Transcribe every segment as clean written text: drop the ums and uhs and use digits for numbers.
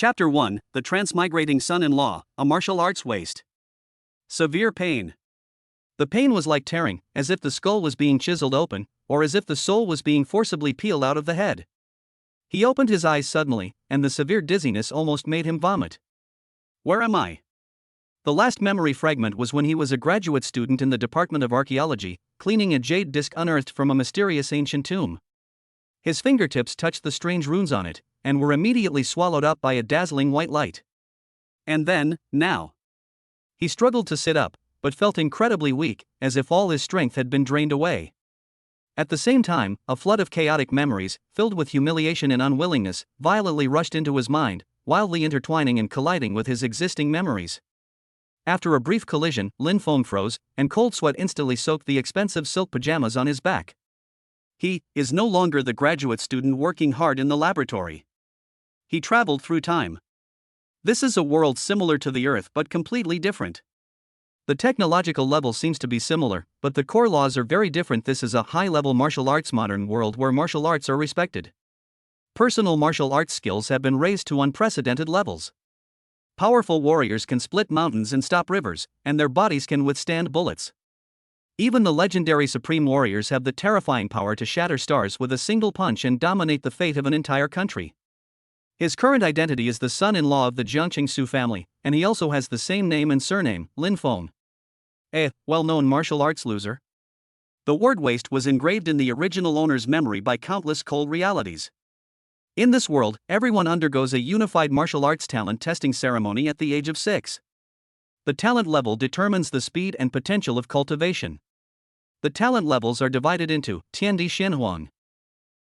Chapter 1, The Transmigrating Son-in-Law, a Martial Arts Waste. Severe pain. The pain was like tearing, as if the skull was being chiseled open, or as if the soul was being forcibly peeled out of the head. He opened his eyes suddenly, and the severe dizziness almost made him vomit. Where am I? The last memory fragment was when he was a graduate student in the Department of Archaeology, cleaning a jade disc unearthed from a mysterious ancient tomb. His fingertips touched the strange runes on it, and were immediately swallowed up by a dazzling white light. And then, now. He struggled to sit up, but felt incredibly weak, as if all his strength had been drained away. At the same time, a flood of chaotic memories, filled with humiliation and unwillingness, violently rushed into his mind, wildly intertwining and colliding with his existing memories. After a brief collision, Lin Feng froze, and cold sweat instantly soaked the expensive silk pajamas on his back. He is no longer the graduate student working hard in the laboratory. He traveled through time. This is a world similar to the Earth but completely different. The technological level seems to be similar, but the core laws are very different. This is a high-level martial arts modern world where martial arts are respected. Personal martial arts skills have been raised to unprecedented levels. Powerful warriors can split mountains and stop rivers, and their bodies can withstand bullets. Even the legendary supreme warriors have the terrifying power to shatter stars with a single punch and dominate the fate of an entire country. His current identity is the son-in-law of the Jiangqing Su family, and he also has the same name and surname, Lin Feng. A well-known martial arts loser. The word waste was engraved in the original owner's memory by countless cold realities. In this world, everyone undergoes a unified martial arts talent testing ceremony at the age of 6. The talent level determines the speed and potential of cultivation. The talent levels are divided into Tiandi Xinhuang.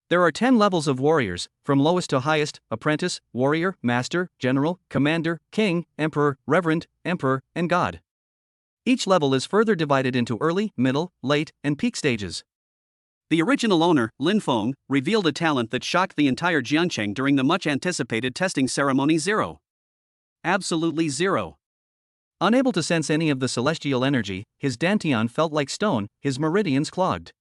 There are 10 levels of warriors, from lowest to highest: apprentice, warrior, master, general, commander, king, emperor, reverend, emperor, and god. Each level is further divided into early, middle, late, and peak stages. The original owner, Lin Feng, revealed a talent that shocked the entire Jiangqing during the much-anticipated testing ceremony: 0. Absolutely 0. Unable to sense any of the celestial energy, his dantian felt like stone, his meridians clogged.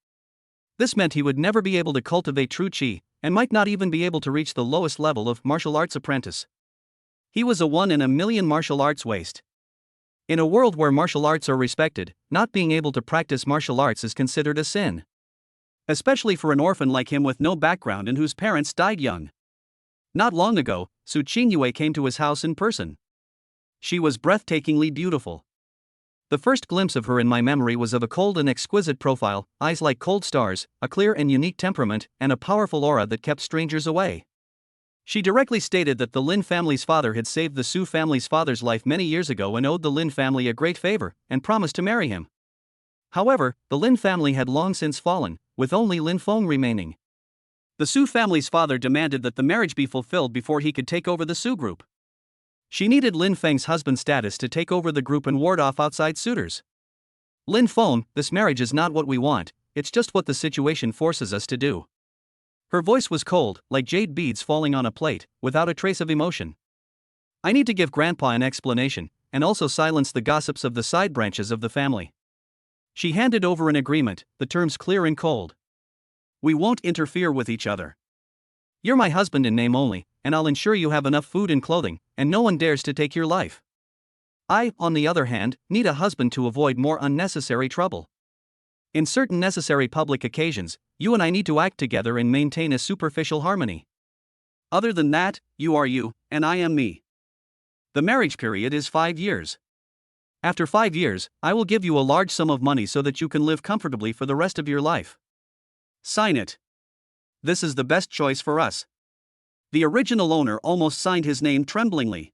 This meant he would never be able to cultivate true qi, and might not even be able to reach the lowest level of martial arts apprentice. He was a 1 in a million martial arts waste. In a world where martial arts are respected, not being able to practice martial arts is considered a sin. Especially for an orphan like him with no background and whose parents died young. Not long ago, Su Qingyue came to his house in person. She was breathtakingly beautiful. The first glimpse of her in my memory was of a cold and exquisite profile, eyes like cold stars, a clear and unique temperament, and a powerful aura that kept strangers away. She directly stated that the Lin family's father had saved the Su family's father's life many years ago and owed the Lin family a great favor, and promised to marry him. However, the Lin family had long since fallen, with only Lin Feng remaining. The Su family's father demanded that the marriage be fulfilled before he could take over the Su group. She needed Lin Feng's husband status to take over the group and ward off outside suitors. Lin Feng, this marriage is not what we want, it's just what the situation forces us to do. Her voice was cold, like jade beads falling on a plate, without a trace of emotion. I need to give Grandpa an explanation, and also silence the gossips of the side branches of the family. She handed over an agreement, the terms clear and cold. We won't interfere with each other. You're my husband in name only, and I'll ensure you have enough food and clothing, and no one dares to take your life. I, on the other hand, need a husband to avoid more unnecessary trouble. In certain necessary public occasions, you and I need to act together and maintain a superficial harmony. Other than that, you are you, and I am me. The marriage period is 5 years. After 5 years, I will give you a large sum of money so that you can live comfortably for the rest of your life. Sign it. This is the best choice for us. The original owner almost signed his name tremblingly.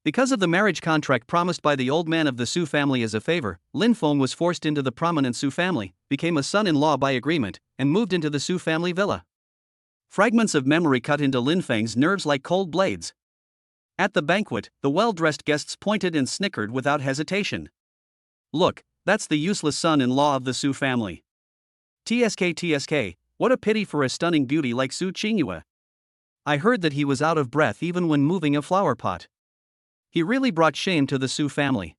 Because of the marriage contract promised by the old man of the Su family as a favor, Lin Feng was forced into the prominent Su family, became a son-in-law by agreement, and moved into the Su family villa. Fragments of memory cut into Lin Feng's nerves like cold blades. At the banquet, the well-dressed guests pointed and snickered without hesitation. Look, that's the useless son-in-law of the Su family. TSK, what a pity for a stunning beauty like Su Qingyue. I heard that he was out of breath even when moving a flower pot. He really brought shame to the Su family.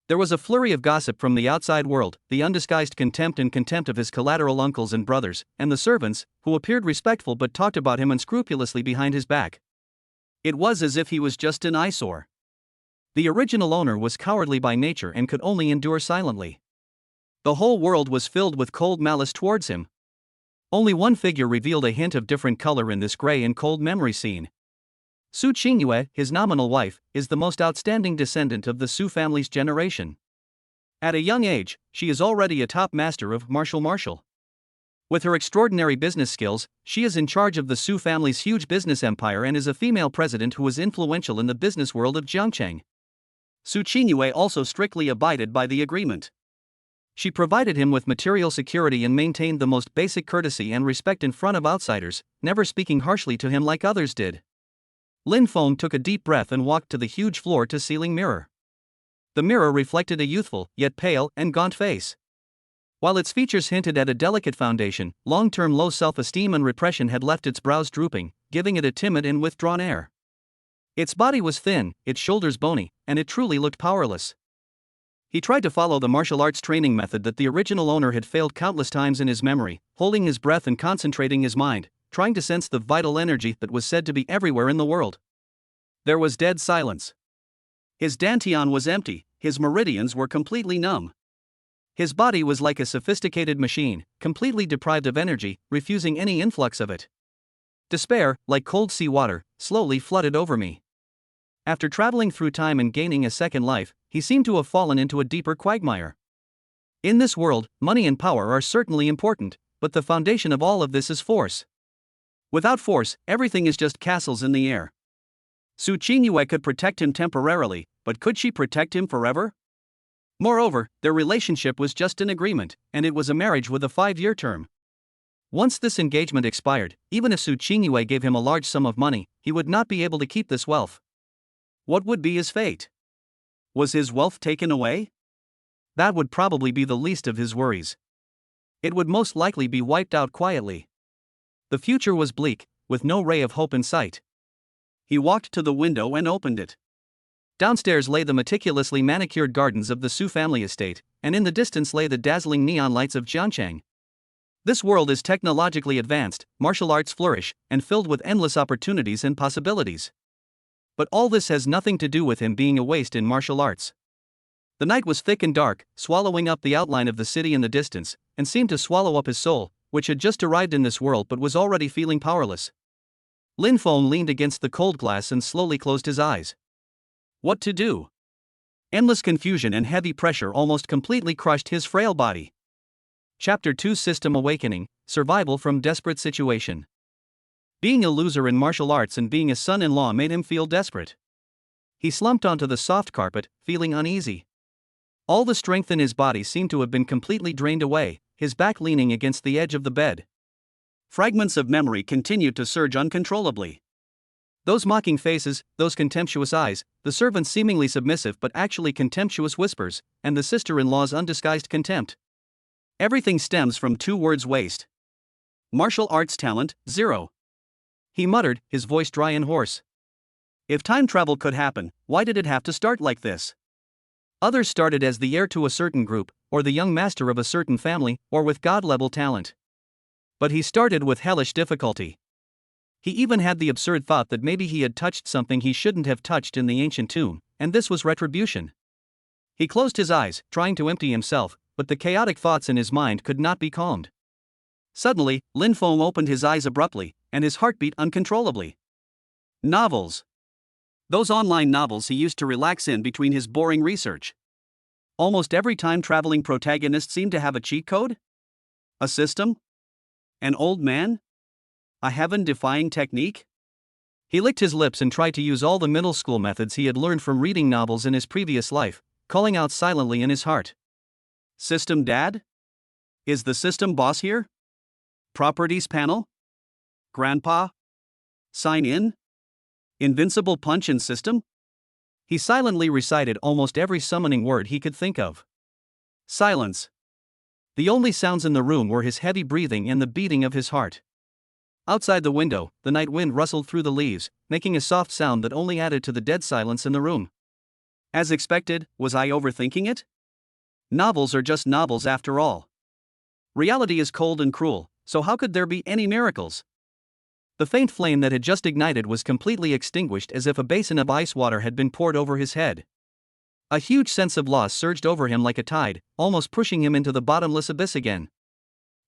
There was a flurry of gossip from the outside world, the undisguised contempt of his collateral uncles and brothers, and the servants, who appeared respectful but talked about him unscrupulously behind his back. It was as if he was just an eyesore. The original owner was cowardly by nature and could only endure silently. The whole world was filled with cold malice towards him. Only one figure revealed a hint of different color in this gray and cold memory scene. Su Qingyue, his nominal wife, is the most outstanding descendant of the Su family's generation. At a young age, she is already a top master of martial. With her extraordinary business skills, she is in charge of the Su family's huge business empire and is a female president who was influential in the business world of Jiangcheng. Su Qingyue also strictly abided by the agreement. She provided him with material security and maintained the most basic courtesy and respect in front of outsiders, never speaking harshly to him like others did. Lin Feng took a deep breath and walked to the huge floor-to-ceiling mirror. The mirror reflected a youthful, yet pale, and gaunt face. While its features hinted at a delicate foundation, long-term low self-esteem and repression had left its brows drooping, giving it a timid and withdrawn air. Its body was thin, its shoulders bony, and it truly looked powerless. He tried to follow the martial arts training method that the original owner had failed countless times in his memory, holding his breath and concentrating his mind, trying to sense the vital energy that was said to be everywhere in the world. There was dead silence. His dantian was empty, his meridians were completely numb. His body was like a sophisticated machine, completely deprived of energy, refusing any influx of it. Despair, like cold sea water, slowly flooded over me. After traveling through time and gaining a second life, he seemed to have fallen into a deeper quagmire. In this world, money and power are certainly important, but the foundation of all of this is force. Without force, everything is just castles in the air. Su Qingyue could protect him temporarily, but could she protect him forever? Moreover, their relationship was just an agreement, and it was a marriage with a 5-year term. Once this engagement expired, even if Su Qingyue gave him a large sum of money, he would not be able to keep this wealth. What would be his fate? Was his wealth taken away? That would probably be the least of his worries. It would most likely be wiped out quietly. The future was bleak, with no ray of hope in sight. He walked to the window and opened it. Downstairs lay the meticulously manicured gardens of the Su family estate, and in the distance lay the dazzling neon lights of Jiangcheng. This world is technologically advanced, martial arts flourish, and filled with endless opportunities and possibilities. But all this has nothing to do with him being a waste in martial arts. The night was thick and dark, swallowing up the outline of the city in the distance, and seemed to swallow up his soul, which had just arrived in this world but was already feeling powerless. Lin Feng leaned against the cold glass and slowly closed his eyes. What to do? Endless confusion and heavy pressure almost completely crushed his frail body. Chapter 2 System Awakening, Survival from Desperate Situation. Being a loser in martial arts and being a son-in-law made him feel desperate. He slumped onto the soft carpet, feeling uneasy. All the strength in his body seemed to have been completely drained away, his back leaning against the edge of the bed. Fragments of memory continued to surge uncontrollably. Those mocking faces, those contemptuous eyes, the servant's seemingly submissive but actually contemptuous whispers, and the sister-in-law's undisguised contempt. Everything stems from 2 words: waste. Martial arts talent, 0. He muttered, his voice dry and hoarse. If time travel could happen, why did it have to start like this? Others started as the heir to a certain group, or the young master of a certain family, or with god-level talent. But he started with hellish difficulty. He even had the absurd thought that maybe he had touched something he shouldn't have touched in the ancient tomb, and this was retribution. He closed his eyes, trying to empty himself, but the chaotic thoughts in his mind could not be calmed. Suddenly, Lin Feng opened his eyes abruptly, and his heart beat uncontrollably. Novels. Those online novels he used to relax in between his boring research. Almost every time-traveling protagonist seemed to have a cheat code? A system? An old man? A heaven-defying technique? He licked his lips and tried to use all the middle school methods he had learned from reading novels in his previous life, calling out silently in his heart. System Dad? Is the system boss here? Properties panel? Grandpa? Sign in? Invincible punch in system? He silently recited almost every summoning word he could think of. Silence. The only sounds in the room were his heavy breathing and the beating of his heart. Outside the window, the night wind rustled through the leaves, making a soft sound that only added to the dead silence in the room. As expected, was I overthinking it? Novels are just novels after all. Reality is cold and cruel, so how could there be any miracles? The faint flame that had just ignited was completely extinguished, as if a basin of ice water had been poured over his head. A huge sense of loss surged over him like a tide, almost pushing him into the bottomless abyss again.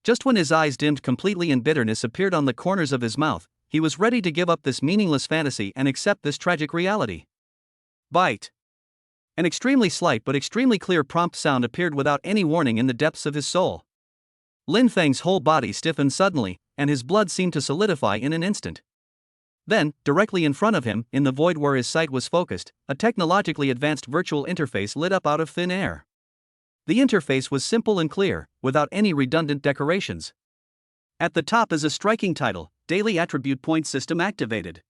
Just when his eyes dimmed completely and bitterness appeared on the corners of his mouth, he was ready to give up this meaningless fantasy and accept this tragic reality. Bite. An extremely slight but extremely clear prompt sound appeared without any warning in the depths of his soul. Lin Feng's whole body stiffened suddenly, and his blood seemed to solidify in an instant. Then, directly in front of him, in the void where his sight was focused, a technologically advanced virtual interface lit up out of thin air. The interface was simple and clear, without any redundant decorations. At the top is a striking title: Daily Attribute Point System Activated.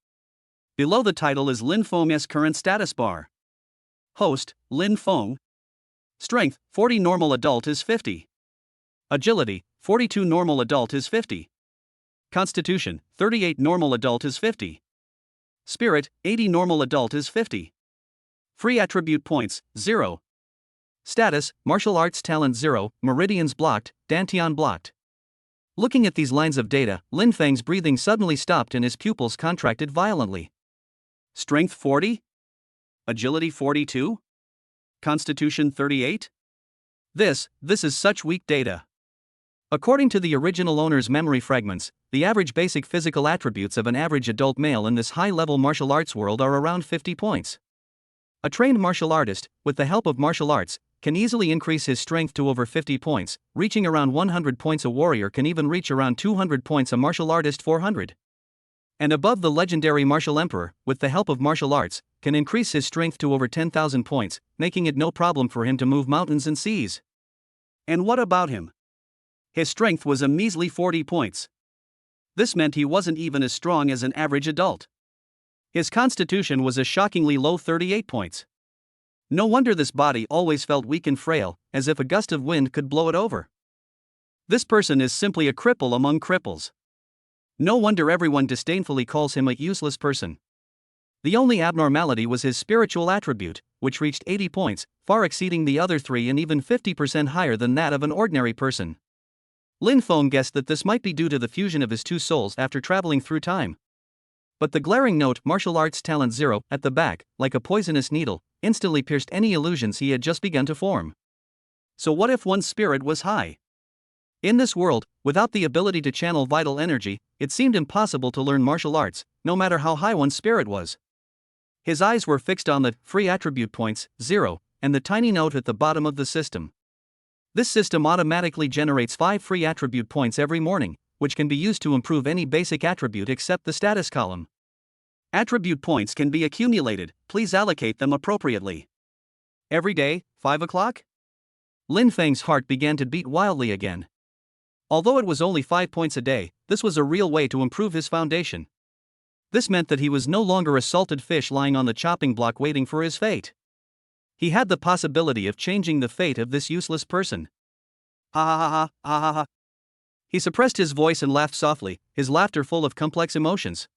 Below the title is Lin Feng's current status bar. Host, Lin Feng. Strength, 40 normal adult is 50. Agility, 42 normal adult is 50. Constitution, 38 normal adult is 50. Spirit, 80 normal adult is 50. Free attribute points, 0. Status, martial arts talent 0, meridians blocked, dantian blocked. Looking at these lines of data, Lin Feng's breathing suddenly stopped and his pupils contracted violently. Strength 40? Agility 42? Constitution 38? This is such weak data. According to the original owner's memory fragments, the average basic physical attributes of an average adult male in this high-level martial arts world are around 50 points. A trained martial artist, with the help of martial arts, can easily increase his strength to over 50 points, reaching around 100 points. A warrior can even reach around 200 points, a martial artist 400. And above, the legendary martial emperor, with the help of martial arts, can increase his strength to over 10,000 points, making it no problem for him to move mountains and seas. And what about him? His strength was a measly 40 points. This meant he wasn't even as strong as an average adult. His constitution was a shockingly low 38 points. No wonder this body always felt weak and frail, as if a gust of wind could blow it over. This person is simply a cripple among cripples. No wonder everyone disdainfully calls him a useless person. The only abnormality was his spiritual attribute, which reached 80 points, far exceeding the other three and even 50% higher than that of an ordinary person. Lin Feng guessed that this might be due to the fusion of his two souls after traveling through time. But the glaring note, martial arts talent 0, at the back, like a poisonous needle, instantly pierced any illusions he had just begun to form. So what if one's spirit was high? In this world, without the ability to channel vital energy, it seemed impossible to learn martial arts, no matter how high one's spirit was. His eyes were fixed on the free attribute points, 0, and the tiny note at the bottom of the system. This system automatically generates 5 free attribute points every morning, which can be used to improve any basic attribute except the status column. Attribute points can be accumulated, please allocate them appropriately. Every day, 5 o'clock? Lin Feng's heart began to beat wildly again. Although it was only 5 points a day, this was a real way to improve his foundation. This meant that he was no longer a salted fish lying on the chopping block waiting for his fate. He had the possibility of changing the fate of this useless person. Ha ha ha ha ha ha. He suppressed his voice and laughed softly, his laughter full of complex emotions.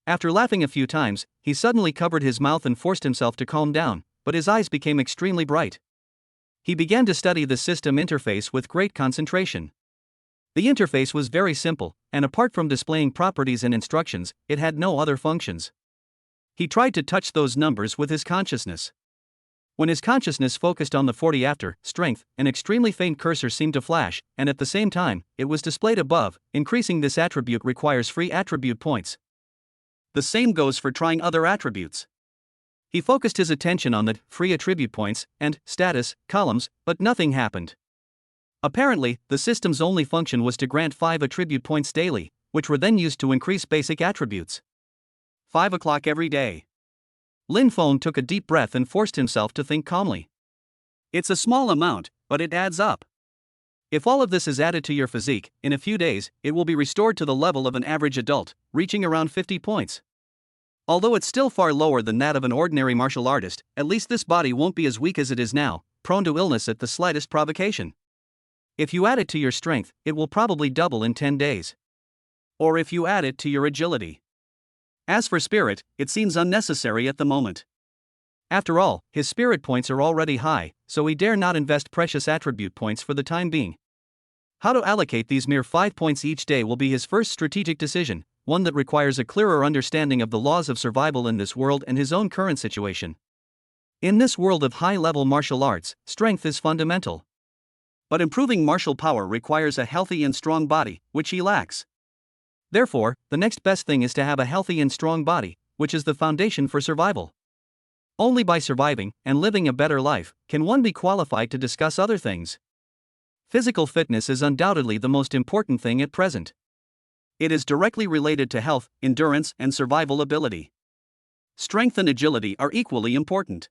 After laughing a few times, he suddenly covered his mouth and forced himself to calm down, but his eyes became extremely bright. He began to study the system interface with great concentration. The interface was very simple, and apart from displaying properties and instructions, it had no other functions. He tried to touch those numbers with his consciousness. When his consciousness focused on the 40 after strength, an extremely faint cursor seemed to flash, and at the same time, it was displayed above. Increasing this attribute requires free attribute points. The same goes for trying other attributes. He focused his attention on the free attribute points and status columns, but nothing happened. Apparently, the system's only function was to grant 5 attribute points daily, which were then used to increase basic attributes. 5 o'clock every day. Lin Feng took a deep breath and forced himself to think calmly. It's a small amount, but it adds up. If all of this is added to your physique, in a few days, it will be restored to the level of an average adult, reaching around 50 points. Although it's still far lower than that of an ordinary martial artist, at least this body won't be as weak as it is now, prone to illness at the slightest provocation. If you add it to your strength, it will probably double in 10 days. Or if you add it to your agility. As for spirit, it seems unnecessary at the moment. After all, his spirit points are already high, so he dare not invest precious attribute points for the time being. How to allocate these mere 5 points each day will be his first strategic decision, one that requires a clearer understanding of the laws of survival in this world and his own current situation. In this world of high-level martial arts, strength is fundamental. But improving martial power requires a healthy and strong body, which he lacks. Therefore, the next best thing is to have a healthy and strong body, which is the foundation for survival. Only by surviving and living a better life can one be qualified to discuss other things. Physical fitness is undoubtedly the most important thing at present. It is directly related to health, endurance, and survival ability. Strength and agility are equally important.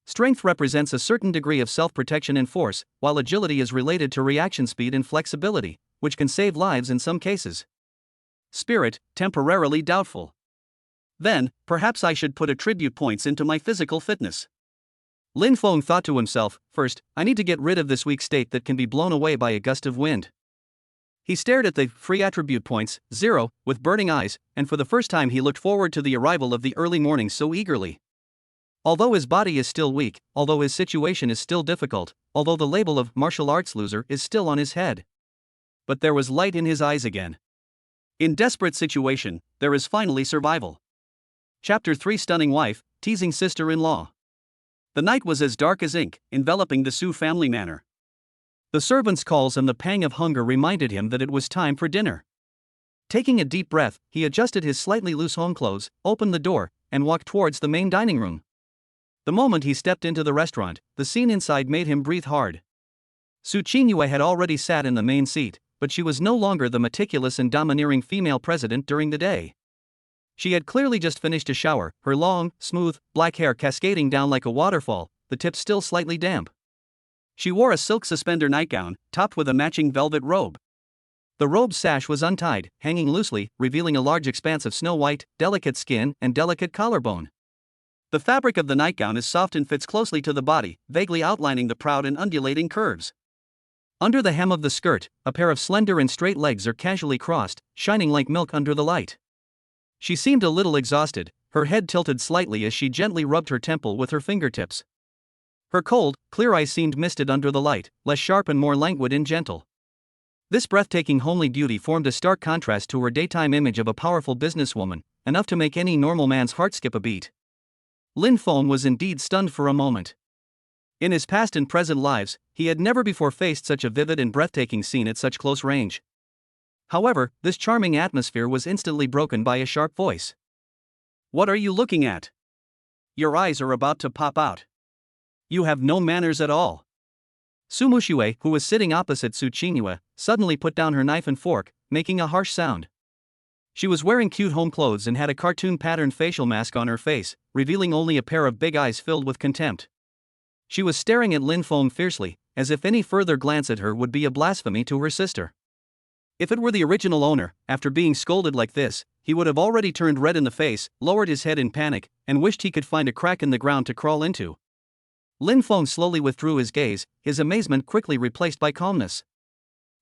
Strength represents a certain degree of self-protection and force, while agility is related to reaction speed and flexibility, which can save lives in some cases. Spirit, temporarily doubtful. Then, perhaps I should put attribute points into my physical fitness. Lin Feng thought to himself, first, I need to get rid of this weak state that can be blown away by a gust of wind. He stared at the free attribute points, 0, with burning eyes, and for the first time he looked forward to the arrival of the early morning so eagerly. Although his body is still weak, although his situation is still difficult, although the label of martial arts loser is still on his head. But there was light in his eyes again. In desperate situation, there is finally survival. Chapter 3 Stunning Wife, Teasing Sister-in-Law. The night was as dark as ink, enveloping the Su family manor. The servants' calls and the pang of hunger reminded him that it was time for dinner. Taking a deep breath, he adjusted his slightly loose home clothes, opened the door, and walked towards the main dining room. The moment he stepped into the restaurant, the scene inside made him breathe hard. Su Qingyue had already sat in the main seat, but she was no longer the meticulous and domineering female president during the day. She had clearly just finished a shower, her long, smooth, black hair cascading down like a waterfall, the tips still slightly damp. She wore a silk suspender nightgown, topped with a matching velvet robe. The robe's sash was untied, hanging loosely, revealing a large expanse of snow-white, delicate skin and delicate collarbone. The fabric of the nightgown is soft and fits closely to the body, vaguely outlining the proud and undulating curves. Under the hem of the skirt, a pair of slender and straight legs are casually crossed, shining like milk under the light. She seemed a little exhausted, her head tilted slightly as she gently rubbed her temple with her fingertips. Her cold, clear eyes seemed misted under the light, less sharp and more languid and gentle. This breathtaking homely beauty formed a stark contrast to her daytime image of a powerful businesswoman, enough to make any normal man's heart skip a beat. Lin Feng was indeed stunned for a moment. In his past and present lives, he had never before faced such a vivid and breathtaking scene at such close range. However, this charming atmosphere was instantly broken by a sharp voice. "What are you looking at? Your eyes are about to pop out. You have no manners at all." Su Muxue, who was sitting opposite Su Qingyue, suddenly put down her knife and fork, making a harsh sound. She was wearing cute home clothes and had a cartoon-patterned facial mask on her face, revealing only a pair of big eyes filled with contempt. She was staring at Lin Feng fiercely, as if any further glance at her would be a blasphemy to her sister. If it were the original owner, after being scolded like this, he would have already turned red in the face, lowered his head in panic, and wished he could find a crack in the ground to crawl into. Lin Feng slowly withdrew his gaze, his amazement quickly replaced by calmness.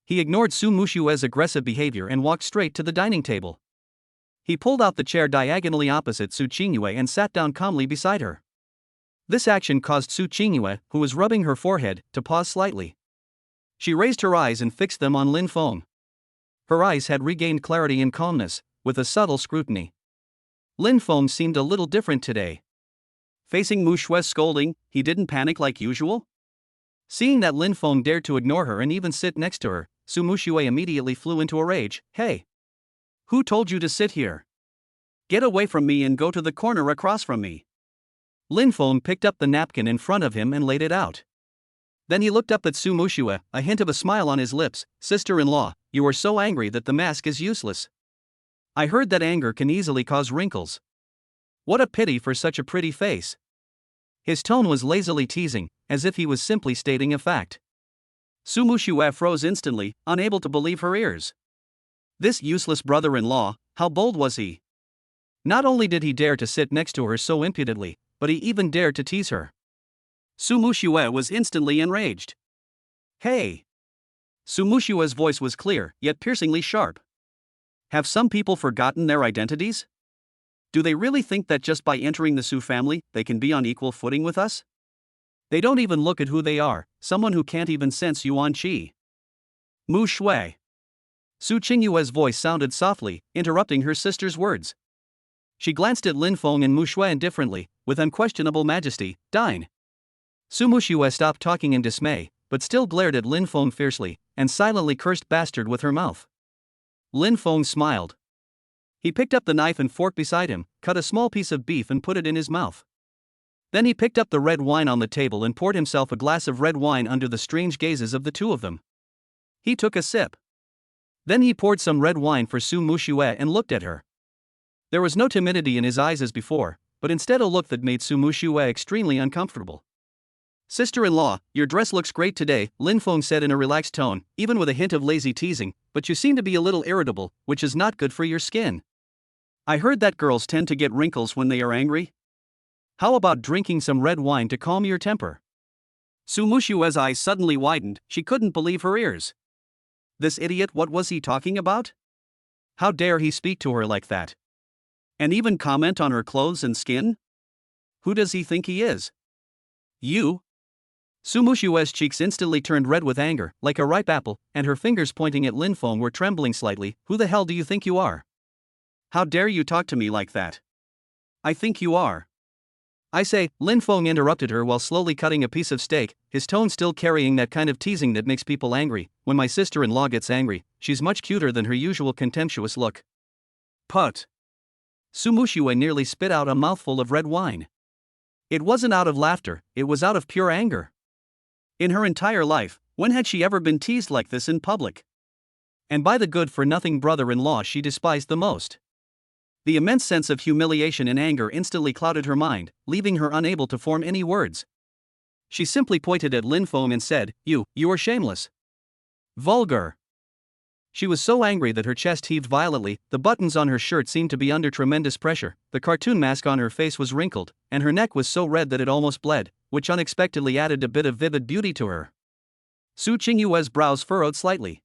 He ignored Su Mushue's aggressive behavior and walked straight to the dining table. He pulled out the chair diagonally opposite Su Qingyue and sat down calmly beside her. This action caused Su Qingyue, who was rubbing her forehead, to pause slightly. She raised her eyes and fixed them on Lin Feng. Her eyes had regained clarity and calmness, with a subtle scrutiny. Lin Feng seemed a little different today. Facing Mushue's scolding, he didn't panic like usual. Seeing that Lin Feng dared to ignore her and even sit next to her, Su Muxue immediately flew into a rage. "Hey! Who told you to sit here? Get away from me and go to the corner across from me." Lin Feng picked up the napkin in front of him and laid it out. Then he looked up at Su Muxue, a hint of a smile on his lips. "Sister-in-law, you are so angry that the mask is useless. I heard that anger can easily cause wrinkles. What a pity for such a pretty face." His tone was lazily teasing, as if he was simply stating a fact. Su Muxue froze instantly, unable to believe her ears. This useless brother-in-law, how bold was he? Not only did he dare to sit next to her so impudently, but he even dared to tease her. Su Muxue was instantly enraged. "Hey!" Su Mushue's voice was clear, yet piercingly sharp. "Have some people forgotten their identities? Do they really think that just by entering the Su family, they can be on equal footing with us? They don't even look at who they are, someone who can't even sense yuan qi." Mu Shui. Su Qingyue's voice sounded softly, interrupting her sister's words. She glanced at Lin Feng and Mu Shui indifferently, with unquestionable majesty. Dine. Su Muxue stopped talking in dismay, but still glared at Lin Feng fiercely, and silently cursed bastard with her mouth. Lin Feng smiled. He picked up the knife and fork beside him, cut a small piece of beef and put it in his mouth. Then he picked up the red wine on the table and poured himself a glass of red wine under the strange gazes of the two of them. He took a sip. Then he poured some red wine for Su Muxue and looked at her. There was no timidity in his eyes as before, but instead a look that made Su Muxue extremely uncomfortable. Sister-in-law, your dress looks great today, Lin Feng said in a relaxed tone, even with a hint of lazy teasing, but you seem to be a little irritable, which is not good for your skin. I heard that girls tend to get wrinkles when they are angry. How about drinking some red wine to calm your temper? Su Muxue's eyes suddenly widened, she couldn't believe her ears. This idiot, what was he talking about? How dare he speak to her like that? And even comment on her clothes and skin? Who does he think he is? You? Su Muxue's cheeks instantly turned red with anger, like a ripe apple, and her fingers pointing at Lin Feng were trembling slightly. Who the hell do you think you are? How dare you talk to me like that? I think you are. I say, Lin Feng interrupted her while slowly cutting a piece of steak, his tone still carrying that kind of teasing that makes people angry. When my sister-in-law gets angry, she's much cuter than her usual contemptuous look. Put. Su Muxue nearly spit out a mouthful of red wine. It wasn't out of laughter, it was out of pure anger. In her entire life, when had she ever been teased like this in public? And by the good-for-nothing brother-in-law she despised the most. The immense sense of humiliation and anger instantly clouded her mind, leaving her unable to form any words. She simply pointed at Lin Feng and said, You are shameless. Vulgar. She was so angry that her chest heaved violently, the buttons on her shirt seemed to be under tremendous pressure, the cartoon mask on her face was wrinkled, and her neck was so red that it almost bled, which unexpectedly added a bit of vivid beauty to her. Su Qingyue's brows furrowed slightly.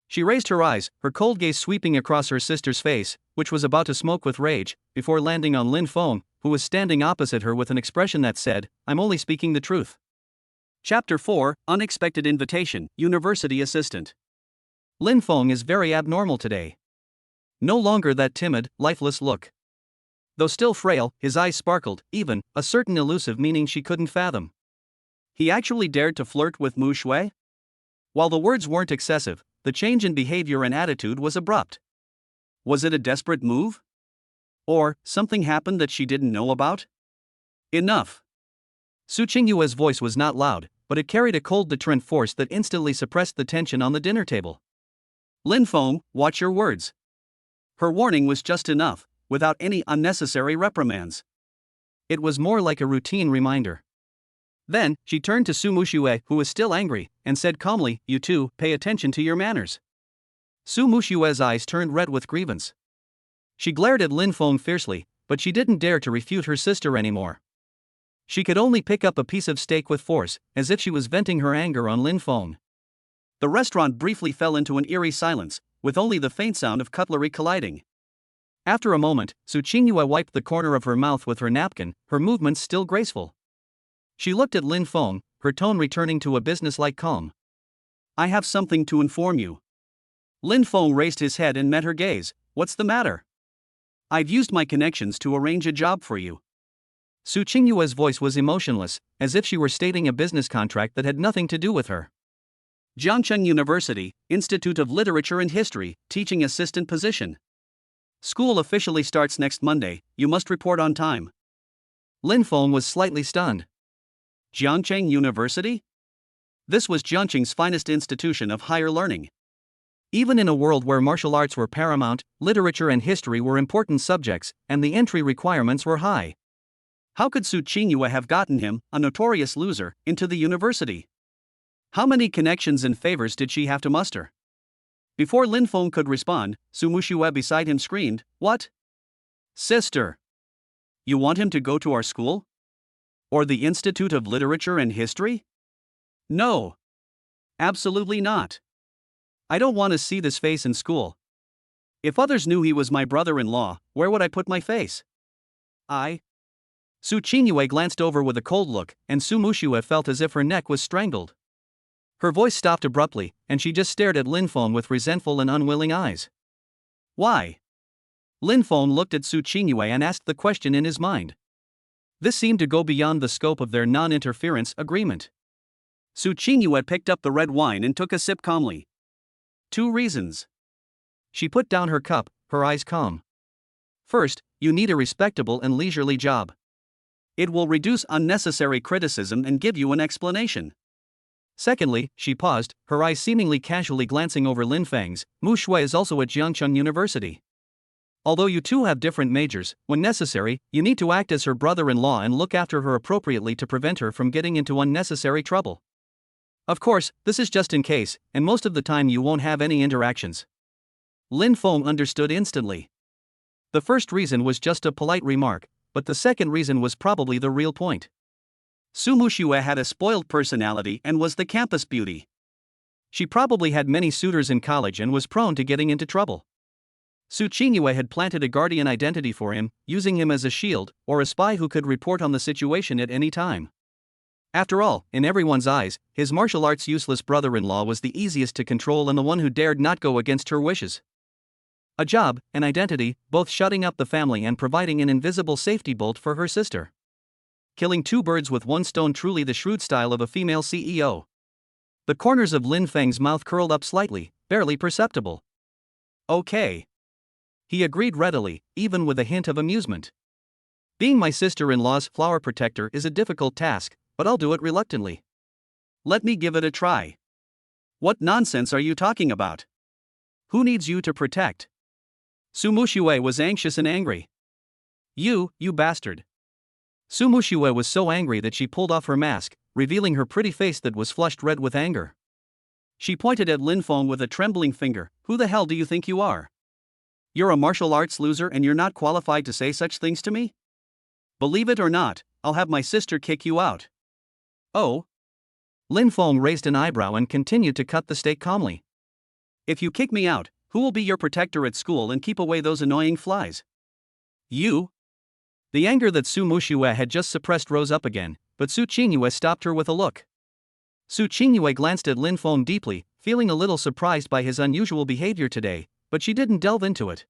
She raised her eyes, her cold gaze sweeping across her sister's face, which was about to smoke with rage, before landing on Lin Feng, who was standing opposite her with an expression that said, I'm only speaking the truth. Chapter 4, Unexpected Invitation, University Assistant. Lin Feng is very abnormal today. No longer that timid, lifeless look. Though still frail, his eyes sparkled, even, a certain elusive meaning she couldn't fathom. He actually dared to flirt with Mu Shui? While the words weren't excessive, the change in behavior and attitude was abrupt. Was it a desperate move? Or, something happened that she didn't know about? Enough. Su Qingyue's voice was not loud, but it carried a cold deterrent force that instantly suppressed the tension on the dinner table. Lin Feng, watch your words. Her warning was just enough, without any unnecessary reprimands. It was more like a routine reminder. Then, she turned to Su Muxue, who was still angry, and said calmly, You two, pay attention to your manners. Su Muxue's eyes turned red with grievance. She glared at Lin Feng fiercely, but she didn't dare to refute her sister anymore. She could only pick up a piece of steak with force, as if she was venting her anger on Lin Feng. The restaurant briefly fell into an eerie silence, with only the faint sound of cutlery colliding. After a moment, Su Qingyue wiped the corner of her mouth with her napkin, her movements still graceful. She looked at Lin Feng, her tone returning to a businesslike calm. I have something to inform you. Lin Feng raised his head and met her gaze. What's the matter? I've used my connections to arrange a job for you. Su Qingyue's voice was emotionless, as if she were stating a business contract that had nothing to do with her. Jiangcheng University, Institute of Literature and History, teaching assistant position. School officially starts next Monday, you must report on time. Lin Feng was slightly stunned. Jiangcheng University? This was Jiangcheng's finest institution of higher learning. Even in a world where martial arts were paramount, literature and history were important subjects, and the entry requirements were high. How could Su Qingyue have gotten him, a notorious loser, into the university? How many connections and favors did she have to muster? Before Lin Feng could respond, Su Muxue beside him screamed, What? Sister! You want him to go to our school? Or the Institute of Literature and History? No. Absolutely not. I don't want to see this face in school. If others knew he was my brother-in-law, where would I put my face? Su Qingyue glanced over with a cold look, and Su Muxue felt as if her neck was strangled. Her voice stopped abruptly, and she just stared at Lin Feng with resentful and unwilling eyes. Why? Lin Feng looked at Su Qingyue and asked the question in his mind. This seemed to go beyond the scope of their non-interference agreement. Su Qingyue picked up the red wine and took a sip calmly. 2 reasons. She put down her cup, her eyes calm. First, you need a respectable and leisurely job. It will reduce unnecessary criticism and give you an explanation. Secondly, she paused, her eyes seemingly casually glancing over Lin Feng's. Mu Shui is also at Jiangcheng University. Although you two have different majors, when necessary, you need to act as her brother-in-law and look after her appropriately to prevent her from getting into unnecessary trouble. Of course, this is just in case, and most of the time you won't have any interactions. Lin Feng understood instantly. The first reason was just a polite remark, but the second reason was probably the real point. Su Muxue had a spoiled personality and was the campus beauty. She probably had many suitors in college and was prone to getting into trouble. Su Qingyue had planted a guardian identity for him, using him as a shield, or a spy who could report on the situation at any time. After all, in everyone's eyes, his martial arts useless brother-in-law was the easiest to control and the one who dared not go against her wishes. A job, an identity, both shutting up the family and providing an invisible safety bolt for her sister. Killing 2 birds with 1 stone, truly the shrewd style of a female CEO. The corners of Lin Feng's mouth curled up slightly, barely perceptible. Okay. He agreed readily, even with a hint of amusement. Being my sister-in-law's flower protector is a difficult task, but I'll do it reluctantly. Let me give it a try. What nonsense are you talking about? Who needs you to protect? Su Muxue was anxious and angry. You bastard. Su Muxue was so angry that she pulled off her mask, revealing her pretty face that was flushed red with anger. She pointed at Lin Feng with a trembling finger. Who the hell do you think you are? You're a martial arts loser and you're not qualified to say such things to me? Believe it or not, I'll have my sister kick you out. Oh? Lin Feng raised an eyebrow and continued to cut the steak calmly. If you kick me out, who will be your protector at school and keep away those annoying flies? You? The anger that Su Muxue had just suppressed rose up again, but Su Qingyue stopped her with a look. Su Qingyue glanced at Lin Feng deeply, feeling a little surprised by his unusual behavior today, but she didn't delve into it.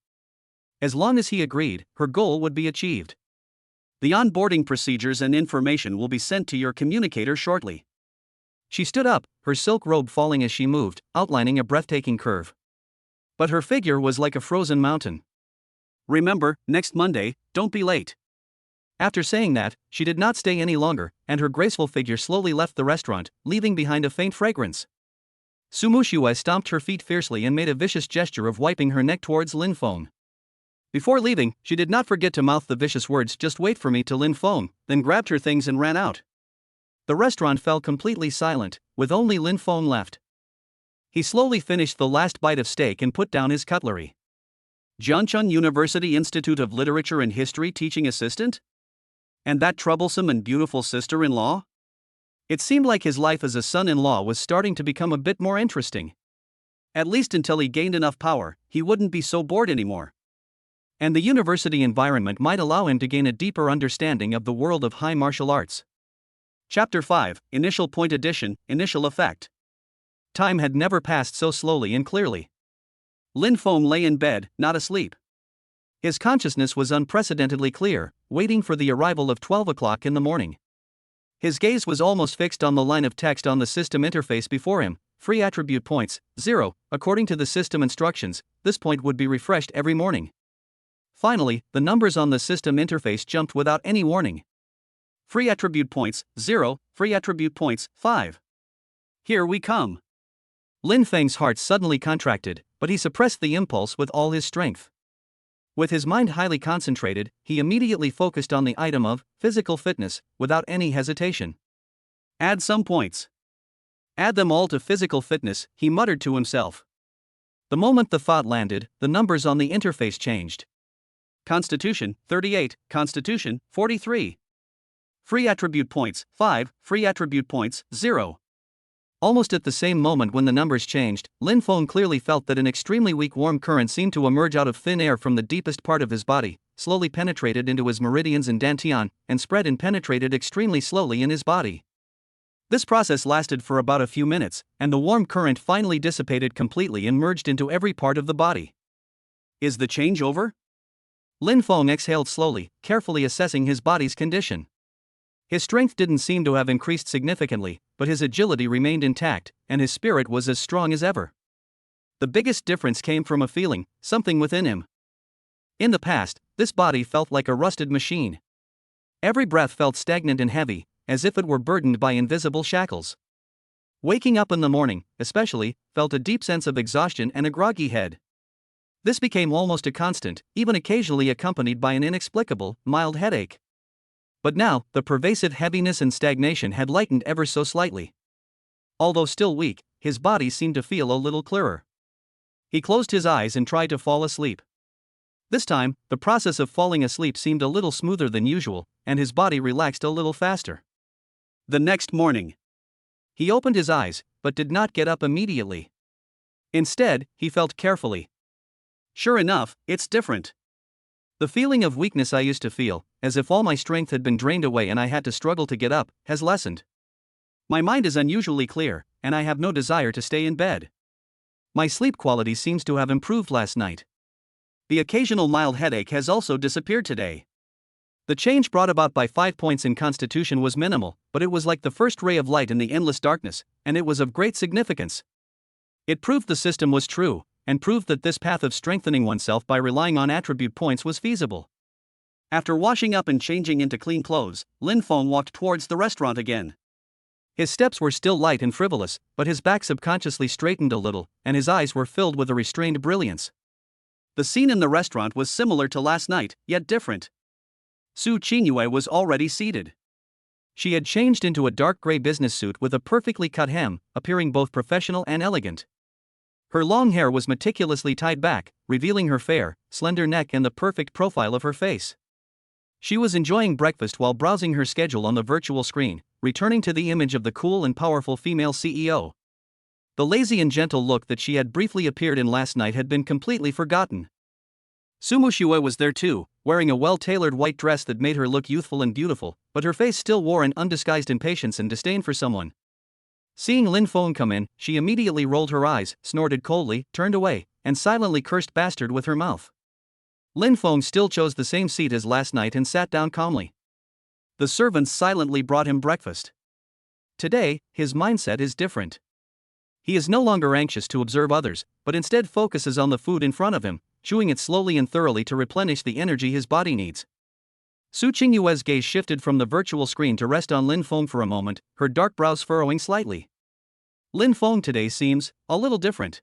As long as he agreed, her goal would be achieved. The onboarding procedures and information will be sent to your communicator shortly. She stood up, her silk robe falling as she moved, outlining a breathtaking curve. But her figure was like a frozen mountain. Remember, next Monday, don't be late. After saying that, she did not stay any longer, and her graceful figure slowly left the restaurant, leaving behind a faint fragrance. Su Muxue stomped her feet fiercely and made a vicious gesture of wiping her neck towards Lin Feng. Before leaving, she did not forget to mouth the vicious words, "Just wait for me," to Lin Feng, then grabbed her things and ran out. The restaurant fell completely silent, with only Lin Feng left. He slowly finished the last bite of steak and put down his cutlery. Jiangcheng University Institute of Literature and History teaching assistant? And that troublesome and beautiful sister-in-law? It seemed like his life as a son-in-law was starting to become a bit more interesting. At least until he gained enough power, he wouldn't be so bored anymore. And the university environment might allow him to gain a deeper understanding of the world of high martial arts. Chapter 5, Initial Point Addition, Initial Effect. Time had never passed so slowly and clearly. Lin Feng lay in bed, not asleep. His consciousness was unprecedentedly clear, waiting for the arrival of 12 o'clock in the morning. His gaze was almost fixed on the line of text on the system interface before him. Free attribute points, 0. According to the system instructions, this point would be refreshed every morning. Finally, the numbers on the system interface jumped without any warning. Free attribute points, 0. Free attribute points, 5. Here we come. Lin Feng's heart suddenly contracted, but he suppressed the impulse with all his strength. With his mind highly concentrated, he immediately focused on the item of physical fitness, without any hesitation. Add some points. Add them all to physical fitness, he muttered to himself. The moment the thought landed, the numbers on the interface changed. Constitution, 38, Constitution, 43. Free attribute points, 5, free attribute points, 0. Almost at the same moment when the numbers changed, Lin Feng clearly felt that an extremely weak warm current seemed to emerge out of thin air from the deepest part of his body, slowly penetrated into his meridians and dantian, and spread and penetrated extremely slowly in his body. This process lasted for about a few minutes, and the warm current finally dissipated completely and merged into every part of the body. Is the change over? Lin Feng exhaled slowly, carefully assessing his body's condition. His strength didn't seem to have increased significantly, but his agility remained intact, and his spirit was as strong as ever. The biggest difference came from a feeling, something within him. In the past, this body felt like a rusted machine. Every breath felt stagnant and heavy, as if it were burdened by invisible shackles. Waking up in the morning, especially, felt a deep sense of exhaustion and a groggy head. This became almost a constant, even occasionally accompanied by an inexplicable, mild headache. But now, the pervasive heaviness and stagnation had lightened ever so slightly. Although still weak, his body seemed to feel a little clearer. He closed his eyes and tried to fall asleep. This time, the process of falling asleep seemed a little smoother than usual, and his body relaxed a little faster. The next morning, he opened his eyes, but did not get up immediately. Instead, he felt carefully. Sure enough, it's different. The feeling of weakness I used to feel, as if all my strength had been drained away and I had to struggle to get up, has lessened. My mind is unusually clear, and I have no desire to stay in bed. My sleep quality seems to have improved last night. The occasional mild headache has also disappeared today. The change brought about by 5 points in constitution was minimal, but it was like the first ray of light in the endless darkness, and it was of great significance. It proved the system was true, and proved that this path of strengthening oneself by relying on attribute points was feasible. After washing up and changing into clean clothes, Lin Feng walked towards the restaurant again. His steps were still light and frivolous, but his back subconsciously straightened a little, and his eyes were filled with a restrained brilliance. The scene in the restaurant was similar to last night, yet different. Su Qingyue was already seated. She had changed into a dark gray business suit with a perfectly cut hem, appearing both professional and elegant. Her long hair was meticulously tied back, revealing her fair, slender neck and the perfect profile of her face. She was enjoying breakfast while browsing her schedule on the virtual screen, returning to the image of the cool and powerful female CEO. The lazy and gentle look that she had briefly appeared in last night had been completely forgotten. Su Muxue was there too, wearing a well-tailored white dress that made her look youthful and beautiful, but her face still wore an undisguised impatience and disdain for someone. Seeing Lin Feng come in, she immediately rolled her eyes, snorted coldly, turned away, and silently cursed bastard with her mouth. Lin Feng still chose the same seat as last night and sat down calmly. The servants silently brought him breakfast. Today, his mindset is different. He is no longer anxious to observe others, but instead focuses on the food in front of him, chewing it slowly and thoroughly to replenish the energy his body needs. Su Qingyue's gaze shifted from the virtual screen to rest on Lin Feng for a moment, her dark brows furrowing slightly. Lin Feng today seems a little different.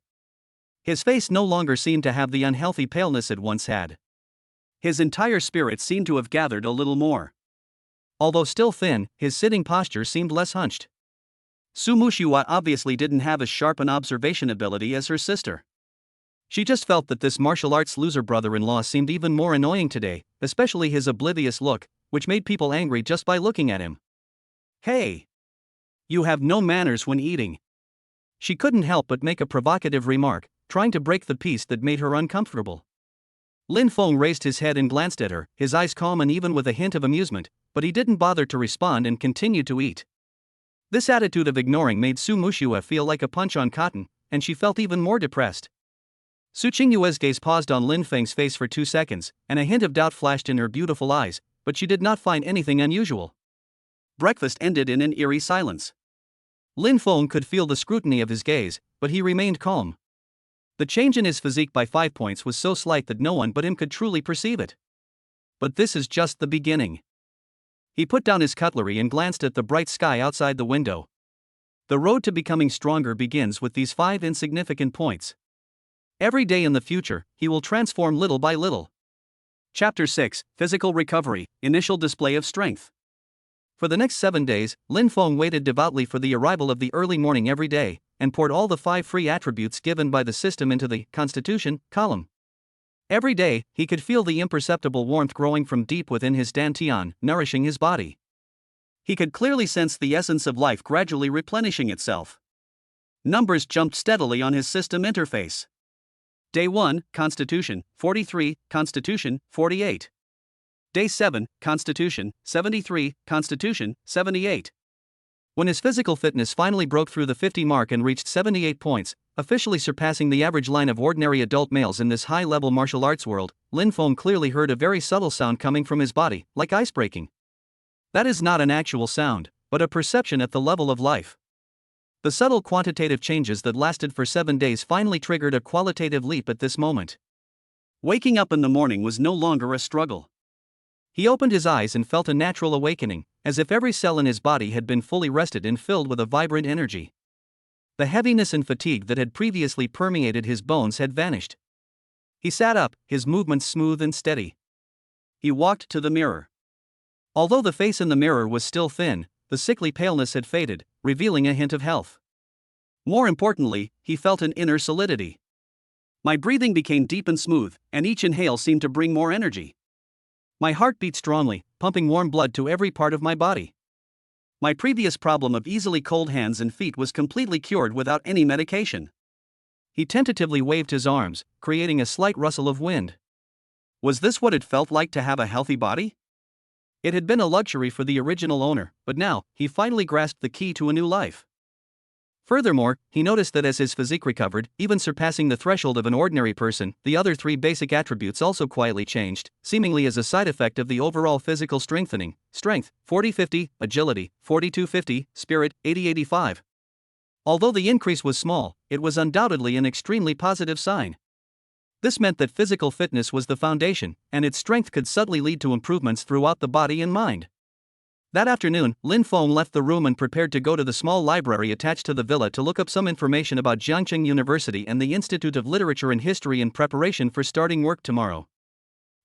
His face no longer seemed to have the unhealthy paleness it once had. His entire spirit seemed to have gathered a little more. Although still thin, his sitting posture seemed less hunched. Su Muxue obviously didn't have as sharp an observation ability as her sister. She just felt that this martial arts loser brother-in-law seemed even more annoying today, especially his oblivious look, which made people angry just by looking at him. Hey! You have no manners when eating. She couldn't help but make a provocative remark, trying to break the peace that made her uncomfortable. Lin Feng raised his head and glanced at her, his eyes calm and even with a hint of amusement, but he didn't bother to respond and continued to eat. This attitude of ignoring made Su Muxue feel like a punch on cotton, and she felt even more depressed. Su Qingyue's gaze paused on Lin Feng's face for 2 seconds, and a hint of doubt flashed in her beautiful eyes, but she did not find anything unusual. Breakfast ended in an eerie silence. Lin Feng could feel the scrutiny of his gaze, but he remained calm. The change in his physique by 5 points was so slight that no one but him could truly perceive it. But this is just the beginning. He put down his cutlery and glanced at the bright sky outside the window. The road to becoming stronger begins with these 5 insignificant points. Every day in the future, he will transform little by little. Chapter 6, Physical Recovery, Initial Display of Strength. For the next 7 days, Lin Feng waited devoutly for the arrival of the early morning every day, and poured all the 5 free attributes given by the system into the Constitution column. Every day, he could feel the imperceptible warmth growing from deep within his dantian, nourishing his body. He could clearly sense the essence of life gradually replenishing itself. Numbers jumped steadily on his system interface. Day 1, Constitution, 43, Constitution, 48. Day 7, Constitution, 73, Constitution, 78. When his physical fitness finally broke through the 50 mark and reached 78 points, officially surpassing the average line of ordinary adult males in this high-level martial arts world, Lin Feng clearly heard a very subtle sound coming from his body, like ice breaking. That is not an actual sound, but a perception at the level of life. The subtle quantitative changes that lasted for 7 days finally triggered a qualitative leap at this moment. Waking up in the morning was no longer a struggle. He opened his eyes and felt a natural awakening, as if every cell in his body had been fully rested and filled with a vibrant energy. The heaviness and fatigue that had previously permeated his bones had vanished. He sat up, his movements smooth and steady. He walked to the mirror. Although the face in the mirror was still thin, the sickly paleness had faded, revealing a hint of health. More importantly, he felt an inner solidity. My breathing became deep and smooth, and each inhale seemed to bring more energy. My heart beat strongly, pumping warm blood to every part of my body. My previous problem of easily cold hands and feet was completely cured without any medication. He tentatively waved his arms, creating a slight rustle of wind. Was this what it felt like to have a healthy body? It had been a luxury for the original owner, but now, he finally grasped the key to a new life. Furthermore, he noticed that as his physique recovered, even surpassing the threshold of an ordinary person, the other 3 basic attributes also quietly changed, seemingly as a side effect of the overall physical strengthening: strength, 40-50, agility, 42-50, spirit, 80-85. Although the increase was small, it was undoubtedly an extremely positive sign. This meant that physical fitness was the foundation, and its strength could subtly lead to improvements throughout the body and mind. That afternoon, Lin Feng left the room and prepared to go to the small library attached to the villa to look up some information about Jiangqing University and the Institute of Literature and History in preparation for starting work tomorrow.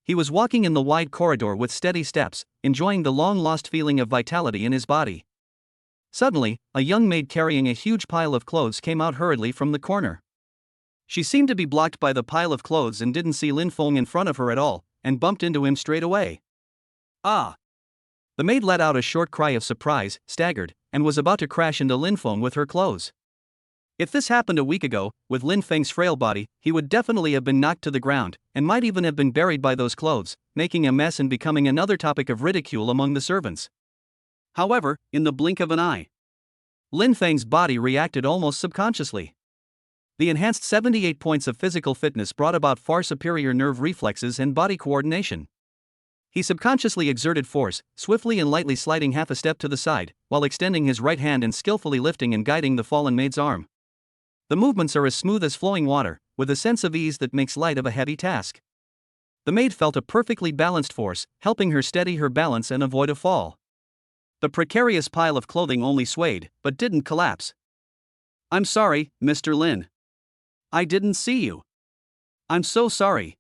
He was walking in the wide corridor with steady steps, enjoying the long-lost feeling of vitality in his body. Suddenly, a young maid carrying a huge pile of clothes came out hurriedly from the corner. She seemed to be blocked by the pile of clothes and didn't see Lin Feng in front of her at all, and bumped into him straight away. Ah! The maid let out a short cry of surprise, staggered, and was about to crash into Lin Feng with her clothes. If this happened a week ago, with Lin Feng's frail body, he would definitely have been knocked to the ground, and might even have been buried by those clothes, making a mess and becoming another topic of ridicule among the servants. However, in the blink of an eye, Lin Feng's body reacted almost subconsciously. The enhanced 78 points of physical fitness brought about far superior nerve reflexes and body coordination. He subconsciously exerted force, swiftly and lightly sliding half a step to the side, while extending his right hand and skillfully lifting and guiding the fallen maid's arm. The movements are as smooth as flowing water, with a sense of ease that makes light of a heavy task. The maid felt a perfectly balanced force, helping her steady her balance and avoid a fall. The precarious pile of clothing only swayed, but didn't collapse. "I'm sorry, Mr. Lin. I didn't see you. I'm so sorry."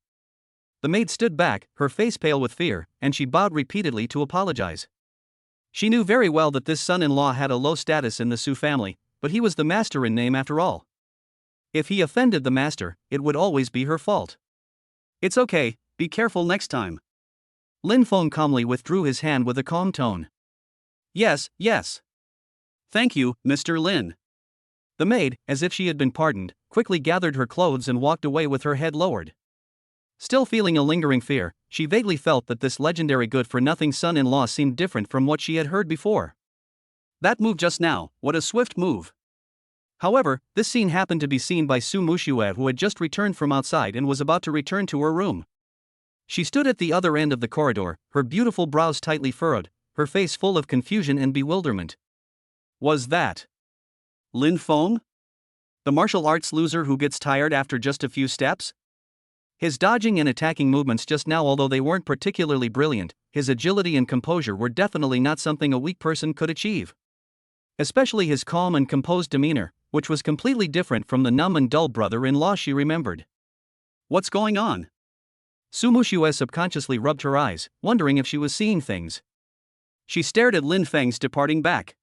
The maid stood back, her face pale with fear, and she bowed repeatedly to apologize. She knew very well that this son-in-law had a low status in the Su family, but he was the master in name after all. If he offended the master, it would always be her fault. "It's okay, be careful next time." Lin Feng calmly withdrew his hand with a calm tone. Yes. Thank you, Mr. Lin." The maid, as if she had been pardoned, quickly gathered her clothes and walked away with her head lowered. Still feeling a lingering fear, she vaguely felt that this legendary good-for-nothing son-in-law seemed different from what she had heard before. That move just now, what a swift move. However, this scene happened to be seen by Su Muxue, who had just returned from outside and was about to return to her room. She stood at the other end of the corridor, her beautiful brows tightly furrowed, her face full of confusion and bewilderment. Was that Lin Feng? The martial arts loser who gets tired after just a few steps? His dodging and attacking movements just now, although they weren't particularly brilliant, his agility and composure were definitely not something a weak person could achieve. Especially his calm and composed demeanor, which was completely different from the numb and dull brother-in-law she remembered. What's going on? Su Muxue subconsciously rubbed her eyes, wondering if she was seeing things. She stared at Lin Feng's departing back.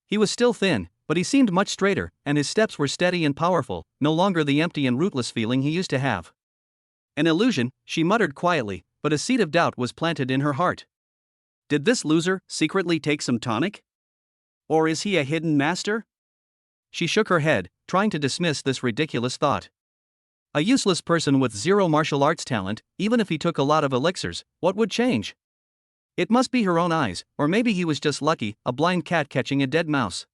He was still thin, but he seemed much straighter, and his steps were steady and powerful, no longer the empty and rootless feeling he used to have. An illusion, she muttered quietly, but a seed of doubt was planted in her heart. Did this loser secretly take some tonic? Or is he a hidden master? She shook her head, trying to dismiss this ridiculous thought. A useless person with zero martial arts talent, even if he took a lot of elixirs, what would change? It must be her own eyes, or maybe he was just lucky, a blind cat catching a dead mouse.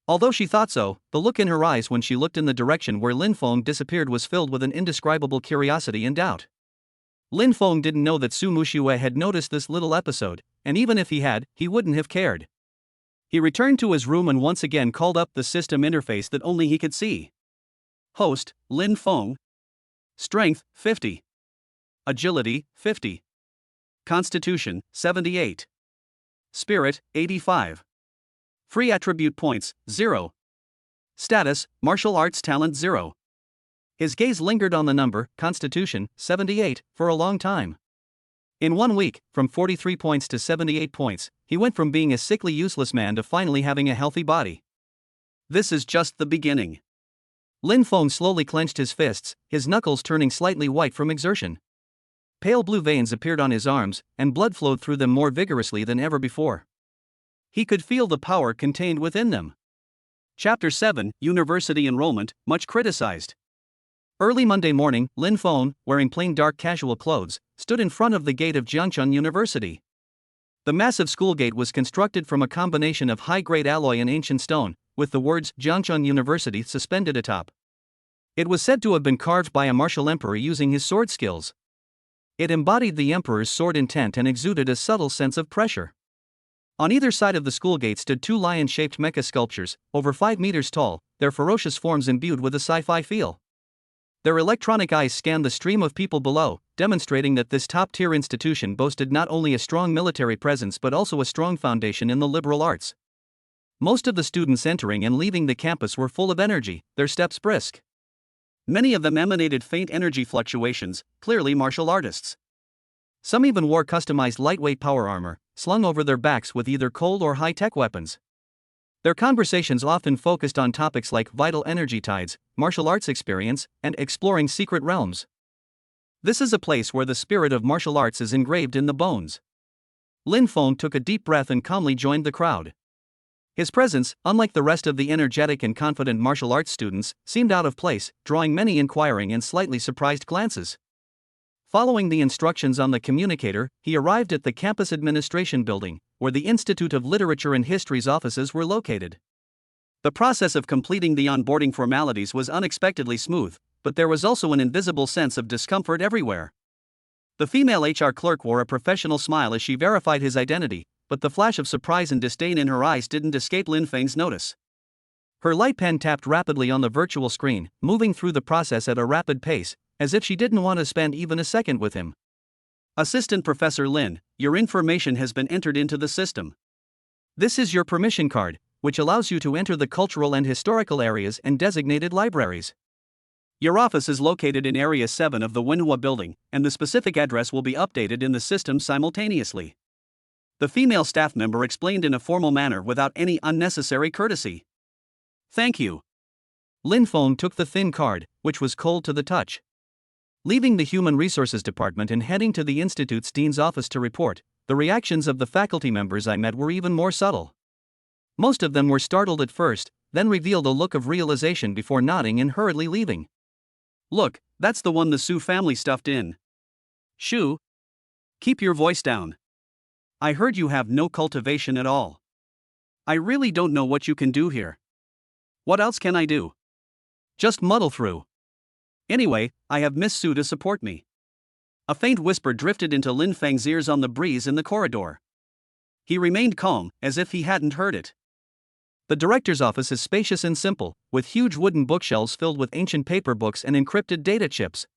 Although she thought so, the look in her eyes when she looked in the direction where Lin Feng disappeared was filled with an indescribable curiosity and doubt. Lin Feng didn't know that Su Muxue had noticed this little episode, and even if he had, he wouldn't have cared. He returned to his room and once again called up the system interface that only he could see. Host, Lin Feng. Strength, 50. Agility, 50. Constitution, 78. Spirit, 85. Free attribute points, 0. Status, martial arts talent 0. His gaze lingered on the number, Constitution, 78, for a long time. In 1 week, from 43 points to 78 points, he went from being a sickly useless man to finally having a healthy body. This is just the beginning. Lin Feng slowly clenched his fists, his knuckles turning slightly white from exertion. Pale blue veins appeared on his arms, and blood flowed through them more vigorously than ever before. He could feel the power contained within them. Chapter 7, University Enrollment, much criticized. Early Monday morning, Lin Feng, wearing plain dark casual clothes, stood in front of the gate of Jiangchun University. The massive school gate was constructed from a combination of high-grade alloy and ancient stone, with the words Jiangchun University suspended atop. It was said to have been carved by a martial emperor using his sword skills. It embodied the emperor's sword intent and exuded a subtle sense of pressure. On either side of the school gate stood 2 lion-shaped mecha sculptures, over 5 meters tall, their ferocious forms imbued with a sci-fi feel. Their electronic eyes scanned the stream of people below, demonstrating that this top-tier institution boasted not only a strong military presence but also a strong foundation in the liberal arts. Most of the students entering and leaving the campus were full of energy, their steps brisk. Many of them emanated faint energy fluctuations, clearly martial artists. Some even wore customized lightweight power armor, slung over their backs with either cold or high-tech weapons. Their conversations often focused on topics like vital energy tides, martial arts experience, and exploring secret realms. This is a place where the spirit of martial arts is engraved in the bones. Lin Feng took a deep breath and calmly joined the crowd. His presence, unlike the rest of the energetic and confident martial arts students, seemed out of place, drawing many inquiring and slightly surprised glances. Following the instructions on the communicator, he arrived at the campus administration building, where the Institute of Literature and History's offices were located. The process of completing the onboarding formalities was unexpectedly smooth, but there was also an invisible sense of discomfort everywhere. The female HR clerk wore a professional smile as she verified his identity, but the flash of surprise and disdain in her eyes didn't escape Lin Feng's notice. Her light pen tapped rapidly on the virtual screen, moving through the process at a rapid pace, as if she didn't want to spend even a second with him. Assistant Professor Lin, your information has been entered into the system. This is your permission card, which allows you to enter the cultural and historical areas and designated libraries. Your office is located in Area 7 of the Wenhua building, and the specific address will be updated in the system simultaneously. The female staff member explained in a formal manner without any unnecessary courtesy. Thank you. Lin Feng took the thin card, which was cold to the touch. Leaving the Human Resources Department and heading to the Institute's dean's office to report, the reactions of the faculty members I met were even more subtle. Most of them were startled at first, then revealed a look of realization before nodding and hurriedly leaving. Look, that's the one the Su family stuffed in. Shu? Keep your voice down. I heard you have no cultivation at all. I really don't know what you can do here. What else can I do? Just muddle through. Anyway, I have Miss Su to support me. A faint whisper drifted into Lin Feng's ears on the breeze in the corridor. He remained calm, as if he hadn't heard it. The director's office is spacious and simple, with huge wooden bookshelves filled with ancient paper books and encrypted data chips.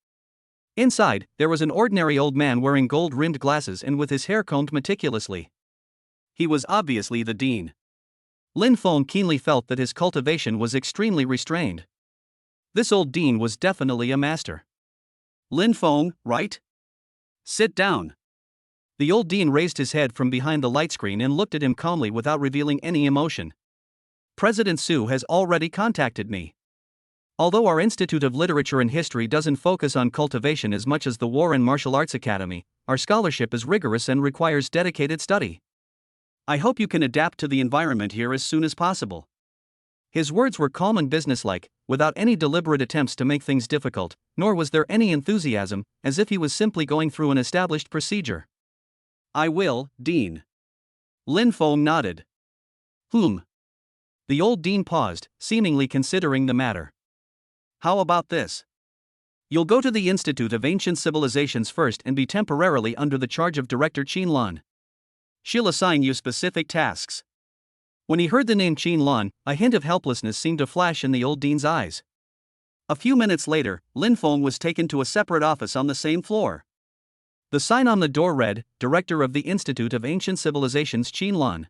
Inside, there was an ordinary old man wearing gold-rimmed glasses and with his hair combed meticulously. He was obviously the dean. Lin Feng keenly felt that his cultivation was extremely restrained. This old dean was definitely a master. Lin Feng, right? Sit down. The old dean raised his head from behind the light screen and looked at him calmly without revealing any emotion. President Su has already contacted me. Although our Institute of Literature and History doesn't focus on cultivation as much as the War and Martial Arts Academy, our scholarship is rigorous and requires dedicated study. I hope you can adapt to the environment here as soon as possible. His words were calm and businesslike, without any deliberate attempts to make things difficult, nor was there any enthusiasm, as if he was simply going through an established procedure. I will, Dean. Lin Feng nodded. The old dean paused, seemingly considering the matter. How about this? You'll go to the Institute of Ancient Civilizations first and be temporarily under the charge of Director Qin. She'll assign you specific tasks. When he heard the name Qin, a hint of helplessness seemed to flash in the old dean's eyes. A few minutes later, Lin Feng was taken to a separate office on the same floor. The sign on the door read, Director of the Institute of Ancient Civilizations Qin.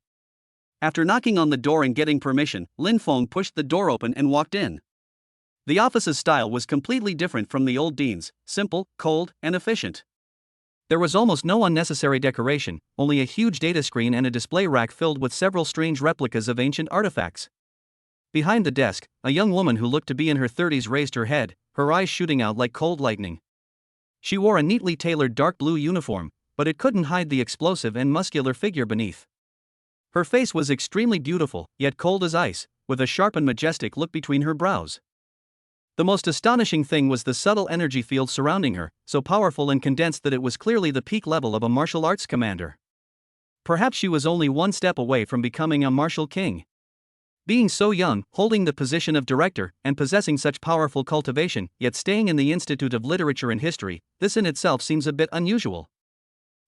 After knocking on the door and getting permission, Lin Feng pushed the door open and walked in. The office's style was completely different from the old dean's, simple, cold, and efficient. There was almost no unnecessary decoration, only a huge data screen and a display rack filled with several strange replicas of ancient artifacts. Behind the desk, a young woman who looked to be in her 30s raised her head, her eyes shooting out like cold lightning. She wore a neatly tailored dark blue uniform, but it couldn't hide the explosive and muscular figure beneath. Her face was extremely beautiful, yet cold as ice, with a sharp and majestic look between her brows. The most astonishing thing was the subtle energy field surrounding her, so powerful and condensed that it was clearly the peak level of a martial arts commander. Perhaps she was only one step away from becoming a martial king. Being so young, holding the position of director, and possessing such powerful cultivation, yet staying in the Institute of Literature and History, this in itself seems a bit unusual.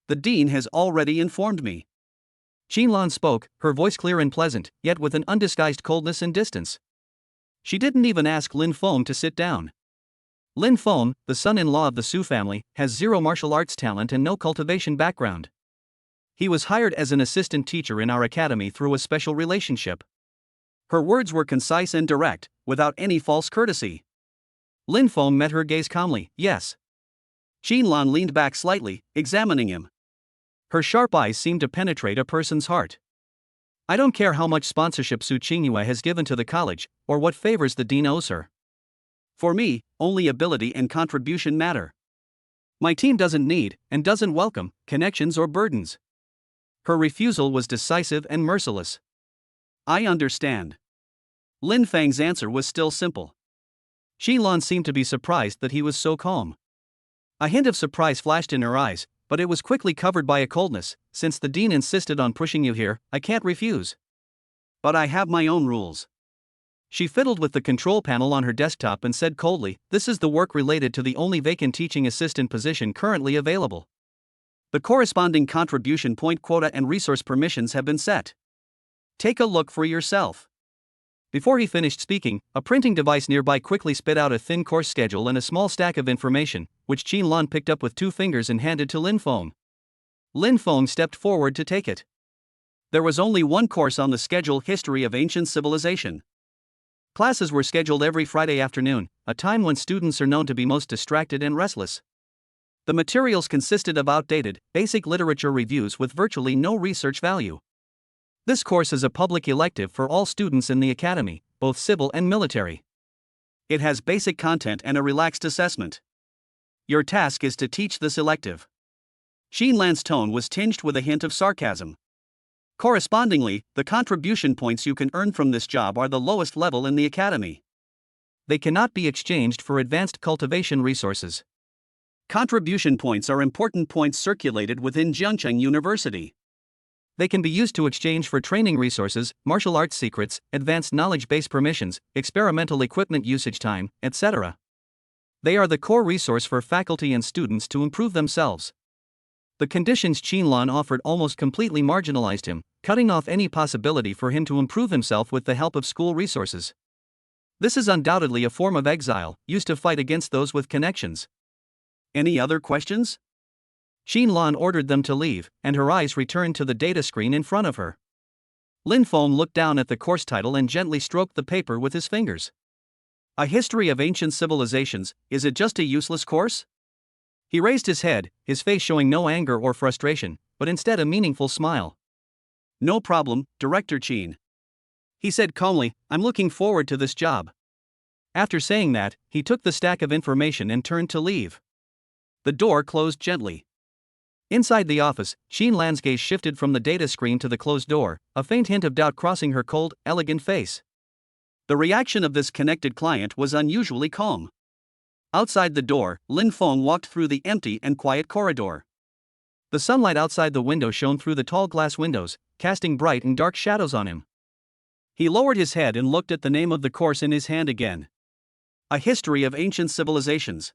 The dean has already informed me. Qin spoke, her voice clear and pleasant, yet with an undisguised coldness and distance. She didn't even ask Lin Feng to sit down. Lin Feng, the son-in-law of the Su family, has zero martial arts talent and no cultivation background. He was hired as an assistant teacher in our academy through a special relationship. Her words were concise and direct, without any false courtesy. Lin Feng met her gaze calmly, yes. Qin leaned back slightly, examining him. Her sharp eyes seemed to penetrate a person's heart. I don't care how much sponsorship Su Qingyue has given to the college, or what favors the dean owes her. For me, only ability and contribution matter. My team doesn't need, and doesn't welcome, connections or burdens. Her refusal was decisive and merciless. I understand. Lin Feng's answer was still simple. Qin seemed to be surprised that he was so calm. A hint of surprise flashed in her eyes, but it was quickly covered by a coldness. Since the dean insisted on pushing you here, I can't refuse. But I have my own rules. She fiddled with the control panel on her desktop and said coldly, this is the work related to the only vacant teaching assistant position currently available. The corresponding contribution point quota and resource permissions have been set. Take a look for yourself. Before he finished speaking, a printing device nearby quickly spit out a thin course schedule and a small stack of information, which Qin picked up with 2 fingers and handed to Lin Feng. Lin Feng stepped forward to take it. There was only one course on the schedule, History of Ancient Civilization. Classes were scheduled every Friday afternoon, a time when students are known to be most distracted and restless. The materials consisted of outdated, basic literature reviews with virtually no research value. This course is a public elective for all students in the academy, both civil and military. It has basic content and a relaxed assessment. Your task is to teach this elective. Qin's tone was tinged with a hint of sarcasm. Correspondingly, the contribution points you can earn from this job are the lowest level in the academy. They cannot be exchanged for advanced cultivation resources. Contribution points are important points circulated within Jiangcheng University. They can be used to exchange for training resources, martial arts secrets, advanced knowledge base permissions, experimental equipment usage time, etc. They are the core resource for faculty and students to improve themselves. The conditions Qin offered almost completely marginalized him, cutting off any possibility for him to improve himself with the help of school resources. This is undoubtedly a form of exile, used to fight against those with connections. Any other questions? Qin ordered them to leave, and her eyes returned to the data screen in front of her. Lin Feng looked down at the course title and gently stroked the paper with his fingers. A History of Ancient Civilizations, is it just a useless course? He raised his head, his face showing no anger or frustration, but instead a meaningful smile. No problem, Director Qin. He said calmly, I'm looking forward to this job. After saying that, he took the stack of information and turned to leave. The door closed gently. Inside the office, Qin's gaze shifted from the data screen to the closed door, a faint hint of doubt crossing her cold, elegant face. The reaction of this connected client was unusually calm. Outside the door, Lin Feng walked through the empty and quiet corridor. The sunlight outside the window shone through the tall glass windows, casting bright and dark shadows on him. He lowered his head and looked at the name of the course in his hand again. A History of Ancient Civilizations.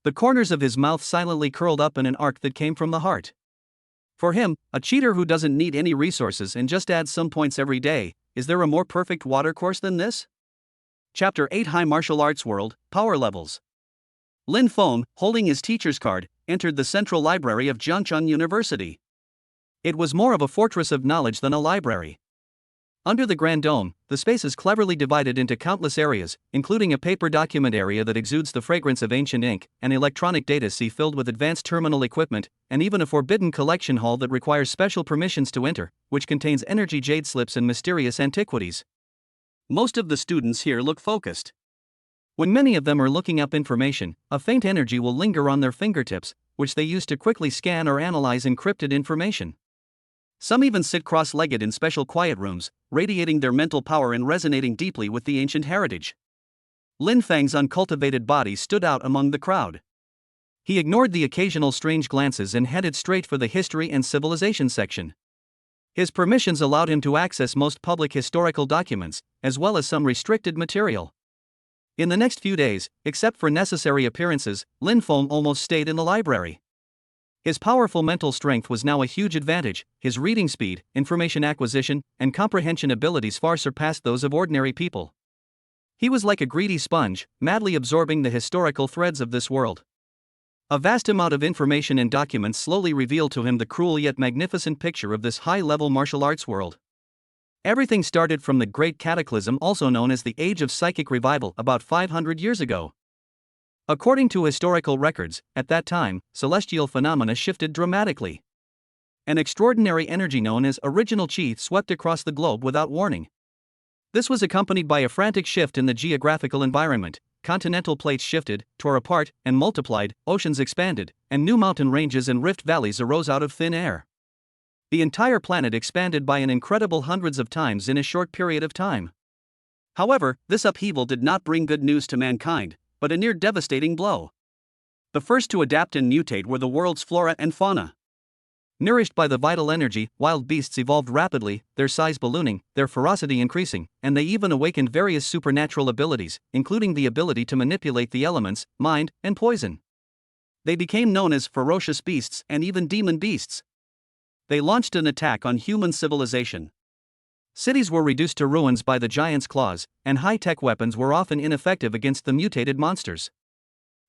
The corners of his mouth silently curled up in an arc that came from the heart. For him, a cheater who doesn't need any resources and just adds some points every day, is there a more perfect water course than this? Chapter 8 High Martial Arts World, Power Levels. Lin Feng, holding his teacher's card, entered the central library of Jiangcheng University. It was more of a fortress of knowledge than a library. Under the Grand Dome, the space is cleverly divided into countless areas, including a paper document area that exudes the fragrance of ancient ink, an electronic data sea filled with advanced terminal equipment, and even a forbidden collection hall that requires special permissions to enter, which contains energy jade slips and mysterious antiquities. Most of the students here look focused. When many of them are looking up information, a faint energy will linger on their fingertips, which they use to quickly scan or analyze encrypted information. Some even sit cross-legged in special quiet rooms, radiating their mental power and resonating deeply with the ancient heritage. Lin Feng's uncultivated body stood out among the crowd. He ignored the occasional strange glances and headed straight for the History and Civilization section. His permissions allowed him to access most public historical documents, as well as some restricted material. In the next few days, except for necessary appearances, Lin Feng almost stayed in the library. His powerful mental strength was now a huge advantage. His reading speed, information acquisition, and comprehension abilities far surpassed those of ordinary people. He was like a greedy sponge, madly absorbing the historical threads of this world. A vast amount of information and documents slowly revealed to him the cruel yet magnificent picture of this high-level martial arts world. Everything started from the Great Cataclysm, also known as the Age of Psychic Revival, about 500 years ago. According to historical records, at that time, celestial phenomena shifted dramatically. An extraordinary energy known as original chi swept across the globe without warning. This was accompanied by a frantic shift in the geographical environment. Continental plates shifted, tore apart, and multiplied, oceans expanded, and new mountain ranges and rift valleys arose out of thin air. The entire planet expanded by an incredible hundreds of times in a short period of time. However, this upheaval did not bring good news to mankind, but a near-devastating blow. The first to adapt and mutate were the world's flora and fauna. Nourished by the vital energy, wild beasts evolved rapidly, their size ballooning, their ferocity increasing, and they even awakened various supernatural abilities, including the ability to manipulate the elements, mind, and poison. They became known as ferocious beasts and even demon beasts. They launched an attack on human civilization. Cities were reduced to ruins by the giant's claws, and high-tech weapons were often ineffective against the mutated monsters.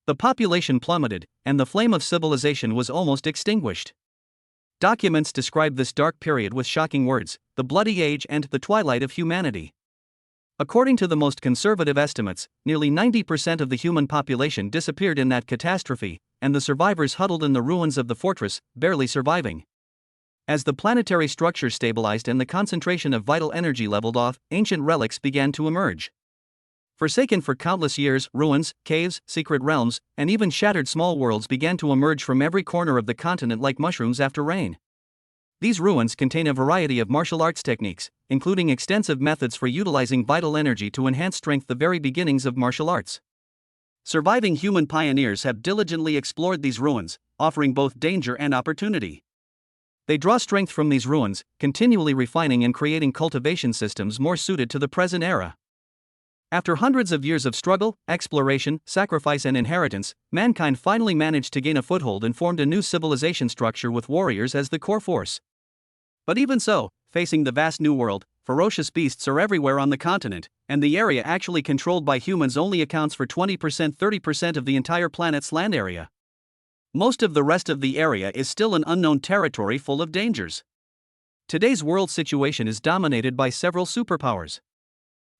The population plummeted, and the flame of civilization was almost extinguished. Documents describe this dark period with shocking words: the Bloody Age and the Twilight of Humanity. According to the most conservative estimates, nearly 90% of the human population disappeared in that catastrophe, and the survivors huddled in the ruins of the fortress, barely surviving. As the planetary structure stabilized and the concentration of vital energy leveled off, ancient relics began to emerge. Forsaken for countless years, ruins, caves, secret realms, and even shattered small worlds began to emerge from every corner of the continent like mushrooms after rain. These ruins contain a variety of martial arts techniques, including extensive methods for utilizing vital energy to enhance strength, the very beginnings of martial arts. Surviving human pioneers have diligently explored these ruins, offering both danger and opportunity. They draw strength from these ruins, continually refining and creating cultivation systems more suited to the present era. After hundreds of years of struggle, exploration, sacrifice, and inheritance, mankind finally managed to gain a foothold and formed a new civilization structure with warriors as the core force. But even so, facing the vast new world, ferocious beasts are everywhere on the continent, and the area actually controlled by humans only accounts for 20–30% of the entire planet's land area. Most of the rest of the area is still an unknown territory full of dangers. Today's world situation is dominated by several superpowers.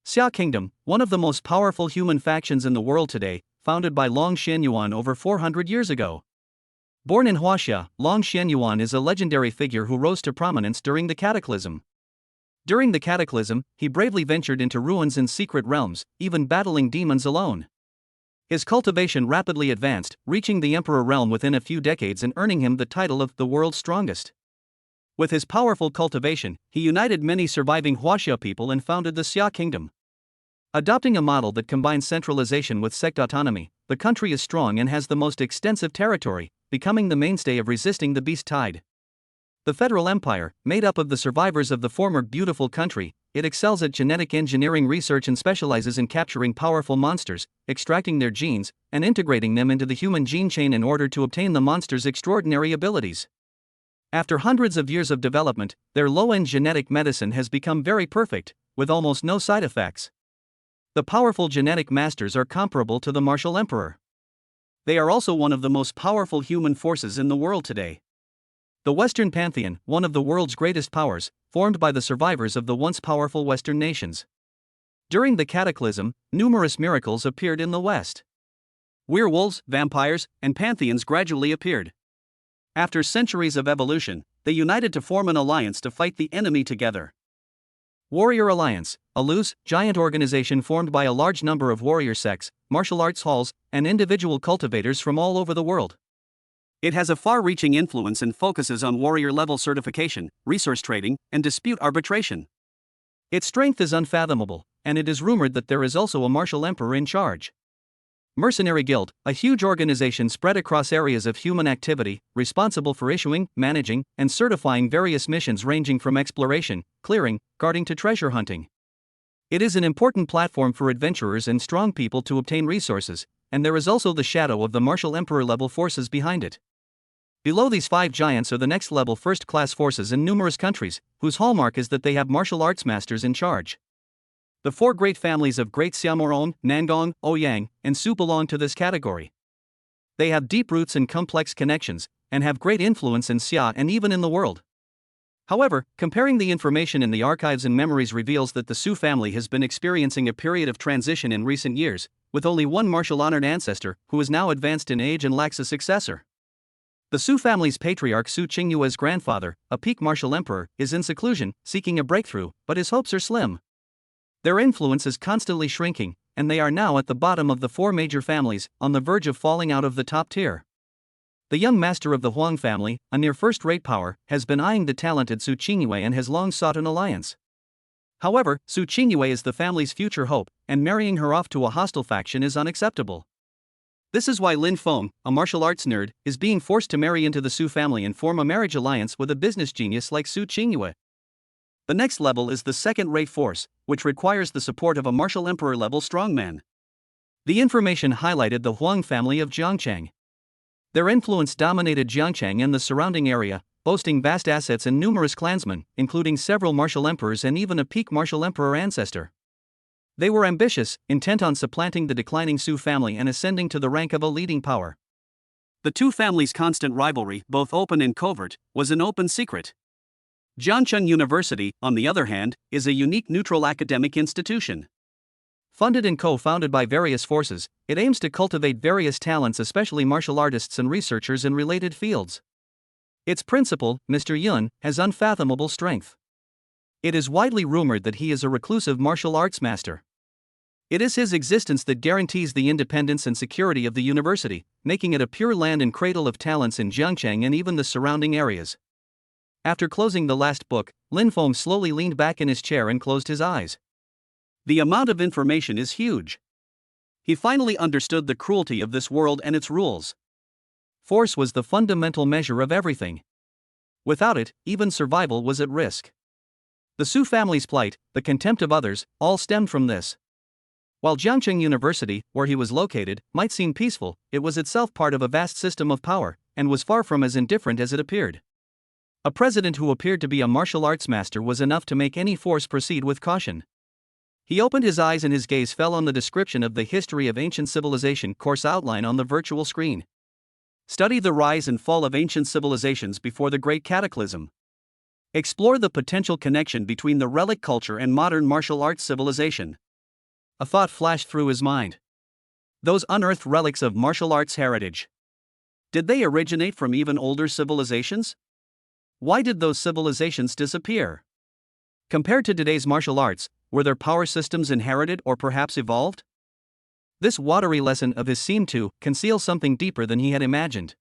Xia Kingdom, one of the most powerful human factions in the world today, founded by Long Xianyuan over 400 years ago. Born in Huaxia, Long Xianyuan is a legendary figure who rose to prominence during the Cataclysm. During the Cataclysm, he bravely ventured into ruins and secret realms, even battling demons alone. His cultivation rapidly advanced, reaching the Emperor realm within a few decades and earning him the title of the world's strongest. With his powerful cultivation, he united many surviving Huaxia people and founded the Xia Kingdom. Adopting a model that combines centralization with sect autonomy, the country is strong and has the most extensive territory, becoming the mainstay of resisting the beast tide. The Federal Empire, made up of the survivors of the former beautiful country, it excels at genetic engineering research and specializes in capturing powerful monsters, extracting their genes, and integrating them into the human gene chain in order to obtain the monster's extraordinary abilities. After hundreds of years of development, their low-end genetic medicine has become very perfect, with almost no side effects. The powerful genetic masters are comparable to the martial emperor. They are also one of the most powerful human forces in the world today. The Western Pantheon, one of the world's greatest powers, formed by the survivors of the once powerful Western nations. During the Cataclysm, numerous miracles appeared in the West. Werewolves, vampires, and pantheons gradually appeared. After centuries of evolution, they united to form an alliance to fight the enemy together. Warrior Alliance, a loose, giant organization formed by a large number of warrior sects, martial arts halls, and individual cultivators from all over the world. It has a far-reaching influence and focuses on warrior-level certification, resource trading, and dispute arbitration. Its strength is unfathomable, and it is rumored that there is also a martial emperor in charge. Mercenary Guild, a huge organization spread across areas of human activity, responsible for issuing, managing, and certifying various missions ranging from exploration, clearing, guarding to treasure hunting. It is an important platform for adventurers and strong people to obtain resources, and there is also the shadow of the martial emperor-level forces behind it. Below these five giants are the next-level first-class forces in numerous countries, whose hallmark is that they have martial arts masters in charge. The four great families of Great Xiaomoron, Nangong, Ouyang, and Su belong to this category. They have deep roots and complex connections, and have great influence in Xia and even in the world. However, comparing the information in the archives and memories reveals that the Su family has been experiencing a period of transition in recent years, with only one martial-honored ancestor, who is now advanced in age and lacks a successor. The Su family's patriarch Su Qingyue's grandfather, a peak martial emperor, is in seclusion, seeking a breakthrough, but his hopes are slim. Their influence is constantly shrinking, and they are now at the bottom of the four major families, on the verge of falling out of the top tier. The young master of the Huang family, a near first-rate power, has been eyeing the talented Su Qingyue and has long sought an alliance. However, Su Qingyue is the family's future hope, and marrying her off to a hostile faction is unacceptable. This is why Lin Feng, a martial arts nerd, is being forced to marry into the Su family and form a marriage alliance with a business genius like Su Qingyue. The next level is the second-rate force, which requires the support of a martial emperor-level strongman. The information highlighted the Huang family of Jiangchang. Their influence dominated Jiangchang and the surrounding area, boasting vast assets and numerous clansmen, including several martial emperors and even a peak martial emperor ancestor. They were ambitious, intent on supplanting the declining Su family and ascending to the rank of a leading power. The two families' constant rivalry, both open and covert, was an open secret. Jiangcheng University, on the other hand, is a unique neutral academic institution. Funded and co-founded by various forces, it aims to cultivate various talents, especially martial artists and researchers in related fields. Its principal, Mr. Yun, has unfathomable strength. It is widely rumored that he is a reclusive martial arts master. It is his existence that guarantees the independence and security of the university, making it a pure land and cradle of talents in Jiangcheng and even the surrounding areas. After closing the last book, Lin Feng slowly leaned back in his chair and closed his eyes. The amount of information is huge. He finally understood the cruelty of this world and its rules. Force was the fundamental measure of everything. Without it, even survival was at risk. The Su family's plight, the contempt of others, all stemmed from this. While Jiangcheng University, where he was located, might seem peaceful, it was itself part of a vast system of power, and was far from as indifferent as it appeared. A president who appeared to be a martial arts master was enough to make any force proceed with caution. He opened his eyes and his gaze fell on the description of the history of ancient civilization course outline on the virtual screen. Study the rise and fall of ancient civilizations before the Great Cataclysm. Explore the potential connection between the relic culture and modern martial arts civilization. A thought flashed through his mind. Those unearthed relics of martial arts heritage. Did they originate from even older civilizations? Why did those civilizations disappear? Compared to today's martial arts, were their power systems inherited or perhaps evolved? This watery lesson of his seemed to conceal something deeper than he had imagined.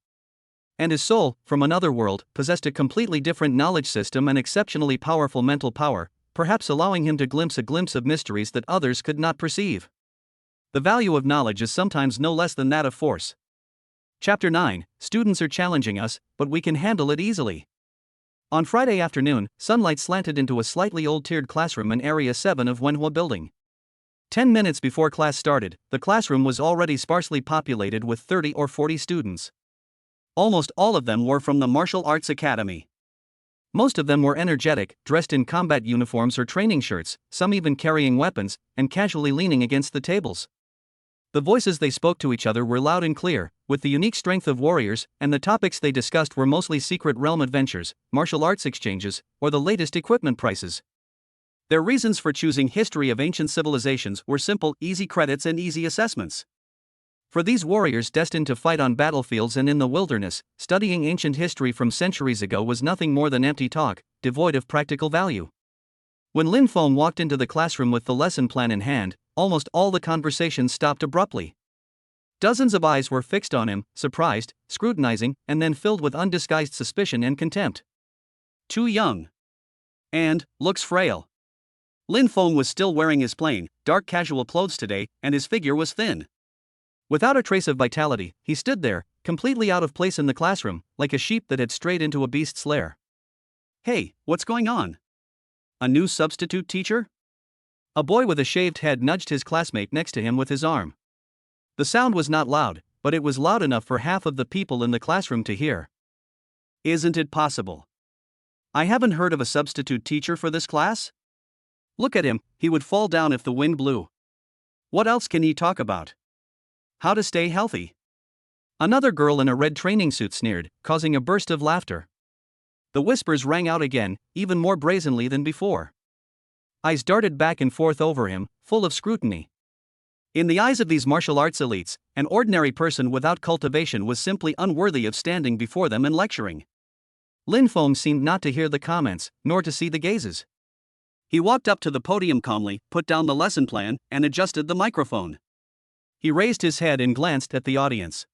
And his soul, from another world, possessed a completely different knowledge system and exceptionally powerful mental power, perhaps allowing him to glimpse a glimpse of mysteries that others could not perceive. The value of knowledge is sometimes no less than that of force. Chapter 9, Students are challenging us, but we can handle it easily. On Friday afternoon, sunlight slanted into a slightly old-tiered classroom in Area 7 of Wenhua Building. 10 minutes before class started, the classroom was already sparsely populated with 30 or 40 students. Almost all of them were from the Martial Arts Academy. Most of them were energetic, dressed in combat uniforms or training shirts, some even carrying weapons, and casually leaning against the tables. The voices they spoke to each other were loud and clear, with the unique strength of warriors, and the topics they discussed were mostly secret realm adventures, martial arts exchanges, or the latest equipment prices. Their reasons for choosing history of ancient civilizations were simple: easy credits and easy assessments. For these warriors destined to fight on battlefields and in the wilderness, studying ancient history from centuries ago was nothing more than empty talk, devoid of practical value. When Lin Feng walked into the classroom with the lesson plan in hand, almost all the conversation stopped abruptly. Dozens of eyes were fixed on him, surprised, scrutinizing, and then filled with undisguised suspicion and contempt. Too young. And looks frail. Lin Feng was still wearing his plain, dark casual clothes today, and his figure was thin. Without a trace of vitality, he stood there, completely out of place in the classroom, like a sheep that had strayed into a beast's lair. Hey, what's going on? A new substitute teacher? A boy with a shaved head nudged his classmate next to him with his arm. The sound was not loud, but it was loud enough for half of the people in the classroom to hear. Isn't it possible? I haven't heard of a substitute teacher for this class? Look at him, he would fall down if the wind blew. What else can he talk about? How to stay healthy? Another girl in a red training suit sneered, causing a burst of laughter. The whispers rang out again, even more brazenly than before. Eyes darted back and forth over him, full of scrutiny. In the eyes of these martial arts elites, an ordinary person without cultivation was simply unworthy of standing before them and lecturing. Lin Feng seemed not to hear the comments, nor to see the gazes. He walked up to the podium calmly, put down the lesson plan, and adjusted the microphone. He raised his head and glanced at the audience.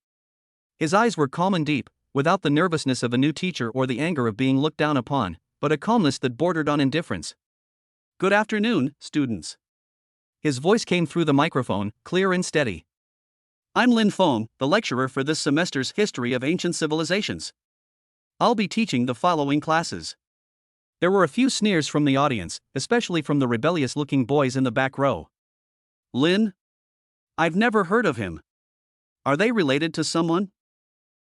His eyes were calm and deep, without the nervousness of a new teacher or the anger of being looked down upon, but a calmness that bordered on indifference. Good afternoon, students. His voice came through the microphone, clear and steady. I'm Lin Feng, the lecturer for this semester's History of Ancient Civilizations. I'll be teaching the following classes. There were a few sneers from the audience, especially from the rebellious-looking boys in the back row. Lin? I've never heard of him. Are they related to someone?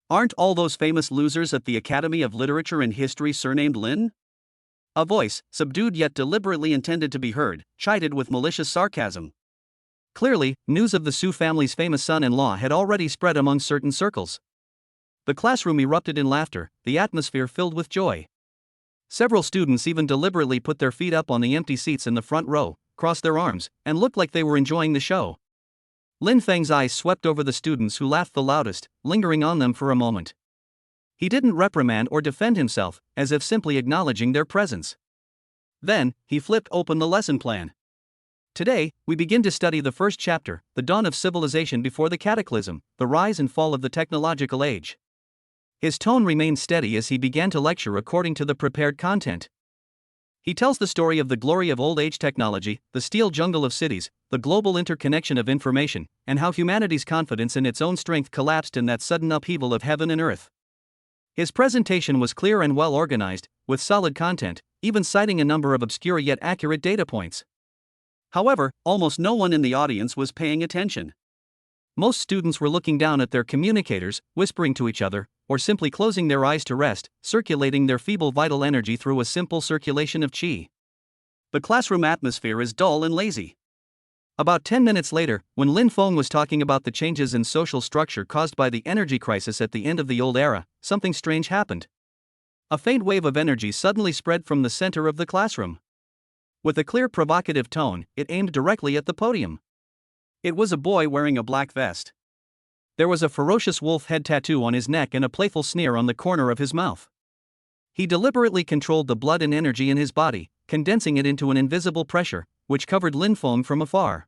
Aren't all those famous losers at the Academy of Literature and History surnamed Lin? A voice, subdued yet deliberately intended to be heard, chided with malicious sarcasm. Clearly, news of the Su family's famous son-in-law had already spread among certain circles. The classroom erupted in laughter, the atmosphere filled with joy. Several students even deliberately put their feet up on the empty seats in the front row, crossed their arms, and looked like they were enjoying the show. Lin Feng's eyes swept over the students who laughed the loudest, lingering on them for a moment. He didn't reprimand or defend himself, as if simply acknowledging their presence. Then, he flipped open the lesson plan. Today, we begin to study the first chapter, The Dawn of Civilization Before the Cataclysm, the Rise and Fall of the Technological Age. His tone remained steady as he began to lecture according to the prepared content. He tells the story of the glory of old-age technology, the steel jungle of cities, the global interconnection of information, and how humanity's confidence in its own strength collapsed in that sudden upheaval of heaven and earth. His presentation was clear and well organized, with solid content, even citing a number of obscure yet accurate data points. However, almost no one in the audience was paying attention. Most students were looking down at their communicators, whispering to each other, or simply closing their eyes to rest, circulating their feeble vital energy through a simple circulation of qi. The classroom atmosphere is dull and lazy. About 10 minutes later, when Lin Feng was talking about the changes in social structure caused by the energy crisis at the end of the old era, something strange happened. A faint wave of energy suddenly spread from the center of the classroom. With a clear provocative tone, it aimed directly at the podium. It was a boy wearing a black vest. There was a ferocious wolf head tattoo on his neck and a playful sneer on the corner of his mouth. He deliberately controlled the blood and energy in his body, condensing it into an invisible pressure, which covered Lin Feng from afar.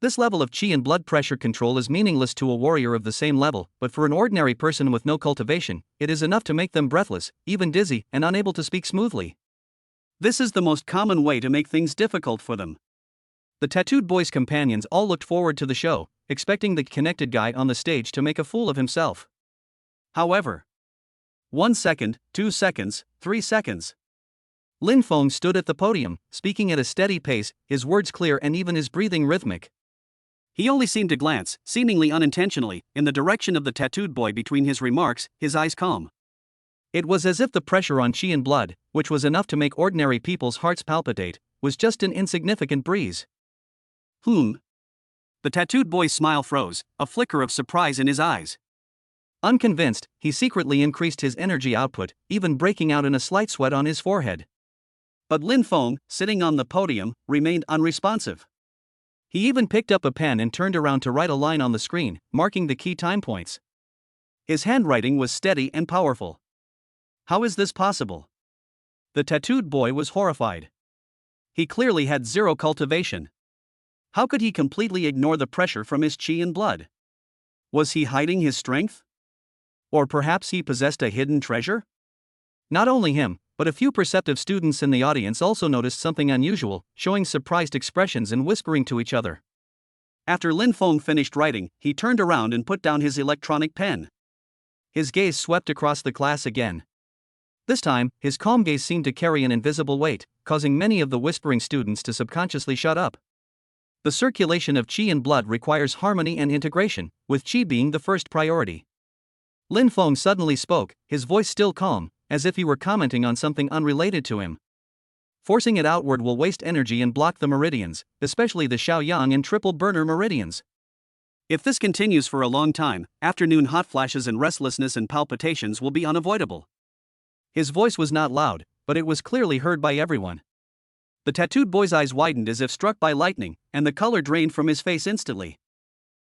This level of qi and blood pressure control is meaningless to a warrior of the same level, but for an ordinary person with no cultivation, it is enough to make them breathless, even dizzy, and unable to speak smoothly. This is the most common way to make things difficult for them. The tattooed boy's companions all looked forward to the show, expecting the connected guy on the stage to make a fool of himself. However, 1 second, 2 seconds, 3 seconds. Lin Feng stood at the podium, speaking at a steady pace, his words clear and even his breathing rhythmic. He only seemed to glance, seemingly unintentionally, in the direction of the tattooed boy between his remarks, his eyes calm. It was as if the pressure on chi and blood, which was enough to make ordinary people's hearts palpitate, was just an insignificant breeze. The tattooed boy's smile froze, a flicker of surprise in his eyes. Unconvinced, he secretly increased his energy output, even breaking out in a slight sweat on his forehead. But Lin Feng, sitting on the podium, remained unresponsive. He even picked up a pen and turned around to write a line on the screen, marking the key time points. His handwriting was steady and powerful. How is this possible? The tattooed boy was horrified. He clearly had zero cultivation. How could he completely ignore the pressure from his chi and blood? Was he hiding his strength? Or perhaps he possessed a hidden treasure? Not only him, but a few perceptive students in the audience also noticed something unusual, showing surprised expressions and whispering to each other. After Lin Feng finished writing, he turned around and put down his electronic pen. His gaze swept across the class again. This time, his calm gaze seemed to carry an invisible weight, causing many of the whispering students to subconsciously shut up. The circulation of chi and blood requires harmony and integration, with chi being the first priority. Lin Feng suddenly spoke, his voice still calm, as if he were commenting on something unrelated to him. Forcing it outward will waste energy and block the meridians, especially the Xiaoyang and triple burner meridians. If this continues for a long time, afternoon hot flashes and restlessness and palpitations will be unavoidable. His voice was not loud, but it was clearly heard by everyone. The tattooed boy's eyes widened as if struck by lightning, and the color drained from his face instantly.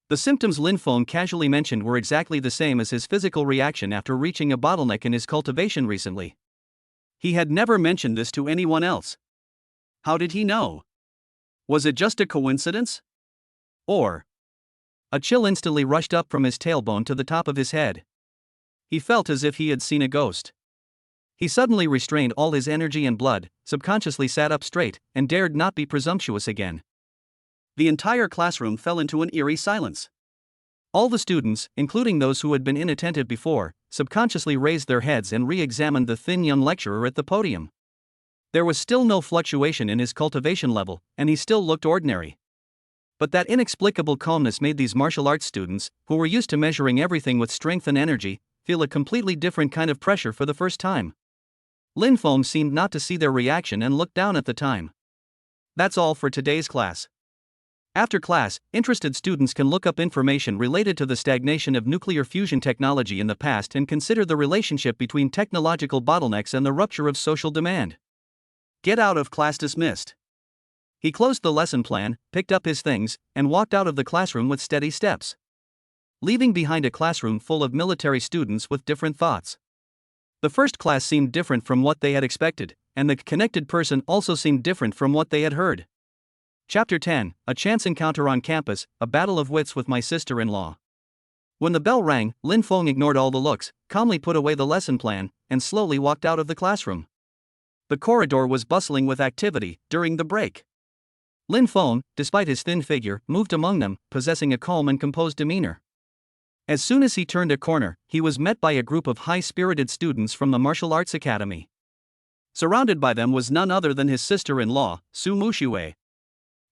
The symptoms Lin Feng casually mentioned were exactly the same as his physical reaction after reaching a bottleneck in his cultivation recently. He had never mentioned this to anyone else. How did he know? Was it just a coincidence? Or? A chill instantly rushed up from his tailbone to the top of his head. He felt as if he had seen a ghost. He suddenly restrained all his energy and blood, subconsciously sat up straight, and dared not be presumptuous again. The entire classroom fell into an eerie silence. All the students, including those who had been inattentive before, subconsciously raised their heads and re-examined the thin young lecturer at the podium. There was still no fluctuation in his cultivation level, and he still looked ordinary. But that inexplicable calmness made these martial arts students, who were used to measuring everything with strength and energy, feel a completely different kind of pressure for the first time. Lin Feng seemed not to see their reaction and looked down at the time. That's all for today's class. After class, interested students can look up information related to the stagnation of nuclear fusion technology in the past and consider the relationship between technological bottlenecks and the rupture of social demand. Get out of class dismissed. He closed the lesson plan, picked up his things, and walked out of the classroom with steady steps, leaving behind a classroom full of military students with different thoughts. The first class seemed different from what they had expected, and the connected person also seemed different from what they had heard. Chapter 10, A Chance Encounter on Campus, A Battle of Wits with My Sister-in-Law. When the bell rang, Lin Feng ignored all the looks, calmly put away the lesson plan, and slowly walked out of the classroom. The corridor was bustling with activity during the break. Lin Feng, despite his thin figure, moved among them, possessing a calm and composed demeanor. As soon as he turned a corner, he was met by a group of high-spirited students from the Martial Arts Academy. Surrounded by them was none other than his sister-in-law, Su Muxue.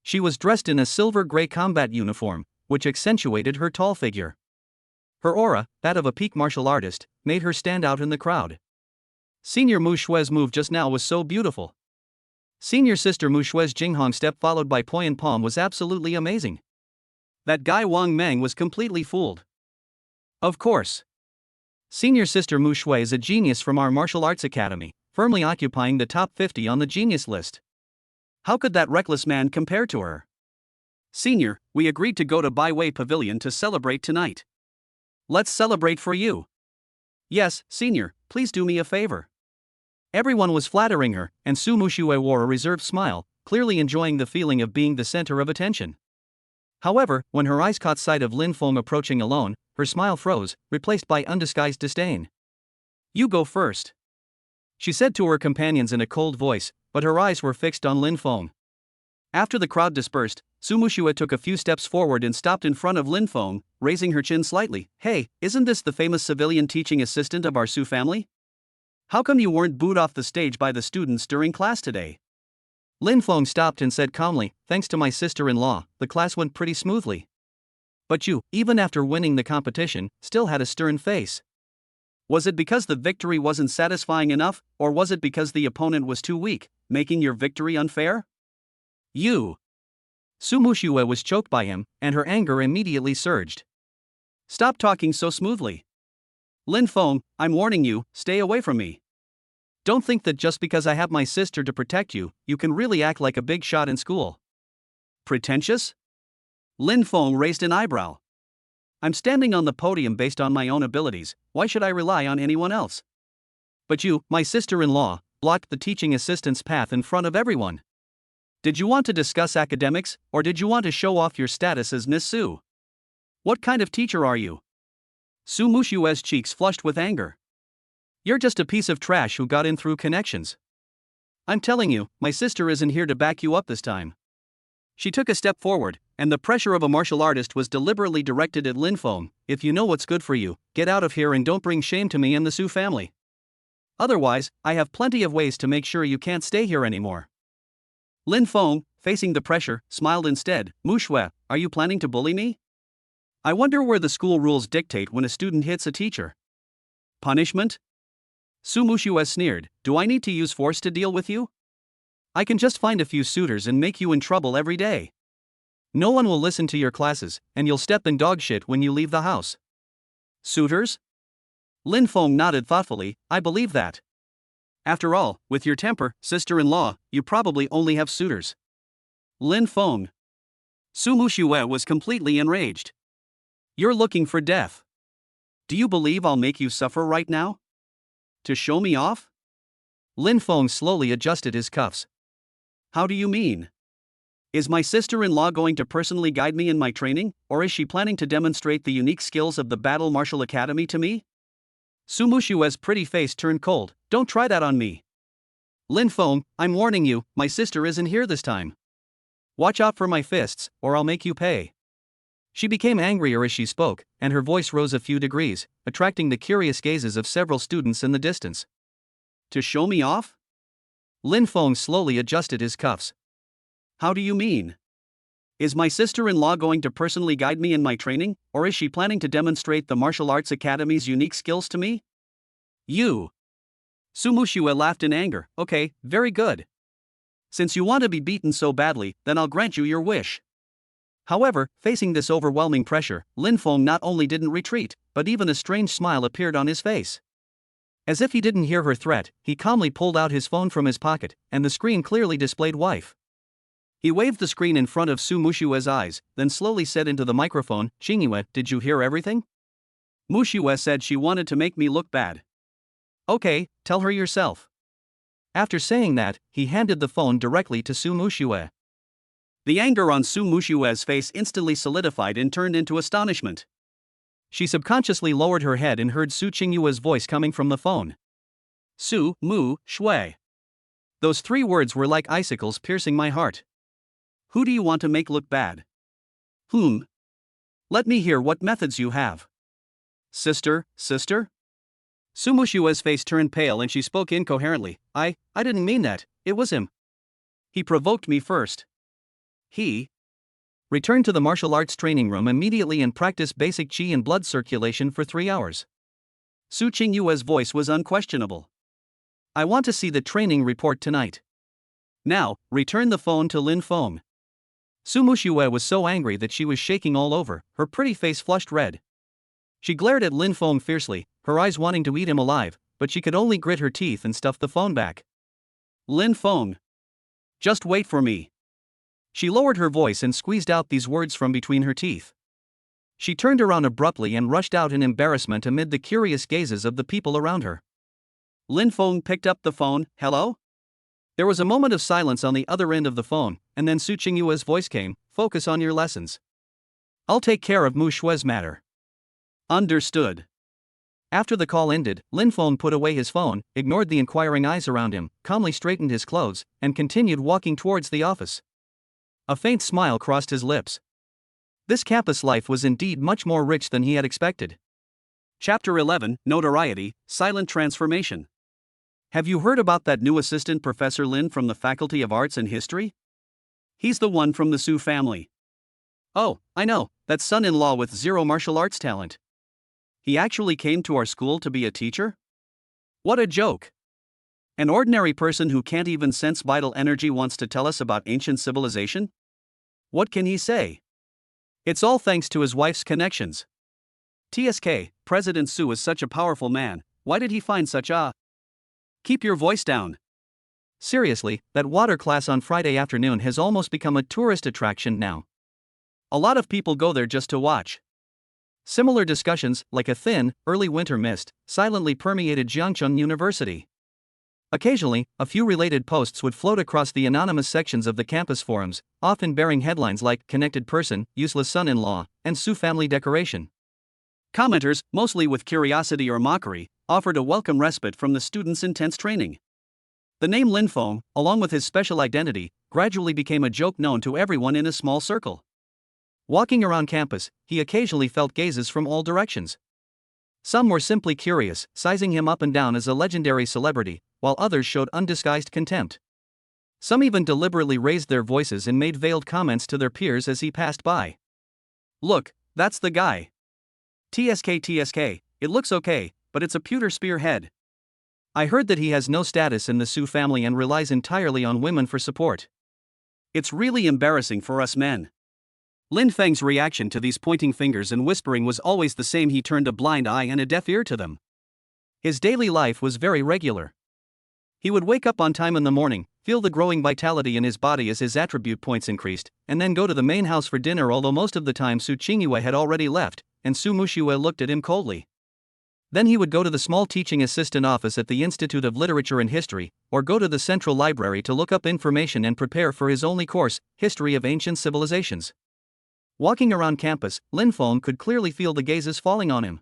She was dressed in a silver-gray combat uniform, which accentuated her tall figure. Her aura, that of a peak martial artist, made her stand out in the crowd. Senior Mushue's move just now was so beautiful. Senior sister Mushue's Jinghong step followed by Poyan Palm was absolutely amazing. That guy Wang Meng was completely fooled. Of course. Senior sister Mushue is a genius from our martial arts academy, firmly occupying the top 50 on the genius list. How could that reckless man compare to her? Senior, we agreed to go to Baiwei Pavilion to celebrate tonight. Let's celebrate for you. Yes, Senior, please do me a favor. Everyone was flattering her, and Su Muxue wore a reserved smile, clearly enjoying the feeling of being the center of attention. However, when her eyes caught sight of Lin Feng approaching alone, her smile froze, replaced by undisguised disdain. You go first, she said to her companions in a cold voice, but her eyes were fixed on Lin Feng. After the crowd dispersed, Su Muxue took a few steps forward and stopped in front of Lin Feng, raising her chin slightly. Hey, isn't this the famous civilian teaching assistant of our Su family? How come you weren't booed off the stage by the students during class today? Lin Feng stopped and said calmly, thanks to my sister-in-law, the class went pretty smoothly. But you, even after winning the competition, still had a stern face. Was it because the victory wasn't satisfying enough, or was it because the opponent was too weak, making your victory unfair? You. Su Muxue was choked by him, and her anger immediately surged. Stop talking so smoothly. Lin Feng, I'm warning you, stay away from me. Don't think that just because I have my sister to protect you, you can really act like a big shot in school. Pretentious? Lin Feng raised an eyebrow. I'm standing on the podium based on my own abilities, why should I rely on anyone else? But you, my sister-in-law, blocked the teaching assistant's path in front of everyone. Did you want to discuss academics, or did you want to show off your status as Miss Su? What kind of teacher are you? Su Muxue's cheeks flushed with anger. You're just a piece of trash who got in through connections. I'm telling you, my sister isn't here to back you up this time. She took a step forward, and the pressure of a martial artist was deliberately directed at Lin Feng. If you know what's good for you, get out of here and don't bring shame to me and the Su family. Otherwise, I have plenty of ways to make sure you can't stay here anymore. Lin Feng, facing the pressure, smiled instead. Muxue, are you planning to bully me? I wonder where the school rules dictate when a student hits a teacher. Punishment? Su Muxue sneered. Do I need to use force to deal with you? I can just find a few suitors and make you in trouble every day. No one will listen to your classes, and you'll step in dog shit when you leave the house. Suitors? Lin Feng nodded thoughtfully. I believe that. After all, with your temper, sister-in-law, you probably only have suitors. Lin Feng. Su Muxue was completely enraged. You're looking for death. Do you believe I'll make you suffer right now? To show me off? Lin Feng slowly adjusted his cuffs. How do you mean? Is my sister-in-law going to personally guide me in my training, or is she planning to demonstrate the unique skills of the Battle Martial Academy to me? Su Muxue's pretty face turned cold. Don't try that on me. Lin Feng, I'm warning you, my sister isn't here this time. Watch out for my fists, or I'll make you pay. She became angrier as she spoke, and her voice rose a few degrees, attracting the curious gazes of several students in the distance. To show me off? Lin Feng slowly adjusted his cuffs. How do you mean? Is my sister-in-law going to personally guide me in my training, or is she planning to demonstrate the Martial Arts Academy's unique skills to me? You. Su Muxue laughed in anger. Okay, very good. Since you want to be beaten so badly, then I'll grant you your wish. However, facing this overwhelming pressure, Lin Feng not only didn't retreat, but even a strange smile appeared on his face. As if he didn't hear her threat, he calmly pulled out his phone from his pocket, and the screen clearly displayed wife. He waved the screen in front of Su Muxue's eyes, then slowly said into the microphone, Qingyue, did you hear everything? Muxue said she wanted to make me look bad. Okay, tell her yourself. After saying that, he handed the phone directly to Su Muxue. The anger on Su Muxue's face instantly solidified and turned into astonishment. She subconsciously lowered her head and heard Su Qingyue's voice coming from the phone. Su Mu Shui. Those three words were like icicles piercing my heart. Who do you want to make look bad? Whom? Let me hear what methods you have. Sister? Su Muxue's face turned pale and she spoke incoherently. I didn't mean that, it was him. He provoked me first. He returned to the martial arts training room immediately and practiced basic qi and blood circulation for 3 hours. Su Qingyue's voice was unquestionable. I want to see the training report tonight. Now, return the phone to Lin Feng. Su Muxue was so angry that she was shaking all over, her pretty face flushed red. She glared at Lin Feng fiercely, her eyes wanting to eat him alive, but she could only grit her teeth and stuff the phone back. Lin Feng. Just wait for me. She lowered her voice and squeezed out these words from between her teeth. She turned around abruptly and rushed out in embarrassment amid the curious gazes of the people around her. Lin Feng picked up the phone. Hello? There was a moment of silence on the other end of the phone, and then Su Qingyue's voice came. Focus on your lessons. I'll take care of Muxue's matter. Understood. After the call ended, Lin Feng put away his phone, ignored the inquiring eyes around him, calmly straightened his clothes, and continued walking towards the office. A faint smile crossed his lips. This campus life was indeed much more rich than he had expected. Chapter 11, Notoriety, Silent Transformation. Have you heard about that new assistant Professor Lin from the Faculty of Arts and History? He's the one from the Su family. Oh, I know, that son-in-law with zero martial arts talent. He actually came to our school to be a teacher? What a joke! An ordinary person who can't even sense vital energy wants to tell us about ancient civilization? What can he say? It's all thanks to his wife's connections. TSK, President Su is such a powerful man, why did he find such a... Keep your voice down. Seriously, that water class on Friday afternoon has almost become a tourist attraction now. A lot of people go there just to watch. Similar discussions, like a thin, early winter mist, silently permeated Jiangcheng University. Occasionally, a few related posts would float across the anonymous sections of the campus forums, often bearing headlines like "Connected Person, Useless Son-in-Law," and "Su Family Decoration." Commenters, mostly with curiosity or mockery, offered a welcome respite from the students' intense training. The name Lin Feng, along with his special identity, gradually became a joke known to everyone in a small circle. Walking around campus, he occasionally felt gazes from all directions. Some were simply curious, sizing him up and down as a legendary celebrity, while others showed undisguised contempt. Some even deliberately raised their voices and made veiled comments to their peers as he passed by. "Look, that's the guy. TSK, it looks okay, but it's a pewter spearhead. I heard that he has no status in the Su family and relies entirely on women for support. It's really embarrassing for us men." Lin Feng's reaction to these pointing fingers and whispering was always the same. He turned a blind eye and a deaf ear to them. His daily life was very regular. He would wake up on time in the morning, feel the growing vitality in his body as his attribute points increased, and then go to the main house for dinner, although most of the time Su Qingyue had already left, and Su Mushue looked at him coldly. Then he would go to the small teaching assistant office at the Institute of Literature and History, or go to the Central Library to look up information and prepare for his only course, History of Ancient Civilizations. Walking around campus, Lin Feng could clearly feel the gazes falling on him.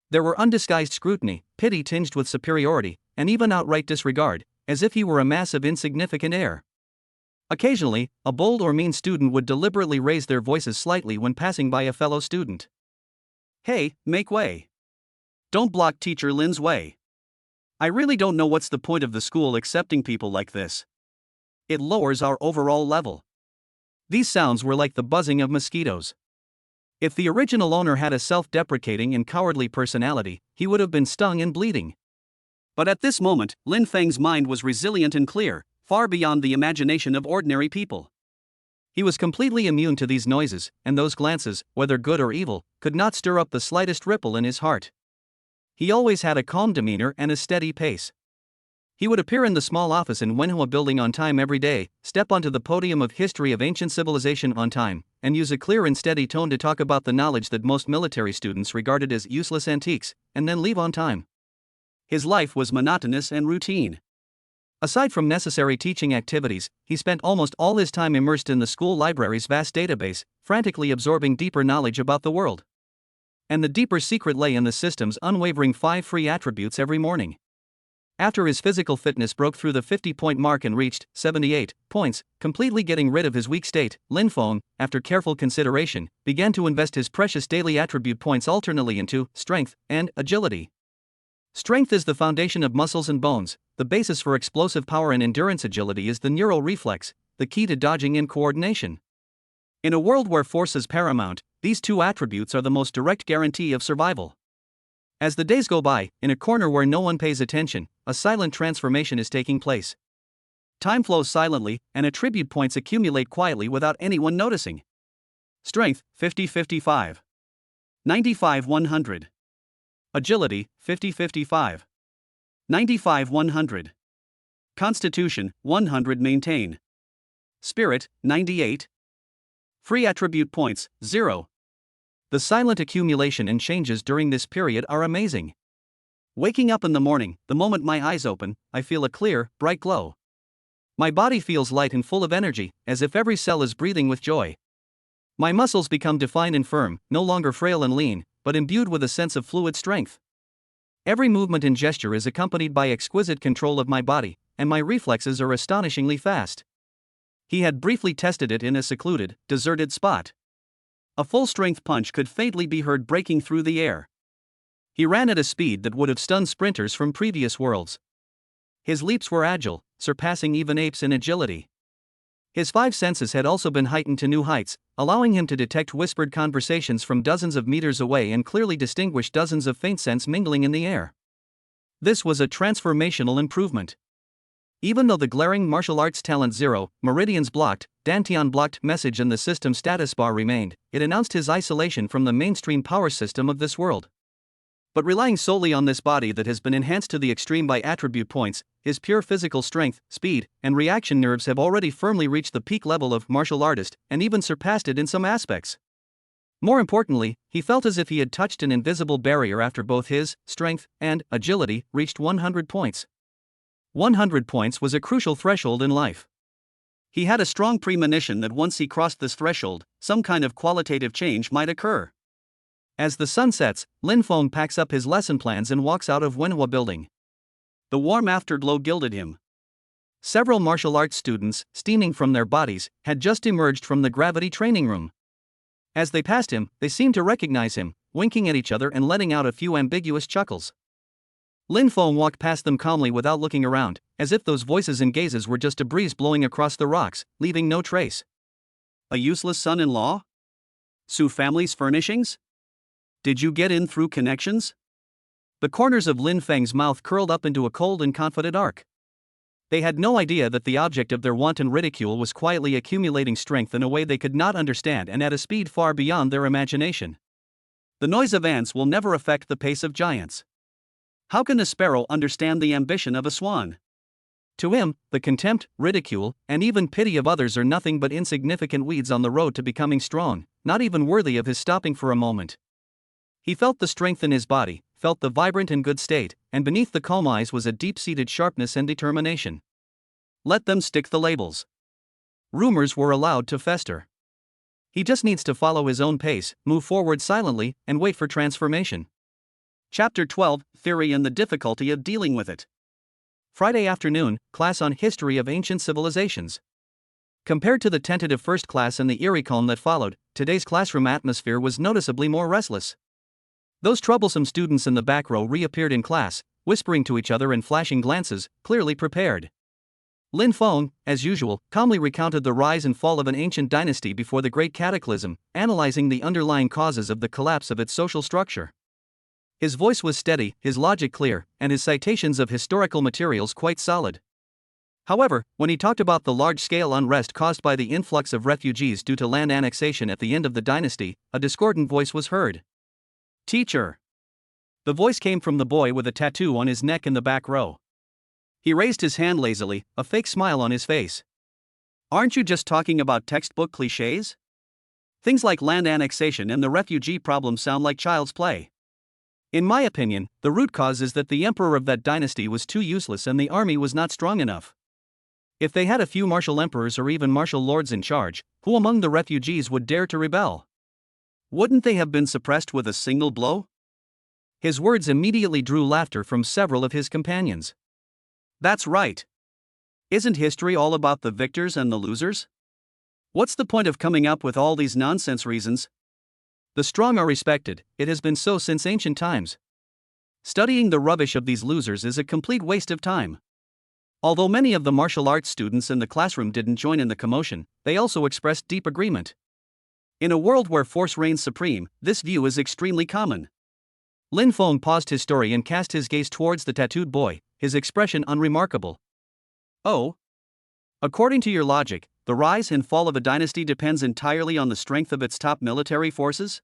There were undisguised scrutiny, pity tinged with superiority, and even outright disregard, as if he were a mass of insignificant air. Occasionally, a bold or mean student would deliberately raise their voices slightly when passing by a fellow student. "Hey, make way. Don't block Teacher Lin's way. I really don't know what's the point of the school accepting people like this. It lowers our overall level." These sounds were like the buzzing of mosquitoes. If the original owner had a self-deprecating and cowardly personality, he would have been stung and bleeding. But at this moment, Lin Feng's mind was resilient and clear, far beyond the imagination of ordinary people. He was completely immune to these noises, and those glances, whether good or evil, could not stir up the slightest ripple in his heart. He always had a calm demeanor and a steady pace. He would appear in the small office in Wenhua Building on time every day, step onto the podium of History of Ancient Civilization on time, and use a clear and steady tone to talk about the knowledge that most military students regarded as useless antiques, and then leave on time. His life was monotonous and routine. Aside from necessary teaching activities, he spent almost all his time immersed in the school library's vast database, frantically absorbing deeper knowledge about the world. And the deeper secret lay in the system's unwavering 5 free attributes every morning. After his physical fitness broke through the 50-point mark and reached 78 points, completely getting rid of his weak state, Lin Feng, after careful consideration, began to invest his precious daily attribute points alternately into strength and agility. Strength is the foundation of muscles and bones, the basis for explosive power, and endurance. Agility is the neural reflex, the key to dodging and coordination. In a world where force is paramount, these two attributes are the most direct guarantee of survival. As the days go by, in a corner where no one pays attention, a silent transformation is taking place. Time flows silently, and attribute points accumulate quietly without anyone noticing. Strength, 50-55. 95-100. Agility, 50-55. 95-100. Constitution, 100. Maintain. Spirit, 98. Free attribute points, 0. The silent accumulation and changes during this period are amazing. Waking up in the morning, the moment my eyes open, I feel a clear, bright glow. My body feels light and full of energy, as if every cell is breathing with joy. My muscles become defined and firm, no longer frail and lean, but imbued with a sense of fluid strength. Every movement and gesture is accompanied by exquisite control of my body, and my reflexes are astonishingly fast. He had briefly tested it in a secluded, deserted spot. A full-strength punch could faintly be heard breaking through the air. He ran at a speed that would have stunned sprinters from previous worlds. His leaps were agile, surpassing even apes in agility. His five senses had also been heightened to new heights, allowing him to detect whispered conversations from dozens of meters away and clearly distinguish dozens of faint scents mingling in the air. This was a transformational improvement. Even though the glaring martial arts talent 0, meridians blocked, Dantian blocked message in the system status bar remained, it announced his isolation from the mainstream power system of this world. But relying solely on this body that has been enhanced to the extreme by attribute points, his pure physical strength, speed, and reaction nerves have already firmly reached the peak level of martial artist, and even surpassed it in some aspects. More importantly, he felt as if he had touched an invisible barrier after both his strength and agility reached 100 points. 100 points was a crucial threshold in life. He had a strong premonition that once he crossed this threshold, some kind of qualitative change might occur. As the sun sets, Lin Feng packs up his lesson plans and walks out of Wenhua building. The warm afterglow gilded him. Several martial arts students, steaming from their bodies, had just emerged from the gravity training room. As they passed him, they seemed to recognize him, winking at each other and letting out a few ambiguous chuckles. Lin Feng walked past them calmly without looking around, as if those voices and gazes were just a breeze blowing across the rocks, leaving no trace. A useless son-in-law? Su family's furnishings? Did you get in through connections? The corners of Lin Feng's mouth curled up into a cold and confident arc. They had no idea that the object of their wanton ridicule was quietly accumulating strength in a way they could not understand and at a speed far beyond their imagination. The noise of ants will never affect the pace of giants. How can a sparrow understand the ambition of a swan? To him, the contempt, ridicule, and even pity of others are nothing but insignificant weeds on the road to becoming strong, not even worthy of his stopping for a moment. He felt the strength in his body, felt the vibrant and good state, and beneath the calm eyes was a deep-seated sharpness and determination. Let them stick the labels. Rumors were allowed to fester. He just needs to follow his own pace, move forward silently, and wait for transformation. Chapter 12, Theory and the Difficulty of Dealing with It. Friday afternoon, class on History of Ancient Civilizations. Compared to the tentative first class and the eerie calm that followed, today's classroom atmosphere was noticeably more restless. Those troublesome students in the back row reappeared in class, whispering to each other and flashing glances, clearly prepared. Lin Feng, as usual, calmly recounted the rise and fall of an ancient dynasty before the Great Cataclysm, analyzing the underlying causes of the collapse of its social structure. His voice was steady, his logic clear, and his citations of historical materials quite solid. However, when he talked about the large-scale unrest caused by the influx of refugees due to land annexation at the end of the dynasty, a discordant voice was heard. "Teacher." The voice came from the boy with a tattoo on his neck in the back row. He raised his hand lazily, a fake smile on his face. "Aren't you just talking about textbook clichés? Things like land annexation and the refugee problem sound like child's play. In my opinion, the root cause is that the emperor of that dynasty was too useless and the army was not strong enough. If they had a few martial emperors or even martial lords in charge, who among the refugees would dare to rebel? Wouldn't they have been suppressed with a single blow?" His words immediately drew laughter from several of his companions. "That's right. Isn't history all about the victors and the losers? What's the point of coming up with all these nonsense reasons? The strong are respected, it has been so since ancient times. Studying the rubbish of these losers is a complete waste of time." Although many of the martial arts students in the classroom didn't join in the commotion, they also expressed deep agreement. In a world where force reigns supreme, this view is extremely common. Lin Feng paused his story and cast his gaze towards the tattooed boy, his expression unremarkable. "Oh? According to your logic, the rise and fall of a dynasty depends entirely on the strength of its top military forces?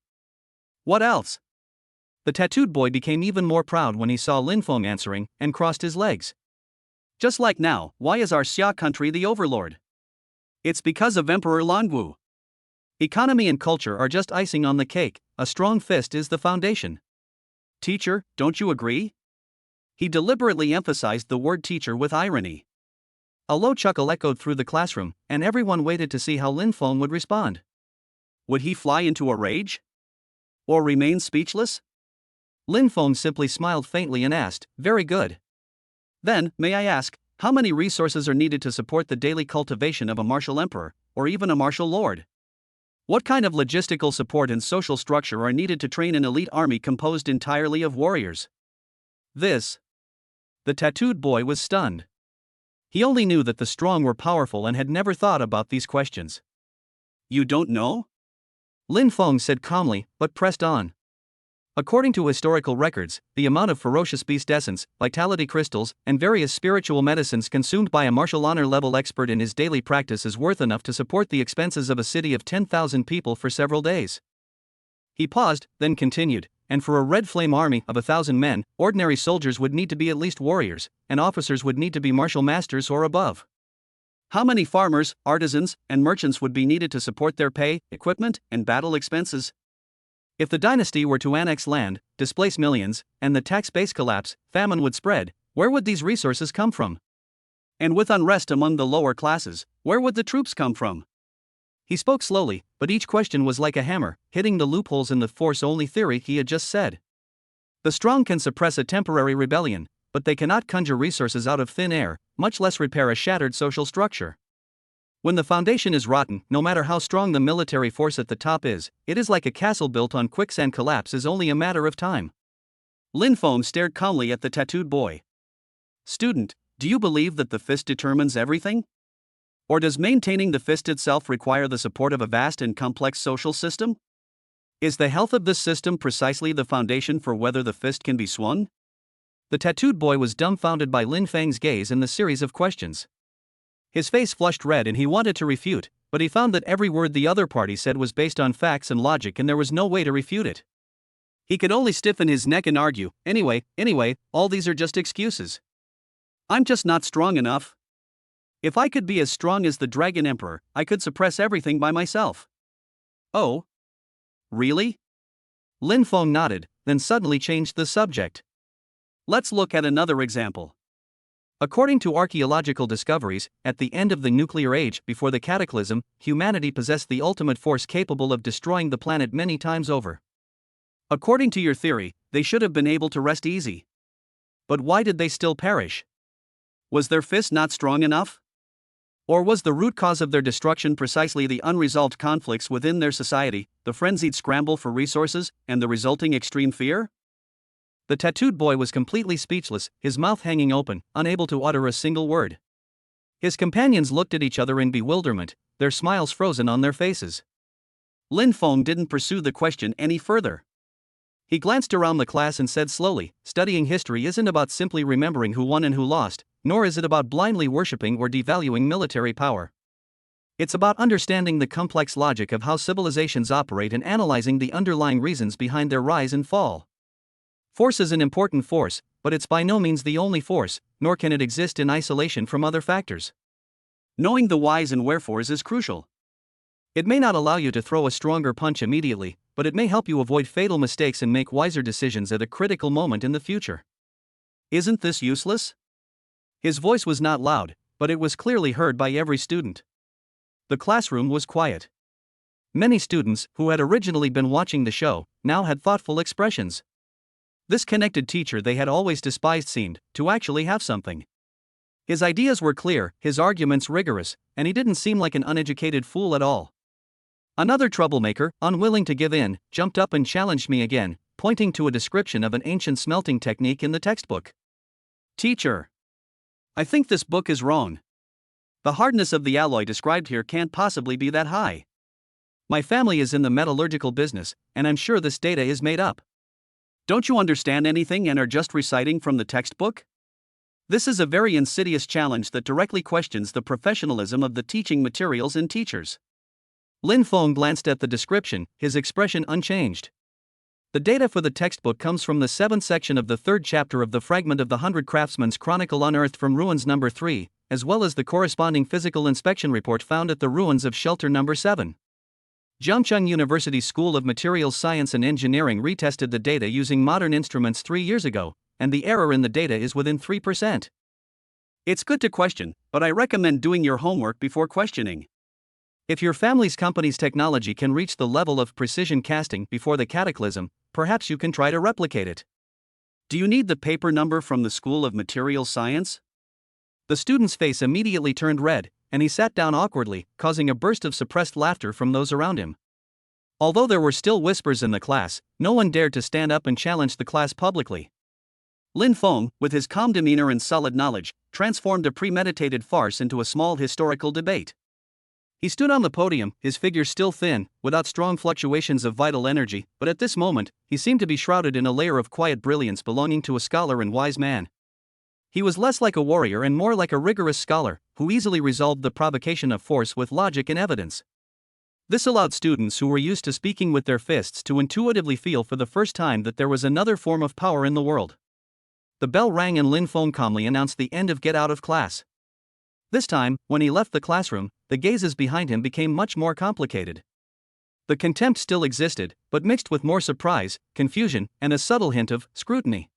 What else?" The tattooed boy became even more proud when he saw Lin Feng answering, and crossed his legs. "Just like now, why is our Xia country the overlord? It's because of Emperor Langwu. Economy and culture are just icing on the cake, a strong fist is the foundation. Teacher, don't you agree?" He deliberately emphasized the word teacher with irony. A low chuckle echoed through the classroom, and everyone waited to see how Lin Feng would respond. Would he fly into a rage? Or remain speechless? Lin Feng simply smiled faintly and asked, "Very good. Then, may I ask, How many resources are needed to support the daily cultivation of a martial emperor, or even a martial lord? What kind of logistical support and social structure are needed to train an elite army composed entirely of warriors? The tattooed boy was stunned. He only knew that the strong were powerful and had never thought about these questions. You don't know? Lin Feng said calmly, but pressed on. According to historical records, the amount of ferocious beast essence, vitality crystals, and various spiritual medicines consumed by a martial honor level expert in his daily practice is worth enough to support the expenses of a city of 10,000 people for several days. He paused, then continued, and for a red flame army of 1,000 men, ordinary soldiers would need to be at least warriors, and officers would need to be martial masters or above. How many farmers, artisans, and merchants would be needed to support their pay, equipment, and battle expenses? If the dynasty were to annex land, displace millions, and the tax base collapse, famine would spread. Where would these resources come from? And with unrest among the lower classes, where would the troops come from? He spoke slowly, but each question was like a hammer, hitting the loopholes in the force-only theory he had just said. The strong can suppress a temporary rebellion, but they cannot conjure resources out of thin air, much less repair a shattered social structure. When the foundation is rotten, no matter how strong the military force at the top is, it is like a castle built on quicksand. Collapse is only a matter of time. Lin Feng stared calmly at the tattooed boy. Student, do you believe that the fist determines everything? Or does maintaining the fist itself require the support of a vast and complex social system? Is the health of this system precisely the foundation for whether the fist can be swung? The tattooed boy was dumbfounded by Lin Feng's gaze and the series of questions. His face flushed red and he wanted to refute, but he found that every word the other party said was based on facts and logic and there was no way to refute it. He could only stiffen his neck and argue, anyway, all these are just excuses. I'm just not strong enough. If I could be as strong as the Dragon Emperor, I could suppress everything by myself. Oh? Really? Lin Feng nodded, then suddenly changed the subject. Let's look at another example. According to archaeological discoveries, at the end of the nuclear age, before the cataclysm, humanity possessed the ultimate force capable of destroying the planet many times over. According to your theory, they should have been able to rest easy. But why did they still perish? Was their fist not strong enough? Or was the root cause of their destruction precisely the unresolved conflicts within their society, the frenzied scramble for resources, and the resulting extreme fear? The tattooed boy was completely speechless, his mouth hanging open, unable to utter a single word. His companions looked at each other in bewilderment, their smiles frozen on their faces. Lin Feng didn't pursue the question any further. He glanced around the class and said slowly, studying history isn't about simply remembering who won and who lost, nor is it about blindly worshipping or devaluing military power. It's about understanding the complex logic of how civilizations operate and analyzing the underlying reasons behind their rise and fall. Force is an important force, but it's by no means the only force, nor can it exist in isolation from other factors. Knowing the whys and wherefores is crucial. It may not allow you to throw a stronger punch immediately, but it may help you avoid fatal mistakes and make wiser decisions at a critical moment in the future. Isn't this useless? His voice was not loud, but it was clearly heard by every student. The classroom was quiet. Many students, who had originally been watching the show, now had thoughtful expressions. This connected teacher they had always despised seemed to actually have something. His ideas were clear, his arguments rigorous, and he didn't seem like an uneducated fool at all. Another troublemaker, unwilling to give in, jumped up and challenged me again, pointing to a description of an ancient smelting technique in the textbook. Teacher, I think this book is wrong. The hardness of the alloy described here can't possibly be that high. My family is in the metallurgical business, and I'm sure this data is made up. Don't you understand anything and are just reciting from the textbook? This is a very insidious challenge that directly questions the professionalism of the teaching materials and teachers. Lin Feng glanced at the description, his expression unchanged. The data for the textbook comes from the 7th section of the 3rd chapter of the fragment of the 100 Craftsmen's Chronicle unearthed from ruins number 3, as well as the corresponding physical inspection report found at the ruins of shelter number 7. Jiangcheng University School of Materials Science and Engineering retested the data using modern instruments 3 years ago, and the error in the data is within 3%. It's good to question, but I recommend doing your homework before questioning. If your family's company's technology can reach the level of precision casting before the cataclysm, perhaps you can try to replicate it. Do you need the paper number from the School of Materials Science? The student's face immediately turned red, and he sat down awkwardly, causing a burst of suppressed laughter from those around him. Although there were still whispers in the class, no one dared to stand up and challenge the class publicly. Lin Feng, with his calm demeanor and solid knowledge, transformed a premeditated farce into a small historical debate. He stood on the podium, his figure still thin, without strong fluctuations of vital energy, but at this moment, he seemed to be shrouded in a layer of quiet brilliance belonging to a scholar and wise man. He was less like a warrior and more like a rigorous scholar, who easily resolved the provocation of force with logic and evidence. This allowed students who were used to speaking with their fists to intuitively feel for the first time that there was another form of power in the world. The bell rang and Lin Feng calmly announced the end of Get Out of Class. This time, when he left the classroom, the gazes behind him became much more complicated. The contempt still existed, but mixed with more surprise, confusion, and a subtle hint of scrutiny.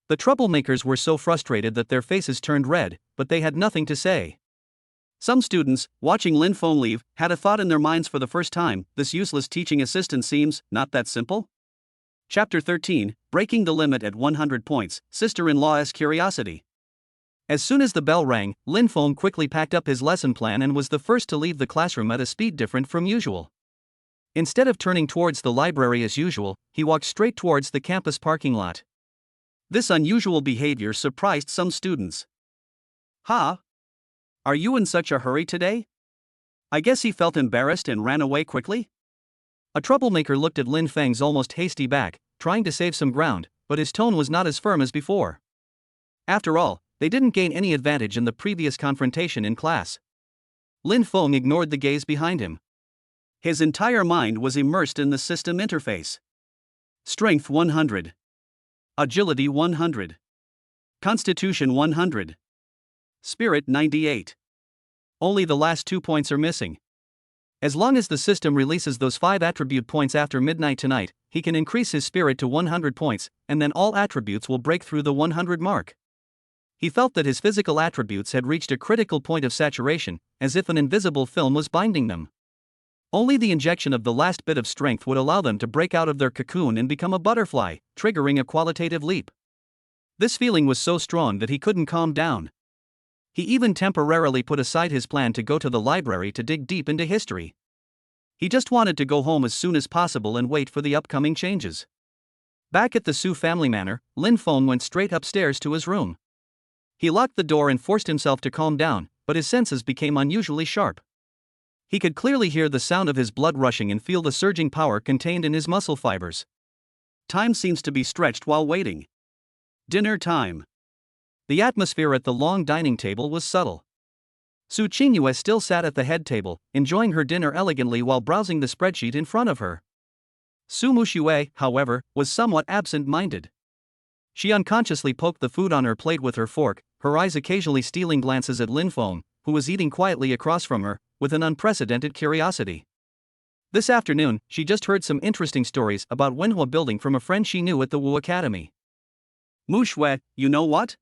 The troublemakers were so frustrated that their faces turned red, but they had nothing to say. Some students, watching Lin Feng leave, had a thought in their minds for the first time: this useless teaching assistant seems not that simple. Chapter 13, Breaking the Limit at 100 Points, Sister-in-Law's Curiosity. As soon as the bell rang, Lin Feng quickly packed up his lesson plan and was the first to leave the classroom at a speed different from usual. Instead of turning towards the library as usual, he walked straight towards the campus parking lot. This unusual behavior surprised some students. "Huh? Are you in such a hurry today?" I guess he felt embarrassed and ran away quickly. A troublemaker looked at Lin Feng's almost hasty back, trying to save some ground, but his tone was not as firm as before. After all, they didn't gain any advantage in the previous confrontation in class. Lin Feng ignored the gaze behind him. His entire mind was immersed in the system interface. Strength 100. Agility 100. Constitution 100. Spirit 98. Only the last 2 points are missing. As long as the system releases those 5 attribute points after midnight tonight, he can increase his spirit to 100 points, and then all attributes will break through the 100 mark. He felt that his physical attributes had reached a critical point of saturation, as if an invisible film was binding them. Only the injection of the last bit of strength would allow them to break out of their cocoon and become a butterfly, triggering a qualitative leap. This feeling was so strong that he couldn't calm down. He even temporarily put aside his plan to go to the library to dig deep into history. He just wanted to go home as soon as possible and wait for the upcoming changes. Back at the Su family manor, Lin Feng went straight upstairs to his room. He locked the door and forced himself to calm down, but his senses became unusually sharp. He could clearly hear the sound of his blood rushing and feel the surging power contained in his muscle fibers. Time seems to be stretched while waiting. Dinner time. The atmosphere at the long dining table was subtle. Su Qingyue still sat at the head table, enjoying her dinner elegantly while browsing the spreadsheet in front of her. Su Muxue, however, was somewhat absent-minded. She unconsciously poked the food on her plate with her fork, her eyes occasionally stealing glances at Lin Feng, who was eating quietly across from her, with an unprecedented curiosity. This afternoon, she just heard some interesting stories about Wenhua building from a friend she knew at the Wu Academy. "Muxue, you know what?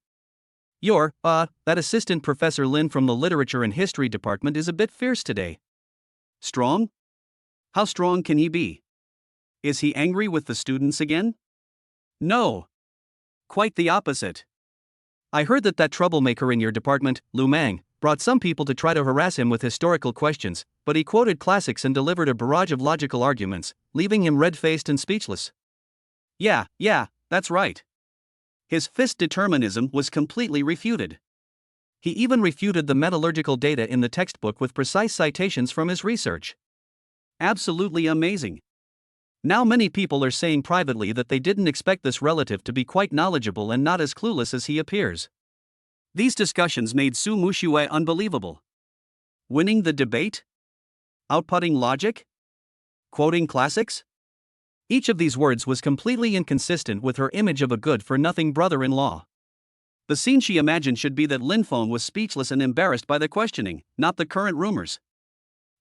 That assistant Professor Lin from the Literature and History department is a bit fierce today." "Strong? How strong can he be? Is he angry with the students again?" "No. Quite the opposite. I heard that troublemaker in your department, Lu Mang, brought some people to try to harass him with historical questions, but he quoted classics and delivered a barrage of logical arguments, leaving him red-faced and speechless." Yeah, that's right. His fist determinism was completely refuted. He even refuted the metallurgical data in the textbook with precise citations from his research. Absolutely amazing. Now many people are saying privately that they didn't expect this relative to be quite knowledgeable and not as clueless as he appears. These discussions made Su Muxue unbelievable. Winning the debate? Outputting logic? Quoting classics? Each of these words was completely inconsistent with her image of a good-for-nothing brother-in-law. The scene she imagined should be that Lin Feng was speechless and embarrassed by the questioning, not the current rumors.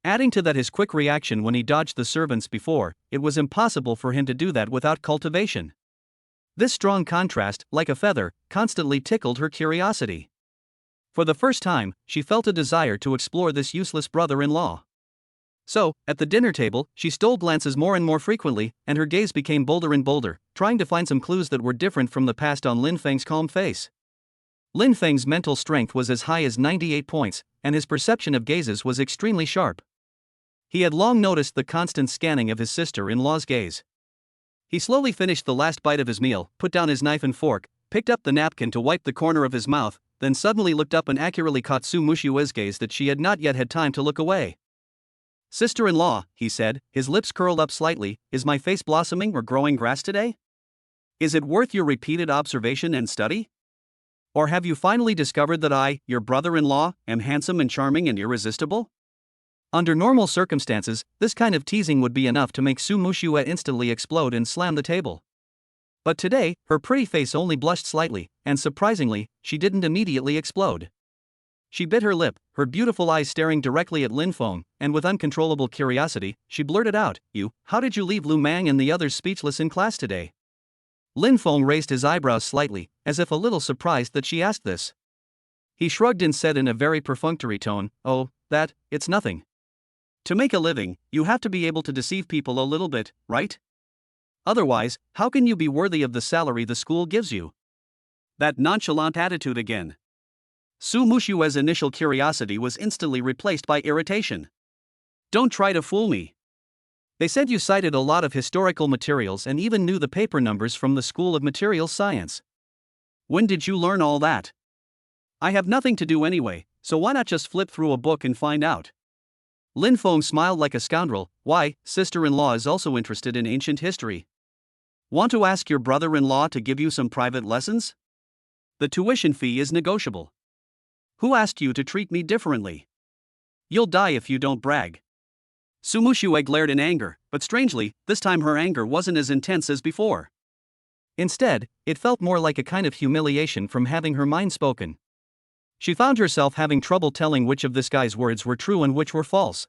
Adding to that his quick reaction when he dodged the servants before, it was impossible for him to do that without cultivation. This strong contrast, like a feather, constantly tickled her curiosity. For the first time, she felt a desire to explore this useless brother-in-law. So, at the dinner table, she stole glances more and more frequently, and her gaze became bolder and bolder, trying to find some clues that were different from the past on Lin Feng's calm face. Lin Feng's mental strength was as high as 98 points, and his perception of gazes was extremely sharp. He had long noticed the constant scanning of his sister-in-law's gaze. He slowly finished the last bite of his meal, put down his knife and fork, picked up the napkin to wipe the corner of his mouth, then suddenly looked up and accurately caught Su Mushue's gaze that she had not yet had time to look away. "Sister-in-law," he said, his lips curled up slightly, "is my face blossoming or growing grass today? Is it worth your repeated observation and study? Or have you finally discovered that I, your brother-in-law, am handsome and charming and irresistible?" Under normal circumstances, this kind of teasing would be enough to make Su Mushue instantly explode and slam the table. But today, her pretty face only blushed slightly, and surprisingly, she didn't immediately explode. She bit her lip, her beautiful eyes staring directly at Lin Feng, and with uncontrollable curiosity, she blurted out, how did you leave Lu Mang and the others speechless in class today?" Lin Feng raised his eyebrows slightly, as if a little surprised that she asked this. He shrugged and said in a very perfunctory tone, "Oh, it's nothing. To make a living, you have to be able to deceive people a little bit, right? Otherwise, how can you be worthy of the salary the school gives you?" That nonchalant attitude again. Su Mushue's initial curiosity was instantly replaced by irritation. "Don't try to fool me. They said you cited a lot of historical materials and even knew the paper numbers from the School of Materials Science. When did you learn all that? I have nothing to do anyway, so why not just flip through a book and find out?" Lin Feng smiled like a scoundrel. "Why, sister-in-law is also interested in ancient history. Want to ask your brother-in-law to give you some private lessons? The tuition fee is negotiable. Who asked you to treat me differently? You'll die if you don't brag." Su Mushue glared in anger, but strangely, this time her anger wasn't as intense as before. Instead, it felt more like a kind of humiliation from having her mind spoken. She found herself having trouble telling which of this guy's words were true and which were false.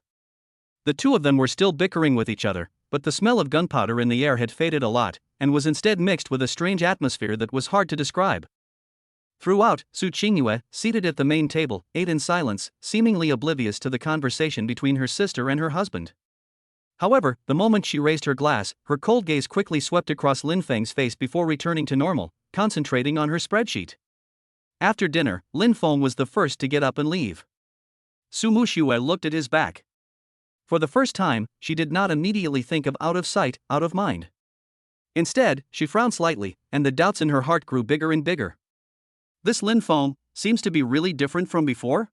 The two of them were still bickering with each other, but the smell of gunpowder in the air had faded a lot, and was instead mixed with a strange atmosphere that was hard to describe. Throughout, Su Qingyue, seated at the main table, ate in silence, seemingly oblivious to the conversation between her sister and her husband. However, the moment she raised her glass, her cold gaze quickly swept across Lin Feng's face before returning to normal, concentrating on her spreadsheet. After dinner, Lin Feng was the first to get up and leave. Su Mushue looked at his back. For the first time, she did not immediately think of out of sight, out of mind. Instead, she frowned slightly, and the doubts in her heart grew bigger and bigger. This Lin Feng seems to be really different from before?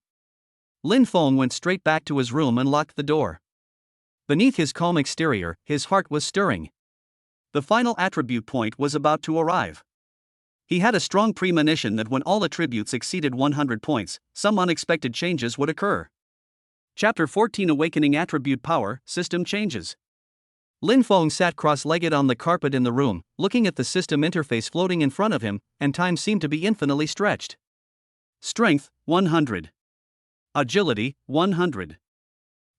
Lin Feng went straight back to his room and locked the door. Beneath his calm exterior, his heart was stirring. The final attribute point was about to arrive. He had a strong premonition that when all attributes exceeded 100 points, some unexpected changes would occur. Chapter 14 Awakening Attribute Power, System Changes. Lin Feng sat cross-legged on the carpet in the room, looking at the system interface floating in front of him, and time seemed to be infinitely stretched. Strength, 100. Agility, 100.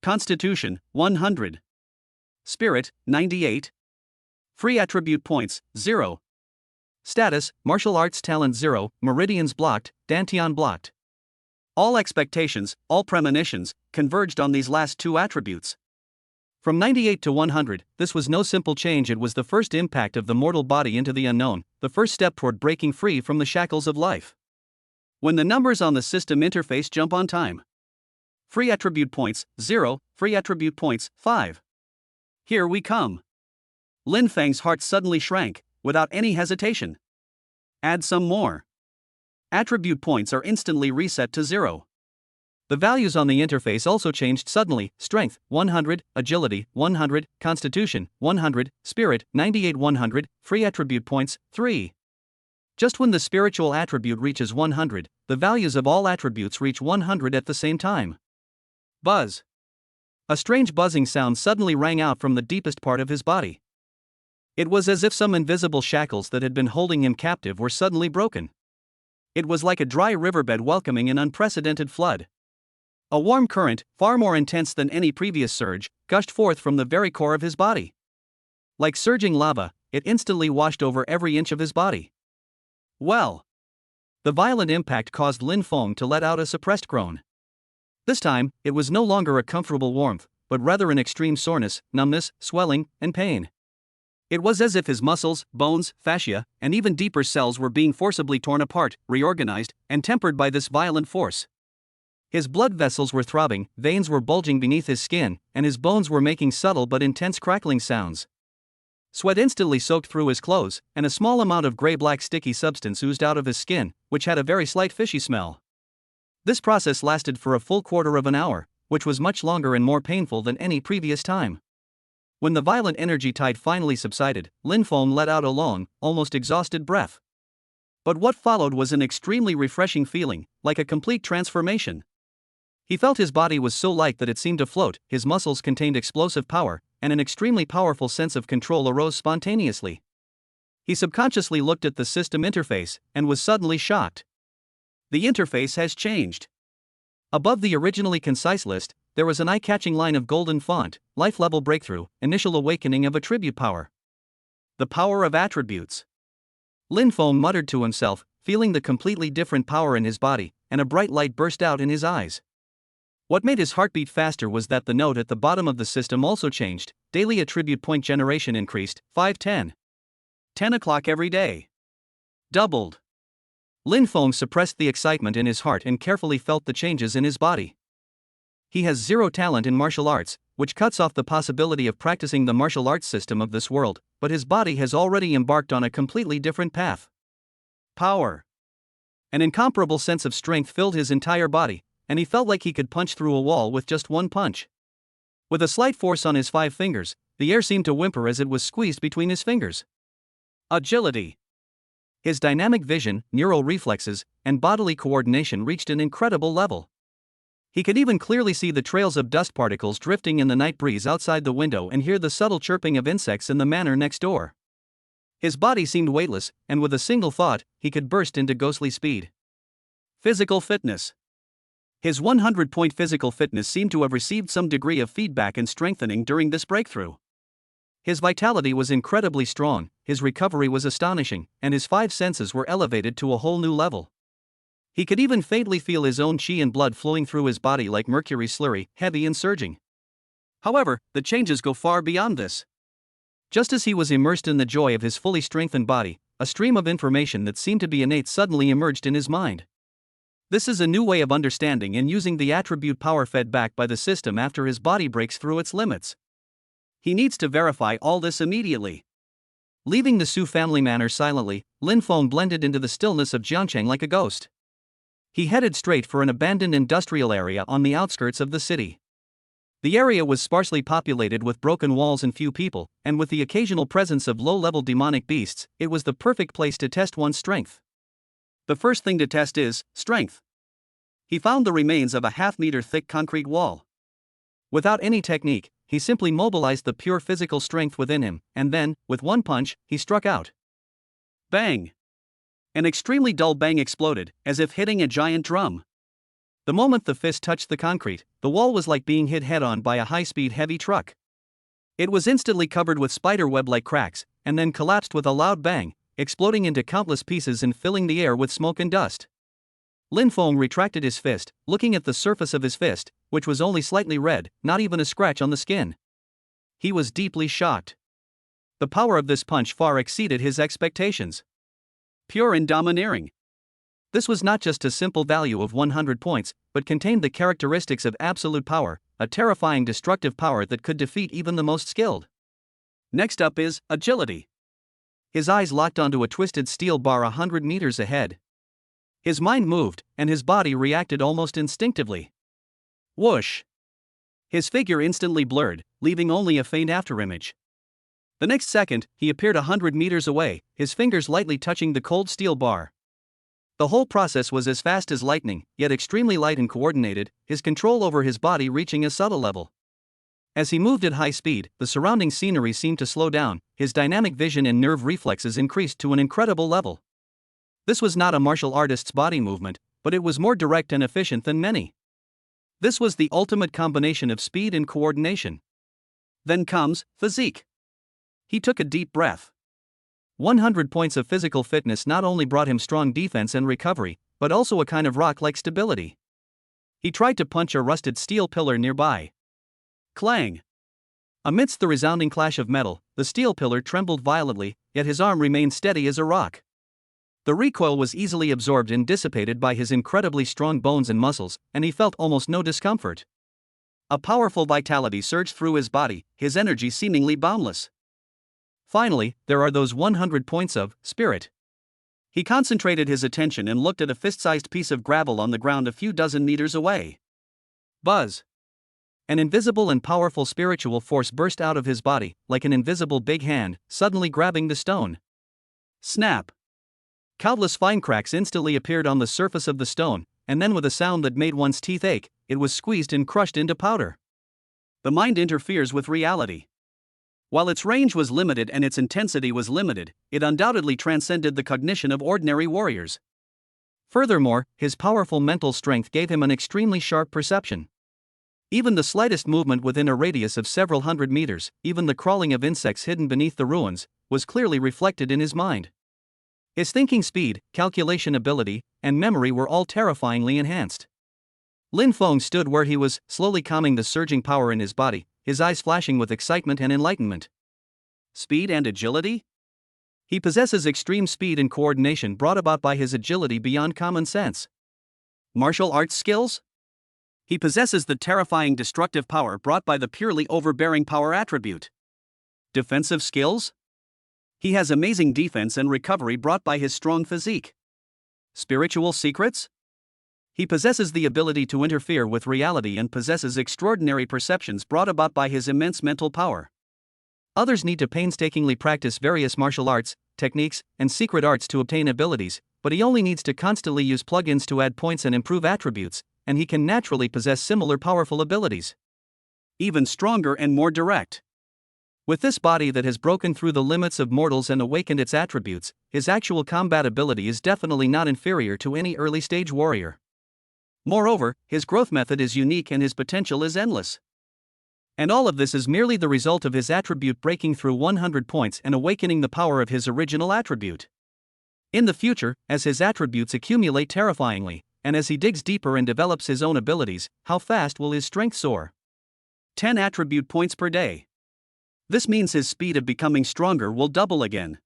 Constitution, 100. Spirit, 98. Free attribute points, 0. Status, martial arts talent 0, meridians blocked, dantian blocked. All expectations, all premonitions, converged on these last two attributes. From 98 to 100, this was no simple change. It was the first impact of the mortal body into the unknown, the first step toward breaking free from the shackles of life. When the numbers on the system interface jump on time. Free attribute points, 0, free attribute points, 5. Here we come. Lin Feng's heart suddenly shrank, without any hesitation. Add some more. Attribute points are instantly reset to 0. The values on the interface also changed suddenly: strength, 100, agility, 100, constitution, 100, spirit, 98, 100, free attribute points, 3. Just when the spiritual attribute reaches 100, the values of all attributes reach 100 at the same time. Buzz. A strange buzzing sound suddenly rang out from the deepest part of his body. It was as if some invisible shackles that had been holding him captive were suddenly broken. It was like a dry riverbed welcoming an unprecedented flood. A warm current, far more intense than any previous surge, gushed forth from the very core of his body. Like surging lava, it instantly washed over every inch of his body. Well. The violent impact caused Lin Feng to let out a suppressed groan. This time, it was no longer a comfortable warmth, but rather an extreme soreness, numbness, swelling, and pain. It was as if his muscles, bones, fascia, and even deeper cells were being forcibly torn apart, reorganized, and tempered by this violent force. His blood vessels were throbbing, veins were bulging beneath his skin, and his bones were making subtle but intense crackling sounds. Sweat instantly soaked through his clothes, and a small amount of gray-black sticky substance oozed out of his skin, which had a very slight fishy smell. This process lasted for a full quarter of an hour, which was much longer and more painful than any previous time. When the violent energy tide finally subsided, Lin Feng let out a long, almost exhausted breath. But what followed was an extremely refreshing feeling, like a complete transformation. He felt his body was so light that it seemed to float, his muscles contained explosive power, and an extremely powerful sense of control arose spontaneously. He subconsciously looked at the system interface, and was suddenly shocked. The interface has changed. Above the originally concise list, there was an eye-catching line of golden font: life-level breakthrough, initial awakening of attribute power. The power of attributes. Lin Feng muttered to himself, feeling the completely different power in his body, and a bright light burst out in his eyes. What made his heart beat faster was that the note at the bottom of the system also changed: daily attribute point generation increased, 5-10. 10 o'clock every day. Doubled. Lin Feng suppressed the excitement in his heart and carefully felt the changes in his body. He has zero talent in martial arts, which cuts off the possibility of practicing the martial arts system of this world, but his body has already embarked on a completely different path. Power. An incomparable sense of strength filled his entire body, and he felt like he could punch through a wall with just one punch. With a slight force on his 5 fingers, the air seemed to whimper as it was squeezed between his fingers. Agility. His dynamic vision, neural reflexes, and bodily coordination reached an incredible level. He could even clearly see the trails of dust particles drifting in the night breeze outside the window and hear the subtle chirping of insects in the manor next door. His body seemed weightless, and with a single thought, he could burst into ghostly speed. Physical fitness. His 100-point physical fitness seemed to have received some degree of feedback and strengthening during this breakthrough. His vitality was incredibly strong, his recovery was astonishing, and his 5 senses were elevated to a whole new level. He could even faintly feel his own chi and blood flowing through his body like mercury slurry, heavy and surging. However, the changes go far beyond this. Just as he was immersed in the joy of his fully strengthened body, a stream of information that seemed to be innate suddenly emerged in his mind. This is a new way of understanding and using the attribute power fed back by the system after his body breaks through its limits. He needs to verify all this immediately. Leaving the Su family manor silently, Lin Feng blended into the stillness of Jiangcheng like a ghost. He headed straight for an abandoned industrial area on the outskirts of the city. The area was sparsely populated with broken walls and few people, and with the occasional presence of low-level demonic beasts, it was the perfect place to test one's strength. The first thing to test is strength. He found the remains of a half-meter thick concrete wall. Without any technique, he simply mobilized the pure physical strength within him, and then, with one punch, he struck out. Bang! An extremely dull bang exploded, as if hitting a giant drum. The moment the fist touched the concrete, the wall was like being hit head-on by a high-speed heavy truck. It was instantly covered with spider-web-like cracks, and then collapsed with a loud bang, exploding into countless pieces and filling the air with smoke and dust. Lin Feng retracted his fist, looking at the surface of his fist, which was only slightly red, not even a scratch on the skin. He was deeply shocked. The power of this punch far exceeded his expectations. Pure and domineering. This was not just a simple value of 100 points, but contained the characteristics of absolute power, a terrifying destructive power that could defeat even the most skilled. Next up is agility. His eyes locked onto a twisted steel bar 100 meters ahead. His mind moved, and his body reacted almost instinctively. Whoosh! His figure instantly blurred, leaving only a faint afterimage. The next second, he appeared 100 meters away, his fingers lightly touching the cold steel bar. The whole process was as fast as lightning, yet extremely light and coordinated, his control over his body reaching a subtle level. As he moved at high speed, the surrounding scenery seemed to slow down, his dynamic vision and nerve reflexes increased to an incredible level. This was not a martial artist's body movement, but it was more direct and efficient than many. This was the ultimate combination of speed and coordination. Then comes physique. He took a deep breath. 100 points of physical fitness not only brought him strong defense and recovery, but also a kind of rock-like stability. He tried to punch a rusted steel pillar nearby. Clang! Amidst the resounding clash of metal, the steel pillar trembled violently, yet his arm remained steady as a rock. The recoil was easily absorbed and dissipated by his incredibly strong bones and muscles, and he felt almost no discomfort. A powerful vitality surged through his body, his energy seemingly boundless. Finally, there are those 100 points of spirit. He concentrated his attention and looked at a fist-sized piece of gravel on the ground a few dozen meters away. Buzz! An invisible and powerful spiritual force burst out of his body, like an invisible big hand, suddenly grabbing the stone. Snap! Countless fine cracks instantly appeared on the surface of the stone, and then with a sound that made one's teeth ache, it was squeezed and crushed into powder. The mind interferes with reality. While its range was limited and its intensity was limited, it undoubtedly transcended the cognition of ordinary warriors. Furthermore, his powerful mental strength gave him an extremely sharp perception. Even the slightest movement within a radius of several hundred meters, even the crawling of insects hidden beneath the ruins, was clearly reflected in his mind. His thinking speed, calculation ability, and memory were all terrifyingly enhanced. Lin Feng stood where he was, slowly calming the surging power in his body, his eyes flashing with excitement and enlightenment. Speed and agility? He possesses extreme speed and coordination brought about by his agility beyond common sense. Martial arts skills? He possesses the terrifying destructive power brought by the purely overbearing power attribute. Defensive skills? He has amazing defense and recovery brought by his strong physique. Spiritual secrets? He possesses the ability to interfere with reality and possesses extraordinary perceptions brought about by his immense mental power. Others need to painstakingly practice various martial arts, techniques, and secret arts to obtain abilities, but he only needs to constantly use plugins to add points and improve attributes, and he can naturally possess similar powerful abilities. Even stronger and more direct. With this body that has broken through the limits of mortals and awakened its attributes, his actual combat ability is definitely not inferior to any early-stage warrior. Moreover, his growth method is unique and his potential is endless. And all of this is merely the result of his attribute breaking through 100 points and awakening the power of his original attribute. In the future, as his attributes accumulate terrifyingly, and as he digs deeper and develops his own abilities, how fast will his strength soar? 10 attribute points per day. This means his speed of becoming stronger will double again.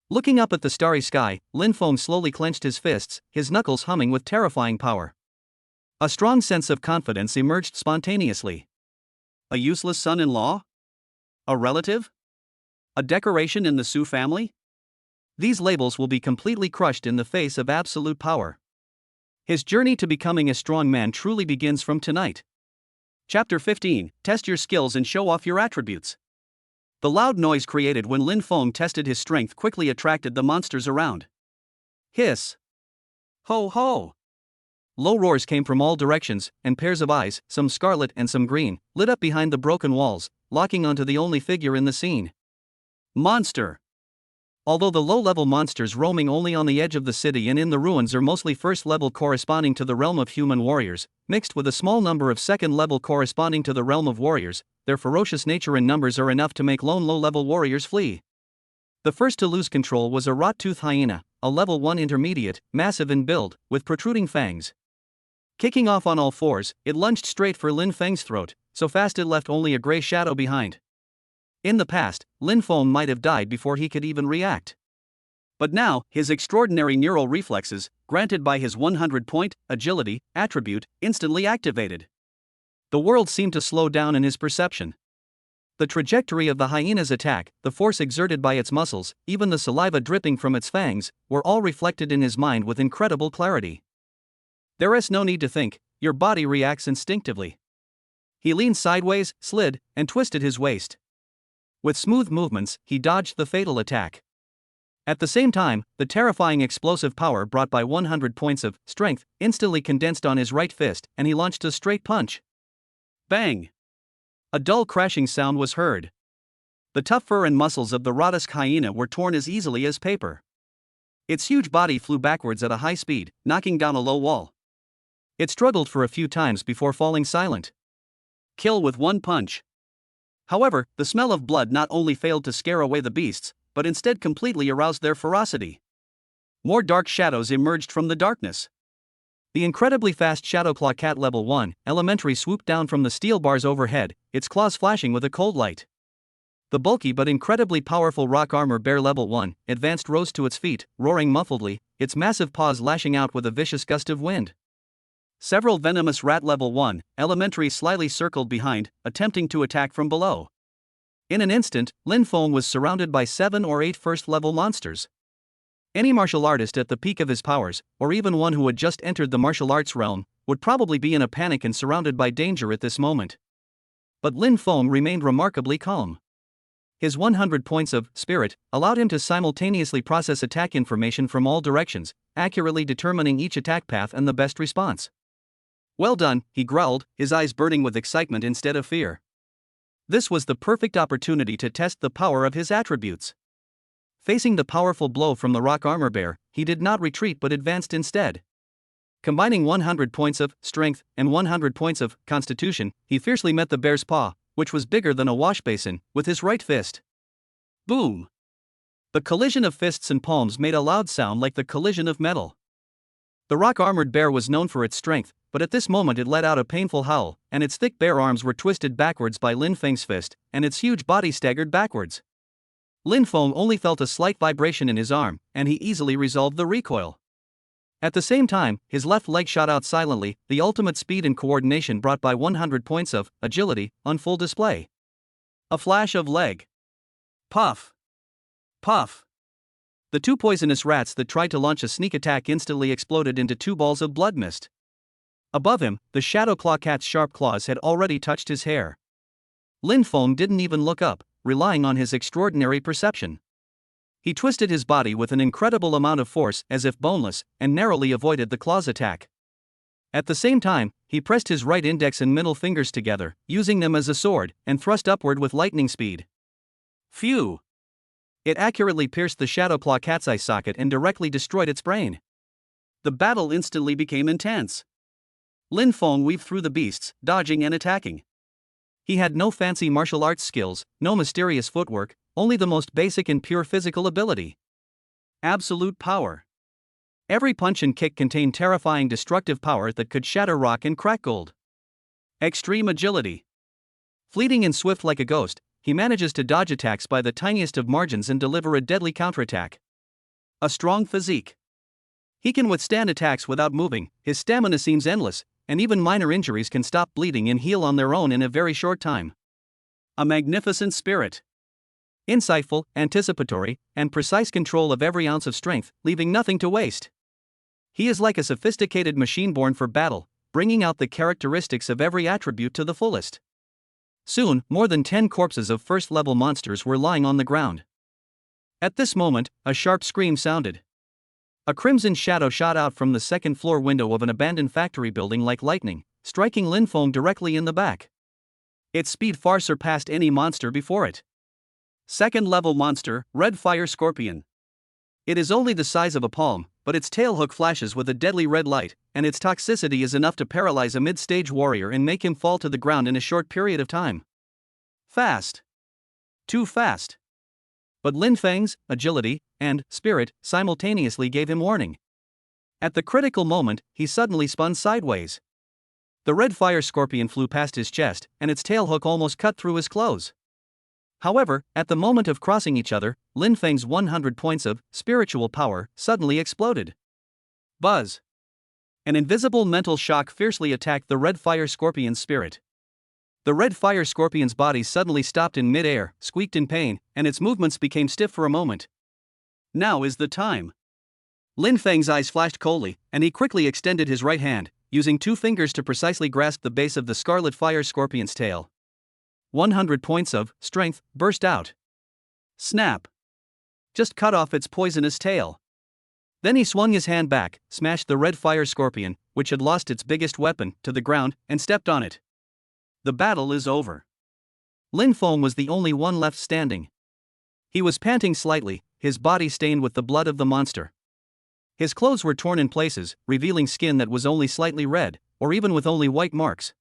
Looking up at the starry sky, Lin Feng slowly clenched his fists, his knuckles humming with terrifying power. A strong sense of confidence emerged spontaneously. A useless son-in-law? A relative? A decoration in the Su family? These labels will be completely crushed in the face of absolute power. His journey to becoming a strong man truly begins from tonight. Chapter 15. Test your skills and show off your attributes. The loud noise created when Lin Feng tested his strength quickly attracted the monsters around. Hiss! Ho ho! Low roars came from all directions, and pairs of eyes, some scarlet and some green, lit up behind the broken walls, locking onto the only figure in the scene. Monster! Although the low-level monsters roaming only on the edge of the city and in the ruins are mostly first-level corresponding to the realm of human warriors, mixed with a small number of second-level corresponding to the realm of warriors, their ferocious nature and numbers are enough to make lone low-level warriors flee. The first to lose control was a rot-toothed hyena, a level 1 intermediate, massive in build, with protruding fangs. Kicking off on all fours, it lunged straight for Lin Feng's throat, so fast it left only a gray shadow behind. In the past, Lin Feng might have died before he could even react. But now, his extraordinary neural reflexes, granted by his 100-point agility attribute, instantly activated. The world seemed to slow down in his perception. The trajectory of the hyena's attack, the force exerted by its muscles, even the saliva dripping from its fangs, were all reflected in his mind with incredible clarity. There is no need to think, your body reacts instinctively. He leaned sideways, slid, and twisted his waist. With smooth movements, he dodged the fatal attack. At the same time, the terrifying explosive power brought by 100 points of strength instantly condensed on his right fist, and he launched a straight punch. Bang! A dull crashing sound was heard. The tough fur and muscles of the Rhodosk hyena were torn as easily as paper. Its huge body flew backwards at a high speed, knocking down a low wall. It struggled for a few times before falling silent. Kill with one punch. However, the smell of blood not only failed to scare away the beasts, but instead completely aroused their ferocity. More dark shadows emerged from the darkness. The incredibly fast Shadowclaw Cat Level 1 Elementary swooped down from the steel bars overhead, its claws flashing with a cold light. The bulky but incredibly powerful Rock Armor Bear Level 1 Advanced rose to its feet, roaring muffledly, its massive paws lashing out with a vicious gust of wind. Several venomous Rat Level 1 Elementary slyly circled behind, attempting to attack from below. In an instant, Lin Feng was surrounded by 7 or 8 first-level monsters. Any martial artist at the peak of his powers, or even one who had just entered the martial arts realm, would probably be in a panic and surrounded by danger at this moment. But Lin Feng remained remarkably calm. His 100 points of spirit allowed him to simultaneously process attack information from all directions, accurately determining each attack path and the best response. "Well done," he growled, his eyes burning with excitement instead of fear. This was the perfect opportunity to test the power of his attributes. Facing the powerful blow from the Rock Armor Bear, he did not retreat but advanced instead. Combining 100 points of strength and 100 points of constitution, he fiercely met the bear's paw, which was bigger than a wash basin, with his right fist. Boom! The collision of fists and palms made a loud sound like the collision of metal. The rock-armored bear was known for its strength, but at this moment it let out a painful howl, and its thick bare arms were twisted backwards by Lin Feng's fist, and its huge body staggered backwards. Lin Feng only felt a slight vibration in his arm, and he easily resolved the recoil. At the same time, his left leg shot out silently, the ultimate speed and coordination brought by 100 points of agility on full display. A flash of leg. Puff! Puff! The 2 poisonous rats that tried to launch a sneak attack instantly exploded into 2 balls of blood mist. Above him, the Shadowclaw Cat's sharp claws had already touched his hair. Lin Feng didn't even look up, relying on his extraordinary perception. He twisted his body with an incredible amount of force as if boneless, and narrowly avoided the claw's attack. At the same time, he pressed his right index and middle fingers together, using them as a sword, and thrust upward with lightning speed. Phew! It accurately pierced the Shadowclaw Cat's eye socket and directly destroyed its brain. The battle instantly became intense. Lin Feng weaved through the beasts, dodging and attacking. He had no fancy martial arts skills, no mysterious footwork, only the most basic and pure physical ability. Absolute power. Every punch and kick contained terrifying destructive power that could shatter rock and crack gold. Extreme agility. Fleeting and swift like a ghost, he manages to dodge attacks by the tiniest of margins and deliver a deadly counterattack. A strong physique. He can withstand attacks without moving, his stamina seems endless, and even minor injuries can stop bleeding and heal on their own in a very short time. A magnificent spirit. Insightful, anticipatory, and precise control of every ounce of strength, leaving nothing to waste. He is like a sophisticated machine born for battle, bringing out the characteristics of every attribute to the fullest. Soon, more than 10 corpses of first-level monsters were lying on the ground. At this moment, a sharp scream sounded. A crimson shadow shot out from the second-floor window of an abandoned factory building like lightning, striking Lin Feng directly in the back. Its speed far surpassed any monster before it. Second-level monster, Red Fire Scorpion. It is only the size of a palm, but its tailhook flashes with a deadly red light, and its toxicity is enough to paralyze a mid-stage warrior and make him fall to the ground in a short period of time. Fast. Too fast. But Lin Feng's agility and spirit simultaneously gave him warning. At the critical moment, he suddenly spun sideways. The Red Fire Scorpion flew past his chest, and its tailhook almost cut through his clothes. However, at the moment of crossing each other, Lin Feng's 100 points of spiritual power suddenly exploded. Buzz! An invisible mental shock fiercely attacked the Red Fire Scorpion's spirit. The Red Fire Scorpion's body suddenly stopped in mid-air, squeaked in pain, and its movements became stiff for a moment. Now is the time. Lin Feng's eyes flashed coldly, and he quickly extended his right hand, using 2 fingers to precisely grasp the base of the Scarlet Fire Scorpion's tail. 100 points of strength burst out. Snap! Just cut off its poisonous tail. Then he swung his hand back, smashed the Red Fire Scorpion, which had lost its biggest weapon, to the ground, and stepped on it. The battle is over. Lin Feng was the only one left standing. He was panting slightly, his body stained with the blood of the monster. His clothes were torn in places, revealing skin that was only slightly red, or even with only white marks.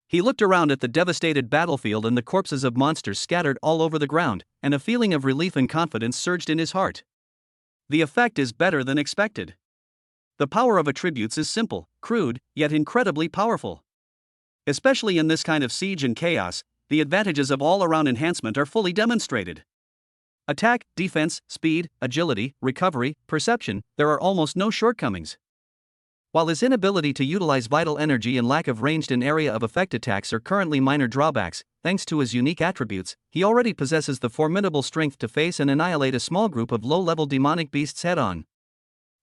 He looked around at the devastated battlefield and the corpses of monsters scattered all over the ground, and a feeling of relief and confidence surged in his heart. The effect is better than expected. The power of attributes is simple, crude, yet incredibly powerful. Especially in this kind of siege and chaos, the advantages of all-around enhancement are fully demonstrated. Attack, defense, speed, agility, recovery, perception, there are almost no shortcomings. While his inability to utilize vital energy and lack of ranged and area of effect attacks are currently minor drawbacks, thanks to his unique attributes, he already possesses the formidable strength to face and annihilate a small group of low-level demonic beasts head-on.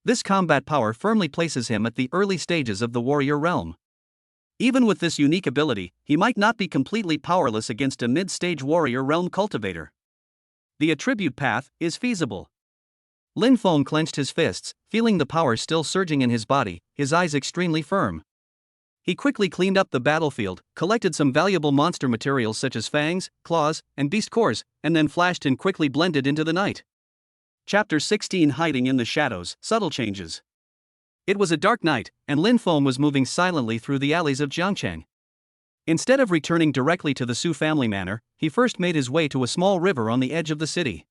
This combat power firmly places him at the early stages of the warrior realm. Even with this unique ability, he might not be completely powerless against a mid-stage warrior realm cultivator. The attribute path is feasible. Lin Feng clenched his fists, feeling the power still surging in his body, his eyes extremely firm. He quickly cleaned up the battlefield, collected some valuable monster materials such as fangs, claws, and beast cores, and then flashed and quickly blended into the night. Chapter 16 Hiding in the Shadows, Subtle Changes. It was a dark night, and Lin Feng was moving silently through the alleys of Jiangcheng. Instead of returning directly to the Su family manor, he first made his way to a small river on the edge of the city.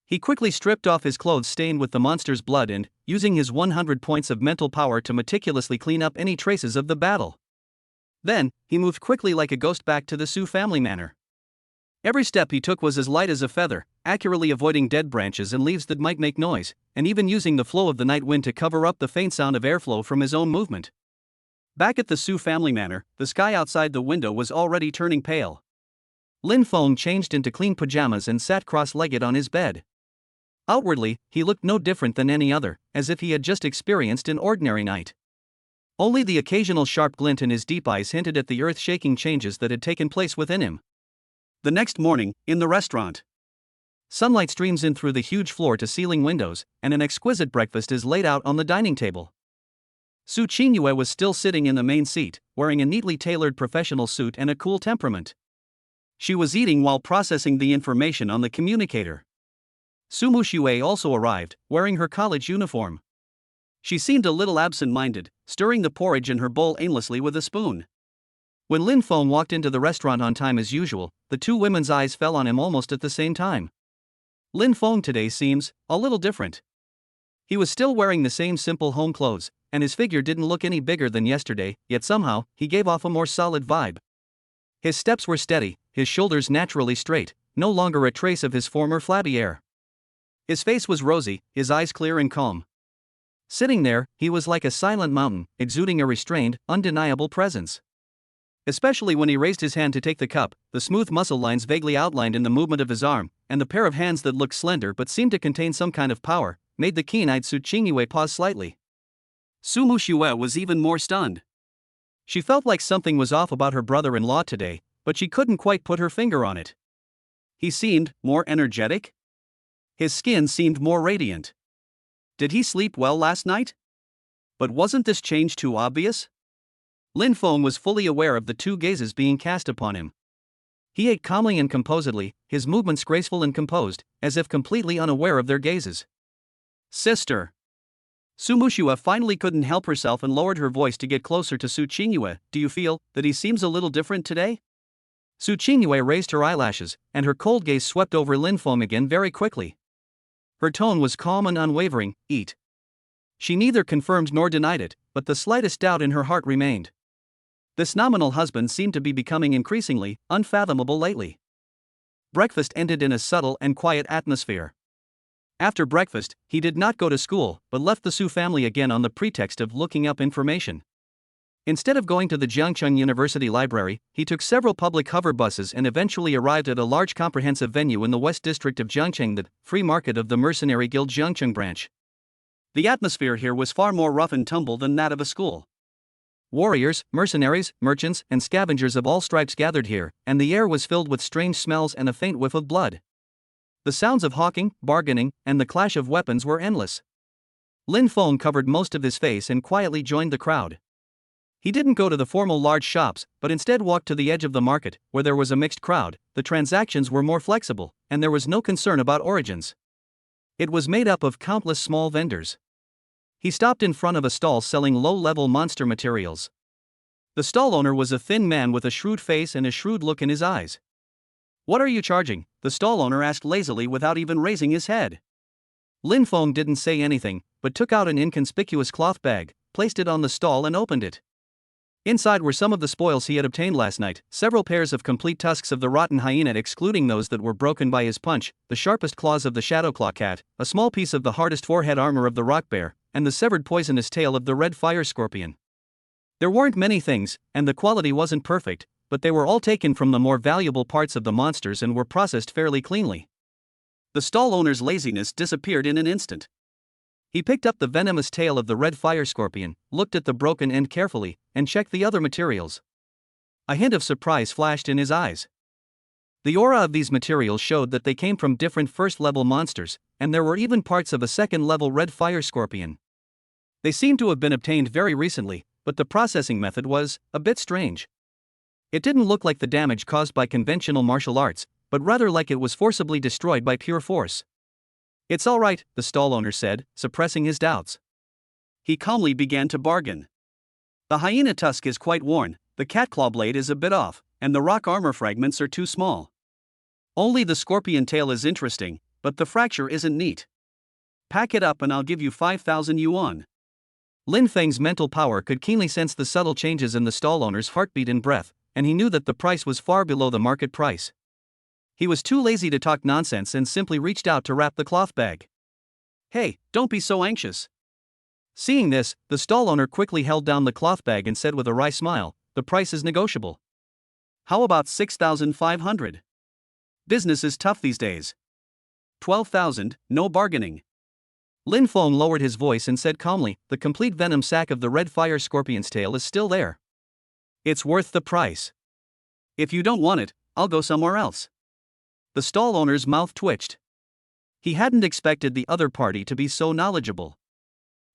He quickly stripped off his clothes stained with the monster's blood and, using his 100 points of mental power to meticulously clean up any traces of the battle. Then, he moved quickly like a ghost back to the Su family manor. Every step he took was as light as a feather, accurately avoiding dead branches and leaves that might make noise, and even using the flow of the night wind to cover up the faint sound of airflow from his own movement. Back at the Su family manor, the sky outside the window was already turning pale. Lin Feng changed into clean pajamas and sat cross-legged on his bed. Outwardly, he looked no different than any other, as if he had just experienced an ordinary night. Only the occasional sharp glint in his deep eyes hinted at the earth-shaking changes that had taken place within him. The next morning, in the restaurant. Sunlight streams in through the huge floor-to-ceiling windows, and an exquisite breakfast is laid out on the dining table. Su Qingyue was still sitting in the main seat, wearing a neatly tailored professional suit and a cool temperament. She was eating while processing the information on the communicator. Su Muxue also arrived, wearing her college uniform. She seemed a little absent-minded, stirring the porridge in her bowl aimlessly with a spoon. When Lin Feng walked into the restaurant on time as usual, the two women's eyes fell on him almost at the same time. Lin Feng today seems a little different. He was still wearing the same simple home clothes, and his figure didn't look any bigger than yesterday, yet somehow, he gave off a more solid vibe. His steps were steady, his shoulders naturally straight, no longer a trace of his former flabby air. His face was rosy, his eyes clear and calm. Sitting there, he was like a silent mountain, exuding a restrained, undeniable presence. Especially when he raised his hand to take the cup, the smooth muscle lines vaguely outlined in the movement of his arm, and the pair of hands that looked slender but seemed to contain some kind of power, made the keen-eyed Su Qingyue pause slightly. Su Muxue was even more stunned. She felt like something was off about her brother-in-law today, but she couldn't quite put her finger on it. He seemed more energetic? His skin seemed more radiant. Did he sleep well last night? But wasn't this change too obvious? Lin Feng was fully aware of the two gazes being cast upon him. He ate calmly and composedly, his movements graceful and composed, as if completely unaware of their gazes. Sister. Su Muxue finally couldn't help herself and lowered her voice to get closer to Su Qingyue. Do you feel that he seems a little different today? Su Qingyue raised her eyelashes, and her cold gaze swept over Lin Feng again very quickly. Her tone was calm and unwavering. Eat. She neither confirmed nor denied it, but the slightest doubt in her heart remained. This nominal husband seemed to be becoming increasingly unfathomable lately. Breakfast ended in a subtle and quiet atmosphere. After breakfast, he did not go to school, but left the Su family again on the pretext of looking up information. Instead of going to the Jiangcheng University Library, he took several public hover buses and eventually arrived at a large comprehensive venue in the West District of Jiangcheng, the Free Market of the Mercenary Guild Jiangcheng branch. The atmosphere here was far more rough and tumble than that of a school. Warriors, mercenaries, merchants, and scavengers of all stripes gathered here, and the air was filled with strange smells and a faint whiff of blood. The sounds of hawking, bargaining, and the clash of weapons were endless. Lin Feng covered most of his face and quietly joined the crowd. He didn't go to the formal large shops, but instead walked to the edge of the market, where there was a mixed crowd. The transactions were more flexible, and there was no concern about origins. It was made up of countless small vendors. He stopped in front of a stall selling low-level monster materials. The stall owner was a thin man with a shrewd face and a shrewd look in his eyes. "What are you charging?" the stall owner asked lazily without even raising his head. Lin Feng didn't say anything, but took out an inconspicuous cloth bag, placed it on the stall and opened it. Inside were some of the spoils he had obtained last night: several pairs of complete tusks of the rotten hyena excluding those that were broken by his punch, the sharpest claws of the shadowclaw cat, a small piece of the hardest forehead armor of the rock bear, and the severed poisonous tail of the red fire scorpion. There weren't many things, and the quality wasn't perfect, but they were all taken from the more valuable parts of the monsters and were processed fairly cleanly. The stall owner's laziness disappeared in an instant. He picked up the venomous tail of the red fire scorpion, looked at the broken end carefully, and checked the other materials. A hint of surprise flashed in his eyes. The aura of these materials showed that they came from different first-level monsters, and there were even parts of a second-level red fire scorpion. They seemed to have been obtained very recently, but the processing method was a bit strange. It didn't look like the damage caused by conventional martial arts, but rather like it was forcibly destroyed by pure force. "It's all right," the stall owner said, suppressing his doubts. He calmly began to bargain. "The hyena tusk is quite worn, the cat claw blade is a bit off, and the rock armor fragments are too small. Only the scorpion tail is interesting, but the fracture isn't neat. Pack it up and I'll give you 5,000 yuan. Lin Feng's mental power could keenly sense the subtle changes in the stall owner's heartbeat and breath, and he knew that the price was far below the market price. He was too lazy to talk nonsense and simply reached out to wrap the cloth bag. "Hey, don't be so anxious." Seeing this, the stall owner quickly held down the cloth bag and said with a wry smile, "The price is negotiable. How about 6,500? Business is tough these days. 12,000, no bargaining." Lin Feng lowered his voice and said calmly, "The complete venom sac of the red fire scorpion's tail is still there. It's worth the price. If you don't want it, I'll go somewhere else." The stall owner's mouth twitched. He hadn't expected the other party to be so knowledgeable.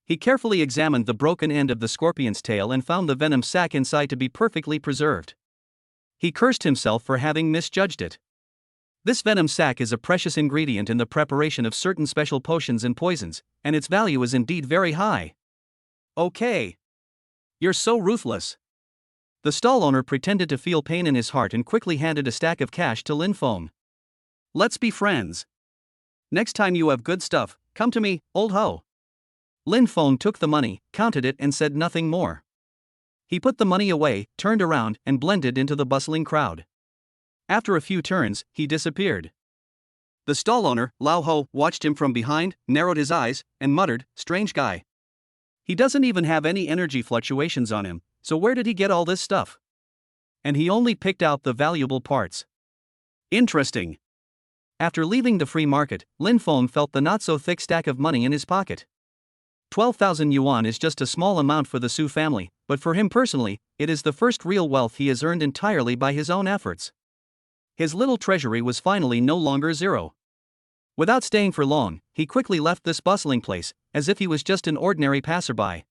He carefully examined the broken end of the scorpion's tail and found the venom sac inside to be perfectly preserved. He cursed himself for having misjudged it. This venom sac is a precious ingredient in the preparation of certain special potions and poisons, and its value is indeed very high. "Okay. You're so ruthless." The stall owner pretended to feel pain in his heart and quickly handed a stack of cash to Lin Feng. "Let's be friends. Next time you have good stuff, come to me, old ho." Lin Feng took the money, counted it and said nothing more. He put the money away, turned around, and blended into the bustling crowd. After a few turns, he disappeared. The stall owner, Lao Ho, watched him from behind, narrowed his eyes, and muttered, "Strange guy. He doesn't even have any energy fluctuations on him, so where did he get all this stuff? And he only picked out the valuable parts. Interesting." After leaving the free market, Lin Feng felt the not-so-thick stack of money in his pocket. 12,000 yuan is just a small amount for the Su family, but for him personally, it is the first real wealth he has earned entirely by his own efforts. His little treasury was finally no longer zero. Without staying for long, he quickly left this bustling place, as if he was just an ordinary passerby.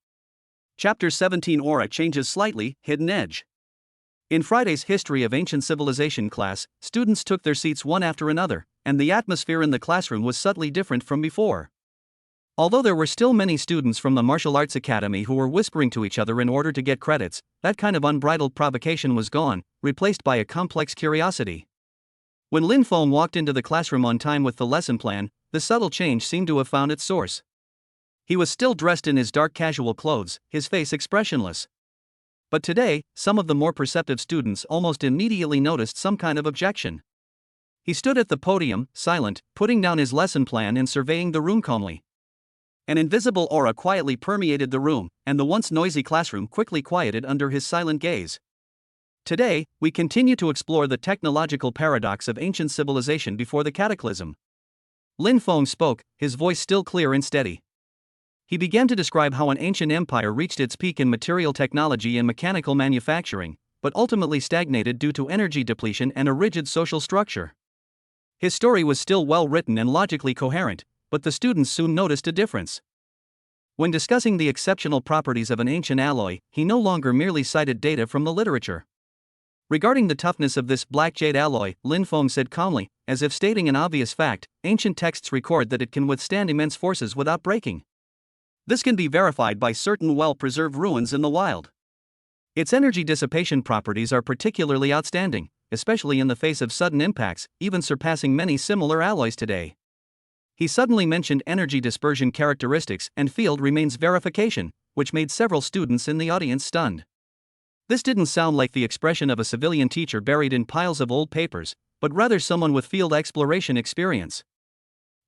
Chapter 17 Aura changes slightly, Hidden Edge. In Friday's History of Ancient Civilization class, students took their seats one after another, and the atmosphere in the classroom was subtly different from before. Although there were still many students from the martial arts academy who were whispering to each other in order to get credits, that kind of unbridled provocation was gone, replaced by a complex curiosity. When Lin Feng walked into the classroom on time with the lesson plan, the subtle change seemed to have found its source. He was still dressed in his dark casual clothes, his face expressionless. But today, some of the more perceptive students almost immediately noticed some kind of objection. He stood at the podium, silent, putting down his lesson plan and surveying the room calmly. An invisible aura quietly permeated the room, and the once noisy classroom quickly quieted under his silent gaze. Today, we continue to explore the technological paradox of ancient civilization before the cataclysm. Lin Feng spoke, his voice still clear and steady. He began to describe how an ancient empire reached its peak in material technology and mechanical manufacturing, but ultimately stagnated due to energy depletion and a rigid social structure. His story was still well written and logically coherent, but the students soon noticed a difference. When discussing the exceptional properties of an ancient alloy, he no longer merely cited data from the literature. Regarding the toughness of this black jade alloy, Lin Feng said calmly, as if stating an obvious fact, ancient texts record that it can withstand immense forces without breaking. This can be verified by certain well-preserved ruins in the wild. Its energy dissipation properties are particularly outstanding, especially in the face of sudden impacts, even surpassing many similar alloys today. He suddenly mentioned energy dispersion characteristics and field remains verification, which made several students in the audience stunned. This didn't sound like the expression of a civilian teacher buried in piles of old papers, but rather someone with field exploration experience.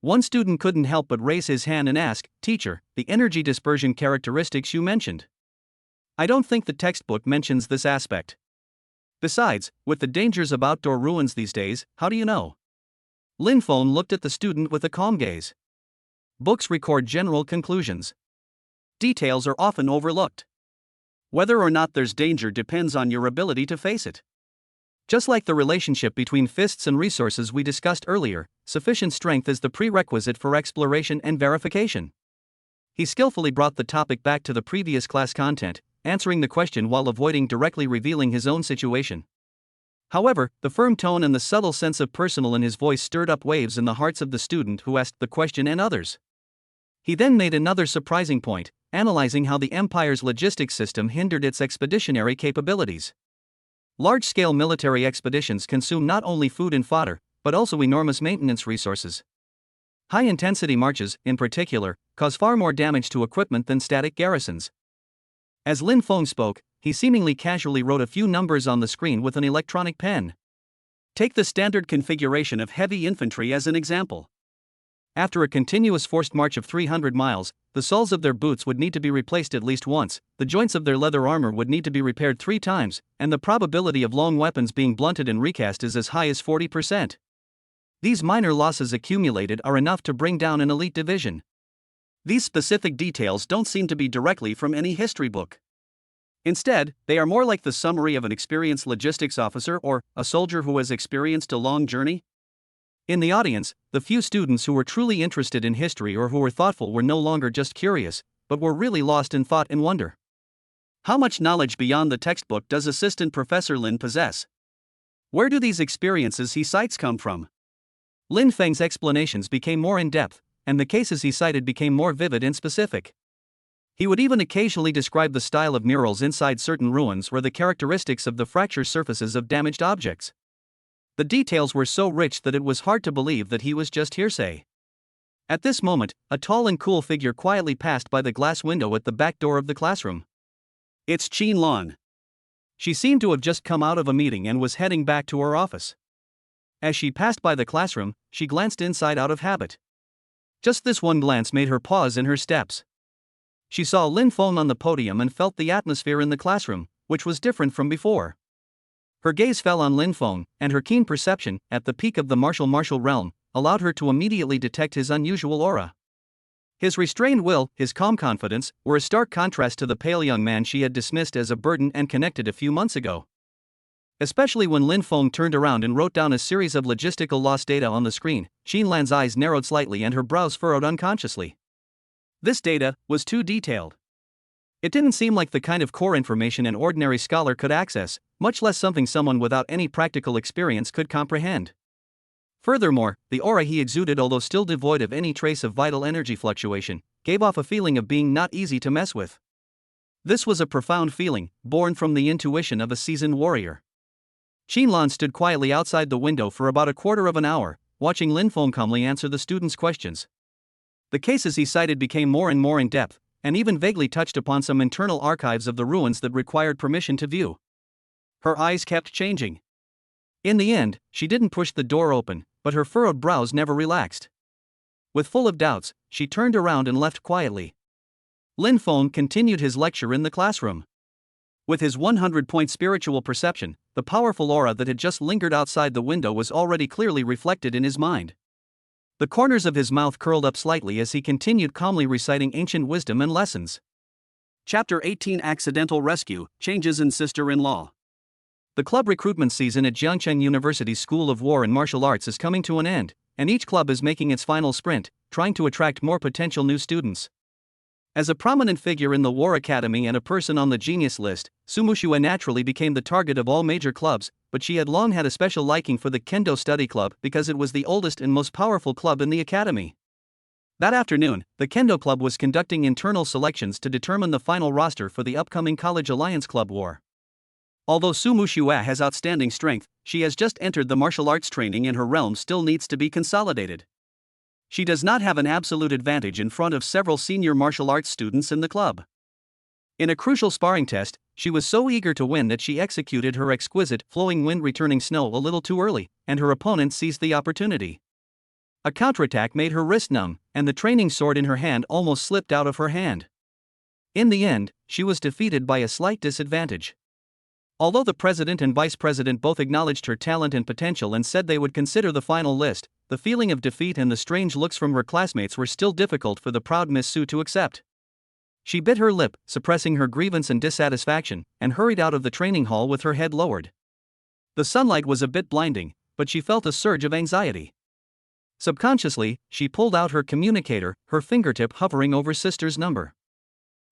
One student couldn't help but raise his hand and ask, "Teacher, the energy dispersion characteristics you mentioned? I don't think the textbook mentions this aspect. Besides, with the dangers of outdoor ruins these days, how do you know?" Lin Feng looked at the student with a calm gaze. Books record general conclusions. Details are often overlooked. Whether or not there's danger depends on your ability to face it. Just like the relationship between fists and resources we discussed earlier, sufficient strength is the prerequisite for exploration and verification. He skillfully brought the topic back to the previous class content, answering the question while avoiding directly revealing his own situation. However, the firm tone and the subtle sense of personal in his voice stirred up waves in the hearts of the student who asked the question and others. He then made another surprising point, analyzing how the Empire's logistics system hindered its expeditionary capabilities. Large-scale military expeditions consume not only food and fodder, but also enormous maintenance resources. High-intensity marches, in particular, cause far more damage to equipment than static garrisons. As Lin Feng spoke, he seemingly casually wrote a few numbers on the screen with an electronic pen. Take the standard configuration of heavy infantry as an example. After a continuous forced march of 300 miles, the soles of their boots would need to be replaced at least once, the joints of their leather armor would need to be repaired 3 times, and the probability of long weapons being blunted and recast is as high as 40%. These minor losses accumulated are enough to bring down an elite division. These specific details don't seem to be directly from any history book. Instead, they are more like the summary of an experienced logistics officer or a soldier who has experienced a long journey. In the audience, the few students who were truly interested in history or who were thoughtful were no longer just curious, but were really lost in thought and wonder. How much knowledge beyond the textbook does Assistant Professor Lin possess? Where do these experiences he cites come from? Lin Feng's explanations became more in-depth, and the cases he cited became more vivid and specific. He would even occasionally describe the style of murals inside certain ruins or the characteristics of the fracture surfaces of damaged objects. The details were so rich that it was hard to believe that he was just hearsay. At this moment, a tall and cool figure quietly passed by the glass window at the back door of the classroom. It's Qin Lan. She seemed to have just come out of a meeting and was heading back to her office. As she passed by the classroom, she glanced inside out of habit. Just this one glance made her pause in her steps. She saw Lin Feng on the podium and felt the atmosphere in the classroom, which was different from before. Her gaze fell on Lin Feng, and her keen perception, at the peak of the martial realm, allowed her to immediately detect his unusual aura. His restrained will, his calm confidence, were a stark contrast to the pale young man she had dismissed as a burden and connected a few months ago. Especially when Lin Feng turned around and wrote down a series of logistical loss data on the screen, Qin Lan's eyes narrowed slightly and her brows furrowed unconsciously. This data was too detailed. It didn't seem like the kind of core information an ordinary scholar could access, much less something someone without any practical experience could comprehend. Furthermore, the aura he exuded, although still devoid of any trace of vital energy fluctuation, gave off a feeling of being not easy to mess with. This was a profound feeling, born from the intuition of a seasoned warrior. Qin Lan stood quietly outside the window for about a quarter of an hour, watching Lin Feng calmly answer the students' questions. The cases he cited became more and more in-depth, and even vaguely touched upon some internal archives of the ruins that required permission to view. Her eyes kept changing. In the end, she didn't push the door open, but her furrowed brows never relaxed. With full of doubts, she turned around and left quietly. Lin Feng continued his lecture in the classroom. With his 100-point spiritual perception, the powerful aura that had just lingered outside the window was already clearly reflected in his mind. The corners of his mouth curled up slightly as he continued calmly reciting ancient wisdom and lessons. Chapter 18: Accidental Rescue, Changes in Sister-in-Law. The club recruitment season at Jiangcheng University's School of War and Martial Arts is coming to an end, and each club is making its final sprint, trying to attract more potential new students. As a prominent figure in the War Academy and a person on the genius list, Sumushue naturally became the target of all major clubs, but she had long had a special liking for the Kendo Study Club because it was the oldest and most powerful club in the academy. That afternoon, the Kendo Club was conducting internal selections to determine the final roster for the upcoming College Alliance Club War. Although Sumushue has outstanding strength, she has just entered the martial arts training and her realm still needs to be consolidated. She does not have an absolute advantage in front of several senior martial arts students in the club. In a crucial sparring test, she was so eager to win that she executed her exquisite flowing wind returning snow a little too early, and her opponent seized the opportunity. A counterattack made her wrist numb, and the training sword in her hand almost slipped out of her hand. In the end, she was defeated by a slight disadvantage. Although the president and vice president both acknowledged her talent and potential and said they would consider the final list, the feeling of defeat and the strange looks from her classmates were still difficult for the proud Miss Sue to accept. She bit her lip, suppressing her grievance and dissatisfaction, and hurried out of the training hall with her head lowered. The sunlight was a bit blinding, but she felt a surge of anxiety. Subconsciously, she pulled out her communicator, her fingertip hovering over sister's number.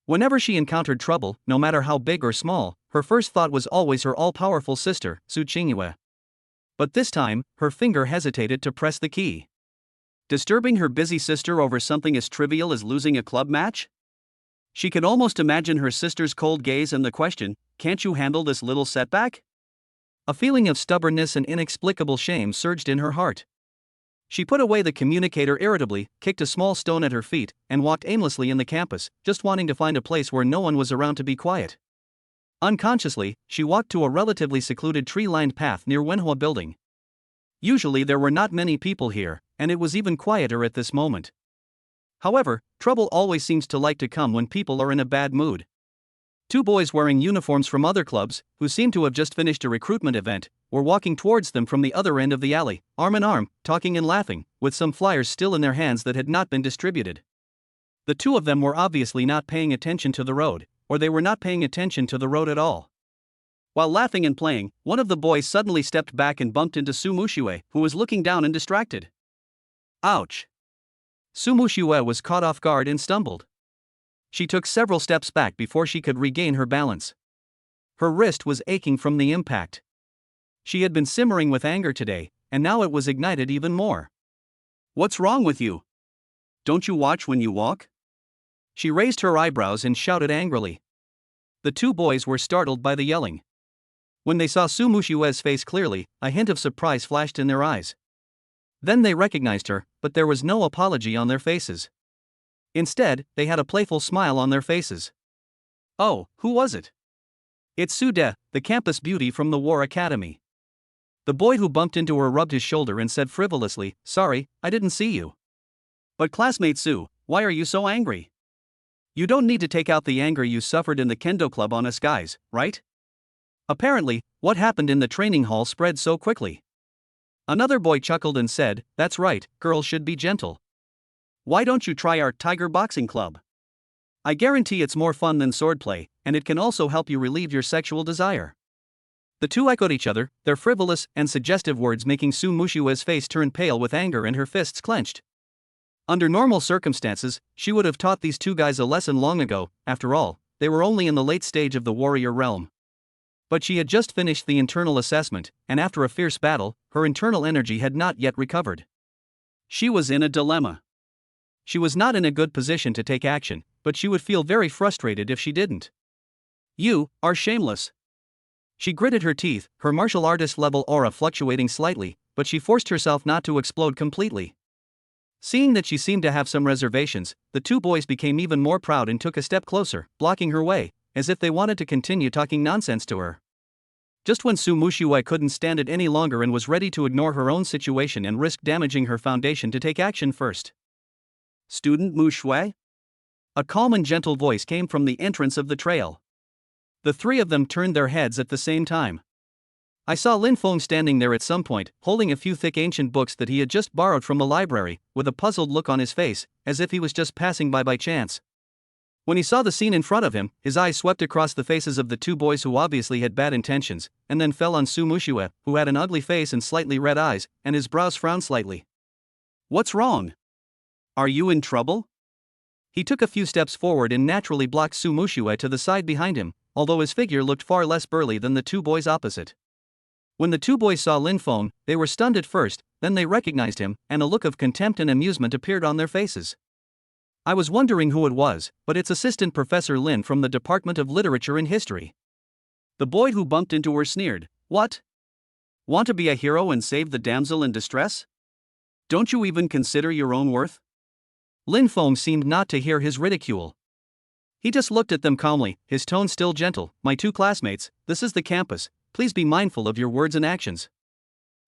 Whenever she encountered trouble, no matter how big or small, her first thought was always her all-powerful sister, Su Qingyue. But this time, her finger hesitated to press the key. Disturbing her busy sister over something as trivial as losing a club match? She could almost imagine her sister's cold gaze and the question, "Can't you handle this little setback?" A feeling of stubbornness and inexplicable shame surged in her heart. She put away the communicator irritably, kicked a small stone at her feet, and walked aimlessly in the campus, just wanting to find a place where no one was around to be quiet. Unconsciously, she walked to a relatively secluded tree-lined path near Wenhua Building. Usually there were not many people here, and it was even quieter at this moment. However, trouble always seems to like to come when people are in a bad mood. Two boys wearing uniforms from other clubs, who seemed to have just finished a recruitment event, were walking towards them from the other end of the alley, arm in arm, talking and laughing, with some flyers still in their hands that had not been distributed. The two of them were obviously not paying attention to the road, or they were not paying attention to the road at all. While laughing and playing, one of the boys suddenly stepped back and bumped into Su Mushue, who was looking down and distracted. Ouch! Su Mushue was caught off guard and stumbled. She took several steps back before she could regain her balance. Her wrist was aching from the impact. She had been simmering with anger today, and now it was ignited even more. "What's wrong with you? Don't you watch when you walk?" She raised her eyebrows and shouted angrily. The two boys were startled by the yelling. When they saw Su Mushue's face clearly, a hint of surprise flashed in their eyes. Then they recognized her, but there was no apology on their faces. Instead, they had a playful smile on their faces. "Oh, who was it?" "It's Su De, the campus beauty from the War Academy." The boy who bumped into her rubbed his shoulder and said frivolously, "Sorry, I didn't see you." "But classmate Su, why are you so angry? You don't need to take out the anger you suffered in the kendo club on us guys, right?" Apparently, what happened in the training hall spread so quickly. Another boy chuckled and said, "That's right, girls should be gentle. Why don't you try our Tiger Boxing Club? I guarantee it's more fun than swordplay, and it can also help you relieve your sexual desire." The two echoed each other, their frivolous and suggestive words making Su Mushue's face turn pale with anger and her fists clenched. Under normal circumstances, she would have taught these two guys a lesson long ago. After all, they were only in the late stage of the warrior realm. But she had just finished the internal assessment, and after a fierce battle, her internal energy had not yet recovered. She was in a dilemma. She was not in a good position to take action, but she would feel very frustrated if she didn't. "You are shameless." She gritted her teeth, her martial artist-level aura fluctuating slightly, but she forced herself not to explode completely. Seeing that she seemed to have some reservations, the two boys became even more proud and took a step closer, blocking her way, as if they wanted to continue talking nonsense to her. Just when Su Mushue couldn't stand it any longer and was ready to ignore her own situation and risk damaging her foundation to take action first. "Student Mushue?" A calm and gentle voice came from the entrance of the trail. The three of them turned their heads at the same time. I saw Lin Feng standing there at some point, holding a few thick ancient books that he had just borrowed from the library, with a puzzled look on his face, as if he was just passing by chance. When he saw the scene in front of him, his eyes swept across the faces of the two boys who obviously had bad intentions, and then fell on Su Mushue, who had an ugly face and slightly red eyes, and his brows frowned slightly. "What's wrong? Are you in trouble?" He took a few steps forward and naturally blocked Su Mushue to the side behind him, although his figure looked far less burly than the two boys opposite. When the two boys saw Lin Feng, they were stunned at first, then they recognized him, and a look of contempt and amusement appeared on their faces. I was wondering who it was, but it's Assistant Professor Lin from the Department of Literature and History. The boy who bumped into her sneered, "What? Want to be a hero and save the damsel in distress? Don't you even consider your own worth? Lin Feng seemed not to hear his ridicule. He just looked at them calmly, his tone still gentle. My two classmates, this is the campus, please be mindful of your words and actions.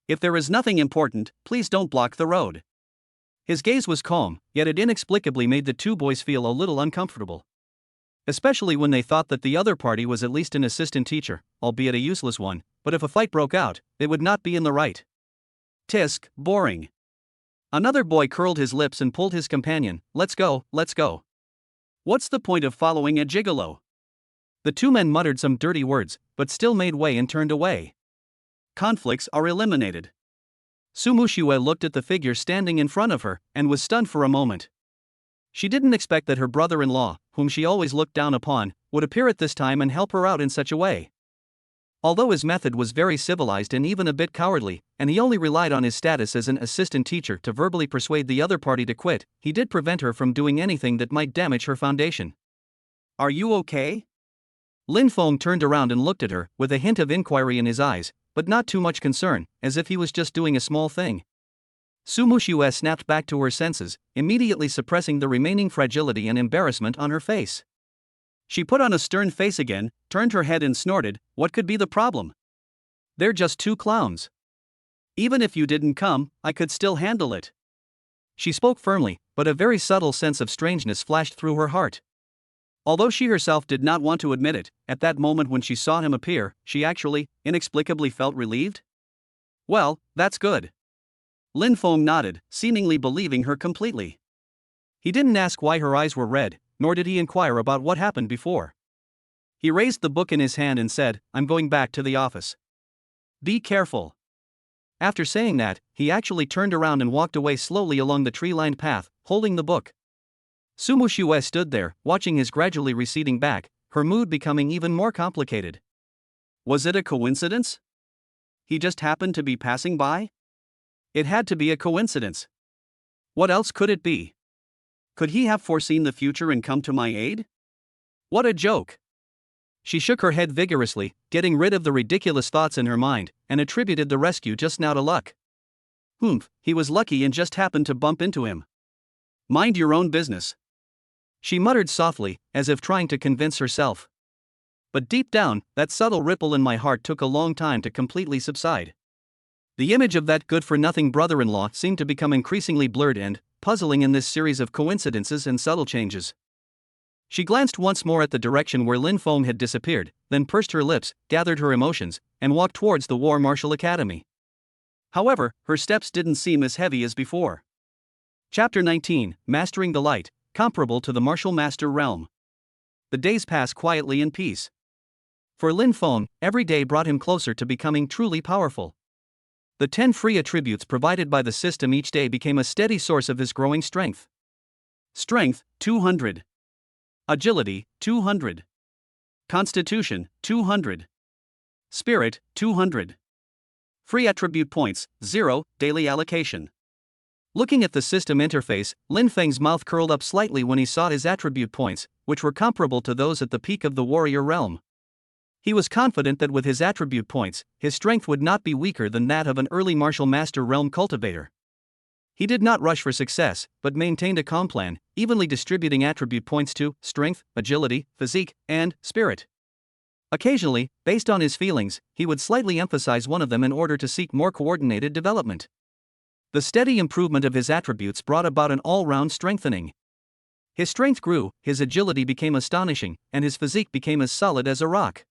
If there is nothing important, please don't block the road. His gaze was calm, yet it inexplicably made the two boys feel a little uncomfortable. Especially when they thought that the other party was at least an assistant teacher, albeit a useless one, but if a fight broke out, it would not be in the right. Tisk, boring. Another boy curled his lips and pulled his companion, let's go, let's go. What's the point of following a gigolo? The two men muttered some dirty words, but still made way and turned away. Conflicts are eliminated. Su Muxue looked at the figure standing in front of her, and was stunned for a moment. She didn't expect that her brother-in-law, whom she always looked down upon, would appear at this time and help her out in such a way. Although his method was very civilized and even a bit cowardly, and he only relied on his status as an assistant teacher to verbally persuade the other party to quit, he did prevent her from doing anything that might damage her foundation. Are you okay? Lin Feng turned around and looked at her, with a hint of inquiry in his eyes, but not too much concern, as if he was just doing a small thing. Su Muxue snapped back to her senses, immediately suppressing the remaining fragility and embarrassment on her face. She put on a stern face again, turned her head and snorted, what could be the problem? They're just two clowns. Even if you didn't come, I could still handle it. She spoke firmly, but a very subtle sense of strangeness flashed through her heart. Although she herself did not want to admit it, at that moment when she saw him appear, she actually, inexplicably felt relieved? Well, that's good. Lin Feng nodded, seemingly believing her completely. He didn't ask why her eyes were red, nor did he inquire about what happened before. He raised the book in his hand and said, I'm going back to the office. Be careful. After saying that, he actually turned around and walked away slowly along the tree-lined path, holding the book. Su Muxue stood there, watching his gradually receding back, her mood becoming even more complicated. Was it a coincidence? He just happened to be passing by? It had to be a coincidence. What else could it be? Could he have foreseen the future and come to my aid? What a joke! She shook her head vigorously, getting rid of the ridiculous thoughts in her mind, and attributed the rescue just now to luck. He was lucky and just happened to bump into him. Mind your own business. She muttered softly, as if trying to convince herself. But deep down, that subtle ripple in my heart took a long time to completely subside. The image of that good-for-nothing brother-in-law seemed to become increasingly blurred and puzzling in this series of coincidences and subtle changes. She glanced once more at the direction where Lin Feng had disappeared, then pursed her lips, gathered her emotions, and walked towards the War Martial Academy. However, her steps didn't seem as heavy as before. Chapter 19, Mastering the Light, comparable to the Martial Master Realm. The days passed quietly in peace. For Lin Feng, every day brought him closer to becoming truly powerful. The 10 free attributes provided by the system each day became a steady source of his growing strength. Strength, 200. Agility, 200. Constitution, 200. Spirit, 200. Free attribute points, 0, daily allocation. Looking at the system interface, Lin Feng's mouth curled up slightly when he saw his attribute points, which were comparable to those at the peak of the warrior realm. He was confident that with his attribute points, his strength would not be weaker than that of an early martial master realm cultivator. He did not rush for success, but maintained a calm plan, evenly distributing attribute points to strength, agility, physique, and spirit. Occasionally, based on his feelings, he would slightly emphasize one of them in order to seek more coordinated development. The steady improvement of his attributes brought about an all-round strengthening. His strength grew, his agility became astonishing, and his physique became as solid as a rock.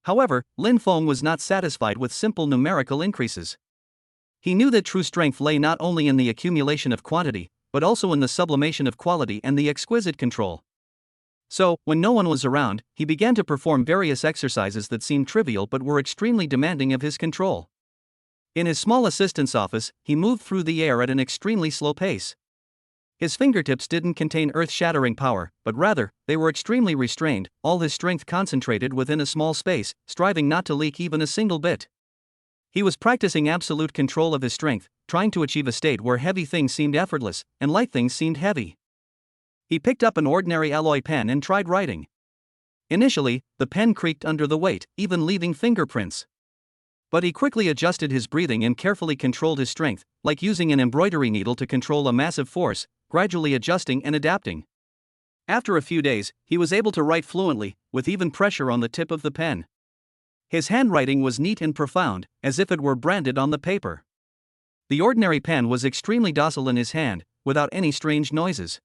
However, Lin Feng was not satisfied with simple numerical increases. He knew that true strength lay not only in the accumulation of quantity, but also in the sublimation of quality and the exquisite control. So, when no one was around, he began to perform various exercises that seemed trivial but were extremely demanding of his control. In his small assistant's office, he moved through the air at an extremely slow pace. His fingertips didn't contain earth-shattering power, but rather, they were extremely restrained, all his strength concentrated within a small space, striving not to leak even a single bit. He was practicing absolute control of his strength, trying to achieve a state where heavy things seemed effortless, and light things seemed heavy. He picked up an ordinary alloy pen and tried writing. Initially, the pen creaked under the weight, even leaving fingerprints. But he quickly adjusted his breathing and carefully controlled his strength, like using an embroidery needle to control a massive force, gradually adjusting and adapting. After a few days, he was able to write fluently, with even pressure on the tip of the pen. His handwriting was neat and profound, as if it were branded on the paper. The ordinary pen was extremely docile in his hand, without any strange noises.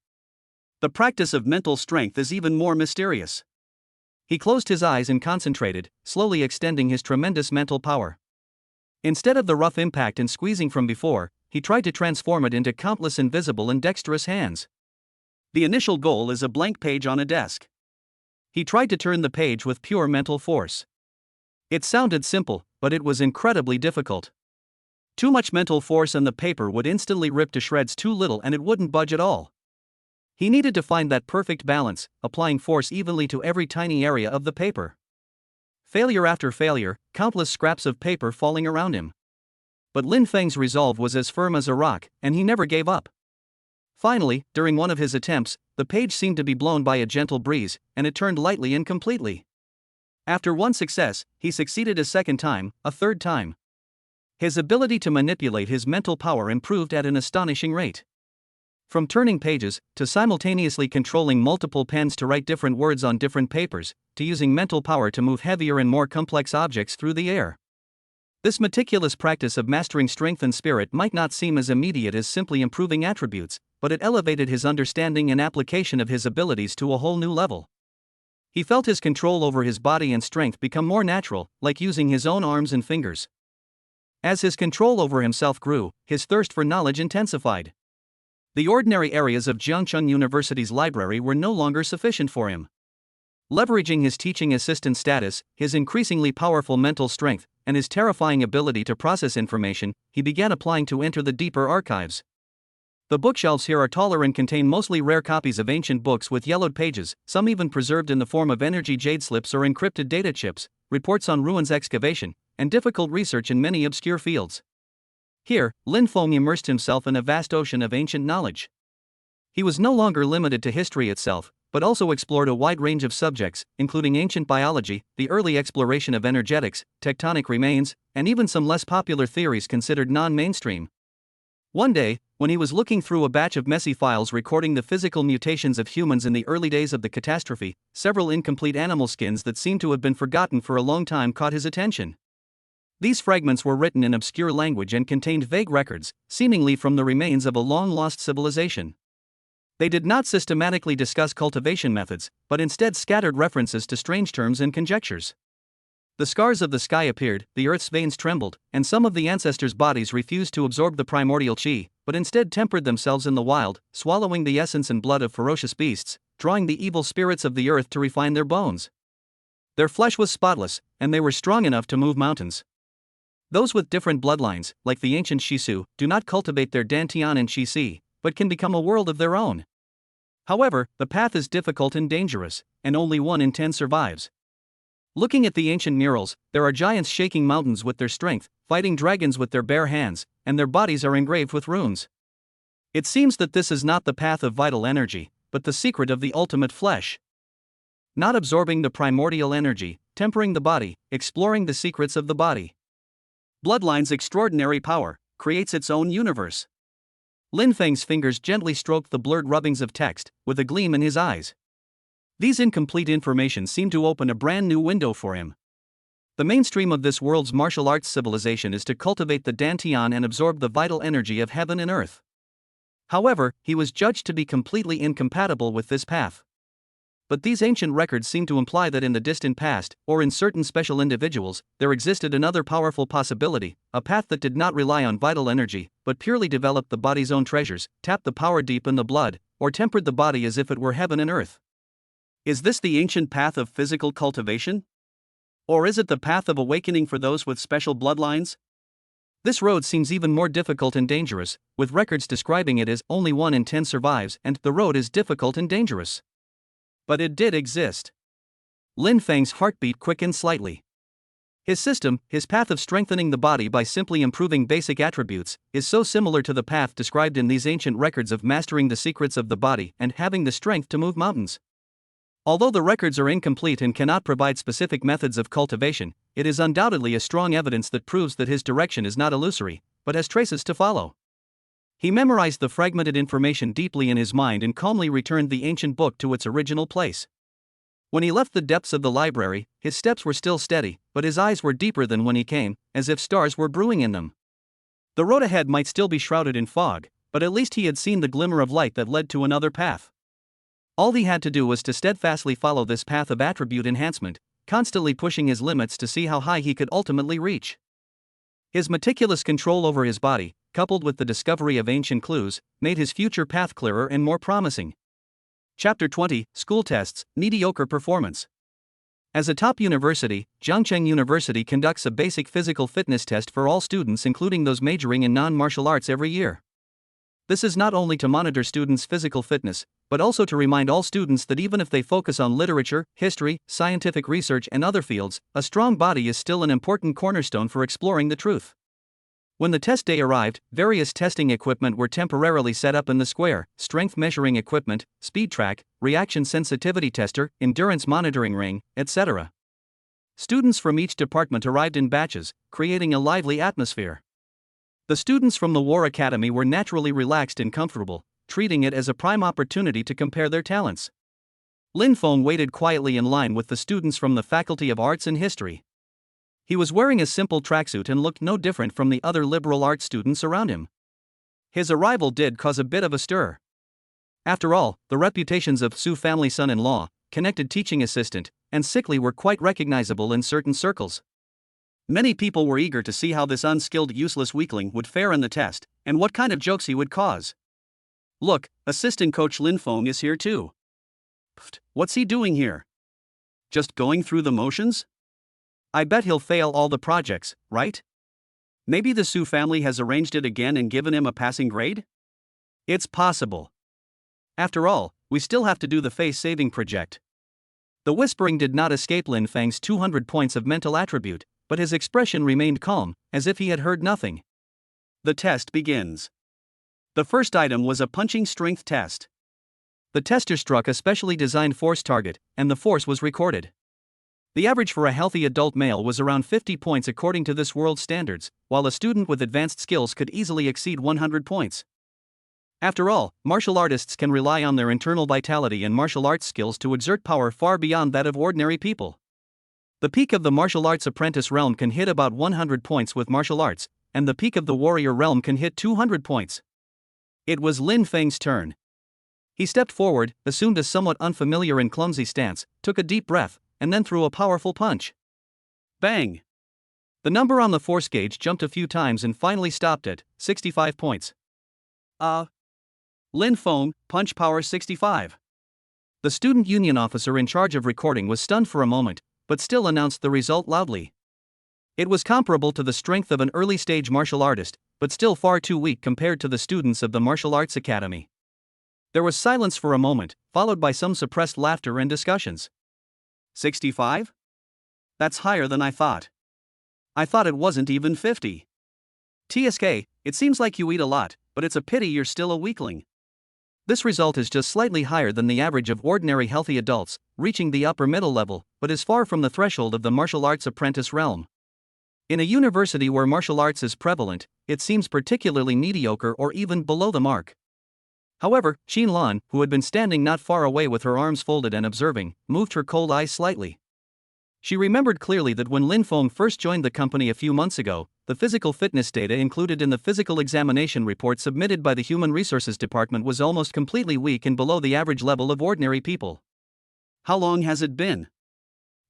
The practice of mental strength is even more mysterious. He closed his eyes and concentrated, slowly extending his tremendous mental power. Instead of the rough impact and squeezing from before, he tried to transform it into countless invisible and dexterous hands. The initial goal is a blank page on a desk. He tried to turn the page with pure mental force. It sounded simple, but it was incredibly difficult. Too much mental force and the paper would instantly rip to shreds, too little and it wouldn't budge at all. He needed to find that perfect balance, applying force evenly to every tiny area of the paper. Failure after failure, countless scraps of paper falling around him. But Lin Feng's resolve was as firm as a rock, and he never gave up. Finally, during one of his attempts, the page seemed to be blown by a gentle breeze, and it turned lightly and completely. After one success, he succeeded a second time, a third time. His ability to manipulate his mental power improved at an astonishing rate. From turning pages, to simultaneously controlling multiple pens to write different words on different papers, to using mental power to move heavier and more complex objects through the air. This meticulous practice of mastering strength and spirit might not seem as immediate as simply improving attributes, but it elevated his understanding and application of his abilities to a whole new level. He felt his control over his body and strength become more natural, like using his own arms and fingers. As his control over himself grew, his thirst for knowledge intensified. The ordinary areas of Jiangcheng University's library were no longer sufficient for him. Leveraging his teaching assistant status, his increasingly powerful mental strength, and his terrifying ability to process information, he began applying to enter the deeper archives. The bookshelves here are taller and contain mostly rare copies of ancient books with yellowed pages, some even preserved in the form of energy jade slips or encrypted data chips, reports on ruins excavation, and difficult research in many obscure fields. Here, Lin Feng immersed himself in a vast ocean of ancient knowledge. He was no longer limited to history itself, but also explored a wide range of subjects, including ancient biology, the early exploration of energetics, tectonic remains, and even some less popular theories considered non-mainstream. One day, when he was looking through a batch of messy files recording the physical mutations of humans in the early days of the catastrophe, several incomplete animal skins that seemed to have been forgotten for a long time caught his attention. These fragments were written in obscure language and contained vague records, seemingly from the remains of a long-lost civilization. They did not systematically discuss cultivation methods, but instead scattered references to strange terms and conjectures. The scars of the sky appeared, the earth's veins trembled, and some of the ancestors' bodies refused to absorb the primordial qi, but instead tempered themselves in the wild, swallowing the essence and blood of ferocious beasts, drawing the evil spirits of the earth to refine their bones. Their flesh was spotless, and they were strong enough to move mountains. Those with different bloodlines, like the ancient Shisu, do not cultivate their Dantian and Qi, but can become a world of their own. However, the path is difficult and dangerous, and only 1 in 10 survives. Looking at the ancient murals, there are giants shaking mountains with their strength, fighting dragons with their bare hands, and their bodies are engraved with runes. It seems that this is not the path of vital energy, but the secret of the ultimate flesh. Not absorbing the primordial energy, tempering the body, exploring the secrets of the body. Bloodline's extraordinary power creates its own universe. Lin Feng's fingers gently stroked the blurred rubbings of text, with a gleam in his eyes. These incomplete information seemed to open a brand new window for him. The mainstream of this world's martial arts civilization is to cultivate the Dantian and absorb the vital energy of heaven and earth. However, he was judged to be completely incompatible with this path. But these ancient records seem to imply that in the distant past, or in certain special individuals, there existed another powerful possibility, a path that did not rely on vital energy, but purely developed the body's own treasures, tapped the power deep in the blood, or tempered the body as if it were heaven and earth. Is this the ancient path of physical cultivation? Or is it the path of awakening for those with special bloodlines? This road seems even more difficult and dangerous, with records describing it as only 1 in 10 survives and the road is difficult and dangerous. But it did exist. Lin Feng's heartbeat quickened slightly. His system, his path of strengthening the body by simply improving basic attributes, is so similar to the path described in these ancient records of mastering the secrets of the body and having the strength to move mountains. Although the records are incomplete and cannot provide specific methods of cultivation, it is undoubtedly a strong evidence that proves that his direction is not illusory, but has traces to follow. He memorized the fragmented information deeply in his mind and calmly returned the ancient book to its original place. When he left the depths of the library, his steps were still steady, but his eyes were deeper than when he came, as if stars were brewing in them. The road ahead might still be shrouded in fog, but at least he had seen the glimmer of light that led to another path. All he had to do was to steadfastly follow this path of attribute enhancement, constantly pushing his limits to see how high he could ultimately reach. His meticulous control over his body, coupled with the discovery of ancient clues, made his future path clearer and more promising. Chapter 20, School Tests, Mediocre Performance. As a top university, Zhangcheng University conducts a basic physical fitness test for all students, including those majoring in non-martial arts, every year. This is not only to monitor students' physical fitness, but also to remind all students that even if they focus on literature, history, scientific research, and other fields, a strong body is still an important cornerstone for exploring the truth. When the test day arrived, various testing equipment were temporarily set up in the square: strength measuring equipment, speed track, reaction sensitivity tester, endurance monitoring ring, etc. Students from each department arrived in batches, creating a lively atmosphere. The students from the War Academy were naturally relaxed and comfortable, treating it as a prime opportunity to compare their talents. Lin Feng waited quietly in line with the students from the Faculty of Arts and History. He was wearing a simple tracksuit and looked no different from the other liberal arts students around him. His arrival did cause a bit of a stir. After all, the reputations of Su family son-in-law, connected teaching assistant, and sickly were quite recognizable in certain circles. Many people were eager to see how this unskilled, useless weakling would fare in the test, and what kind of jokes he would cause. Look, assistant coach Lin Feng is here too. Pfft, what's he doing here? Just going through the motions? I bet he'll fail all the projects, right? Maybe the Su family has arranged it again and given him a passing grade? It's possible. After all, we still have to do the face-saving project. The whispering did not escape Lin Feng's 200 points of mental attribute, but his expression remained calm, as if he had heard nothing. The test begins. The first item was a punching strength test. The tester struck a specially designed force target, and the force was recorded. The average for a healthy adult male was around 50 points according to this world's standards, while a student with advanced skills could easily exceed 100 points. After all, martial artists can rely on their internal vitality and martial arts skills to exert power far beyond that of ordinary people. The peak of the martial arts apprentice realm can hit about 100 points with martial arts, and the peak of the warrior realm can hit 200 points. It was Lin Feng's turn. He stepped forward, assumed a somewhat unfamiliar and clumsy stance, took a deep breath, and then threw a powerful punch. Bang! The number on the force gauge jumped a few times and finally stopped at 65 points. Lin Feng, punch power 65. The student union officer in charge of recording was stunned for a moment, but still announced the result loudly. It was comparable to the strength of an early-stage martial artist, but still far too weak compared to the students of the Martial Arts Academy. There was silence for a moment, followed by some suppressed laughter and discussions. 65? That's higher than I thought. I thought it wasn't even 50. TSK, it seems like you eat a lot, but it's a pity you're still a weakling. This result is just slightly higher than the average of ordinary healthy adults, reaching the upper middle level, but is far from the threshold of the martial arts apprentice realm. In a university where martial arts is prevalent, it seems particularly mediocre or even below the mark. However, Xin Lan, who had been standing not far away with her arms folded and observing, moved her cold eyes slightly. She remembered clearly that when Lin Feng first joined the company a few months ago, the physical fitness data included in the physical examination report submitted by the Human Resources Department was almost completely weak and below the average level of ordinary people. How long has it been?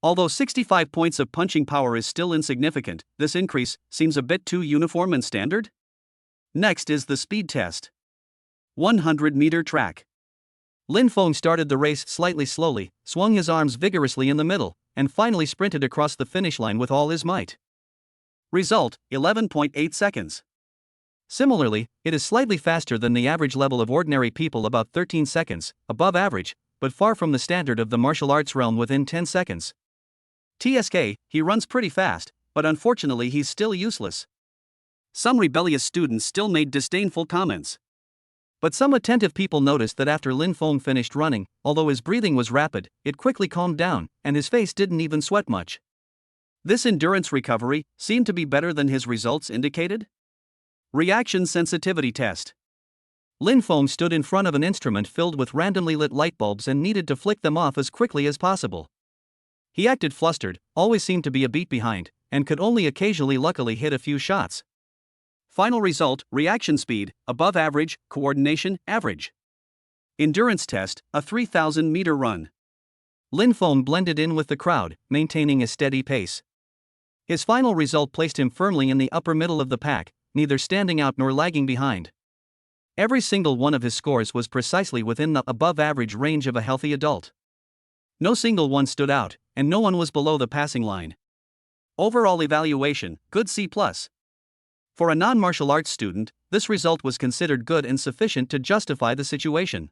Although 65 points of punching power is still insignificant, this increase seems a bit too uniform and standard. Next is the speed test. 100-meter track. Lin Feng started the race slightly slowly, swung his arms vigorously in the middle, and finally sprinted across the finish line with all his might. Result, 11.8 seconds. Similarly, it is slightly faster than the average level of ordinary people, about 13 seconds, above average, but far from the standard of the martial arts realm within 10 seconds. TSK, he runs pretty fast, but unfortunately he's still useless. Some rebellious students still made disdainful comments. But some attentive people noticed that after Lin Feng finished running, although his breathing was rapid, it quickly calmed down, and his face didn't even sweat much. This endurance recovery seemed to be better than his results indicated. Reaction sensitivity test. Lin Feng stood in front of an instrument filled with randomly lit light bulbs and needed to flick them off as quickly as possible. He acted flustered, always seemed to be a beat behind, and could only occasionally luckily hit a few shots. Final result: reaction speed, above average, coordination, average. Endurance test, a 3,000-meter run. Lin Feng blended in with the crowd, maintaining a steady pace. His final result placed him firmly in the upper middle of the pack, neither standing out nor lagging behind. Every single one of his scores was precisely within the above-average range of a healthy adult. No single one stood out, and no one was below the passing line. Overall evaluation, good C+. For a non-martial arts student, this result was considered good and sufficient to justify the situation.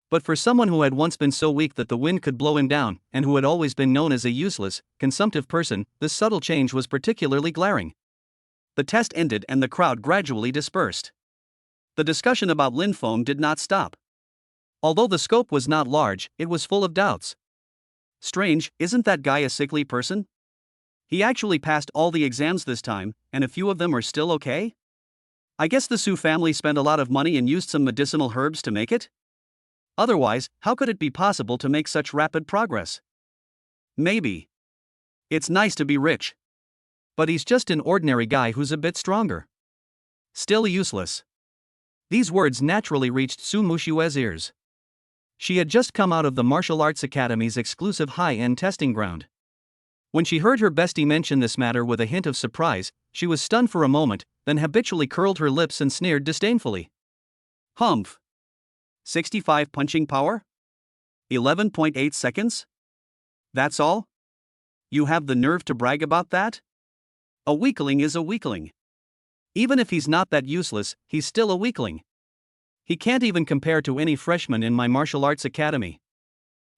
But for someone who had once been so weak that the wind could blow him down, and who had always been known as a useless, consumptive person, this subtle change was particularly glaring. The test ended and the crowd gradually dispersed. The discussion about Lin Feng did not stop. Although the scope was not large, it was full of doubts. Strange, isn't that guy a sickly person? He actually passed all the exams this time, and a few of them are still okay? I guess the Su family spent a lot of money and used some medicinal herbs to make it? Otherwise, how could it be possible to make such rapid progress? Maybe. It's nice to be rich. But he's just an ordinary guy who's a bit stronger. Still useless. These words naturally reached Su Mushue's ears. She had just come out of the Martial Arts Academy's exclusive high-end testing ground. When she heard her bestie mention this matter with a hint of surprise, she was stunned for a moment, then habitually curled her lips and sneered disdainfully. Humph. 65 punching power? 11.8 seconds? That's all? You have the nerve to brag about that? A weakling is a weakling. Even if he's not that useless, he's still a weakling. He can't even compare to any freshman in my martial arts academy.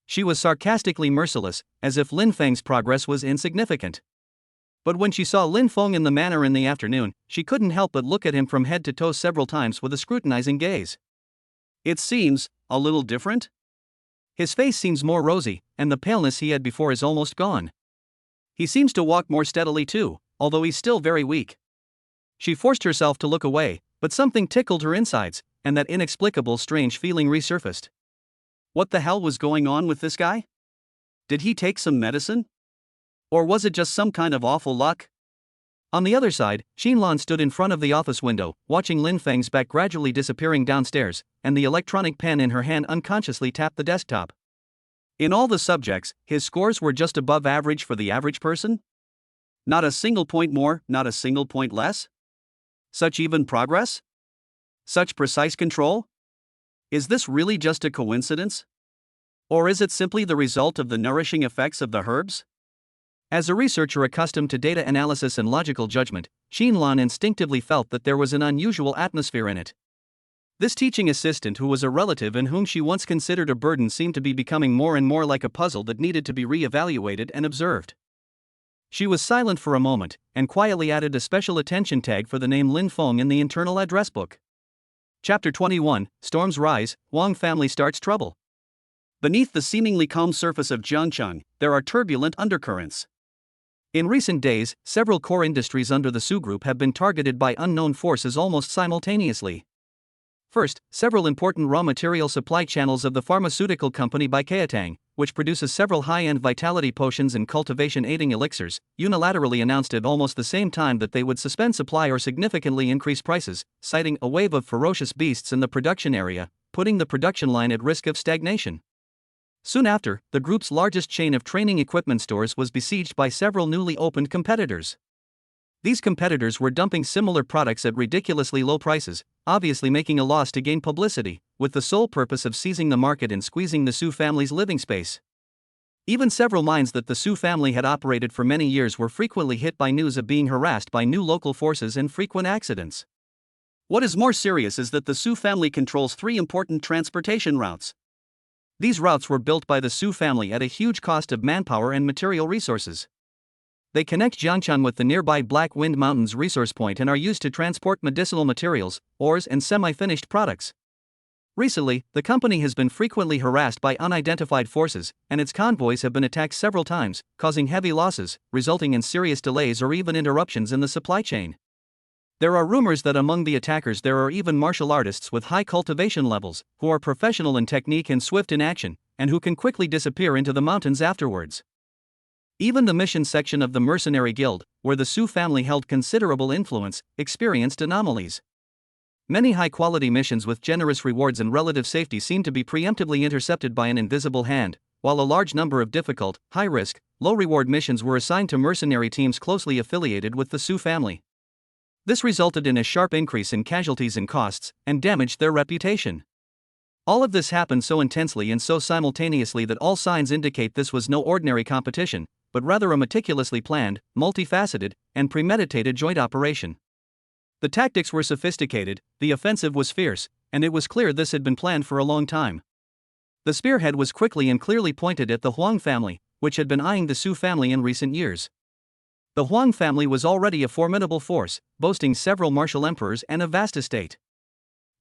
She was sarcastically merciless, as if Lin Feng's progress was insignificant. But when she saw Lin Feng in the manor in the afternoon, she couldn't help but look at him from head to toe several times with a scrutinizing gaze. It seems a little different? His face seems more rosy, and the paleness he had before is almost gone. He seems to walk more steadily too, although he's still very weak. She forced herself to look away, but something tickled her insides, and that inexplicable strange feeling resurfaced. What the hell was going on with this guy? Did he take some medicine? Or was it just some kind of awful luck? On the other side, Xinlan stood in front of the office window, watching Lin Feng's back gradually disappearing downstairs, and the electronic pen in her hand unconsciously tapped the desktop. In all the subjects, his scores were just above average for the average person? Not a single point more, not a single point less? Such even progress? Such precise control? Is this really just a coincidence? Or is it simply the result of the nourishing effects of the herbs? As a researcher accustomed to data analysis and logical judgment, Xinlan instinctively felt that there was an unusual atmosphere in it. This teaching assistant, who was a relative and whom she once considered a burden, seemed to be becoming more and more like a puzzle that needed to be re-evaluated and observed. She was silent for a moment, and quietly added a special attention tag for the name Lin Feng in the internal address book. Chapter 21, Storms Rise, Wang Family Starts Trouble. Beneath the seemingly calm surface of Jiangcheng, there are turbulent undercurrents. In recent days, several core industries under the Su Group have been targeted by unknown forces almost simultaneously. First, several important raw material supply channels of the pharmaceutical company Baikatang, which produces several high-end vitality potions and cultivation-aiding elixirs, unilaterally announced at almost the same time that they would suspend supply or significantly increase prices, citing a wave of ferocious beasts in the production area, putting the production line at risk of stagnation. Soon after, the group's largest chain of training equipment stores was besieged by several newly opened competitors. These competitors were dumping similar products at ridiculously low prices, obviously making a loss to gain publicity, with the sole purpose of seizing the market and squeezing the Su family's living space. Even several mines that the Su family had operated for many years were frequently hit by news of being harassed by new local forces and frequent accidents. What is more serious is that the Su family controls 3 important transportation routes. These routes were built by the Su family at a huge cost of manpower and material resources. They connect Jiangcheng with the nearby Black Wind Mountains resource point and are used to transport medicinal materials, ores, and semi-finished products. Recently, the company has been frequently harassed by unidentified forces, and its convoys have been attacked several times, causing heavy losses, resulting in serious delays or even interruptions in the supply chain. There are rumors that among the attackers there are even martial artists with high cultivation levels, who are professional in technique and swift in action, and who can quickly disappear into the mountains afterwards. Even the mission section of the Mercenary Guild, where the Su family held considerable influence, experienced anomalies. Many high-quality missions with generous rewards and relative safety seem to be preemptively intercepted by an invisible hand, while a large number of difficult, high-risk, low-reward missions were assigned to mercenary teams closely affiliated with the Su family. This resulted in a sharp increase in casualties and costs, and damaged their reputation. All of this happened so intensely and so simultaneously that all signs indicate this was no ordinary competition, but rather a meticulously planned, multifaceted, and premeditated joint operation. The tactics were sophisticated, the offensive was fierce, and it was clear this had been planned for a long time. The spearhead was quickly and clearly pointed at the Huang family, which had been eyeing the Su family in recent years. The Huang family was already a formidable force, boasting several martial emperors and a vast estate.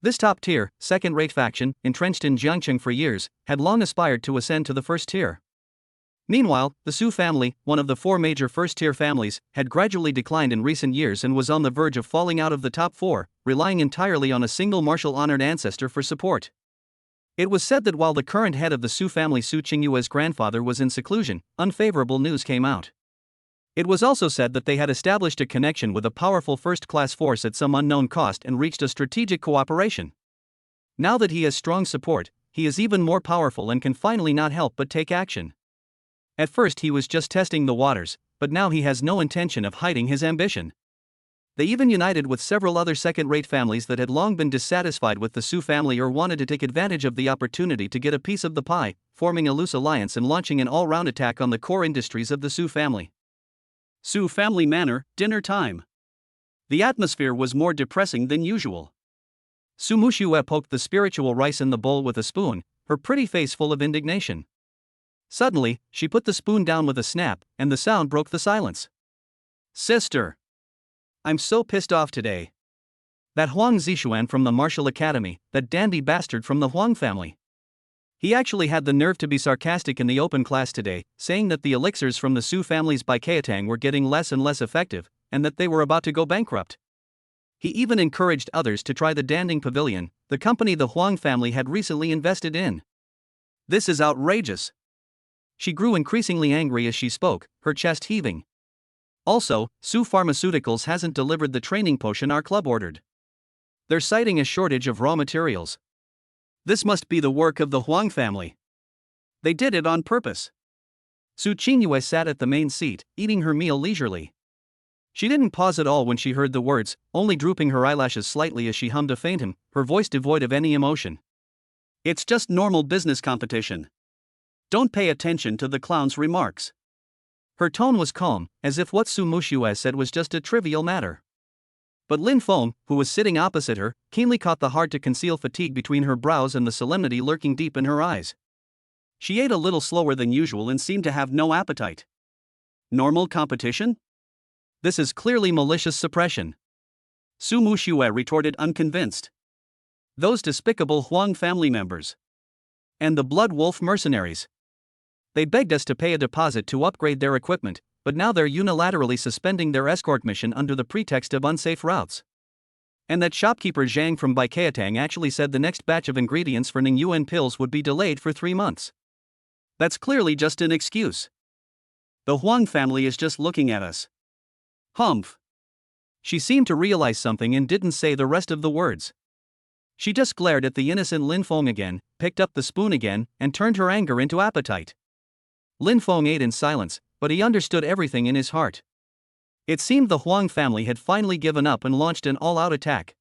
This top-tier, second-rate faction, entrenched in Jiangcheng for years, had long aspired to ascend to the first tier. Meanwhile, the Su family, one of the four major first-tier families, had gradually declined in recent years and was on the verge of falling out of the top four, relying entirely on a single martial-honored ancestor for support. It was said that while the current head of the Su family, Su Qingyue's grandfather, was in seclusion, unfavorable news came out. It was also said that they had established a connection with a powerful first-class force at some unknown cost and reached a strategic cooperation. Now that he has strong support, he is even more powerful and can finally not help but take action. At first he was just testing the waters, but now he has no intention of hiding his ambition. They even united with several other second-rate families that had long been dissatisfied with the Su family or wanted to take advantage of the opportunity to get a piece of the pie, forming a loose alliance and launching an all-round attack on the core industries of the Su family. Su family manor, dinner time. The atmosphere was more depressing than usual. Su Muxiue poked the spiritual rice in the bowl with a spoon, her pretty face full of indignation. Suddenly, she put the spoon down with a snap, and the sound broke the silence. "Sister! I'm so pissed off today. That Huang Zixuan from the Martial Academy, that dandy bastard from the Huang family. He actually had the nerve to be sarcastic in the open class today, saying that the elixirs from the Su family's Baikatang were getting less and less effective, and that they were about to go bankrupt. He even encouraged others to try the Danding Pavilion, the company the Huang family had recently invested in. This is outrageous." She grew increasingly angry as she spoke, her chest heaving. Also, Su Pharmaceuticals hasn't delivered the training potion our club ordered. They're citing a shortage of raw materials. This must be the work of the Huang family. They did it on purpose. Su Qingyue sat at the main seat, eating her meal leisurely. She didn't pause at all when she heard the words, only drooping her eyelashes slightly as she hummed a faint hymn, her voice devoid of any emotion. "It's just normal business competition. Don't pay attention to the clown's remarks." Her tone was calm, as if what Su Muxiue said was just a trivial matter. But Lin Feng, who was sitting opposite her, keenly caught the hard-to-conceal fatigue between her brows and the solemnity lurking deep in her eyes. She ate a little slower than usual and seemed to have no appetite. Normal competition? This is clearly malicious suppression. Su Muxiue retorted, unconvinced. Those despicable Huang family members. And the Blood Wolf mercenaries. They begged us to pay a deposit to upgrade their equipment, but now they're unilaterally suspending their escort mission under the pretext of unsafe routes. And that shopkeeper Zhang from Baikatang actually said the next batch of ingredients for Ningyuan pills would be delayed for 3 months. That's clearly just an excuse. The Huang family is just looking at us. Humph. She seemed to realize something and didn't say the rest of the words. She just glared at the innocent Lin Feng again, picked up the spoon again, and turned her anger into appetite. Lin Feng ate in silence, but he understood everything in his heart. It seemed the Huang family had finally given up and launched an all-out attack.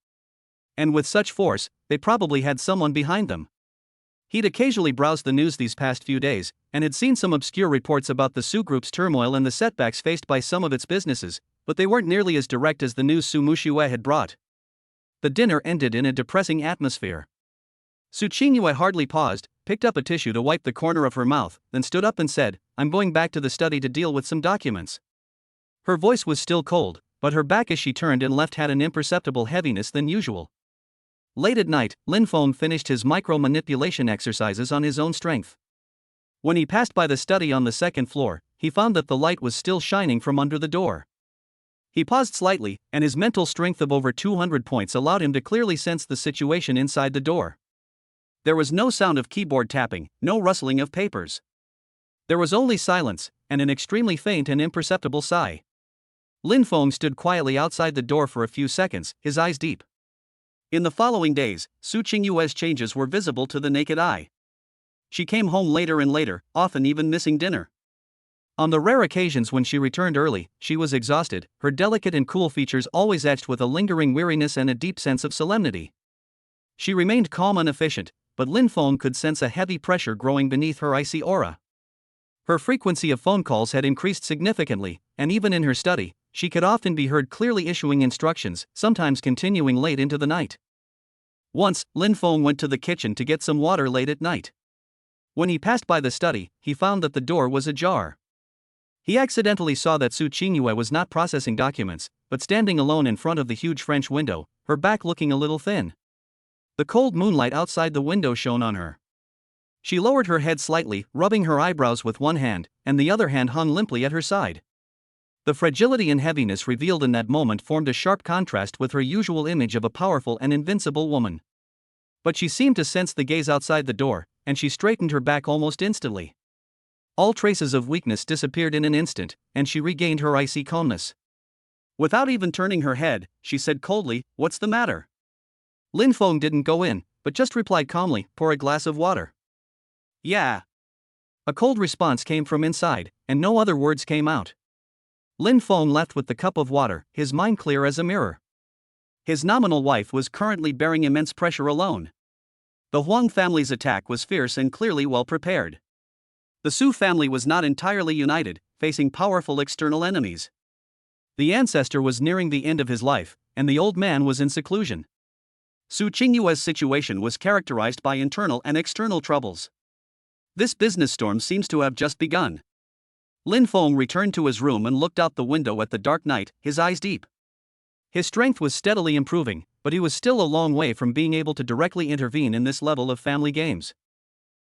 And with such force, they probably had someone behind them. He'd occasionally browsed the news these past few days, and had seen some obscure reports about the Su Group's turmoil and the setbacks faced by some of its businesses, but they weren't nearly as direct as the news Su Muxiue had brought. The dinner ended in a depressing atmosphere. Su Qingyue hardly paused, picked up a tissue to wipe the corner of her mouth, then stood up and said, "I'm going back to the study to deal with some documents." Her voice was still cold, but her back as she turned and left had an imperceptible heaviness than usual. Late at night, Lin Feng finished his micro-manipulation exercises on his own strength. When he passed by the study on the second floor, he found that the light was still shining from under the door. He paused slightly, and his mental strength of over 200 points allowed him to clearly sense the situation inside the door. There was no sound of keyboard tapping, no rustling of papers. There was only silence, and an extremely faint and imperceptible sigh. Lin Feng stood quietly outside the door for a few seconds, his eyes deep. In the following days, Su Qingyue's changes were visible to the naked eye. She came home later and later, often even missing dinner. On the rare occasions when she returned early, she was exhausted, her delicate and cool features always etched with a lingering weariness and a deep sense of solemnity. She remained calm and efficient, but Lin Feng could sense a heavy pressure growing beneath her icy aura. Her frequency of phone calls had increased significantly, and even in her study, she could often be heard clearly issuing instructions, sometimes continuing late into the night. Once, Lin Feng went to the kitchen to get some water late at night. When he passed by the study, he found that the door was ajar. He accidentally saw that Su Qingyue was not processing documents, but standing alone in front of the huge French window, her back looking a little thin. The cold moonlight outside the window shone on her. She lowered her head slightly, rubbing her eyebrows with one hand, and the other hand hung limply at her side. The fragility and heaviness revealed in that moment formed a sharp contrast with her usual image of a powerful and invincible woman. But she seemed to sense the gaze outside the door, and she straightened her back almost instantly. All traces of weakness disappeared in an instant, and she regained her icy calmness. Without even turning her head, she said coldly, "What's the matter?" Lin Feng didn't go in, but just replied calmly, "Pour a glass of water." "Yeah." A cold response came from inside, and no other words came out. Lin Feng left with the cup of water, his mind clear as a mirror. His nominal wife was currently bearing immense pressure alone. The Huang family's attack was fierce and clearly well prepared. The Su family was not entirely united, facing powerful external enemies. The ancestor was nearing the end of his life, and the old man was in seclusion. Su Qingyue's situation was characterized by internal and external troubles. This business storm seems to have just begun. Lin Feng returned to his room and looked out the window at the dark night, his eyes deep. His strength was steadily improving, but he was still a long way from being able to directly intervene in this level of family games.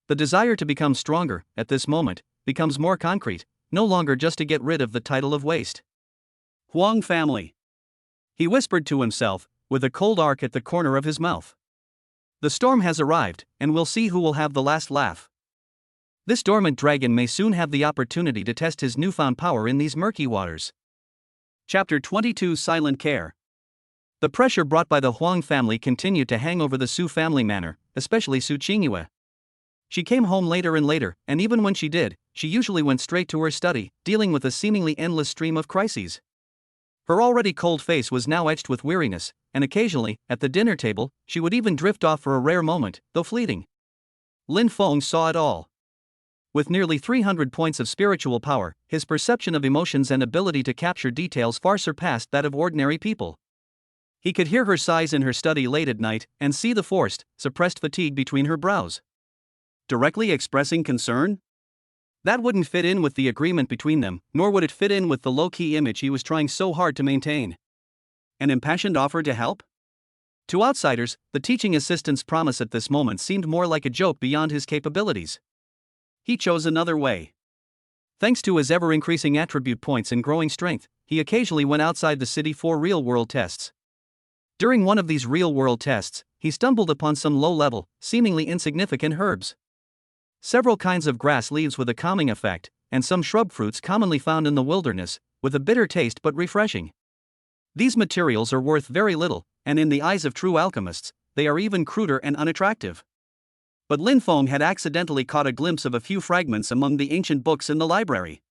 The desire to become stronger, at this moment, becomes more concrete, no longer just to get rid of the title of waste. Huang family. He whispered to himself, with a cold arc at the corner of his mouth. The storm has arrived, and we'll see who will have the last laugh. This dormant dragon may soon have the opportunity to test his newfound power in these murky waters. Chapter 22 Silent Care. The pressure brought by the Huang family continued to hang over the Su family manor, especially Su Qingyue. She came home later and later, and even when she did, she usually went straight to her study, dealing with a seemingly endless stream of crises. Her already cold face was now etched with weariness, and occasionally, at the dinner table, she would even drift off for a rare moment, though fleeting. Lin Feng saw it all. With nearly 300 points of spiritual power, his perception of emotions and ability to capture details far surpassed that of ordinary people. He could hear her sighs in her study late at night, and see the forced, suppressed fatigue between her brows. Directly expressing concern? That wouldn't fit in with the agreement between them, nor would it fit in with the low-key image he was trying so hard to maintain. An impassioned offer to help? To outsiders, the teaching assistant's promise at this moment seemed more like a joke beyond his capabilities. He chose another way. Thanks to his ever-increasing attribute points and growing strength, he occasionally went outside the city for real-world tests. During one of these real-world tests, he stumbled upon some low-level, seemingly insignificant herbs. Several kinds of grass leaves with a calming effect, and some shrub fruits commonly found in the wilderness, with a bitter taste but refreshing. These materials are worth very little, and in the eyes of true alchemists, they are even cruder and unattractive. But Lin Feng had accidentally caught a glimpse of a few fragments among the ancient books in the library.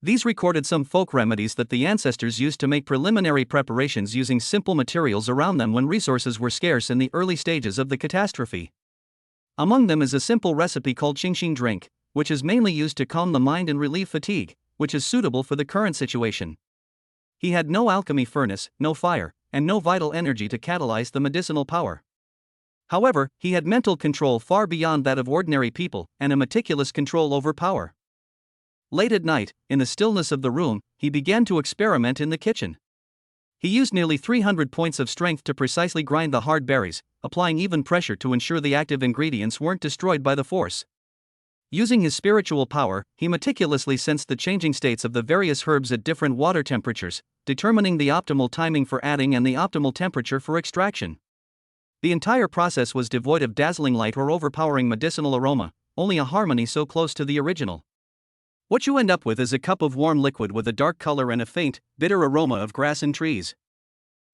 These recorded some folk remedies that the ancestors used to make preliminary preparations using simple materials around them when resources were scarce in the early stages of the catastrophe. Among them is a simple recipe called Xingxing drink, which is mainly used to calm the mind and relieve fatigue, which is suitable for the current situation. He had no alchemy furnace, no fire, and no vital energy to catalyze the medicinal power. However, he had mental control far beyond that of ordinary people, and a meticulous control over power. Late at night, in the stillness of the room, he began to experiment in the kitchen. He used nearly 300 points of strength to precisely grind the hard berries, applying even pressure to ensure the active ingredients weren't destroyed by the force. Using his spiritual power, he meticulously sensed the changing states of the various herbs at different water temperatures, determining the optimal timing for adding and the optimal temperature for extraction. The entire process was devoid of dazzling light or overpowering medicinal aroma, only a harmony so close to the original. What you end up with is a cup of warm liquid with a dark color and a faint, bitter aroma of grass and trees.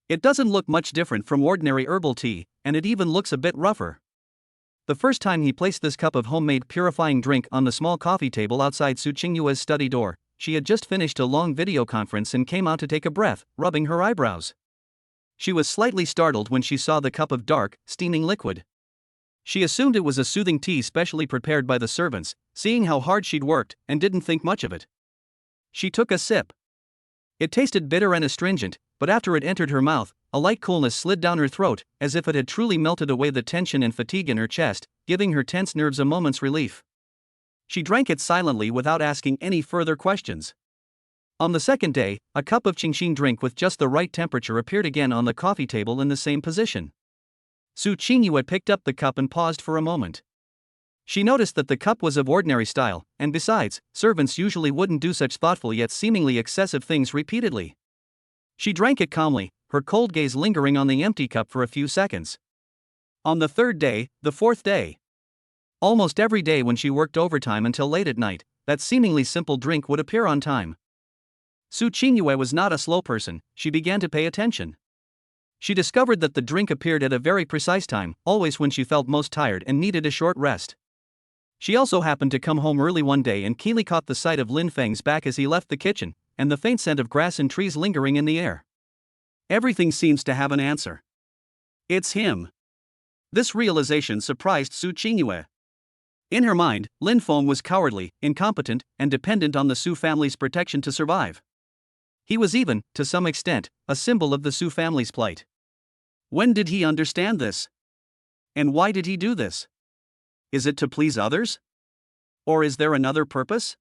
It doesn't look much different from ordinary herbal tea, and it even looks a bit rougher. The first time he placed this cup of homemade purifying drink on the small coffee table outside Su Qingyue's study door, she had just finished a long video conference and came out to take a breath, rubbing her eyebrows. She was slightly startled when she saw the cup of dark, steaming liquid. She assumed it was a soothing tea specially prepared by the servants, seeing how hard she'd worked, and didn't think much of it. She took a sip. It tasted bitter and astringent, but after it entered her mouth, a light coolness slid down her throat, as if it had truly melted away the tension and fatigue in her chest, giving her tense nerves a moment's relief. She drank it silently without asking any further questions. On the second day, a cup of Qingxin drink with just the right temperature appeared again on the coffee table in the same position. Su Qingyue picked up the cup and paused for a moment. She noticed that the cup was of ordinary style, and besides, servants usually wouldn't do such thoughtful yet seemingly excessive things repeatedly. She drank it calmly, her cold gaze lingering on the empty cup for a few seconds. On the third day, the fourth day. Almost every day when she worked overtime until late at night, that seemingly simple drink would appear on time. Su Qingyue was not a slow person, she began to pay attention. She discovered that the drink appeared at a very precise time, always when she felt most tired and needed a short rest. She also happened to come home early one day and keenly caught the sight of Lin Feng's back as he left the kitchen, and the faint scent of grass and trees lingering in the air. Everything seems to have an answer. It's him. This realization surprised Su Qingyue. In her mind, Lin Feng was cowardly, incompetent, and dependent on the Su family's protection to survive. He was even, to some extent, a symbol of the Su family's plight. When did he understand this? And why did he do this? Is it to please others? Or is there another purpose?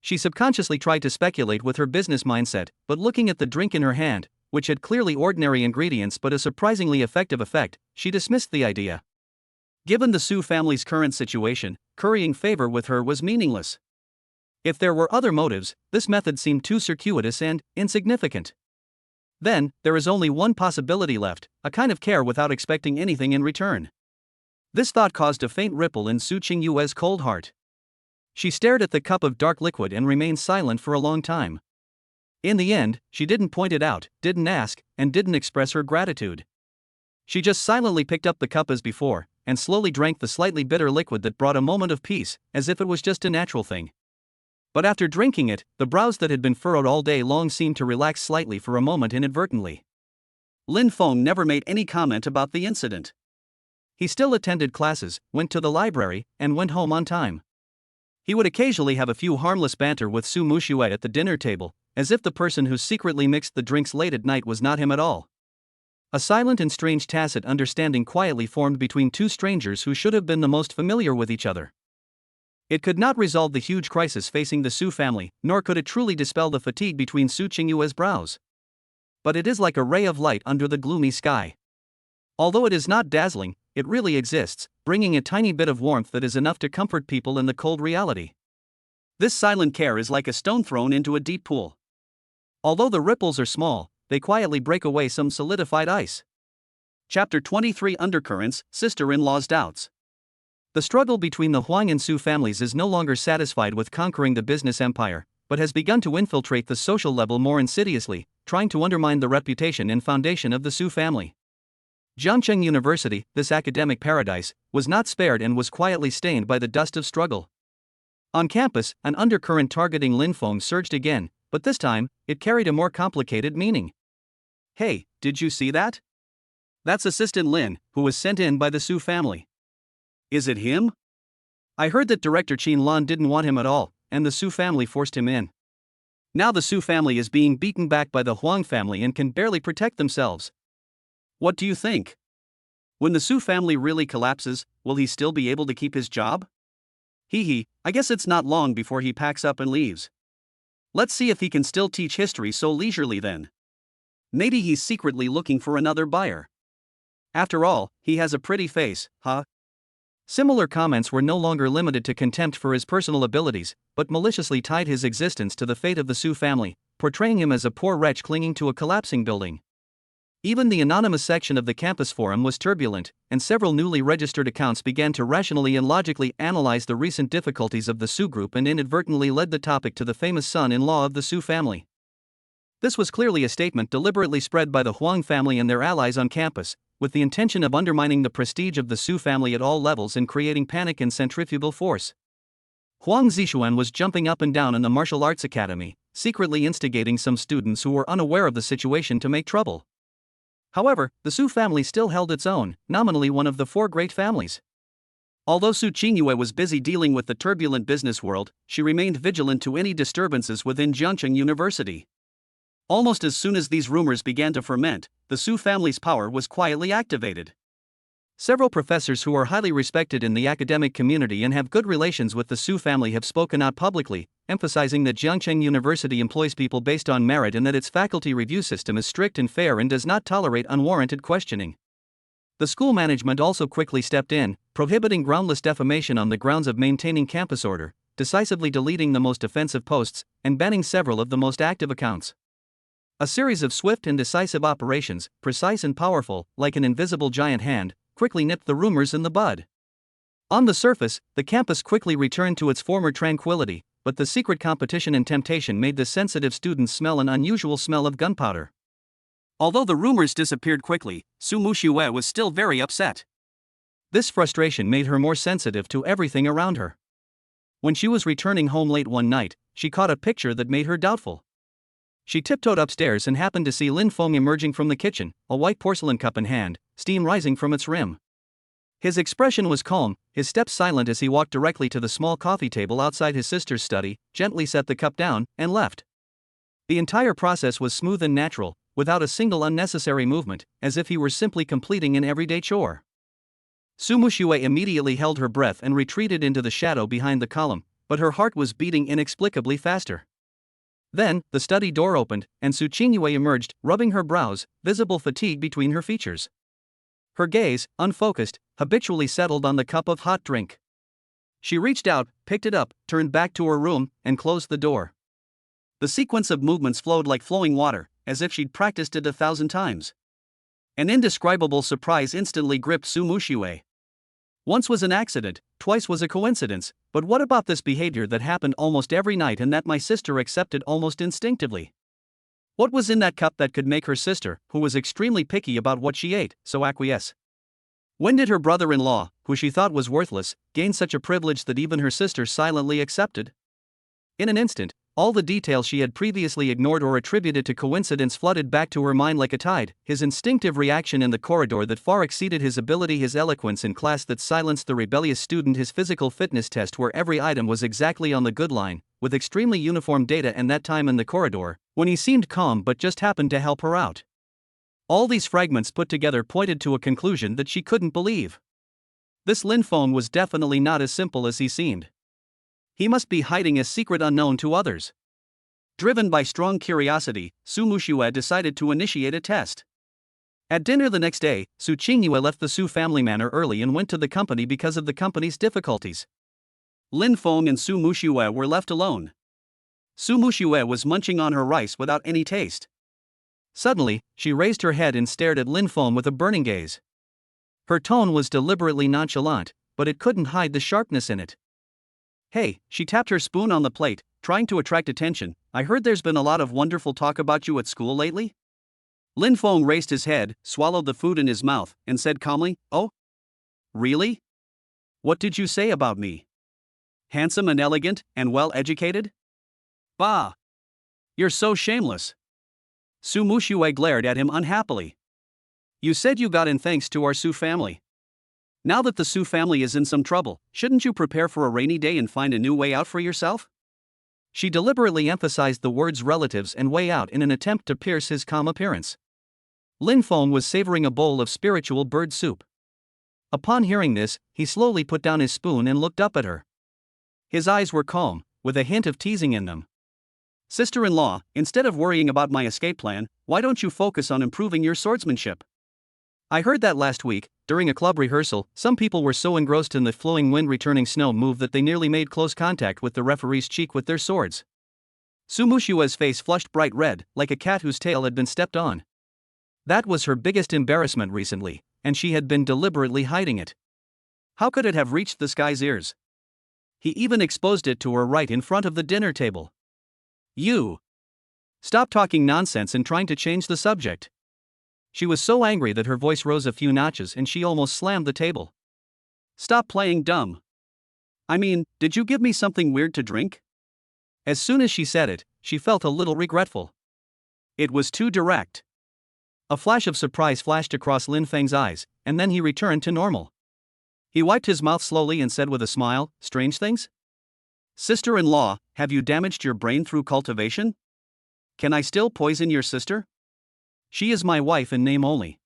She subconsciously tried to speculate with her business mindset, but looking at the drink in her hand, which had clearly ordinary ingredients but a surprisingly effective effect, she dismissed the idea. Given the Su family's current situation, currying favor with her was meaningless. If there were other motives, this method seemed too circuitous and insignificant. Then, there is only one possibility left, a kind of care without expecting anything in return. This thought caused a faint ripple in Su Qingyue's cold heart. She stared at the cup of dark liquid and remained silent for a long time. In the end, she didn't point it out, didn't ask, and didn't express her gratitude. She just silently picked up the cup as before, and slowly drank the slightly bitter liquid that brought a moment of peace, as if it was just a natural thing. But after drinking it, the brows that had been furrowed all day long seemed to relax slightly for a moment inadvertently. Lin Feng never made any comment about the incident. He still attended classes, went to the library, and went home on time. He would occasionally have a few harmless banter with Su Muxue at the dinner table, as if the person who secretly mixed the drinks late at night was not him at all. A silent and strange tacit understanding quietly formed between two strangers who should have been the most familiar with each other. It could not resolve the huge crisis facing the Su family, nor could it truly dispel the fatigue between Su Qingyue's brows. But it is like a ray of light under the gloomy sky. Although it is not dazzling, it really exists, bringing a tiny bit of warmth that is enough to comfort people in the cold reality. This silent care is like a stone thrown into a deep pool. Although the ripples are small, they quietly break away some solidified ice. Chapter 23 Undercurrents, Sister-in-law's Doubts. The struggle between the Huang and Su families is no longer satisfied with conquering the business empire, but has begun to infiltrate the social level more insidiously, trying to undermine the reputation and foundation of the Su family. Jiangcheng University, this academic paradise, was not spared and was quietly stained by the dust of struggle. On campus, an undercurrent targeting Lin Feng surged again, but this time, it carried a more complicated meaning. Hey, did you see that? That's Assistant Lin, who was sent in by the Su family. Is it him? I heard that Director Qin Lan didn't want him at all, and the Su family forced him in. Now the Su family is being beaten back by the Huang family and can barely protect themselves. What do you think? When the Su family really collapses, will he still be able to keep his job? I guess it's not long before he packs up and leaves. Let's see if he can still teach history so leisurely then. Maybe he's secretly looking for another buyer. After all, he has a pretty face, huh? Similar comments were no longer limited to contempt for his personal abilities, but maliciously tied his existence to the fate of the Su family, portraying him as a poor wretch clinging to a collapsing building. Even the anonymous section of the campus forum was turbulent, and several newly registered accounts began to rationally and logically analyze the recent difficulties of the Su group and inadvertently led the topic to the famous son-in-law of the Su family. This was clearly a statement deliberately spread by the Huang family and their allies on campus, with the intention of undermining the prestige of the Su family at all levels and creating panic and centrifugal force. Huang Zixuan was jumping up and down in the martial arts academy, secretly instigating some students who were unaware of the situation to make trouble. However, the Su family still held its own, nominally one of the four great families. Although Su Qingyue was busy dealing with the turbulent business world, she remained vigilant to any disturbances within Jiangcheng University. Almost as soon as these rumors began to ferment, the Su family's power was quietly activated. Several professors who are highly respected in the academic community and have good relations with the Su family have spoken out publicly, emphasizing that Jiangcheng University employs people based on merit and that its faculty review system is strict and fair and does not tolerate unwarranted questioning. The school management also quickly stepped in, prohibiting groundless defamation on the grounds of maintaining campus order, decisively deleting the most offensive posts, and banning several of the most active accounts. A series of swift and decisive operations, precise and powerful, like an invisible giant hand, quickly nipped the rumors in the bud. On the surface, the campus quickly returned to its former tranquility, but the secret competition and temptation made the sensitive students smell an unusual smell of gunpowder. Although the rumors disappeared quickly, Su Muxiue was still very upset. This frustration made her more sensitive to everything around her. When she was returning home late one night, she caught a picture that made her doubtful. She tiptoed upstairs and happened to see Lin Feng emerging from the kitchen, a white porcelain cup in hand, steam rising from its rim. His expression was calm, his steps silent as he walked directly to the small coffee table outside his sister's study, gently set the cup down, and left. The entire process was smooth and natural, without a single unnecessary movement, as if he were simply completing an everyday chore. Su Muxiue immediately held her breath and retreated into the shadow behind the column, but her heart was beating inexplicably faster. Then, the study door opened, and Su Qingyue emerged, rubbing her brows, visible fatigue between her features. Her gaze, unfocused, habitually settled on the cup of hot drink. She reached out, picked it up, turned back to her room, and closed the door. The sequence of movements flowed like flowing water, as if she'd practiced it 1,000 times. An indescribable surprise instantly gripped Su Muxiue. Once was an accident, twice was a coincidence, but what about this behavior that happened almost every night and that my sister accepted almost instinctively? What was in that cup that could make her sister, who was extremely picky about what she ate, so acquiesce? When did her brother-in-law, who she thought was worthless, gain such a privilege that even her sister silently accepted? In an instant, all the details she had previously ignored or attributed to coincidence flooded back to her mind like a tide, his instinctive reaction in the corridor that far exceeded his ability, his eloquence in class that silenced the rebellious student, his physical fitness test where every item was exactly on the good line, with extremely uniform data, and that time in the corridor, when he seemed calm but just happened to help her out. All these fragments put together pointed to a conclusion that she couldn't believe. This Lin Feng was definitely not as simple as he seemed. He must be hiding a secret unknown to others. Driven by strong curiosity, Su Muxiue decided to initiate a test. At dinner the next day, Su Qingyue left the Su family manor early and went to the company because of the company's difficulties. Lin Feng and Su Muxiue were left alone. Su Muxiue was munching on her rice without any taste. Suddenly, she raised her head and stared at Lin Feng with a burning gaze. Her tone was deliberately nonchalant, but it couldn't hide the sharpness in it. "Hey," she tapped her spoon on the plate, trying to attract attention, "I heard there's been a lot of wonderful talk about you at school lately?" Lin Feng raised his head, swallowed the food in his mouth, and said calmly, "Oh? Really? What did you say about me? Handsome and elegant, and well-educated? Bah! You're so shameless." Su Muxiue glared at him unhappily. "You said you got in thanks to our Su family. Now that the Su family is in some trouble, shouldn't you prepare for a rainy day and find a new way out for yourself?" She deliberately emphasized the words relatives and way out in an attempt to pierce his calm appearance. Lin Feng was savoring a bowl of spiritual bird soup. Upon hearing this, he slowly put down his spoon and looked up at her. His eyes were calm, with a hint of teasing in them. Sister-in-law, instead of worrying about my escape plan, why don't you focus on improving your swordsmanship? I heard that last week, during a club rehearsal, some people were so engrossed in the flowing wind returning snow move that they nearly made close contact with the referee's cheek with their swords. Sumushue's face flushed bright red, like a cat whose tail had been stepped on. That was her biggest embarrassment recently, and she had been deliberately hiding it. How could it have reached this guy's ears? He even exposed it to her right in front of the dinner table. You! Stop talking nonsense and trying to change the subject. She was so angry that her voice rose a few notches and she almost slammed the table. Stop playing dumb. I mean, did you give me something weird to drink? As soon as she said it, she felt a little regretful. It was too direct. A flash of surprise flashed across Lin Feng's eyes, and then he returned to normal. He wiped his mouth slowly and said with a smile, "Strange things? Sister-in-law, have you damaged your brain through cultivation? Can I still poison your sister? She is my wife in name only.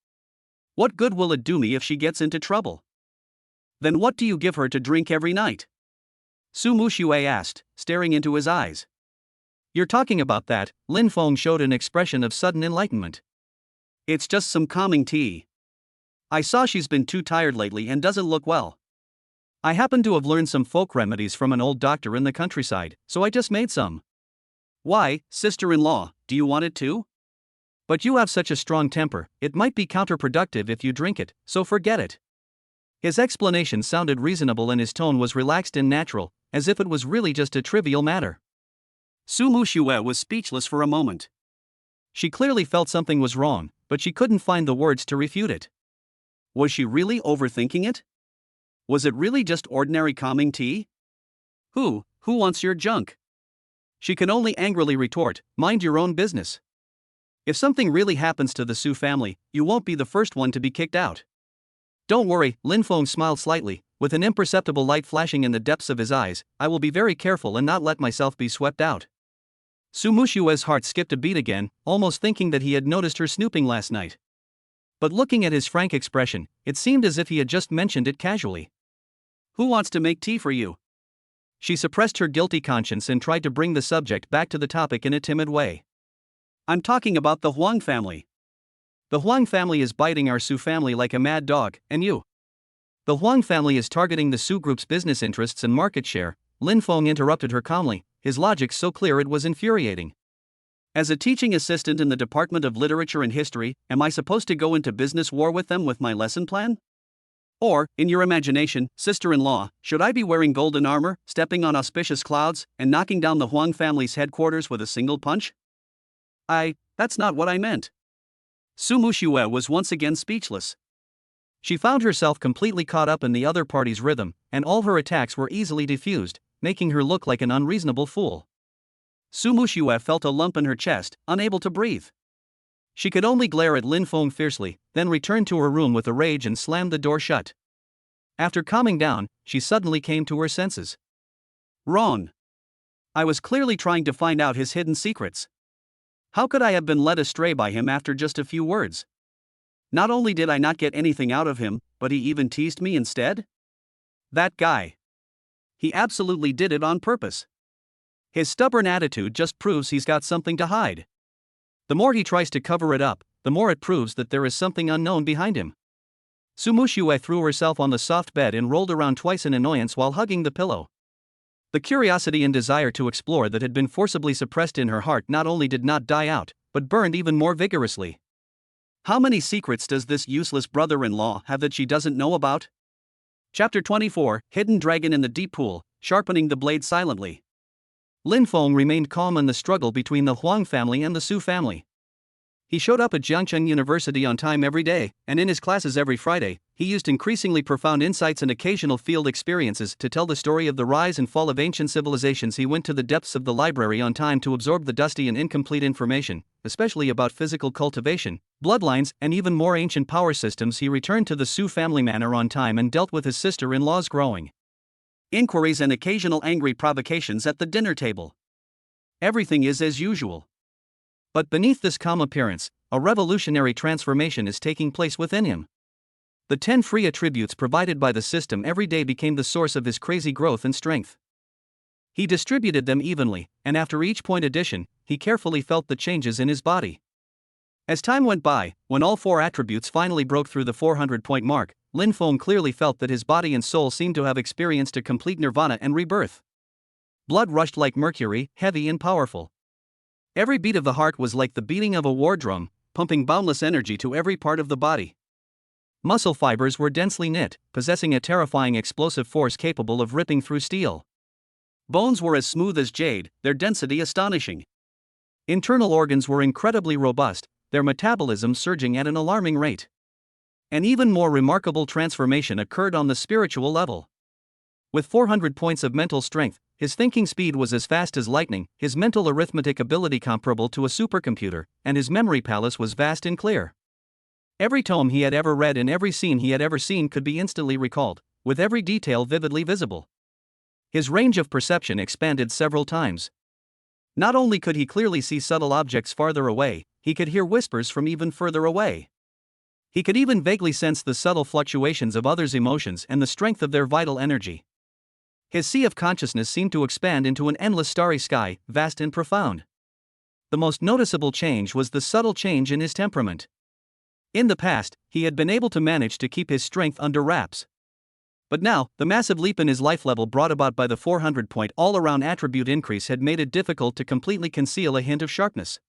What good will it do me if she gets into trouble? Then what do you give her to drink every night?" Su Muxue asked, staring into his eyes. You're talking about that, Lin Feng showed an expression of sudden enlightenment. It's just some calming tea. I saw she's been too tired lately and doesn't look well. I happen to have learned some folk remedies from an old doctor in the countryside, so I just made some. Why, sister-in-law, do you want it too? But you have such a strong temper, it might be counterproductive if you drink it, so forget it. His explanation sounded reasonable and his tone was relaxed and natural, as if it was really just a trivial matter. Su Muxue was speechless for a moment. She clearly felt something was wrong, but she couldn't find the words to refute it. Was she really overthinking it? Was it really just ordinary calming tea? Who wants your junk? She could only angrily retort, mind your own business. If something really happens to the Su family, you won't be the first one to be kicked out. Don't worry, Lin Feng smiled slightly, with an imperceptible light flashing in the depths of his eyes. I will be very careful and not let myself be swept out. Su Mushue's heart skipped a beat again, almost thinking that he had noticed her snooping last night. But looking at his frank expression, it seemed as if he had just mentioned it casually. Who wants to make tea for you? She suppressed her guilty conscience and tried to bring the subject back to the topic in a timid way. I'm talking about the Huang family. The Huang family is biting our Su family like a mad dog, and you. The Huang family is targeting the Su group's business interests and market share. Lin Feng interrupted her calmly, his logic so clear it was infuriating. As a teaching assistant in the Department of Literature and History, am I supposed to go into business war with them with my lesson plan? Or, in your imagination, sister-in-law, should I be wearing golden armor, stepping on auspicious clouds, and knocking down the Huang family's headquarters with a single punch? That's not what I meant. Su Muxue was once again speechless. She found herself completely caught up in the other party's rhythm, and all her attacks were easily diffused, making her look like an unreasonable fool. Su Muxue felt a lump in her chest, unable to breathe. She could only glare at Lin Feng fiercely, then returned to her room with a rage and slammed the door shut. After calming down, she suddenly came to her senses. Wrong. I was clearly trying to find out his hidden secrets. How could I have been led astray by him after just a few words? Not only did I not get anything out of him, but he even teased me instead? That guy. He absolutely did it on purpose. His stubborn attitude just proves he's got something to hide. The more he tries to cover it up, the more it proves that there is something unknown behind him. Su Muxue threw herself on the soft bed and rolled around twice in annoyance while hugging the pillow. The curiosity and desire to explore that had been forcibly suppressed in her heart not only did not die out, but burned even more vigorously. How many secrets does this useless brother-in-law have that she doesn't know about? Chapter 24, Hidden Dragon in the Deep Pool, sharpening the blade silently. Lin Feng remained calm in the struggle between the Huang family and the Su family. He showed up at Jiangcheng University on time every day, and in his classes every Friday, he used increasingly profound insights and occasional field experiences to tell the story of the rise and fall of ancient civilizations. He went to the depths of the library on time to absorb the dusty and incomplete information, especially about physical cultivation, bloodlines, and even more ancient power systems. He returned to the Su family manor on time and dealt with his sister-in-law's growing inquiries and occasional angry provocations at the dinner table. Everything is as usual. But beneath this calm appearance, a revolutionary transformation is taking place within him. The 10 free attributes provided by the system every day became the source of his crazy growth and strength. He distributed them evenly, and after each point addition, he carefully felt the changes in his body. As time went by, when all 4 attributes finally broke through the 400-point mark, Lin Feng clearly felt that his body and soul seemed to have experienced a complete nirvana and rebirth. Blood rushed like mercury, heavy and powerful. Every beat of the heart was like the beating of a war drum, pumping boundless energy to every part of the body. Muscle fibers were densely knit, possessing a terrifying explosive force capable of ripping through steel. Bones were as smooth as jade, their density astonishing. Internal organs were incredibly robust, their metabolism surging at an alarming rate. An even more remarkable transformation occurred on the spiritual level. With 400 points of mental strength, his thinking speed was as fast as lightning, his mental arithmetic ability comparable to a supercomputer, and his memory palace was vast and clear. Every tome he had ever read and every scene he had ever seen could be instantly recalled, with every detail vividly visible. His range of perception expanded several times. Not only could he clearly see subtle objects farther away, he could hear whispers from even further away. He could even vaguely sense the subtle fluctuations of others' emotions and the strength of their vital energy. His sea of consciousness seemed to expand into an endless starry sky, vast and profound. The most noticeable change was the subtle change in his temperament. In the past, he had been able to manage to keep his strength under wraps. But now, the massive leap in his life level brought about by the 400-point all-around attribute increase had made it difficult to completely conceal a hint of sharpness.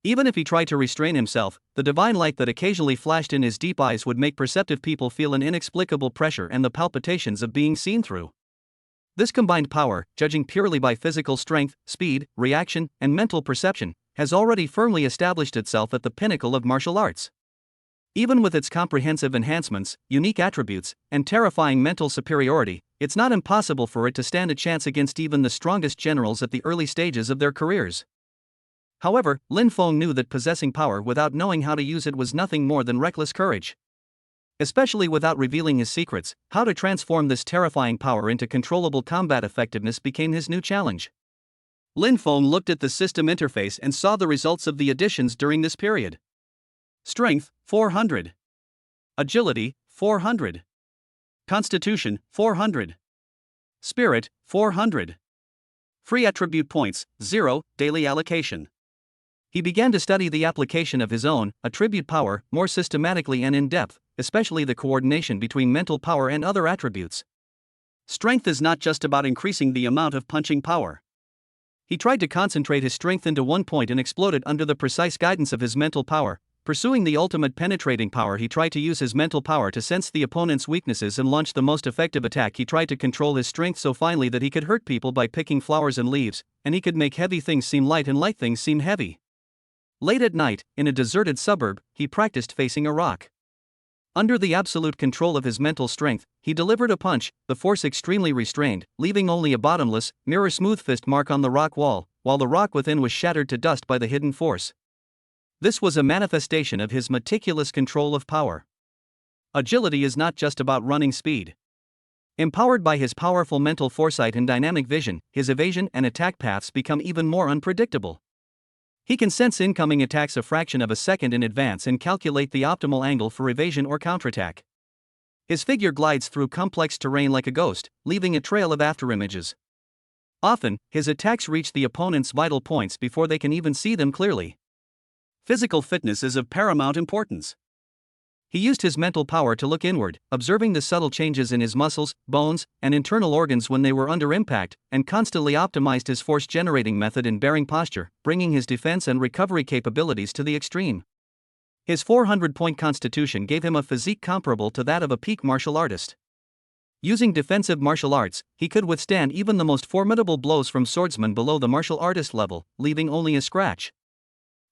Even if he tried to restrain himself, the divine light that occasionally flashed in his deep eyes would make perceptive people feel an inexplicable pressure and the palpitations of being seen through. This combined power, judging purely by physical strength, speed, reaction, and mental perception, has already firmly established itself at the pinnacle of martial arts. Even with its comprehensive enhancements, unique attributes, and terrifying mental superiority, it's not impossible for it to stand a chance against even the strongest generals at the early stages of their careers. However, Lin Feng knew that possessing power without knowing how to use it was nothing more than reckless courage. Especially without revealing his secrets, how to transform this terrifying power into controllable combat effectiveness became his new challenge. Lin Feng looked at the system interface and saw the results of the additions during this period. Strength, 400. Agility, 400. Constitution, 400. Spirit, 400. Free attribute points, 0, daily allocation. He began to study the application of his own attribute power more systematically and in depth, especially the coordination between mental power and other attributes. Strength is not just about increasing the amount of punching power. He tried to concentrate his strength into one point and explode it under the precise guidance of his mental power. Pursuing the ultimate penetrating power, he tried to use his mental power to sense the opponent's weaknesses and launch the most effective attack. He tried to control his strength so finely that he could hurt people by picking flowers and leaves, and he could make heavy things seem light and light things seem heavy. Late at night, in a deserted suburb, he practiced facing a rock. Under the absolute control of his mental strength, he delivered a punch, the force extremely restrained, leaving only a bottomless, mirror-smooth fist mark on the rock wall, while the rock within was shattered to dust by the hidden force. This was a manifestation of his meticulous control of power. Agility is not just about running speed. Empowered by his powerful mental foresight and dynamic vision, his evasion and attack paths become even more unpredictable. He can sense incoming attacks a fraction of a second in advance and calculate the optimal angle for evasion or counterattack. His figure glides through complex terrain like a ghost, leaving a trail of afterimages. Often, his attacks reach the opponent's vital points before they can even see them clearly. Physical fitness is of paramount importance. He used his mental power to look inward, observing the subtle changes in his muscles, bones, and internal organs when they were under impact, and constantly optimized his force-generating method in bearing posture, bringing his defense and recovery capabilities to the extreme. His 400-point constitution gave him a physique comparable to that of a peak martial artist. Using defensive martial arts, he could withstand even the most formidable blows from swordsmen below the martial artist level, leaving only a scratch.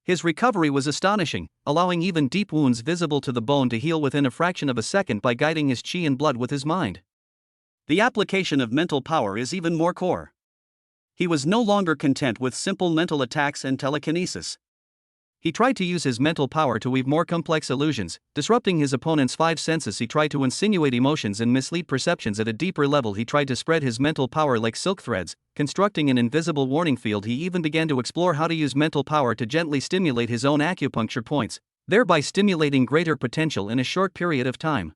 His recovery was astonishing, allowing even deep wounds visible to the bone to heal within a fraction of a second by guiding his chi and blood with his mind. The application of mental power is even more core. He was no longer content with simple mental attacks and telekinesis. He tried to use his mental power to weave more complex illusions, disrupting his opponent's 5 senses. He tried to insinuate emotions and mislead perceptions at a deeper level. He tried to spread his mental power like silk threads, constructing an invisible warning field. He even began to explore how to use mental power to gently stimulate his own acupuncture points, thereby stimulating greater potential in a short period of time.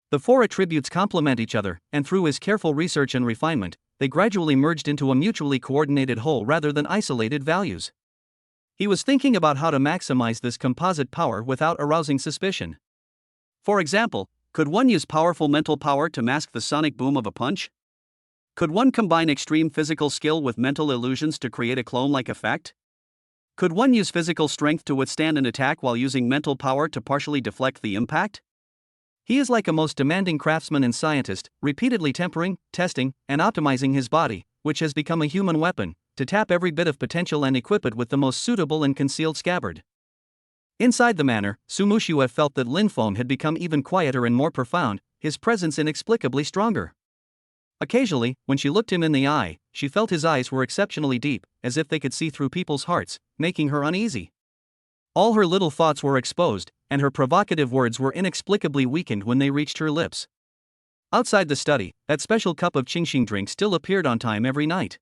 The 4 attributes complement each other, and through his careful research and refinement, they gradually merged into a mutually coordinated whole rather than isolated values. He was thinking about how to maximize this composite power without arousing suspicion. For example, could one use powerful mental power to mask the sonic boom of a punch? Could one combine extreme physical skill with mental illusions to create a clone-like effect? Could one use physical strength to withstand an attack while using mental power to partially deflect the impact? He is like a most demanding craftsman and scientist, repeatedly tempering, testing, and optimizing his body, which has become a human weapon, to tap every bit of potential and equip it with the most suitable and concealed scabbard. Inside the manor, Su Muxiue felt that Lin Feng had become even quieter and more profound, his presence inexplicably stronger. Occasionally, when she looked him in the eye, she felt his eyes were exceptionally deep, as if they could see through people's hearts, making her uneasy. All her little thoughts were exposed, and her provocative words were inexplicably weakened when they reached her lips. Outside the study, that special cup of Qingxing drink still appeared on time every night.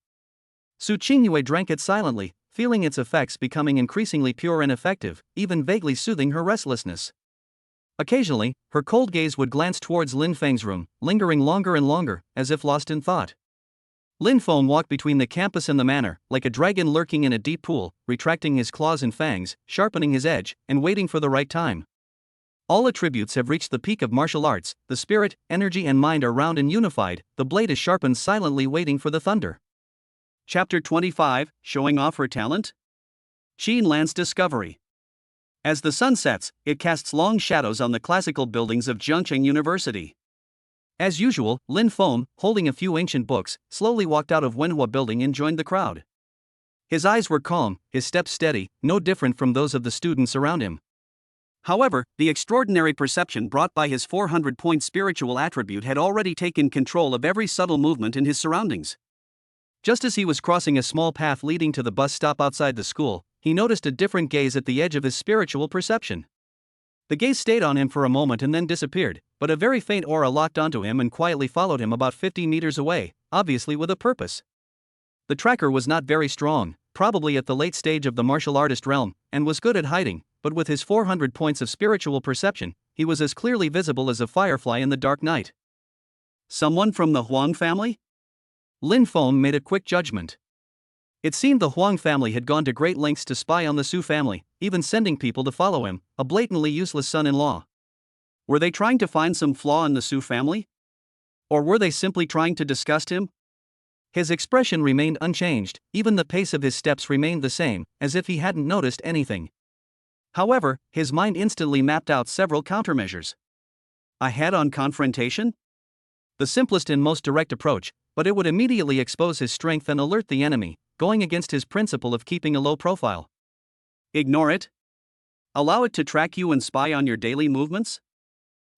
Su Qingyue drank it silently, feeling its effects becoming increasingly pure and effective, even vaguely soothing her restlessness. Occasionally, her cold gaze would glance towards Lin Feng's room, lingering longer and longer, as if lost in thought. Lin Feng walked between the campus and the manor, like a dragon lurking in a deep pool, retracting his claws and fangs, sharpening his edge, and waiting for the right time. All attributes have reached the peak of martial arts, the spirit, energy and mind are round and unified, the blade is sharpened silently waiting for the thunder. Chapter 25, Showing Off Her Talent? Qin Lan's Discovery. As the sun sets, it casts long shadows on the classical buildings of Jiangcheng University. As usual, Lin Feng, holding a few ancient books, slowly walked out of Wenhua Building and joined the crowd. His eyes were calm, his steps steady, no different from those of the students around him. However, the extraordinary perception brought by his 400-point spiritual attribute had already taken control of every subtle movement in his surroundings. Just as he was crossing a small path leading to the bus stop outside the school, he noticed a different gaze at the edge of his spiritual perception. The gaze stayed on him for a moment and then disappeared, but a very faint aura locked onto him and quietly followed him about 50 meters away, obviously with a purpose. The tracker was not very strong, probably at the late stage of the martial artist realm, and was good at hiding, but with his 400 points of spiritual perception, he was as clearly visible as a firefly in the dark night. Someone from the Huang family? Lin Feng made a quick judgment. It seemed the Huang family had gone to great lengths to spy on the Su family, even sending people to follow him, a blatantly useless son-in-law. Were they trying to find some flaw in the Su family? Or were they simply trying to disgust him? His expression remained unchanged, even the pace of his steps remained the same, as if he hadn't noticed anything. However, his mind instantly mapped out several countermeasures. A head-on confrontation? The simplest and most direct approach, but it would immediately expose his strength and alert the enemy, going against his principle of keeping a low profile. Ignore it? Allow it to track you and spy on your daily movements?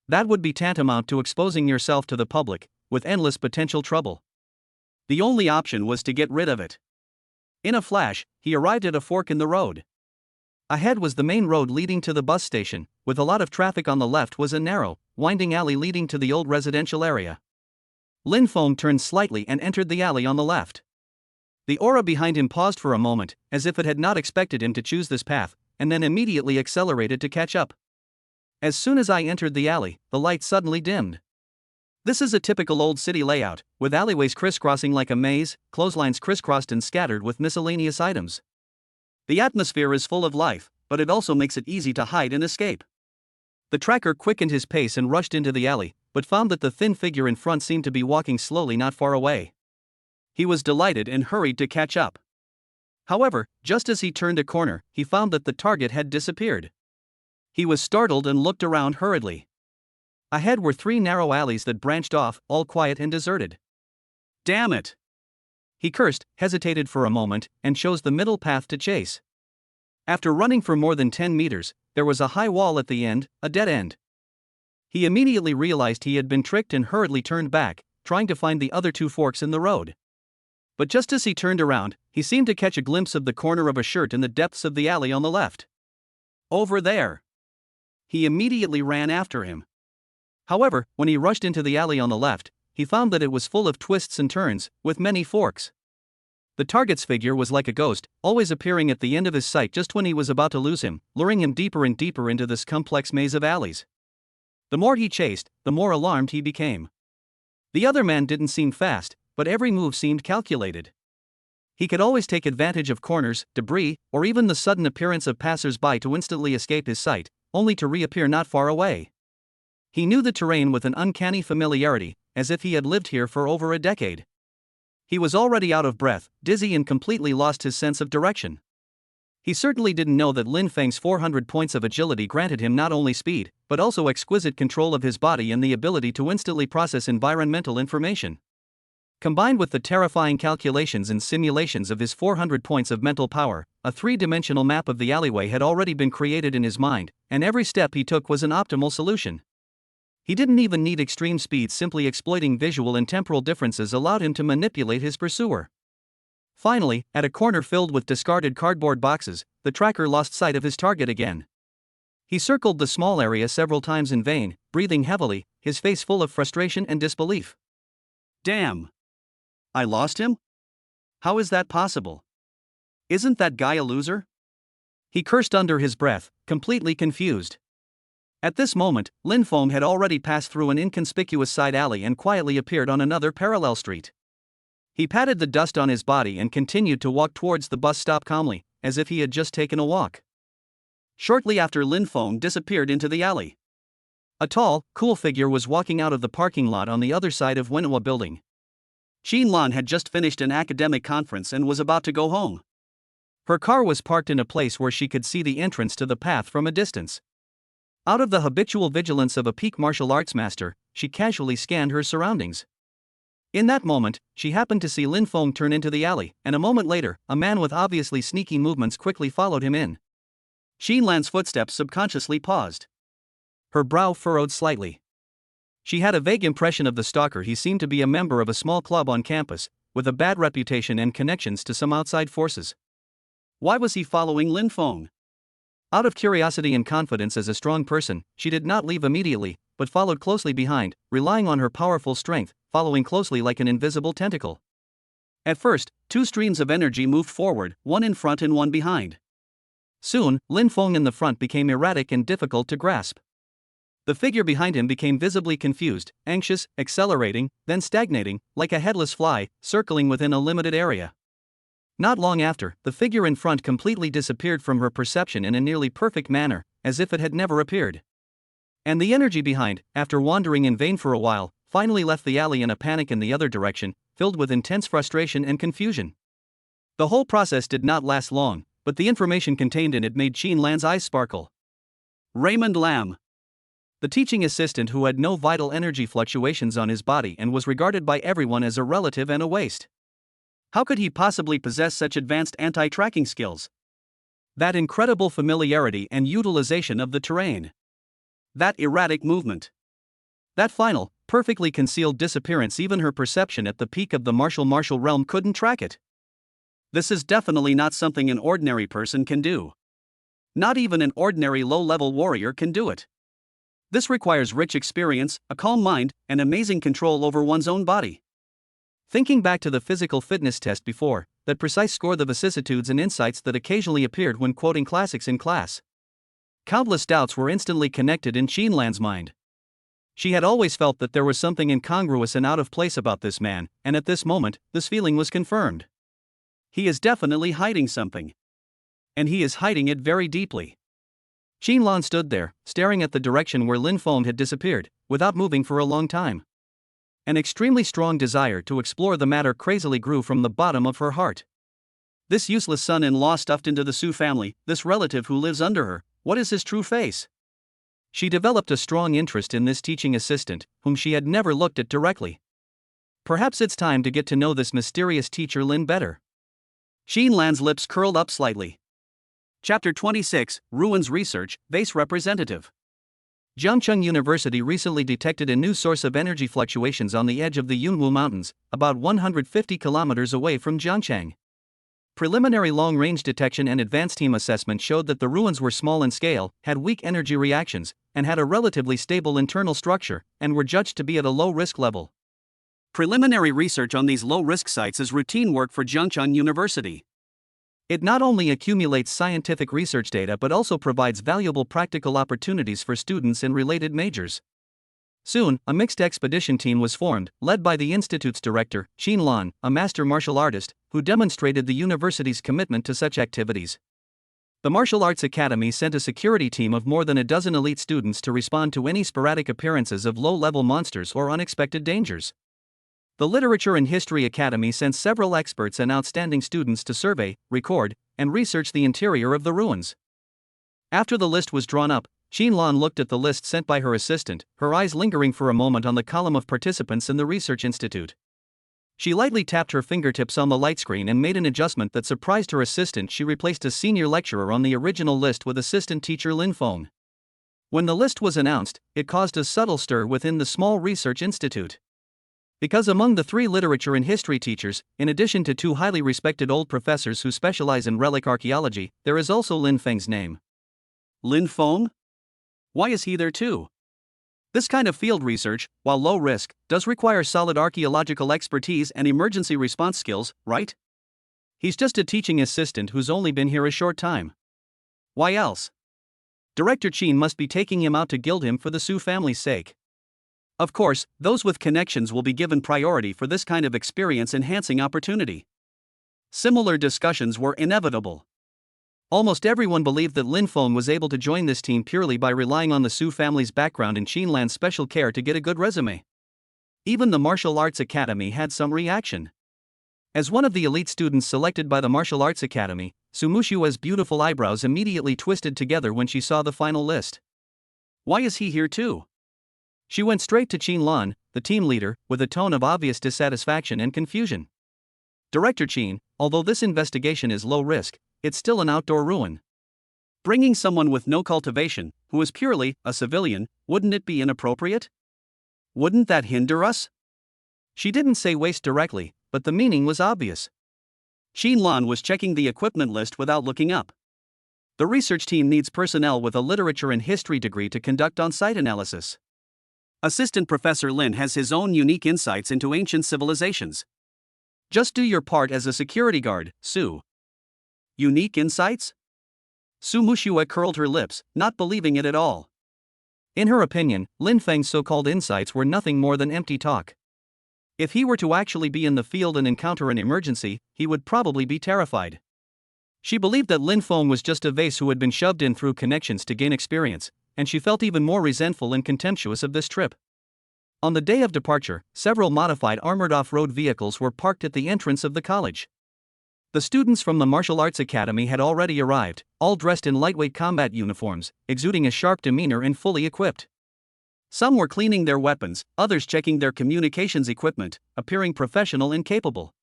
That would be tantamount to exposing yourself to the public, with endless potential trouble. The only option was to get rid of it. In a flash, he arrived at a fork in the road. Ahead was the main road leading to the bus station, with a lot of traffic on the left was a narrow, winding alley leading to the old residential area. Lin Feng turned slightly and entered the alley on the left. The aura behind him paused for a moment, as if it had not expected him to choose this path, and then immediately accelerated to catch up. As soon as I entered the alley, the light suddenly dimmed. This is a typical old city layout, with alleyways crisscrossing like a maze, clotheslines crisscrossed and scattered with miscellaneous items. The atmosphere is full of life, but it also makes it easy to hide and escape. The tracker quickened his pace and rushed into the alley, but found that the thin figure in front seemed to be walking slowly not far away. He was delighted and hurried to catch up. However, just as he turned a corner, he found that the target had disappeared. He was startled and looked around hurriedly. Ahead were 3 narrow alleys that branched off, all quiet and deserted. Damn it! He cursed, hesitated for a moment, and chose the middle path to chase. After running for more than 10 meters, there was a high wall at the end, a dead end. He immediately realized he had been tricked and hurriedly turned back, trying to find the other 2 forks in the road. But just as he turned around, he seemed to catch a glimpse of the corner of a shirt in the depths of the alley on the left. Over there! He immediately ran after him. However, when he rushed into the alley on the left, he found that it was full of twists and turns, with many forks. The target's figure was like a ghost, always appearing at the end of his sight just when he was about to lose him, luring him deeper and deeper into this complex maze of alleys. The more he chased, the more alarmed he became. The other man didn't seem fast, but every move seemed calculated. He could always take advantage of corners, debris, or even the sudden appearance of passers-by to instantly escape his sight, only to reappear not far away. He knew the terrain with an uncanny familiarity, as if he had lived here for over a decade. He was already out of breath, dizzy, and completely lost his sense of direction. He certainly didn't know that Lin Feng's 400 points of agility granted him not only speed, but also exquisite control of his body and the ability to instantly process environmental information. Combined with the terrifying calculations and simulations of his 400 points of mental power, a three-dimensional map of the alleyway had already been created in his mind, and every step he took was an optimal solution. He didn't even need extreme speed, simply exploiting visual and temporal differences allowed him to manipulate his pursuer. Finally, at a corner filled with discarded cardboard boxes, the tracker lost sight of his target again. He circled the small area several times in vain, breathing heavily, his face full of frustration and disbelief. Damn! I lost him? How is that possible? Isn't that guy a loser? He cursed under his breath, completely confused. At this moment, Lin Feng had already passed through an inconspicuous side alley and quietly appeared on another parallel street. He patted the dust on his body and continued to walk towards the bus stop calmly, as if he had just taken a walk. Shortly after, Lin Feng disappeared into the alley. A tall, cool figure was walking out of the parking lot on the other side of Wenhua building. Xin Lan had just finished an academic conference and was about to go home. Her car was parked in a place where she could see the entrance to the path from a distance. Out of the habitual vigilance of a peak martial arts master, she casually scanned her surroundings. In that moment, she happened to see Lin Feng turn into the alley, and a moment later, a man with obviously sneaky movements quickly followed him in. Xin Lan's footsteps subconsciously paused. Her brow furrowed slightly. She had a vague impression of the stalker. He seemed to be a member of a small club on campus, with a bad reputation and connections to some outside forces. Why was he following Lin Feng? Out of curiosity and confidence as a strong person, she did not leave immediately, but followed closely behind, relying on her powerful strength, following closely like an invisible tentacle. At first, two streams of energy moved forward, one in front and one behind. Soon, Lin Feng in the front became erratic and difficult to grasp. The figure behind him became visibly confused, anxious, accelerating, then stagnating, like a headless fly, circling within a limited area. Not long after, the figure in front completely disappeared from her perception in a nearly perfect manner, as if it had never appeared. And the energy behind, after wandering in vain for a while, finally left the alley in a panic in the other direction, filled with intense frustration and confusion. The whole process did not last long, but the information contained in it made Xin Lan's eyes sparkle. Raymond Lam. The teaching assistant who had no vital energy fluctuations on his body and was regarded by everyone as a relative and a waste. How could he possibly possess such advanced anti-tracking skills? That incredible familiarity and utilization of the terrain. That erratic movement. That final, perfectly concealed disappearance. Even her perception at the peak of the martial realm couldn't track it. This is definitely not something an ordinary person can do. Not even an ordinary low-level warrior can do it. This requires rich experience, a calm mind, and amazing control over one's own body. Thinking back to the physical fitness test before, that precise score, the vicissitudes and insights that occasionally appeared when quoting classics in class. Countless doubts were instantly connected in Xin Lan's mind. She had always felt that there was something incongruous and out of place about this man, and at this moment, this feeling was confirmed. He is definitely hiding something. And he is hiding it very deeply. Xin Lan stood there, staring at the direction where Lin Feng had disappeared, without moving for a long time. An extremely strong desire to explore the matter crazily grew from the bottom of her heart. This useless son-in-law stuffed into the Su family, this relative who lives under her, what is his true face? She developed a strong interest in this teaching assistant, whom she had never looked at directly. Perhaps it's time to get to know this mysterious teacher Lin better. Xin Lan's lips curled up slightly. Chapter 26, Ruins Research, Base Representative. Jiangcheng University recently detected a new source of energy fluctuations on the edge of the Yunwu Mountains, about 150 kilometers away from Jiangcheng. Preliminary long-range detection and advanced team assessment showed that the ruins were small in scale, had weak energy reactions, and had a relatively stable internal structure, and were judged to be at a low-risk level. Preliminary research on these low-risk sites is routine work for Jiangcheng University. It not only accumulates scientific research data but also provides valuable practical opportunities for students in related majors. Soon, a mixed expedition team was formed, led by the institute's director, Qin Lan, a master martial artist, who demonstrated the university's commitment to such activities. The Martial Arts Academy sent a security team of more than a dozen elite students to respond to any sporadic appearances of low-level monsters or unexpected dangers. The Literature and History Academy sent several experts and outstanding students to survey, record, and research the interior of the ruins. After the list was drawn up, Qin Lan looked at the list sent by her assistant, her eyes lingering for a moment on the column of participants in the research institute. She lightly tapped her fingertips on the light screen and made an adjustment that surprised her assistant. She replaced a senior lecturer on the original list with assistant teacher Lin Feng. When the list was announced, it caused a subtle stir within the small research institute. Because among the 3 literature and history teachers, in addition to 2 highly respected old professors who specialize in relic archaeology, there is also Lin Feng's name. Lin Feng? Why is he there too? This kind of field research, while low risk, does require solid archaeological expertise and emergency response skills, right? He's just a teaching assistant who's only been here a short time. Why else? Director Qin must be taking him out to gild him for the Su family's sake. Of course, those with connections will be given priority for this kind of experience-enhancing opportunity. Similar discussions were inevitable. Almost everyone believed that Lin Feng was able to join this team purely by relying on the Su family's background and Qin Lan's special care to get a good resume. Even the Martial Arts Academy had some reaction. As one of the elite students selected by the Martial Arts Academy, Su Mushua's beautiful eyebrows immediately twisted together when she saw the final list. Why is he here too? She went straight to Qin Lan, the team leader, with a tone of obvious dissatisfaction and confusion. Director Qin, although this investigation is low risk, it's still an outdoor ruin. Bringing someone with no cultivation, who is purely a civilian, wouldn't it be inappropriate? Wouldn't that hinder us? She didn't say waste directly, but the meaning was obvious. Qin Lan was checking the equipment list without looking up. The research team needs personnel with a literature and history degree to conduct on-site analysis. Assistant Professor Lin has his own unique insights into ancient civilizations. Just do your part as a security guard, Su. Unique insights? Su Mushua curled her lips, not believing it at all. In her opinion, Lin Feng's so-called insights were nothing more than empty talk. If he were to actually be in the field and encounter an emergency, he would probably be terrified. She believed that Lin Feng was just a vase who had been shoved in through connections to gain experience, and she felt even more resentful and contemptuous of this trip. On the day of departure, several modified armored off-road vehicles were parked at the entrance of the college. The students from the Martial Arts Academy had already arrived, all dressed in lightweight combat uniforms, exuding a sharp demeanor and fully equipped. Some were cleaning their weapons, others checking their communications equipment, appearing professional and capable.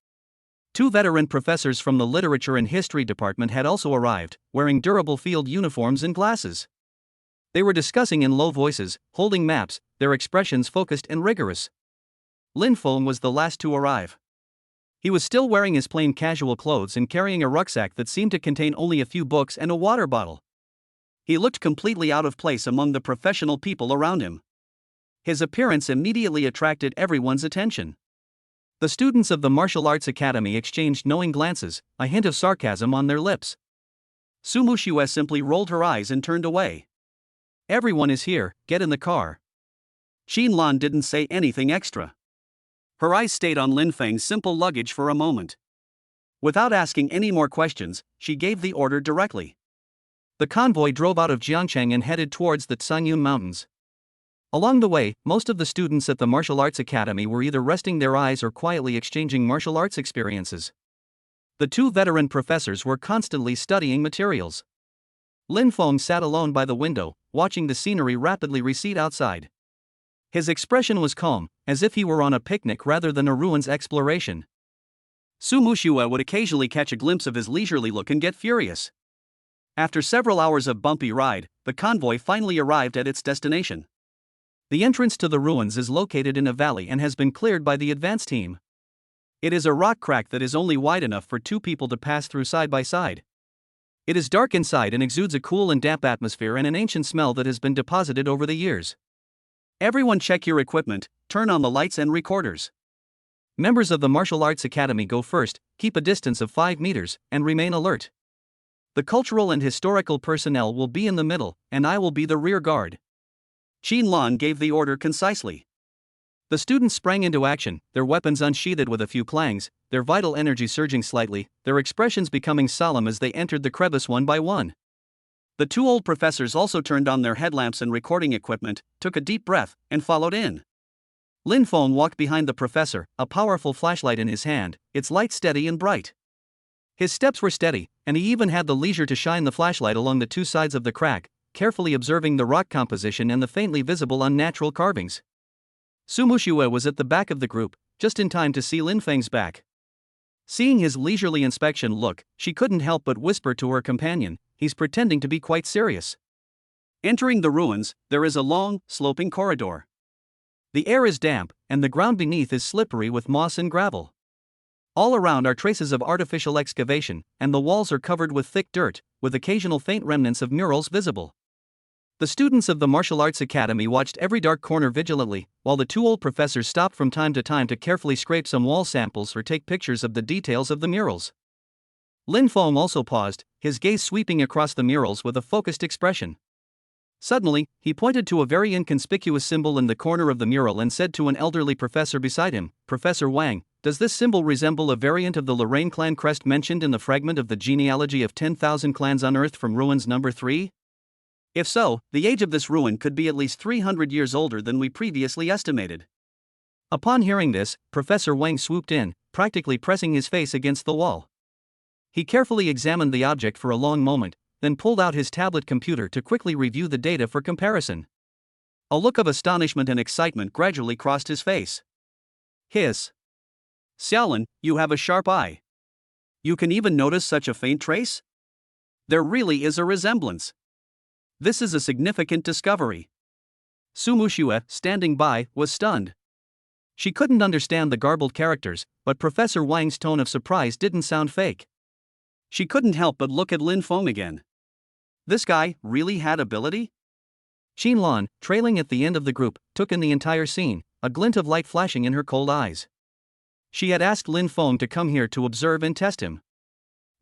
2 veteran professors from the Literature and History department had also arrived, wearing durable field uniforms and glasses. They were discussing in low voices, holding maps, their expressions focused and rigorous. Lin Feng was the last to arrive. He was still wearing his plain casual clothes and carrying a rucksack that seemed to contain only a few books and a water bottle. He looked completely out of place among the professional people around him. His appearance immediately attracted everyone's attention. The students of the Martial Arts Academy exchanged knowing glances, a hint of sarcasm on their lips. Su Mushua simply rolled her eyes and turned away. Everyone is here, get in the car. Qin Lan didn't say anything extra. Her eyes stayed on Lin Feng's simple luggage for a moment. Without asking any more questions, she gave the order directly. The convoy drove out of Jiangcheng and headed towards the Tsangyun Mountains. Along the way, most of the students at the Martial Arts Academy were either resting their eyes or quietly exchanging martial arts experiences. The 2 veteran professors were constantly studying materials. Lin Feng sat alone by the window, watching the scenery rapidly recede outside. His expression was calm, as if he were on a picnic rather than a ruins exploration. Su Mushua would occasionally catch a glimpse of his leisurely look and get furious. After several hours of bumpy ride, the convoy finally arrived at its destination. The entrance to the ruins is located in a valley and has been cleared by the advance team. It is a rock crack that is only wide enough for 2 people to pass through side by side. It is dark inside and exudes a cool and damp atmosphere and an ancient smell that has been deposited over the years. Everyone check your equipment, turn on the lights and recorders. Members of the Martial Arts Academy go first, keep a distance of 5 meters, and remain alert. The cultural and historical personnel will be in the middle, and I will be the rear guard. Qin Lan gave the order concisely. The students sprang into action, their weapons unsheathed with a few clangs, their vital energy surging slightly, their expressions becoming solemn as they entered the crevice one by one. The two old professors also turned on their headlamps and recording equipment, took a deep breath, and followed in. Lin Feng walked behind the professor, a powerful flashlight in his hand, its light steady and bright. His steps were steady, and he even had the leisure to shine the flashlight along the two sides of the crack, carefully observing the rock composition and the faintly visible unnatural carvings. Su Muxue was at the back of the group, just in time to see Lin Feng's back. Seeing his leisurely inspection look, she couldn't help but whisper to her companion, "He's pretending to be quite serious." Entering the ruins, there is a long, sloping corridor. The air is damp, and the ground beneath is slippery with moss and gravel. All around are traces of artificial excavation, and the walls are covered with thick dirt, with occasional faint remnants of murals visible. The students of the martial arts academy watched every dark corner vigilantly, while the two old professors stopped from time to carefully scrape some wall samples or take pictures of the details of the murals. Lin Feng also paused, his gaze sweeping across the murals with a focused expression. Suddenly, he pointed to a very inconspicuous symbol in the corner of the mural and said to an elderly professor beside him, "Professor Wang, does this symbol resemble a variant of the Lorraine clan crest mentioned in the fragment of the genealogy of 10,000 clans unearthed from ruins number 3? If so, the age of this ruin could be at least 300 years older than we previously estimated." Upon hearing this, Professor Wang swooped in, practically pressing his face against the wall. He carefully examined the object for a long moment, then pulled out his tablet computer to quickly review the data for comparison. A look of astonishment and excitement gradually crossed his face. "Hiss. Xiaolin, you have a sharp eye. You can even notice such a faint trace? There really is a resemblance. This is a significant discovery." Su Muxue, standing by, was stunned. She couldn't understand the garbled characters, but Professor Wang's tone of surprise didn't sound fake. She couldn't help but look at Lin Feng again. This guy really had ability? Qin Lan, trailing at the end of the group, took in the entire scene, a glint of light flashing in her cold eyes. She had asked Lin Feng to come here to observe and test him.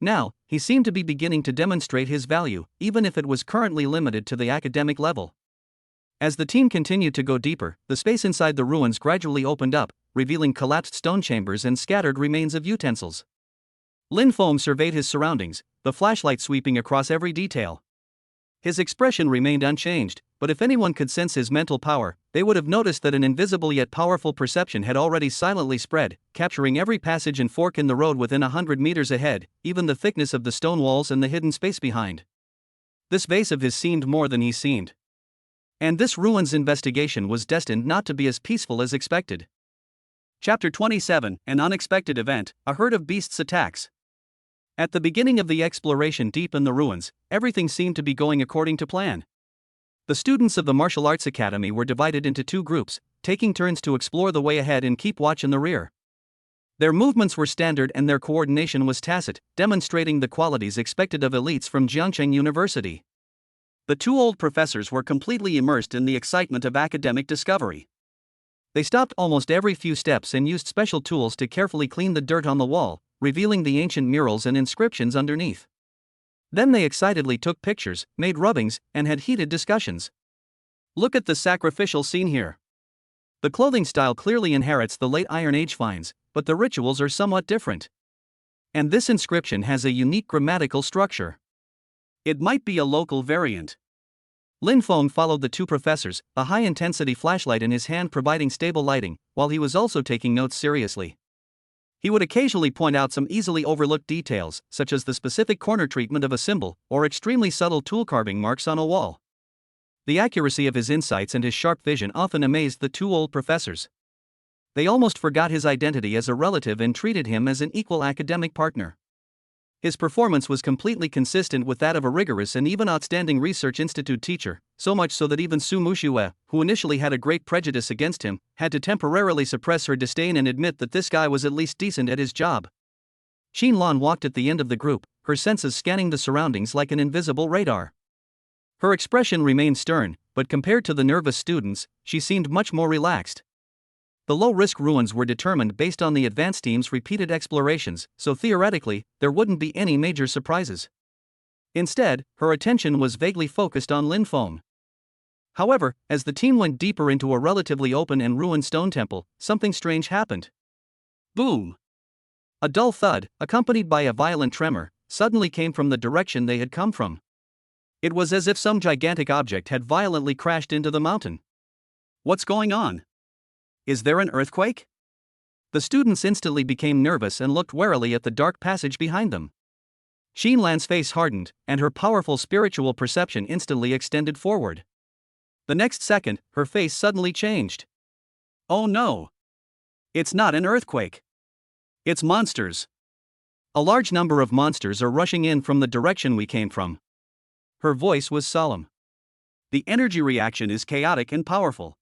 Now, he seemed to be beginning to demonstrate his value, even if it was currently limited to the academic level. As the team continued to go deeper, the space inside the ruins gradually opened up, revealing collapsed stone chambers and scattered remains of utensils. Lin Feng surveyed his surroundings, the flashlight sweeping across every detail. His expression remained unchanged, but if anyone could sense his mental power, they would have noticed that an invisible yet powerful perception had already silently spread, capturing every passage and fork in the road within 100 meters ahead, even the thickness of the stone walls and the hidden space behind. This vase of his seemed more than he seemed. And this ruins investigation was destined not to be as peaceful as expected. Chapter 27, An Unexpected Event, A Herd of Beasts Attacks. At the beginning of the exploration deep in the ruins, everything seemed to be going according to plan. The students of the Martial Arts Academy were divided into two groups, taking turns to explore the way ahead and keep watch in the rear. Their movements were standard and their coordination was tacit, demonstrating the qualities expected of elites from Jiangcheng University. The two old professors were completely immersed in the excitement of academic discovery. They stopped almost every few steps and used special tools to carefully clean the dirt on the wall, revealing the ancient murals and inscriptions underneath. Then they excitedly took pictures, made rubbings, and had heated discussions. Look at the sacrificial scene here. The clothing style clearly inherits the late Iron Age finds, but the rituals are somewhat different. And this inscription has a unique grammatical structure. It might be a local variant. Lin Feng followed the two professors, a high-intensity flashlight in his hand providing stable lighting, while he was also taking notes seriously. He would occasionally point out some easily overlooked details, such as the specific corner treatment of a symbol, or extremely subtle tool carving marks on a wall. The accuracy of his insights and his sharp vision often amazed the two old professors. They almost forgot his identity as a relative and treated him as an equal academic partner. His performance was completely consistent with that of a rigorous and even outstanding research institute teacher, so much so that even Su Muxue, who initially had a great prejudice against him, had to temporarily suppress her disdain and admit that this guy was at least decent at his job. Qin Lan walked at the end of the group, her senses scanning the surroundings like an invisible radar. Her expression remained stern, but compared to the nervous students, she seemed much more relaxed. The low-risk ruins were determined based on the advanced team's repeated explorations, so theoretically, there wouldn't be any major surprises. Instead, her attention was vaguely focused on Lin Feng. However, as the team went deeper into a relatively open and ruined stone temple, something strange happened. Boom! A dull thud, accompanied by a violent tremor, suddenly came from the direction they had come from. It was as if some gigantic object had violently crashed into the mountain. What's going on? Is there an earthquake? The students instantly became nervous and looked warily at the dark passage behind them. Xinlan's face hardened, and her powerful spiritual perception instantly extended forward. The next second, her face suddenly changed. Oh no! It's not an earthquake. It's monsters. A large number of monsters are rushing in from the direction we came from. Her voice was solemn. The energy reaction is chaotic and powerful.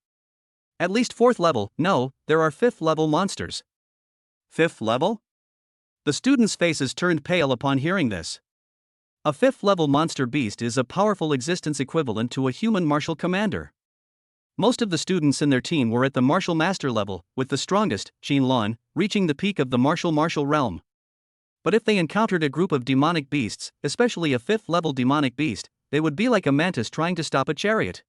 At least 4th level, no, there are 5th level monsters. 5th level? The students' faces turned pale upon hearing this. A 5th level monster beast is a powerful existence equivalent to a human martial commander. Most of the students in their team were at the martial master level, with the strongest, Xinlan, reaching the peak of the martial realm. But if they encountered a group of demonic beasts, especially a 5th level demonic beast, they would be like a mantis trying to stop a chariot.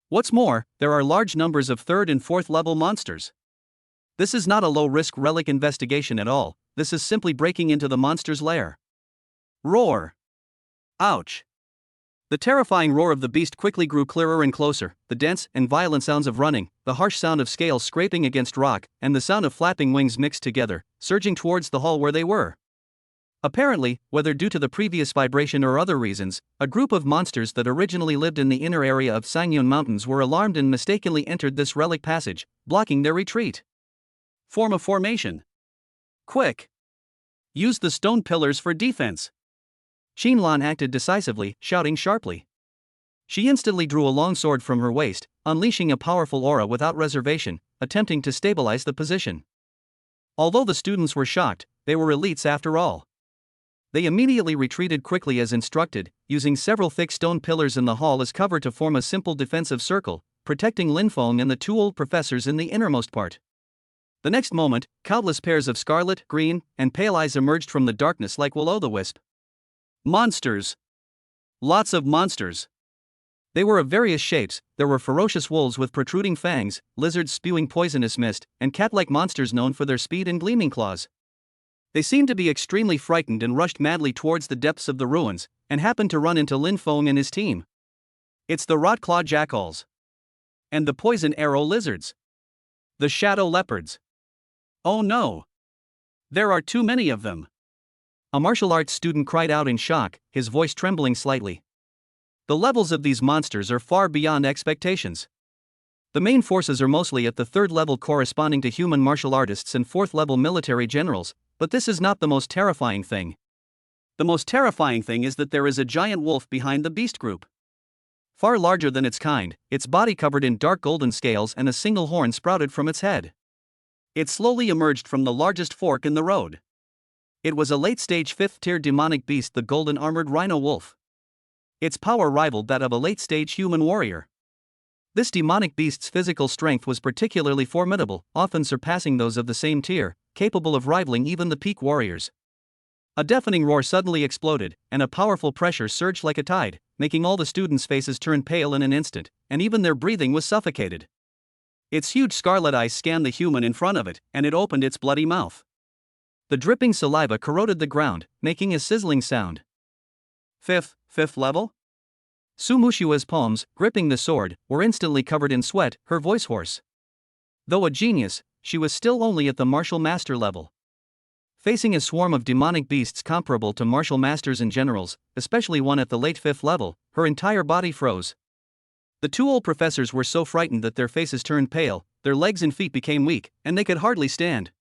What's more, there are large numbers of 3rd and 4th level monsters. This is not a low-risk relic investigation at all, this is simply breaking into the monster's lair. Roar! Ouch! The terrifying roar of the beast quickly grew clearer and closer, the dense and violent sounds of running, the harsh sound of scales scraping against rock, and the sound of flapping wings mixed together, surging towards the hall where they were. Apparently, whether due to the previous vibration or other reasons, a group of monsters that originally lived in the inner area of Sangyun Mountains were alarmed and mistakenly entered this relic passage, blocking their retreat. Form a formation. Quick! Use the stone pillars for defense. Xinlan acted decisively, shouting sharply. She instantly drew a long sword from her waist, unleashing a powerful aura without reservation, attempting to stabilize the position. Although the students were shocked, they were elites after all. They immediately retreated quickly as instructed, using several thick stone pillars in the hall as cover to form a simple defensive circle, protecting Linfeng and the 2 old professors in the innermost part. The next moment, countless pairs of scarlet, green, and pale eyes emerged from the darkness like will-o'-the-wisp. Monsters! Lots of monsters! They were of various shapes. There were ferocious wolves with protruding fangs, lizards spewing poisonous mist, and cat-like monsters known for their speed and gleaming claws. They seemed to be extremely frightened and rushed madly towards the depths of the ruins, and happened to run into Linfeng and his team. It's the rot-clawed jackals. And the poison arrow lizards. The shadow leopards. Oh no! There are too many of them. A martial arts student cried out in shock, his voice trembling slightly. The levels of these monsters are far beyond expectations. The main forces are mostly at the 3rd level corresponding to human martial artists and 4th level military generals, but this is not the most terrifying thing. The most terrifying thing is that there is a giant wolf behind the beast group. Far larger than its kind, its body covered in dark golden scales and a single horn sprouted from its head. It slowly emerged from the largest fork in the road. It was a late-stage 5th-tier demonic beast, the golden armored rhino wolf. Its power rivaled that of a late-stage human warrior. This demonic beast's physical strength was particularly formidable, often surpassing those of the same tier, capable of rivaling even the peak warriors. A deafening roar suddenly exploded, and a powerful pressure surged like a tide, making all the students' faces turn pale in an instant, and even their breathing was suffocated. Its huge scarlet eyes scanned the human in front of it, and it opened its bloody mouth. The dripping saliva corroded the ground, making a sizzling sound. Fifth level? Su Mushua's palms, gripping the sword, were instantly covered in sweat, her voice hoarse. Though a genius, she was still only at the martial master level. Facing a swarm of demonic beasts comparable to martial masters and generals, especially one at the late 5th level, her entire body froze. The 2 old professors were so frightened that their faces turned pale, their legs and feet became weak, and they could hardly stand.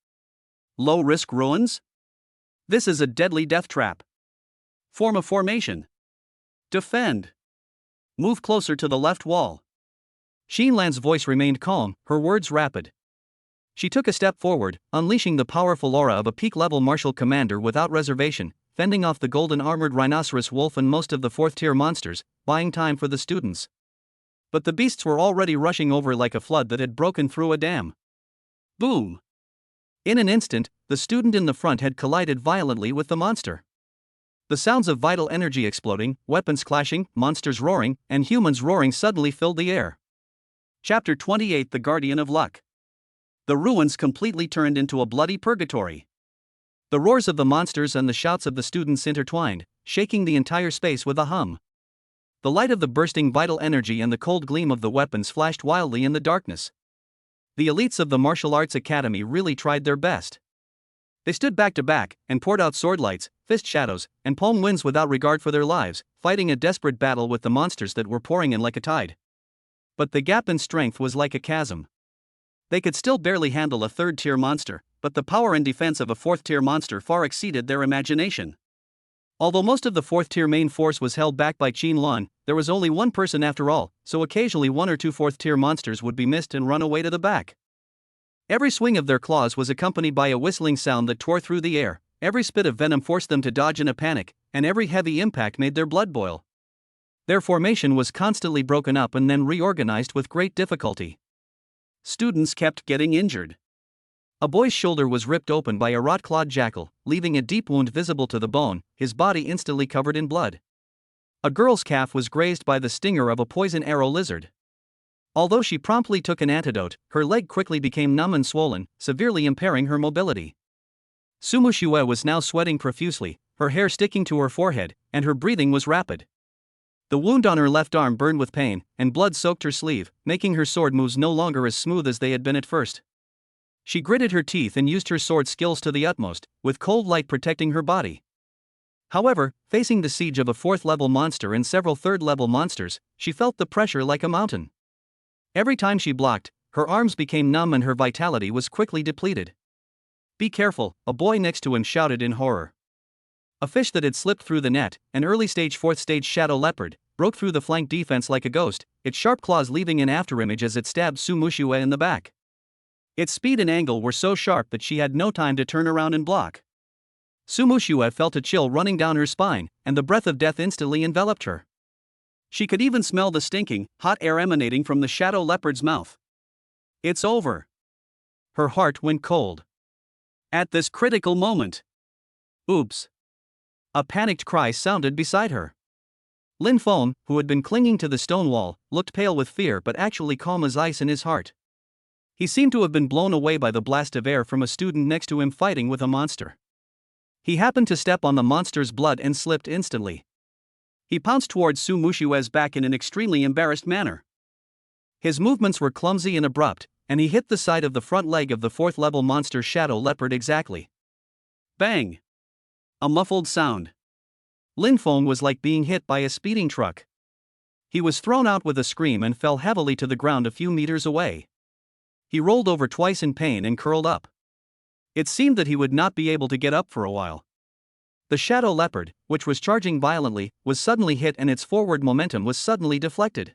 Low-risk ruins? This is a deadly death trap. Form a formation. Defend. Move closer to the left wall. Xinlan's voice remained calm, her words rapid. She took a step forward, unleashing the powerful aura of a peak-level martial commander without reservation, fending off the golden armored rhinoceros wolf and most of the 4th-tier monsters, buying time for the students. But the beasts were already rushing over like a flood that had broken through a dam. Boom! In an instant, the student in the front had collided violently with the monster. The sounds of vital energy exploding, weapons clashing, monsters roaring, and humans roaring suddenly filled the air. Chapter 28: The Guardian of Luck. The ruins completely turned into a bloody purgatory. The roars of the monsters and the shouts of the students intertwined, shaking the entire space with a hum. The light of the bursting vital energy and the cold gleam of the weapons flashed wildly in the darkness. The elites of the martial arts academy really tried their best. They stood back to back and poured out sword lights, fist shadows, and palm winds without regard for their lives, fighting a desperate battle with the monsters that were pouring in like a tide. But the gap in strength was like a chasm. They could still barely handle a third-tier monster, but the power and defense of a fourth-tier monster far exceeded their imagination. Although most of the fourth-tier main force was held back by Qin Lan, there was only one person after all, so occasionally one or two fourth-tier monsters would be missed and run away to the back. Every swing of their claws was accompanied by a whistling sound that tore through the air, every spit of venom forced them to dodge in a panic, and every heavy impact made their blood boil. Their formation was constantly broken up and then reorganized with great difficulty. Students kept getting injured. A boy's shoulder was ripped open by a rot-clawed jackal, leaving a deep wound visible to the bone, his body instantly covered in blood. A girl's calf was grazed by the stinger of a poison arrow lizard. Although she promptly took an antidote, her leg quickly became numb and swollen, severely impairing her mobility. Sumushue was now sweating profusely, her hair sticking to her forehead, and her breathing was rapid. The wound on her left arm burned with pain, and blood soaked her sleeve, making her sword moves no longer as smooth as they had been at first. She gritted her teeth and used her sword skills to the utmost, with cold light protecting her body. However, facing the siege of a fourth-level monster and several third-level monsters, she felt the pressure like a mountain. Every time she blocked, her arms became numb and her vitality was quickly depleted. "Be careful," a boy next to him shouted in horror. A fish that had slipped through the net, an early-stage fourth-stage shadow leopard, broke through the flank defense like a ghost, its sharp claws leaving an afterimage as it stabbed Sumushue in the back. Its speed and angle were so sharp that she had no time to turn around and block. Sumushue felt a chill running down her spine, and the breath of death instantly enveloped her. She could even smell the stinking, hot air emanating from the shadow leopard's mouth. "It's over." Her heart went cold. At this critical moment. Oops. A panicked cry sounded beside her. Lin Feng, who had been clinging to the stone wall, looked pale with fear but actually calm as ice in his heart. He seemed to have been blown away by the blast of air from a student next to him fighting with a monster. He happened to step on the monster's blood and slipped instantly. He pounced towards Sumushue's back in an extremely embarrassed manner. His movements were clumsy and abrupt, and he hit the side of the front leg of the fourth-level monster shadow leopard exactly. Bang! A muffled sound. Lin Feng was like being hit by a speeding truck. He was thrown out with a scream and fell heavily to the ground a few meters away. He rolled over twice in pain and curled up. It seemed that he would not be able to get up for a while. The shadow leopard, which was charging violently, was suddenly hit and its forward momentum was suddenly deflected.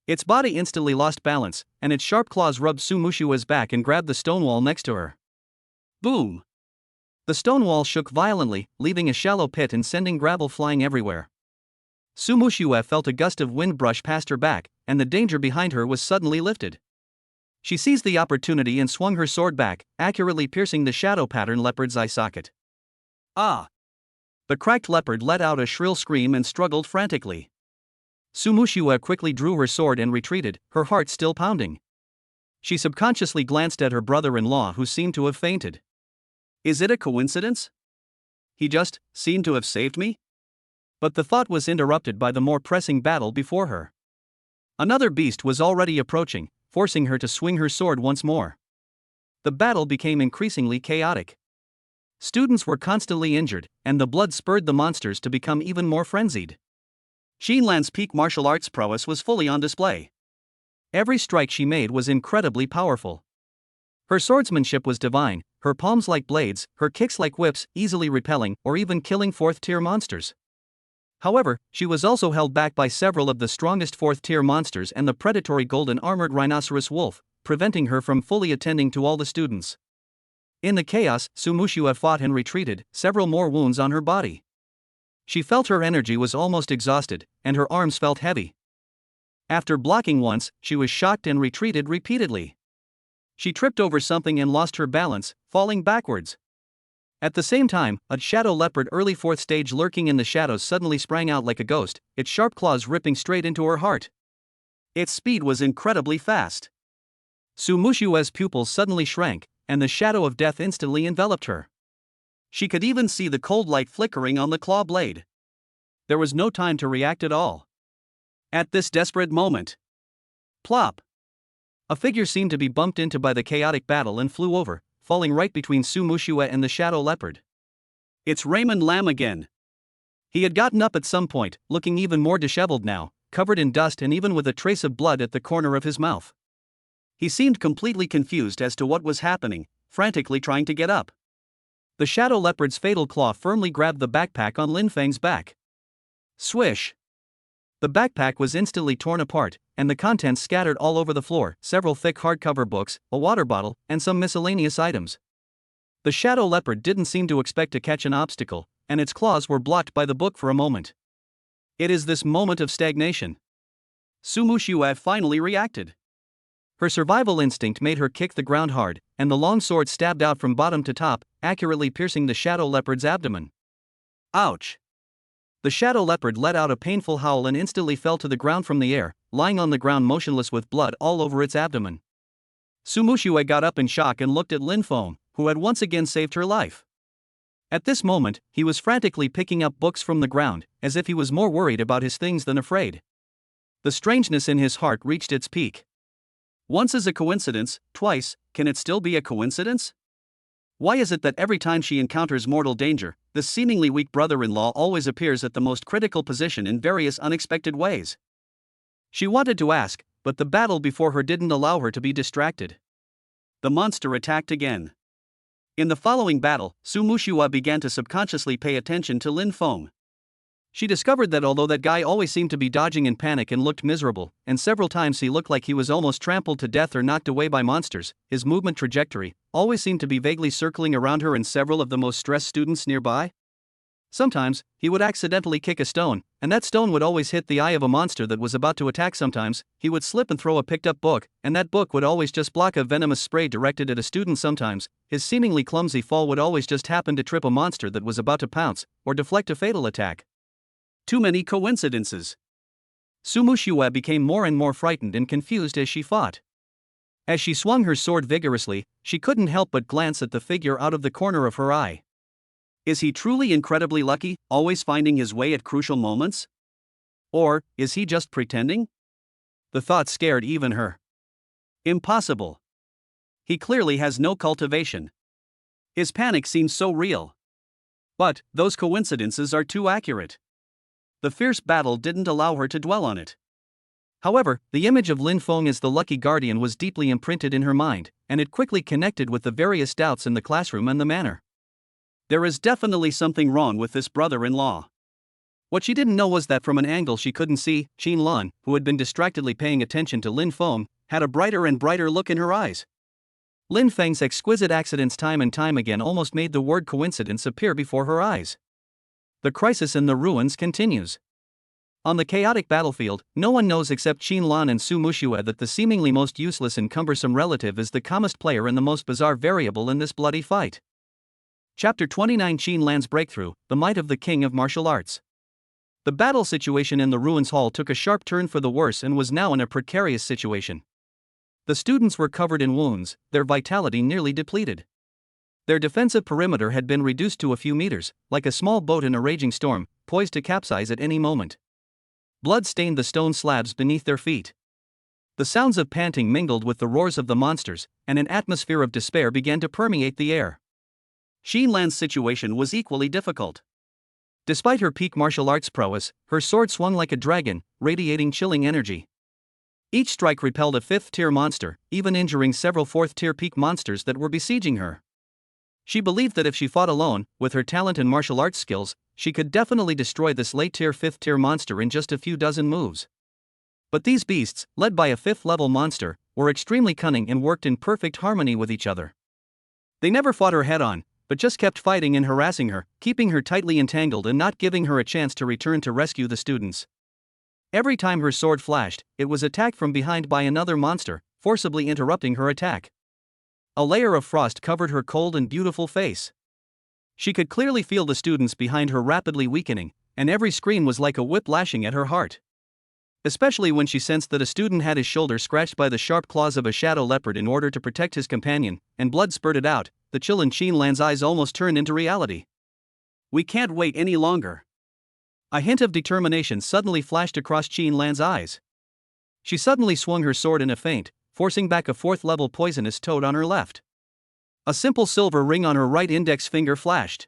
Its body instantly lost balance, and its sharp claws rubbed Sumushue's back and grabbed the stone wall next to her. Boom! The stone wall shook violently, leaving a shallow pit and sending gravel flying everywhere. Sumushue felt a gust of wind brush past her back, and the danger behind her was suddenly lifted. She seized the opportunity and swung her sword back, accurately piercing the shadow pattern leopard's eye socket. Ah! The cracked leopard let out a shrill scream and struggled frantically. Sumushue quickly drew her sword and retreated, her heart still pounding. She subconsciously glanced at her brother-in-law who seemed to have fainted. Is it a coincidence? He just seemed to have saved me? But the thought was interrupted by the more pressing battle before her. Another beast was already approaching, forcing her to swing her sword once more. The battle became increasingly chaotic. Students were constantly injured, and the blood spurred the monsters to become even more frenzied. Qin Lan's peak martial arts prowess was fully on display. Every strike she made was incredibly powerful. Her swordsmanship was divine, her palms like blades, her kicks like whips, easily repelling or even killing fourth-tier monsters. However, she was also held back by several of the strongest fourth-tier monsters and the predatory golden-armored rhinoceros wolf, preventing her from fully attending to all the students. In the chaos, Sumushue fought and retreated, several more wounds on her body. She felt her energy was almost exhausted, and her arms felt heavy. After blocking once, she was shocked and retreated repeatedly. She tripped over something and lost her balance, falling backwards. At the same time, a shadow leopard early 4th stage lurking in the shadows suddenly sprang out like a ghost, its sharp claws ripping straight into her heart. Its speed was incredibly fast. Su Mushue's pupils suddenly shrank, and the shadow of death instantly enveloped her. She could even see the cold light flickering on the claw blade. There was no time to react at all. At this desperate moment, plop! A figure seemed to be bumped into by the chaotic battle and flew over, falling right between Su Mushue and the shadow leopard. It's Raymond Lamb again. He had gotten up at some point, looking even more disheveled now, covered in dust and even with a trace of blood at the corner of his mouth. He seemed completely confused as to what was happening, frantically trying to get up. The shadow leopard's fatal claw firmly grabbed the backpack on Lin Feng's back. Swish! The backpack was instantly torn apart, and the contents scattered all over the floor, several thick hardcover books, a water bottle, and some miscellaneous items. The shadow leopard didn't seem to expect to catch an obstacle, and its claws were blocked by the book for a moment. It is this moment of stagnation. Su Mushue finally reacted. Her survival instinct made her kick the ground hard, and the long sword stabbed out from bottom to top, accurately piercing the shadow leopard's abdomen. Ouch! The shadow leopard let out a painful howl and instantly fell to the ground from the air, lying on the ground motionless with blood all over its abdomen. Su Mushue got up in shock and looked at Lin Feng, who had once again saved her life. At this moment, he was frantically picking up books from the ground, as if he was more worried about his things than afraid. The strangeness in his heart reached its peak. Once is a coincidence, twice, can it still be a coincidence? Why is it that every time she encounters mortal danger, this seemingly weak brother-in-law always appears at the most critical position in various unexpected ways? She wanted to ask, but the battle before her didn't allow her to be distracted. The monster attacked again. In the following battle, Su Mushue began to subconsciously pay attention to Lin Feng. She discovered that although that guy always seemed to be dodging in panic and looked miserable, and several times he looked like he was almost trampled to death or knocked away by monsters, his movement trajectory always seemed to be vaguely circling around her and several of the most stressed students nearby. Sometimes, he would accidentally kick a stone, and that stone would always hit the eye of a monster that was about to attack. Sometimes, he would slip and throw a picked-up book, and that book would always just block a venomous spray directed at a student. Sometimes, his seemingly clumsy fall would always just happen to trip a monster that was about to pounce, or deflect a fatal attack. Too many coincidences. Su Mushue became more and more frightened and confused as she fought. As she swung her sword vigorously, she couldn't help but glance at the figure out of the corner of her eye. Is he truly incredibly lucky, always finding his way at crucial moments? Or, is he just pretending? The thought scared even her. Impossible. He clearly has no cultivation. His panic seems so real. But, those coincidences are too accurate. The fierce battle didn't allow her to dwell on it. However, the image of Lin Feng as the lucky guardian was deeply imprinted in her mind, and it quickly connected with the various doubts in the classroom and the manner. There is definitely something wrong with this brother-in-law. What she didn't know was that from an angle she couldn't see, Qin Lan, who had been distractedly paying attention to Lin Feng, had a brighter and brighter look in her eyes. Lin Feng's exquisite accidents time and time again almost made the word coincidence appear before her eyes. The crisis in the ruins continues. On the chaotic battlefield, no one knows except Qin Lan and Su Mushue that the seemingly most useless and cumbersome relative is the calmest player and the most bizarre variable in this bloody fight. Chapter 29: Qin Lan's Breakthrough, the Might of the King of Martial Arts. The battle situation in the ruins hall took a sharp turn for the worse and was now in a precarious situation. The students were covered in wounds, their vitality nearly depleted. Their defensive perimeter had been reduced to a few meters, like a small boat in a raging storm, poised to capsize at any moment. Blood stained the stone slabs beneath their feet. The sounds of panting mingled with the roars of the monsters, and an atmosphere of despair began to permeate the air. Qin Lan's situation was equally difficult. Despite her peak martial arts prowess, her sword swung like a dragon, radiating chilling energy. Each strike repelled a 5th-tier monster, even injuring several 4th-tier peak monsters that were besieging her. She believed that if she fought alone, with her talent and martial arts skills, she could definitely destroy this late-tier 5th-tier monster in just a few dozen moves. But these beasts, led by a 5th-level monster, were extremely cunning and worked in perfect harmony with each other. They never fought her head-on, but just kept fighting and harassing her, keeping her tightly entangled and not giving her a chance to return to rescue the students. Every time her sword flashed, it was attacked from behind by another monster, forcibly interrupting her attack. A layer of frost covered her cold and beautiful face. She could clearly feel the students behind her rapidly weakening, and every scream was like a whip lashing at her heart. Especially when she sensed that a student had his shoulder scratched by the sharp claws of a shadow leopard in order to protect his companion, and blood spurted out, the chill in Qinlan's eyes almost turned into reality. We can't wait any longer. A hint of determination suddenly flashed across Qinlan's eyes. She suddenly swung her sword in a feint, forcing back a fourth-level poisonous toad on her left. A simple silver ring on her right index finger flashed.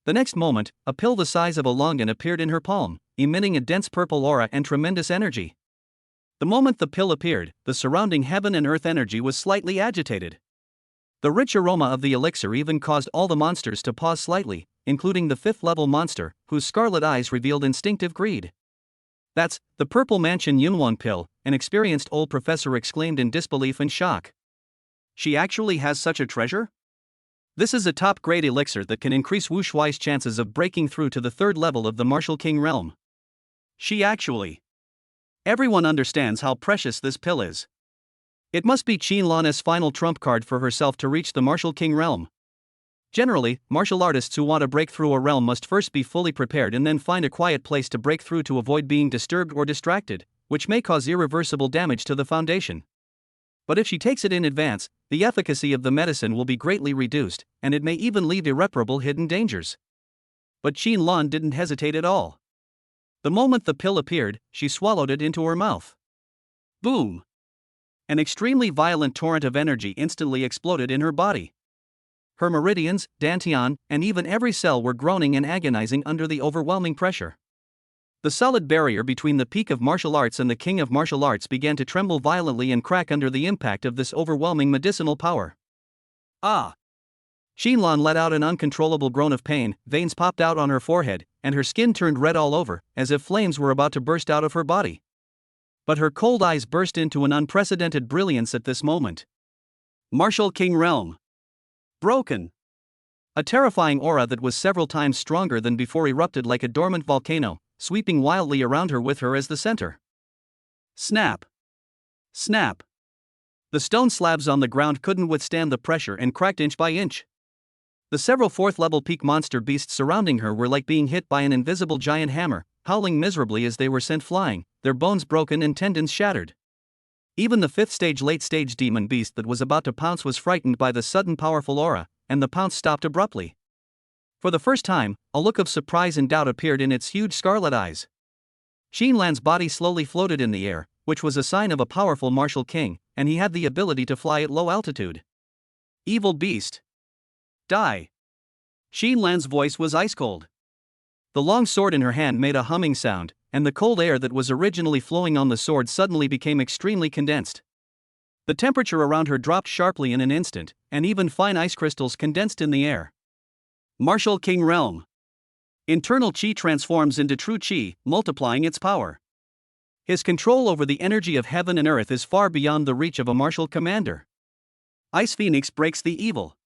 The next moment, a pill the size of a longan appeared in her palm, emitting a dense purple aura and tremendous energy. The moment the pill appeared, the surrounding heaven and earth energy was slightly agitated. The rich aroma of the elixir even caused all the monsters to pause slightly, including the fifth-level monster, whose scarlet eyes revealed instinctive greed. That's the Purple Mansion Yunwan pill, an experienced old professor exclaimed in disbelief and shock. She actually has such a treasure? This is a top-grade elixir that can increase Wu Shuai's chances of breaking through to the third level of the Martial King realm. She actually. Everyone understands how precious this pill is. It must be Qinlan's final trump card for herself to reach the Martial King realm. Generally, martial artists who want to break through a realm must first be fully prepared and then find a quiet place to break through to avoid being disturbed or distracted, which may cause irreversible damage to the foundation. But if she takes it in advance, the efficacy of the medicine will be greatly reduced, and it may even leave irreparable hidden dangers. But Qinlan didn't hesitate at all. The moment the pill appeared, she swallowed it into her mouth. Boom! An extremely violent torrent of energy instantly exploded in her body. Her meridians, dantian, and even every cell were groaning and agonizing under the overwhelming pressure. The solid barrier between the peak of martial arts and the king of martial arts began to tremble violently and crack under the impact of this overwhelming medicinal power. Ah! Qinlan let out an uncontrollable groan of pain, veins popped out on her forehead, and her skin turned red all over, as if flames were about to burst out of her body. But her cold eyes burst into an unprecedented brilliance at this moment. Martial King Realm. Broken. A terrifying aura that was several times stronger than before erupted like a dormant volcano, sweeping wildly around her with her as the center. Snap! Snap! The stone slabs on the ground couldn't withstand the pressure and cracked inch by inch. The several fourth-level peak monster beasts surrounding her were like being hit by an invisible giant hammer, howling miserably as they were sent flying, their bones broken and tendons shattered. Even the fifth-stage late-stage demon beast that was about to pounce was frightened by the sudden powerful aura, and the pounce stopped abruptly. For the first time, a look of surprise and doubt appeared in its huge scarlet eyes. Qinlan's body slowly floated in the air, which was a sign of a powerful martial king, and he had the ability to fly at low altitude. Evil beast! Die! Qinlan's voice was ice-cold. The long sword in her hand made a humming sound, and the cold air that was originally flowing on the sword suddenly became extremely condensed. The temperature around her dropped sharply in an instant, and even fine ice crystals condensed in the air. Martial King Realm. Internal Qi transforms into true Qi, multiplying its power. His control over the energy of heaven and earth is far beyond the reach of a martial commander. Ice Phoenix breaks the evil.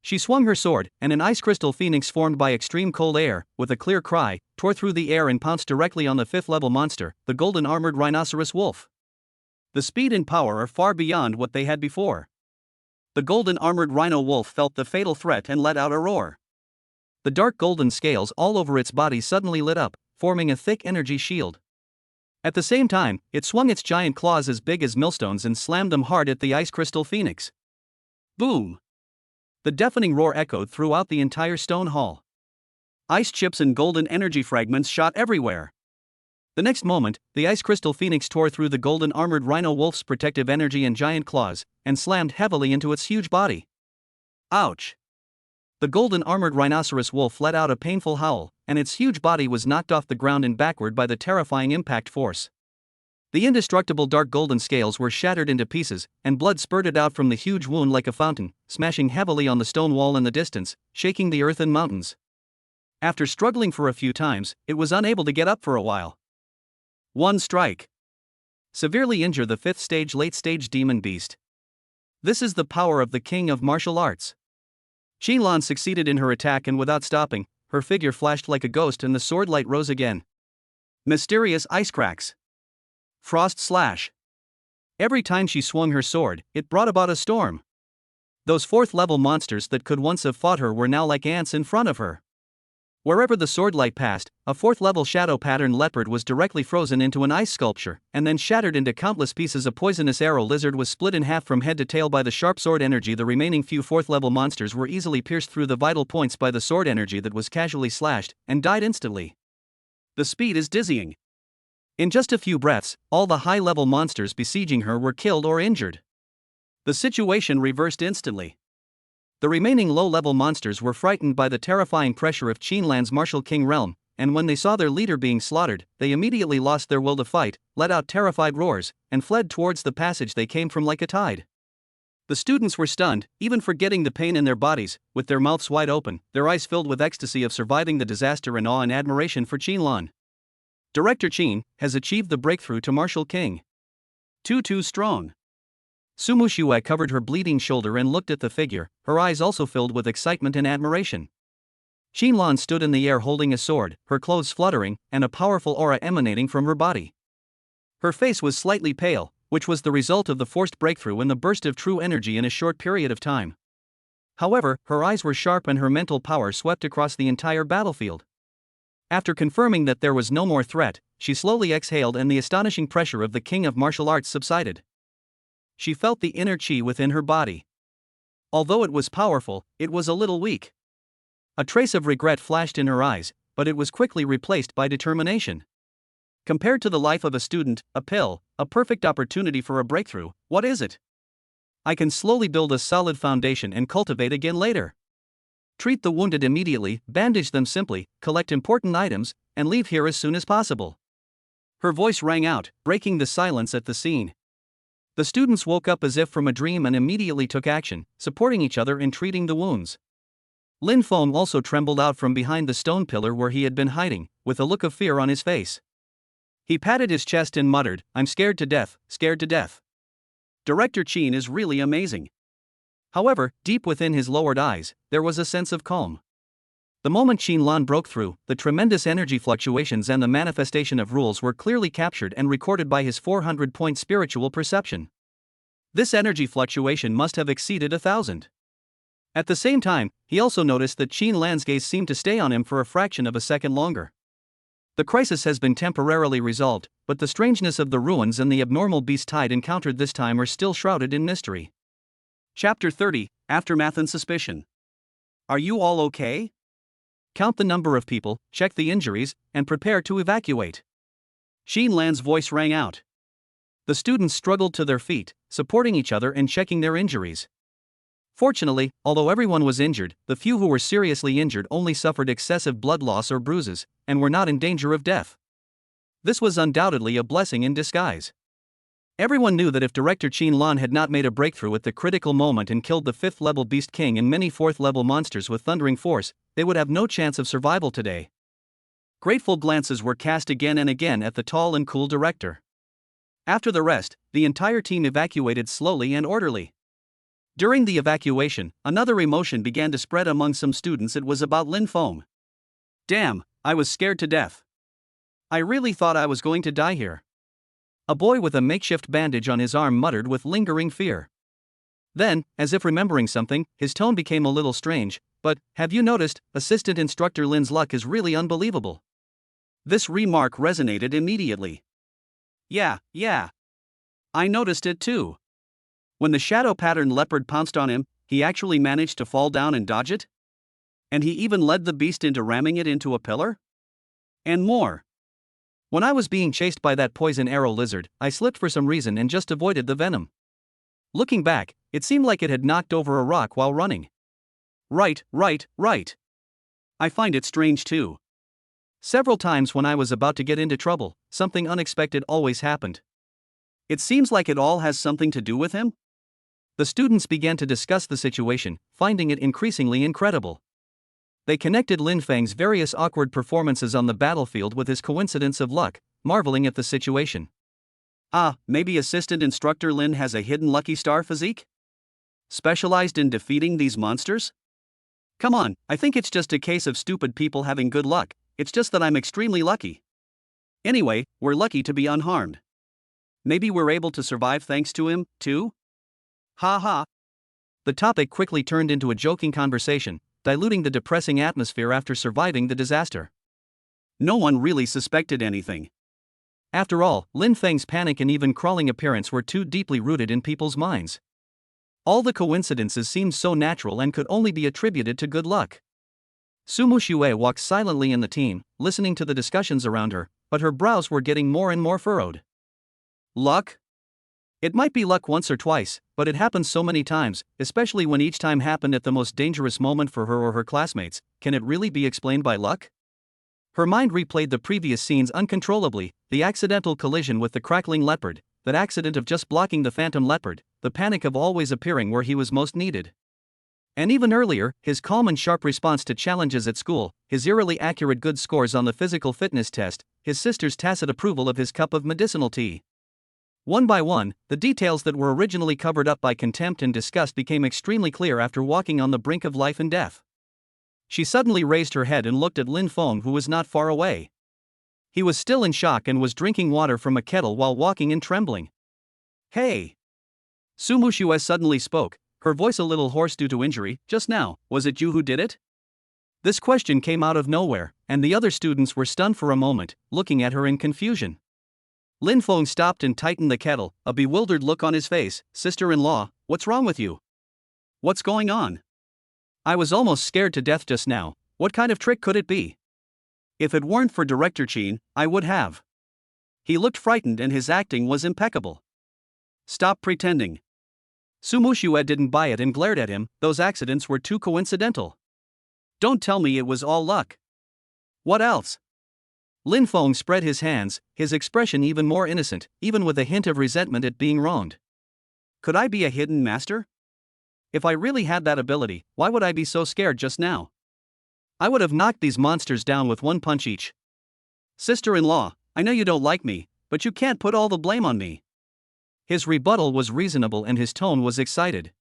She swung her sword, and an ice crystal phoenix formed by extreme cold air, with a clear cry, tore through the air and pounced directly on the fifth-level monster, the golden armored rhinoceros wolf. The speed and power are far beyond what they had before. The golden armored rhino wolf felt the fatal threat and let out a roar. The dark golden scales all over its body suddenly lit up, forming a thick energy shield. At the same time, it swung its giant claws as big as millstones and slammed them hard at the ice crystal phoenix. Boom! The deafening roar echoed throughout the entire stone hall. Ice chips and golden energy fragments shot everywhere. The next moment, the ice crystal phoenix tore through the golden armored rhino wolf's protective energy and giant claws, and slammed heavily into its huge body. Ouch! The golden armored rhinoceros wolf let out a painful howl, and its huge body was knocked off the ground and backward by the terrifying impact force. The indestructible dark golden scales were shattered into pieces, and blood spurted out from the huge wound like a fountain, smashing heavily on the stone wall in the distance, shaking the earth and mountains. After struggling for a few times, it was unable to get up for a while. One strike. Severely injure the fifth-stage late-stage demon beast. This is the power of the king of martial arts. Qinlan succeeded in her attack, and without stopping, her figure flashed like a ghost and the sword light rose again. Mysterious ice cracks. Frost slash. Every time she swung her sword, it brought about a storm. Those fourth-level monsters that could once have fought her were now like ants in front of her. Wherever the sword light passed, a fourth-level shadow pattern leopard was directly frozen into an ice sculpture, and then shattered into countless pieces. A poisonous arrow lizard was split in half from head to tail by the sharp sword energy. The remaining few fourth-level monsters were easily pierced through the vital points by the sword energy that was casually slashed, and died instantly. The speed is dizzying. In just a few breaths, all the high-level monsters besieging her were killed or injured. The situation reversed instantly. The remaining low-level monsters were frightened by the terrifying pressure of Qinlan's martial king realm, and when they saw their leader being slaughtered, they immediately lost their will to fight, let out terrified roars, and fled towards the passage they came from like a tide. The students were stunned, even forgetting the pain in their bodies, with their mouths wide open, their eyes filled with ecstasy of surviving the disaster and awe and admiration for Qinlan. Director Qin has achieved the breakthrough to martial king. Too strong. Sumushue covered her bleeding shoulder and looked at the figure, her eyes also filled with excitement and admiration. Qinlan stood in the air holding a sword, her clothes fluttering, and a powerful aura emanating from her body. Her face was slightly pale, which was the result of the forced breakthrough and the burst of true energy in a short period of time. However, her eyes were sharp and her mental power swept across the entire battlefield. After confirming that there was no more threat, she slowly exhaled and the astonishing pressure of the king of martial arts subsided. She felt the inner chi within her body. Although it was powerful, it was a little weak. A trace of regret flashed in her eyes, but it was quickly replaced by determination. Compared to the life of a student, a pill, a perfect opportunity for a breakthrough, what is it? I can slowly build a solid foundation and cultivate again later. Treat the wounded immediately, bandage them simply, collect important items, and leave here as soon as possible. Her voice rang out, breaking the silence at the scene. The students woke up as if from a dream and immediately took action, supporting each other in treating the wounds. Lin Feng also trembled out from behind the stone pillar where he had been hiding, with a look of fear on his face. He patted his chest and muttered, "I'm scared to death, scared to death." Director Qin is really amazing. However, deep within his lowered eyes, there was a sense of calm. The moment Qinlan broke through, the tremendous energy fluctuations and the manifestation of rules were clearly captured and recorded by his 400-point spiritual perception. This energy fluctuation must have exceeded 1,000. At the same time, he also noticed that Qinlan's gaze seemed to stay on him for a fraction of a second longer. The crisis has been temporarily resolved, but the strangeness of the ruins and the abnormal beast tide encountered this time are still shrouded in mystery. Chapter 30, Aftermath and Suspicion. Are you all okay? Count the number of people, check the injuries, and prepare to evacuate. Qinlan's voice rang out. The students struggled to their feet, supporting each other and checking their injuries. Fortunately, although everyone was injured, the few who were seriously injured only suffered excessive blood loss or bruises, and were not in danger of death. This was undoubtedly a blessing in disguise. Everyone knew that if Director Qinlan had not made a breakthrough at the critical moment and killed the 5th-level Beast King and many 4th-level monsters with thundering force, they would have no chance of survival today. Grateful glances were cast again and again at the tall and cool director. After the rest, the entire team evacuated slowly and orderly. During the evacuation, another emotion began to spread among some students. It was about Lin Feng. Damn, I was scared to death. I really thought I was going to die here. A boy with a makeshift bandage on his arm muttered with lingering fear. Then, as if remembering something, his tone became a little strange. But, have you noticed, Assistant Instructor Lin's luck is really unbelievable. This remark resonated immediately. Yeah. I noticed it too. When the shadow pattern leopard pounced on him, he actually managed to fall down and dodge it? And he even led the beast into ramming it into a pillar? And more. When I was being chased by that poison arrow lizard, I slipped for some reason and just avoided the venom. Looking back, it seemed like it had knocked over a rock while running. Right. I find it strange too. Several times when I was about to get into trouble, something unexpected always happened. It seems like it all has something to do with him? The students began to discuss the situation, finding it increasingly incredible. They connected Lin Feng's various awkward performances on the battlefield with his coincidence of luck, marveling at the situation. Maybe Assistant Instructor Lin has a hidden lucky star physique? Specialized in defeating these monsters? Come on, I think it's just a case of stupid people having good luck. It's just that I'm extremely lucky. Anyway, we're lucky to be unharmed. Maybe we're able to survive thanks to him, too? Ha ha. the topic quickly turned into a joking conversation, diluting the depressing atmosphere after surviving the disaster. No one really suspected anything. After all, Lin Feng's panic and even crawling appearance were too deeply rooted in people's minds. All the coincidences seemed so natural and could only be attributed to good luck. Sumu Xue walked silently in the team, listening to the discussions around her, but her brows were getting more and more furrowed. Luck? It might be luck once or twice, but it happens so many times, especially when each time happened at the most dangerous moment for her or her classmates. Can it really be explained by luck? Her mind replayed the previous scenes uncontrollably: the accidental collision with the crackling leopard, that accident of just blocking the phantom leopard, the panic of always appearing where he was most needed. And even earlier, his calm and sharp response to challenges at school, his eerily accurate good scores on the physical fitness test, his sister's tacit approval of his cup of medicinal tea. One by one, the details that were originally covered up by contempt and disgust became extremely clear after walking on the brink of life and death. She suddenly raised her head and looked at Lin Feng, who was not far away. He was still in shock and was drinking water from a kettle while walking and trembling. Hey! Sumu Xue suddenly spoke, her voice a little hoarse due to injury. Just now, was it you who did it? This question came out of nowhere, and the other students were stunned for a moment, looking at her in confusion. Lin Feng stopped and tightened the kettle, a bewildered look on his face. Sister-in-law, what's wrong with you? What's going on? I was almost scared to death just now. What kind of trick could it be? If it weren't for Director Qin, I would have. He looked frightened and his acting was impeccable. Stop pretending. Sumu Xue didn't buy it and glared at him. Those accidents were too coincidental. Don't tell me it was all luck. What else? Lin Feng spread his hands, his expression even more innocent, even with a hint of resentment at being wronged. Could I be a hidden master? If I really had that ability, why would I be so scared just now? I would have knocked these monsters down with one punch each. Sister-in-law, I know you don't like me, but you can't put all the blame on me. His rebuttal was reasonable and his tone was excited.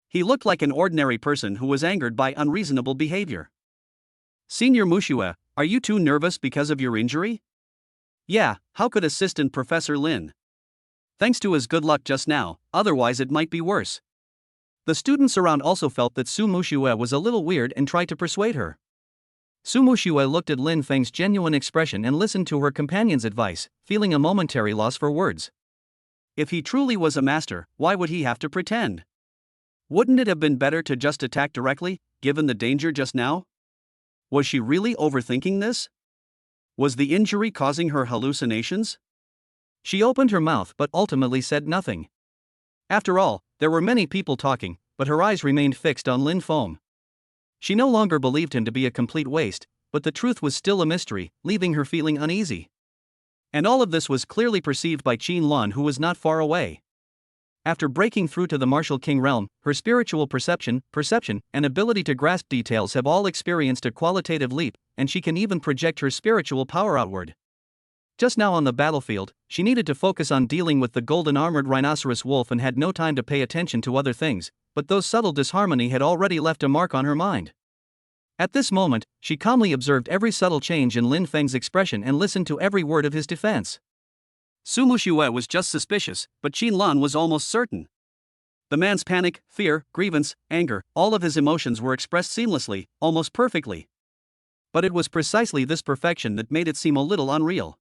He looked like an ordinary person who was angered by unreasonable behavior. Senior Mushue, are you too nervous because of your injury? Yeah, how could Assistant Professor Lin? Thanks to his good luck just now, otherwise it might be worse. The students around also felt that Sumu Xue was a little weird and tried to persuade her. Sumu Xue looked at Lin Feng's genuine expression and listened to her companion's advice, feeling a momentary loss for words. If he truly was a master, why would he have to pretend? Wouldn't it have been better to just attack directly, given the danger just now? Was she really overthinking this? Was the injury causing her hallucinations? She opened her mouth but ultimately said nothing. After all, there were many people talking, but her eyes remained fixed on Lin Feng. She no longer believed him to be a complete waste, but the truth was still a mystery, leaving her feeling uneasy. And all of this was clearly perceived by Qin Lan, who was not far away. After breaking through to the Martial King realm, her spiritual perception, and ability to grasp details have all experienced a qualitative leap, and she can even project her spiritual power outward. Just now on the battlefield, she needed to focus on dealing with the golden-armored rhinoceros wolf and had no time to pay attention to other things, but those subtle disharmony had already left a mark on her mind. At this moment, she calmly observed every subtle change in Lin Feng's expression and listened to every word of his defense. Sumu Xue was just suspicious, but Qin Lan was almost certain. The man's panic, fear, grievance, anger, all of his emotions were expressed seamlessly, almost perfectly. But it was precisely this perfection that made it seem a little unreal.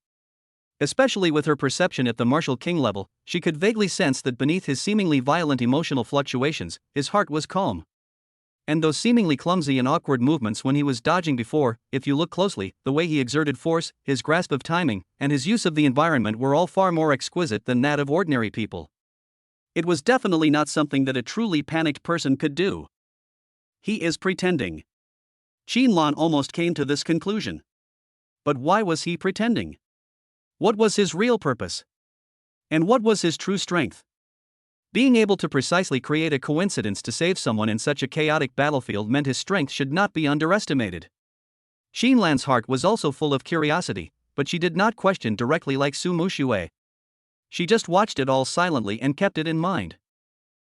Especially with her perception at the Martial King level, she could vaguely sense that beneath his seemingly violent emotional fluctuations, his heart was calm. And those seemingly clumsy and awkward movements when he was dodging before, if you look closely, the way he exerted force, his grasp of timing, and his use of the environment were all far more exquisite than that of ordinary people. It was definitely not something that a truly panicked person could do. He is pretending. Qin Lan almost came to this conclusion. But why was he pretending? What was his real purpose? And what was his true strength? Being able to precisely create a coincidence to save someone in such a chaotic battlefield meant his strength should not be underestimated. Qin Lan's heart was also full of curiosity, but she did not question directly like Sumu Xue. She just watched it all silently and kept it in mind.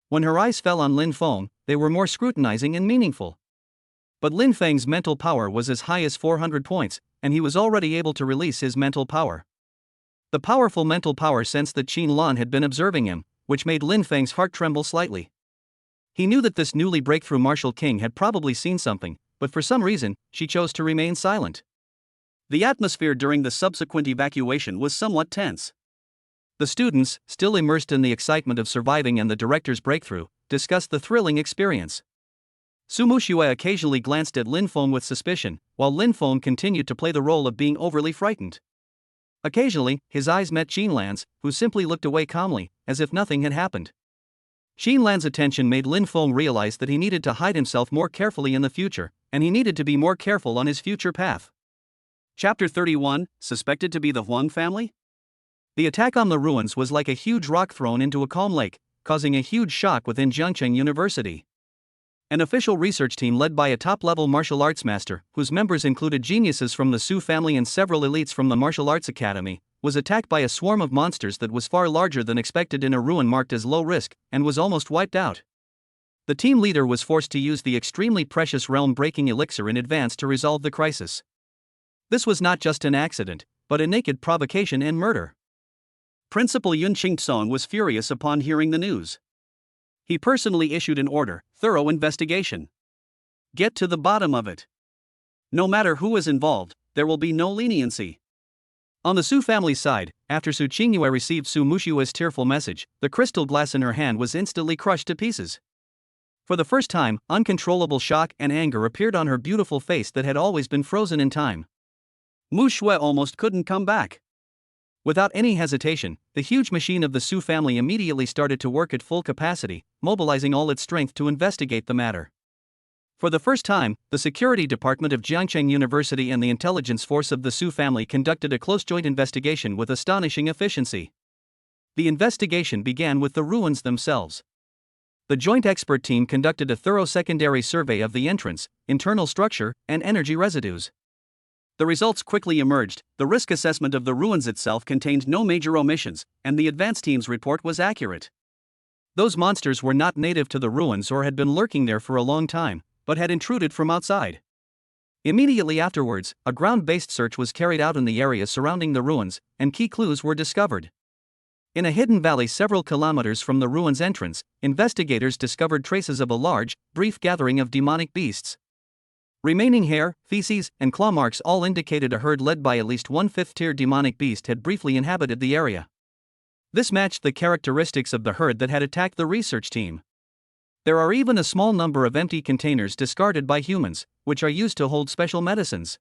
When her eyes fell on Lin Feng, they were more scrutinizing and meaningful. But Lin Feng's mental power was as high as 400 points, and he was already able to release his mental power. The powerful mental power sensed that Qin Lan had been observing him, which made Lin Feng's heart tremble slightly. He knew that this newly breakthrough martial king had probably seen something, but for some reason, she chose to remain silent. The atmosphere during the subsequent evacuation was somewhat tense. The students, still immersed in the excitement of surviving and the director's breakthrough, discussed the thrilling experience. Su Muxue occasionally glanced at Lin Feng with suspicion, while Lin Feng continued to play the role of being overly frightened. Occasionally, his eyes met Xinlan's, who simply looked away calmly, as if nothing had happened. Xinlan's attention made Lin Feng realize that he needed to hide himself more carefully in the future, and he needed to be more careful on his future path. Chapter 31, suspected to be the Huang family? The attack on the ruins was like a huge rock thrown into a calm lake, causing a huge shock within Jiangcheng University. An official research team led by a top-level martial arts master, whose members included geniuses from the Su family and several elites from the Martial Arts Academy, was attacked by a swarm of monsters that was far larger than expected in a ruin marked as low risk, and was almost wiped out. The team leader was forced to use the extremely precious realm-breaking elixir in advance to resolve the crisis. This was not just an accident, but a naked provocation and murder. Principal Yun Qingtsong was furious upon hearing the news. He personally issued an order, thorough investigation. Get to the bottom of it. No matter who is involved, there will be no leniency. On the Su family's side, after Su Qingyue received Su Muxue's tearful message, the crystal glass in her hand was instantly crushed to pieces. For the first time, uncontrollable shock and anger appeared on her beautiful face that had always been frozen in time. Muxue almost couldn't come back. Without any hesitation, the huge machine of the Su family immediately started to work at full capacity, mobilizing all its strength to investigate the matter. For the first time, the security department of Jiangcheng University and the intelligence force of the Su family conducted a close joint investigation with astonishing efficiency. The investigation began with the ruins themselves. The joint expert team conducted a thorough secondary survey of the entrance, internal structure, and energy residues. The results quickly emerged. The risk assessment of the ruins itself contained no major omissions, and the advance team's report was accurate. Those monsters were not native to the ruins or had been lurking there for a long time, but had intruded from outside. Immediately afterwards, a ground-based search was carried out in the area surrounding the ruins, and key clues were discovered. In a hidden valley several kilometers from the ruins' entrance, investigators discovered traces of a large, brief gathering of demonic beasts. Remaining hair, feces, and claw marks all indicated a herd led by at least one fifth-tier demonic beast had briefly inhabited the area. This matched the characteristics of the herd that had attacked the research team. There are even a small number of empty containers discarded by humans, which are used to hold special medicines.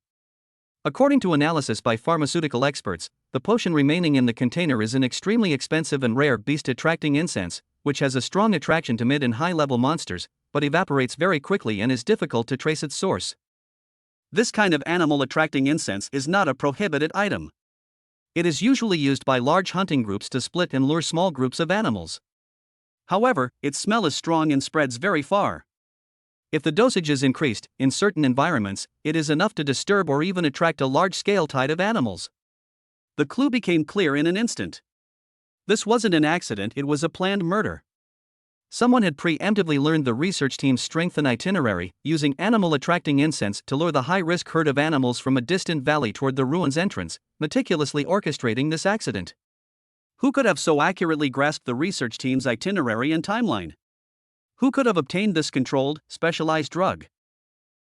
According to analysis by pharmaceutical experts, the potion remaining in the container is an extremely expensive and rare beast attracting incense, which has a strong attraction to mid and high-level monsters, but evaporates very quickly and is difficult to trace its source. This kind of animal-attracting incense is not a prohibited item. It is usually used by large hunting groups to split and lure small groups of animals. However, its smell is strong and spreads very far. If the dosage is increased, in certain environments, it is enough to disturb or even attract a large-scale tide of animals. The clue became clear in an instant. This wasn't an accident, it was a planned murder. Someone had preemptively learned the research team's strength and itinerary, using animal-attracting incense to lure the high-risk herd of animals from a distant valley toward the ruins' entrance, meticulously orchestrating this accident. Who could have so accurately grasped the research team's itinerary and timeline? Who could have obtained this controlled, specialized drug?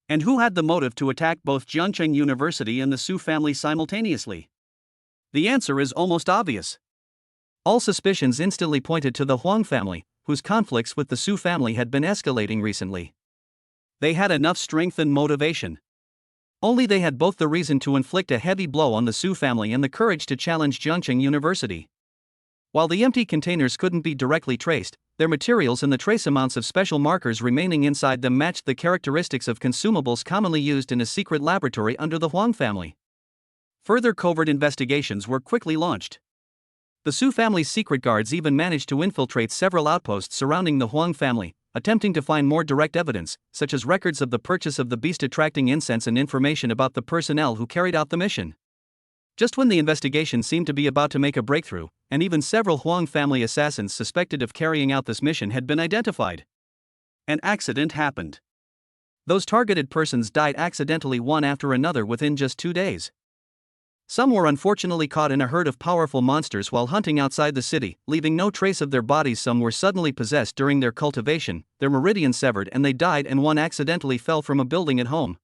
And who had the motive to attack both Jiangcheng University and the Su family simultaneously? The answer is almost obvious. All suspicions instantly pointed to the Huang family, whose conflicts with the Su family had been escalating recently. They had enough strength and motivation. Only they had both the reason to inflict a heavy blow on the Su family and the courage to challenge Jiangcheng University. While the empty containers couldn't be directly traced, their materials and the trace amounts of special markers remaining inside them matched the characteristics of consumables commonly used in a secret laboratory under the Huang family. Further covert investigations were quickly launched. The Su family's secret guards even managed to infiltrate several outposts surrounding the Huang family, attempting to find more direct evidence, such as records of the purchase of the beast-attracting incense and information about the personnel who carried out the mission. Just when the investigation seemed to be about to make a breakthrough, and even several Huang family assassins suspected of carrying out this mission had been identified, an accident happened. Those targeted persons died accidentally one after another within just 2 days. Some were unfortunately caught in a herd of powerful monsters while hunting outside the city, leaving no trace of their bodies. Some were suddenly possessed during their cultivation, their meridian severed and they died, and one accidentally fell from a building at home.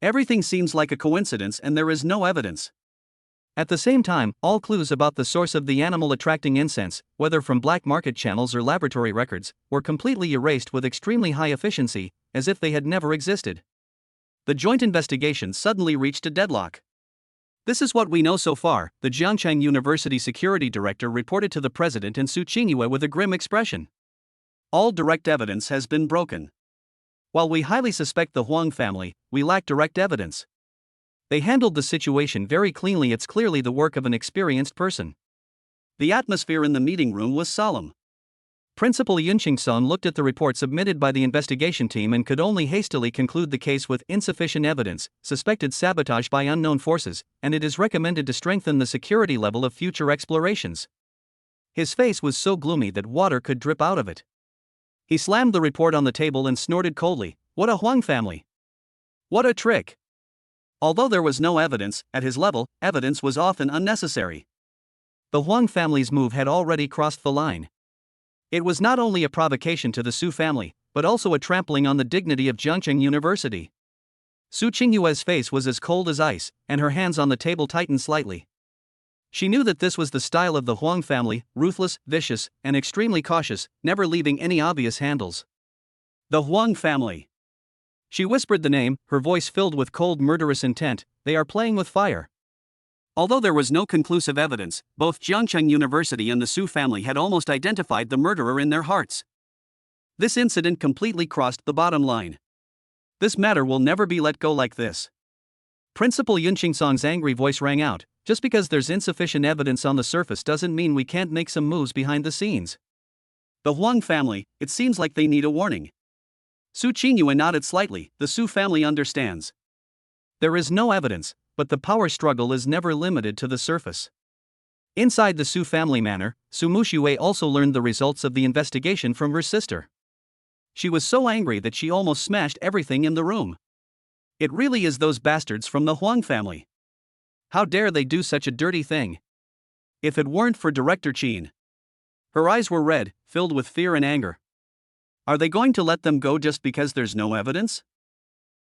Everything seems like a coincidence and there is no evidence. At the same time, all clues about the source of the animal attracting incense, whether from black market channels or laboratory records, were completely erased with extremely high efficiency, as if they had never existed. The joint investigation suddenly reached a deadlock. This is what we know so far, the Jiangcheng University security director reported to the president and Su Qingyue with a grim expression. All direct evidence has been broken. While we highly suspect the Huang family, we lack direct evidence. They handled the situation very cleanly. It's clearly the work of an experienced person. The atmosphere in the meeting room was solemn. Principal Yunqing-sun looked at the report submitted by the investigation team and could only hastily conclude the case with insufficient evidence, suspected sabotage by unknown forces, and it is recommended to strengthen the security level of future explorations. His face was so gloomy that water could drip out of it. He slammed the report on the table and snorted coldly, "What a Huang family! What a trick!" Although there was no evidence, at his level, evidence was often unnecessary. The Huang family's move had already crossed the line. It was not only a provocation to the Su family, but also a trampling on the dignity of Jiangcheng University. Su Qingyue's face was as cold as ice, and her hands on the table tightened slightly. She knew that this was the style of the Huang family, ruthless, vicious, and extremely cautious, never leaving any obvious handles. The Huang family. She whispered the name, her voice filled with cold, murderous intent. They are playing with fire. Although there was no conclusive evidence, both Jiangcheng University and the Su family had almost identified the murderer in their hearts. This incident completely crossed the bottom line. This matter will never be let go like this. Principal Yunqing-song's angry voice rang out. Just because there's insufficient evidence on the surface doesn't mean we can't make some moves behind the scenes. The Huang family, it seems like they need a warning. Su Qingyue nodded slightly. The Su family understands. There is no evidence, but the power struggle is never limited to the surface. Inside the Su family manor, Su Muxue also learned the results of the investigation from her sister. She was so angry that she almost smashed everything in the room. It really is those bastards from the Huang family. How dare they do such a dirty thing? If it weren't for Director Qin. Her eyes were red, filled with fear and anger. Are they going to let them go just because there's no evidence?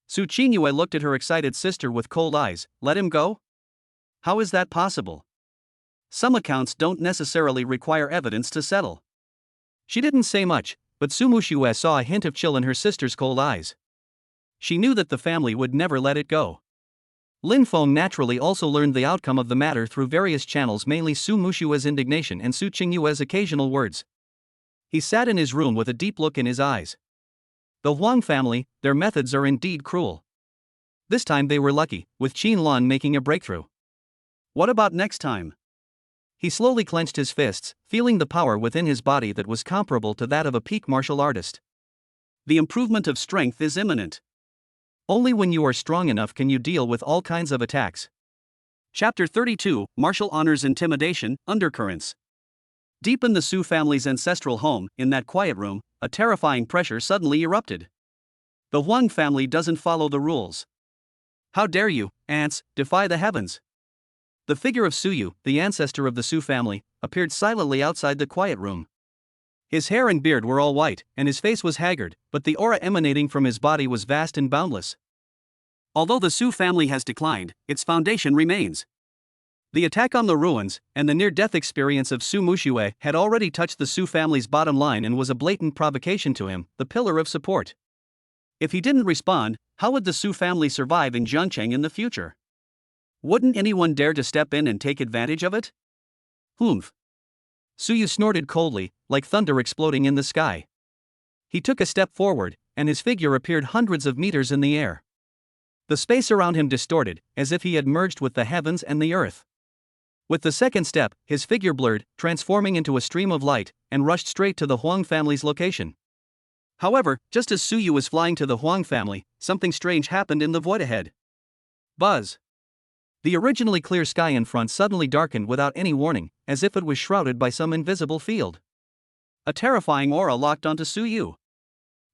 Su Qingyue looked at her excited sister with cold eyes. Let him go? How is that possible? Some accounts don't necessarily require evidence to settle. She didn't say much, but Su Muxue saw a hint of chill in her sister's cold eyes. She knew that the family would never let it go. Lin Feng naturally also learned the outcome of the matter through various channels, mainly Su Muxue's indignation and Su Qingyue's occasional words. He sat in his room with a deep look in his eyes. The Huang family, their methods are indeed cruel. This time they were lucky, with Qin Lan making a breakthrough. What about next time? He slowly clenched his fists, feeling the power within his body that was comparable to that of a peak martial artist. The improvement of strength is imminent. Only when you are strong enough can you deal with all kinds of attacks. Chapter 32, Martial Honors Intimidation, Undercurrents. Deep in the Su family's ancestral home, in that quiet room, a terrifying pressure suddenly erupted. The Huang family doesn't follow the rules. How dare you, ants, defy the heavens? The figure of Su Yu, the ancestor of the Su family, appeared silently outside the quiet room. His hair and beard were all white, and his face was haggard, but the aura emanating from his body was vast and boundless. Although the Su family has declined, its foundation remains. The attack on the ruins, and the near-death experience of Su Muxue had already touched the Su family's bottom line and was a blatant provocation to him, the pillar of support. If he didn't respond, how would the Su family survive in Jiangcheng in the future? Wouldn't anyone dare to step in and take advantage of it? Humph. Su Yu snorted coldly, like thunder exploding in the sky. He took a step forward, and his figure appeared hundreds of meters in the air. The space around him distorted, as if he had merged with the heavens and the earth. With the second step, his figure blurred, transforming into a stream of light, and rushed straight to the Huang family's location. However, just as Su Yu was flying to the Huang family, something strange happened in the void ahead. Buzz! The originally clear sky in front suddenly darkened without any warning, as if it was shrouded by some invisible field. A terrifying aura locked onto Su Yu.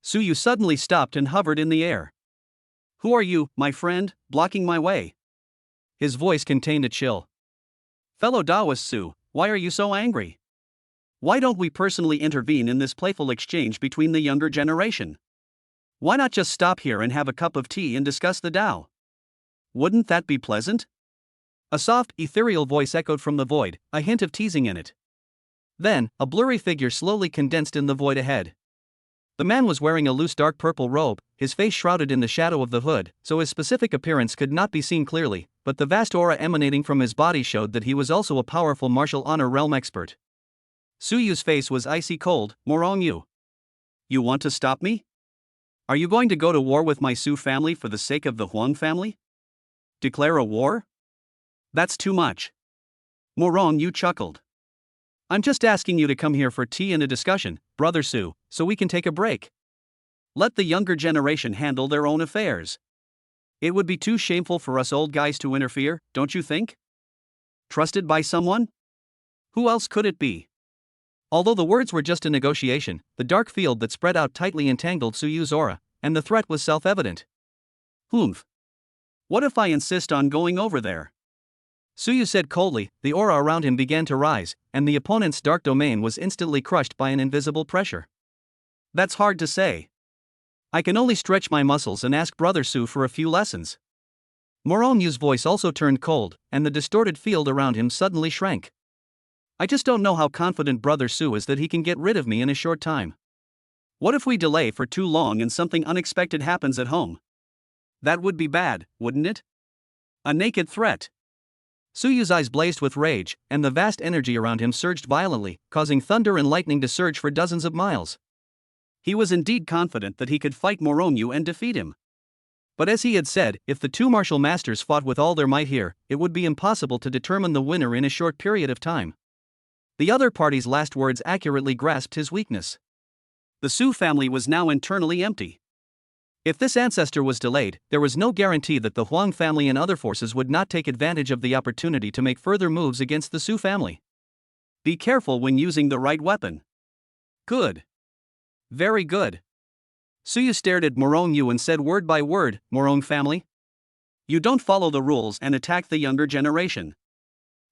Su Yu suddenly stopped and hovered in the air. Who are you, my friend, blocking my way? His voice contained a chill. Fellow Taoist Su, why are you so angry? Why don't we personally intervene in this playful exchange between the younger generation? Why not just stop here and have a cup of tea and discuss the Tao? Wouldn't that be pleasant? A soft, ethereal voice echoed from the void, a hint of teasing in it. Then, a blurry figure slowly condensed in the void ahead. The man was wearing a loose dark purple robe, his face shrouded in the shadow of the hood, so his specific appearance could not be seen clearly, but the vast aura emanating from his body showed that he was also a powerful martial honor realm expert. Su Yu's face was icy cold. Morong Yu. You want to stop me? Are you going to go to war with my Su family for the sake of the Huang family? Declare a war? That's too much. Morong Yu chuckled. I'm just asking you to come here for tea and a discussion, Brother Su, so we can take a break. Let the younger generation handle their own affairs. It would be too shameful for us old guys to interfere, don't you think? Trusted by someone? Who else could it be? Although the words were just a negotiation, the dark field that spread out tightly entangled Su Yu's aura, and the threat was self-evident. Humph. What if I insist on going over there? Su Yu said coldly. The aura around him began to rise, and the opponent's dark domain was instantly crushed by an invisible pressure. That's hard to say. I can only stretch my muscles and ask Brother Su for a few lessons. Morong Yu's voice also turned cold, and the distorted field around him suddenly shrank. I just don't know how confident Brother Su is that he can get rid of me in a short time. What if we delay for too long and something unexpected happens at home? That would be bad, wouldn't it? A naked threat. Su Yu's eyes blazed with rage, and the vast energy around him surged violently, causing thunder and lightning to surge for dozens of miles. He was indeed confident that he could fight Morong Yu and defeat him. But as he had said, if the two martial masters fought with all their might here, it would be impossible to determine the winner in a short period of time. The other party's last words accurately grasped his weakness. The Su family was now internally empty. If this ancestor was delayed, there was no guarantee that the Huang family and other forces would not take advantage of the opportunity to make further moves against the Su family. Be careful when using the right weapon. Good. Very good. Su Yu stared at Morong Yu and said word by word, Morong family? You don't follow the rules and attack the younger generation.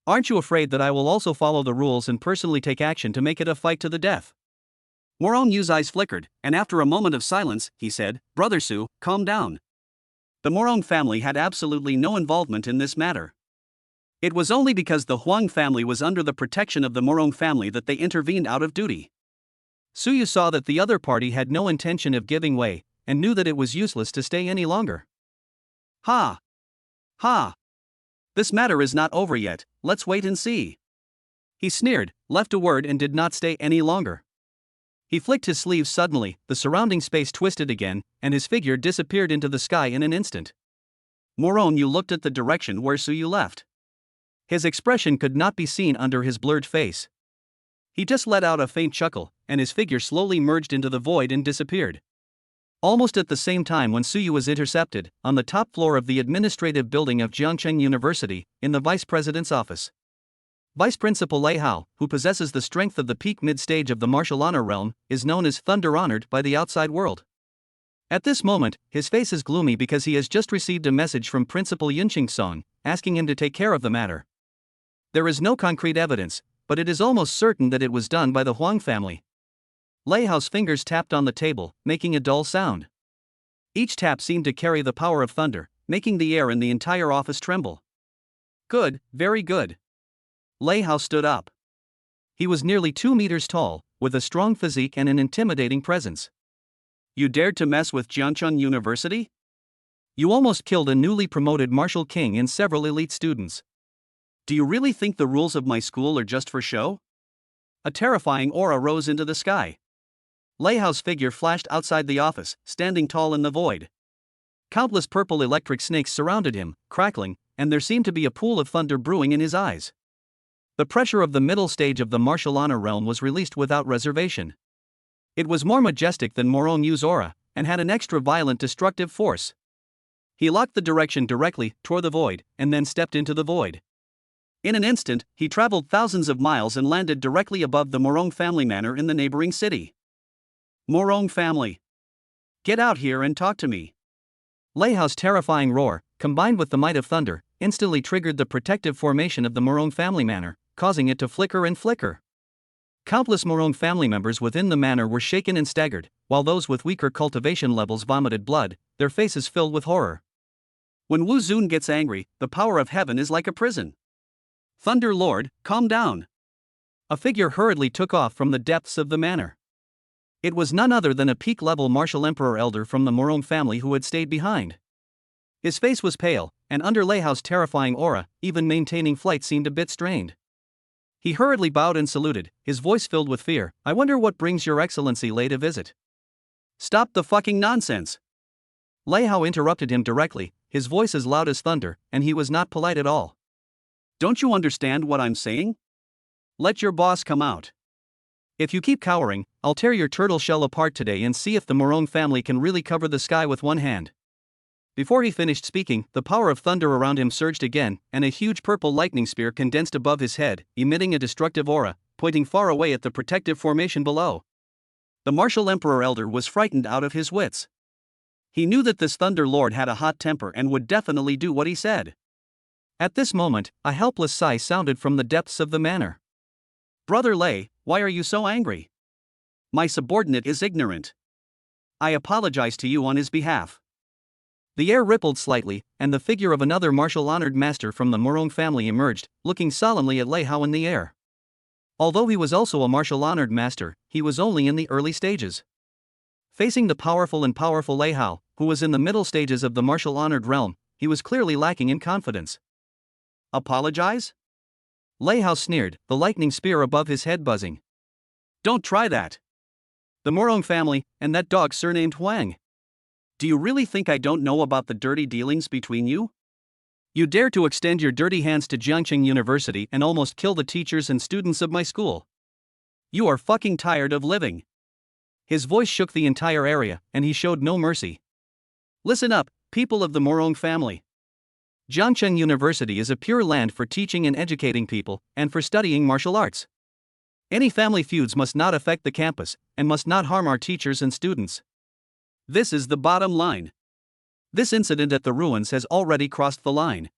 Aren't you afraid that I will also follow the rules and personally take action to make it a fight to the death? Morong Yu's eyes flickered, and after a moment of silence, he said, Brother Su, calm down. The Morong family had absolutely no involvement in this matter. It was only because the Huang family was under the protection of the Morong family that they intervened out of duty. Su Yu saw that the other party had no intention of giving way, and knew that it was useless to stay any longer. Ha! Ha! This matter is not over yet, let's wait and see. He sneered, left a word and did not stay any longer. He flicked his sleeve suddenly, the surrounding space twisted again, and his figure disappeared into the sky in an instant. Morong Yu looked at the direction where Su Yu left. His expression could not be seen under his blurred face. He just let out a faint chuckle, and his figure slowly merged into the void and disappeared. Almost at the same time when Su Yu was intercepted, on the top floor of the administrative building of Jiangcheng University, in the vice president's office. Vice Principal Lei Hao, who possesses the strength of the peak mid-stage of the martial honor realm, is known as Thunder Honored by the outside world. At this moment, his face is gloomy because he has just received a message from Principal Yunqing Song, asking him to take care of the matter. There is no concrete evidence, but it is almost certain that it was done by the Huang family. Lei Hao's fingers tapped on the table, making a dull sound. Each tap seemed to carry the power of thunder, making the air in the entire office tremble. Good, very good. Lei Hao stood up. He was nearly 2 meters tall, with a strong physique and an intimidating presence. You dared to mess with Jiangcheng University? You almost killed a newly promoted martial king and several elite students. Do you really think the rules of my school are just for show? A terrifying aura rose into the sky. Lei Hao's figure flashed outside the office, standing tall in the void. Countless purple electric snakes surrounded him, crackling, and there seemed to be a pool of thunder brewing in his eyes. The pressure of the middle stage of the martial honor realm was released without reservation. It was more majestic than Morong Yu's aura, and had an extra violent destructive force. He locked the direction directly toward the void, and then stepped into the void. In an instant, he traveled thousands of miles and landed directly above the Morong family manor in the neighboring city. Morong family. Get out here and talk to me. Lei Hao's terrifying roar, combined with the might of thunder, instantly triggered the protective formation of the Morong family manor, causing it to flicker and flicker. Countless Morong family members within the manor were shaken and staggered, while those with weaker cultivation levels vomited blood, their faces filled with horror. When Wu Zun gets angry, the power of heaven is like a prison. Thunder Lord, calm down. A figure hurriedly took off from the depths of the manor. It was none other than a peak-level martial emperor elder from the Morong family who had stayed behind. His face was pale, and under Lei Hao's terrifying aura, even maintaining flight seemed a bit strained. He hurriedly bowed and saluted, his voice filled with fear. "I wonder what brings your excellency Lei to visit." "Stop the fucking nonsense!" Lei Hao interrupted him directly, his voice as loud as thunder, and he was not polite at all. "Don't you understand what I'm saying? Let your boss come out. If you keep cowering, I'll tear your turtle shell apart today and see if the Morong family can really cover the sky with one hand." Before he finished speaking, the power of thunder around him surged again, and a huge purple lightning spear condensed above his head, emitting a destructive aura, pointing far away at the protective formation below. The martial emperor elder was frightened out of his wits. He knew that this Thunder Lord had a hot temper and would definitely do what he said. At this moment, a helpless sigh sounded from the depths of the manor. "Brother Lei, why are you so angry? My subordinate is ignorant. I apologize to you on his behalf." The air rippled slightly, and the figure of another martial-honored master from the Morong family emerged, looking solemnly at Lei Hao in the air. Although he was also a martial-honored master, he was only in the early stages. Facing the powerful Lei Hao, who was in the middle stages of the martial-honored realm, he was clearly lacking in confidence. "Apologize?" Lei Hao sneered, the lightning spear above his head buzzing. "Don't try that. The Morong family, and that dog surnamed Huang. Do you really think I don't know about the dirty dealings between you? You dare to extend your dirty hands to Jiangcheng University and almost kill the teachers and students of my school. You are fucking tired of living." His voice shook the entire area, and he showed no mercy. "Listen up, people of the Morong family. Jiangcheng University is a pure land for teaching and educating people, and for studying martial arts. Any family feuds must not affect the campus, and must not harm our teachers and students. This is the bottom line. This incident at the ruins has already crossed the line.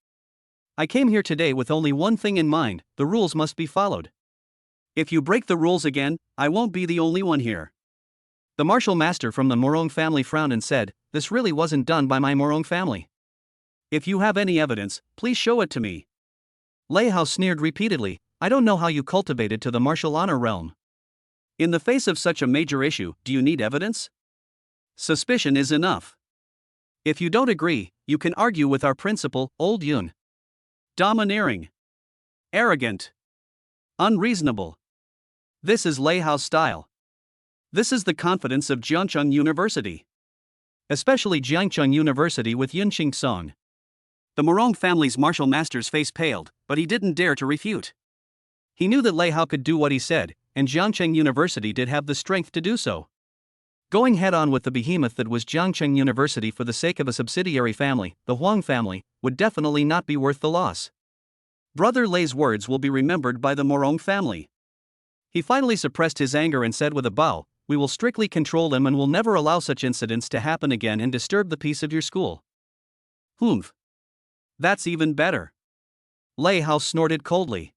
I came here today with only one thing in mind: the rules must be followed. If you break the rules again, I won't be the only one here." The martial master from the Morong family frowned and said, "This really wasn't done by my Morong family. If you have any evidence, please show it to me." Lei Hao sneered repeatedly, "I don't know how you cultivated to the martial honor realm. In the face of such a major issue, do you need evidence? Suspicion is enough. If you don't agree, you can argue with our principal, Old Yun. Domineering. Arrogant. Unreasonable. This is Lei Hao's style. This is the confidence of Jiangcheng University. Especially Jiangcheng University with Yun Song." The Morong family's martial master's face paled, but he didn't dare to refute. He knew that Lei Hao could do what he said, and Jiangcheng University did have the strength to do so. Going head-on with the behemoth that was Jiangcheng University for the sake of a subsidiary family, the Huang family, would definitely not be worth the loss. Brother Lei's words will be remembered by the Morong family. He finally suppressed his anger and said with a bow, "We will strictly control them and will never allow such incidents to happen again and disturb the peace of your school." "Humph. That's even better." Lei Hao snorted coldly.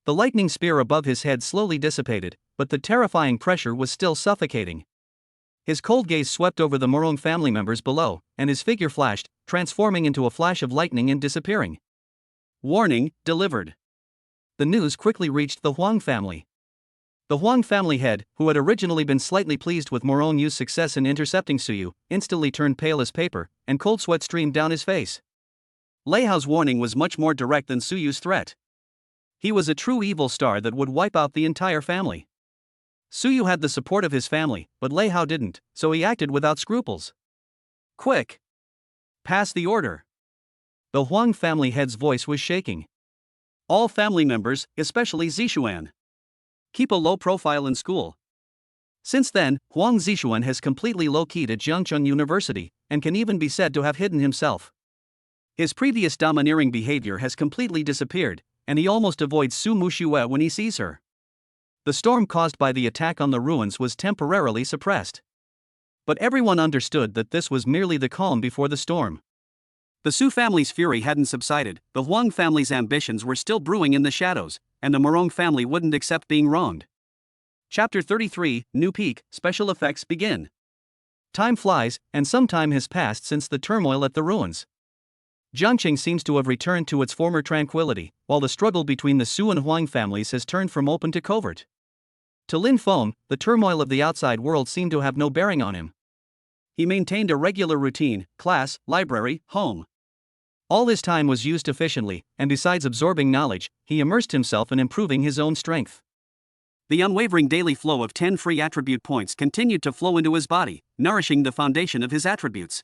The lightning spear above his head slowly dissipated, but the terrifying pressure was still suffocating. His cold gaze swept over the Morong family members below, and his figure flashed, transforming into a flash of lightning and disappearing. Warning, delivered. The news quickly reached the Huang family. The Huang family head, who had originally been slightly pleased with Morong Yu's success in intercepting Suyu, instantly turned pale as paper, and cold sweat streamed down his face. Lei Hao's warning was much more direct than Suyu's threat. He was a true evil star that would wipe out the entire family. Suyu had the support of his family, but Lei Hao didn't, so he acted without scruples. "Quick! Pass the order." The Huang family head's voice was shaking. "All family members, especially Zishuan, keep a low profile in school." Since then, Huang Zishuan has completely low-keyed at Jiangcheng University, and can even be said to have hidden himself. His previous domineering behavior has completely disappeared, and he almost avoids Su Muxue when he sees her. The storm caused by the attack on the ruins was temporarily suppressed. But everyone understood that this was merely the calm before the storm. The Su family's fury hadn't subsided, the Huang family's ambitions were still brewing in the shadows, and the Morong family wouldn't accept being wronged. Chapter 33, New Peak, Special Effects begin. Time flies, and some time has passed since the turmoil at the ruins. Jiangqing seems to have returned to its former tranquility, while the struggle between the Su and Huang families has turned from open to covert. To Lin Feng, the turmoil of the outside world seemed to have no bearing on him. He maintained a regular routine: class, library, home. All his time was used efficiently, and besides absorbing knowledge, he immersed himself in improving his own strength. The unwavering daily flow of 10 free attribute points continued to flow into his body, nourishing the foundation of his attributes.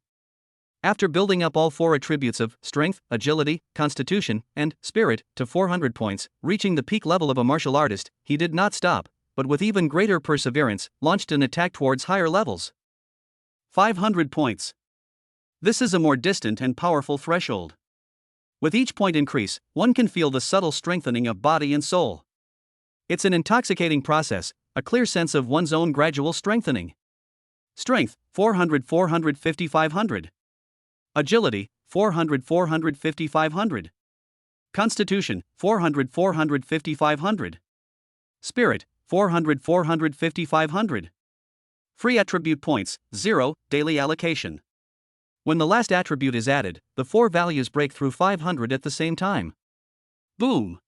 After building up all 4 attributes of strength, agility, constitution, and spirit to 400 points, reaching the peak level of a martial artist, he did not stop, but with even greater perseverance, launched an attack towards higher levels. 500 points. This is a more distant and powerful threshold. With each point increase, one can feel the subtle strengthening of body and soul. It's an intoxicating process, a clear sense of one's own gradual strengthening. Strength, 400 450 500. Agility, 400 450 500. Constitution, 400 450 500. Spirit, 400 450 500. Free attribute points, 0, daily allocation. When the last attribute is added, the 4 values break through 500 at the same time. Boom!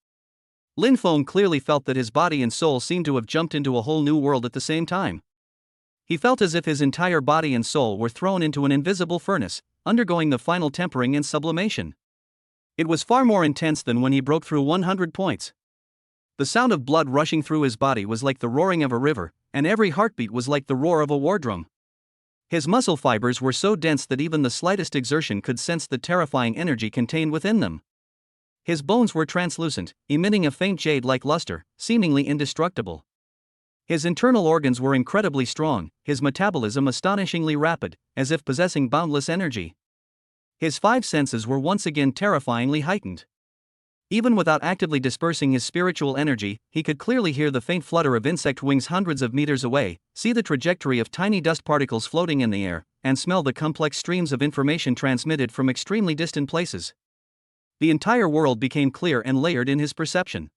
Lin Feng clearly felt that his body and soul seemed to have jumped into a whole new world at the same time. He felt as if his entire body and soul were thrown into an invisible furnace, undergoing the final tempering and sublimation. It was far more intense than when he broke through 100 points. The sound of blood rushing through his body was like the roaring of a river, and every heartbeat was like the roar of a war drum. His muscle fibers were so dense that even the slightest exertion could sense the terrifying energy contained within them. His bones were translucent, emitting a faint jade-like luster, seemingly indestructible. His internal organs were incredibly strong, his metabolism astonishingly rapid, as if possessing boundless energy. His 5 senses were once again terrifyingly heightened. Even without actively dispersing his spiritual energy, he could clearly hear the faint flutter of insect wings hundreds of meters away, see the trajectory of tiny dust particles floating in the air, and smell the complex streams of information transmitted from extremely distant places. The entire world became clear and layered in his perception.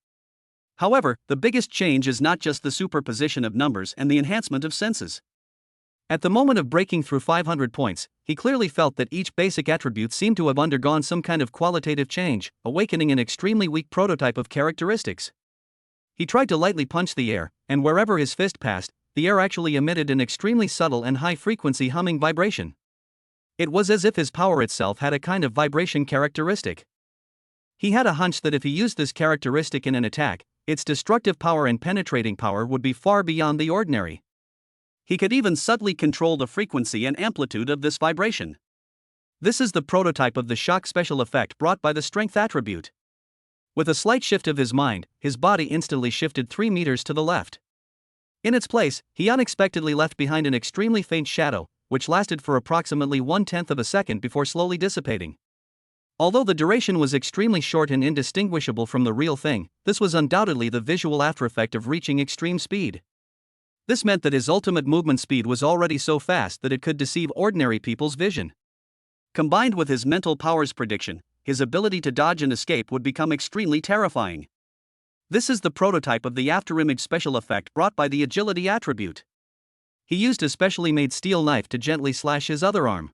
However, the biggest change is not just the superposition of numbers and the enhancement of senses. At the moment of breaking through 500 points, he clearly felt that each basic attribute seemed to have undergone some kind of qualitative change, awakening an extremely weak prototype of characteristics. He tried to lightly punch the air, and wherever his fist passed, the air actually emitted an extremely subtle and high-frequency humming vibration. It was as if his power itself had a kind of vibration characteristic. He had a hunch that if he used this characteristic in an attack, its destructive power and penetrating power would be far beyond the ordinary. He could even subtly control the frequency and amplitude of this vibration. This is the prototype of the shock special effect brought by the strength attribute. With a slight shift of his mind, his body instantly shifted 3 meters to the left. In its place, he unexpectedly left behind an extremely faint shadow, which lasted for approximately 1/10 of a second before slowly dissipating. Although the duration was extremely short and indistinguishable from the real thing, this was undoubtedly the visual aftereffect of reaching extreme speed. This meant that his ultimate movement speed was already so fast that it could deceive ordinary people's vision. Combined with his mental powers prediction, his ability to dodge and escape would become extremely terrifying. This is the prototype of the afterimage special effect brought by the agility attribute. He used a specially made steel knife to gently slash his other arm.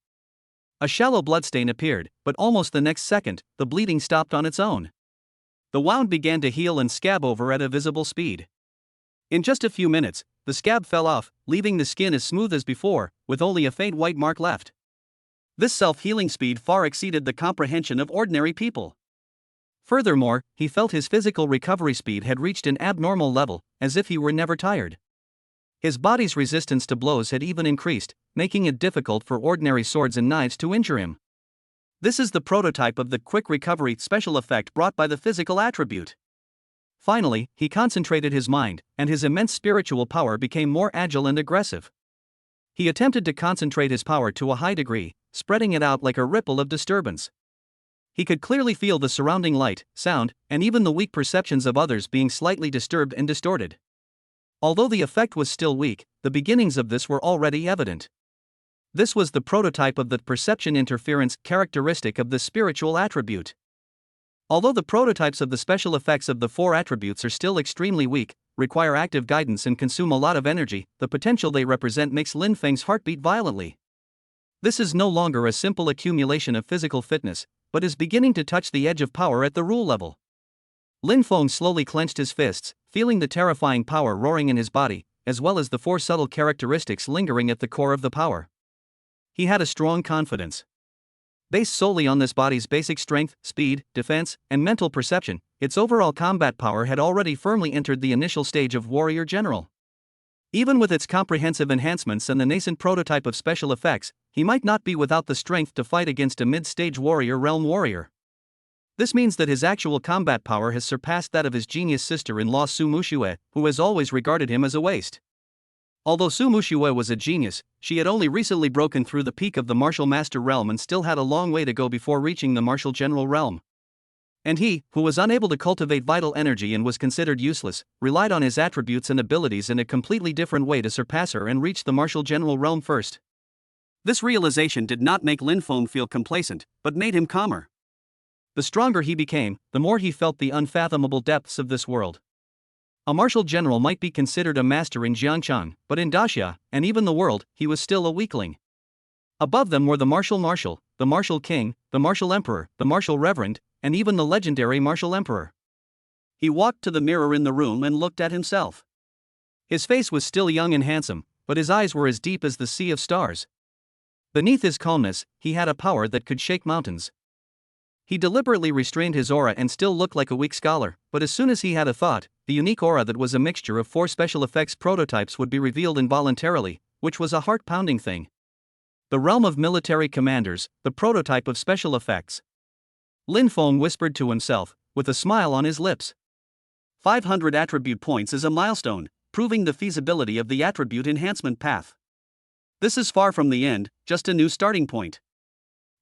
A shallow bloodstain appeared, but almost the next second, the bleeding stopped on its own. The wound began to heal and scab over at a visible speed. In just a few minutes, the scab fell off, leaving the skin as smooth as before, with only a faint white mark left. This self-healing speed far exceeded the comprehension of ordinary people. Furthermore, he felt his physical recovery speed had reached an abnormal level, as if he were never tired. His body's resistance to blows had even increased, making it difficult for ordinary swords and knives to injure him. This is the prototype of the quick recovery special effect brought by the physical attribute. Finally, he concentrated his mind, and his immense spiritual power became more agile and aggressive. He attempted to concentrate his power to a high degree, spreading it out like a ripple of disturbance. He could clearly feel the surrounding light, sound, and even the weak perceptions of others being slightly disturbed and distorted. Although the effect was still weak, the beginnings of this were already evident. This was the prototype of the perception interference characteristic of the spiritual attribute. Although the prototypes of the special effects of the four attributes are still extremely weak, require active guidance and consume a lot of energy, the potential they represent makes Lin Feng's heart beat violently. This is no longer a simple accumulation of physical fitness, but is beginning to touch the edge of power at the rule level. Lin Feng slowly clenched his fists, feeling the terrifying power roaring in his body, as well as the four subtle characteristics lingering at the core of the power. He had a strong confidence. Based solely on this body's basic strength, speed, defense, and mental perception, its overall combat power had already firmly entered the initial stage of warrior general. Even with its comprehensive enhancements and the nascent prototype of special effects, he might not be without the strength to fight against a mid-stage warrior realm warrior. This means that his actual combat power has surpassed that of his genius sister-in-law Su Muxue, who has always regarded him as a waste. Although Su Muxue was a genius, she had only recently broken through the peak of the martial master realm and still had a long way to go before reaching the martial general realm. And he, who was unable to cultivate vital energy and was considered useless, relied on his attributes and abilities in a completely different way to surpass her and reach the martial general realm first. This realization did not make Lin Feng feel complacent, but made him calmer. The stronger he became, the more he felt the unfathomable depths of this world. A martial general might be considered a master in Jiangchan, but in Daxia, and even the world, he was still a weakling. Above them were the martial marshal, the martial king, the martial emperor, the martial reverend, and even the legendary martial emperor. He walked to the mirror in the room and looked at himself. His face was still young and handsome, but his eyes were as deep as the sea of stars. Beneath his calmness, he had a power that could shake mountains. He deliberately restrained his aura and still looked like a weak scholar, but as soon as he had a thought, the unique aura that was a mixture of four special effects prototypes would be revealed involuntarily, which was a heart-pounding thing. The realm of military commanders, the prototype of special effects. Lin Feng whispered to himself, with a smile on his lips. 500 attribute points is a milestone, proving the feasibility of the attribute enhancement path. This is far from the end, just a new starting point.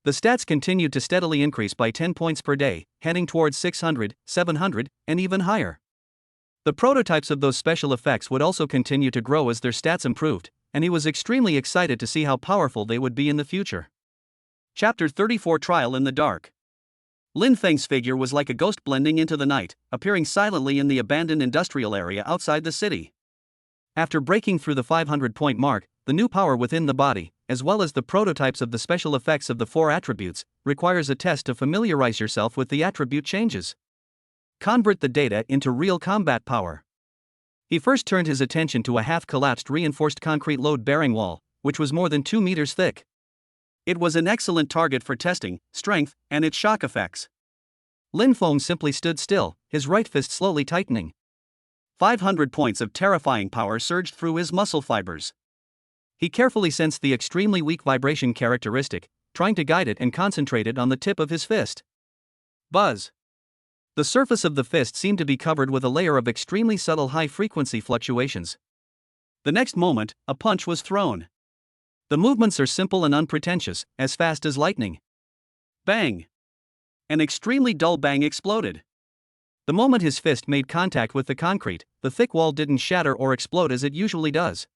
The stats continued to steadily increase by 10 points per day, heading towards 600, 700, and even higher. The prototypes of those special effects would also continue to grow as their stats improved, and he was extremely excited to see how powerful they would be in the future. Chapter 34 Trial in the Dark. Lin Feng's figure was like a ghost blending into the night, appearing silently in the abandoned industrial area outside the city. After breaking through the 500-point mark, the new power within the body, as well as the prototypes of the special effects of the four attributes, requires a test to familiarize yourself with the attribute changes. Convert the data into real combat power. He first turned his attention to a half-collapsed reinforced concrete load-bearing wall, which was more than 2 meters thick. It was an excellent target for testing strength and its shock effects. Lin Feng simply stood still, his right fist slowly tightening. 500 points of terrifying power surged through his muscle fibers. He carefully sensed the extremely weak vibration characteristic, trying to guide it and concentrate it on the tip of his fist. Buzz. The surface of the fist seemed to be covered with a layer of extremely subtle high-frequency fluctuations. The next moment, a punch was thrown. The movements are simple and unpretentious, as fast as lightning. Bang! An extremely dull bang exploded. The moment his fist made contact with the concrete, the thick wall didn't shatter or explode as it usually does.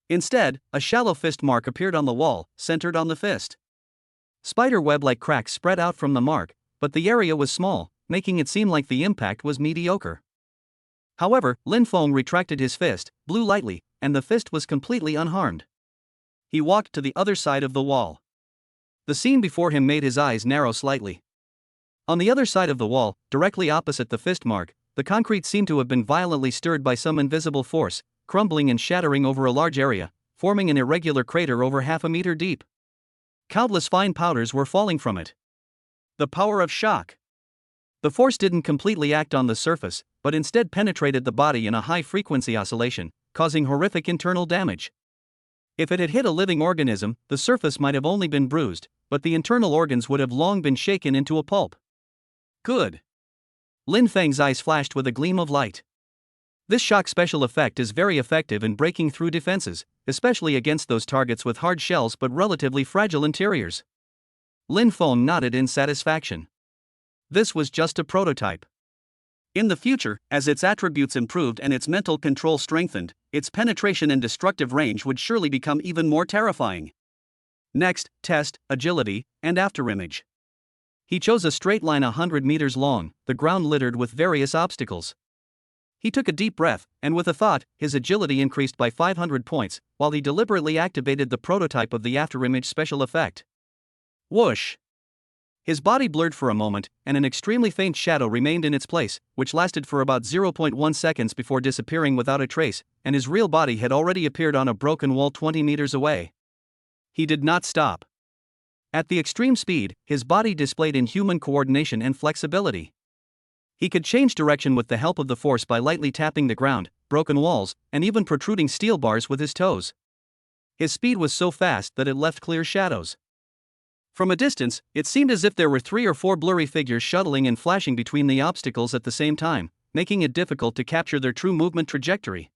Instead, a shallow fist mark appeared on the wall, centered on the fist. Spider web-like cracks spread out from the mark, but the area was small, making it seem like the impact was mediocre. However, Lin Feng retracted his fist, blew lightly, and the fist was completely unharmed. He walked to the other side of the wall. The scene before him made his eyes narrow slightly. On the other side of the wall, directly opposite the fist mark, the concrete seemed to have been violently stirred by some invisible force, crumbling and shattering over a large area, forming an irregular crater over half a meter deep. Countless fine powders were falling from it. The power of shock. The force didn't completely act on the surface, but instead penetrated the body in a high-frequency oscillation, causing horrific internal damage. If it had hit a living organism, the surface might have only been bruised, but the internal organs would have long been shaken into a pulp. Good. Lin Feng's eyes flashed with a gleam of light. This shock special effect is very effective in breaking through defenses, especially against those targets with hard shells but relatively fragile interiors. Lin Feng nodded in satisfaction. This was just a prototype. In the future, as its attributes improved and its mental control strengthened, its penetration and destructive range would surely become even more terrifying. Next, test, agility, and afterimage. He chose a straight line 100 meters long, the ground littered with various obstacles. He took a deep breath, and with a thought, his agility increased by 500 points, while he deliberately activated the prototype of the afterimage special effect. Whoosh! His body blurred for a moment, and an extremely faint shadow remained in its place, which lasted for about 0.1 seconds before disappearing without a trace, and his real body had already appeared on a broken wall 20 meters away. He did not stop. At the extreme speed, his body displayed inhuman coordination and flexibility. He could change direction with the help of the force by lightly tapping the ground, broken walls, and even protruding steel bars with his toes. His speed was so fast that it left clear shadows. From a distance, it seemed as if there were 3 or 4 blurry figures shuttling and flashing between the obstacles at the same time, making it difficult to capture their true movement trajectory.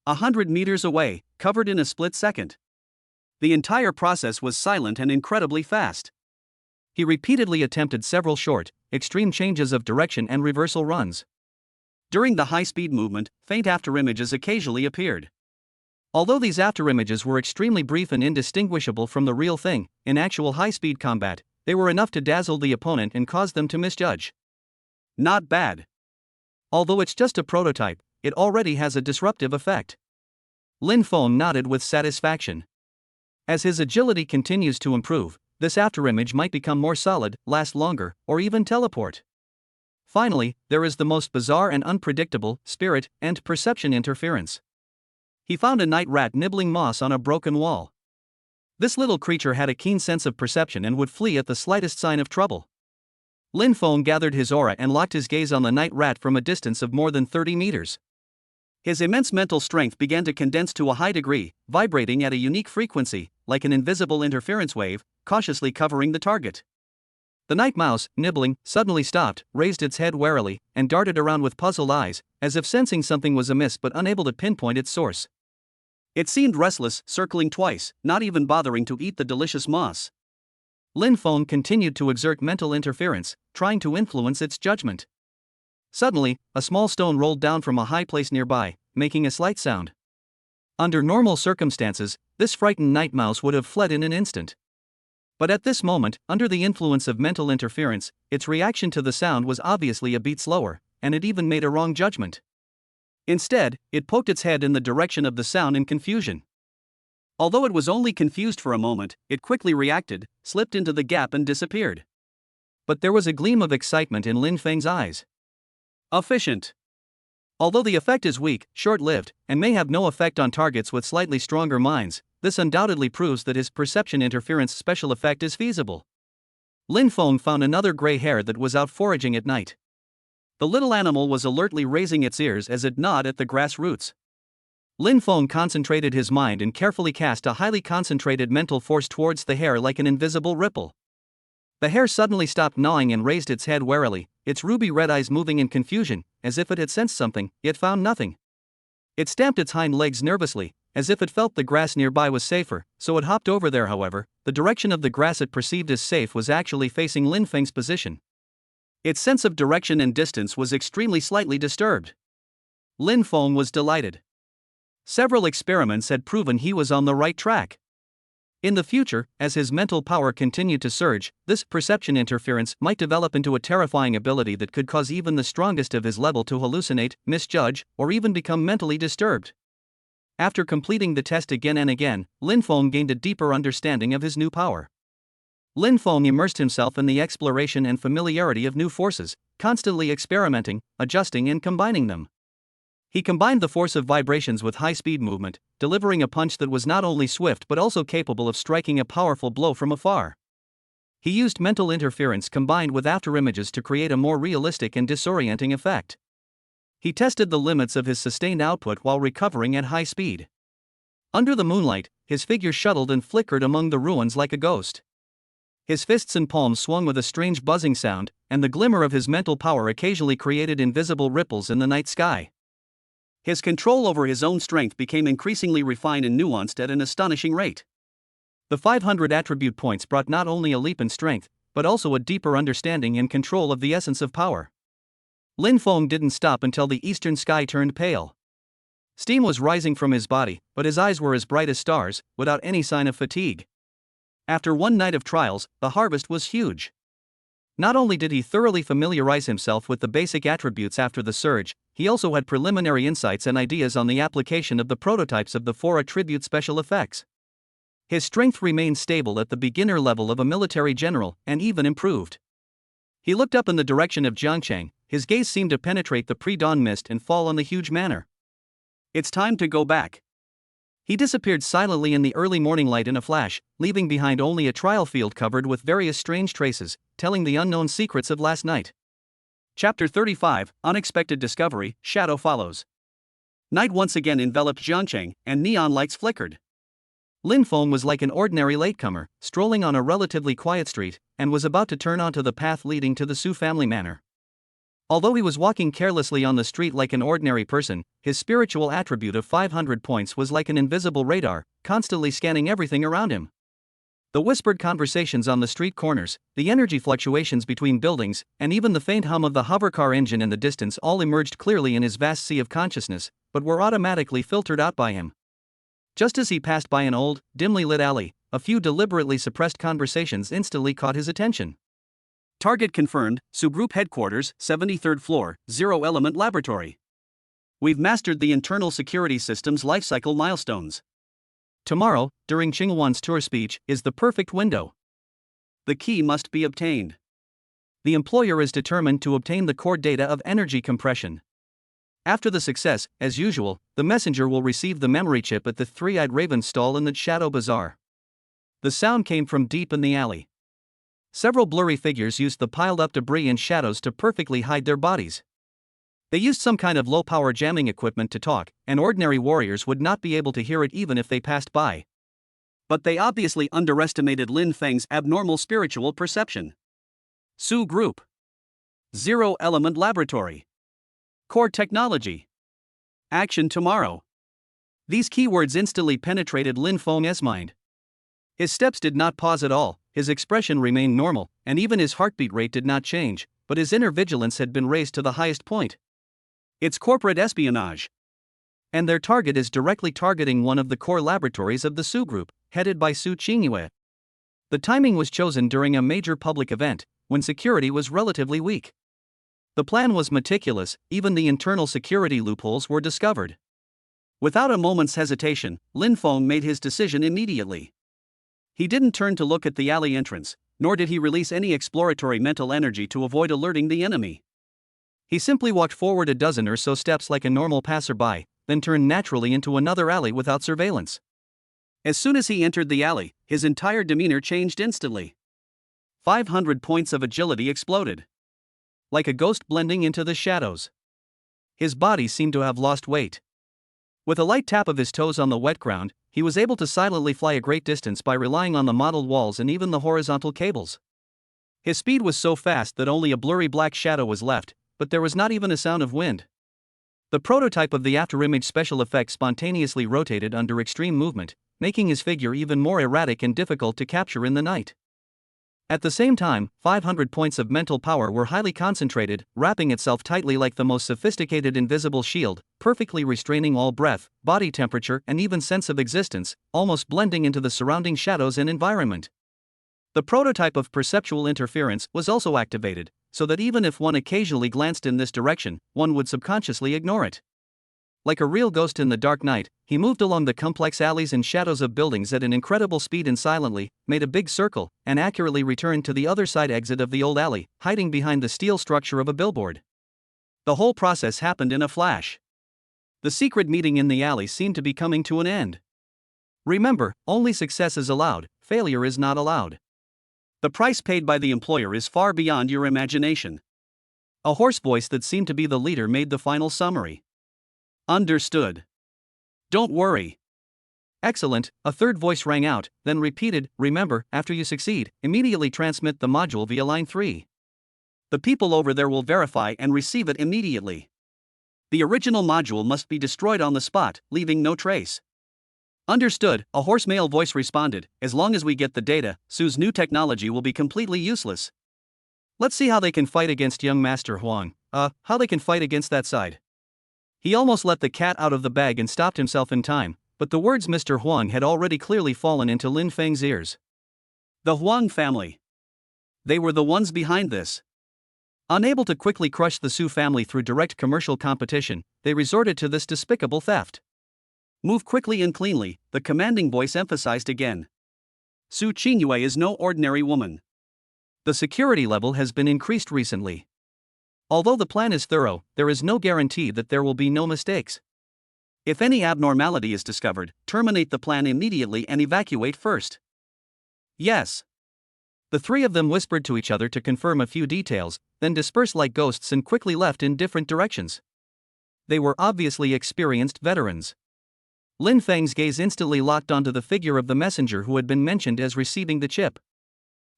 100 meters away, covered in a split second. The entire process was silent and incredibly fast. He repeatedly attempted several short, extreme changes of direction and reversal runs. During the high-speed movement, faint afterimages occasionally appeared. Although these afterimages were extremely brief and indistinguishable from the real thing, in actual high-speed combat, they were enough to dazzle the opponent and cause them to misjudge. Not bad. Although it's just a prototype, it already has a disruptive effect. Lin Feng nodded with satisfaction. As his agility continues to improve, this afterimage might become more solid, last longer, or even teleport. Finally, there is the most bizarre and unpredictable spirit and perception interference. He found a night rat nibbling moss on a broken wall. This little creature had a keen sense of perception and would flee at the slightest sign of trouble. Lin Feng gathered his aura and locked his gaze on the night rat from a distance of more than 30 meters. His immense mental strength began to condense to a high degree, vibrating at a unique frequency, like an invisible interference wave, cautiously covering the target. The night mouse, nibbling, suddenly stopped, raised its head warily, and darted around with puzzled eyes, as if sensing something was amiss but unable to pinpoint its source. It seemed restless, circling twice, not even bothering to eat the delicious moss. Lin Feng continued to exert mental interference, trying to influence its judgment. Suddenly, a small stone rolled down from a high place nearby, making a slight sound. Under normal circumstances, this frightened night mouse would have fled in an instant. But at this moment, under the influence of mental interference, its reaction to the sound was obviously a beat slower, and it even made a wrong judgment. Instead, it poked its head in the direction of the sound in confusion. Although it was only confused for a moment, it quickly reacted, slipped into the gap and disappeared. But there was a gleam of excitement in Lin Feng's eyes. Efficient. Although the effect is weak, short-lived, and may have no effect on targets with slightly stronger minds, this undoubtedly proves that his perception interference special effect is feasible. Lin Feng found another gray hare that was out foraging at night. The little animal was alertly raising its ears as it gnawed at the grass roots. Lin Feng concentrated his mind and carefully cast a highly concentrated mental force towards the hare like an invisible ripple. The hare suddenly stopped gnawing and raised its head warily, its ruby red eyes moving in confusion, as if it had sensed something, yet found nothing. It stamped its hind legs nervously, as if it felt the grass nearby was safer, so it hopped over there. However, the direction of the grass it perceived as safe was actually facing Lin Feng's position. Its sense of direction and distance was extremely slightly disturbed. Lin Feng was delighted. Several experiments had proven he was on the right track. In the future, as his mental power continued to surge, this perception interference might develop into a terrifying ability that could cause even the strongest of his level to hallucinate, misjudge, or even become mentally disturbed. After completing the test again and again, Lin Feng gained a deeper understanding of his new power. Lin Feng immersed himself in the exploration and familiarity of new forces, constantly experimenting, adjusting and combining them. He combined the force of vibrations with high-speed movement, delivering a punch that was not only swift but also capable of striking a powerful blow from afar. He used mental interference combined with afterimages to create a more realistic and disorienting effect. He tested the limits of his sustained output while recovering at high speed. Under the moonlight, his figure shuttled and flickered among the ruins like a ghost. His fists and palms swung with a strange buzzing sound, and the glimmer of his mental power occasionally created invisible ripples in the night sky. His control over his own strength became increasingly refined and nuanced at an astonishing rate. The 500 attribute points brought not only a leap in strength, but also a deeper understanding and control of the essence of power. Lin Feng didn't stop until the eastern sky turned pale. Steam was rising from his body, but his eyes were as bright as stars, without any sign of fatigue. After one night of trials, the harvest was huge. Not only did he thoroughly familiarize himself with the basic attributes after the surge, he also had preliminary insights and ideas on the application of the prototypes of the 4 attribute special effects. His strength remained stable at the beginner level of a military general, and even improved. He looked up in the direction of Jiangcheng, his gaze seemed to penetrate the pre-dawn mist and fall on the huge manor. It's time to go back. He disappeared silently in the early morning light in a flash, leaving behind only a trial field covered with various strange traces, telling the unknown secrets of last night. Chapter 35, Unexpected Discovery, Shadow Follows. Night once again enveloped Jiangcheng, and neon lights flickered. Lin Feng was like an ordinary latecomer, strolling on a relatively quiet street, and was about to turn onto the path leading to the Su family manor. Although he was walking carelessly on the street like an ordinary person, his spiritual attribute of 500 points was like an invisible radar, constantly scanning everything around him. The whispered conversations on the street corners, the energy fluctuations between buildings, and even the faint hum of the hovercar engine in the distance all emerged clearly in his vast sea of consciousness, but were automatically filtered out by him. Just as he passed by an old, dimly lit alley, a few deliberately suppressed conversations instantly caught his attention. Target confirmed, Su Group Headquarters, 73rd floor, Zero Element Laboratory. We've mastered the internal security system's lifecycle milestones. Tomorrow, during Qinghuan's tour speech, is the perfect window. The key must be obtained. The employer is determined to obtain the core data of energy compression. After the success, as usual, the messenger will receive the memory chip at the Three-Eyed Raven's stall in the Shadow Bazaar. The sound came from deep in the alley. Several blurry figures used the piled-up debris and shadows to perfectly hide their bodies. They used some kind of low-power jamming equipment to talk, and ordinary warriors would not be able to hear it even if they passed by. But they obviously underestimated Lin Feng's abnormal spiritual perception. Su Group. Zero Element Laboratory. Core Technology. Action tomorrow. These keywords instantly penetrated Lin Feng's mind. His steps did not pause at all, his expression remained normal, and even his heartbeat rate did not change, but his inner vigilance had been raised to the highest point. It's corporate espionage. And their target is directly targeting one of the core laboratories of the Su Group, headed by Su Qingyue. The timing was chosen during a major public event, when security was relatively weak. The plan was meticulous, even the internal security loopholes were discovered. Without a moment's hesitation, Lin Feng made his decision immediately. He didn't turn to look at the alley entrance, nor did he release any exploratory mental energy to avoid alerting the enemy. He simply walked forward a dozen or so steps like a normal passerby, then turned naturally into another alley without surveillance. As soon as he entered the alley, his entire demeanor changed instantly. 500 points of agility exploded. Like a ghost blending into the shadows. His body seemed to have lost weight. With a light tap of his toes on the wet ground, he was able to silently fly a great distance by relying on the mottled walls and even the horizontal cables. His speed was so fast that only a blurry black shadow was left, but there was not even a sound of wind. The prototype of the afterimage special effect spontaneously rotated under extreme movement, making his figure even more erratic and difficult to capture in the night. At the same time, 500 points of mental power were highly concentrated, wrapping itself tightly like the most sophisticated invisible shield, perfectly restraining all breath, body temperature, and even sense of existence, almost blending into the surrounding shadows and environment. The prototype of perceptual interference was also activated, so that even if one occasionally glanced in this direction, one would subconsciously ignore it. Like a real ghost in the dark night, he moved along the complex alleys and shadows of buildings at an incredible speed and silently, made a big circle, and accurately returned to the other side exit of the old alley, hiding behind the steel structure of a billboard. The whole process happened in a flash. The secret meeting in the alley seemed to be coming to an end. Remember, only success is allowed, failure is not allowed. The price paid by the employer is far beyond your imagination. A hoarse voice that seemed to be the leader made the final summary. Understood. Don't worry. Excellent, a third voice rang out, then repeated, remember, after you succeed, immediately transmit the module via line 3. The people over there will verify and receive it immediately. The original module must be destroyed on the spot, leaving no trace. Understood, a hoarse male voice responded, as long as we get the data, Su's new technology will be completely useless. Let's see how they can fight against young Master Huang, how they can fight against that side. He almost let the cat out of the bag and stopped himself in time, but the words Mr. Huang had already clearly fallen into Lin Feng's ears. The Huang family. They were the ones behind this. Unable to quickly crush the Su family through direct commercial competition, they resorted to this despicable theft. Move quickly and cleanly, the commanding voice emphasized again. Su Qingyue is no ordinary woman. The security level has been increased recently. Although the plan is thorough, there is no guarantee that there will be no mistakes. If any abnormality is discovered, terminate the plan immediately and evacuate first. Yes. The three of them whispered to each other to confirm a few details, then dispersed like ghosts and quickly left in different directions. They were obviously experienced veterans. Lin Feng's gaze instantly locked onto the figure of the messenger who had been mentioned as receiving the chip.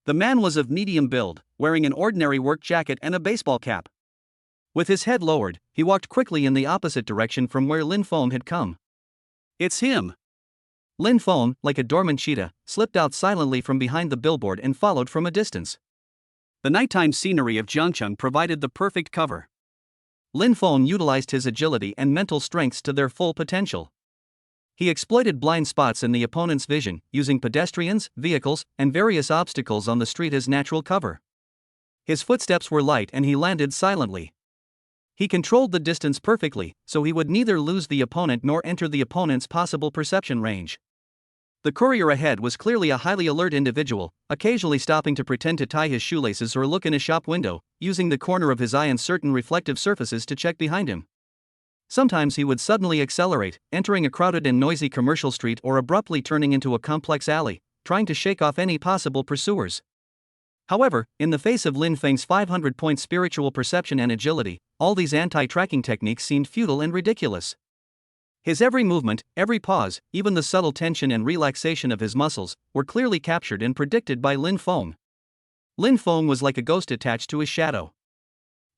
The man was of medium build, wearing an ordinary work jacket and a baseball cap. With his head lowered, he walked quickly in the opposite direction from where Lin Feng had come. It's him! Lin Feng, like a dormant cheetah, slipped out silently from behind the billboard and followed from a distance. The nighttime scenery of Jiangcheng provided the perfect cover. Lin Feng utilized his agility and mental strengths to their full potential. He exploited blind spots in the opponent's vision, using pedestrians, vehicles, and various obstacles on the street as natural cover. His footsteps were light and he landed silently. He controlled the distance perfectly, so he would neither lose the opponent nor enter the opponent's possible perception range. The courier ahead was clearly a highly alert individual, occasionally stopping to pretend to tie his shoelaces or look in a shop window, using the corner of his eye and certain reflective surfaces to check behind him. Sometimes he would suddenly accelerate, entering a crowded and noisy commercial street or abruptly turning into a complex alley, trying to shake off any possible pursuers. However, in the face of Lin Feng's 500-point spiritual perception and agility, all these anti-tracking techniques seemed futile and ridiculous. His every movement, every pause, even the subtle tension and relaxation of his muscles, were clearly captured and predicted by Lin Feng. Lin Feng was like a ghost attached to his shadow.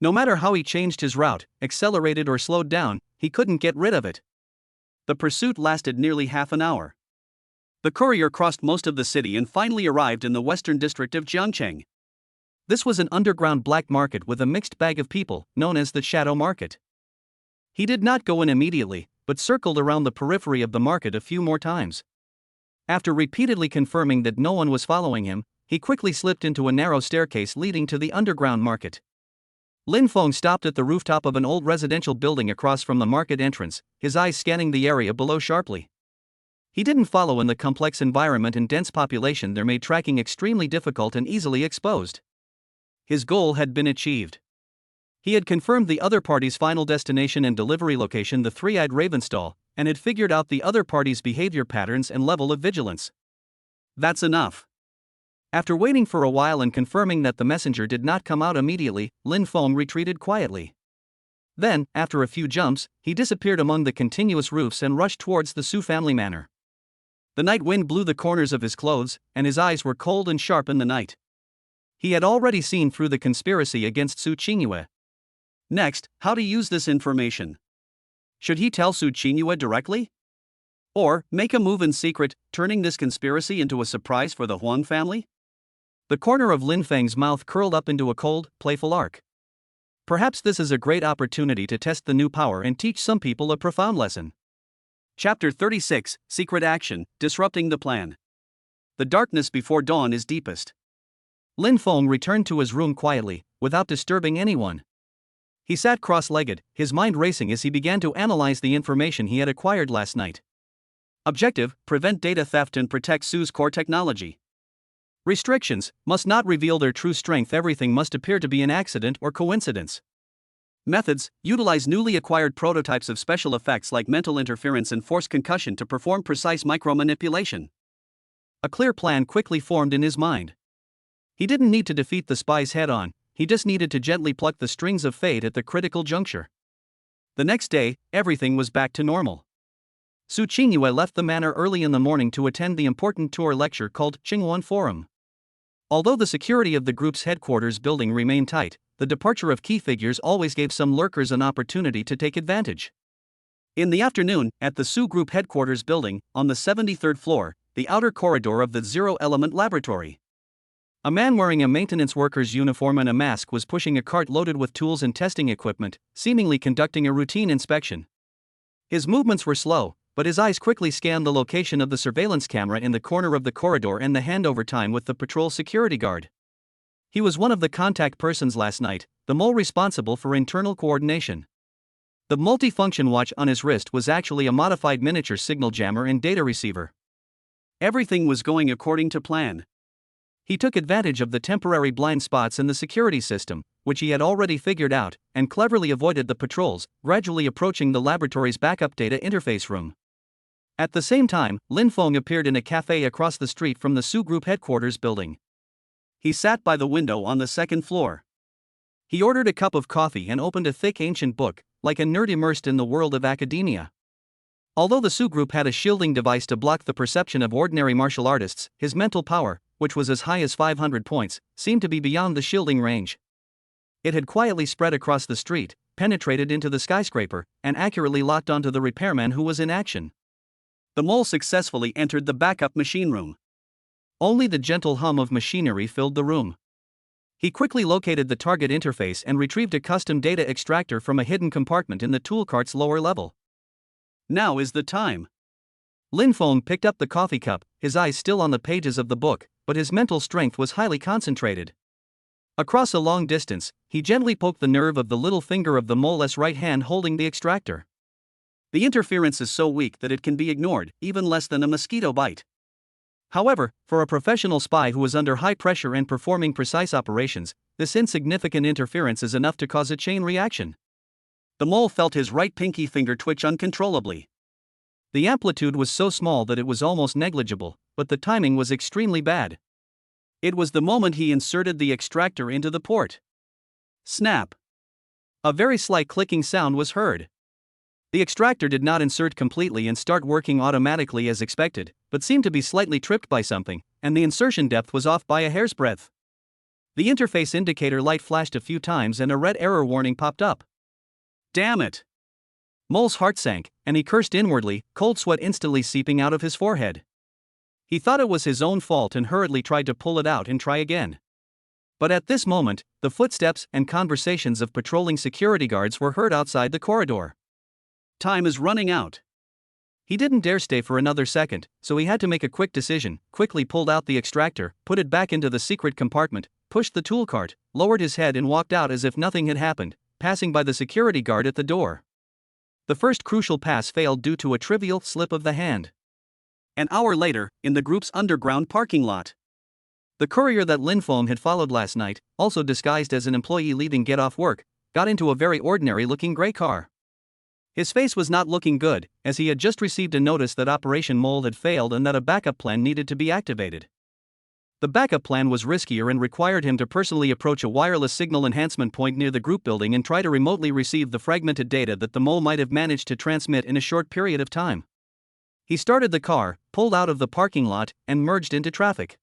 No matter how he changed his route, accelerated or slowed down, he couldn't get rid of it. The pursuit lasted nearly half an hour. The courier crossed most of the city and finally arrived in the western district of Jiangcheng. This was an underground black market with a mixed bag of people, known as the Shadow Market. He did not go in immediately, but circled around the periphery of the market a few more times. After repeatedly confirming that no one was following him, he quickly slipped into a narrow staircase leading to the underground market. Lin Feng stopped at the rooftop of an old residential building across from the market entrance, his eyes scanning the area below sharply. He didn't follow in the complex environment and dense population that made tracking extremely difficult and easily exposed. His goal had been achieved. He had confirmed the other party's final destination and delivery location, the three-eyed raven stall, and had figured out the other party's behavior patterns and level of vigilance. That's enough. After waiting for a while and confirming that the messenger did not come out immediately, Lin Feng retreated quietly. Then, after a few jumps, he disappeared among the continuous roofs and rushed towards the Su family manor. The night wind blew the corners of his clothes, and his eyes were cold and sharp in the night. He had already seen through the conspiracy against Su Qingyue. Next, how to use this information. Should he tell Su Qingyue directly? Or, make a move in secret, turning this conspiracy into a surprise for the Huang family? The corner of Lin Feng's mouth curled up into a cold, playful arc. Perhaps this is a great opportunity to test the new power and teach some people a profound lesson. Chapter 36, Secret Action, Disrupting the Plan. The darkness before dawn is deepest. Lin Feng returned to his room quietly, without disturbing anyone. He sat cross-legged, his mind racing as he began to analyze the information he had acquired last night. Objective: prevent data theft and protect Su's core technology. Restrictions: must not reveal their true strength. Everything must appear to be an accident or coincidence. Methods: utilize newly acquired prototypes of special effects like mental interference and force concussion to perform precise micromanipulation. A clear plan quickly formed in his mind. He didn't need to defeat the spies head-on, he just needed to gently pluck the strings of fate at the critical juncture. The next day, everything was back to normal. Su Qingyue left the manor early in the morning to attend the important tour lecture called Qinghuan Forum. Although the security of the group's headquarters building remained tight, the departure of key figures always gave some lurkers an opportunity to take advantage. In the afternoon, at the Su Group headquarters building, on the 73rd floor, the outer corridor of the zero-element laboratory. A man wearing a maintenance worker's uniform and a mask was pushing a cart loaded with tools and testing equipment, seemingly conducting a routine inspection. His movements were slow, but his eyes quickly scanned the location of the surveillance camera in the corner of the corridor and the handover time with the patrol security guard. He was one of the contact persons last night, the mole responsible for internal coordination. The multifunction watch on his wrist was actually a modified miniature signal jammer and data receiver. Everything was going according to plan. He took advantage of the temporary blind spots in the security system, which he had already figured out, and cleverly avoided the patrols, gradually approaching the laboratory's backup data interface room. At the same time, Lin Feng appeared in a cafe across the street from the Su Group headquarters building. He sat by the window on the second floor. He ordered a cup of coffee and opened a thick ancient book, like a nerd immersed in the world of academia. Although the Su Group had a shielding device to block the perception of ordinary martial artists, his mental power, which was as high as 500 points, seemed to be beyond the shielding range. It had quietly spread across the street, penetrated into the skyscraper, and accurately locked onto the repairman who was in action. The mole successfully entered the backup machine room. Only the gentle hum of machinery filled the room. He quickly located the target interface and retrieved a custom data extractor from a hidden compartment in the tool cart's lower level. Now is the time. Lin Feng picked up the coffee cup, his eyes still on the pages of the book, but his mental strength was highly concentrated. Across a long distance, he gently poked the nerve of the little finger of the mole's right hand holding the extractor. The interference is so weak that it can be ignored, even less than a mosquito bite. However, for a professional spy who is under high pressure and performing precise operations, this insignificant interference is enough to cause a chain reaction. The mole felt his right pinky finger twitch uncontrollably. The amplitude was so small that it was almost negligible, but the timing was extremely bad. It was the moment he inserted the extractor into the port. Snap! A very slight clicking sound was heard. The extractor did not insert completely and start working automatically as expected, but seemed to be slightly tripped by something, and the insertion depth was off by a hair's breadth. The interface indicator light flashed a few times and a red error warning popped up. Damn it! Mole's heart sank, and he cursed inwardly, cold sweat instantly seeping out of his forehead. He thought it was his own fault and hurriedly tried to pull it out and try again. But at this moment, the footsteps and conversations of patrolling security guards were heard outside the corridor. Time is running out. He didn't dare stay for another second, so he had to make a quick decision, quickly pulled out the extractor, put it back into the secret compartment, pushed the tool cart, lowered his head and walked out as if nothing had happened, passing by the security guard at the door. The first crucial pass failed due to a trivial slip of the hand. An hour later, in the group's underground parking lot. The courier that Lin Feng had followed last night, also disguised as an employee leaving get off work, got into a very ordinary-looking gray car. His face was not looking good, as he had just received a notice that Operation Mole had failed and that a backup plan needed to be activated. The backup plan was riskier and required him to personally approach a wireless signal enhancement point near the group building and try to remotely receive the fragmented data that the mole might have managed to transmit in a short period of time. He started the car, pulled out of the parking lot, and merged into traffic.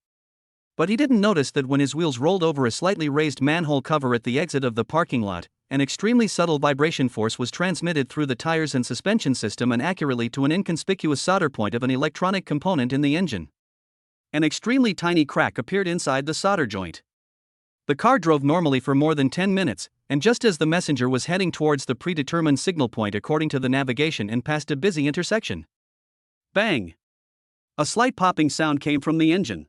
But he didn't notice that when his wheels rolled over a slightly raised manhole cover at the exit of the parking lot, an extremely subtle vibration force was transmitted through the tires and suspension system and accurately to an inconspicuous solder point of an electronic component in the engine. An extremely tiny crack appeared inside the solder joint. The car drove normally for more than 10 minutes, and just as the messenger was heading towards the predetermined signal point according to the navigation and past a busy intersection. Bang! A slight popping sound came from the engine.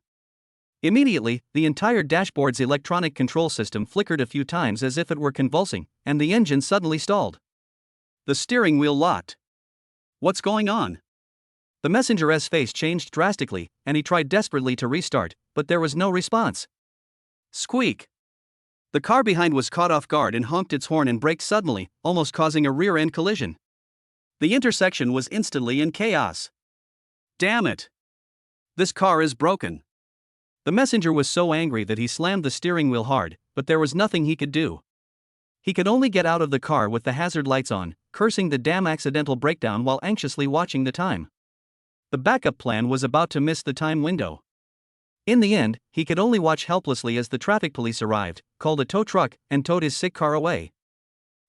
Immediately, the entire dashboard's electronic control system flickered a few times as if it were convulsing, and the engine suddenly stalled. The steering wheel locked. What's going on? The messenger's face changed drastically, and he tried desperately to restart, but there was no response. Squeak! The car behind was caught off guard and honked its horn and braked suddenly, almost causing a rear-end collision. The intersection was instantly in chaos. Damn it! This car is broken. The messenger was so angry that he slammed the steering wheel hard, but there was nothing he could do. He could only get out of the car with the hazard lights on, cursing the damn accidental breakdown while anxiously watching the time. The backup plan was about to miss the time window. In the end, he could only watch helplessly as the traffic police arrived, called a tow truck, and towed his sick car away.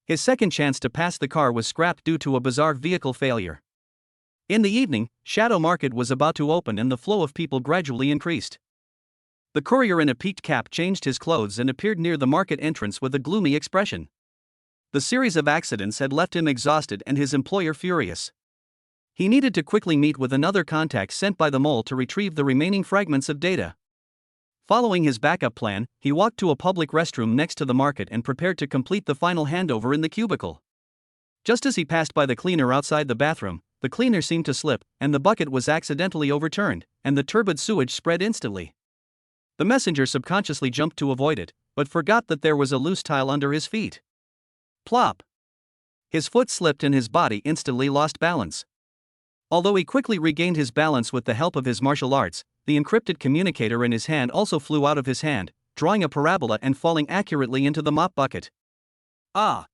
His second chance to pass the car was scrapped due to a bizarre vehicle failure. In the evening, Shadow Market was about to open and the flow of people gradually increased. The courier in a peaked cap changed his clothes and appeared near the market entrance with a gloomy expression. The series of accidents had left him exhausted and his employer furious. He needed to quickly meet with another contact sent by the mole to retrieve the remaining fragments of data. Following his backup plan, he walked to a public restroom next to the market and prepared to complete the final handover in the cubicle. Just as he passed by the cleaner outside the bathroom, the cleaner seemed to slip, and the bucket was accidentally overturned, and the turbid sewage spread instantly. The messenger subconsciously jumped to avoid it, but forgot that there was a loose tile under his feet. Plop! His foot slipped and his body instantly lost balance. Although he quickly regained his balance with the help of his martial arts, the encrypted communicator in his hand also flew out of his hand, drawing a parabola and falling accurately into the mop bucket. Ah!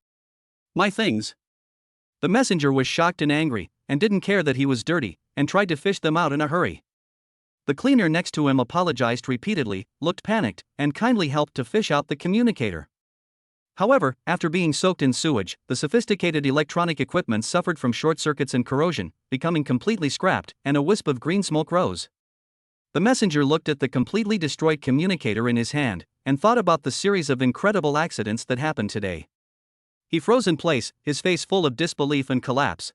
My things! The messenger was shocked and angry, and didn't care that he was dirty, and tried to fish them out in a hurry. The cleaner next to him apologized repeatedly, looked panicked, and kindly helped to fish out the communicator. However, after being soaked in sewage, the sophisticated electronic equipment suffered from short circuits and corrosion, becoming completely scrapped, and a wisp of green smoke rose. The messenger looked at the completely destroyed communicator in his hand, and thought about the series of incredible accidents that happened today. He froze in place, his face full of disbelief and collapse.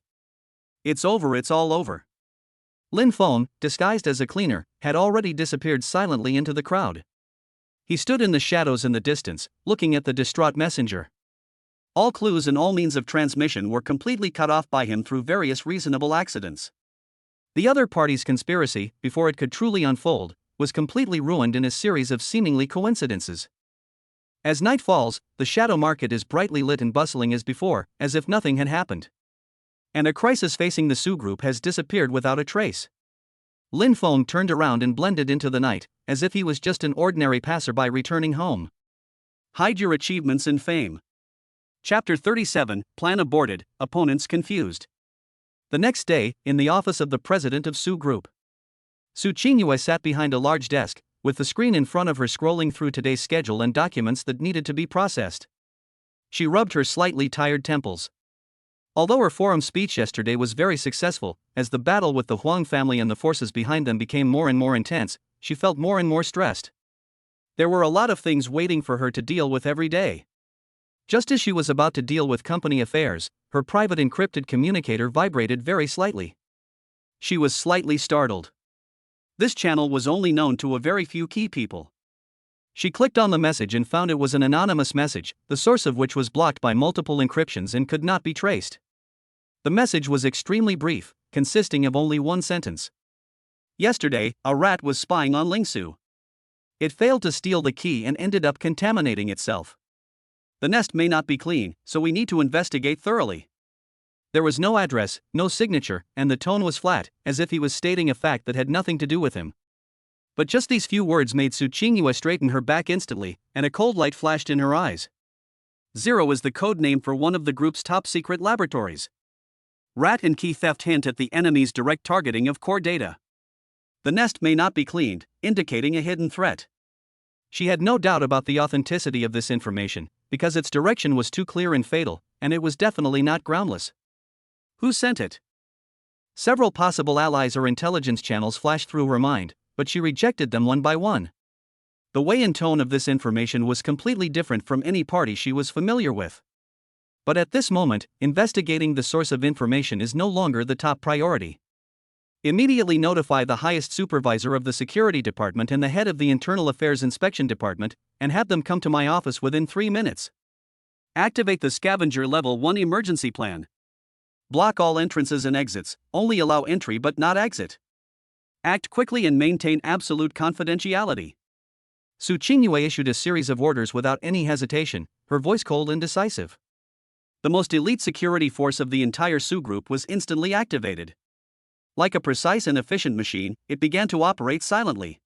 It's over, it's all over. Lin Feng, disguised as a cleaner, had already disappeared silently into the crowd. He stood in the shadows in the distance, looking at the distraught messenger. All clues and all means of transmission were completely cut off by him through various reasonable accidents. The other party's conspiracy, before it could truly unfold, was completely ruined in a series of seemingly coincidences. As night falls, the shadow market is brightly lit and bustling as before, as if nothing had happened. And a crisis facing the Su group has disappeared without a trace. Lin Feng turned around and blended into the night, as if he was just an ordinary passerby returning home. Hide your achievements and fame. Chapter 37, Plan aborted, opponents confused. The next day, in the office of the president of Su Group, Su Qingyue sat behind a large desk, with the screen in front of her scrolling through today's schedule and documents that needed to be processed. She rubbed her slightly tired temples. Although her forum speech yesterday was very successful, as the battle with the Huang family and the forces behind them became more and more intense, she felt more and more stressed. There were a lot of things waiting for her to deal with every day. Just as she was about to deal with company affairs, her private encrypted communicator vibrated very slightly. She was slightly startled. This channel was only known to a very few key people. She clicked on the message and found it was an anonymous message, the source of which was blocked by multiple encryptions and could not be traced. The message was extremely brief, consisting of only one sentence. Yesterday, a rat was spying on Lingsu. It failed to steal the key and ended up contaminating itself. The nest may not be clean, so we need to investigate thoroughly. There was no address, no signature, and the tone was flat, as if he was stating a fact that had nothing to do with him. But just these few words made Su Qingyue straighten her back instantly, and a cold light flashed in her eyes. Zero is the code name for one of the group's top secret laboratories. Rat and key theft hint at the enemy's direct targeting of core data. The nest may not be cleaned, indicating a hidden threat. She had no doubt about the authenticity of this information, because its direction was too clear and fatal, and it was definitely not groundless. Who sent it? Several possible allies or intelligence channels flashed through her mind, but she rejected them one by one. The way and tone of this information was completely different from any party she was familiar with. But at this moment, investigating the source of information is no longer the top priority. Immediately notify the highest supervisor of the security department and the head of the internal affairs inspection department, and have them come to my office within 3 minutes. Activate the scavenger level 1 emergency plan. Block all entrances and exits, only allow entry but not exit. Act quickly and maintain absolute confidentiality. Su Qingyue issued a series of orders without any hesitation, her voice cold and decisive. The most elite security force of the entire Su group was instantly activated. Like a precise and efficient machine, it began to operate silently.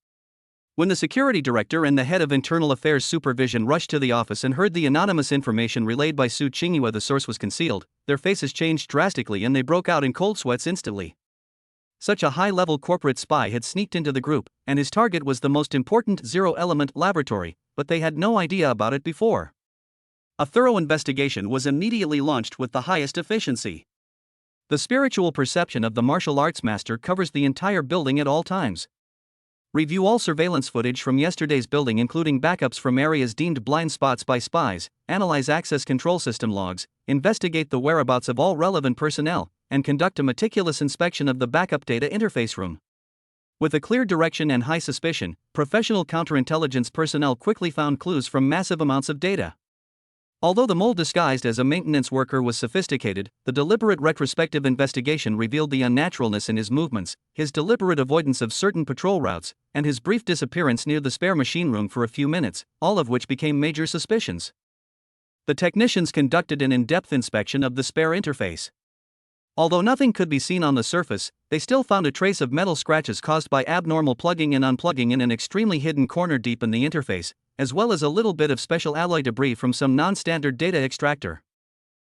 When the security director and the head of internal affairs supervision rushed to the office and heard the anonymous information relayed by Su Qingyue the source was concealed, their faces changed drastically and they broke out in cold sweats instantly. Such a high-level corporate spy had sneaked into the group, and his target was the most important zero-element laboratory, but they had no idea about it before. A thorough investigation was immediately launched with the highest efficiency. The spiritual perception of the martial arts master covers the entire building at all times. Review all surveillance footage from yesterday's building including backups from areas deemed blind spots by spies, analyze access control system logs, investigate the whereabouts of all relevant personnel, and conduct a meticulous inspection of the backup data interface room. With a clear direction and high suspicion, professional counterintelligence personnel quickly found clues from massive amounts of data. Although the mole disguised as a maintenance worker was sophisticated, the deliberate retrospective investigation revealed the unnaturalness in his movements, his deliberate avoidance of certain patrol routes, and his brief disappearance near the spare machine room for a few minutes, all of which became major suspicions. The technicians conducted an in-depth inspection of the spare interface. Although nothing could be seen on the surface, they still found a trace of metal scratches caused by abnormal plugging and unplugging in an extremely hidden corner deep in the interface, as well as a little bit of special alloy debris from some non-standard data extractor.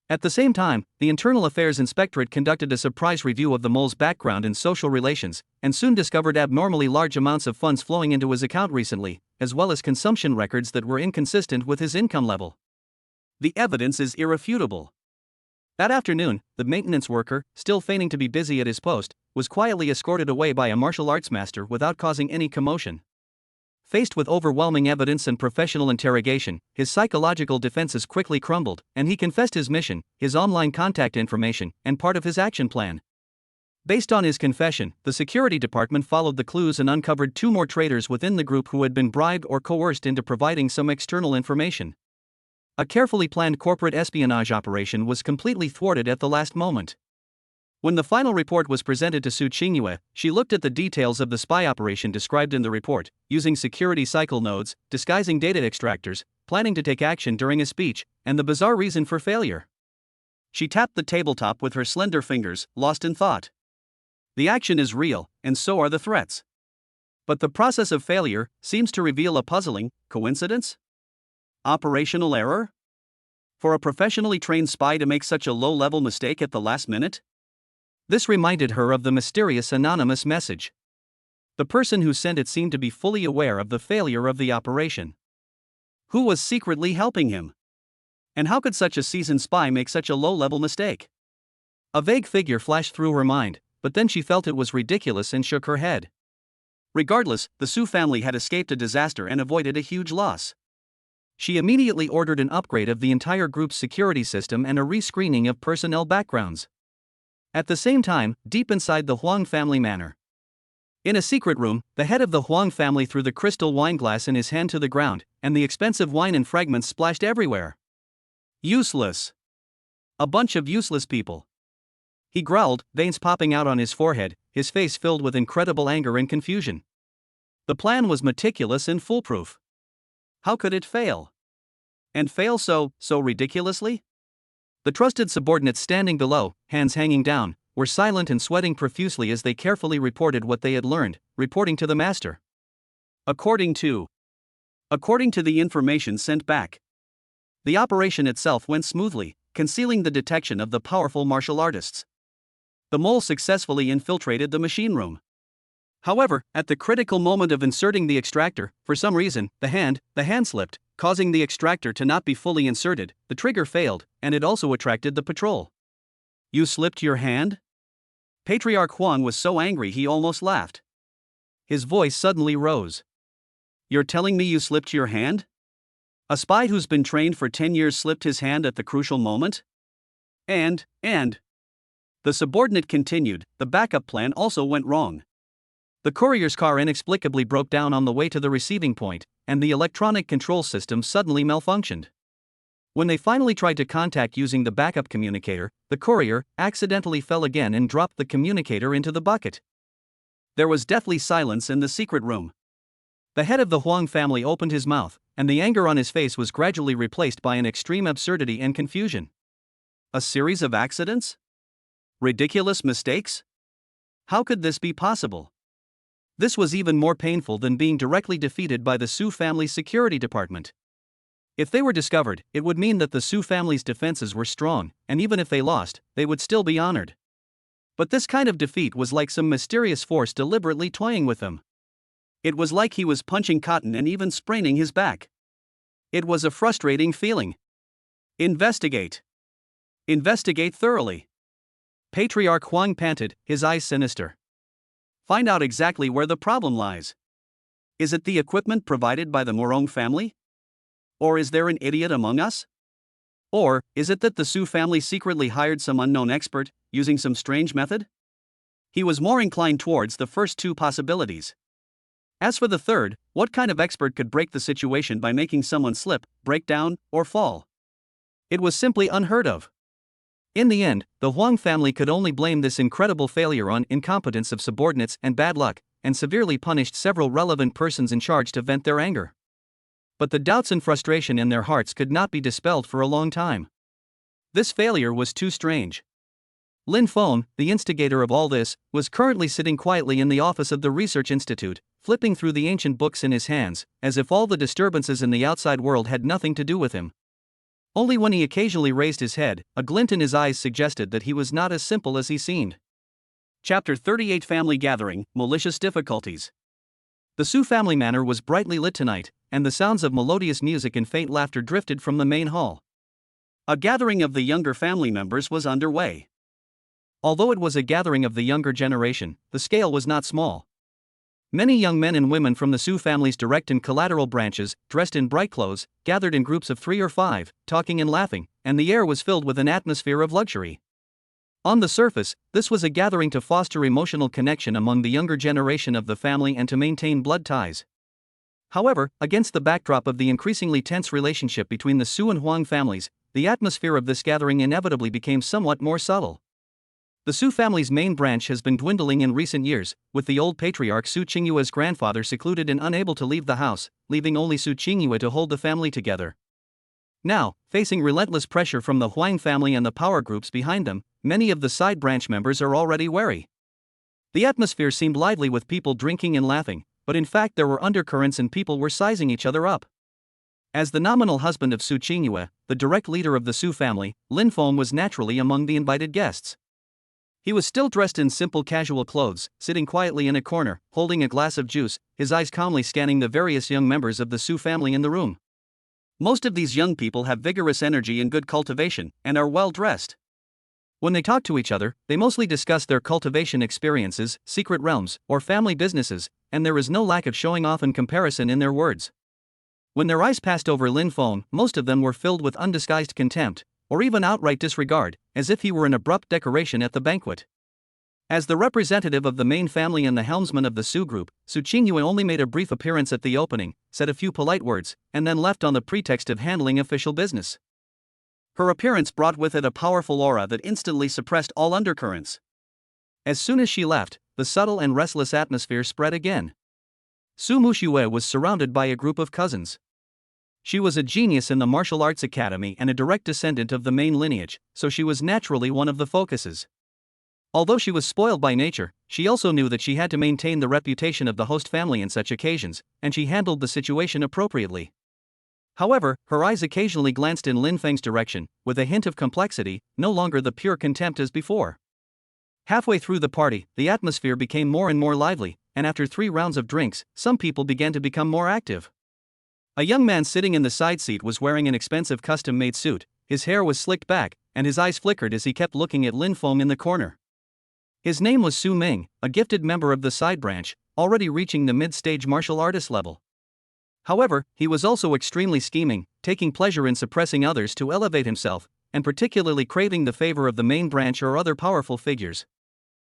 At the same time, the Internal Affairs Inspectorate conducted a surprise review of the mole's background and social relations, and soon discovered abnormally large amounts of funds flowing into his account recently, as well as consumption records that were inconsistent with his income level. The evidence is irrefutable. That afternoon, the maintenance worker, still feigning to be busy at his post, was quietly escorted away by a martial arts master without causing any commotion. Faced with overwhelming evidence and professional interrogation, his psychological defenses quickly crumbled, and he confessed his mission, his online contact information, and part of his action plan. Based on his confession, the security department followed the clues and uncovered 2 more traitors within the group who had been bribed or coerced into providing some external information. A carefully planned corporate espionage operation was completely thwarted at the last moment. When the final report was presented to Su Qingyue, she looked at the details of the spy operation described in the report, using security cycle nodes, disguising data extractors, planning to take action during a speech, and the bizarre reason for failure. She tapped the tabletop with her slender fingers, lost in thought. The action is real, and so are the threats. But the process of failure seems to reveal a puzzling coincidence? Operational error? For a professionally trained spy to make such a low-level mistake at the last minute? This reminded her of the mysterious anonymous message. The person who sent it seemed to be fully aware of the failure of the operation. Who was secretly helping him? And how could such a seasoned spy make such a low-level mistake? A vague figure flashed through her mind, but then she felt it was ridiculous and shook her head. Regardless, the Su family had escaped a disaster and avoided a huge loss. She immediately ordered an upgrade of the entire group's security system and a rescreening of personnel backgrounds. At the same time, deep inside the Huang family manor, in a secret room, the head of the Huang family threw the crystal wine glass in his hand to the ground, and the expensive wine and fragments splashed everywhere. Useless. A bunch of useless people. He growled, veins popping out on his forehead, his face filled with incredible anger and confusion. The plan was meticulous and foolproof. How could it fail? And fail so ridiculously? The trusted subordinates standing below, hands hanging down, were silent and sweating profusely as they carefully reported what they had learned, reporting to the master. According to the information sent back, the operation itself went smoothly, concealing the detection of the powerful martial artists. The mole successfully infiltrated the machine room. However, at the critical moment of inserting the extractor, for some reason, the hand slipped, causing the extractor to not be fully inserted. The trigger failed, and it also attracted the patrol. You slipped your hand? Patriarch Huang was so angry he almost laughed. His voice suddenly rose. You're telling me you slipped your hand? A spy who's been trained for 10 years slipped his hand at the crucial moment? And, the subordinate continued, the backup plan also went wrong. The courier's car inexplicably broke down on the way to the receiving point, and the electronic control system suddenly malfunctioned. When they finally tried to contact using the backup communicator, the courier accidentally fell again and dropped the communicator into the bucket. There was deathly silence in the secret room. The head of the Huang family opened his mouth, and the anger on his face was gradually replaced by an extreme absurdity and confusion. A series of accidents? Ridiculous mistakes? How could this be possible? This was even more painful than being directly defeated by the Su family's security department. If they were discovered, it would mean that the Su family's defenses were strong, and even if they lost, they would still be honored. But this kind of defeat was like some mysterious force deliberately toying with them. It was like he was punching cotton and even spraining his back. It was a frustrating feeling. Investigate. Investigate thoroughly. Patriarch Huang panted, his eyes sinister. Find out exactly where the problem lies. Is it the equipment provided by the Morong family? Or is there an idiot among us? Or is it that the Su family secretly hired some unknown expert, using some strange method? He was more inclined towards the first two possibilities. As for the third, what kind of expert could break the situation by making someone slip, break down, or fall? It was simply unheard of. In the end, the Huang family could only blame this incredible failure on incompetence of subordinates and bad luck, and severely punished several relevant persons in charge to vent their anger. But the doubts and frustration in their hearts could not be dispelled for a long time. This failure was too strange. Lin Feng, the instigator of all this, was currently sitting quietly in the office of the Research Institute, flipping through the ancient books in his hands, as if all the disturbances in the outside world had nothing to do with him. Only when he occasionally raised his head, a glint in his eyes suggested that he was not as simple as he seemed. Chapter 38 Family Gathering, Malicious Difficulties. The Su family manor was brightly lit tonight, and the sounds of melodious music and faint laughter drifted from the main hall. A gathering of the younger family members was underway. Although it was a gathering of the younger generation, the scale was not small. Many young men and women from the Su family's direct and collateral branches, dressed in bright clothes, gathered in groups of 3 or 5, talking and laughing, and the air was filled with an atmosphere of luxury. On the surface, this was a gathering to foster emotional connection among the younger generation of the family and to maintain blood ties. However, against the backdrop of the increasingly tense relationship between the Su and Huang families, the atmosphere of this gathering inevitably became somewhat more subtle. The Su family's main branch has been dwindling in recent years, with the old patriarch Su Qingyue's grandfather secluded and unable to leave the house, leaving only Su Qingyue to hold the family together. Now, facing relentless pressure from the Huang family and the power groups behind them, many of the side branch members are already wary. The atmosphere seemed lively with people drinking and laughing, but in fact there were undercurrents and people were sizing each other up. As the nominal husband of Su Qingyue, the direct leader of the Su family, Lin Feng was naturally among the invited guests. He was still dressed in simple casual clothes, sitting quietly in a corner, holding a glass of juice, his eyes calmly scanning the various young members of the Su family in the room. Most of these young people have vigorous energy and good cultivation, and are well dressed. When they talk to each other, they mostly discuss their cultivation experiences, secret realms, or family businesses, and there is no lack of showing off and comparison in their words. When their eyes passed over Lin Feng, most of them were filled with undisguised contempt, or even outright disregard, as if he were an abrupt decoration at the banquet. As the representative of the main family and the helmsman of the Su group, Su Qingyue only made a brief appearance at the opening, said a few polite words, and then left on the pretext of handling official business. Her appearance brought with it a powerful aura that instantly suppressed all undercurrents. As soon as she left, the subtle and restless atmosphere spread again. Su Muxue was surrounded by a group of cousins. She was a genius in the martial arts academy and a direct descendant of the main lineage, so she was naturally one of the focuses. Although she was spoiled by nature, she also knew that she had to maintain the reputation of the host family in such occasions, and she handled the situation appropriately. However, her eyes occasionally glanced in Lin Feng's direction, with a hint of complexity, no longer the pure contempt as before. Halfway through the party, the atmosphere became more and more lively, and after 3 rounds of drinks, some people began to become more active. A young man sitting in the side seat was wearing an expensive custom-made suit, his hair was slicked back, and his eyes flickered as he kept looking at Lin Feng in the corner. His name was Su Ming, a gifted member of the side branch, already reaching the mid-stage martial artist level. However, he was also extremely scheming, taking pleasure in suppressing others to elevate himself, and particularly craving the favor of the main branch or other powerful figures.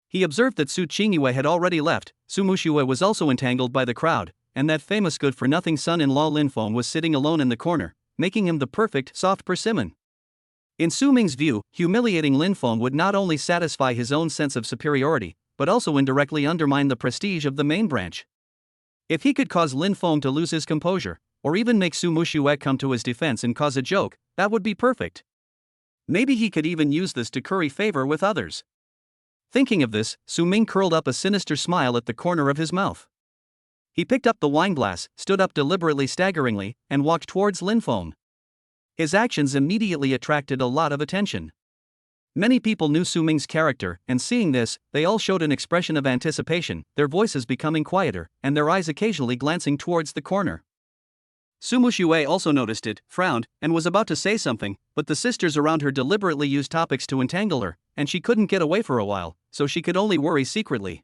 He observed that Su Qingyue had already left, Su Muxue was also entangled by the crowd, and that famous good-for-nothing son-in-law Lin Feng was sitting alone in the corner, making him the perfect soft persimmon. In Su Ming's view, humiliating Lin Feng would not only satisfy his own sense of superiority, but also indirectly undermine the prestige of the main branch. If he could cause Lin Feng to lose his composure, or even make Su Muxue come to his defense and cause a joke, that would be perfect. Maybe he could even use this to curry favor with others. Thinking of this, Su Ming curled up a sinister smile at the corner of his mouth. He picked up the wineglass, stood up deliberately staggeringly, and walked towards Lin Feng. His actions immediately attracted a lot of attention. Many people knew Su Ming's character, and seeing this, they all showed an expression of anticipation, their voices becoming quieter, and their eyes occasionally glancing towards the corner. Su Muxue also noticed it, frowned, and was about to say something, but the sisters around her deliberately used topics to entangle her, and she couldn't get away for a while, so she could only worry secretly.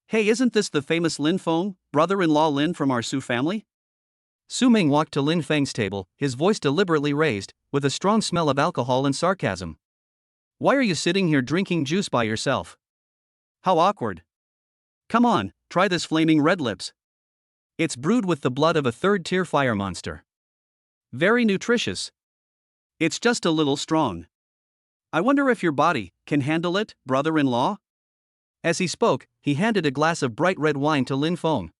"Hey, isn't this the famous Lin Feng, brother-in-law Lin from our Su family?" Su Ming walked to Lin Feng's table, his voice deliberately raised, with a strong smell of alcohol and sarcasm. Why are you sitting here drinking juice by yourself? How awkward. Come on, try this flaming red lips. It's brewed with the blood of a third-tier fire monster. Very nutritious. It's just a little strong. I wonder if your body can handle it, brother-in-law? As he spoke, he handed a glass of bright red wine to Lin Feng.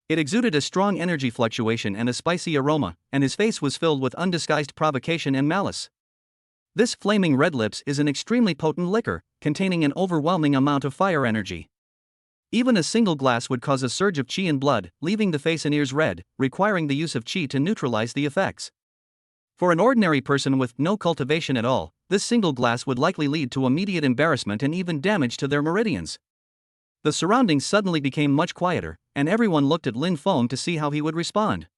It exuded a strong energy fluctuation and a spicy aroma, and his face was filled with undisguised provocation and malice. This flaming red lips is an extremely potent liquor, containing an overwhelming amount of fire energy. Even a single glass would cause a surge of qi in blood, leaving the face and ears red, requiring the use of qi to neutralize the effects. For an ordinary person with no cultivation at all, this single glass would likely lead to immediate embarrassment and even damage to their meridians. The surroundings suddenly became much quieter, and everyone looked at Lin Feng to see how he would respond.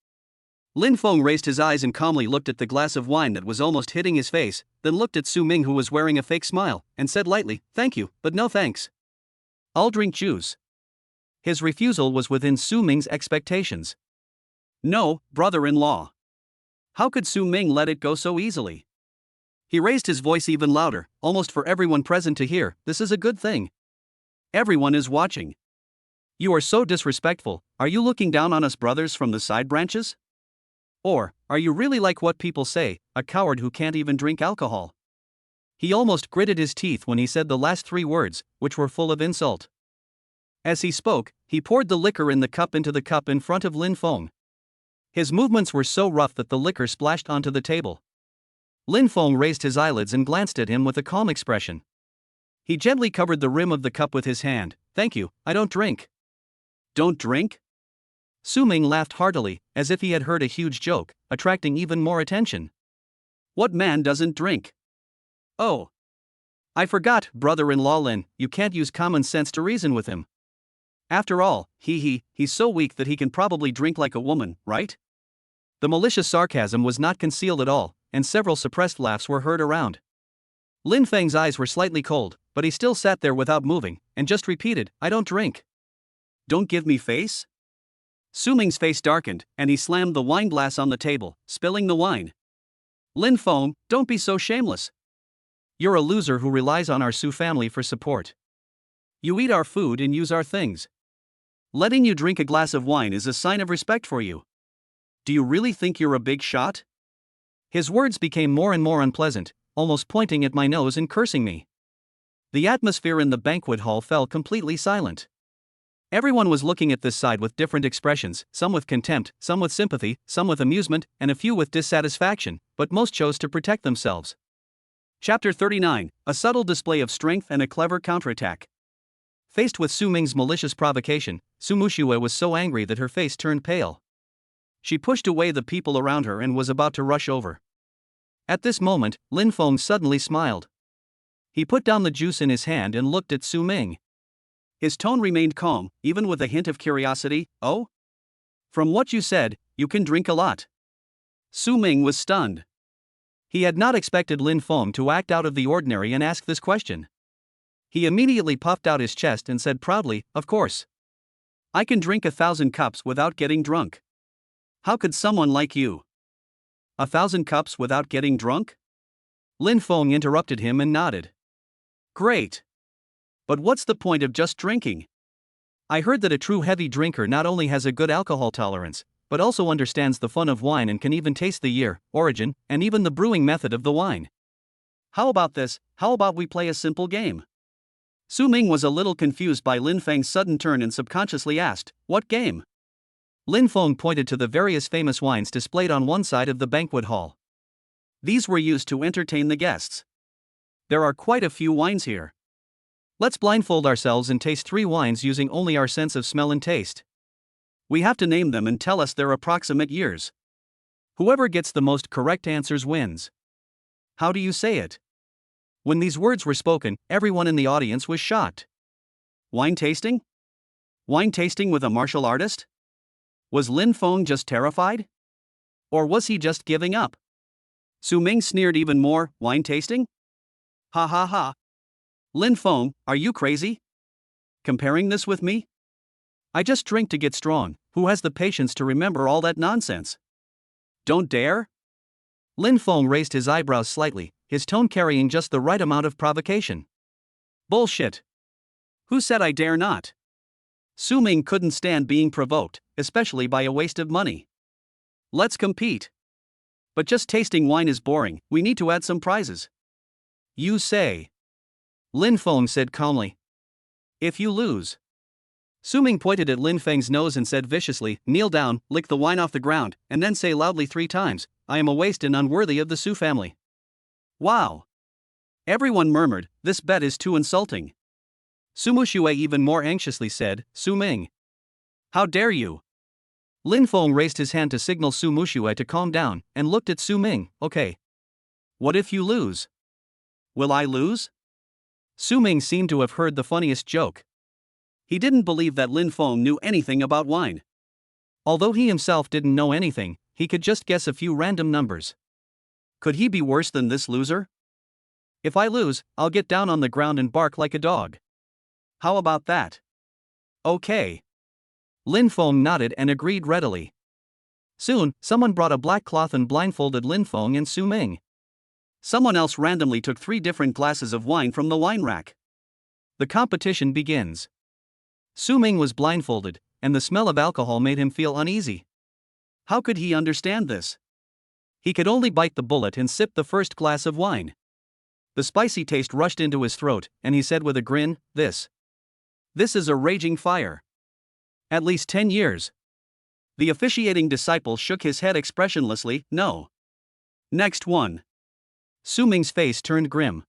Lin Feng raised his eyes and calmly looked at the glass of wine that was almost hitting his face, then looked at Su Ming, who was wearing a fake smile, and said lightly, "Thank you, but no thanks. I'll drink juice." His refusal was within Su Ming's expectations. No, brother-in-law. How could Su Ming let it go so easily? He raised his voice even louder, almost for everyone present to hear. This is a good thing. Everyone is watching. You are so disrespectful. Are you looking down on us brothers from the side branches? Or, are you really like what people say, a coward who can't even drink alcohol? He almost gritted his teeth when he said the last three words, which were full of insult. As he spoke, he poured the liquor in the cup into the cup in front of Lin Feng. His movements were so rough that the liquor splashed onto the table. Lin Feng raised his eyelids and glanced at him with a calm expression. He gently covered the rim of the cup with his hand. "Thank you, I don't drink." "Don't drink?" Su Ming laughed heartily, as if he had heard a huge joke, attracting even more attention. "What man doesn't drink?" "Oh. I forgot, brother-in-law Lin, you can't use common sense to reason with him. After all, he's so weak that he can probably drink like a woman, right?" The malicious sarcasm was not concealed at all, and several suppressed laughs were heard around. Lin Feng's eyes were slightly cold, but he still sat there without moving, and just repeated, "I don't drink." "Don't give me face?" Su Ming's face darkened, and he slammed the wine glass on the table, spilling the wine. "Lin Feng, don't be so shameless. You're a loser who relies on our Su family for support. You eat our food and use our things. Letting you drink a glass of wine is a sign of respect for you. Do you really think you're a big shot?" His words became more and more unpleasant, almost pointing at my nose and cursing me. The atmosphere in the banquet hall fell completely silent. Everyone was looking at this side with different expressions, some with contempt, some with sympathy, some with amusement, and a few with dissatisfaction, but most chose to protect themselves. Chapter 39, a subtle display of strength and a clever counterattack. Faced with Su Ming's malicious provocation, Su Muxue was so angry that her face turned pale. She pushed away the people around her and was about to rush over. At this moment, Lin Feng suddenly smiled. He put down the juice in his hand and looked at Su Ming. His tone remained calm, even with a hint of curiosity. "Oh? From what you said, you can drink a lot." Su Ming was stunned. He had not expected Lin Feng to act out of the ordinary and ask this question. He immediately puffed out his chest and said proudly, "Of course. I can drink 1,000 cups without getting drunk. How could someone like you? 1,000 cups without getting drunk?" Lin Feng interrupted him and nodded. "Great. But what's the point of just drinking? I heard that a true heavy drinker not only has a good alcohol tolerance, but also understands the fun of wine and can even taste the year, origin, and even the brewing method of the wine. How about this? How about we play a simple game?" Su Ming was a little confused by Lin Feng's sudden turn and subconsciously asked, "What game?" Lin Feng pointed to the various famous wines displayed on one side of the banquet hall. These were used to entertain the guests. There are quite a few wines here. Let's blindfold ourselves and taste 3 wines using only our sense of smell and taste. We have to name them and tell us their approximate years. Whoever gets the most correct answers wins. How do you say it? When these words were spoken, everyone in the audience was shocked. Wine tasting? Wine tasting with a martial artist? Was Lin Feng just terrified? Or was he just giving up? Su Ming sneered even more. "Wine tasting? Ha ha ha. Lin Feng, are you crazy? Comparing this with me? I just drink to get strong. Who has the patience to remember all that nonsense? Don't dare?" Lin Feng raised his eyebrows slightly, his tone carrying just the right amount of provocation. Bullshit. Who said I dare not? Su Ming couldn't stand being provoked, especially by a waste of money. Let's compete. But just tasting wine is boring, we need to add some prizes. You say. Lin Feng said calmly. If you lose. Su Ming pointed at Lin Feng's nose and said viciously, kneel down, lick the wine off the ground, and then say loudly 3 times, I am a waste and unworthy of the Su family. Wow. Everyone murmured, this bet is too insulting. Su Muxue even more anxiously said, Su Ming. How dare you? Lin Feng raised his hand to signal Su Muxue to calm down, and looked at Su Ming, okay. What if you lose? Will I lose? Su Ming seemed to have heard the funniest joke. He didn't believe that Lin Feng knew anything about wine. Although he himself didn't know anything, he could just guess a few random numbers. Could he be worse than this loser? If I lose, I'll get down on the ground and bark like a dog. How about that? Okay. Lin Feng nodded and agreed readily. Soon, someone brought a black cloth and blindfolded Lin Feng and Su Ming. Someone else randomly took 3 different glasses of wine from the wine rack. The competition begins. Su Ming was blindfolded, and the smell of alcohol made him feel uneasy. How could he understand this? He could only bite the bullet and sip the first glass of wine. The spicy taste rushed into his throat, and he said with a grin, This is a raging fire. At least 10 years. The officiating disciple shook his head expressionlessly, no. Next one. Su Ming's face turned grim.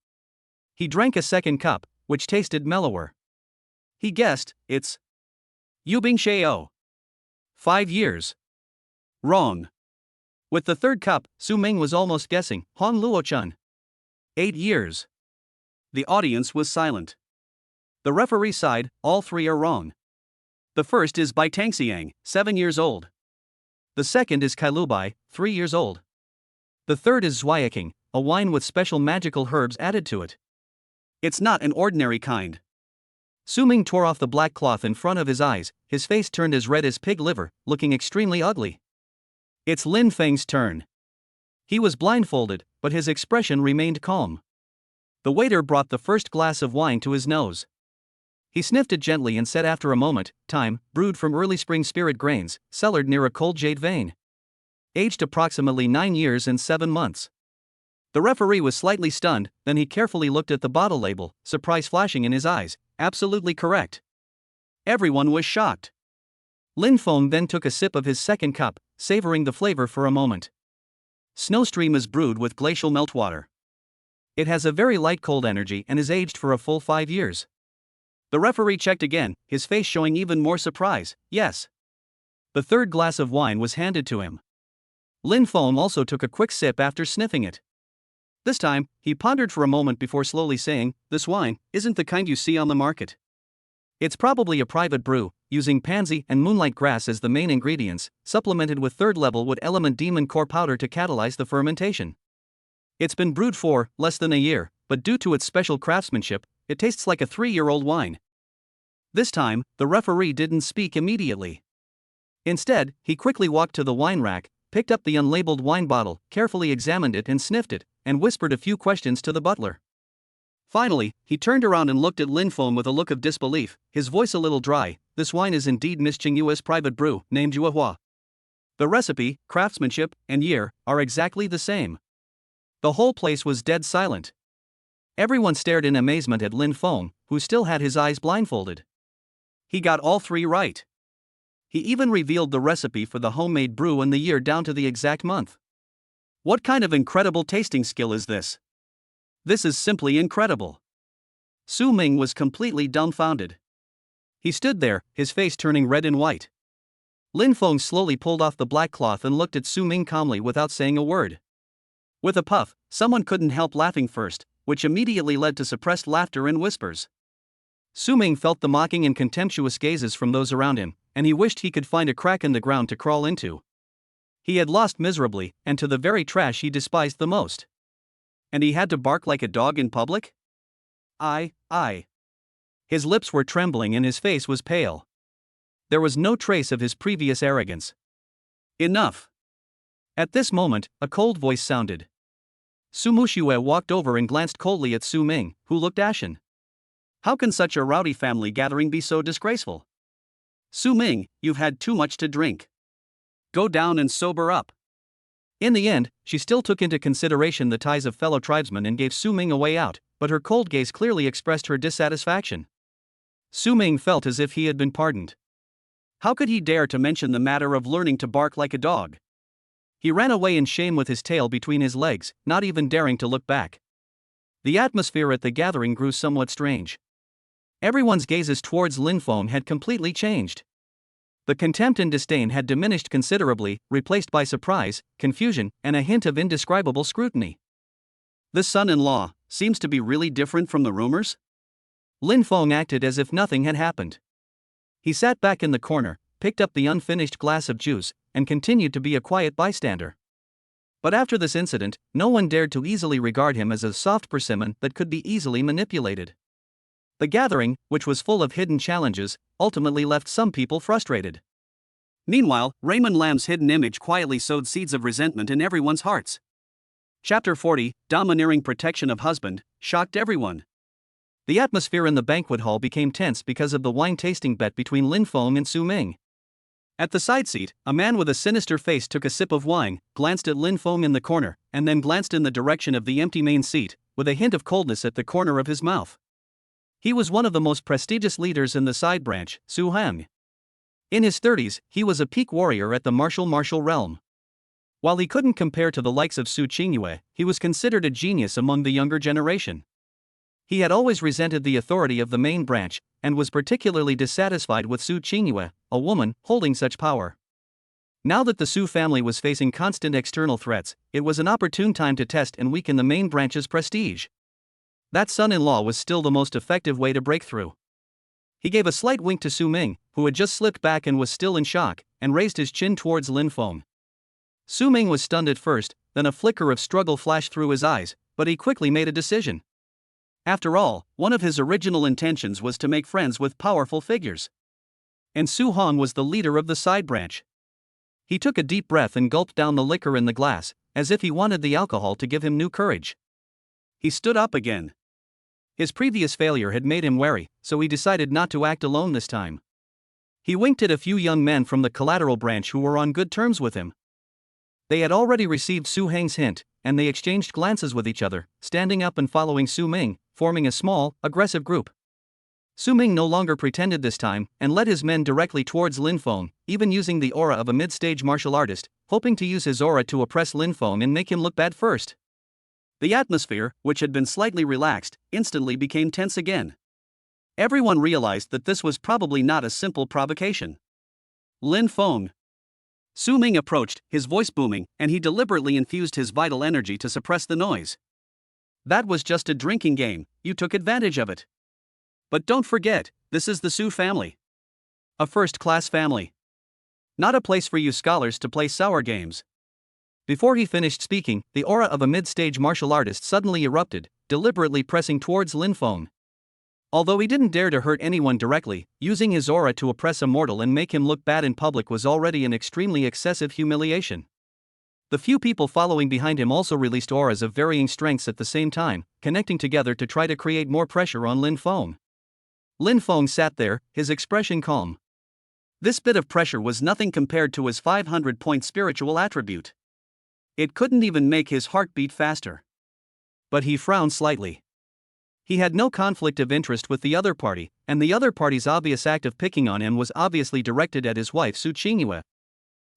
He drank a second cup, which tasted mellower. He guessed, it's Yubing Shao. 5 years. Wrong. With the third cup, Su Ming was almost guessing, Hong Luochun. 8 years. The audience was silent. The referee sighed, all 3 are wrong. The first is Bai Tangxiang, 7 years old. The second is Kailubai, 3 years old. The third is Zhuayaking, a wine with special magical herbs added to it. It's not an ordinary kind. Su Ming tore off the black cloth in front of his eyes, his face turned as red as pig liver, looking extremely ugly. It's Lin Feng's turn. He was blindfolded, but his expression remained calm. The waiter brought the first glass of wine to his nose. He sniffed it gently and said after a moment, time, brewed from early spring spirit grains, cellared near a cold jade vein. Aged approximately 9 years and 7 months. The referee was slightly stunned, then he carefully looked at the bottle label, surprise flashing in his eyes. Absolutely correct. Everyone was shocked. Lin Feng then took a sip of his second cup, savoring the flavor for a moment. Snowstream is brewed with glacial meltwater. It has a very light cold energy and is aged for a full 5 years. The referee checked again, his face showing even more surprise. Yes. The third glass of wine was handed to him. Lin Feng also took a quick sip after sniffing it. This time, he pondered for a moment before slowly saying, this wine isn't the kind you see on the market. It's probably a private brew, using pansy and moonlight grass as the main ingredients, supplemented with third-level wood element demon core powder to catalyze the fermentation. It's been brewed for less than a year, but due to its special craftsmanship, it tastes like a 3-year-old wine. This time, the referee didn't speak immediately. Instead, he quickly walked to the wine rack, picked up the unlabeled wine bottle, carefully examined it and sniffed it, and whispered a few questions to the butler. Finally, he turned around and looked at Lin Feng with a look of disbelief, his voice a little dry. This wine is indeed Miss Qingyue's private brew, named Juehua. The recipe, craftsmanship, and year are exactly the same. The whole place was dead silent. Everyone stared in amazement at Lin Feng, who still had his eyes blindfolded. He got all 3 right. He even revealed the recipe for the homemade brew and the year down to the exact month. What kind of incredible tasting skill is this? This is simply incredible. Su Ming was completely dumbfounded. He stood there, his face turning red and white. Lin Feng slowly pulled off the black cloth and looked at Su Ming calmly without saying a word. With a puff, someone couldn't help laughing first, which immediately led to suppressed laughter and whispers. Su Ming felt the mocking and contemptuous gazes from those around him, and he wished he could find a crack in the ground to crawl into. He had lost miserably, and to the very trash he despised the most. And he had to bark like a dog in public? I. His lips were trembling and his face was pale. There was no trace of his previous arrogance. Enough. At this moment, a cold voice sounded. Su Muxue walked over and glanced coldly at Su Ming, who looked ashen. How can such a rowdy family gathering be so disgraceful? Su Ming, you've had too much to drink. Go down and sober up. In the end, she still took into consideration the ties of fellow tribesmen and gave Su Ming a way out, but her cold gaze clearly expressed her dissatisfaction. Su Ming felt as if he had been pardoned. How could he dare to mention the matter of learning to bark like a dog? He ran away in shame with his tail between his legs, not even daring to look back. The atmosphere at the gathering grew somewhat strange. Everyone's gazes towards Lin Feng had completely changed. The contempt and disdain had diminished considerably, replaced by surprise, confusion, and a hint of indescribable scrutiny. This son-in-law seems to be really different from the rumors? Lin Feng acted as if nothing had happened. He sat back in the corner, picked up the unfinished glass of juice, and continued to be a quiet bystander. But after this incident, no one dared to easily regard him as a soft persimmon that could be easily manipulated. The gathering, which was full of hidden challenges, ultimately left some people frustrated. Meanwhile, Raymond Lamb's hidden image quietly sowed seeds of resentment in everyone's hearts. Chapter 40, Domineering Protection of Husband, shocked everyone. The atmosphere in the banquet hall became tense because of the wine tasting bet between Lin Feng and Su Ming. At the side seat, a man with a sinister face took a sip of wine, glanced at Lin Feng in the corner, and then glanced in the direction of the empty main seat, with a hint of coldness at the corner of his mouth. He was one of the most prestigious leaders in the side branch, Su Hang. In his 30s, he was a peak warrior at the martial realm. While he couldn't compare to the likes of Su Qingyue, he was considered a genius among the younger generation. He had always resented the authority of the main branch, and was particularly dissatisfied with Su Qingyue, a woman holding such power. Now that the Su family was facing constant external threats, it was an opportune time to test and weaken the main branch's prestige. That son-in-law was still the most effective way to break through. He gave a slight wink to Su Ming, who had just slipped back and was still in shock, and raised his chin towards Lin Feng. Su Ming was stunned at first, then a flicker of struggle flashed through his eyes, but he quickly made a decision. After all, one of his original intentions was to make friends with powerful figures. And Su Hong was the leader of the side branch. He took a deep breath and gulped down the liquor in the glass, as if he wanted the alcohol to give him new courage. He stood up again. His previous failure had made him wary, so he decided not to act alone this time. He winked at a few young men from the collateral branch who were on good terms with him. They had already received Su Hang's hint, and they exchanged glances with each other, standing up and following Su Ming, forming a small, aggressive group. Su Ming no longer pretended this time, and led his men directly towards Lin Feng, even using the aura of a mid-stage martial artist, hoping to use his aura to oppress Lin Feng and make him look bad first. The atmosphere, which had been slightly relaxed, instantly became tense again. Everyone realized that this was probably not a simple provocation. Lin Feng. Su Ming approached, his voice booming, and he deliberately infused his vital energy to suppress the noise. That was just a drinking game, you took advantage of it. But don't forget, this is the Su family. A first-class family. Not a place for you scholars to play sour games. Before he finished speaking, the aura of a mid-stage martial artist suddenly erupted, deliberately pressing towards Lin Feng. Although he didn't dare to hurt anyone directly, using his aura to oppress a mortal and make him look bad in public was already an extremely excessive humiliation. The few people following behind him also released auras of varying strengths at the same time, connecting together to try to create more pressure on Lin Feng. Lin Feng sat there, his expression calm. This bit of pressure was nothing compared to his 500-point spiritual attribute. It couldn't even make his heart beat faster. But he frowned slightly. He had no conflict of interest with the other party, and the other party's obvious act of picking on him was obviously directed at his wife Su Qingyue.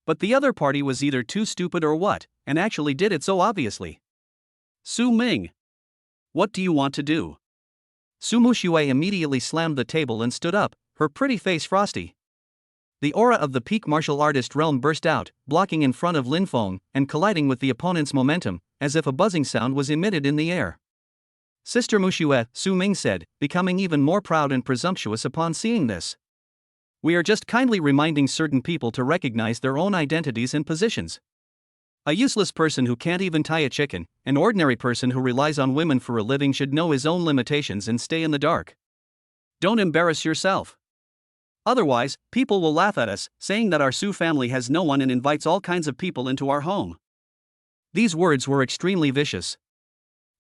But the other party was either too stupid or what, and actually did it so obviously. Su Ming. What do you want to do? Su Muxue immediately slammed the table and stood up, her pretty face frosty. The aura of the peak martial artist realm burst out, blocking in front of Lin Feng, and colliding with the opponent's momentum, as if a buzzing sound was emitted in the air. Sister Muxue, Su Ming said, becoming even more proud and presumptuous upon seeing this. We are just kindly reminding certain people to recognize their own identities and positions. A useless person who can't even tie a chicken, an ordinary person who relies on women for a living should know his own limitations and stay in the dark. Don't embarrass yourself. Otherwise, people will laugh at us, saying that our Su family has no one and invites all kinds of people into our home. These words were extremely vicious.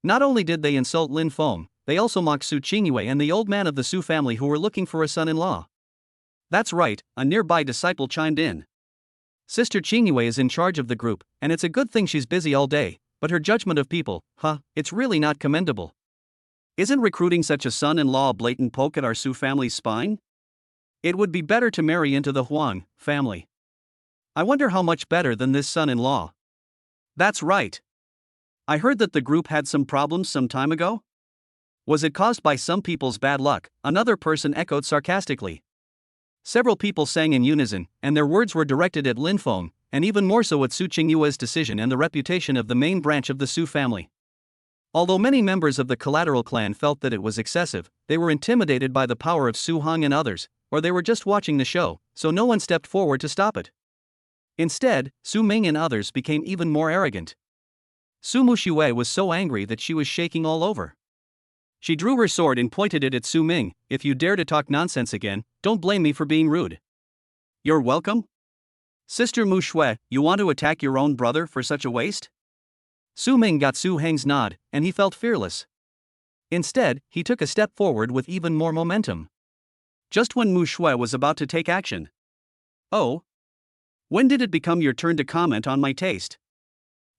Not only did they insult Lin Feng, they also mocked Su Qingyue and the old man of the Su family who were looking for a son-in-law. That's right, a nearby disciple chimed in. Sister Qingyue is in charge of the group, and it's a good thing she's busy all day, but her judgment of people, it's really not commendable. Isn't recruiting such a son-in-law a blatant poke at our Su family's spine? It would be better to marry into the Huang family. I wonder how much better than this son-in-law. That's right. I heard that the group had some problems some time ago. Was it caused by some people's bad luck? Another person echoed sarcastically. Several people sang in unison, and their words were directed at Lin Feng, and even more so at Su Qingyue's decision and the reputation of the main branch of the Su family. Although many members of the collateral clan felt that it was excessive, they were intimidated by the power of Su Hong and others, or they were just watching the show, so no one stepped forward to stop it. Instead, Su Ming and others became even more arrogant. Su Muxue was so angry that she was shaking all over. She drew her sword and pointed it at Su Ming. If you dare to talk nonsense again, don't blame me for being rude. You're welcome? Sister Muxue, you want to attack your own brother for such a waste? Su Ming got Su Heng's nod, and he felt fearless. Instead, he took a step forward with even more momentum. Just when Muxue was about to take action. Oh? When did it become your turn to comment on my taste?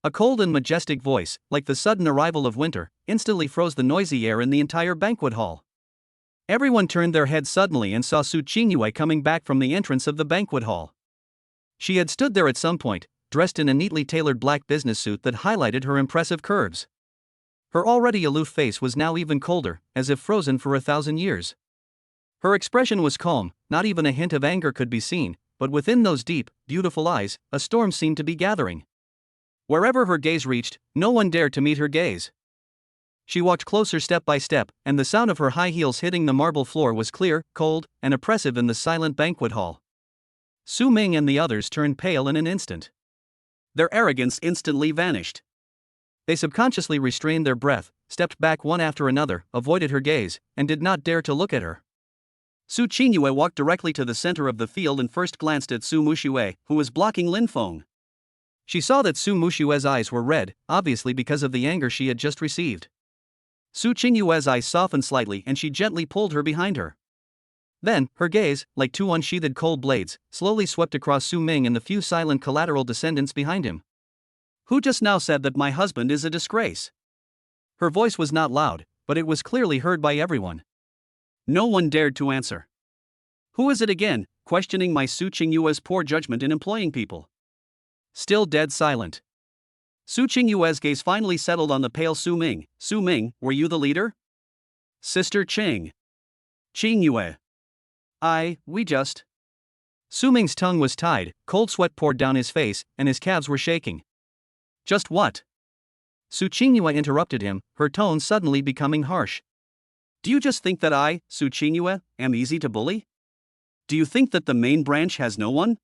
A cold and majestic voice, like the sudden arrival of winter, instantly froze the noisy air in the entire banquet hall. Everyone turned their heads suddenly and saw Su Qingyue coming back from the entrance of the banquet hall. She had stood there at some point, dressed in a neatly tailored black business suit that highlighted her impressive curves. Her already aloof face was now even colder, as if frozen for 1,000 years. Her expression was calm, not even a hint of anger could be seen, but within those deep, beautiful eyes, a storm seemed to be gathering. Wherever her gaze reached, no one dared to meet her gaze. She walked closer step by step, and the sound of her high heels hitting the marble floor was clear, cold, and oppressive in the silent banquet hall. Su Ming and the others turned pale in an instant. Their arrogance instantly vanished. They subconsciously restrained their breath, stepped back one after another, avoided her gaze, and did not dare to look at her. Su Qingyue walked directly to the center of the field and first glanced at Su Muxue, who was blocking Lin Feng. She saw that Su Muxue's eyes were red, obviously because of the anger she had just received. Su Qingyue's eyes softened slightly and she gently pulled her behind her. Then, her gaze, like two unsheathed cold blades, slowly swept across Su Ming and the few silent collateral descendants behind him. Who just now said that my husband is a disgrace? Her voice was not loud, but it was clearly heard by everyone. No one dared to answer. Who is it again, questioning my Su Qingyue's poor judgment in employing people? Still dead silent. Su Qingyue's gaze finally settled on the pale Su Ming. Su Ming, were you the leader? Sister Qing. Qingyue. We just. Su Ming's tongue was tied, cold sweat poured down his face, and his calves were shaking. Just what? Su Qingyue interrupted him, her tone suddenly becoming harsh. Do you just think that I, Su Qingyue, am easy to bully? Do you think that the main branch has no one?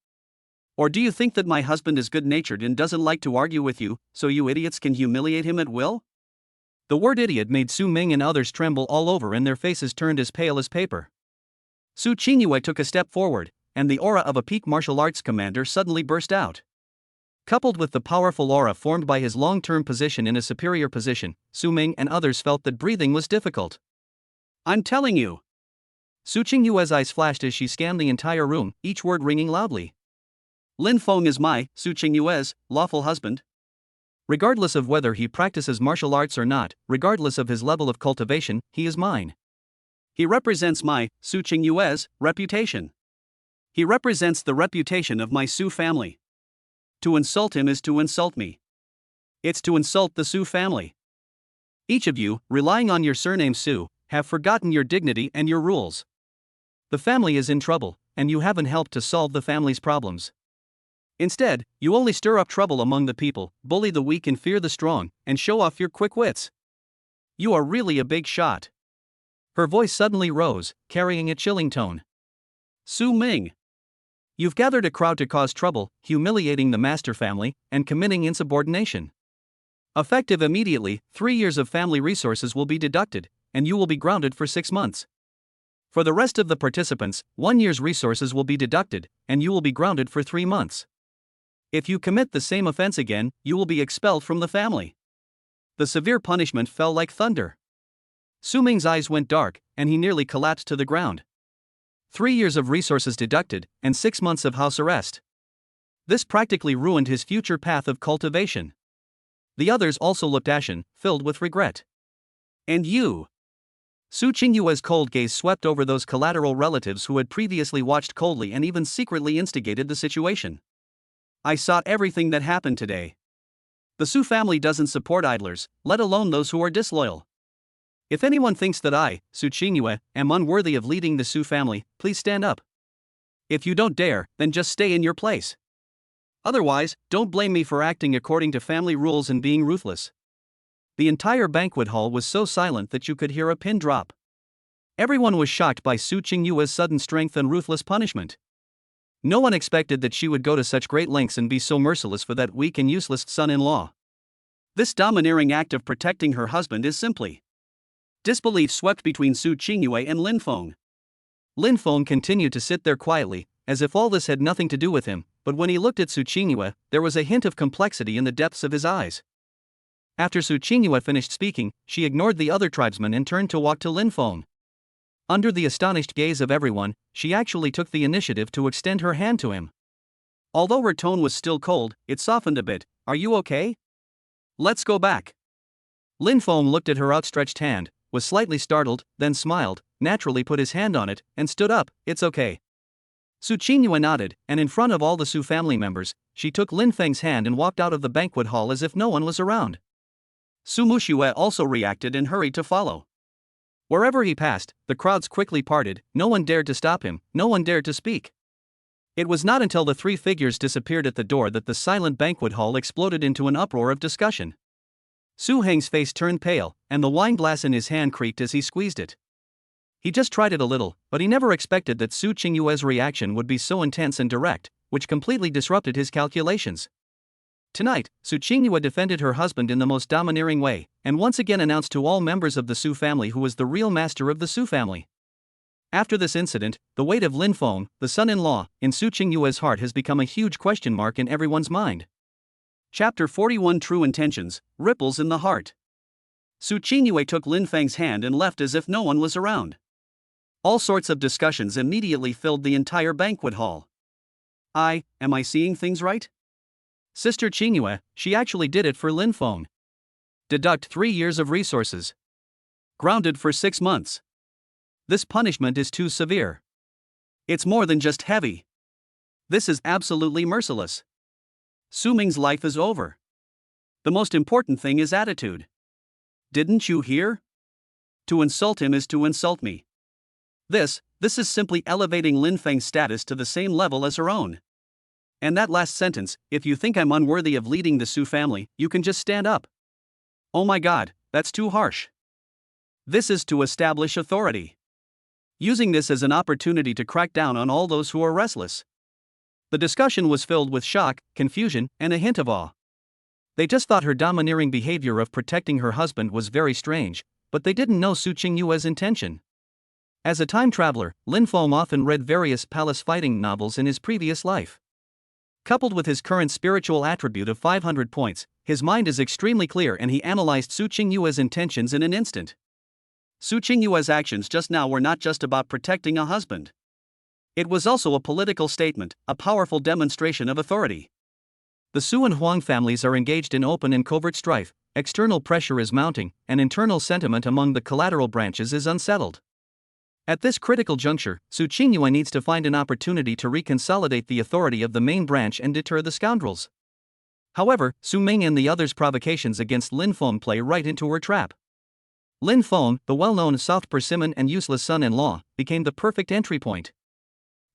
Or do you think that my husband is good-natured and doesn't like to argue with you, so you idiots can humiliate him at will? The word idiot made Su Ming and others tremble all over and their faces turned as pale as paper. Su Qingyue took a step forward, and the aura of a peak martial arts commander suddenly burst out. Coupled with the powerful aura formed by his long-term position in a superior position, Su Ming and others felt that breathing was difficult. I'm telling you. Su Qingyue's eyes flashed as she scanned the entire room, each word ringing loudly. Lin Feng is my, Su Qingyue's, lawful husband. Regardless of whether he practices martial arts or not, regardless of his level of cultivation, he is mine. He represents my, Su Qingyue's, reputation. He represents the reputation of my Su family. To insult him is to insult me. It's to insult the Su family. Each of you, relying on your surname Su, have forgotten your dignity and your rules. The family is in trouble, and you haven't helped to solve the family's problems. Instead, you only stir up trouble among the people, bully the weak and fear the strong, and show off your quick wits. You are really a big shot. Her voice suddenly rose, carrying a chilling tone. Su Ming. You've gathered a crowd to cause trouble, humiliating the master family, and committing insubordination. Effective immediately, 3 years of family resources will be deducted, and you will be grounded for 6 months. For the rest of the participants, 1 year's resources will be deducted, and you will be grounded for 3 months. If you commit the same offense again, you will be expelled from the family. The severe punishment fell like thunder. Su Ming's eyes went dark, and he nearly collapsed to the ground. 3 years of resources deducted, and 6 months of house arrest. This practically ruined his future path of cultivation. The others also looked ashen, filled with regret. And you? Su Qingyue's cold gaze swept over those collateral relatives who had previously watched coldly and even secretly instigated the situation. I saw everything that happened today. The Su family doesn't support idlers, let alone those who are disloyal. If anyone thinks that I, Su Qingyue, am unworthy of leading the Su family, please stand up. If you don't dare, then just stay in your place. Otherwise, don't blame me for acting according to family rules and being ruthless. The entire banquet hall was so silent that you could hear a pin drop. Everyone was shocked by Su Qingyue's sudden strength and ruthless punishment. No one expected that she would go to such great lengths and be so merciless for that weak and useless son-in-law. This domineering act of protecting her husband is simply. Disbelief swept between Su Qingyue and Lin Feng. Lin Feng continued to sit there quietly, as if all this had nothing to do with him, but when he looked at Su Qingyue, there was a hint of complexity in the depths of his eyes. After Su Qingyue finished speaking, she ignored the other tribesmen and turned to walk to Lin Feng. Under the astonished gaze of everyone, she actually took the initiative to extend her hand to him. Although her tone was still cold, it softened a bit. Are you okay? Let's go back. Lin Feng looked at her outstretched hand, was slightly startled, then smiled, naturally put his hand on it, and stood up. It's okay. Su Qingyue nodded, and in front of all the Su family members, she took Lin Feng's hand and walked out of the banquet hall as if no one was around. Su Muxue also reacted and hurried to follow. Wherever he passed, the crowds quickly parted. No one dared to stop him, no one dared to speak. It was not until the 3 figures disappeared at the door that the silent banquet hall exploded into an uproar of discussion. Su Heng's face turned pale, and the wine glass in his hand creaked as he squeezed it. He just tried it a little, but he never expected that Su Qingyue's reaction would be so intense and direct, which completely disrupted his calculations. Tonight, Su Qingyue defended her husband in the most domineering way, and once again announced to all members of the Su family who was the real master of the Su family. After this incident, the weight of Lin Feng, the son-in-law, in Su Qingyue's heart has become a huge question mark in everyone's mind. Chapter 41 True Intentions, Ripples in the Heart. Su Qingyue took Lin Feng's hand and left as if no one was around. All sorts of discussions immediately filled the entire banquet hall. Am I seeing things right? Sister Qingyue, she actually did it for Lin Feng. Deduct 3 years of resources. Grounded for 6 months. This punishment is too severe. It's more than just heavy. This is absolutely merciless. Su Ming's life is over. The most important thing is attitude. Didn't you hear? To insult him is to insult me. This is simply elevating Lin Feng's status to the same level as her own. And that last sentence, if you think I'm unworthy of leading the Su family, you can just stand up. Oh my god, that's too harsh. This is to establish authority. Using this as an opportunity to crack down on all those who are restless. The discussion was filled with shock, confusion, and a hint of awe. They just thought her domineering behavior of protecting her husband was very strange, but they didn't know Su Qingyue's intention. As a time traveler, Lin Feng often read various palace fighting novels in his previous life. Coupled with his current spiritual attribute of 500 points, his mind is extremely clear and he analyzed Su Qingyue's intentions in an instant. Su Qingyue's actions just now were not just about protecting a husband. It was also a political statement, a powerful demonstration of authority. The Su and Huang families are engaged in open and covert strife, external pressure is mounting, and internal sentiment among the collateral branches is unsettled. At this critical juncture, Su Qingyue needs to find an opportunity to reconsolidate the authority of the main branch and deter the scoundrels. However, Su Ming and the others' provocations against Lin Feng play right into her trap. Lin Feng, the well-known soft persimmon and useless son-in-law, became the perfect entry point.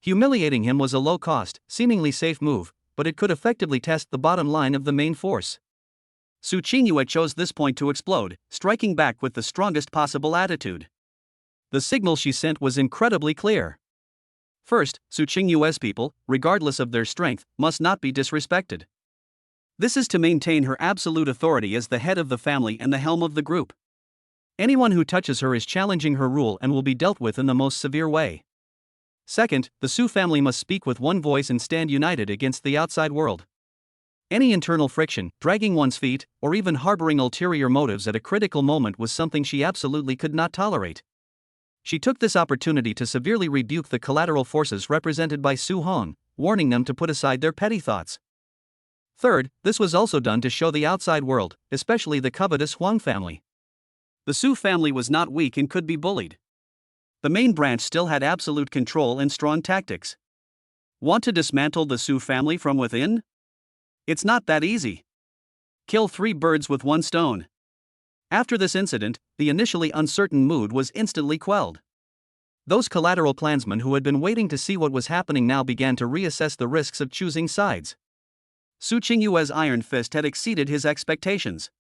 Humiliating him was a low-cost, seemingly safe move, but it could effectively test the bottom line of the main force. Su Qingyue chose this point to explode, striking back with the strongest possible attitude. The signal she sent was incredibly clear. First, Su Qingyue's people, regardless of their strength, must not be disrespected. This is to maintain her absolute authority as the head of the family and the helm of the group. Anyone who touches her is challenging her rule and will be dealt with in the most severe way. Second, the Su family must speak with one voice and stand united against the outside world. Any internal friction, dragging one's feet, or even harboring ulterior motives at a critical moment was something she absolutely could not tolerate. She took this opportunity to severely rebuke the collateral forces represented by Su Hong, warning them to put aside their petty thoughts. Third, this was also done to show the outside world, especially the covetous Huang family. The Su family was not weak and could be bullied. The main branch still had absolute control and strong tactics. Want to dismantle the Su family from within? It's not that easy. Kill 3 birds with 1 stone. After this incident, the initially uncertain mood was instantly quelled. Those collateral clansmen who had been waiting to see what was happening now began to reassess the risks of choosing sides. Su Qingyue's iron fist had exceeded his expectations.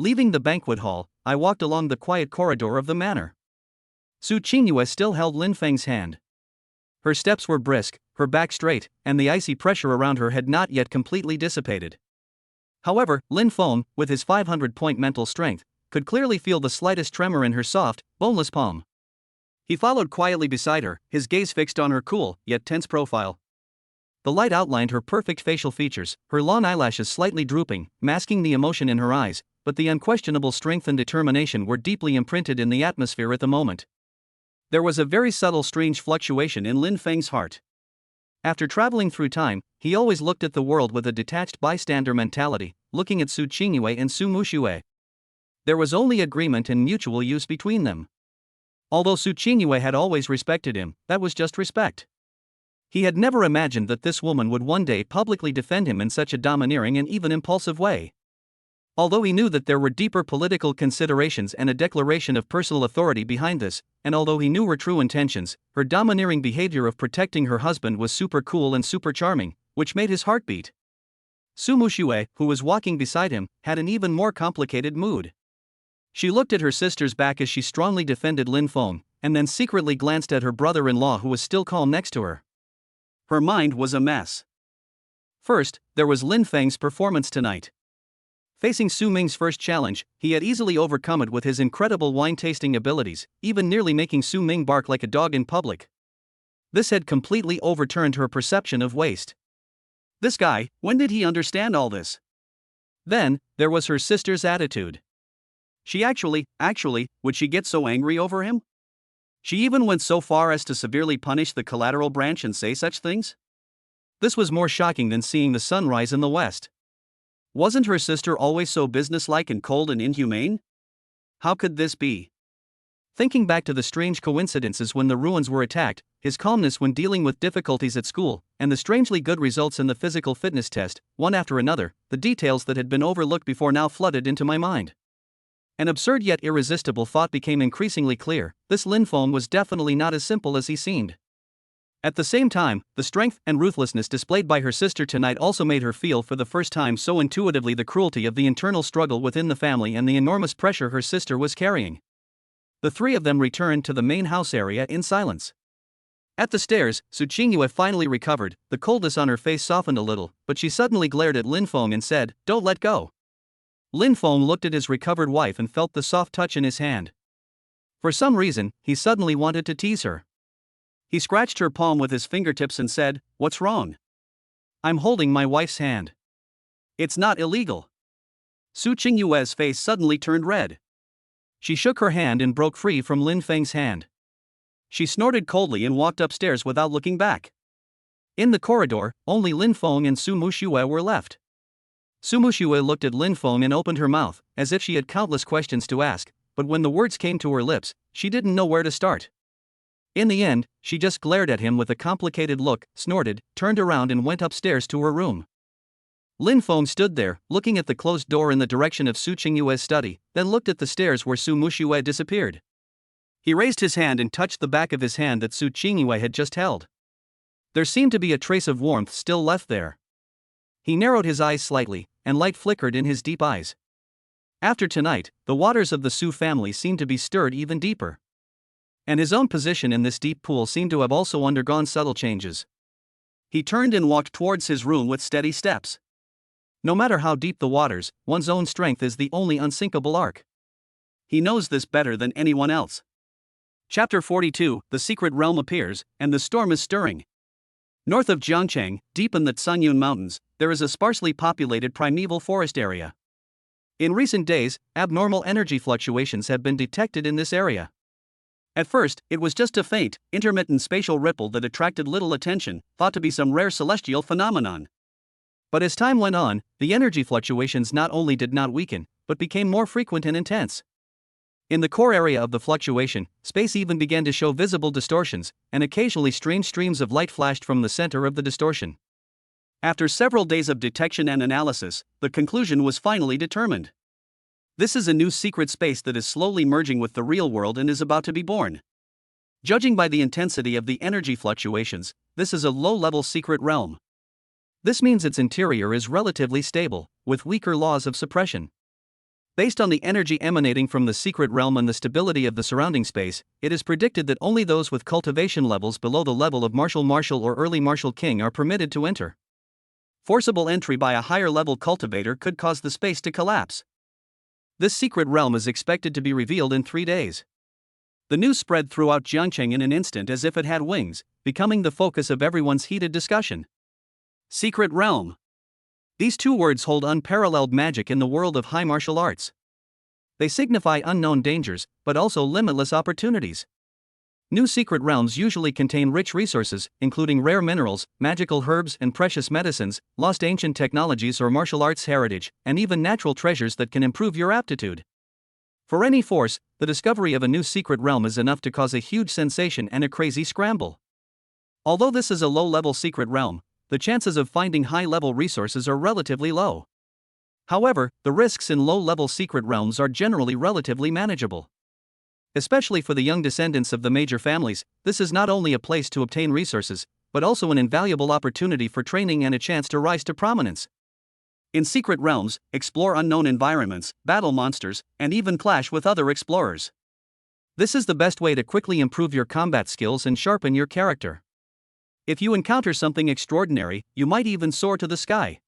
Leaving the banquet hall, I walked along the quiet corridor of the manor. Su Qingyue still held Lin Feng's hand. Her steps were brisk, her back straight, and the icy pressure around her had not yet completely dissipated. However, Lin Feng, with his 500-point mental strength, could clearly feel the slightest tremor in her soft, boneless palm. He followed quietly beside her, his gaze fixed on her cool, yet tense profile. The light outlined her perfect facial features, her long eyelashes slightly drooping, masking the emotion in her eyes, but the unquestionable strength and determination were deeply imprinted in the atmosphere at the moment. There was a very subtle strange fluctuation in Lin Feng's heart. After traveling through time, he always looked at the world with a detached bystander mentality, looking at Su Qingyue and Su Muxue. There was only agreement and mutual use between them. Although Su Qingyue had always respected him, that was just respect. He had never imagined that this woman would one day publicly defend him in such a domineering and even impulsive way. Although he knew that there were deeper political considerations and a declaration of personal authority behind this, and although he knew her true intentions, her domineering behavior of protecting her husband was super cool and super charming, which made his heart beat. Su Muxue, who was walking beside him, had an even more complicated mood. She looked at her sister's back as she strongly defended Lin Feng, and then secretly glanced at her brother-in-law who was still calm next to her. Her mind was a mess. First, there was Lin Feng's performance tonight. Facing Su Ming's first challenge, he had easily overcome it with his incredible wine-tasting abilities, even nearly making Su Ming bark like a dog in public. This had completely overturned her perception of waste. This guy, when did he understand all this? Then, there was her sister's attitude. She actually, would she get so angry over him? She even went so far as to severely punish the collateral branch and say such things? This was more shocking than seeing the sun rise in the west. Wasn't her sister always so businesslike and cold and inhumane? How could this be? Thinking back to the strange coincidences when the ruins were attacked, his calmness when dealing with difficulties at school, and the strangely good results in the physical fitness test, one after another, the details that had been overlooked before now flooded into my mind. An absurd yet irresistible thought became increasingly clear: this Lin Feng was definitely not as simple as he seemed. At the same time, the strength and ruthlessness displayed by her sister tonight also made her feel for the first time so intuitively the cruelty of the internal struggle within the family and the enormous pressure her sister was carrying. The 3 of them returned to the main house area in silence. At the stairs, Su Qingyue finally recovered, the coldness on her face softened a little, but she suddenly glared at Lin Feng and said, "Don't let go." Lin Feng looked at his recovered wife and felt the soft touch in his hand. For some reason, he suddenly wanted to tease her. He scratched her palm with his fingertips and said, "What's wrong?" "I'm holding my wife's hand." "It's not illegal." Su Qingyue's face suddenly turned red. She shook her hand and broke free from Lin Feng's hand. She snorted coldly and walked upstairs without looking back. In the corridor, only Lin Feng and Su Muxue were left. Su Muxue looked at Lin Feng and opened her mouth, as if she had countless questions to ask, but when the words came to her lips, she didn't know where to start. In the end, she just glared at him with a complicated look, snorted, turned around and went upstairs to her room. Lin Feng stood there, looking at the closed door in the direction of Su Qingyue's study, then looked at the stairs where Su Muxue disappeared. He raised his hand and touched the back of his hand that Su Qingyue had just held. There seemed to be a trace of warmth still left there. He narrowed his eyes slightly, and light flickered in his deep eyes. After tonight, the waters of the Su family seemed to be stirred even deeper. And his own position in this deep pool seemed to have also undergone subtle changes. He turned and walked towards his room with steady steps. No matter how deep the waters, one's own strength is the only unsinkable ark. He knows this better than anyone else. Chapter 42, The Secret Realm appears, and the storm is stirring. North of Jiangcheng, deep in the Tsunyun Mountains, there is a sparsely populated primeval forest area. In recent days, abnormal energy fluctuations have been detected in this area. At first, it was just a faint, intermittent spatial ripple that attracted little attention, thought to be some rare celestial phenomenon. But as time went on, the energy fluctuations not only did not weaken, but became more frequent and intense. In the core area of the fluctuation, space even began to show visible distortions, and occasionally strange streams of light flashed from the center of the distortion. After several days of detection and analysis, the conclusion was finally determined. This is a new secret space that is slowly merging with the real world and is about to be born. Judging by the intensity of the energy fluctuations, this is a low-level secret realm. This means its interior is relatively stable, with weaker laws of suppression. Based on the energy emanating from the secret realm and the stability of the surrounding space, it is predicted that only those with cultivation levels below the level of Marshal or early Marshal King are permitted to enter. Forcible entry by a higher-level cultivator could cause the space to collapse. This secret realm is expected to be revealed in 3 days. The news spread throughout Jiangcheng in an instant as if it had wings, becoming the focus of everyone's heated discussion. Secret realm. These two words hold unparalleled magic in the world of high martial arts. They signify unknown dangers, but also limitless opportunities. New secret realms usually contain rich resources, including rare minerals, magical herbs and precious medicines, lost ancient technologies or martial arts heritage, and even natural treasures that can improve your aptitude. For any force, the discovery of a new secret realm is enough to cause a huge sensation and a crazy scramble. Although this is a low-level secret realm, the chances of finding high-level resources are relatively low. However, the risks in low-level secret realms are generally relatively manageable. Especially for the young descendants of the major families, this is not only a place to obtain resources, but also an invaluable opportunity for training and a chance to rise to prominence. In secret realms, explore unknown environments, battle monsters, and even clash with other explorers. This is the best way to quickly improve your combat skills and sharpen your character. If you encounter something extraordinary, you might even soar to the sky.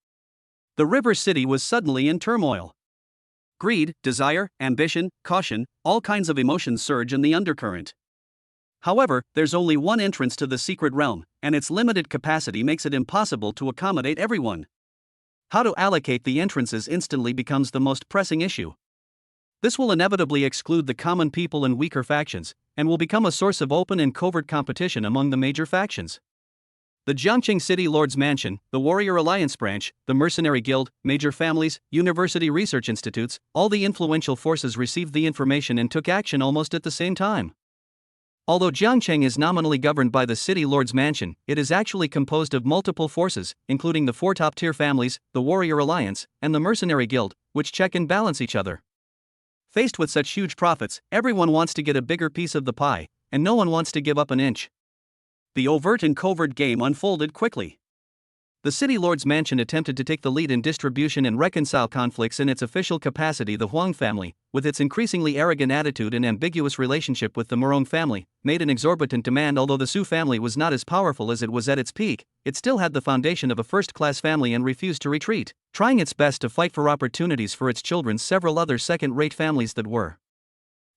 The river city was suddenly in turmoil. Greed, desire, ambition, caution, all kinds of emotions surge in the undercurrent. However, there's only one entrance to the secret realm, and its limited capacity makes it impossible to accommodate everyone. How to allocate the entrances instantly becomes the most pressing issue. This will inevitably exclude the common people and weaker factions, and will become a source of open and covert competition among the major factions. The Jiangcheng City Lord's Mansion, the Warrior Alliance Branch, the Mercenary Guild, major families, university research institutes, all the influential forces received the information and took action almost at the same time. Although Jiangcheng is nominally governed by the City Lord's Mansion, it is actually composed of multiple forces, including the 4 top-tier families, the Warrior Alliance, and the Mercenary Guild, which check and balance each other. Faced with such huge profits, everyone wants to get a bigger piece of the pie, and no one wants to give up an inch. The overt and covert game unfolded quickly. The City Lord's Mansion attempted to take the lead in distribution and reconcile conflicts in its official capacity. The Huang family, with its increasingly arrogant attitude and ambiguous relationship with the Murong family, made an exorbitant demand. Although the Su family was not as powerful as it was at its peak, it still had the foundation of a first-class family and refused to retreat, trying its best to fight for opportunities for its children. Several other second-rate families that were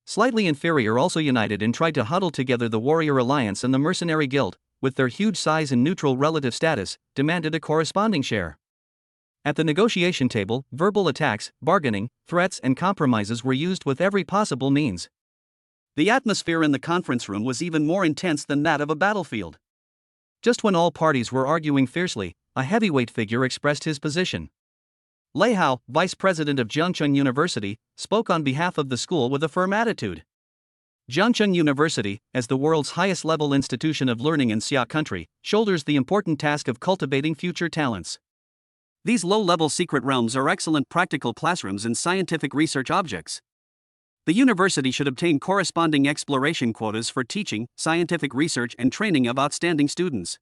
slightly inferior also united and tried to huddle together. The Warrior Alliance and the Mercenary Guild, with their huge size and neutral relative status, demanded a corresponding share. At the negotiation table, verbal attacks, bargaining, threats and compromises were used with every possible means. The atmosphere in the conference room was even more intense than that of a battlefield. Just when all parties were arguing fiercely, a heavyweight figure expressed his position. Lei Hao, vice president of Jiangcheng University, spoke on behalf of the school with a firm attitude. Jiangcheng University, as the world's highest-level institution of learning in Xia country, shoulders the important task of cultivating future talents. These low-level secret realms are excellent practical classrooms and scientific research objects. The university should obtain corresponding exploration quotas for teaching, scientific research and training of outstanding students.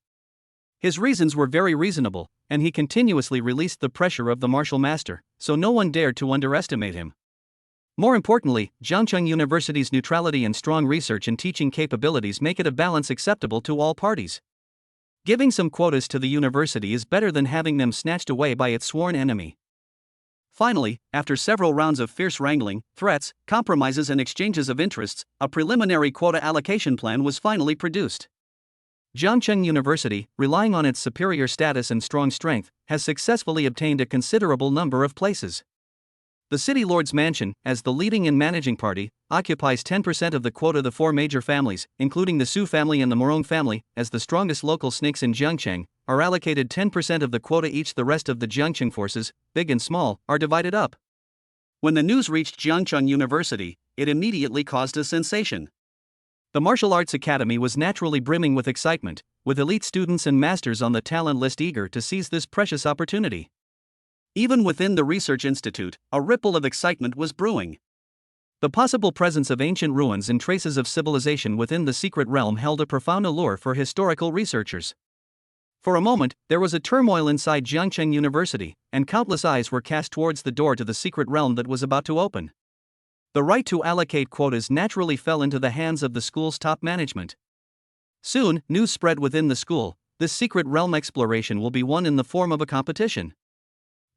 His reasons were very reasonable, and he continuously released the pressure of the martial master, so no one dared to underestimate him. More importantly, Jiangcheng University's neutrality and strong research and teaching capabilities make it a balance acceptable to all parties. Giving some quotas to the university is better than having them snatched away by its sworn enemy. Finally, after several rounds of fierce wrangling, threats, compromises and exchanges of interests, a preliminary quota allocation plan was finally produced. Jiangcheng University, relying on its superior status and strong strength, has successfully obtained a considerable number of places. The City Lord's Mansion, as the leading and managing party, occupies 10% of the quota. The four major families, including the Su family and the Morong family, as the strongest local snakes in Jiangcheng, are allocated 10% of the quota each. The rest of the Jiangcheng forces, big and small, are divided up. When the news reached Jiangcheng University, it immediately caused a sensation. The martial arts academy was naturally brimming with excitement, with elite students and masters on the talent list eager to seize this precious opportunity. Even within the research institute, a ripple of excitement was brewing. The possible presence of ancient ruins and traces of civilization within the secret realm held a profound allure for historical researchers. For a moment, there was a turmoil inside Jiangcheng University, and countless eyes were cast towards the door to the secret realm that was about to open. The right to allocate quotas naturally fell into the hands of the school's top management. Soon, news spread within the school: this secret realm exploration will be won in the form of a competition.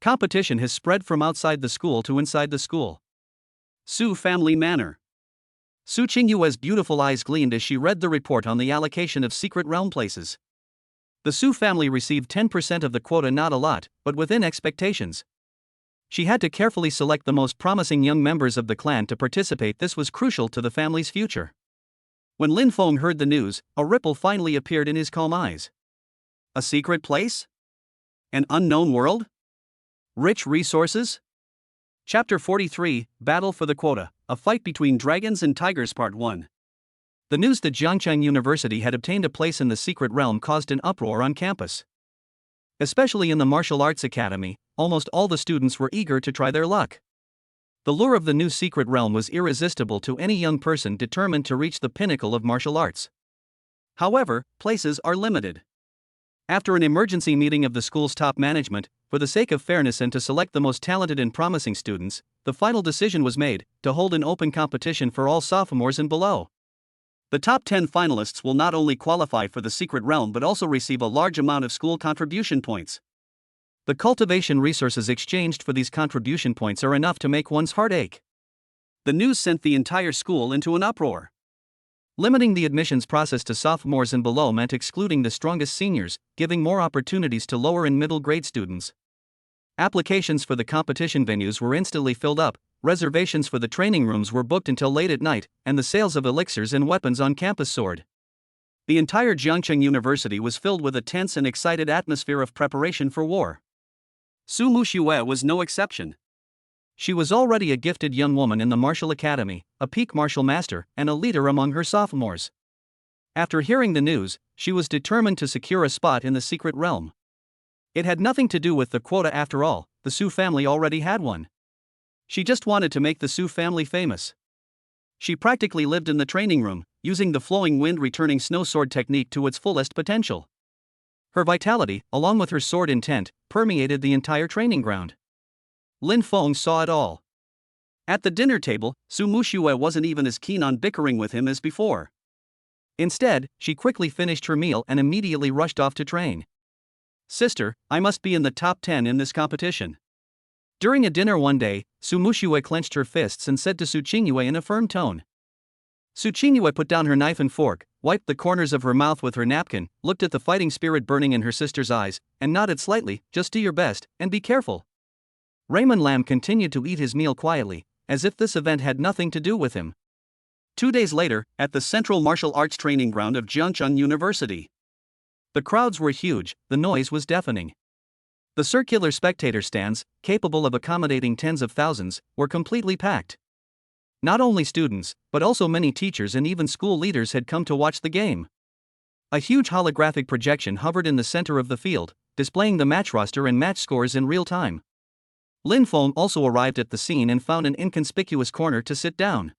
Competition has spread from outside the school to inside the school. Su Family Manor. Su Qingyue's beautiful eyes gleamed as she read the report on the allocation of secret realm places. The Su family received 10% of the quota, not a lot, but within expectations. She had to carefully select the most promising young members of the clan to participate. This was crucial to the family's future. When Lin Feng heard the news, a ripple finally appeared in his calm eyes. A secret place? An unknown world? Rich resources? Chapter 43, Battle for the Quota, A Fight Between Dragons and Tigers Part 1. The news that Jiangcheng University had obtained a place in the secret realm caused an uproar on campus. Especially in the martial arts academy, almost all the students were eager to try their luck. The lure of the new secret realm was irresistible to any young person determined to reach the pinnacle of martial arts. However, places are limited. After an emergency meeting of the school's top management, for the sake of fairness and to select the most talented and promising students, the final decision was made to hold an open competition for all sophomores and below. The top 10 finalists will not only qualify for the secret realm but also receive a large amount of school contribution points. The cultivation resources exchanged for these contribution points are enough to make one's heart ache. The news sent the entire school into an uproar. Limiting the admissions process to sophomores and below meant excluding the strongest seniors, giving more opportunities to lower and middle grade students. Applications for the competition venues were instantly filled up, reservations for the training rooms were booked until late at night, and the sales of elixirs and weapons on campus soared. The entire Jiangcheng University was filled with a tense and excited atmosphere of preparation for war. Su Muxue was no exception. She was already a gifted young woman in the martial academy, a peak martial master, and a leader among her sophomores. After hearing the news, she was determined to secure a spot in the secret realm. It had nothing to do with the quota after all, the Su family already had one. She just wanted to make the Su family famous. She practically lived in the training room, using the flowing wind returning snow sword technique to its fullest potential. Her vitality, along with her sword intent, permeated the entire training ground. Lin Feng saw it all. At the dinner table, Su Muxue wasn't even as keen on bickering with him as before. Instead, she quickly finished her meal and immediately rushed off to train. Sister, I must be in the top 10 in this competition. During a dinner one day, Su Muxue clenched her fists and said to Su Qingyue in a firm tone. Su Qingyue put down her knife and fork, wiped the corners of her mouth with her napkin, looked at the fighting spirit burning in her sister's eyes, and nodded slightly. Just do your best, and be careful. Raymond Lam continued to eat his meal quietly, as if this event had nothing to do with him. 2 days later, at the Central Martial Arts Training Ground of Jiangcheng University. The crowds were huge, the noise was deafening. The circular spectator stands, capable of accommodating tens of thousands, were completely packed. Not only students, but also many teachers and even school leaders had come to watch the game. A huge holographic projection hovered in the center of the field, displaying the match roster and match scores in real time. Lin Feng also arrived at the scene and found an inconspicuous corner to sit down.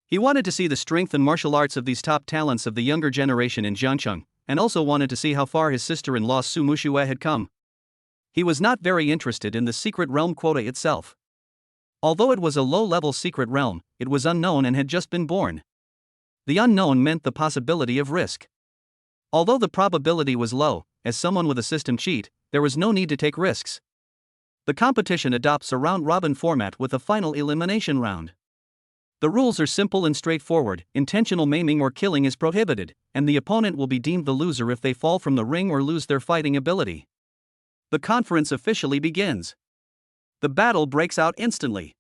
He wanted to see the strength and martial arts of these top talents of the younger generation in Jiangcheng, and also wanted to see how far his sister-in-law Su Muxue had come. He was not very interested in the secret realm quota itself. Although it was a low-level secret realm, it was unknown and had just been born. The unknown meant the possibility of risk. Although the probability was low, as someone with a system cheat, there was no need to take risks. The competition adopts a round-robin format with a final elimination round. The rules are simple and straightforward. Intentional maiming or killing is prohibited, and the opponent will be deemed the loser if they fall from the ring or lose their fighting ability. The conference officially begins. The battle breaks out instantly.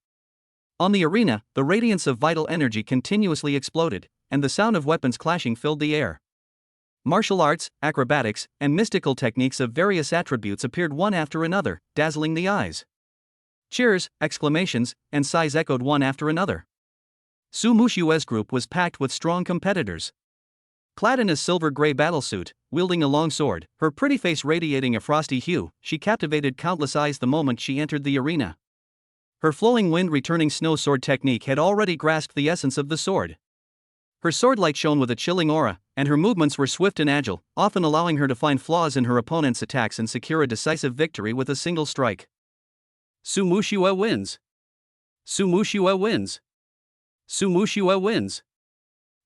On the arena, the radiance of vital energy continuously exploded, and the sound of weapons clashing filled the air. Martial arts, acrobatics, and mystical techniques of various attributes appeared one after another, dazzling the eyes. Cheers, exclamations, and sighs echoed one after another. Su Mushue's group was packed with strong competitors. Clad in a silver-gray battlesuit, wielding a long sword, her pretty face radiating a frosty hue, she captivated countless eyes the moment she entered the arena. Her flowing wind-returning snow sword technique had already grasped the essence of the sword. Her sword light shone with a chilling aura, and her movements were swift and agile, often allowing her to find flaws in her opponent's attacks and secure a decisive victory with a single strike. Su Mushue wins. Su Mushue wins. Su Mushue wins.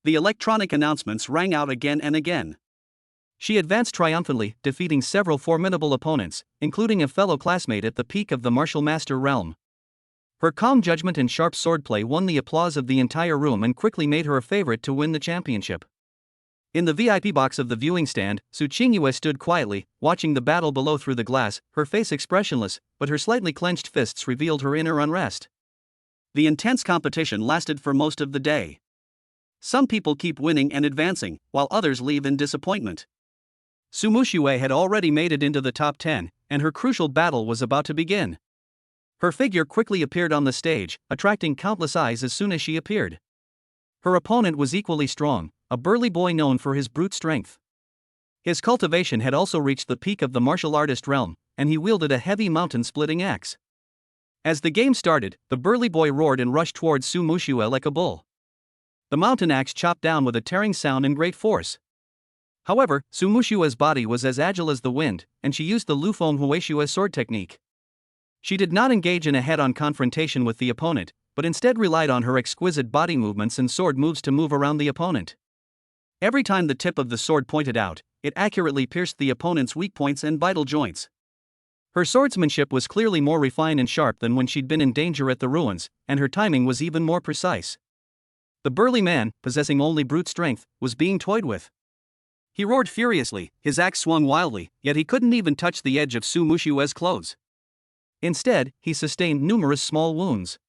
The electronic announcements rang out again and again. She advanced triumphantly, defeating several formidable opponents, including a fellow classmate at the peak of the martial master realm. Her calm judgment and sharp swordplay won the applause of the entire room and quickly made her a favorite to win the championship. In the VIP box of the viewing stand, Su Qingyue stood quietly, watching the battle below through the glass, her face expressionless, but her slightly clenched fists revealed her inner unrest. The intense competition lasted for most of the day. Some people keep winning and advancing, while others leave in disappointment. Su Mushue had already made it into the top 10, and her crucial battle was about to begin. Her figure quickly appeared on the stage, attracting countless eyes as soon as she appeared. Her opponent was equally strong, a burly boy known for his brute strength. His cultivation had also reached the peak of the martial artist realm, and he wielded a heavy mountain-splitting axe. As the game started, the burly boy roared and rushed towards Su Mushue like a bull. The mountain axe chopped down with a tearing sound and great force. However, Su Mushue's body was as agile as the wind, and she used the Lufeng Huishue sword technique. She did not engage in a head-on confrontation with the opponent, but instead relied on her exquisite body movements and sword moves to move around the opponent. Every time the tip of the sword pointed out, it accurately pierced the opponent's weak points and vital joints. Her swordsmanship was clearly more refined and sharp than when she'd been in danger at the ruins, and her timing was even more precise. The burly man, possessing only brute strength, was being toyed with. He roared furiously, his axe swung wildly, yet he couldn't even touch the edge of Su Mushue's clothes. Instead, he sustained numerous small wounds.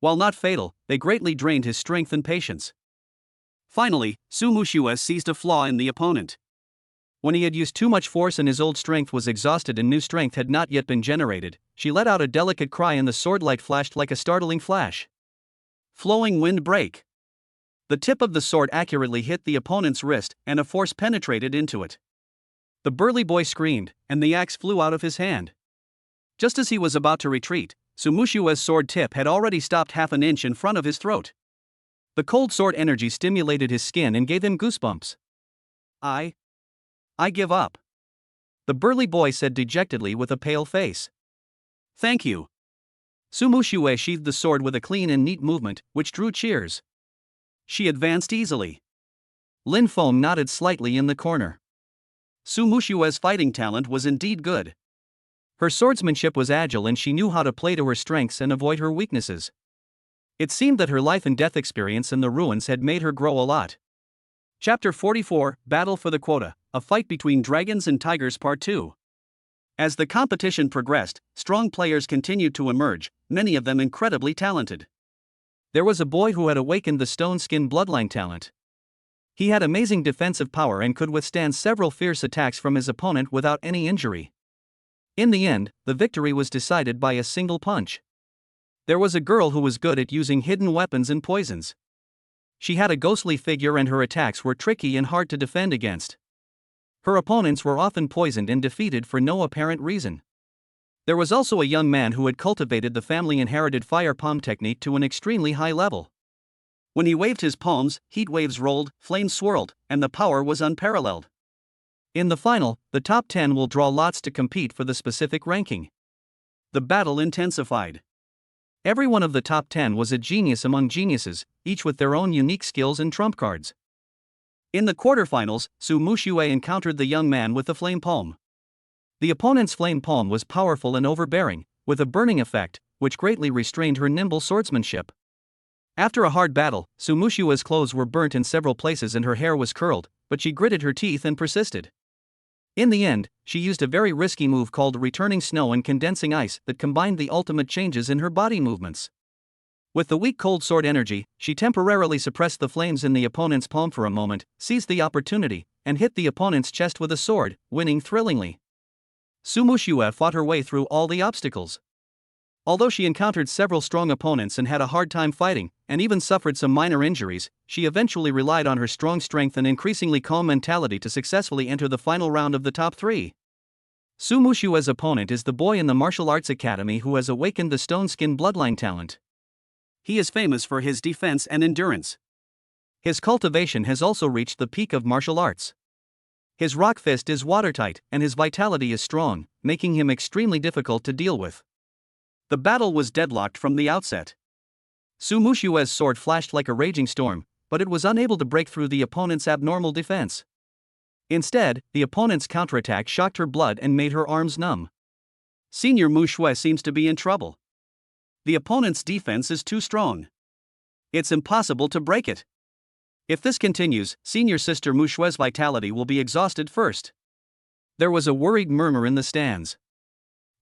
While not fatal, they greatly drained his strength and patience. Finally, Su Mushue seized a flaw in the opponent. When he had used too much force and his old strength was exhausted and new strength had not yet been generated, she let out a delicate cry and the sword light flashed like a startling flash. Flowing wind break. The tip of the sword accurately hit the opponent's wrist, and a force penetrated into it. The burly boy screamed, and the axe flew out of his hand. Just as he was about to retreat, Su Mushue's sword tip had already stopped half an inch in front of his throat. The cold sword energy stimulated his skin and gave him goosebumps. I give up. The burly boy said dejectedly with a pale face. Thank you. Su Mushue sheathed the sword with a clean and neat movement, which drew cheers. She advanced easily. Lin Feng nodded slightly in the corner. Su Mushue's fighting talent was indeed good. Her swordsmanship was agile and she knew how to play to her strengths and avoid her weaknesses. It seemed that her life and death experience in the ruins had made her grow a lot. Chapter 44, Battle for the Quota, a fight between dragons and tigers Part 2. As the competition progressed, strong players continued to emerge, many of them incredibly talented. There was a boy who had awakened the stone skin bloodline talent. He had amazing defensive power and could withstand several fierce attacks from his opponent without any injury. In the end, the victory was decided by a single punch. There was a girl who was good at using hidden weapons and poisons. She had a ghostly figure and her attacks were tricky and hard to defend against. Her opponents were often poisoned and defeated for no apparent reason. There was also a young man who had cultivated the family-inherited fire palm technique to an extremely high level. When he waved his palms, heat waves rolled, flames swirled, and the power was unparalleled. In the final, the top 10 will draw lots to compete for the specific ranking. The battle intensified. Every one of the top 10 was a genius among geniuses, each with their own unique skills and trump cards. In the quarterfinals, Su Mushue encountered the young man with the flame palm. The opponent's flame palm was powerful and overbearing, with a burning effect, which greatly restrained her nimble swordsmanship. After a hard battle, Sumushua's clothes were burnt in several places and her hair was curled, but she gritted her teeth and persisted. In the end, she used a very risky move called returning snow and condensing ice that combined the ultimate changes in her body movements. With the weak cold sword energy, she temporarily suppressed the flames in the opponent's palm for a moment, seized the opportunity, and hit the opponent's chest with a sword, winning thrillingly. Sumushua fought her way through all the obstacles. Although she encountered several strong opponents and had a hard time fighting, and even suffered some minor injuries, she eventually relied on her strong strength and increasingly calm mentality to successfully enter the final round of the top 3. Sumushua's opponent is the boy in the martial arts academy who has awakened the stone skin bloodline talent. He is famous for his defense and endurance. His cultivation has also reached the peak of martial arts. His rock fist is watertight, and his vitality is strong, making him extremely difficult to deal with. The battle was deadlocked from the outset. Sumushua's sword flashed like a raging storm, but it was unable to break through the opponent's abnormal defense. Instead, the opponent's counterattack shocked her blood and made her arms numb. Senior Mushue seems to be in trouble. The opponent's defense is too strong. It's impossible to break it. If this continues, senior sister Mushue's vitality will be exhausted first. There was a worried murmur in the stands.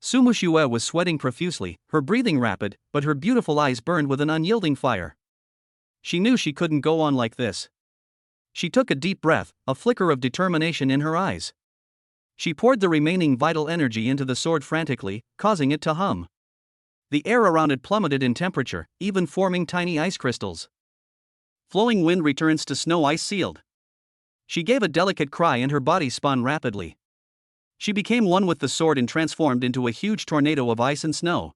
Sumushue was sweating profusely, her breathing rapid, but her beautiful eyes burned with an unyielding fire. She knew she couldn't go on like this. She took a deep breath, a flicker of determination in her eyes. She poured the remaining vital energy into the sword frantically, causing it to hum. The air around it plummeted in temperature, even forming tiny ice crystals. Flowing wind returns to snow ice sealed. She gave a delicate cry and her body spun rapidly. She became one with the sword and transformed into a huge tornado of ice and snow.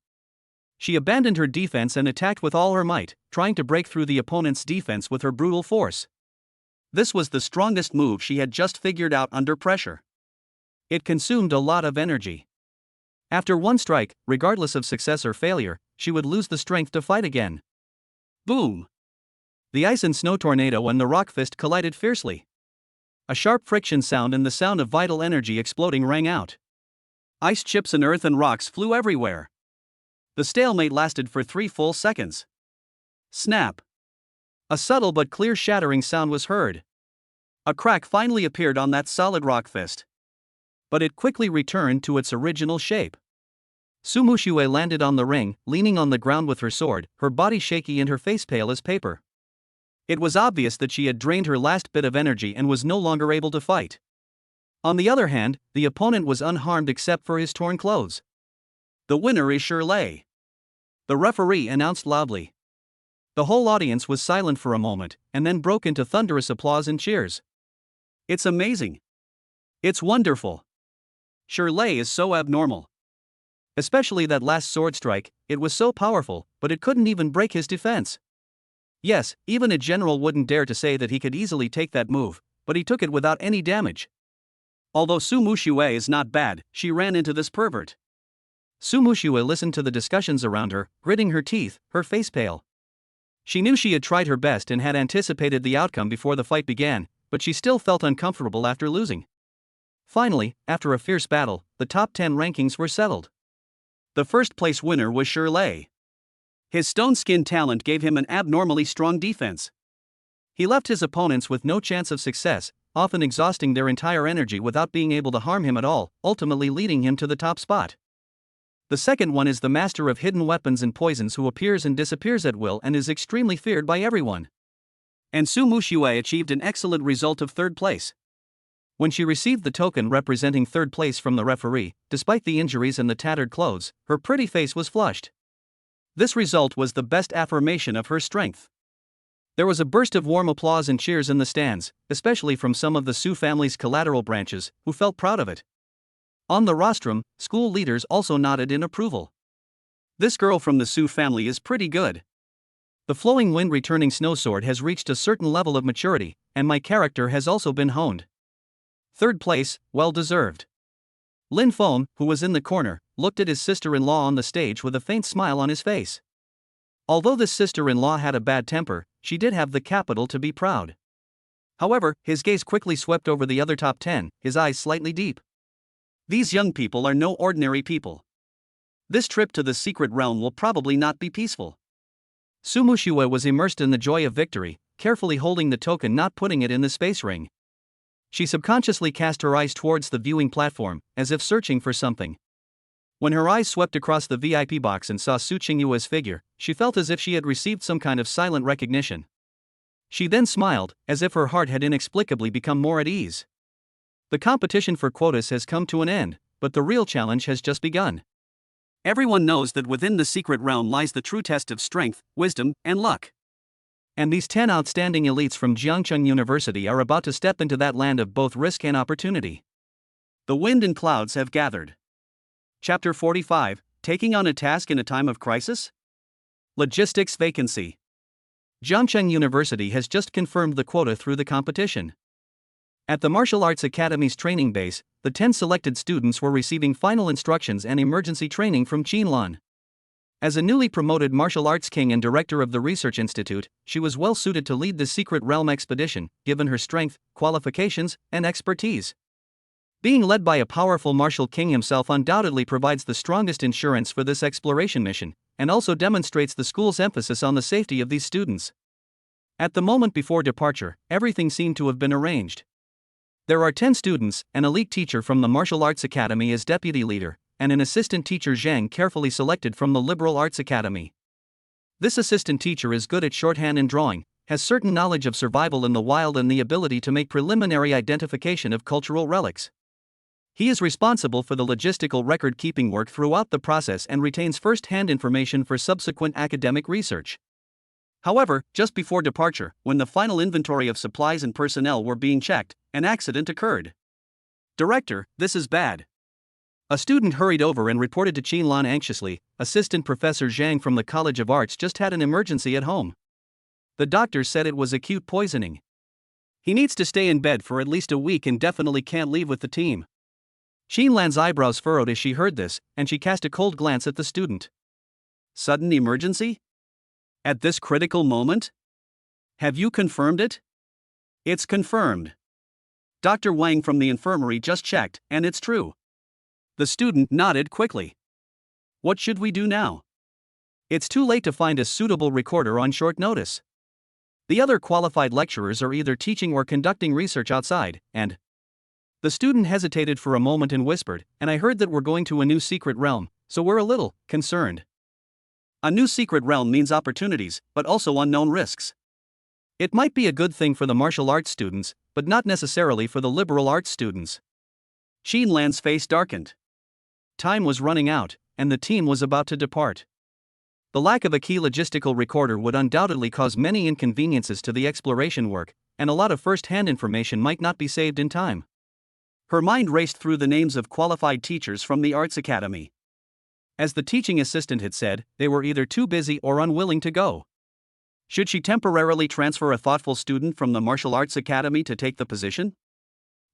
She abandoned her defense and attacked with all her might, trying to break through the opponent's defense with her brutal force. This was the strongest move she had just figured out under pressure. It consumed a lot of energy. After one strike, regardless of success or failure, she would lose the strength to fight again. Boom! The ice and snow tornado and the rock fist collided fiercely. A sharp friction sound and the sound of vital energy exploding rang out. Ice chips and earth and rocks flew everywhere. The stalemate lasted for 3 full seconds. Snap! A subtle but clear shattering sound was heard. A crack finally appeared on that solid rock fist. But it quickly returned to its original shape. Sumushue landed on the ring, leaning on the ground with her sword, her body shaky and her face pale as paper. It was obvious that she had drained her last bit of energy and was no longer able to fight. On the other hand, the opponent was unharmed except for his torn clothes. The winner is Shirley, the referee announced loudly. The whole audience was silent for a moment, and then broke into thunderous applause and cheers. It's amazing. It's wonderful. Shirley is so abnormal. Especially that last sword strike, it was so powerful, but it couldn't even break his defense. Yes, even a general wouldn't dare to say that he could easily take that move, but he took it without any damage. Although Sumushue is not bad, she ran into this pervert. Sumushue listened to the discussions around her, gritting her teeth, her face pale. She knew she had tried her best and had anticipated the outcome before the fight began, but she still felt uncomfortable after losing. Finally, after a fierce battle, the top 10 rankings were settled. The first place winner was Shirley. His stone skin talent gave him an abnormally strong defense. He left his opponents with no chance of success, often exhausting their entire energy without being able to harm him at all, ultimately leading him to the top spot. The second one is the master of hidden weapons and poisons who appears and disappears at will and is extremely feared by everyone. And Sumushue achieved an excellent result of 3rd place. When she received the token representing 3rd place from the referee, despite the injuries and the tattered clothes, her pretty face was flushed. This result was the best affirmation of her strength. There was a burst of warm applause and cheers in the stands, especially from some of the Su family's collateral branches, who felt proud of it. On the rostrum, school leaders also nodded in approval. This girl from the Su family is pretty good. The flowing wind returning snow sword has reached a certain level of maturity, and my character has also been honed. 3rd place, well deserved. Lin Feng, who was in the corner, looked at his sister-in-law on the stage with a faint smile on his face. Although this sister-in-law had a bad temper, she did have the capital to be proud. However, his gaze quickly swept over the other top 10, his eyes slightly deep. These young people are no ordinary people. This trip to the secret realm will probably not be peaceful. Sumushiwa was immersed in the joy of victory, carefully holding the token, not putting it in the space ring. She subconsciously cast her eyes towards the viewing platform, as if searching for something. When her eyes swept across the VIP box and saw Su Qingyue's figure, she felt as if she had received some kind of silent recognition. She then smiled, as if her heart had inexplicably become more at ease. The competition for quotas has come to an end, but the real challenge has just begun. Everyone knows that within the secret realm lies the true test of strength, wisdom, and luck. And these 10 outstanding elites from Jiangcheng University are about to step into that land of both risk and opportunity. The wind and clouds have gathered. Chapter 45, Taking on a Task in a Time of Crisis? Logistics Vacancy. Jiangcheng University has just confirmed the quota through the competition. At the Martial Arts Academy's training base, the 10 selected students were receiving final instructions and emergency training from Qinlan. As a newly promoted martial arts king and director of the Research Institute, she was well suited to lead the Secret Realm expedition, given her strength, qualifications, and expertise. Being led by a powerful martial king himself undoubtedly provides the strongest insurance for this exploration mission, and also demonstrates the school's emphasis on the safety of these students. At the moment before departure, everything seemed to have been arranged. There are 10 students, an elite teacher from the Martial Arts Academy as deputy leader, and an assistant teacher Zhang carefully selected from the Liberal Arts Academy. This assistant teacher is good at shorthand and drawing, has certain knowledge of survival in the wild and the ability to make preliminary identification of cultural relics. He is responsible for the logistical record-keeping work throughout the process and retains first-hand information for subsequent academic research. However, just before departure, when the final inventory of supplies and personnel were being checked, an accident occurred. "Director, this is bad." A student hurried over and reported to Qinlan anxiously, "Assistant Professor Zhang from the College of Arts just had an emergency at home. The doctor said it was acute poisoning. He needs to stay in bed for at least a week and definitely can't leave with the team." Qinlan's eyebrows furrowed as she heard this, and she cast a cold glance at the student. "Sudden emergency? At this critical moment? Have you confirmed it?" "It's confirmed. Dr. Wang from the infirmary just checked, and it's true." The student nodded quickly. "What should we do now?" "It's too late to find a suitable recorder on short notice. The other qualified lecturers are either teaching or conducting research outside, and..." The student hesitated for a moment and whispered, "And I heard that we're going to a new secret realm, so we're a little concerned." A new secret realm means opportunities, but also unknown risks. It might be a good thing for the martial arts students, but not necessarily for the liberal arts students. Qinlan's face darkened. Time was running out, and the team was about to depart. The lack of a key logistical recorder would undoubtedly cause many inconveniences to the exploration work, and a lot of first-hand information might not be saved in time. Her mind raced through the names of qualified teachers from the Arts Academy. As the teaching assistant had said, they were either too busy or unwilling to go. Should she temporarily transfer a thoughtful student from the Martial Arts Academy to take the position?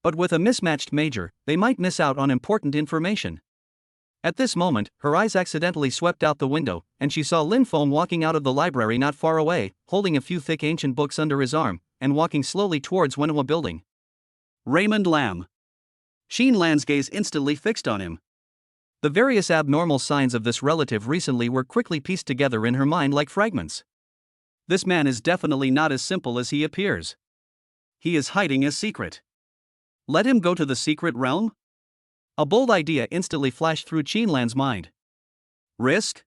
But with a mismatched major, they might miss out on important information. At this moment, her eyes accidentally swept out the window, and she saw Lin Feng walking out of the library not far away, holding a few thick ancient books under his arm, and walking slowly towards Wenhua Building. Raymond Lam. Qinlan's gaze instantly fixed on him. The various abnormal signs of this relative recently were quickly pieced together in her mind like fragments. This man is definitely not as simple as he appears. He is hiding a secret. Let him go to the secret realm? A bold idea instantly flashed through Qinlan's mind. Risk?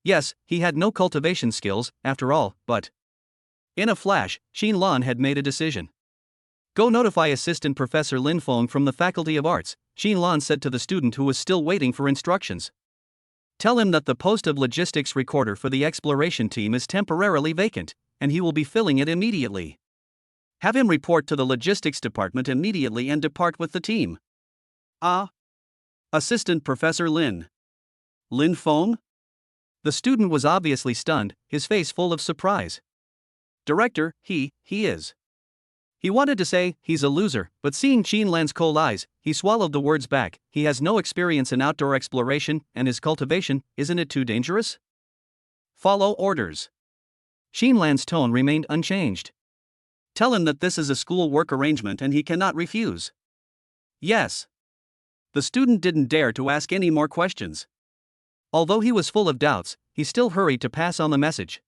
Yes, he had no cultivation skills, after all, but... In a flash, Qinlan had made a decision. "Go notify Assistant Professor Lin Feng from the Faculty of Arts," Qinlan said to the student who was still waiting for instructions. "Tell him that the post of logistics recorder for the exploration team is temporarily vacant, and he will be filling it immediately. Have him report to the logistics department immediately and depart with the team." "Ah? Assistant Professor Lin. Lin Feng?" The student was obviously stunned, his face full of surprise. "Director, he is." He wanted to say, "He's a loser," but seeing Qinlan's cold eyes, he swallowed the words back. "He has no experience in outdoor exploration, and his cultivation, isn't it too dangerous?" "Follow orders." Qinlan's tone remained unchanged. "Tell him that this is a school work arrangement and he cannot refuse." "Yes." The student didn't dare to ask any more questions. Although he was full of doubts, he still hurried to pass on the message.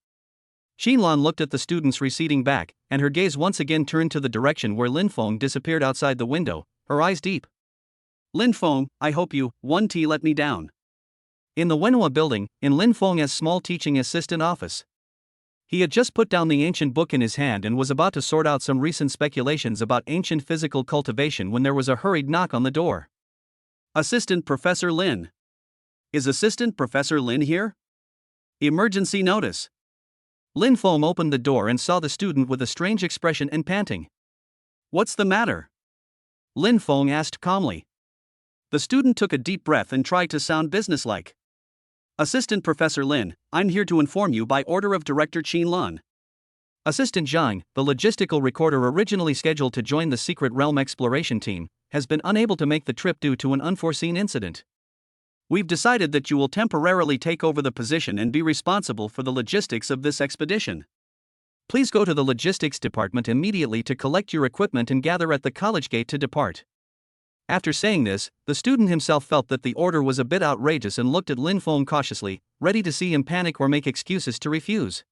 Xinlan looked at the students receding back, and her gaze once again turned to the direction where Lin Feng disappeared outside the window, her eyes deep. Lin Feng, I hope you, 1T let me down. In the Wenhua building, in Lin Feng's small teaching assistant office. He had just put down the ancient book in his hand and was about to sort out some recent speculations about ancient physical cultivation when there was a hurried knock on the door. Assistant Professor Lin. Is Assistant Professor Lin here? Emergency notice. Lin Feng opened the door and saw the student with a strange expression and panting. What's the matter? Lin Feng asked calmly. The student took a deep breath and tried to sound businesslike. Assistant Professor Lin, I'm here to inform you by order of Director Qin Lan. Assistant Zhang, the logistical recorder originally scheduled to join the Secret Realm exploration team, has been unable to make the trip due to an unforeseen incident. We've decided that you will temporarily take over the position and be responsible for the logistics of this expedition. Please go to the logistics department immediately to collect your equipment and gather at the college gate to depart. After saying this, the student himself felt that the order was a bit outrageous and looked at Lin Feng cautiously, ready to see him panic or make excuses to refuse.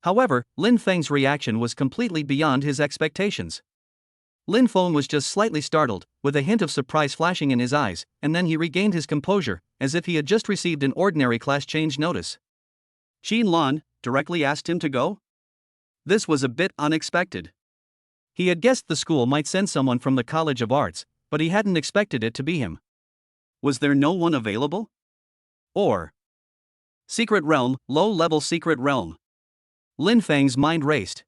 However, Lin Feng's reaction was completely beyond his expectations. Lin Feng was just slightly startled, with a hint of surprise flashing in his eyes, and then he regained his composure, as if he had just received an ordinary class change notice. Qin Lan directly asked him to go? This was a bit unexpected. He had guessed the school might send someone from the College of Arts, but he hadn't expected it to be him. Was there no one available? Or Secret Realm, low-level Secret Realm. Lin Feng's mind raced.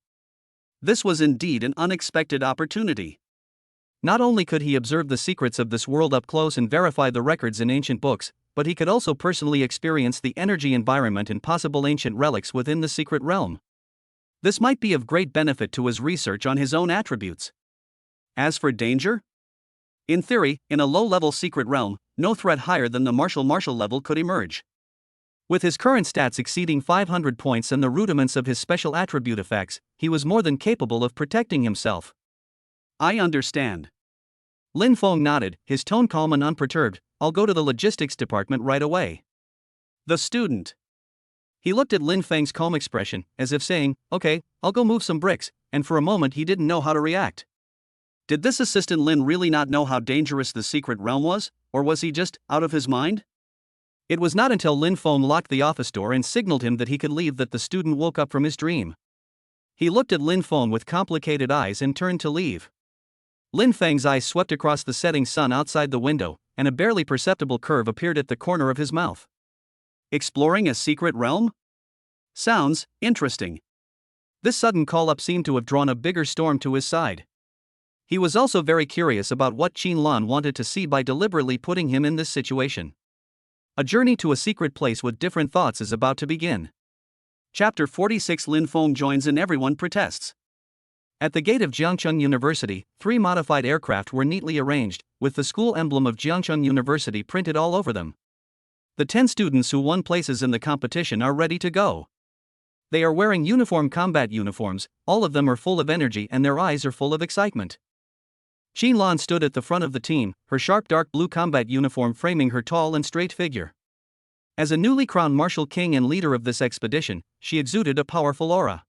This was indeed an unexpected opportunity. Not only could he observe the secrets of this world up close and verify the records in ancient books, but he could also personally experience the energy environment and possible ancient relics within the Secret Realm. This might be of great benefit to his research on his own attributes. As for danger? In theory, in a low-level Secret Realm, no threat higher than the martial level could emerge. With his current stats exceeding 500 points and the rudiments of his special attribute effects, he was more than capable of protecting himself. I understand. Lin Feng nodded, his tone calm and unperturbed. I'll go to the logistics department right away. The student. He looked at Lin Feng's calm expression, as if saying, okay, I'll go move some bricks, and for a moment he didn't know how to react. Did this assistant Lin really not know how dangerous the Secret Realm was, or was he just out of his mind? It was not until Lin Feng locked the office door and signaled him that he could leave that the student woke up from his dream. He looked at Lin Feng with complicated eyes and turned to leave. Lin Feng's eyes swept across the setting sun outside the window, and a barely perceptible curve appeared at the corner of his mouth. Exploring a secret realm? Sounds interesting. This sudden call-up seemed to have drawn a bigger storm to his side. He was also very curious about what Qin Lan wanted to see by deliberately putting him in this situation. A journey to a secret place with different thoughts is about to begin. Chapter 46 Lin Feng joins and everyone protests. At the gate of Jiangcheng University, 3 modified aircraft were neatly arranged, with the school emblem of Jiangcheng University printed all over them. The 10 students who won places in the competition are ready to go. They are wearing combat uniforms, all of them are full of energy and their eyes are full of excitement. Qin Lan stood at the front of the team, her sharp dark blue combat uniform framing her tall and straight figure. As a newly crowned martial king and leader of this expedition, she exuded a powerful aura.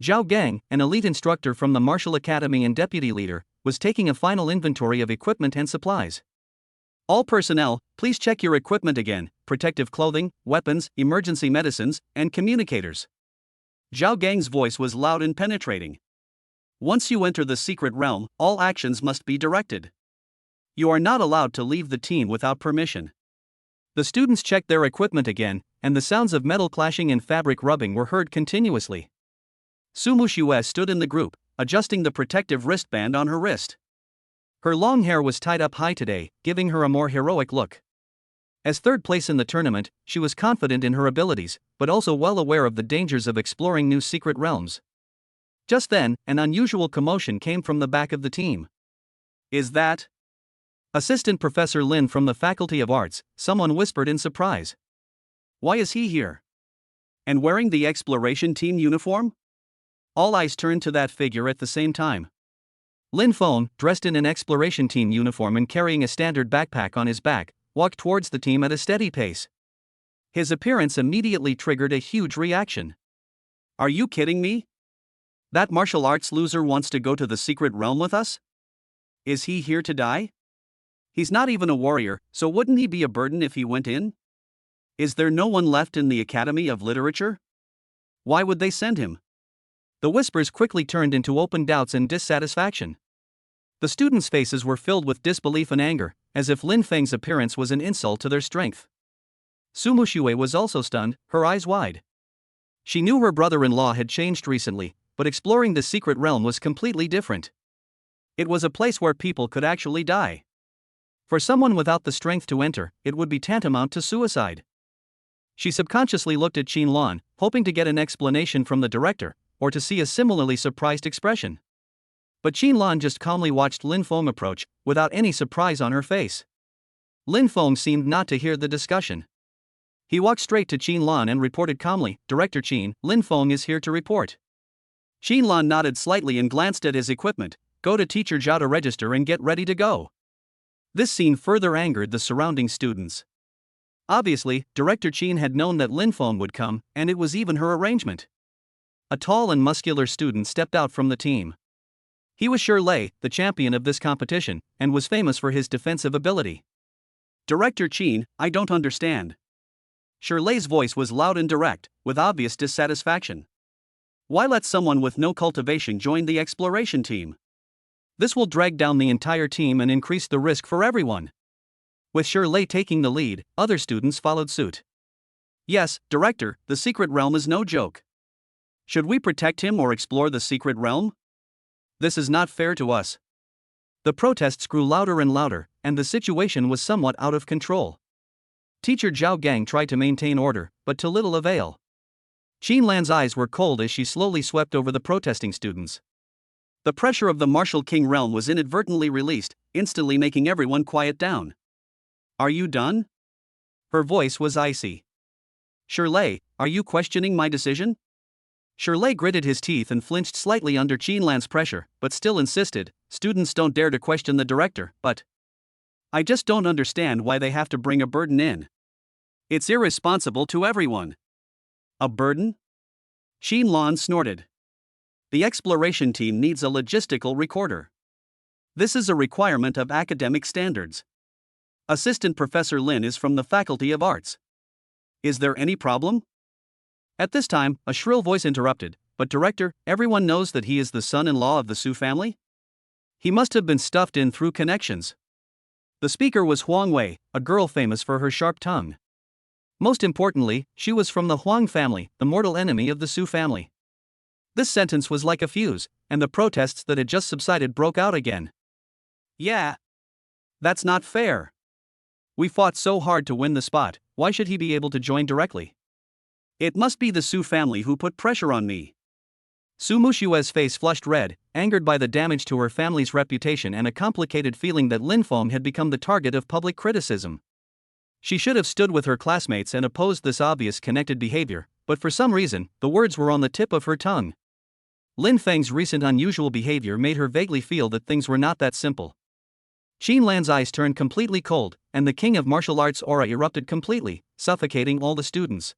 Zhao Gang, an elite instructor from the Martial Academy and deputy leader, was taking a final inventory of equipment and supplies. All personnel, please check your equipment again: protective clothing, weapons, emergency medicines, and communicators. Zhao Gang's voice was loud and penetrating. Once you enter the secret realm, all actions must be directed. You are not allowed to leave the team without permission. The students checked their equipment again, and the sounds of metal clashing and fabric rubbing were heard continuously. Sumu Xue stood in the group, adjusting the protective wristband on her wrist. Her long hair was tied up high today, giving her a more heroic look. As third place in the tournament, she was confident in her abilities, but also well aware of the dangers of exploring new secret realms. Just then, an unusual commotion came from the back of the team. Is that Assistant Professor Lin from the Faculty of Arts? Someone whispered in surprise. Why is he here? And wearing the exploration team uniform? All eyes turned to that figure at the same time. Lin Feng, dressed in an exploration team uniform and carrying a standard backpack on his back, walked towards the team at a steady pace. His appearance immediately triggered a huge reaction. Are you kidding me? That martial arts loser wants to go to the secret realm with us? Is he here to die? He's not even a warrior, so wouldn't he be a burden if he went in? Is there no one left in the Academy of Literature? Why would they send him? The whispers quickly turned into open doubts and dissatisfaction. The students' faces were filled with disbelief and anger, as if Lin Feng's appearance was an insult to their strength. Su Muxue was also stunned, her eyes wide. She knew her brother-in-law had changed recently, but exploring the secret realm was completely different. It was a place where people could actually die. For someone without the strength to enter, it would be tantamount to suicide. She subconsciously looked at Qin Lan, hoping to get an explanation from the director, or to see a similarly surprised expression. But Qin Lan just calmly watched Lin Feng approach, without any surprise on her face. Lin Feng seemed not to hear the discussion. He walked straight to Qin Lan and reported calmly, "Director Qin, Lin Feng is here to report." Qin Lan nodded slightly and glanced at his equipment. "Go to Teacher Zhao to register and get ready to go." This scene further angered the surrounding students. Obviously, Director Qin had known that Lin Feng would come, and it was even her arrangement. A tall and muscular student stepped out from the team. He was Shirlei, the champion of this competition, and was famous for his defensive ability. "Director Qin, I don't understand." Shirlei's voice was loud and direct, with obvious dissatisfaction. "Why let someone with no cultivation join the exploration team? This will drag down the entire team and increase the risk for everyone." With Shirlei taking the lead, other students followed suit. "Yes, Director, the secret realm is no joke. Should we protect him or explore the secret realm? This is not fair to us." The protests grew louder and louder, and the situation was somewhat out of control. Teacher Zhao Gang tried to maintain order, but to little avail. Qin Lan's eyes were cold as she slowly swept over the protesting students. The pressure of the martial king realm was inadvertently released, instantly making everyone quiet down. "Are you done?" Her voice was icy. "Shirlei, are you questioning my decision?" Shirlei gritted his teeth and flinched slightly under Qin Lan's pressure, but still insisted, "Students don't dare to question the director, but I just don't understand why they have to bring a burden in. It's irresponsible to everyone." "A burden?" Qin Lan snorted. "The exploration team needs a logistical recorder. This is a requirement of academic standards. Assistant Professor Lin is from the Faculty of Arts. Is there any problem?" At this time, a shrill voice interrupted, "But Director, everyone knows that he is the son-in-law of the Su family? He must have been stuffed in through connections." The speaker was Huang Wei, a girl famous for her sharp tongue. Most importantly, she was from the Huang family, the mortal enemy of the Su family. This sentence was like a fuse, and the protests that had just subsided broke out again. "Yeah. That's not fair. We fought so hard to win the spot, why should he be able to join directly? It must be the Su family who put pressure on me." Su Muxue's face flushed red, angered by the damage to her family's reputation and a complicated feeling that Lin Feng had become the target of public criticism. She should have stood with her classmates and opposed this obvious connected behavior, but for some reason, the words were on the tip of her tongue. Lin Feng's recent unusual behavior made her vaguely feel that things were not that simple. Qin Lan's eyes turned completely cold, and the king of martial arts aura erupted completely, suffocating all the students.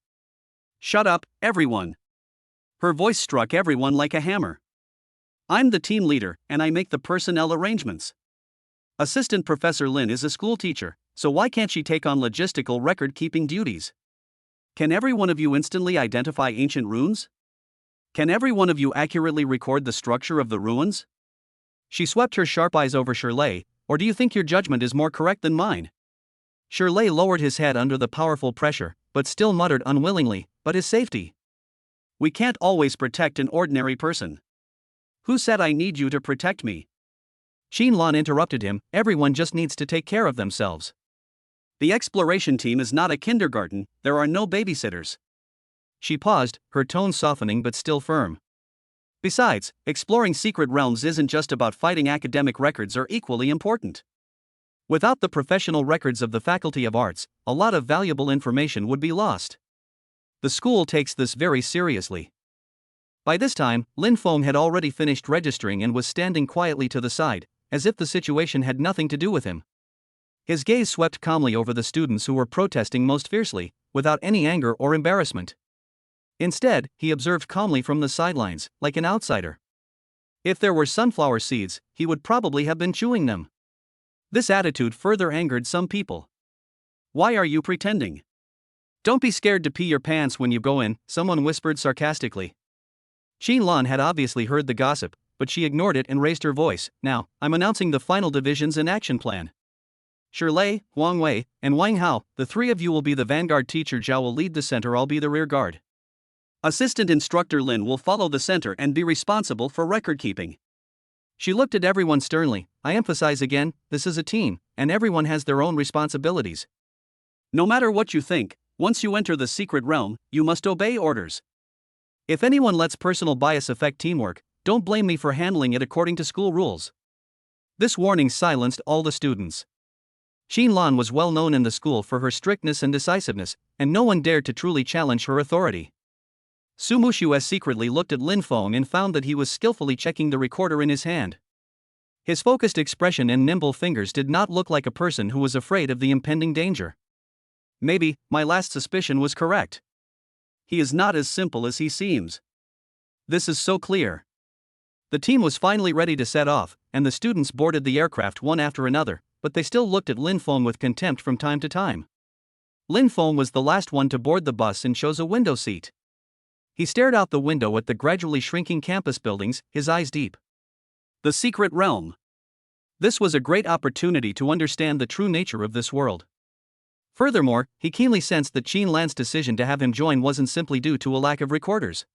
"Shut up, everyone." Her voice struck everyone like a hammer. "I'm the team leader, and I make the personnel arrangements. Assistant Professor Lin is a school teacher, so why can't she take on logistical record-keeping duties? Can every one of you instantly identify ancient runes? Can every one of you accurately record the structure of the ruins?" She swept her sharp eyes over Shirlei. "Or do you think your judgment is more correct than mine?" Shirlei lowered his head under the powerful pressure, but still muttered unwillingly, "But his safety. We can't always protect an ordinary person." "Who said I need you to protect me?" Qin Lan interrupted him, "Everyone just needs to take care of themselves. The exploration team is not a kindergarten, there are no babysitters." She paused, her tone softening but still firm. "Besides, exploring secret realms isn't just about fighting. Academic records are equally important. Without the professional records of the Faculty of Arts, a lot of valuable information would be lost. The school takes this very seriously." By this time, Lin Feng had already finished registering and was standing quietly to the side, as if the situation had nothing to do with him. His gaze swept calmly over the students who were protesting most fiercely, without any anger or embarrassment. Instead, he observed calmly from the sidelines, like an outsider. If there were sunflower seeds, he would probably have been chewing them. This attitude further angered some people. "Why are you pretending? Don't be scared to pee your pants when you go in," someone whispered sarcastically. Lan had obviously heard the gossip, but she ignored it and raised her voice. "Now, I'm announcing the final divisions and action plan. Shirley, Huang Wei, and Wang Hao, the three of you will be the vanguard. Teacher Zhao will lead the center, I'll be the rear guard. Assistant Instructor Lin will follow the center and be responsible for record keeping." She looked at everyone sternly. "I emphasize again, this is a team, and everyone has their own responsibilities. No matter what you think, once you enter the secret realm, you must obey orders. If anyone lets personal bias affect teamwork, don't blame me for handling it according to school rules." This warning silenced all the students. Lan was well known in the school for her strictness and decisiveness, and no one dared to truly challenge her authority. Su Mushu secretly looked at Lin Feng and found that he was skillfully checking the recorder in his hand. His focused expression and nimble fingers did not look like a person who was afraid of the impending danger. Maybe my last suspicion was correct. He is not as simple as he seems. This is so clear. The team was finally ready to set off, and the students boarded the aircraft one after another, but they still looked at Lin Feng with contempt from time to time. Lin Feng was the last one to board the bus and chose a window seat. He stared out the window at the gradually shrinking campus buildings, his eyes deep. The secret realm. This was a great opportunity to understand the true nature of this world. Furthermore, he keenly sensed that Lan's decision to have him join wasn't simply due to a lack of recorders.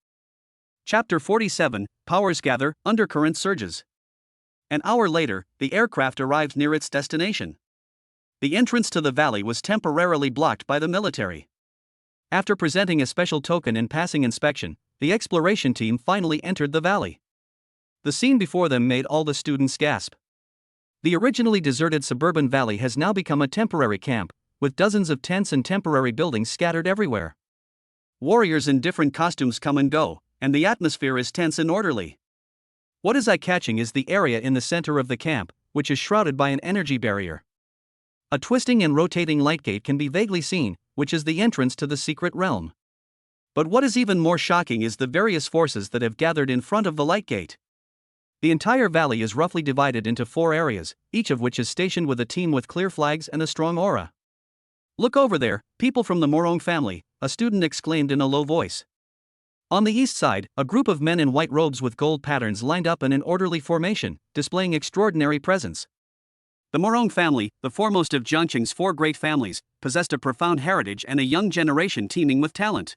Chapter 47, Powers Gather, Undercurrent Surges. An hour later, the aircraft arrived near its destination. The entrance to the valley was temporarily blocked by the military. After presenting a special token and passing inspection, the exploration team finally entered the valley. The scene before them made all the students gasp. The originally deserted suburban valley has now become a temporary camp, with dozens of tents and temporary buildings scattered everywhere. Warriors in different costumes come and go, and the atmosphere is tense and orderly. What is eye-catching is the area in the center of the camp, which is shrouded by an energy barrier. A twisting and rotating light gate can be vaguely seen, which is the entrance to the secret realm. But what is even more shocking is the various forces that have gathered in front of the light gate. The entire valley is roughly divided into 4 areas, each of which is stationed with a team with clear flags and a strong aura. "Look over there, people from the Morong family," a student exclaimed in a low voice. On the east side, a group of men in white robes with gold patterns lined up in an orderly formation, displaying extraordinary presence. The Morong family, the foremost of Jiangqing's 4 great families, possessed a profound heritage and a young generation teeming with talent.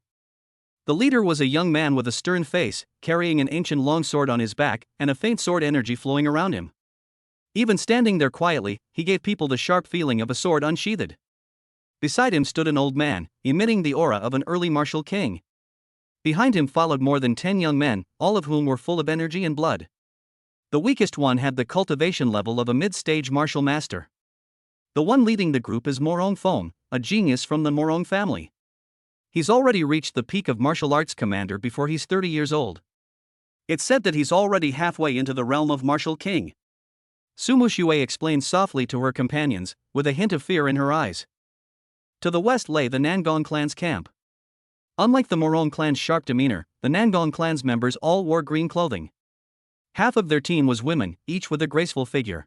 The leader was a young man with a stern face, carrying an ancient long sword on his back, and a faint sword energy flowing around him. Even standing there quietly, he gave people the sharp feeling of a sword unsheathed. Beside him stood an old man, emitting the aura of an early martial king. Behind him followed more than 10 young men, all of whom were full of energy and blood. The weakest one had the cultivation level of a mid-stage martial master. The one leading the group is Morong Feng, a genius from the Morong family. He's already reached the peak of martial arts commander before he's 30 years old. It's said that he's already halfway into the realm of martial king. Su Muxue explained softly to her companions, with a hint of fear in her eyes. To the west lay the Nangong clan's camp. Unlike the Morong clan's sharp demeanor, the Nangong clan's members all wore green clothing. Half of their team was women, each with a graceful figure.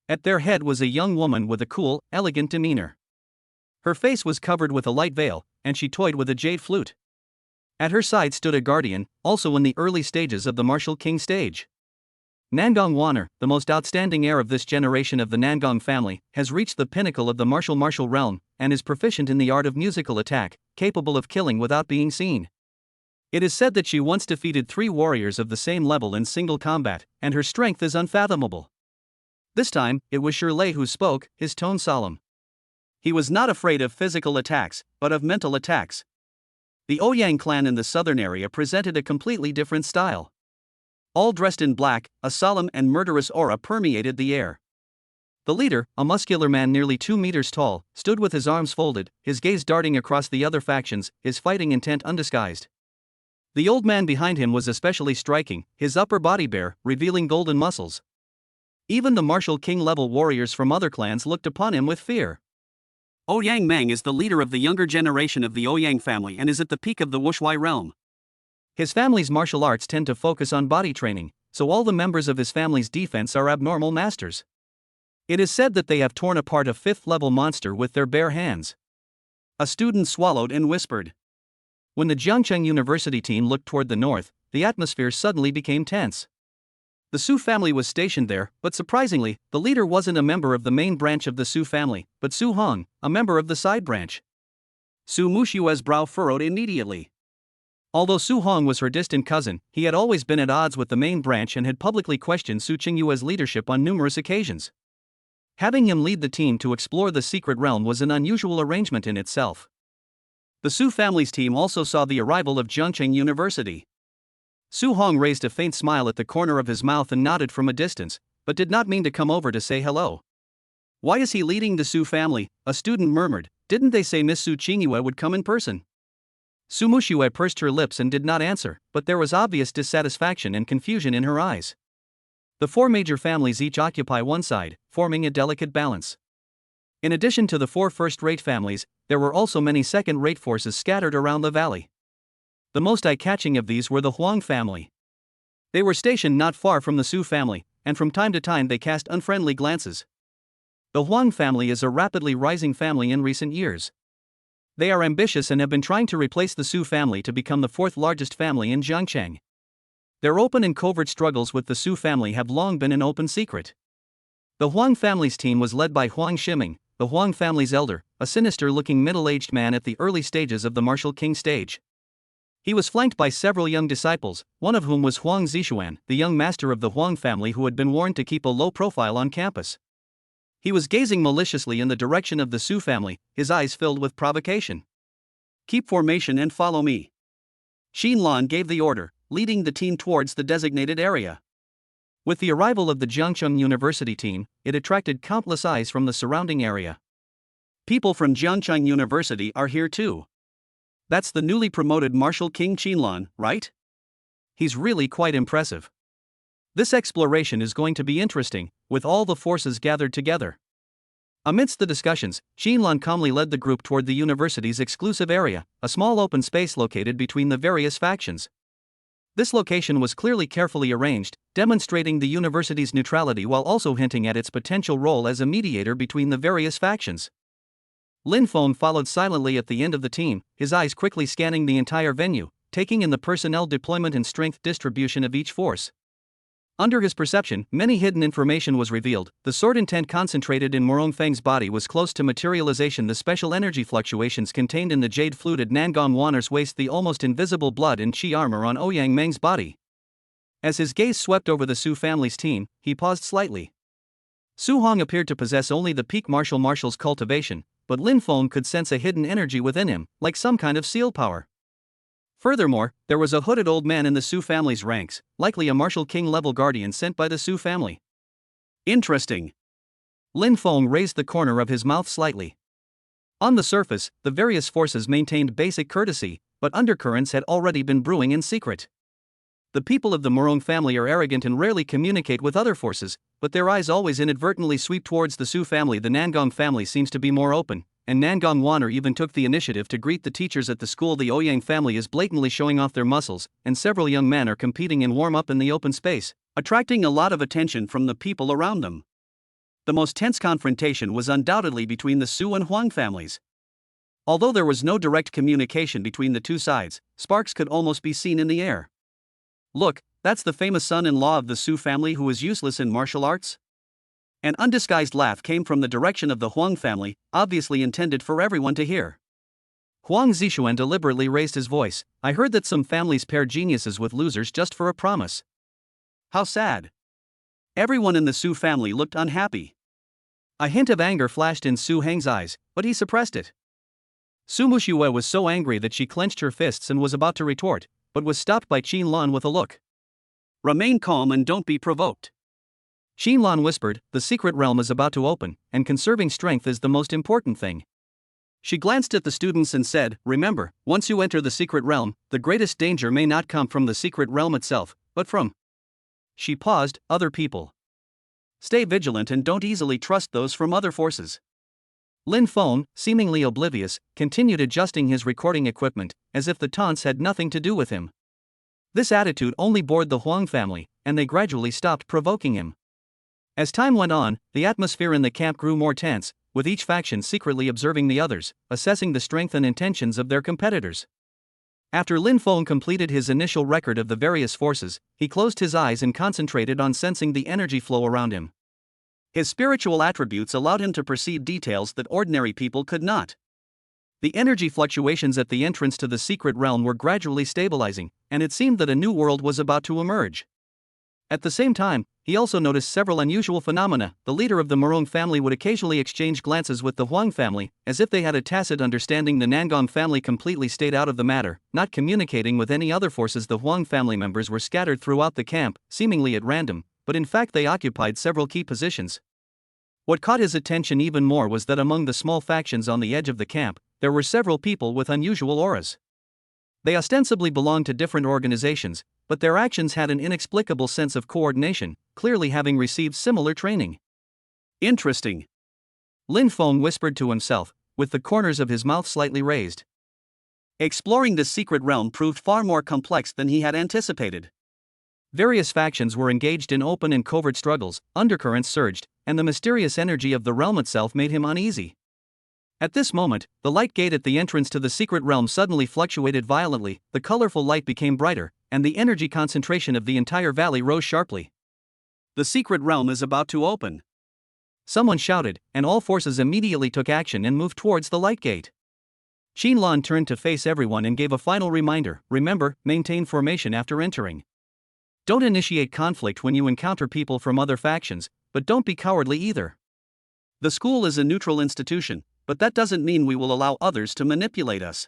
At their head was a young woman with a cool, elegant demeanor. Her face was covered with a light veil, and she toyed with a jade flute. At her side stood a guardian, also in the early stages of the martial king stage. Nangong Waner, the most outstanding heir of this generation of the Nangong family, has reached the pinnacle of the martial realm, and is proficient in the art of musical attack, capable of killing without being seen. It is said that she once defeated 3 warriors of the same level in single combat, and her strength is unfathomable. This time, it was Shirley who spoke, his tone solemn. He was not afraid of physical attacks, but of mental attacks. The Ouyang clan in the southern area presented a completely different style. All dressed in black, a solemn and murderous aura permeated the air. The leader, a muscular man nearly 2 meters tall, stood with his arms folded, his gaze darting across the other factions, his fighting intent undisguised. The old man behind him was especially striking, his upper body bare, revealing golden muscles. Even the martial king-level warriors from other clans looked upon him with fear. Ouyang Meng is the leader of the younger generation of the Ouyang family and is at the peak of the Wushui realm. His family's martial arts tend to focus on body training, so all the members of his family's defense are abnormal masters. It is said that they have torn apart a 5th-level monster with their bare hands. A student swallowed and whispered. When the Jiangcheng University team looked toward the north, the atmosphere suddenly became tense. The Su family was stationed there, but surprisingly, the leader wasn't a member of the main branch of the Su family, but Su Hong, a member of the side branch. Su Mushue's brow furrowed immediately. Although Su Hong was her distant cousin, he had always been at odds with the main branch and had publicly questioned Su Qingyue's leadership on numerous occasions. Having him lead the team to explore the secret realm was an unusual arrangement in itself. The Su family's team also saw the arrival of Jiangcheng University. Su Hong raised a faint smile at the corner of his mouth and nodded from a distance, but did not mean to come over to say hello. Why is he leading the Su family? A student murmured. Didn't they say Miss Su Qingyue would come in person? Su Mushue pursed her lips and did not answer, but there was obvious dissatisfaction and confusion in her eyes. The 4 major families each occupy one side, forming a delicate balance. In addition to the 4 first-rate families, there were also many second-rate forces scattered around the valley. The most eye-catching of these were the Huang family. They were stationed not far from the Su family, and from time to time they cast unfriendly glances. The Huang family is a rapidly rising family in recent years. They are ambitious and have been trying to replace the Su family to become the 4th largest family in Jiangcheng. Their open and covert struggles with the Su family have long been an open secret. The Huang family's team was led by Huang Shiming, the Huang family's elder, a sinister-looking middle-aged man at the early stages of the martial king stage. He was flanked by several young disciples, one of whom was Huang Zishuan, the young master of the Huang family who had been warned to keep a low profile on campus. He was gazing maliciously in the direction of the Su family, his eyes filled with provocation. Keep formation and follow me. Xin Lan gave the order, leading the team towards the designated area. With the arrival of the Jiangcheng University team, it attracted countless eyes from the surrounding area. People from Jiangcheng University are here too. That's the newly promoted Martial King Qinlan, right? He's really quite impressive. This exploration is going to be interesting, with all the forces gathered together. Amidst the discussions, Qinlan calmly led the group toward the university's exclusive area, a small open space located between the various factions. This location was clearly carefully arranged, demonstrating the university's neutrality while also hinting at its potential role as a mediator between the various factions. Lin Feng followed silently at the end of the team, his eyes quickly scanning the entire venue, taking in the personnel deployment and strength distribution of each force. Under his perception, many hidden information was revealed. The sword intent concentrated in Morong Feng's body was close to materialization. The special energy fluctuations contained in the jade-fluted Nangong Wanner's waist, the almost invisible blood and chi armor on Ouyang Meng's body. As his gaze swept over the Su family's team, he paused slightly. Su Hong appeared to possess only the peak martial's cultivation, but Lin Feng could sense a hidden energy within him, like some kind of seal power. Furthermore, there was a hooded old man in the Su family's ranks, likely a martial king-level guardian sent by the Su family. Interesting. Lin Feng raised the corner of his mouth slightly. On the surface, the various forces maintained basic courtesy, but undercurrents had already been brewing in secret. The people of the Morong family are arrogant and rarely communicate with other forces, but their eyes always inadvertently sweep towards the Su family. The Nangong family seems to be more open, and Nangong Wanner even took the initiative to greet the teachers at the school. The Ouyang family is blatantly showing off their muscles, and several young men are competing in warm-up in the open space, attracting a lot of attention from the people around them. The most tense confrontation was undoubtedly between the Su and Huang families. Although there was no direct communication between the two sides, sparks could almost be seen in the air. Look, that's the famous son-in-law of the Su family who is useless in martial arts? An undisguised laugh came from the direction of the Huang family, obviously intended for everyone to hear. Huang Zishuan deliberately raised his voice. I heard that some families pair geniuses with losers just for a promise. How sad. Everyone in the Su family looked unhappy. A hint of anger flashed in Su Heng's eyes, but he suppressed it. Su Mushue was so angry that she clenched her fists and was about to retort, but was stopped by Qin Lan with a look. Remain calm and don't be provoked. Qin Lan whispered, the secret realm is about to open, and conserving strength is the most important thing. She glanced at the students and said, remember, once you enter the secret realm, the greatest danger may not come from the secret realm itself, but from... She paused, other people. Stay vigilant and don't easily trust those from other forces. Lin Feng, seemingly oblivious, continued adjusting his recording equipment, as if the taunts had nothing to do with him. This attitude only bored the Huang family, and they gradually stopped provoking him. As time went on, the atmosphere in the camp grew more tense, with each faction secretly observing the others, assessing the strength and intentions of their competitors. After Lin Feng completed his initial record of the various forces, he closed his eyes and concentrated on sensing the energy flow around him. His spiritual attributes allowed him to perceive details that ordinary people could not. The energy fluctuations at the entrance to the secret realm were gradually stabilizing, and it seemed that a new world was about to emerge. At the same time, he also noticed several unusual phenomena. The leader of the Murong family would occasionally exchange glances with the Huang family, as if they had a tacit understanding. The Nangong family completely stayed out of the matter, not communicating with any other forces. The Huang family members were scattered throughout the camp, seemingly at random, but in fact they occupied several key positions. What caught his attention even more was that among the small factions on the edge of the camp, there were several people with unusual auras. They ostensibly belonged to different organizations, but their actions had an inexplicable sense of coordination, clearly having received similar training. Interesting. Lin Feng whispered to himself, with the corners of his mouth slightly raised. Exploring this secret realm proved far more complex than he had anticipated. Various factions were engaged in open and covert struggles, undercurrents surged, and the mysterious energy of the realm itself made him uneasy. At this moment, the light gate at the entrance to the secret realm suddenly fluctuated violently, the colorful light became brighter, and the energy concentration of the entire valley rose sharply. The secret realm is about to open. Someone shouted, and all forces immediately took action and moved towards the light gate. Xinlan turned to face everyone and gave a final reminder: remember, maintain formation after entering. Don't initiate conflict when you encounter people from other factions, but don't be cowardly either. The school is a neutral institution, but that doesn't mean we will allow others to manipulate us.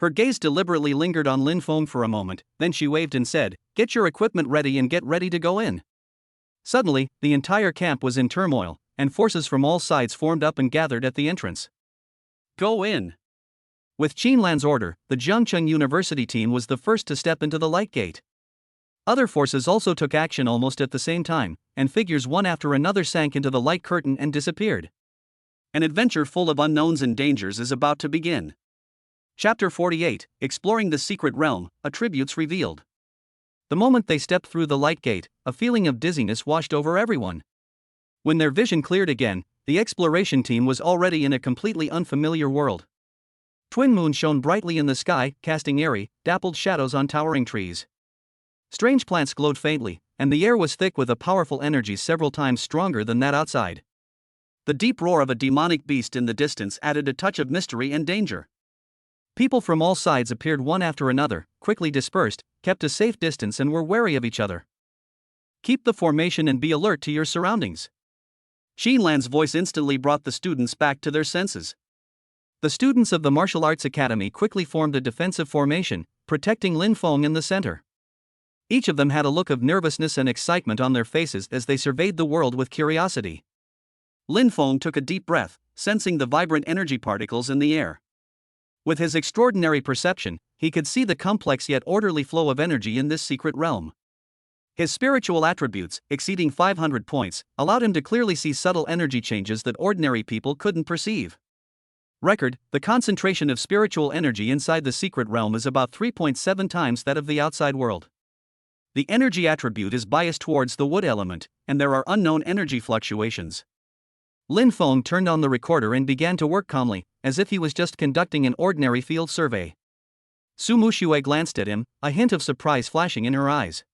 Her gaze deliberately lingered on Lin Feng for a moment, then she waved and said, "Get your equipment ready and get ready to go in." Suddenly, the entire camp was in turmoil, and forces from all sides formed up and gathered at the entrance. Go in. With Qinlan's order, the Zhengcheng University team was the first to step into the light gate. Other forces also took action almost at the same time, and figures one after another sank into the light curtain and disappeared. An adventure full of unknowns and dangers is about to begin. Chapter 48, Exploring the Secret Realm, Attributes Revealed. The moment they stepped through the light gate, a feeling of dizziness washed over everyone. When their vision cleared again, the exploration team was already in a completely unfamiliar world. Twin moons shone brightly in the sky, casting airy, dappled shadows on towering trees. Strange plants glowed faintly, and the air was thick with a powerful energy several times stronger than that outside. The deep roar of a demonic beast in the distance added a touch of mystery and danger. People from all sides appeared one after another, quickly dispersed, kept a safe distance and were wary of each other. Keep the formation and be alert to your surroundings. Xinlan's voice instantly brought the students back to their senses. The students of the Martial Arts Academy quickly formed a defensive formation, protecting Lin Feng in the center. Each of them had a look of nervousness and excitement on their faces as they surveyed the world with curiosity. Lin Feng took a deep breath, sensing the vibrant energy particles in the air. With his extraordinary perception, he could see the complex yet orderly flow of energy in this secret realm. His spiritual attributes, exceeding 500 points, allowed him to clearly see subtle energy changes that ordinary people couldn't perceive. Record: the concentration of spiritual energy inside the secret realm is about 3.7 times that of the outside world. The energy attribute is biased towards the wood element, and there are unknown energy fluctuations. Lin Feng turned on the recorder and began to work calmly, as if he was just conducting an ordinary field survey. Su Muxue glanced at him, a hint of surprise flashing in her eyes.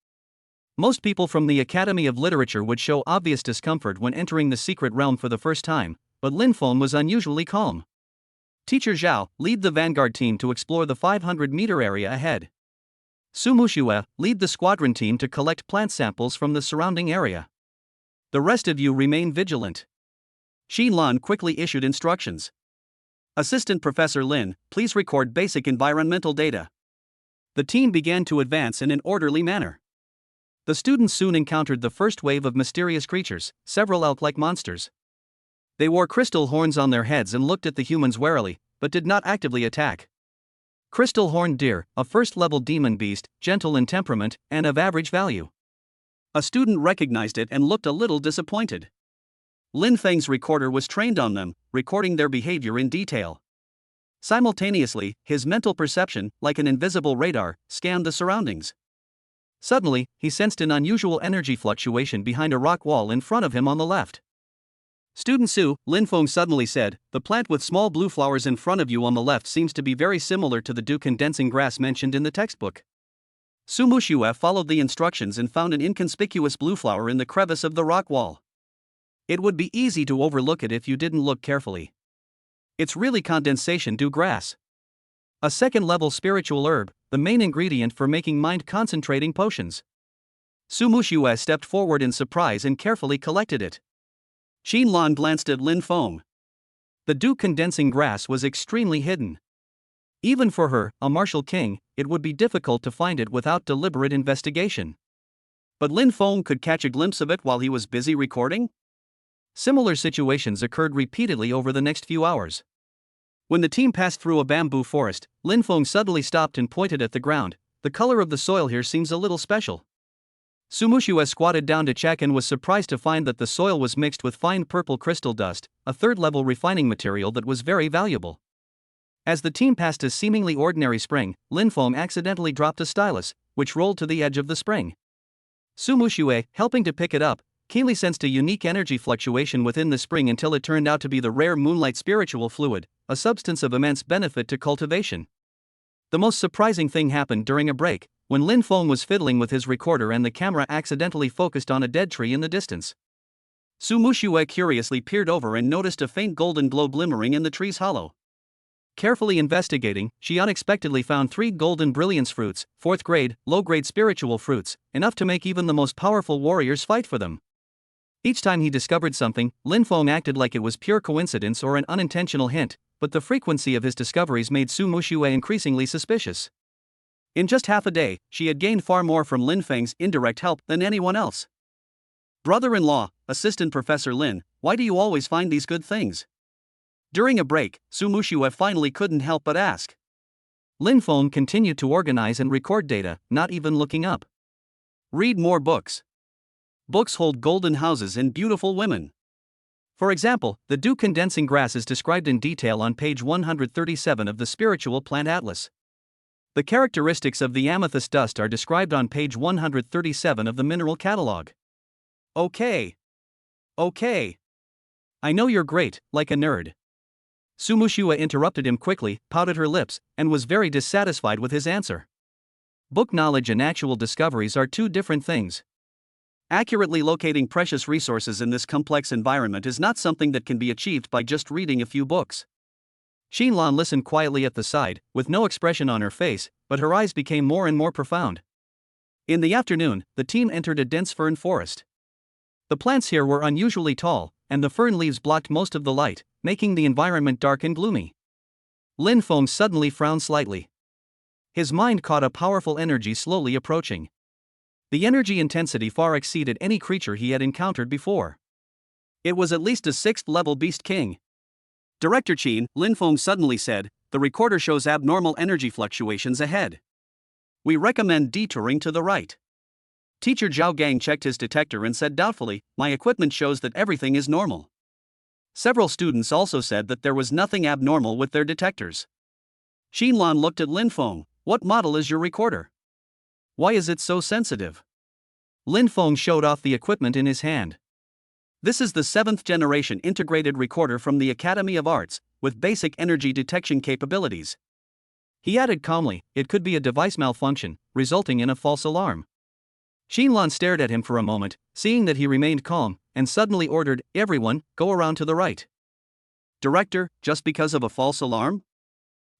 Most people from the Academy of Literature would show obvious discomfort when entering the secret realm for the first time, but Lin Feng was unusually calm. Teacher Zhao, lead the vanguard team to explore the 500-meter area ahead. Su Muxue, lead the squadron team to collect plant samples from the surrounding area. The rest of you remain vigilant. Xinlan quickly issued instructions. Assistant Professor Lin, please record basic environmental data. The team began to advance in an orderly manner. The students soon encountered the first wave of mysterious creatures, several elk-like monsters. They wore crystal horns on their heads and looked at the humans warily, but did not actively attack. Crystal horned deer, a first-level demon beast, gentle in temperament, and of average value. A student recognized it and looked a little disappointed. Lin Feng's recorder was trained on them, recording their behavior in detail. Simultaneously, his mental perception, like an invisible radar, scanned the surroundings. Suddenly, he sensed an unusual energy fluctuation behind a rock wall in front of him on the left. "Student Su," Lin Feng suddenly said, "the plant with small blue flowers in front of you on the left seems to be very similar to the dew condensing grass mentioned in the textbook." Su Muxue followed the instructions and found an inconspicuous blue flower in the crevice of the rock wall. It would be easy to overlook it if you didn't look carefully. It's really condensation dew grass. A second-level spiritual herb, the main ingredient for making mind-concentrating potions. Su Muxue stepped forward in surprise and carefully collected it. Qin Lan glanced at Lin Feng. The dew-condensing grass was extremely hidden. Even for her, a martial king, it would be difficult to find it without deliberate investigation. But Lin Feng could catch a glimpse of it while he was busy recording? Similar situations occurred repeatedly over the next few hours. When the team passed through a bamboo forest, Lin Feng suddenly stopped and pointed at the ground. "The color of the soil here seems a little special." Su Muxue squatted down to check and was surprised to find that the soil was mixed with fine purple crystal dust, a third-level refining material that was very valuable. As the team passed a seemingly ordinary spring, Lin Feng accidentally dropped a stylus, which rolled to the edge of the spring. Su Muxue, helping to pick it up, keenly sensed a unique energy fluctuation within the spring until it turned out to be the rare moonlight spiritual fluid, a substance of immense benefit to cultivation. The most surprising thing happened during a break, when Lin Feng was fiddling with his recorder and the camera accidentally focused on a dead tree in the distance. Su Muxue curiously peered over and noticed a faint golden glow glimmering in the tree's hollow. Carefully investigating, she unexpectedly found 3 golden brilliance fruits, 4th grade, low-grade spiritual fruits, enough to make even the most powerful warriors fight for them. Each time he discovered something, Lin Feng acted like it was pure coincidence or an unintentional hint, but the frequency of his discoveries made Su Muxue increasingly suspicious. In just half a day, she had gained far more from Lin Feng's indirect help than anyone else. "Brother-in-law, Assistant Professor Lin, why do you always find these good things?" During a break, Su Muxue finally couldn't help but ask. Lin Feng continued to organize and record data, not even looking up. "Read more books. Books hold golden houses and beautiful women." For example, the dew condensing grass is described in detail on page 137 of the Spiritual Plant Atlas. The characteristics of the amethyst dust are described on page 137 of the Mineral Catalog. Okay. I know you're great, like a nerd." Su Muxue interrupted him quickly, pouted her lips, and was very dissatisfied with his answer. Book knowledge and actual discoveries are two different things. Accurately locating precious resources in this complex environment is not something that can be achieved by just reading a few books. Qin Lan listened quietly at the side, with no expression on her face, but her eyes became more and more profound. In the afternoon, the team entered a dense fern forest. The plants here were unusually tall, and the fern leaves blocked most of the light, making the environment dark and gloomy. Lin Feng suddenly frowned slightly. His mind caught a powerful energy slowly approaching. The energy intensity far exceeded any creature he had encountered before. It was at least a 6th-level beast king. "Director Qin," Lin Feng suddenly said, "the recorder shows abnormal energy fluctuations ahead. We recommend detouring to the right." Teacher Zhao Gang checked his detector and said doubtfully, "My equipment shows that everything is normal." Several students also said that there was nothing abnormal with their detectors. Qin Lan looked at Lin Feng. "What model is your recorder? Why is it so sensitive?" Lin Feng showed off the equipment in his hand. "This is the 7th generation integrated recorder from the Academy of Arts, with basic energy detection capabilities." He added calmly, "It could be a device malfunction, resulting in a false alarm." Qin Lan stared at him for a moment, seeing that he remained calm, and suddenly ordered, "Everyone, go around to the right." "Director, just because of a false alarm?"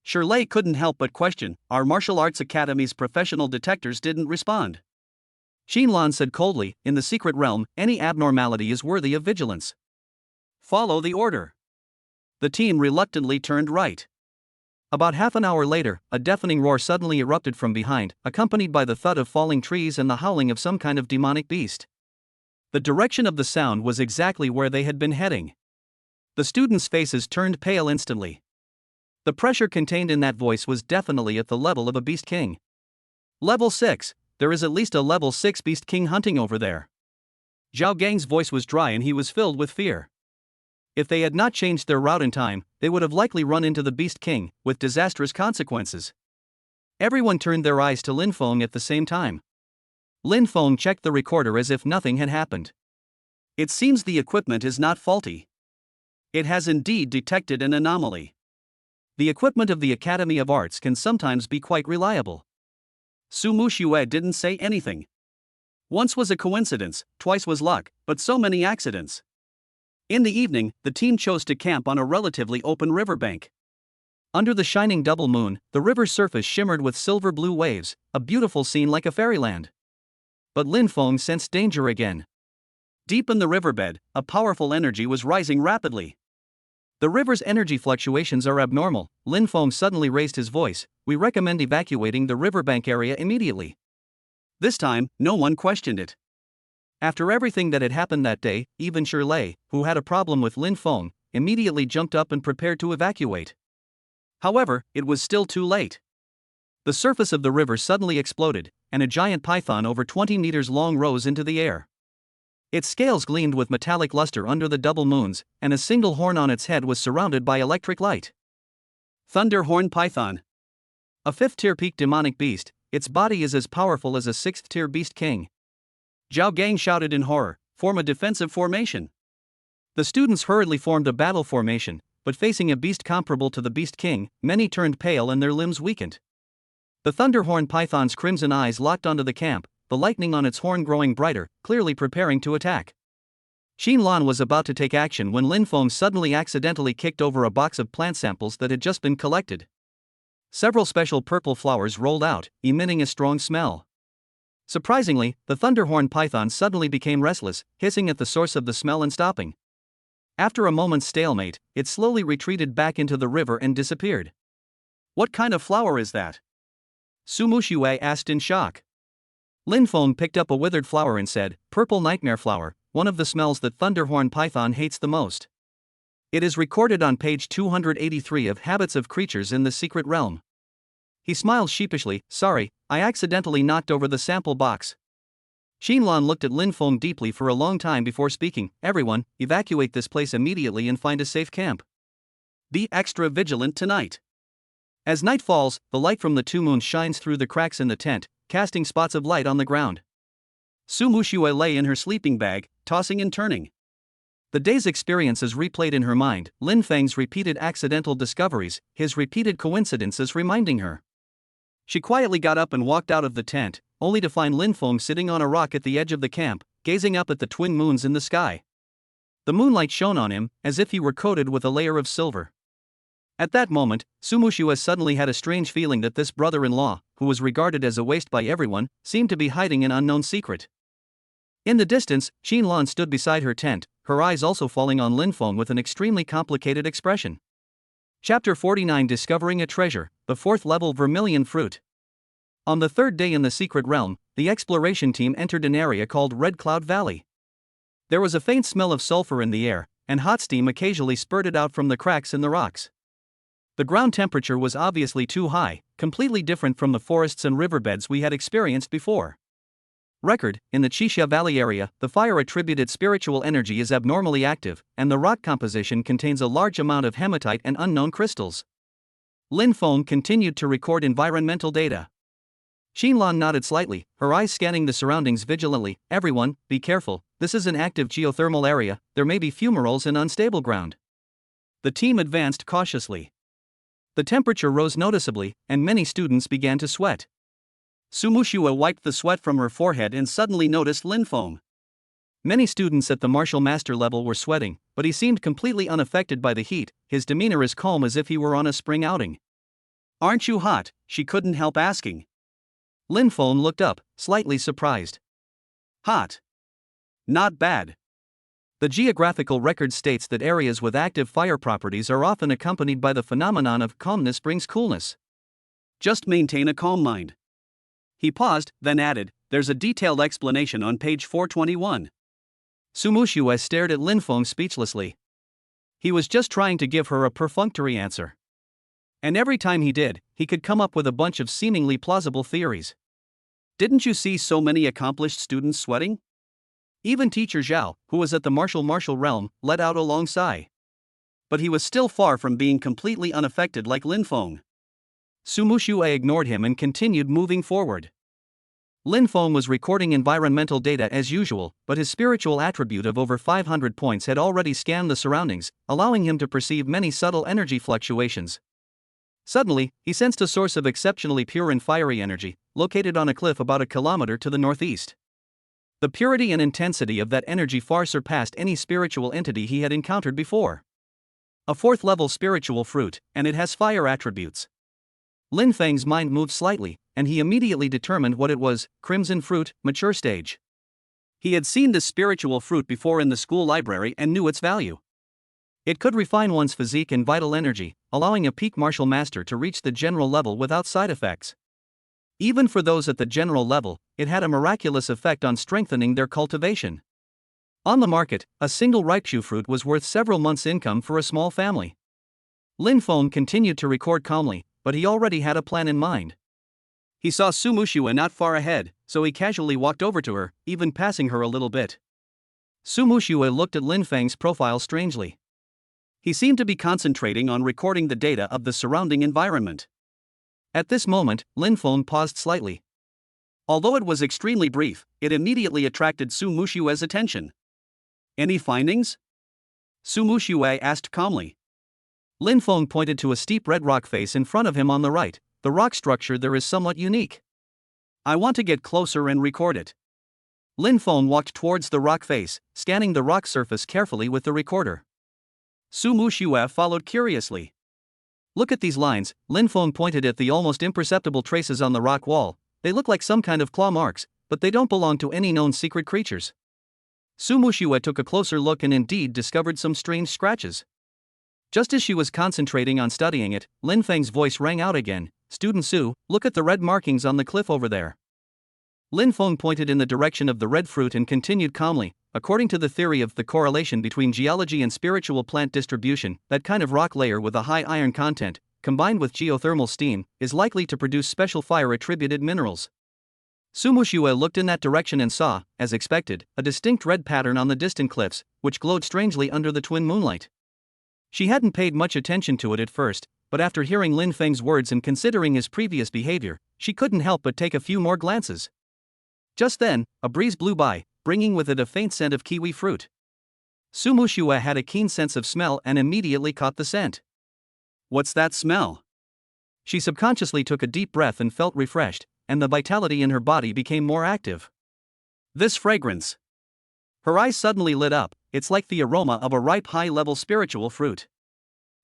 Shirley couldn't help but question. "Our martial arts academy's professional detectors didn't respond." Qin Lan said coldly, "In the secret realm, any abnormality is worthy of vigilance. Follow the order." The team reluctantly turned right. About half an hour later, a deafening roar suddenly erupted from behind, accompanied by the thud of falling trees and the howling of some kind of demonic beast. The direction of the sound was exactly where they had been heading. The students' faces turned pale instantly. The pressure contained in that voice was definitely at the level of a beast king. "Level 6, there is at least a level 6 beast king hunting over there." Zhao Gang's voice was dry and he was filled with fear. If they had not changed their route in time, they would have likely run into the Beast King, with disastrous consequences. Everyone turned their eyes to Lin Feng at the same time. Lin Feng checked the recorder as if nothing had happened. It seems the equipment is not faulty. It has indeed detected an anomaly. The equipment of the Academy of Arts can sometimes be quite reliable. Su Muxue didn't say anything. Once was a coincidence, twice was luck, but so many accidents. In the evening, the team chose to camp on a relatively open riverbank. Under the shining double moon, the river's surface shimmered with silver blue waves, a beautiful scene like a fairyland. But Lin Feng sensed danger again. Deep in the riverbed, a powerful energy was rising rapidly. The river's energy fluctuations are abnormal. Lin Feng suddenly raised his voice. We recommend evacuating the riverbank area immediately. This time, no one questioned it. After everything that had happened that day, even Shirley, who had a problem with Lin Feng, immediately jumped up and prepared to evacuate. However, it was still too late. The surface of the river suddenly exploded, and a giant python over 20 meters long rose into the air. Its scales gleamed with metallic luster under the double moons, and a single horn on its head was surrounded by electric light. Thunder Horn Python. A 5th-tier peak demonic beast, its body is as powerful as a 6th-tier beast king. Zhao Gang shouted in horror, form a defensive formation. The students hurriedly formed a battle formation, but facing a beast comparable to the beast king, many turned pale and their limbs weakened. The Thunderhorn Python's crimson eyes locked onto the camp, the lightning on its horn growing brighter, clearly preparing to attack. Xin Lan was about to take action when Lin Feng suddenly accidentally kicked over a box of plant samples that had just been collected. Several special purple flowers rolled out, emitting a strong smell. Surprisingly, the Thunderhorn Python suddenly became restless, hissing at the source of the smell and stopping. After a moment's stalemate, it slowly retreated back into the river and disappeared. What kind of flower is that? Su Muxue asked in shock. Lin Feng picked up a withered flower and said, Purple nightmare flower, one of the smells that Thunderhorn Python hates the most. It is recorded on page 283 of Habits of Creatures in the Secret Realm. He smiled sheepishly, sorry, I accidentally knocked over the sample box. Xinlan looked at Lin Feng deeply for a long time before speaking, everyone, evacuate this place immediately and find a safe camp. Be extra vigilant tonight. As night falls, the light from the 2 moons shines through the cracks in the tent, casting spots of light on the ground. Su Muxue lay in her sleeping bag, tossing and turning. The day's experiences replayed in her mind, Lin Feng's repeated accidental discoveries, his repeated coincidences reminding her. She quietly got up and walked out of the tent, only to find Lin Feng sitting on a rock at the edge of the camp, gazing up at the twin moons in the sky. The moonlight shone on him, as if he were coated with a layer of silver. At that moment, Su Muxue suddenly had a strange feeling that this brother-in-law, who was regarded as a waste by everyone, seemed to be hiding an unknown secret. In the distance, Xin Lan stood beside her tent, her eyes also falling on Lin Feng with an extremely complicated expression. Chapter 49 Discovering a Treasure, the 4th level Vermilion Fruit. On the 3rd day in the Secret Realm, the exploration team entered an area called Red Cloud Valley. There was a faint smell of sulfur in the air, and hot steam occasionally spurted out from the cracks in the rocks. The ground temperature was obviously too high, completely different from the forests and riverbeds we had experienced before. Record, in the Qixia Valley area, the fire-attributed spiritual energy is abnormally active, and the rock composition contains a large amount of hematite and unknown crystals. Lin Feng continued to record environmental data. Xinlan nodded slightly, her eyes scanning the surroundings vigilantly. Everyone, be careful, this is an active geothermal area, there may be fumaroles and unstable ground. The team advanced cautiously. The temperature rose noticeably, and many students began to sweat. Su Muxue wiped the sweat from her forehead and suddenly noticed Lin Feng. Many students at the martial master level were sweating, but he seemed completely unaffected by the heat, his demeanor as calm as if he were on a spring outing. Aren't you hot? She couldn't help asking. Lin Feng looked up, slightly surprised. Hot. Not bad. The geographical record states that areas with active fire properties are often accompanied by the phenomenon of calmness brings coolness. Just maintain a calm mind. He paused, then added, there's a detailed explanation on page 421. Su Muxue stared at Lin Feng speechlessly. He was just trying to give her a perfunctory answer. And every time he did, he could come up with a bunch of seemingly plausible theories. Didn't you see so many accomplished students sweating? Even teacher Zhao, who was at the martial realm, let out a long sigh. But he was still far from being completely unaffected like Lin Feng. Su Muxue ignored him and continued moving forward. Lin Feng was recording environmental data as usual, but his spiritual attribute of over 500 points had already scanned the surroundings, allowing him to perceive many subtle energy fluctuations. Suddenly, he sensed a source of exceptionally pure and fiery energy, located on a cliff about a kilometer to the northeast. The purity and intensity of that energy far surpassed any spiritual entity he had encountered before. A fourth-level spiritual fruit, and it has fire attributes. Lin Feng's mind moved slightly, and he immediately determined what it was: crimson fruit, mature stage. He had seen this spiritual fruit before in the school library and knew its value. It could refine one's physique and vital energy, allowing a peak martial master to reach the general level without side effects. Even for those at the general level, it had a miraculous effect on strengthening their cultivation. On the market, a single raichu fruit was worth several months' income for a small family. Lin Feng continued to record calmly, but he already had a plan in mind. He saw Su Muxue not far ahead, so he casually walked over to her, even passing her a little bit. Su Muxue looked at Lin Feng's profile strangely. He seemed to be concentrating on recording the data of the surrounding environment. At this moment, Lin Feng paused slightly. Although it was extremely brief, it immediately attracted Su Muxue's attention. "Any findings?" Su Muxue asked calmly. Lin Feng pointed to a steep red rock face in front of him on the right. "The rock structure there is somewhat unique. I want to get closer and record it." Lin Feng walked towards the rock face, scanning the rock surface carefully with the recorder. Su Muxue followed curiously. "Look at these lines." Lin Feng pointed at the almost imperceptible traces on the rock wall. "They look like some kind of claw marks, but they don't belong to any known secret creatures." Su Muxue took a closer look and indeed discovered some strange scratches. Just as she was concentrating on studying it, Lin Feng's voice rang out again. "Student Su, look at the red markings on the cliff over there." Lin Feng pointed in the direction of the red fruit and continued calmly. "According to the theory of the correlation between geology and spiritual plant distribution, that kind of rock layer with a high iron content, combined with geothermal steam, is likely to produce special fire-attributed minerals." Su Muxue looked in that direction and saw, as expected, a distinct red pattern on the distant cliffs, which glowed strangely under the twin moonlight. She hadn't paid much attention to it at first, but after hearing Lin Feng's words and considering his previous behavior, she couldn't help but take a few more glances. Just then, a breeze blew by, bringing with it a faint scent of kiwi fruit. Su Muxue had a keen sense of smell and immediately caught the scent. "What's that smell?" She subconsciously took a deep breath and felt refreshed, and the vitality in her body became more active. "This fragrance." Her eyes suddenly lit up. "It's like the aroma of a ripe high-level spiritual fruit."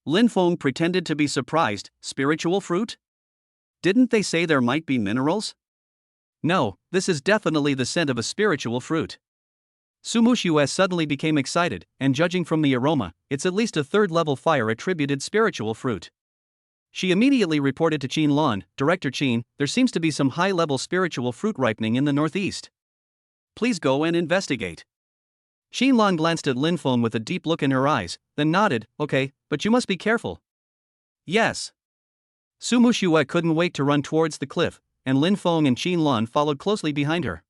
Lin Feng pretended to be surprised. "Spiritual fruit? Didn't they say there might be minerals?" "No, this is definitely the scent of a spiritual fruit." Su Muxue suddenly became excited, and judging from the aroma, it's at least a third-level fire-attributed spiritual fruit. She immediately reported to Qin Lan. "Director Qin, there seems to be some high-level spiritual fruit ripening in the northeast. Please go and investigate." Qin Lan glanced at Lin Feng with a deep look in her eyes, then nodded. "Okay, but you must be careful." "Yes." Su Muxue couldn't wait to run towards the cliff, and Lin Feng and Qin Lan followed closely behind her.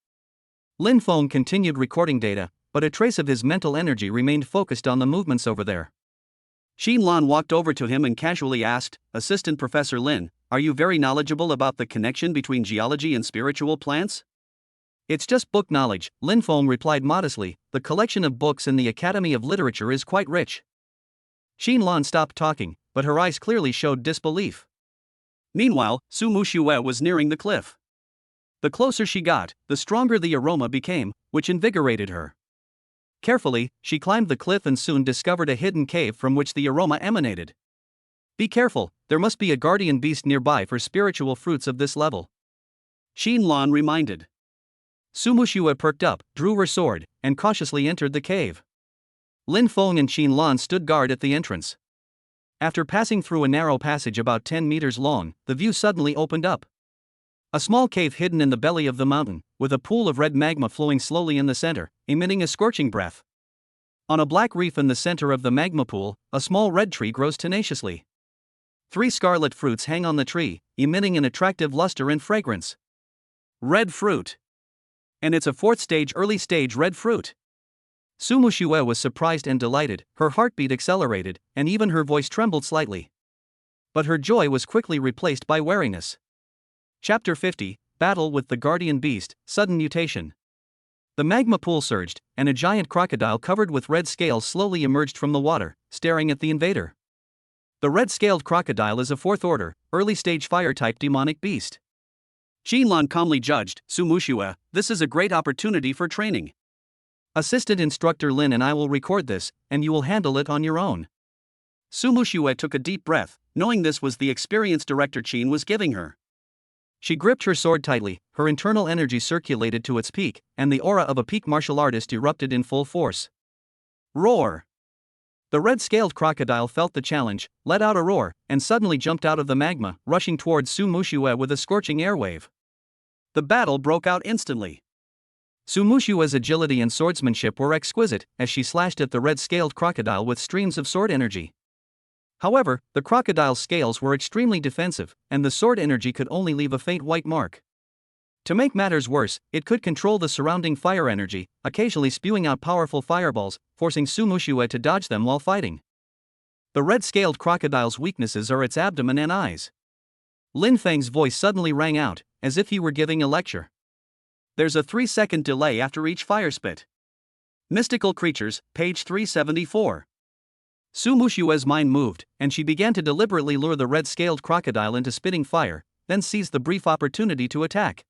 Lin Feng continued recording data, but a trace of his mental energy remained focused on the movements over there. Qin Lan walked over to him and casually asked, "Assistant Professor Lin, are you very knowledgeable about the connection between geology and spiritual plants?" "It's just book knowledge," Lin Feng replied modestly. "The collection of books in the Academy of Literature is quite rich." Qin Lan stopped talking, but her eyes clearly showed disbelief. Meanwhile, Su Muxue was nearing the cliff. The closer she got, the stronger the aroma became, which invigorated her. Carefully, she climbed the cliff and soon discovered a hidden cave from which the aroma emanated. "Be careful, there must be a guardian beast nearby for spiritual fruits of this level," Qin Lan reminded. Su Muxue perked up, drew her sword, and cautiously entered the cave. Lin Feng and Qin Lan stood guard at the entrance. After passing through a narrow passage about 10 meters long, the view suddenly opened up. A small cave hidden in the belly of the mountain, with a pool of red magma flowing slowly in the center, emitting a scorching breath. On a black reef in the center of the magma pool, a small red tree grows tenaciously. 3 scarlet fruits hang on the tree, emitting an attractive luster and fragrance. Red fruit. And it's a 4th stage early stage red fruit. Su Muxue was surprised and delighted, her heartbeat accelerated, and even her voice trembled slightly. But her joy was quickly replaced by wariness. Chapter 50, Battle with the Guardian Beast, Sudden Mutation. The magma pool surged, and a giant crocodile covered with red scales slowly emerged from the water, staring at the invader. The red-scaled crocodile is a fourth-order, early-stage fire-type demonic beast. Qinlan calmly judged, Su Muxue, this is a great opportunity for training. Assistant Instructor Lin and I will record this, and you will handle it on your own. Su Muxue took a deep breath, knowing this was the experience Director Qin was giving her. She gripped her sword tightly, her internal energy circulated to its peak, and the aura of a peak martial artist erupted in full force. Roar! The red-scaled crocodile felt the challenge, let out a roar, and suddenly jumped out of the magma, rushing towards Su Muxue with a scorching airwave. The battle broke out instantly. Su Muxue's agility and swordsmanship were exquisite, as she slashed at the red-scaled crocodile with streams of sword energy. However, the crocodile's scales were extremely defensive, and the sword energy could only leave a faint white mark. To make matters worse, it could control the surrounding fire energy, occasionally spewing out powerful fireballs, forcing Su Muxue to dodge them while fighting. The red-scaled crocodile's weaknesses are its abdomen and eyes. Lin Feng's voice suddenly rang out, as if he were giving a lecture. There's a 3-second delay after each fire spit. Mystical Creatures, page 374. Su Muxue's mind moved, and she began to deliberately lure the red-scaled crocodile into spitting fire, then seized the brief opportunity to attack.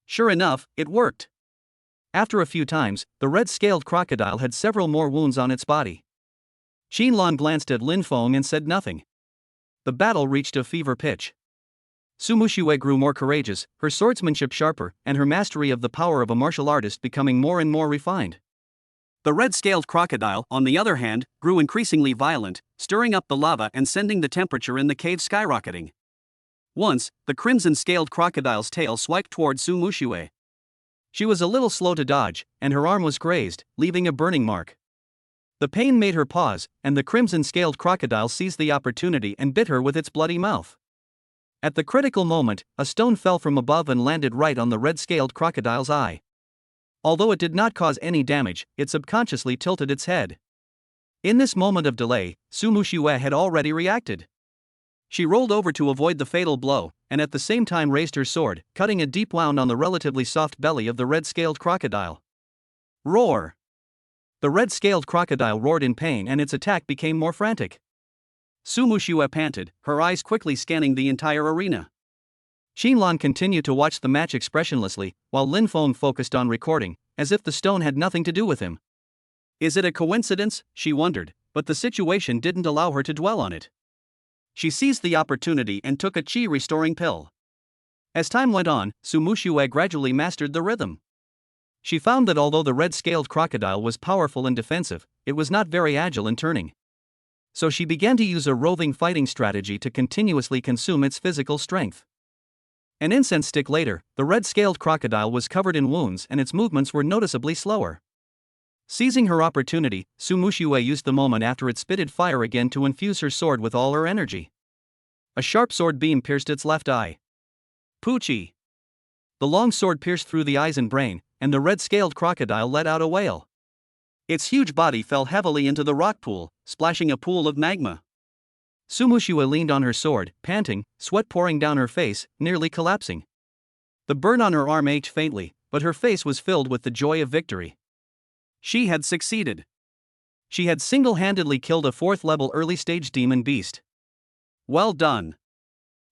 Sure enough, it worked. After a few times, the red-scaled crocodile had several more wounds on its body. Qinlan glanced at Lin Feng and said nothing. The battle reached a fever pitch. Su Muxue grew more courageous, her swordsmanship sharper, and her mastery of the power of a martial artist becoming more and more refined. The red-scaled crocodile, on the other hand, grew increasingly violent, stirring up the lava and sending the temperature in the cave skyrocketing. Once, the crimson-scaled crocodile's tail swiped toward Su Muxue. She was a little slow to dodge, and her arm was grazed, leaving a burning mark. The pain made her pause, and the crimson-scaled crocodile seized the opportunity and bit her with its bloody mouth. At the critical moment, a stone fell from above and landed right on the red-scaled crocodile's eye. Although it did not cause any damage, it subconsciously tilted its head. In this moment of delay, Su Muxue had already reacted. She rolled over to avoid the fatal blow, and at the same time raised her sword, cutting a deep wound on the relatively soft belly of the red-scaled crocodile. Roar! The red-scaled crocodile roared in pain and its attack became more frantic. Su Muxue panted, her eyes quickly scanning the entire arena. Qinlan continued to watch the match expressionlessly, while Lin Feng focused on recording, as if the stone had nothing to do with him. Is it a coincidence, she wondered, but the situation didn't allow her to dwell on it. She seized the opportunity and took a qi-restoring pill. As time went on, Su Muxue gradually mastered the rhythm. She found that although the red-scaled crocodile was powerful and defensive, it was not very agile in turning. So she began to use a roving fighting strategy to continuously consume its physical strength. An incense stick later, the red-scaled crocodile was covered in wounds and its movements were noticeably slower. Seizing her opportunity, Su Muxue used the moment after it spitted fire again to infuse her sword with all her energy. A sharp sword beam pierced its left eye. Poochie! The long sword pierced through the eyes and brain, and the red-scaled crocodile let out a wail. Its huge body fell heavily into the rock pool, splashing a pool of magma. Su Muxue leaned on her sword, panting, sweat pouring down her face, nearly collapsing. The burn on her arm ached faintly, but her face was filled with the joy of victory. She had succeeded. She had single-handedly killed a 4th-level early-stage demon beast. Well done.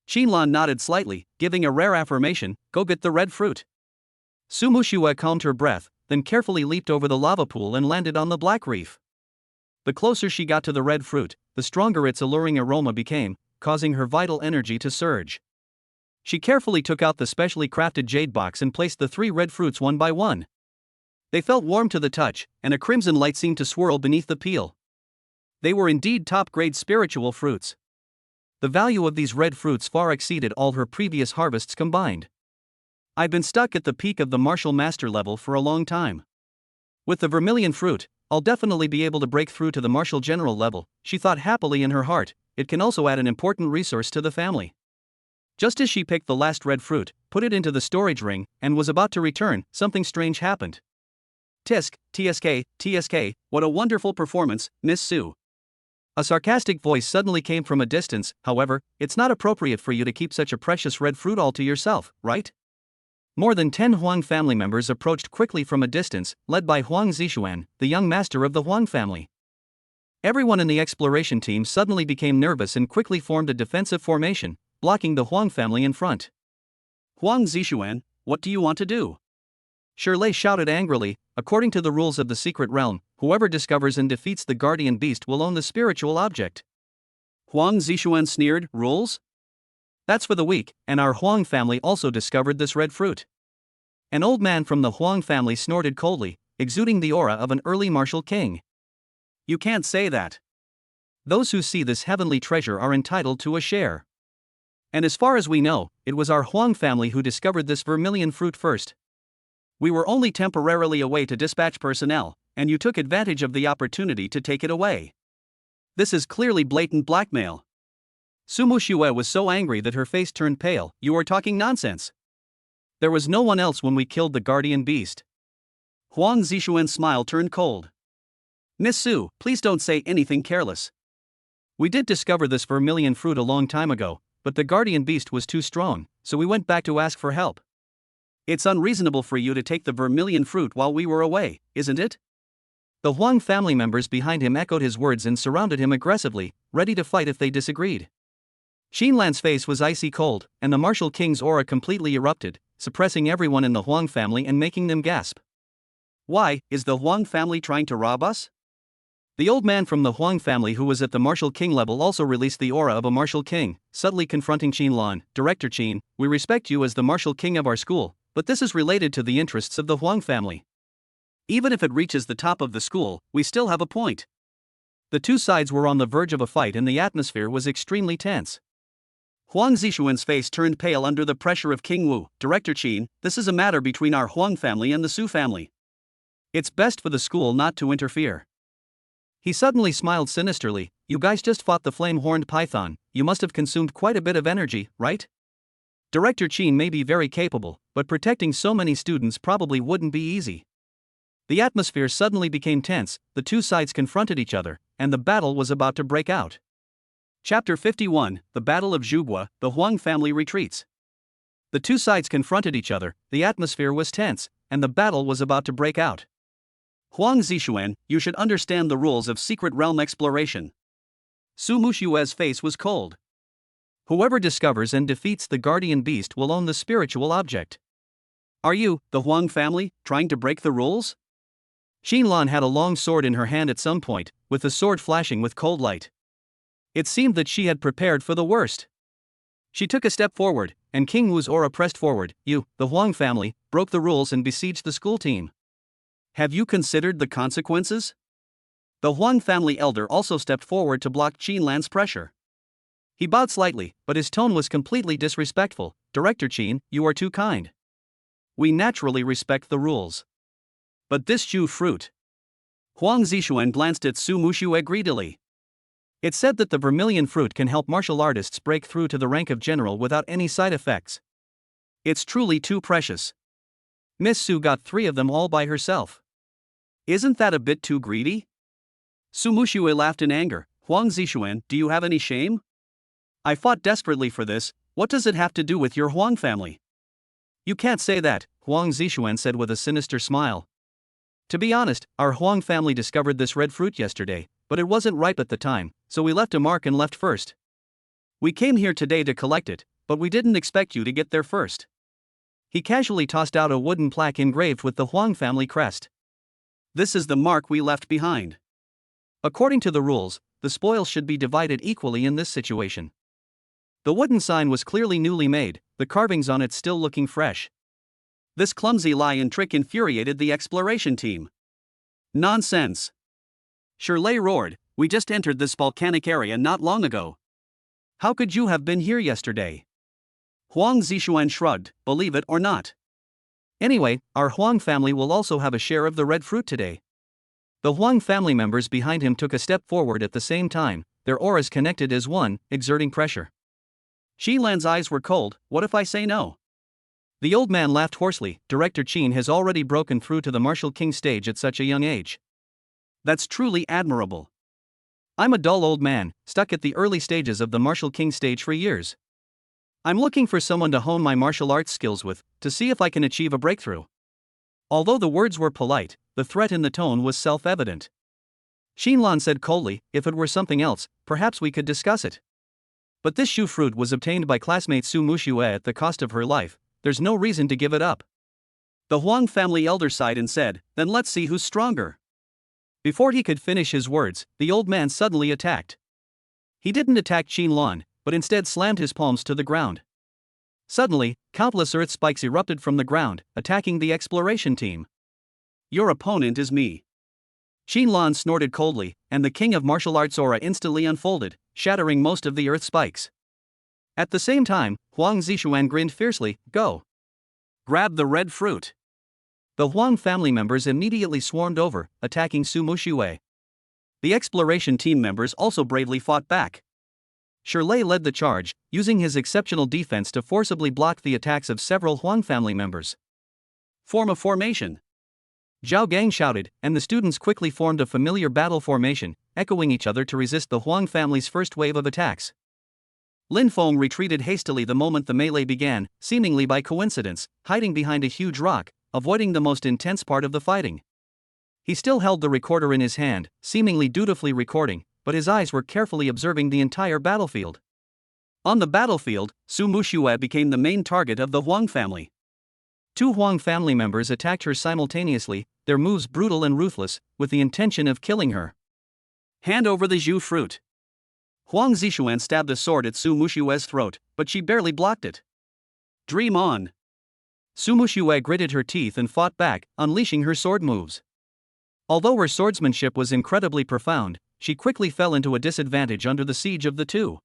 Qinlan nodded slightly, giving a rare affirmation, go get the red fruit. Su Muxue calmed her breath, then carefully leaped over the lava pool and landed on the black reef. The closer she got to the red fruit, the stronger its alluring aroma became, causing her vital energy to surge. She carefully took out the specially crafted jade box and placed the 3 red fruits one by one. They felt warm to the touch, and a crimson light seemed to swirl beneath the peel. They were indeed top-grade spiritual fruits. The value of these red fruits far exceeded all her previous harvests combined. I've been stuck at the peak of the martial master level for a long time. With the vermilion fruit, I'll definitely be able to break through to the martial general level, she thought happily in her heart. It can also add an important resource to the family. Just as she picked the last red fruit, put it into the storage ring, and was about to return, something strange happened. Tisk, TSK, TSK, what a wonderful performance, Miss Sue. A sarcastic voice suddenly came from a distance. However, it's not appropriate for you to keep such a precious red fruit all to yourself, right? More than 10 Huang family members approached quickly from a distance, led by Huang Zixuan, the young master of the Huang family. Everyone in the exploration team suddenly became nervous and quickly formed a defensive formation, blocking the Huang family in front. Huang Zixuan, what do you want to do? Shirley shouted angrily. According to the rules of the secret realm, whoever discovers and defeats the guardian beast will own the spiritual object. Huang Zixuan sneered, rules? That's for the weak, and our Huang family also discovered this red fruit. An old man from the Huang family snorted coldly, exuding the aura of an early martial king. You can't say that. Those who see this heavenly treasure are entitled to a share. And as far as we know, it was our Huang family who discovered this vermilion fruit first. We were only temporarily away to dispatch personnel, and you took advantage of the opportunity to take it away. This is clearly blatant blackmail. Sumu Xue was so angry that her face turned pale. You are talking nonsense. There was no one else when we killed the guardian beast. Huang Zixuan's smile turned cold. Miss Su, please don't say anything careless. We did discover this vermilion fruit a long time ago, but the guardian beast was too strong, so we went back to ask for help. It's unreasonable for you to take the vermilion fruit while we were away, isn't it? The Huang family members behind him echoed his words and surrounded him aggressively, ready to fight if they disagreed. Xinlan's face was icy cold, and the martial king's aura completely erupted, suppressing everyone in the Huang family and making them gasp. Why, is the Huang family trying to rob us? The old man from the Huang family who was at the martial king level also released the aura of a martial king, subtly confronting Xinlan. Director Qin, we respect you as the martial king of our school, but this is related to the interests of the Huang family. Even if it reaches the top of the school, we still have a point. The two sides were on the verge of a fight and the atmosphere was extremely tense. Huang Zixuan's face turned pale under the pressure of King Wu. Director Qin, this is a matter between our Huang family and the Su family. It's best for the school not to interfere. He suddenly smiled sinisterly. You guys just fought the flame-horned python. You must have consumed quite a bit of energy, right? Director Qin may be very capable, but protecting so many students probably wouldn't be easy. The atmosphere suddenly became tense, the two sides confronted each other, and the battle was about to break out. Chapter 51, The Battle of Zhugua, the Huang family retreats. The two sides confronted each other, the atmosphere was tense, and the battle was about to break out. Huang Zixuan, you should understand the rules of secret realm exploration. Su Mushue's face was cold. Whoever discovers and defeats the guardian beast will own the spiritual object. Are you, the Huang family, trying to break the rules? Xinlan had a long sword in her hand at some point, with the sword flashing with cold light. It seemed that she had prepared for the worst. She took a step forward, and King Wu's aura pressed forward. You, the Huang family, broke the rules and besieged the school team. Have you considered the consequences? The Huang family elder also stepped forward to block Xinlan's pressure. He bowed slightly, but his tone was completely disrespectful. Director Qin, you are too kind. We naturally respect the rules. But this Zhu fruit. Huang Zixuan glanced at Su Muxue greedily. It said that the vermilion fruit can help martial artists break through to the rank of general without any side effects. It's truly too precious. Miss Su got 3 of them all by herself. Isn't that a bit too greedy? Su Muxue laughed in anger. Huang Zixuan, do you have any shame? I fought desperately for this. What does it have to do with your Huang family? You can't say that, Huang Zixuan said with a sinister smile. To be honest, our Huang family discovered this red fruit yesterday, but it wasn't ripe at the time, so we left a mark and left first. We came here today to collect it, but we didn't expect you to get there first. He casually tossed out a wooden plaque engraved with the Huang family crest. This is the mark we left behind. According to the rules, the spoils should be divided equally in this situation. The wooden sign was clearly newly made, the carvings on it still looking fresh. This clumsy lie and trick infuriated the exploration team. Nonsense! Shirley roared, we just entered this volcanic area not long ago. How could you have been here yesterday? Huang Zixuan shrugged, believe it or not. Anyway, our Huang family will also have a share of the red fruit today. The Huang family members behind him took a step forward at the same time, their auras connected as one, exerting pressure. Xinlan's eyes were cold. What if I say no? The old man laughed hoarsely. Director Qin has already broken through to the martial king stage at such a young age. That's truly admirable. I'm a dull old man, stuck at the early stages of the martial king stage for years. I'm looking for someone to hone my martial arts skills with, to see if I can achieve a breakthrough. Although the words were polite, the threat in the tone was self-evident. Xinlan said coldly, if it were something else, perhaps we could discuss it. But this shoe fruit was obtained by classmate Su Muxue at the cost of her life, there's no reason to give it up. The Huang family elder sighed and said, then let's see who's stronger. Before he could finish his words, the old man suddenly attacked. He didn't attack Xinlan, but instead slammed his palms to the ground. Suddenly, countless earth spikes erupted from the ground, attacking the exploration team. Your opponent is me. Xinlan snorted coldly, and the king of martial arts aura instantly unfolded, shattering most of the earth spikes. At the same time, Huang Zishuan grinned fiercely, go. Grab the red fruit. The Huang family members immediately swarmed over, attacking Su Muxue. The exploration team members also bravely fought back. Shirley led the charge, using his exceptional defense to forcibly block the attacks of several Huang family members. Form a formation. Zhao Gang shouted, and the students quickly formed a familiar battle formation, echoing each other to resist the Huang family's first wave of attacks. Lin Feng retreated hastily the moment the melee began, seemingly by coincidence, hiding behind a huge rock, avoiding the most intense part of the fighting. He still held the recorder in his hand, seemingly dutifully recording, but his eyes were carefully observing the entire battlefield. On the battlefield, Su Muxue became the main target of the Huang family. Two Huang family members attacked her simultaneously, their moves brutal and ruthless, with the intention of killing her. Hand over the Zhu fruit. Huang Zishuan stabbed a sword at Su Muxue's throat, but she barely blocked it. Dream on. Su Muxue gritted her teeth and fought back, unleashing her sword moves. Although her swordsmanship was incredibly profound, she quickly fell into a disadvantage under the siege of the two.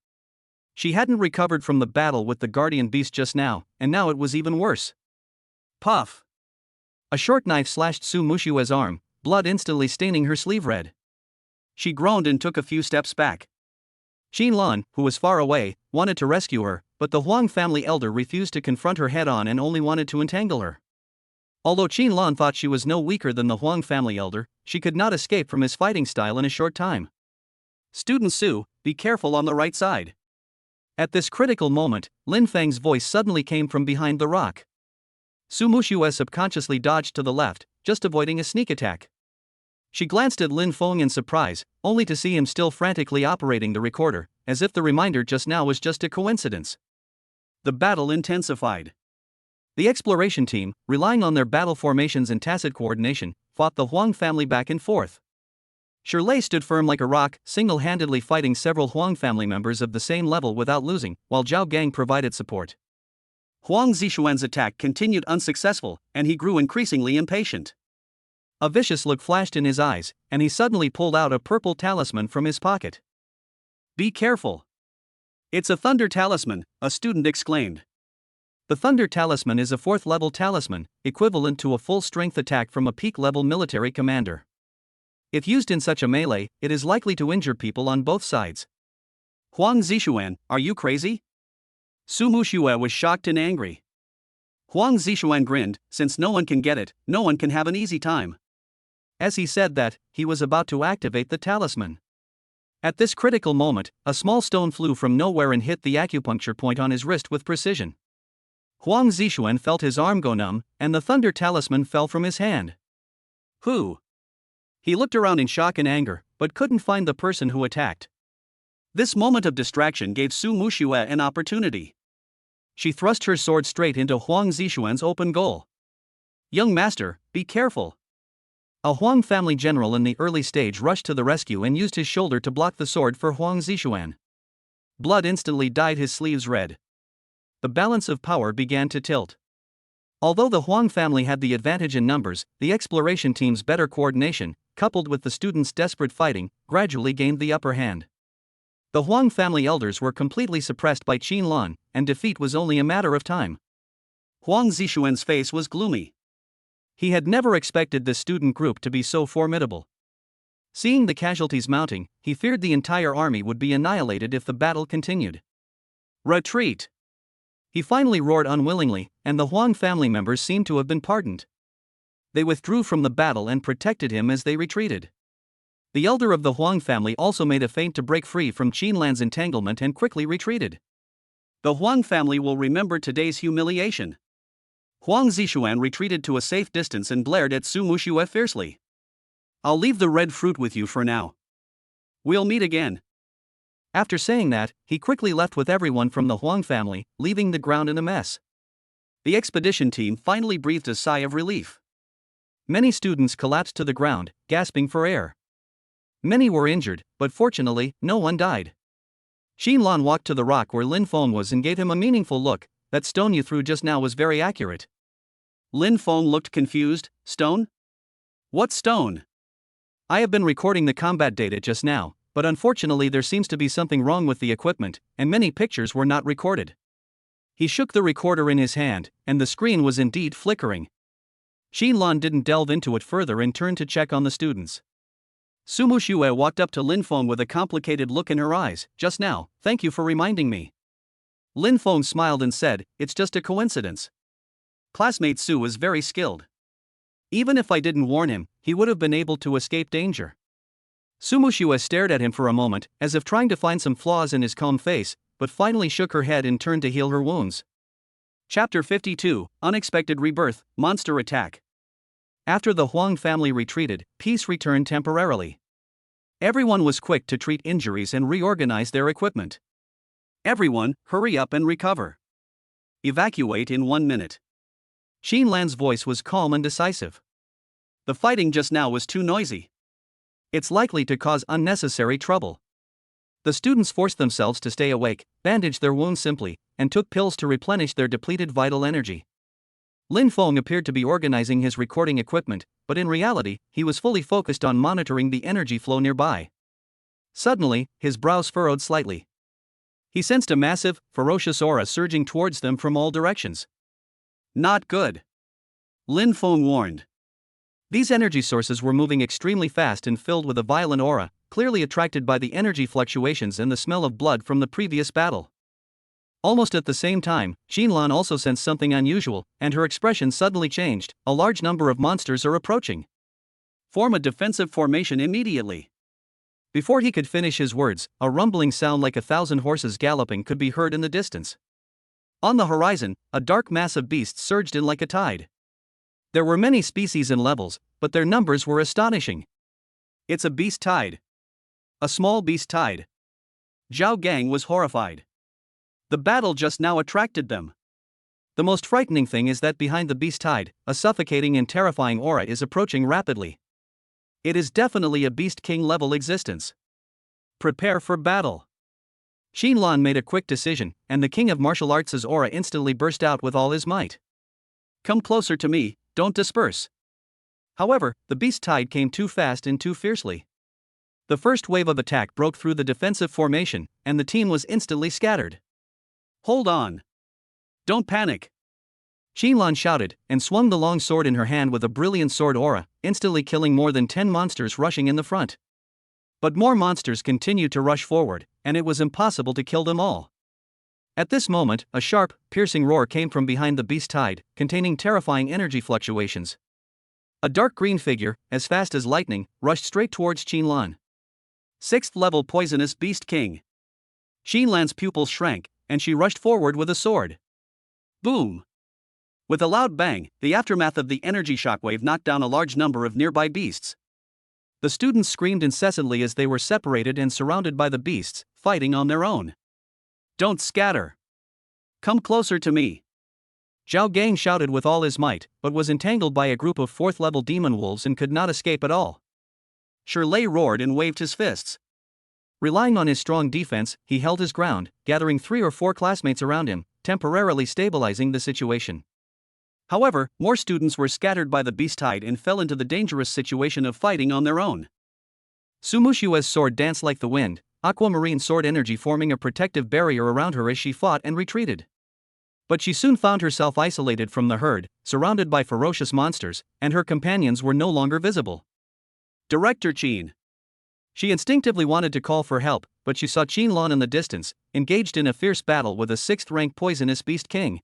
She hadn't recovered from the battle with the guardian beast just now, and now it was even worse. Puff! A short knife slashed Su Muxue's arm, blood instantly staining her sleeve red. She groaned and took a few steps back. Xinlan, who was far away, wanted to rescue her, but the Huang family elder refused to confront her head-on and only wanted to entangle her. Although Xinlan thought she was no weaker than the Huang family elder, she could not escape from his fighting style in a short time. Student Su, be careful on the right side. At this critical moment, Lin Feng's voice suddenly came from behind the rock. Su Muxue subconsciously dodged to the left, just avoiding a sneak attack. She glanced at Lin Feng in surprise, only to see him still frantically operating the recorder, as if the reminder just now was just a coincidence. The battle intensified. The exploration team, relying on their battle formations and tacit coordination, fought the Huang family back and forth. Shirley stood firm like a rock, single-handedly fighting several Huang family members of the same level without losing, while Zhao Gang provided support. Huang Zishuan's attack continued unsuccessful, and he grew increasingly impatient. A vicious look flashed in his eyes, and he suddenly pulled out a purple talisman from his pocket. Be careful. It's a thunder talisman, a student exclaimed. The thunder talisman is a 4th-level talisman, equivalent to a full-strength attack from a peak-level military commander. If used in such a melee, it is likely to injure people on both sides. Huang Zishuan, are you crazy? Su Muxue was shocked and angry. Huang Zishuan grinned, since no one can get it, no one can have an easy time. As he said that, he was about to activate the talisman. At this critical moment, a small stone flew from nowhere and hit the acupuncture point on his wrist with precision. Huang Zishuan felt his arm go numb, and the thunder talisman fell from his hand. Who? He looked around in shock and anger, but couldn't find the person who attacked. This moment of distraction gave Su Muxue an opportunity. She thrust her sword straight into Huang Zishuan's open goal. Young master, be careful. A Huang family general in the early stage rushed to the rescue and used his shoulder to block the sword for Huang Zishuan. Blood instantly dyed his sleeves red. The balance of power began to tilt. Although the Huang family had the advantage in numbers, the exploration team's better coordination, coupled with the students' desperate fighting, gradually gained the upper hand. The Huang family elders were completely suppressed by Xinlan, and defeat was only a matter of time. Huang Zishuan's face was gloomy. He had never expected this student group to be so formidable. Seeing the casualties mounting, he feared the entire army would be annihilated if the battle continued. Retreat! He finally roared unwillingly, and the Huang family members seemed to have been pardoned. They withdrew from the battle and protected him as they retreated. The elder of the Huang family also made a feint to break free from Qinlan's entanglement and quickly retreated. The Huang family will remember today's humiliation. Huang Zishuan retreated to a safe distance and blared at Su Muxue fiercely. I'll leave the red fruit with you for now. We'll meet again. After saying that, he quickly left with everyone from the Huang family, leaving the ground in a mess. The expedition team finally breathed a sigh of relief. Many students collapsed to the ground, gasping for air. Many were injured, but fortunately, no one died. Xinlan walked to the rock where Lin Feng was and gave him a meaningful look. That stone you threw just now was very accurate. Lin Feng looked confused. Stone? What stone? I have been recording the combat data just now, but unfortunately there seems to be something wrong with the equipment, and many pictures were not recorded. He shook the recorder in his hand, and the screen was indeed flickering. Xinlan didn't delve into it further and turned to check on the students. Su Muxue walked up to Lin Feng with a complicated look in her eyes. Just now, thank you for reminding me. Lin Feng smiled and said, it's just a coincidence. Classmate Su was very skilled. Even if I didn't warn him, he would have been able to escape danger. Su Muxue stared at him for a moment, as if trying to find some flaws in his calm face, but finally shook her head and turned to heal her wounds. Chapter 52, Unexpected Rebirth, Monster Attack. After the Huang family retreated, peace returned temporarily. Everyone was quick to treat injuries and reorganize their equipment. Everyone, hurry up and recover. Evacuate in 1 minute. Xinlan's voice was calm and decisive. The fighting just now was too noisy. It's likely to cause unnecessary trouble. The students forced themselves to stay awake, bandaged their wounds simply, and took pills to replenish their depleted vital energy. Lin Feng appeared to be organizing his recording equipment, but in reality, he was fully focused on monitoring the energy flow nearby. Suddenly, his brows furrowed slightly. He sensed a massive, ferocious aura surging towards them from all directions. Not good. Lin Feng warned. These energy sources were moving extremely fast and filled with a violent aura, clearly attracted by the energy fluctuations and the smell of blood from the previous battle. Almost at the same time, Xinlan also sensed something unusual, and her expression suddenly changed. A large number of monsters are approaching. Form a defensive formation immediately. Before he could finish his words, a rumbling sound like 1,000 horses galloping could be heard in the distance. On the horizon, a dark mass of beasts surged in like a tide. There were many species and levels, but their numbers were astonishing. It's a beast tide. A small beast tide. Zhao Gang was horrified. The battle just now attracted them. The most frightening thing is that behind the beast tide, a suffocating and terrifying aura is approaching rapidly. It is definitely a beast king level existence. Prepare for battle. Xinlan made a quick decision, and the king of martial arts' aura instantly burst out with all his might. Come closer to me, don't disperse. However, the beast tide came too fast and too fiercely. The first wave of attack broke through the defensive formation, and the team was instantly scattered. Hold on. Don't panic. Xinlan shouted, and swung the long sword in her hand with a brilliant sword aura, instantly killing more than 10 monsters rushing in the front. But more monsters continued to rush forward, and it was impossible to kill them all. At this moment, a sharp, piercing roar came from behind the beast tide, containing terrifying energy fluctuations. A dark green figure, as fast as lightning, rushed straight towards Xinlan. 6th level poisonous beast king. Xinlan's pupils shrank, and she rushed forward with a sword. Boom! With a loud bang, the aftermath of the energy shockwave knocked down a large number of nearby beasts. The students screamed incessantly as they were separated and surrounded by the beasts, fighting on their own. Don't scatter. Come closer to me. Zhao Gang shouted with all his might, but was entangled by a group of 4th level demon wolves and could not escape at all. Shirley roared and waved his fists. Relying on his strong defense, he held his ground, gathering 3 or 4 classmates around him, temporarily stabilizing the situation. However, more students were scattered by the beast tide and fell into the dangerous situation of fighting on their own. Su Muxue's sword danced like the wind, aquamarine sword energy forming a protective barrier around her as she fought and retreated. But she soon found herself isolated from the herd, surrounded by ferocious monsters, and her companions were no longer visible. Director Qin. She instinctively wanted to call for help, but she saw Qinlan in the distance, engaged in a fierce battle with a 6th-rank poisonous beast king.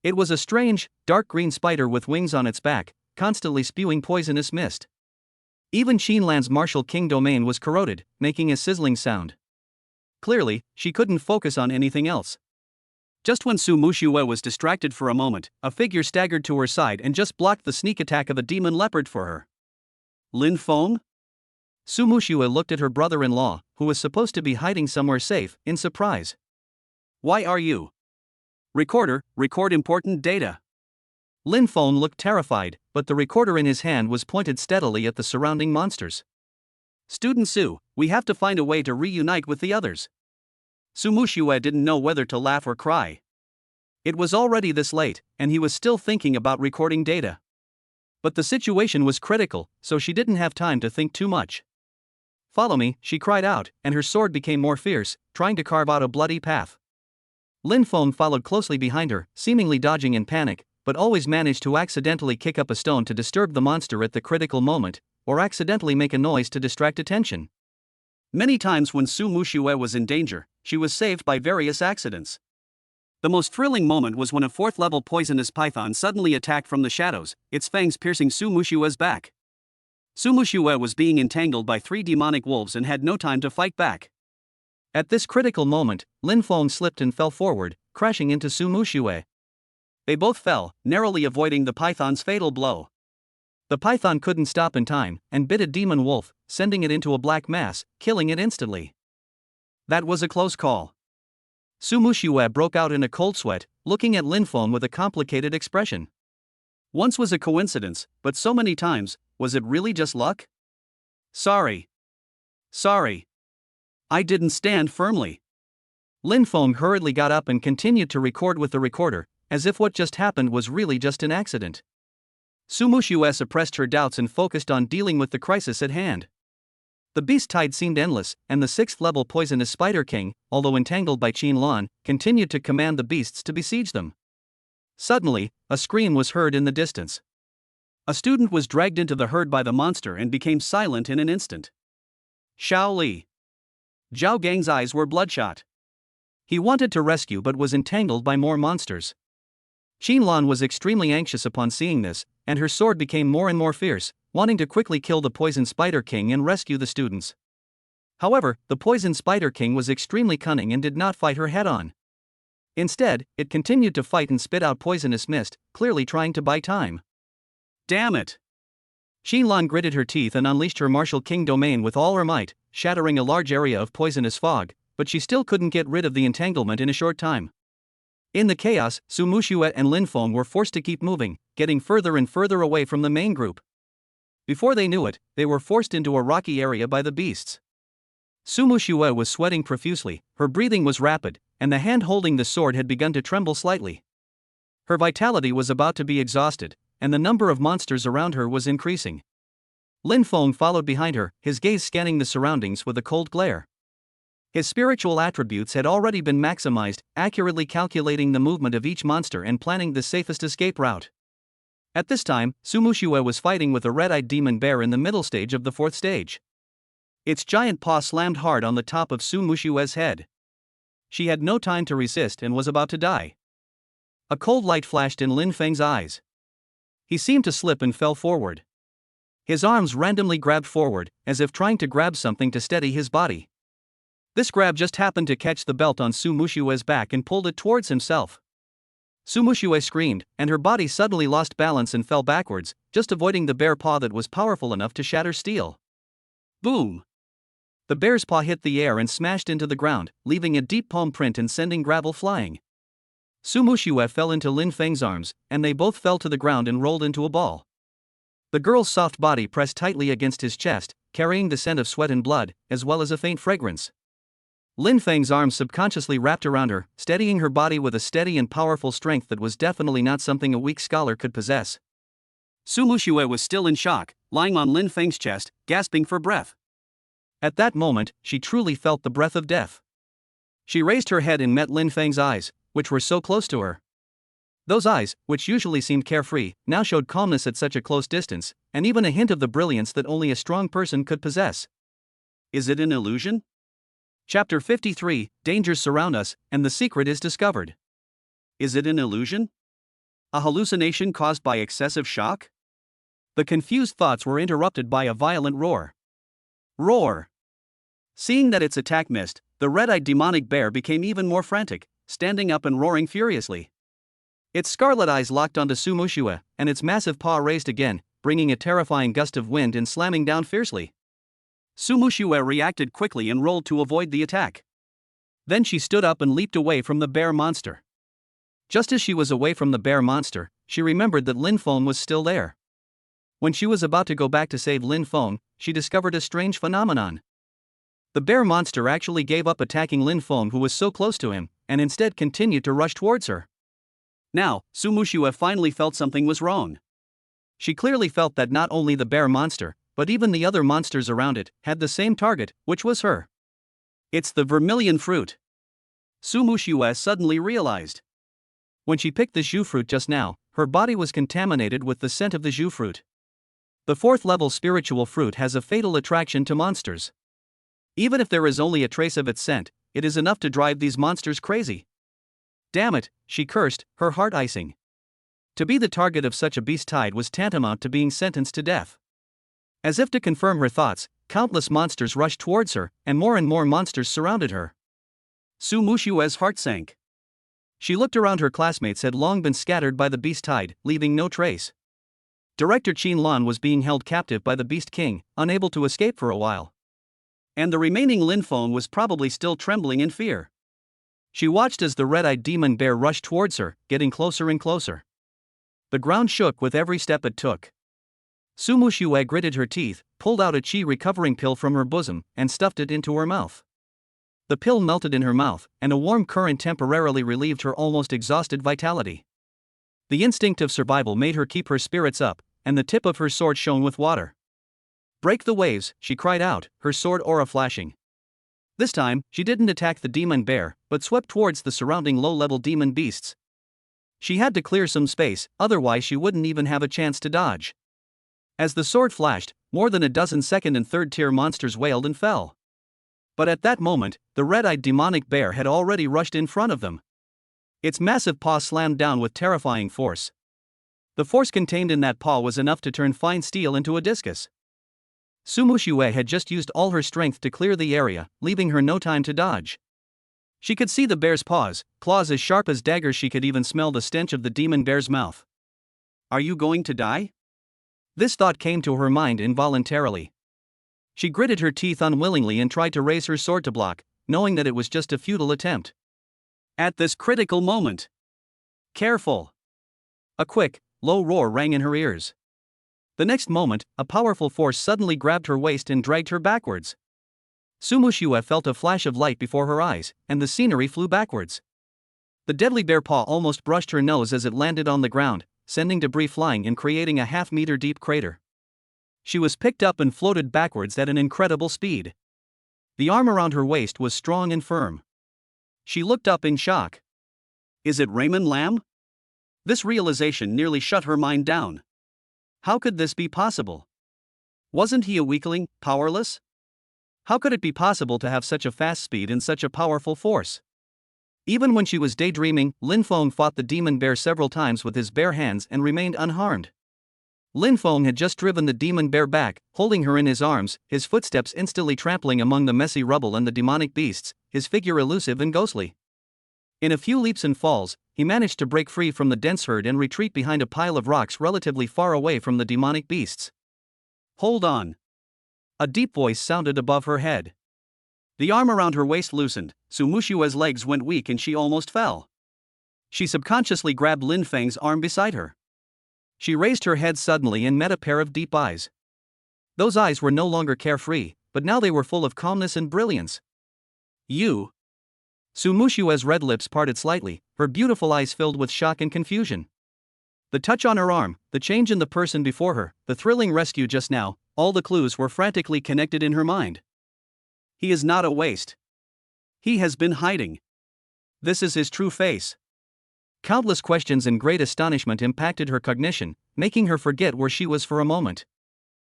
It was a strange, dark green spider with wings on its back, constantly spewing poisonous mist. Even Qinlan's martial king domain was corroded, making a sizzling sound. Clearly, she couldn't focus on anything else. Just when Su Muxue was distracted for a moment, a figure staggered to her side and just blocked the sneak attack of a demon leopard for her. Lin Feng? Su Muxue looked at her brother-in-law, who was supposed to be hiding somewhere safe, in surprise. Why are you? Recorder, record important data. Lin Feng looked terrified, but the recorder in his hand was pointed steadily at the surrounding monsters. Student Su, we have to find a way to reunite with the others. Su Muxue didn't know whether to laugh or cry. It was already this late, and he was still thinking about recording data. But the situation was critical, so she didn't have time to think too much. Follow me, she cried out, and her sword became more fierce, trying to carve out a bloody path. Lin Feng followed closely behind her, seemingly dodging in panic, but always managed to accidentally kick up a stone to disturb the monster at the critical moment, or accidentally make a noise to distract attention. Many times when Su Muxue was in danger, she was saved by various accidents. The most thrilling moment was when a 4th-level poisonous python suddenly attacked from the shadows, its fangs piercing Su Muxue's back. Su Muxue was being entangled by 3 demonic wolves and had no time to fight back. At this critical moment, Lin Feng slipped and fell forward, crashing into Su Muxue. They both fell, narrowly avoiding the python's fatal blow. The python couldn't stop in time, and bit a demon wolf, sending it into a black mass, killing it instantly. That was a close call. Su Muxue broke out in a cold sweat, looking at Lin Feng with a complicated expression. Once was a coincidence, but so many times, was it really just luck? Sorry. I didn't stand firmly. Lin Feng hurriedly got up and continued to record with the recorder, as if what just happened was really just an accident. Su Muxue suppressed her doubts and focused on dealing with the crisis at hand. The beast tide seemed endless, and the 6th-level poisonous Spider King, although entangled by Qinlan, continued to command the beasts to besiege them. Suddenly, a scream was heard in the distance. A student was dragged into the herd by the monster and became silent in an instant. Xiao Li. Zhao Gang's eyes were bloodshot. He wanted to rescue but was entangled by more monsters. Qinlan was extremely anxious upon seeing this, and her sword became more and more fierce, wanting to quickly kill the Poison Spider King and rescue the students. However, the Poison Spider King was extremely cunning and did not fight her head-on. Instead, it continued to fight and spit out poisonous mist, clearly trying to buy time. Damn it! Qinlan gritted her teeth and unleashed her martial king domain with all her might, shattering a large area of poisonous fog, but she still couldn't get rid of the entanglement in a short time. In the chaos, Su Muxue and Lin Feng were forced to keep moving, getting further and further away from the main group. Before they knew it, they were forced into a rocky area by the beasts. Su Muxue was sweating profusely, her breathing was rapid, and the hand holding the sword had begun to tremble slightly. Her vitality was about to be exhausted, and the number of monsters around her was increasing. Lin Feng followed behind her, his gaze scanning the surroundings with a cold glare. His spiritual attributes had already been maximized, accurately calculating the movement of each monster and planning the safest escape route. At this time, Su Muxue was fighting with a red-eyed demon bear in the middle stage of the 4th stage. Its giant paw slammed hard on the top of Su Muxue's head. She had no time to resist and was about to die. A cold light flashed in Lin Feng's eyes. He seemed to slip and fell forward. His arms randomly grabbed forward, as if trying to grab something to steady his body. This grab just happened to catch the belt on Su Muxue's back and pulled it towards himself. Su Muxue screamed, and her body suddenly lost balance and fell backwards, just avoiding the bear paw that was powerful enough to shatter steel. Boom! The bear's paw hit the air and smashed into the ground, leaving a deep palm print and sending gravel flying. Su Muxue fell into Lin Feng's arms, and they both fell to the ground and rolled into a ball. The girl's soft body pressed tightly against his chest, carrying the scent of sweat and blood, as well as a faint fragrance. Lin Feng's arms subconsciously wrapped around her, steadying her body with a steady and powerful strength that was definitely not something a weak scholar could possess. Su Muxue was still in shock, lying on Lin Feng's chest, gasping for breath. At that moment, she truly felt the breath of death. She raised her head and met Lin Feng's eyes, which were so close to her. Those eyes, which usually seemed carefree, now showed calmness at such a close distance, and even a hint of the brilliance that only a strong person could possess. Is it an illusion? Chapter 53, Dangers surround us, and the secret is discovered. Is it an illusion? A hallucination caused by excessive shock? The confused thoughts were interrupted by a violent roar. Roar! Seeing that its attack missed, the red-eyed demonic bear became even more frantic, standing up and roaring furiously. Its scarlet eyes locked onto Sumushiwa, and its massive paw raised again, bringing a terrifying gust of wind and slamming down fiercely. Sumushiwa reacted quickly and rolled to avoid the attack. Then she stood up and leaped away from the bear monster. Just as she was away from the bear monster, she remembered that Lin Feng was still there. When she was about to go back to save Lin Feng, she discovered a strange phenomenon. The bear monster actually gave up attacking Lin Feng, who was so close to him, and instead continued to rush towards her. Now, Sumushiwa finally felt something was wrong. She clearly felt that not only the bear monster, but even the other monsters around it, had the same target, which was her. It's the vermilion fruit. Sumushiwa suddenly realized. When she picked the zhu fruit just now, her body was contaminated with the scent of the zhu fruit. The 4th level spiritual fruit has a fatal attraction to monsters. Even if there is only a trace of its scent, it is enough to drive these monsters crazy. Damn it, she cursed, her heart icing. To be the target of such a beast tide was tantamount to being sentenced to death. As if to confirm her thoughts, countless monsters rushed towards her, and more monsters surrounded her. Sumushiwa's heart sank. She looked around. Her classmates had long been scattered by the beast tide, leaving no trace. Director Qin Lan was being held captive by the Beast King, unable to escape for a while. And the remaining Lin Feng was probably still trembling in fear. She watched as the red-eyed demon bear rushed towards her, getting closer and closer. The ground shook with every step it took. Sumushiwa gritted her teeth, pulled out a chi recovering pill from her bosom, and stuffed it into her mouth. The pill melted in her mouth, and a warm current temporarily relieved her almost exhausted vitality. The instinct of survival made her keep her spirits up, and the tip of her sword shone with water. "Break the waves," she cried out, her sword aura flashing. This time, she didn't attack the demon bear, but swept towards the surrounding low-level demon beasts. She had to clear some space, otherwise she wouldn't even have a chance to dodge. As the sword flashed, more than a dozen 2nd and 3rd tier monsters wailed and fell. But at that moment, the red-eyed demonic bear had already rushed in front of them. Its massive paw slammed down with terrifying force. The force contained in that paw was enough to turn fine steel into a discus. Sumushiwa had just used all her strength to clear the area, leaving her no time to dodge. She could see the bear's paws, claws as sharp as daggers. She could even smell the stench of the demon bear's mouth. "Are you going to die?" This thought came to her mind involuntarily. She gritted her teeth unwillingly and tried to raise her sword to block, knowing that it was just a futile attempt. At this critical moment, "Careful!" A quick, low roar rang in her ears. The next moment, a powerful force suddenly grabbed her waist and dragged her backwards. Sumushiwa felt a flash of light before her eyes, and the scenery flew backwards. The deadly bear paw almost brushed her nose as it landed on the ground, sending debris flying and creating a half-meter deep crater. She was picked up and floated backwards at an incredible speed. The arm around her waist was strong and firm. She looked up in shock. Is it Raymond Lam? This realization nearly shut her mind down. How could this be possible? Wasn't he a weakling, powerless? How could it be possible to have such a fast speed and such a powerful force? Even when she was daydreaming, Lin Feng fought the demon bear several times with his bare hands and remained unharmed. Lin Feng had just driven the demon bear back, holding her in his arms, his footsteps instantly trampling among the messy rubble and the demonic beasts, his figure elusive and ghostly. In a few leaps and falls, he managed to break free from the dense herd and retreat behind a pile of rocks relatively far away from the demonic beasts. "Hold on." A deep voice sounded above her head. The arm around her waist loosened, Sumushiwa's legs went weak and she almost fell. She subconsciously grabbed Lin Feng's arm beside her. She raised her head suddenly and met a pair of deep eyes. Those eyes were no longer carefree, but now they were full of calmness and brilliance. "You?" Sumushiwa's red lips parted slightly, her beautiful eyes filled with shock and confusion. The touch on her arm, the change in the person before her, the thrilling rescue just now, all the clues were frantically connected in her mind. He is not a waste. He has been hiding. This is his true face. Countless questions and great astonishment impacted her cognition, making her forget where she was for a moment.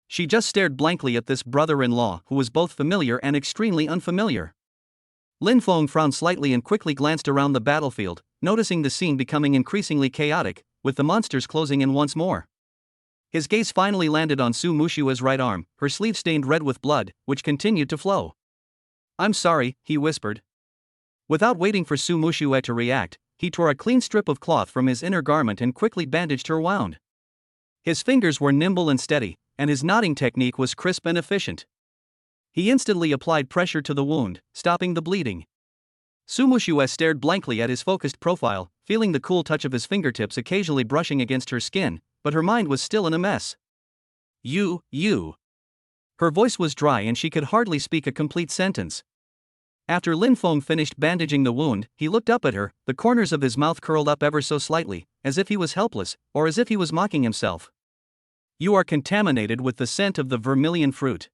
She just stared blankly at this brother-in-law who was both familiar and extremely unfamiliar. Lin Feng frowned slightly and quickly glanced around the battlefield, noticing the scene becoming increasingly chaotic, with the monsters closing in once more. His gaze finally landed on Su Mushua's right arm, her sleeve stained red with blood, which continued to flow. "I'm sorry," he whispered. Without waiting for Su Mushue to react, he tore a clean strip of cloth from his inner garment and quickly bandaged her wound. His fingers were nimble and steady, and his knotting technique was crisp and efficient. He instantly applied pressure to the wound, stopping the bleeding. Su Mushue stared blankly at his focused profile, feeling the cool touch of his fingertips occasionally brushing against her skin, but her mind was still in a mess. You. Her voice was dry and she could hardly speak a complete sentence. After Lin Feng finished bandaging the wound, he looked up at her, the corners of his mouth curled up ever so slightly, as if he was helpless, or as if he was mocking himself. "You are contaminated with the scent of the vermilion fruit.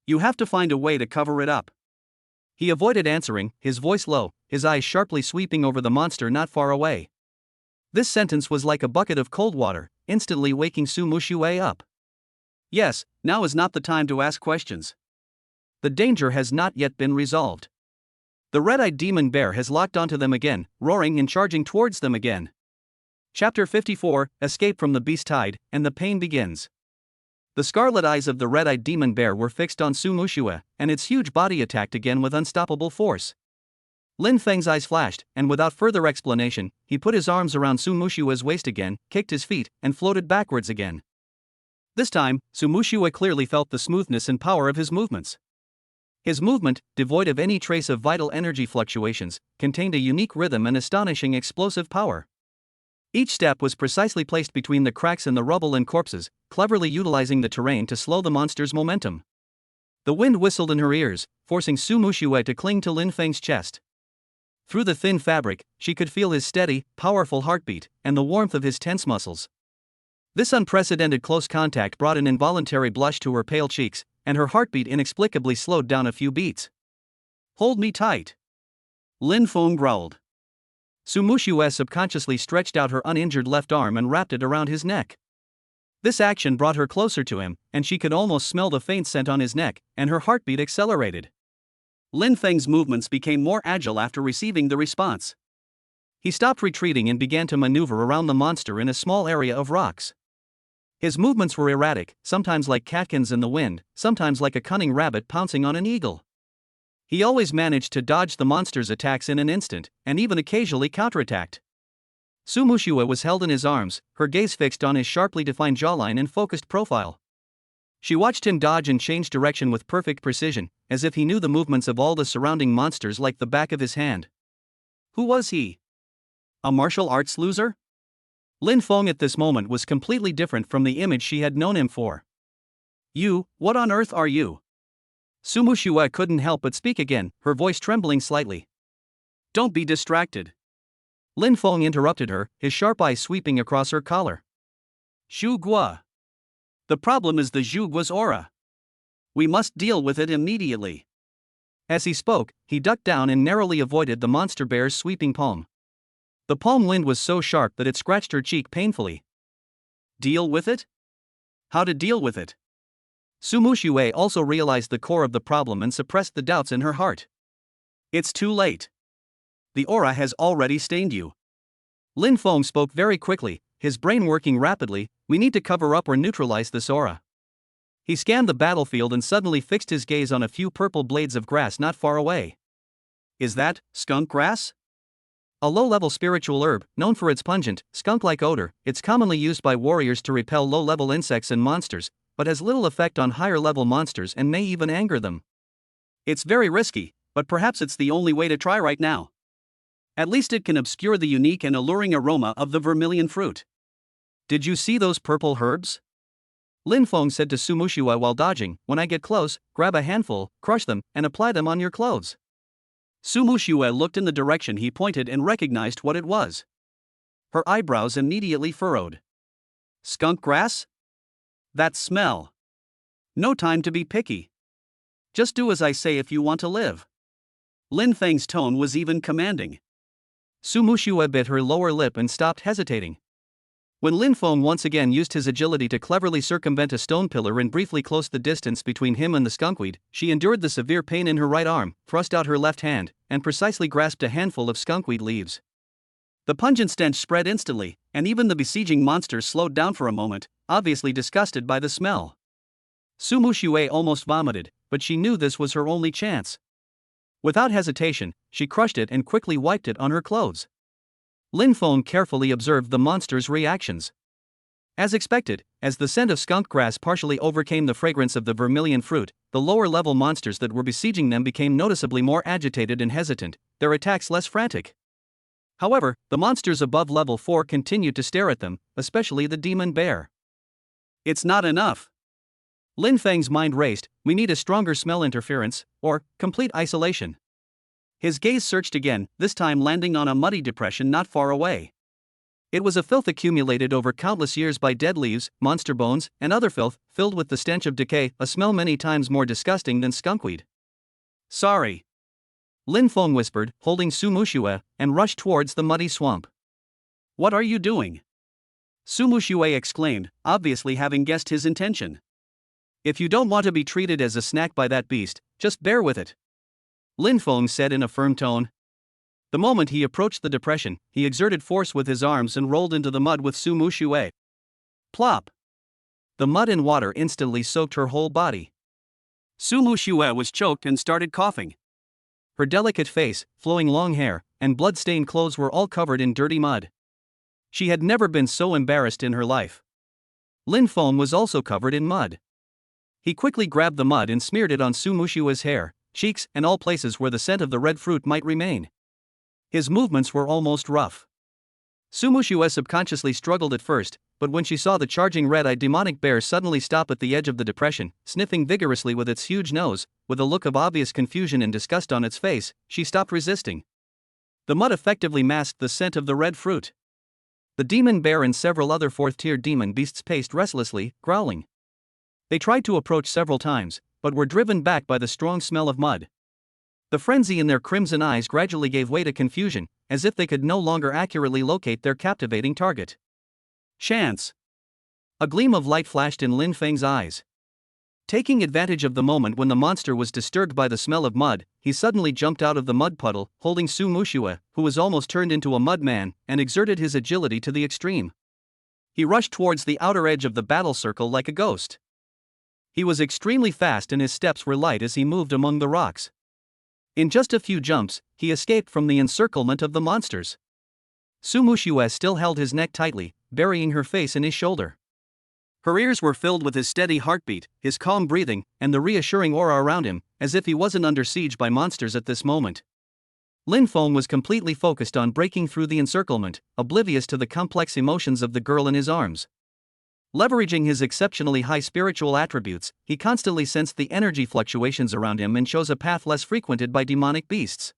You have to find a way to cover it up." He avoided answering, his voice low, his eyes sharply sweeping over the monster not far away. This sentence was like a bucket of cold water, instantly waking Su Mushue up. "Yes, now is not the time to ask questions. The danger has not yet been resolved. The red-eyed demon bear has locked onto them again, roaring and charging towards them again." Chapter 54, Escape from the Beast Tide, and the pain begins. The scarlet eyes of the red-eyed demon bear were fixed on Su Mushue, and its huge body attacked again with unstoppable force. Lin Feng's eyes flashed, and without further explanation, he put his arms around Su Mushue's waist again, kicked his feet, and floated backwards again. This time, Su Mushue clearly felt the smoothness and power of his movements. His movement, devoid of any trace of vital energy fluctuations, contained a unique rhythm and astonishing explosive power. Each step was precisely placed between the cracks in the rubble and corpses, cleverly utilizing the terrain to slow the monster's momentum. The wind whistled in her ears, forcing Su Mushue to cling to Lin Feng's chest. Through the thin fabric, she could feel his steady, powerful heartbeat, and the warmth of his tense muscles. This unprecedented close contact brought an involuntary blush to her pale cheeks, and her heartbeat inexplicably slowed down a few beats. "Hold me tight," Lin Feng growled. Su Mushue subconsciously stretched out her uninjured left arm and wrapped it around his neck. This action brought her closer to him, and she could almost smell the faint scent on his neck, and her heartbeat accelerated. Lin Feng's movements became more agile after receiving the response. He stopped retreating and began to maneuver around the monster in a small area of rocks. His movements were erratic, sometimes like catkins in the wind, sometimes like a cunning rabbit pouncing on an eagle. He always managed to dodge the monster's attacks in an instant, and even occasionally counterattacked. Su Mushue was held in his arms, her gaze fixed on his sharply defined jawline and focused profile. She watched him dodge and change direction with perfect precision, as if he knew the movements of all the surrounding monsters like the back of his hand. Who was he? A martial arts loser? Lin Feng at this moment was completely different from the image she had known him for. "You, what on earth are you?" Su Mushue couldn't help but speak again, her voice trembling slightly. "Don't be distracted." Lin Feng interrupted her, his sharp eyes sweeping across her collar. "Zhu Gua. The problem is the Zhu Gua's aura. We must deal with it immediately." As he spoke, he ducked down and narrowly avoided the monster bear's sweeping palm. The palm wind was so sharp that it scratched her cheek painfully. Deal with it? How to deal with it? Su Mushue also realized the core of the problem and suppressed the doubts in her heart. "It's too late. The aura has already stained you." Lin Feng spoke very quickly, his brain working rapidly. "We need to cover up or neutralize this aura." He scanned the battlefield and suddenly fixed his gaze on a few purple blades of grass not far away. "Is that skunk grass?" A low-level spiritual herb, known for its pungent, skunk-like odor. It's commonly used by warriors to repel low-level insects and monsters, but has little effect on higher-level monsters and may even anger them. "It's very risky, but perhaps it's the only way to try right now. At least it can obscure the unique and alluring aroma of the vermilion fruit." "Did you see those purple herbs?" Lin Feng said to Su Mushue while dodging. "When I get close, grab a handful, crush them, and apply them on your clothes." Su Mushue looked in the direction he pointed and recognized what it was. Her eyebrows immediately furrowed. "Skunk grass? That smell. No time to be picky. Just do as I say if you want to live." Lin Feng's tone was even commanding. Su Mushue bit her lower lip and stopped hesitating. When Lin Feng once again used his agility to cleverly circumvent a stone pillar and briefly closed the distance between him and the skunkweed, she endured the severe pain in her right arm, thrust out her left hand, and precisely grasped a handful of skunkweed leaves. The pungent stench spread instantly, and even the besieging monsters slowed down for a moment, obviously disgusted by the smell. Su Muxue almost vomited, but she knew this was her only chance. Without hesitation, she crushed it and quickly wiped it on her clothes. Lin Feng carefully observed the monster's reactions. As expected, as the scent of skunk grass partially overcame the fragrance of the vermilion fruit, the lower-level monsters that were besieging them became noticeably more agitated and hesitant, their attacks less frantic. However, the monsters above level 4 continued to stare at them, especially the demon bear. It's not enough. Lin Feng's mind raced. We need a stronger smell interference, or complete isolation. His gaze searched again, this time landing on a muddy depression not far away. It was a filth accumulated over countless years by dead leaves, monster bones, and other filth, filled with the stench of decay, a smell many times more disgusting than skunkweed. Sorry. Lin Feng whispered, holding Su Muxue, and rushed towards the muddy swamp. What are you doing? Su Muxue exclaimed, obviously having guessed his intention. If you don't want to be treated as a snack by that beast, just bear with it. Lin Feng said in a firm tone. The moment he approached the depression, he exerted force with his arms and rolled into the mud with Su Muxue. Plop! The mud and water instantly soaked her whole body. Su Muxue was choked and started coughing. Her delicate face, flowing long hair, and blood-stained clothes were all covered in dirty mud. She had never been so embarrassed in her life. Lin Feng was also covered in mud. He quickly grabbed the mud and smeared it on Su Muxue's hair, cheeks, and all places where the scent of the red fruit might remain. His movements were almost rough. Su Muxue subconsciously struggled at first, but when she saw the charging red-eyed demonic bear suddenly stop at the edge of the depression, sniffing vigorously with its huge nose, with a look of obvious confusion and disgust on its face, she stopped resisting. The mud effectively masked the scent of the red fruit. The demon bear and several other fourth-tier demon beasts paced restlessly, growling. They tried to approach several times, but were driven back by the strong smell of mud. The frenzy in their crimson eyes gradually gave way to confusion, as if they could no longer accurately locate their captivating target. Chance! A gleam of light flashed in Lin Feng's eyes. Taking advantage of the moment when the monster was disturbed by the smell of mud, he suddenly jumped out of the mud puddle, holding Su Muxue, who was almost turned into a mud man, and exerted his agility to the extreme. He rushed towards the outer edge of the battle circle like a ghost. He was extremely fast and his steps were light as he moved among the rocks. In just a few jumps, he escaped from the encirclement of the monsters. Su Muxue still held his neck tightly, burying her face in his shoulder. Her ears were filled with his steady heartbeat, his calm breathing, and the reassuring aura around him, as if he wasn't under siege by monsters at this moment. Lin Feng was completely focused on breaking through the encirclement, oblivious to the complex emotions of the girl in his arms. Leveraging his exceptionally high spiritual attributes, he constantly sensed the energy fluctuations around him and chose a path less frequented by demonic beasts.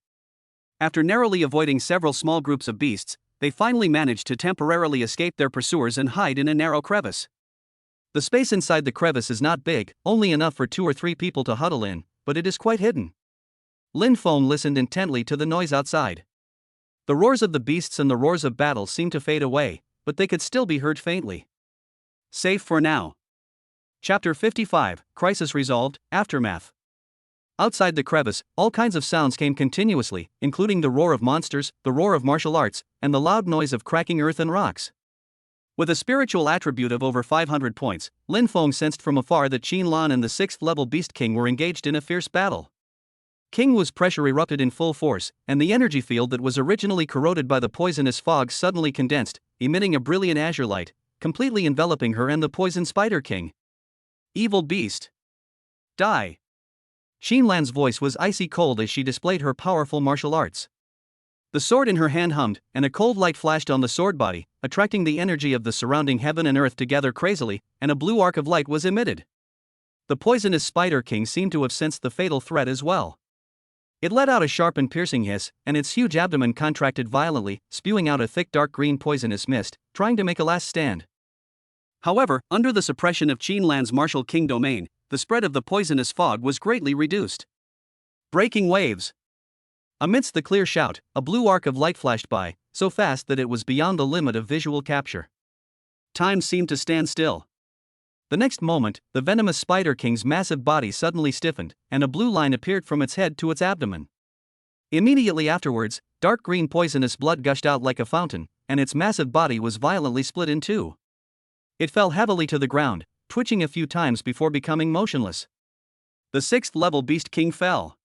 After narrowly avoiding several small groups of beasts, they finally managed to temporarily escape their pursuers and hide in a narrow crevice. The space inside the crevice is not big, only enough for 2 or 3 people to huddle in, but it is quite hidden. Lin Feng listened intently to the noise outside. The roars of the beasts and the roars of battle seemed to fade away, but they could still be heard faintly. Safe for now. Chapter 55, Crisis Resolved, Aftermath. Outside the crevice, all kinds of sounds came continuously, including the roar of monsters, the roar of martial arts, and the loud noise of cracking earth and rocks. With a spiritual attribute of over 500 points, Lin Feng sensed from afar that Qin Lan and the 6th-level Beast King were engaged in a fierce battle. King Wu's pressure erupted in full force, and the energy field that was originally corroded by the poisonous fog suddenly condensed, emitting a brilliant azure light, completely enveloping her and the Poison Spider King. Evil beast! Die! Qin Lan's voice was icy cold as she displayed her powerful martial arts. The sword in her hand hummed, and a cold light flashed on the sword body, attracting the energy of the surrounding heaven and earth together crazily, and a blue arc of light was emitted. The poisonous Spider King seemed to have sensed the fatal threat as well. It let out a sharp and piercing hiss, and its huge abdomen contracted violently, spewing out a thick dark green poisonous mist, trying to make a last stand. However, under the suppression of Qin Lan's martial king domain, the spread of the poisonous fog was greatly reduced. Breaking waves! Amidst the clear shout, a blue arc of light flashed by, so fast that it was beyond the limit of visual capture. Time seemed to stand still. The next moment, the venomous Spider King's massive body suddenly stiffened, and a blue line appeared from its head to its abdomen. Immediately afterwards, dark green poisonous blood gushed out like a fountain, and its massive body was violently split in two. It fell heavily to the ground, twitching a few times before becoming motionless. The 6th level Beast King fell.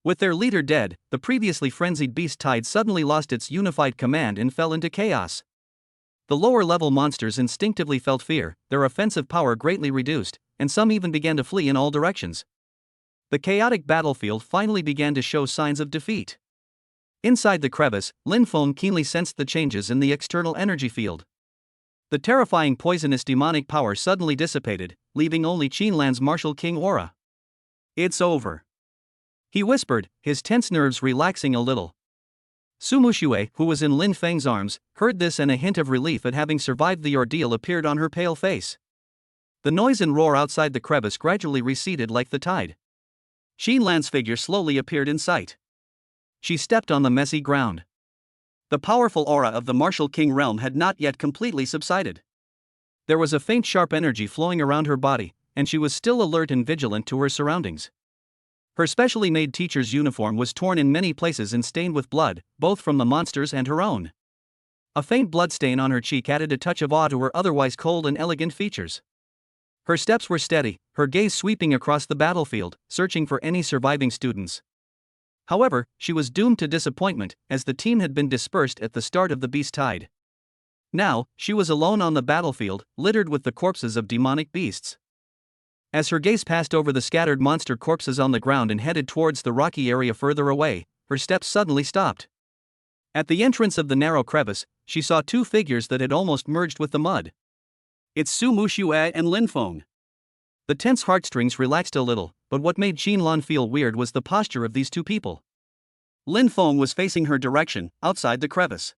With their leader dead, the previously frenzied beast tide suddenly lost its unified command and fell into chaos. The lower level monsters instinctively felt fear, their offensive power greatly reduced, and some even began to flee in all directions. The chaotic battlefield finally began to show signs of defeat. Inside the crevice, Lin Feng keenly sensed the changes in the external energy field. The terrifying poisonous demonic power suddenly dissipated, leaving only Qinlan's martial king aura. "It's over," he whispered, his tense nerves relaxing a little. Su Muxue, who was in Lin Feng's arms, heard this, and a hint of relief at having survived the ordeal appeared on her pale face. The noise and roar outside the crevice gradually receded like the tide. Qinlan's figure slowly appeared in sight. She stepped on the messy ground. The powerful aura of the martial king realm had not yet completely subsided. There was a faint sharp energy flowing around her body, and she was still alert and vigilant to her surroundings. Her specially made teacher's uniform was torn in many places and stained with blood, both from the monsters and her own. A faint blood stain on her cheek added a touch of awe to her otherwise cold and elegant features. Her steps were steady, her gaze sweeping across the battlefield, searching for any surviving students. However, she was doomed to disappointment, as the team had been dispersed at the start of the beast tide. Now, she was alone on the battlefield, littered with the corpses of demonic beasts. As her gaze passed over the scattered monster corpses on the ground and headed towards the rocky area further away, her steps suddenly stopped. At the entrance of the narrow crevice, she saw two figures that had almost merged with the mud. It's Su Muxue and Lin Feng. The tense heartstrings relaxed a little, but what made Qinlan feel weird was the posture of these two people. Lin Feng was facing her direction, outside the crevice.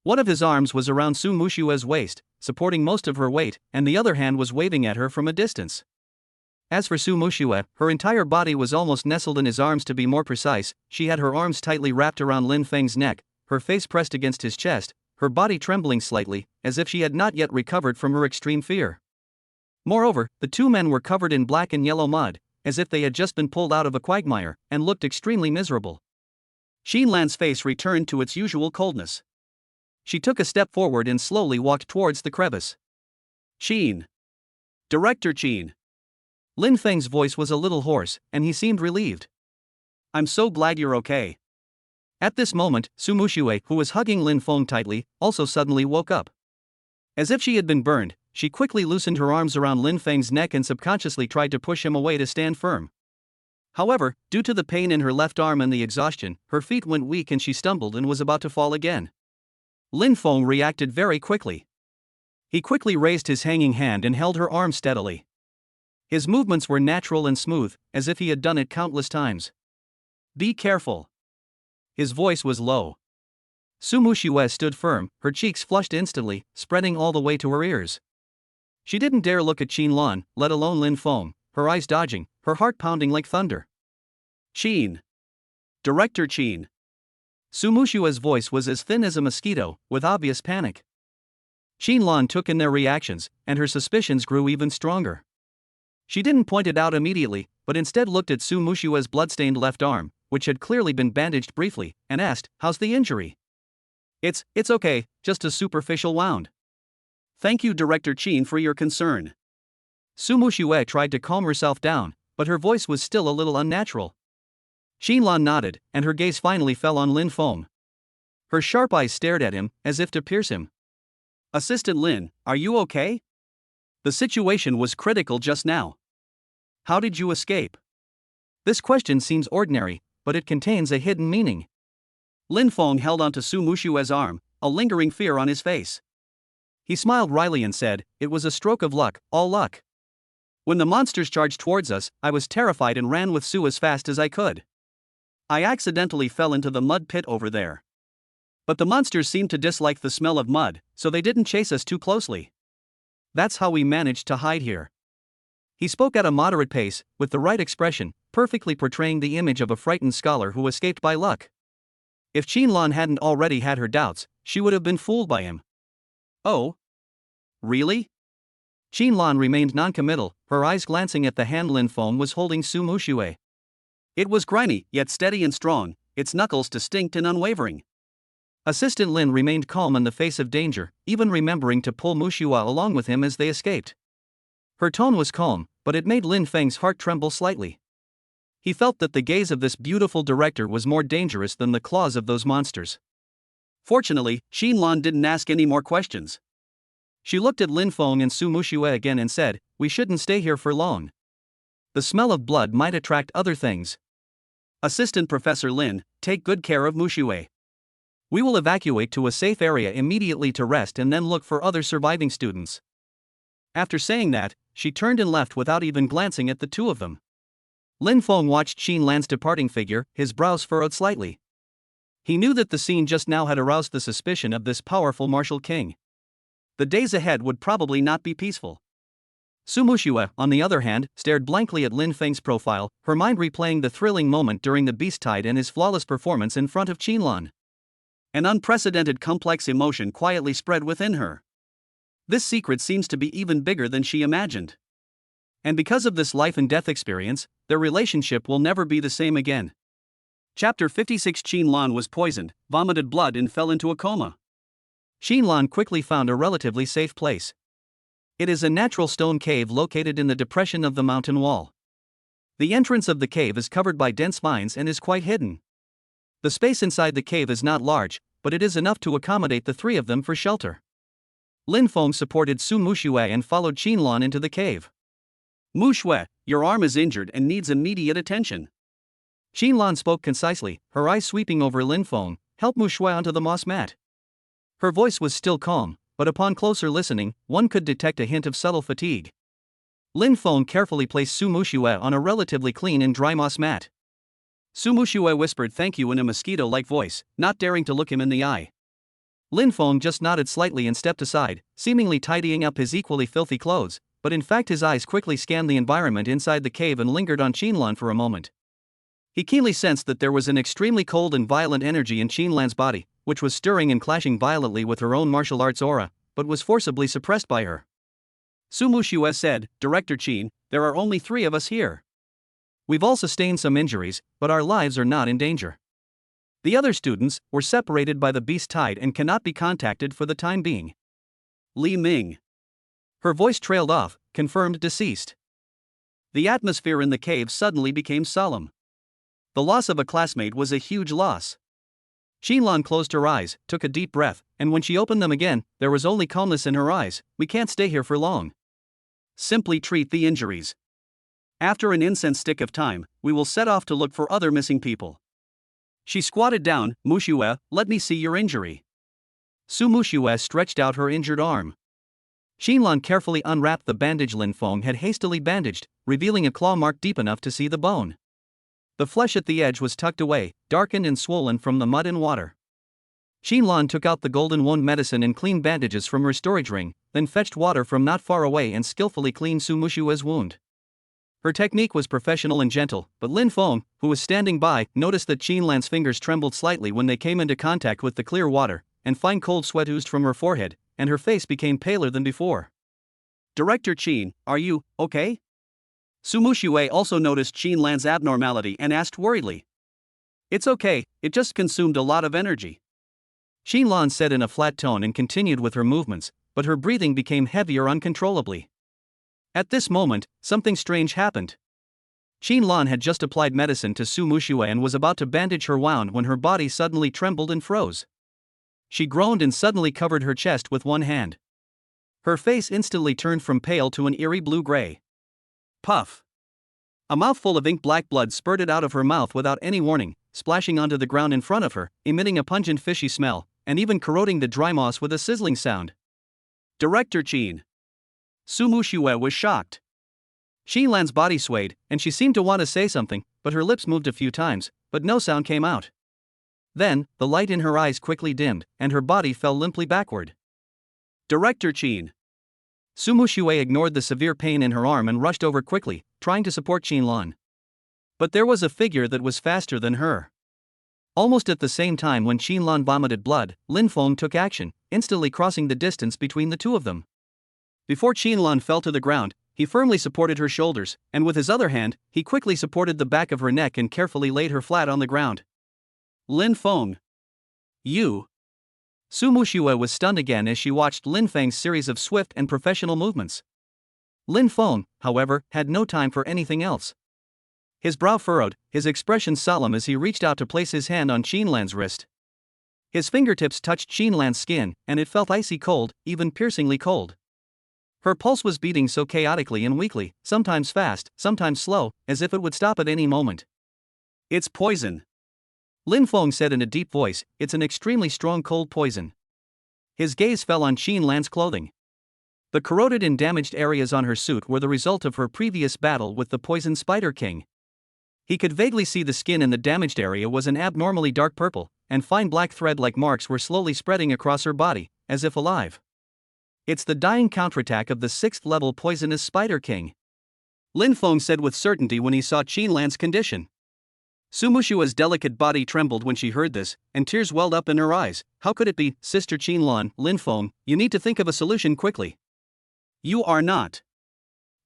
One of his arms was around Su Muxue's waist, supporting most of her weight, and the other hand was waving at her from a distance. As for Su Muxue, her entire body was almost nestled in his arms. To be more precise, she had her arms tightly wrapped around Lin Feng's neck, her face pressed against his chest, her body trembling slightly, as if she had not yet recovered from her extreme fear. Moreover, the two men were covered in black and yellow mud, as if they had just been pulled out of a quagmire, and looked extremely miserable. Qinlan's face returned to its usual coldness. She took a step forward and slowly walked towards the crevice. "Qin. Director Qin." Lin Feng's voice was a little hoarse, and he seemed relieved. "I'm so glad you're okay." At this moment, Su Muxue, who was hugging Lin Feng tightly, also suddenly woke up. As if she had been burned, she quickly loosened her arms around Lin Feng's neck and subconsciously tried to push him away to stand firm. However, due to the pain in her left arm and the exhaustion, her feet went weak and she stumbled and was about to fall again. Lin Feng reacted very quickly. He quickly raised his hanging hand and held her arm steadily. His movements were natural and smooth, as if he had done it countless times. "Be careful." His voice was low. Su Muxue stood firm, her cheeks flushed instantly, spreading all the way to her ears. She didn't dare look at Qinlan, let alone Lin Feng, her eyes dodging, her heart pounding like thunder. "Qin. Director Qin." Su Muxue's voice was as thin as a mosquito, with obvious panic. Qinlan took in their reactions, and her suspicions grew even stronger. She didn't point it out immediately, but instead looked at Su Muxue's bloodstained left arm, which had clearly been bandaged briefly, and asked, "How's the injury?" It's okay, just a superficial wound." "Thank you, Director Qin, for your concern." Su Muxue tried to calm herself down, but her voice was still a little unnatural. Qinlan nodded, and her gaze finally fell on Lin Feng. Her sharp eyes stared at him, as if to pierce him. "Assistant Lin, are you okay? The situation was critical just now. How did you escape?" This question seems ordinary, but it contains a hidden meaning. Lin Feng held onto Su Muxue's arm, a lingering fear on his face. He smiled wryly and said, "It was a stroke of luck, all luck. When the monsters charged towards us, I was terrified and ran with Su as fast as I could. I accidentally fell into the mud pit over there. But the monsters seemed to dislike the smell of mud, so they didn't chase us too closely. That's how we managed to hide here." He spoke at a moderate pace, with the right expression, perfectly portraying the image of a frightened scholar who escaped by luck. If Qinlan hadn't already had her doubts, she would have been fooled by him. "Oh? Really? Qin Lan remained non-committal, her eyes glancing at the hand Lin Feng was holding Su Muxue. It was grimy, yet steady and strong, its knuckles distinct and unwavering. Assistant Lin remained calm in the face of danger, even remembering to pull Muxue along with him as they escaped. Her tone was calm, but it made Lin Feng's heart tremble slightly. He felt that the gaze of this beautiful director was more dangerous than the claws of those monsters. Fortunately, Qin Lan didn't ask any more questions. She looked at Lin Feng and Su Muxue again and said, "We shouldn't stay here for long. The smell of blood might attract other things. Assistant Professor Lin, take good care of Muxue. We will evacuate to a safe area immediately to rest and then look for other surviving students." After saying that, she turned and left without even glancing at the two of them. Lin Feng watched Qin Lan's departing figure, his brows furrowed slightly. He knew that the scene just now had aroused the suspicion of this powerful martial king. The days ahead would probably not be peaceful. Su Muxue, on the other hand, stared blankly at Lin Feng's profile, her mind replaying the thrilling moment during the beast tide and his flawless performance in front of Qin Lan. An unprecedented complex emotion quietly spread within her. This secret seems to be even bigger than she imagined. And because of this life and death experience, their relationship will never be the same again. Chapter 56. Qin Lan was poisoned, vomited blood and fell into a coma. Qin Lan quickly found a relatively safe place. It is a natural stone cave located in the depression of the mountain wall. The entrance of the cave is covered by dense vines and is quite hidden. The space inside the cave is not large, but it is enough to accommodate the three of them for shelter. Lin Feng supported Su Muxue and followed Qin Lan into the cave. "Muxue, your arm is injured and needs immediate attention." Qin Lan spoke concisely, her eyes sweeping over Lin Feng. "Help Muxue onto the moss mat." Her voice was still calm, but upon closer listening, one could detect a hint of subtle fatigue. Lin Feng carefully placed Su Muxue on a relatively clean and dry moss mat. Su Muxue whispered thank you in a mosquito-like voice, not daring to look him in the eye. Lin Feng just nodded slightly and stepped aside, seemingly tidying up his equally filthy clothes, but in fact his eyes quickly scanned the environment inside the cave and lingered on Qin Lan for a moment. He keenly sensed that there was an extremely cold and violent energy in Qin Lan's body, which was stirring and clashing violently with her own martial arts aura, but was forcibly suppressed by her. Su Muxue said, "Director Qin, there are only 3 of us here. We've all sustained some injuries, but our lives are not in danger. The other students were separated by the beast tide and cannot be contacted for the time being." Li Ming. Her voice trailed off, confirmed deceased. The atmosphere in the cave suddenly became solemn. The loss of a classmate was a huge loss. Qin Lan closed her eyes, took a deep breath, and when she opened them again, there was only calmness in her eyes. "We can't stay here for long. Simply treat the injuries. After an incense stick of time, we will set off to look for other missing people." She squatted down. "Muxue, let me see your injury." Su Muxue stretched out her injured arm. Qin Lan carefully unwrapped the bandage Lin Feng had hastily bandaged, revealing a claw mark deep enough to see the bone. The flesh at the edge was tucked away, darkened and swollen from the mud and water. Qin Lan took out the golden wound medicine and clean bandages from her storage ring, then fetched water from not far away and skillfully cleaned Su Muxue's wound. Her technique was professional and gentle, but Lin Feng, who was standing by, noticed that Qin Lan's fingers trembled slightly when they came into contact with the clear water, and fine cold sweat oozed from her forehead, and her face became paler than before. "Director Qin, are you okay?" Su Muxue also noticed Qin Lan's abnormality and asked worriedly. "It's okay, it just consumed a lot of energy." Qin Lan said in a flat tone and continued with her movements, but her breathing became heavier uncontrollably. At this moment, something strange happened. Qin Lan had just applied medicine to Su Muxue and was about to bandage her wound when her body suddenly trembled and froze. She groaned and suddenly covered her chest with one hand. Her face instantly turned from pale to an eerie blue-gray. Puff! A mouthful of ink-black blood spurted out of her mouth without any warning, splashing onto the ground in front of her, emitting a pungent fishy smell, and even corroding the dry moss with a sizzling sound. "Director Qin." Su Muxue was shocked. Qin Lan's body swayed, and she seemed to want to say something, but her lips moved a few times, but no sound came out. Then, the light in her eyes quickly dimmed, and her body fell limply backward. "Director Qin." Su Muxue ignored the severe pain in her arm and rushed over quickly, trying to support Qin Lan. But there was a figure that was faster than her. Almost at the same time when Qin Lan vomited blood, Lin Feng took action, instantly crossing the distance between the two of them. Before Qianlan fell to the ground, he firmly supported her shoulders, and with his other hand, he quickly supported the back of her neck and carefully laid her flat on the ground. Lin Feng. You. Su Muxue was stunned again as she watched Lin Feng's series of swift and professional movements. Lin Feng, however, had no time for anything else. His brow furrowed, his expression solemn as he reached out to place his hand on Qianlan's wrist. His fingertips touched Qianlan's skin, and it felt icy cold, even piercingly cold. Her pulse was beating so chaotically and weakly, sometimes fast, sometimes slow, as if it would stop at any moment. It's poison. Lin Feng said in a deep voice, it's an extremely strong cold poison. His gaze fell on Qianlan's clothing. The corroded and damaged areas on her suit were the result of her previous battle with the poison Spider King. He could vaguely see the skin in the damaged area was an abnormally dark purple, and fine black thread-like marks were slowly spreading across her body, as if alive. It's the dying counterattack of the 6th-level poisonous Spider King. Lin Feng said with certainty when he saw Qianlan's condition. Su Mushua's delicate body trembled when she heard this, and tears welled up in her eyes. How could it be, Sister Qianlan, Lin Feng, you need to think of a solution quickly. You are not.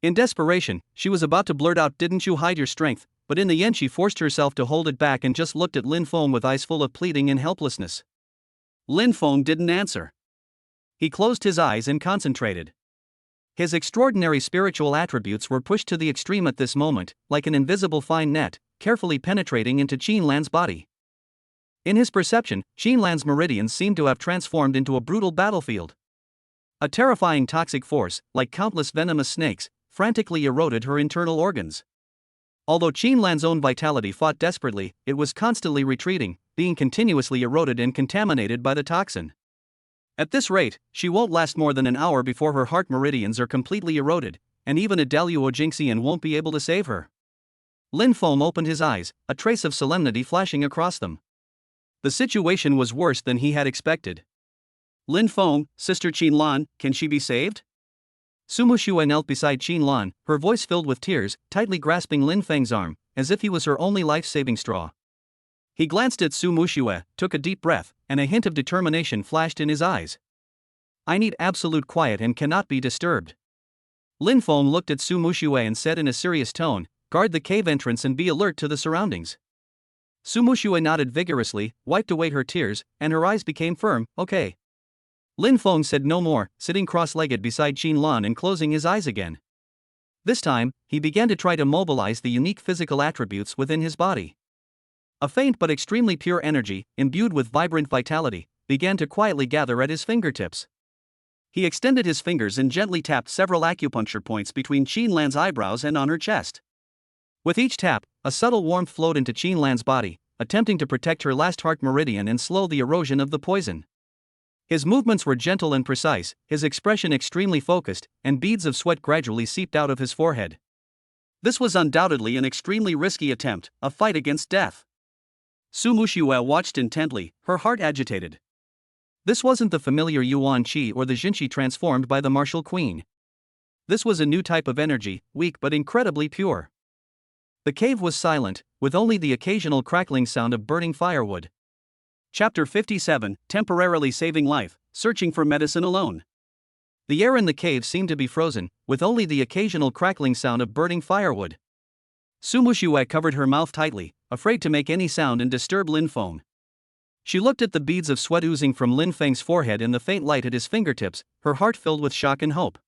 In desperation, she was about to blurt out, didn't you hide your strength, but in the end she forced herself to hold it back and just looked at Lin Feng with eyes full of pleading and helplessness. Lin Feng didn't answer. He closed his eyes and concentrated. His extraordinary spiritual attributes were pushed to the extreme at this moment, like an invisible fine net, carefully penetrating into Qianlan's body. In his perception, Qianlan's meridians seemed to have transformed into a brutal battlefield. A terrifying toxic force, like countless venomous snakes, frantically eroded her internal organs. Although Qianlan's own vitality fought desperately, it was constantly retreating, being continuously eroded and contaminated by the toxin. At this rate, she won't last more than an hour before her heart meridians are completely eroded, and even a Daluo Jingxian won't be able to save her. Lin Feng opened his eyes, a trace of solemnity flashing across them. The situation was worse than he had expected. Lin Feng, Sister Qianlan, can she be saved? Su Muxue knelt beside Qianlan, her voice filled with tears, tightly grasping Lin Feng's arm, as if he was her only life-saving straw. He glanced at Su Muxue, took a deep breath, and a hint of determination flashed in his eyes. I need absolute quiet and cannot be disturbed. Lin Feng looked at Su Muxue and said in a serious tone, guard the cave entrance and be alert to the surroundings. Su Muxue nodded vigorously, wiped away her tears, and her eyes became firm. Okay. Lin Feng said no more, sitting cross-legged beside Qianlan and closing his eyes again. This time, he began to try to mobilize the unique physical attributes within his body. A faint but extremely pure energy, imbued with vibrant vitality, began to quietly gather at his fingertips. He extended his fingers and gently tapped several acupuncture points between Qianlan's eyebrows and on her chest. With each tap, a subtle warmth flowed into Qianlan's body, attempting to protect her last heart meridian and slow the erosion of the poison. His movements were gentle and precise, his expression extremely focused, and beads of sweat gradually seeped out of his forehead. This was undoubtedly an extremely risky attempt, a fight against death. Su Muxue watched intently, her heart agitated. This wasn't the familiar Yuan Qi or the Jinqi transformed by the martial queen. This was a new type of energy, weak but incredibly pure. The cave was silent, with only the occasional crackling sound of burning firewood. Chapter 57, Temporarily Saving Life, Searching for Medicine Alone. The air in the cave seemed to be frozen, with only the occasional crackling sound of burning firewood. Su Muxue covered her mouth tightly, afraid to make any sound and disturb Lin Feng. She looked at the beads of sweat oozing from Lin Feng's forehead in the faint light at his fingertips, her heart filled with shock and hope.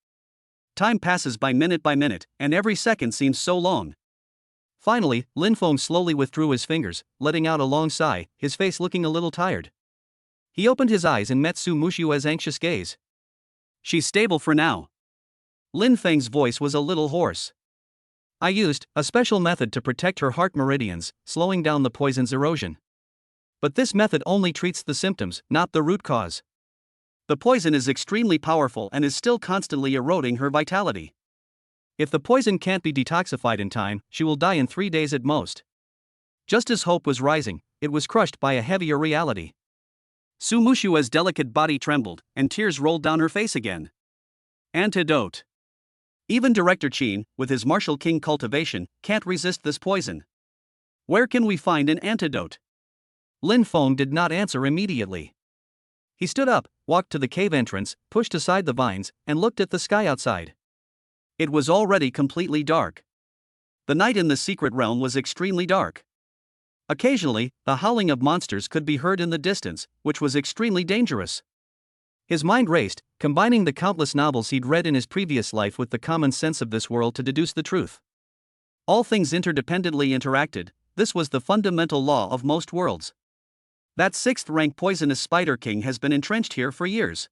Time passes by minute, and every second seems so long. Finally, Lin Feng slowly withdrew his fingers, letting out a long sigh, his face looking a little tired. He opened his eyes and met Su Muxue's anxious gaze. She's stable for now. Lin Feng's voice was a little hoarse. I used a special method to protect her heart meridians, slowing down the poison's erosion. But this method only treats the symptoms, not the root cause. The poison is extremely powerful and is still constantly eroding her vitality. If the poison can't be detoxified in time, she will die in 3 days at most. Just as hope was rising, it was crushed by a heavier reality. Su Muxue's delicate body trembled, and tears rolled down her face again. Antidote. Even Director Qin, with his martial king cultivation, can't resist this poison. Where can we find an antidote? Lin Feng did not answer immediately. He stood up, walked to the cave entrance, pushed aside the vines, and looked at the sky outside. It was already completely dark. The night in the secret realm was extremely dark. Occasionally, the howling of monsters could be heard in the distance, which was extremely dangerous. His mind raced, combining the countless novels he'd read in his previous life with the common sense of this world to deduce the truth. All things interdependently interacted. This was the fundamental law of most worlds. That 6th-rank poisonous spider king has been entrenched here for years.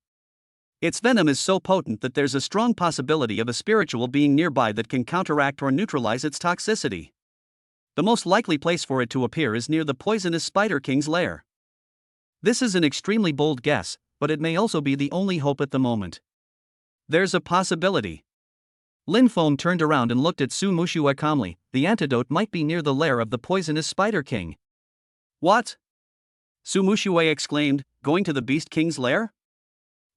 Its venom is so potent that there's a strong possibility of a spiritual being nearby that can counteract or neutralize its toxicity. The most likely place for it to appear is near the poisonous spider king's lair. This is an extremely bold guess, but it may also be the only hope at the moment. There's a possibility. Lin Feng turned around and looked at Su Mushue calmly. The antidote might be near the lair of the poisonous spider king. What? Su Mushue exclaimed, going to the beast king's lair?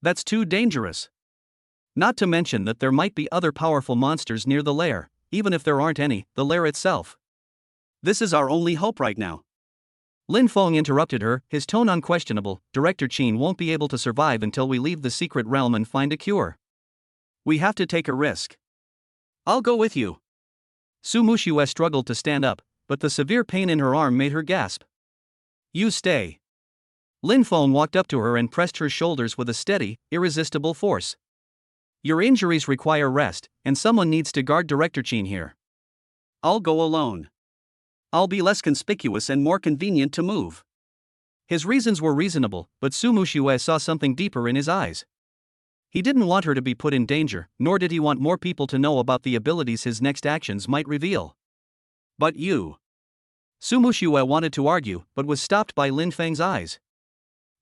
That's too dangerous. Not to mention that there might be other powerful monsters near the lair, even if there aren't any, the lair itself. This is our only hope right now. Lin Feng interrupted her, his tone unquestionable. Director Qin won't be able to survive until we leave the secret realm and find a cure. We have to take a risk. I'll go with you. Su Mushue struggled to stand up, but the severe pain in her arm made her gasp. You stay. Lin Feng walked up to her and pressed her shoulders with a steady, irresistible force. Your injuries require rest, and someone needs to guard Director Qin here. I'll go alone. I'll be less conspicuous and more convenient to move. His reasons were reasonable, but Su Mushue saw something deeper in his eyes. He didn't want her to be put in danger, nor did he want more people to know about the abilities his next actions might reveal. But you. Su Mushue wanted to argue, but was stopped by Lin Feng's eyes.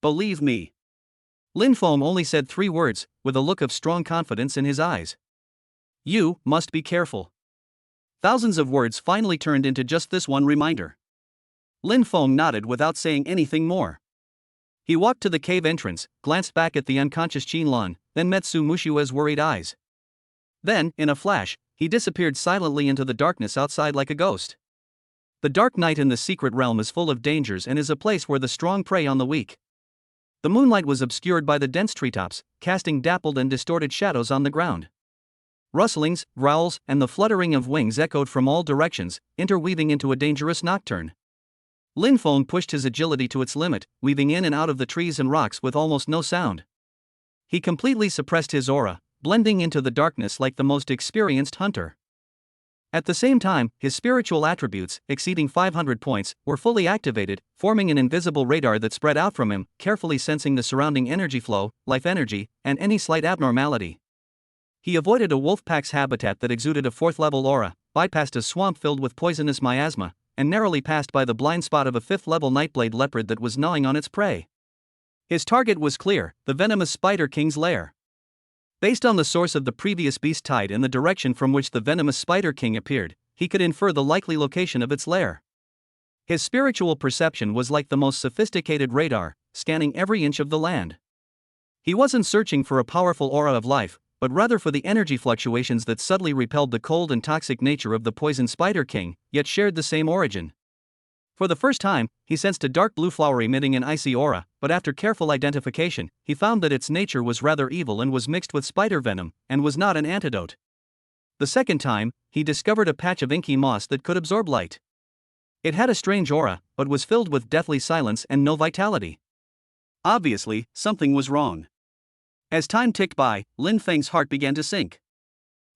Believe me. Lin Feng only said 3 words, with a look of strong confidence in his eyes. You must be careful. Thousands of words finally turned into just this one reminder. Lin Feng nodded without saying anything more. He walked to the cave entrance, glanced back at the unconscious Qin Lan, then met Su Mushue's worried eyes. Then, in a flash, he disappeared silently into the darkness outside like a ghost. The dark night in the secret realm is full of dangers and is a place where the strong prey on the weak. The moonlight was obscured by the dense treetops, casting dappled and distorted shadows on the ground. Rustlings, growls, and the fluttering of wings echoed from all directions, interweaving into a dangerous nocturne. Lin Feng pushed his agility to its limit, weaving in and out of the trees and rocks with almost no sound. He completely suppressed his aura, blending into the darkness like the most experienced hunter. At the same time, his spiritual attributes, exceeding 500 points, were fully activated, forming an invisible radar that spread out from him, carefully sensing the surrounding energy flow, life energy, and any slight abnormality. He avoided a wolf pack's habitat that exuded a 4th-level aura, bypassed a swamp filled with poisonous miasma, and narrowly passed by the blind spot of a 5th-level nightblade leopard that was gnawing on its prey. His target was clear, the venomous Spider King's lair. Based on the source of the previous beast tide and the direction from which the venomous Spider King appeared, he could infer the likely location of its lair. His spiritual perception was like the most sophisticated radar, scanning every inch of the land. He wasn't searching for a powerful aura of life, but rather for the energy fluctuations that subtly repelled the cold and toxic nature of the poison Spider King, yet shared the same origin. For the first time, he sensed a dark blue flower emitting an icy aura, but after careful identification, he found that its nature was rather evil and was mixed with spider venom, and was not an antidote. The second time, he discovered a patch of inky moss that could absorb light. It had a strange aura, but was filled with deathly silence and no vitality. Obviously, something was wrong. As time ticked by, Lin Feng's heart began to sink.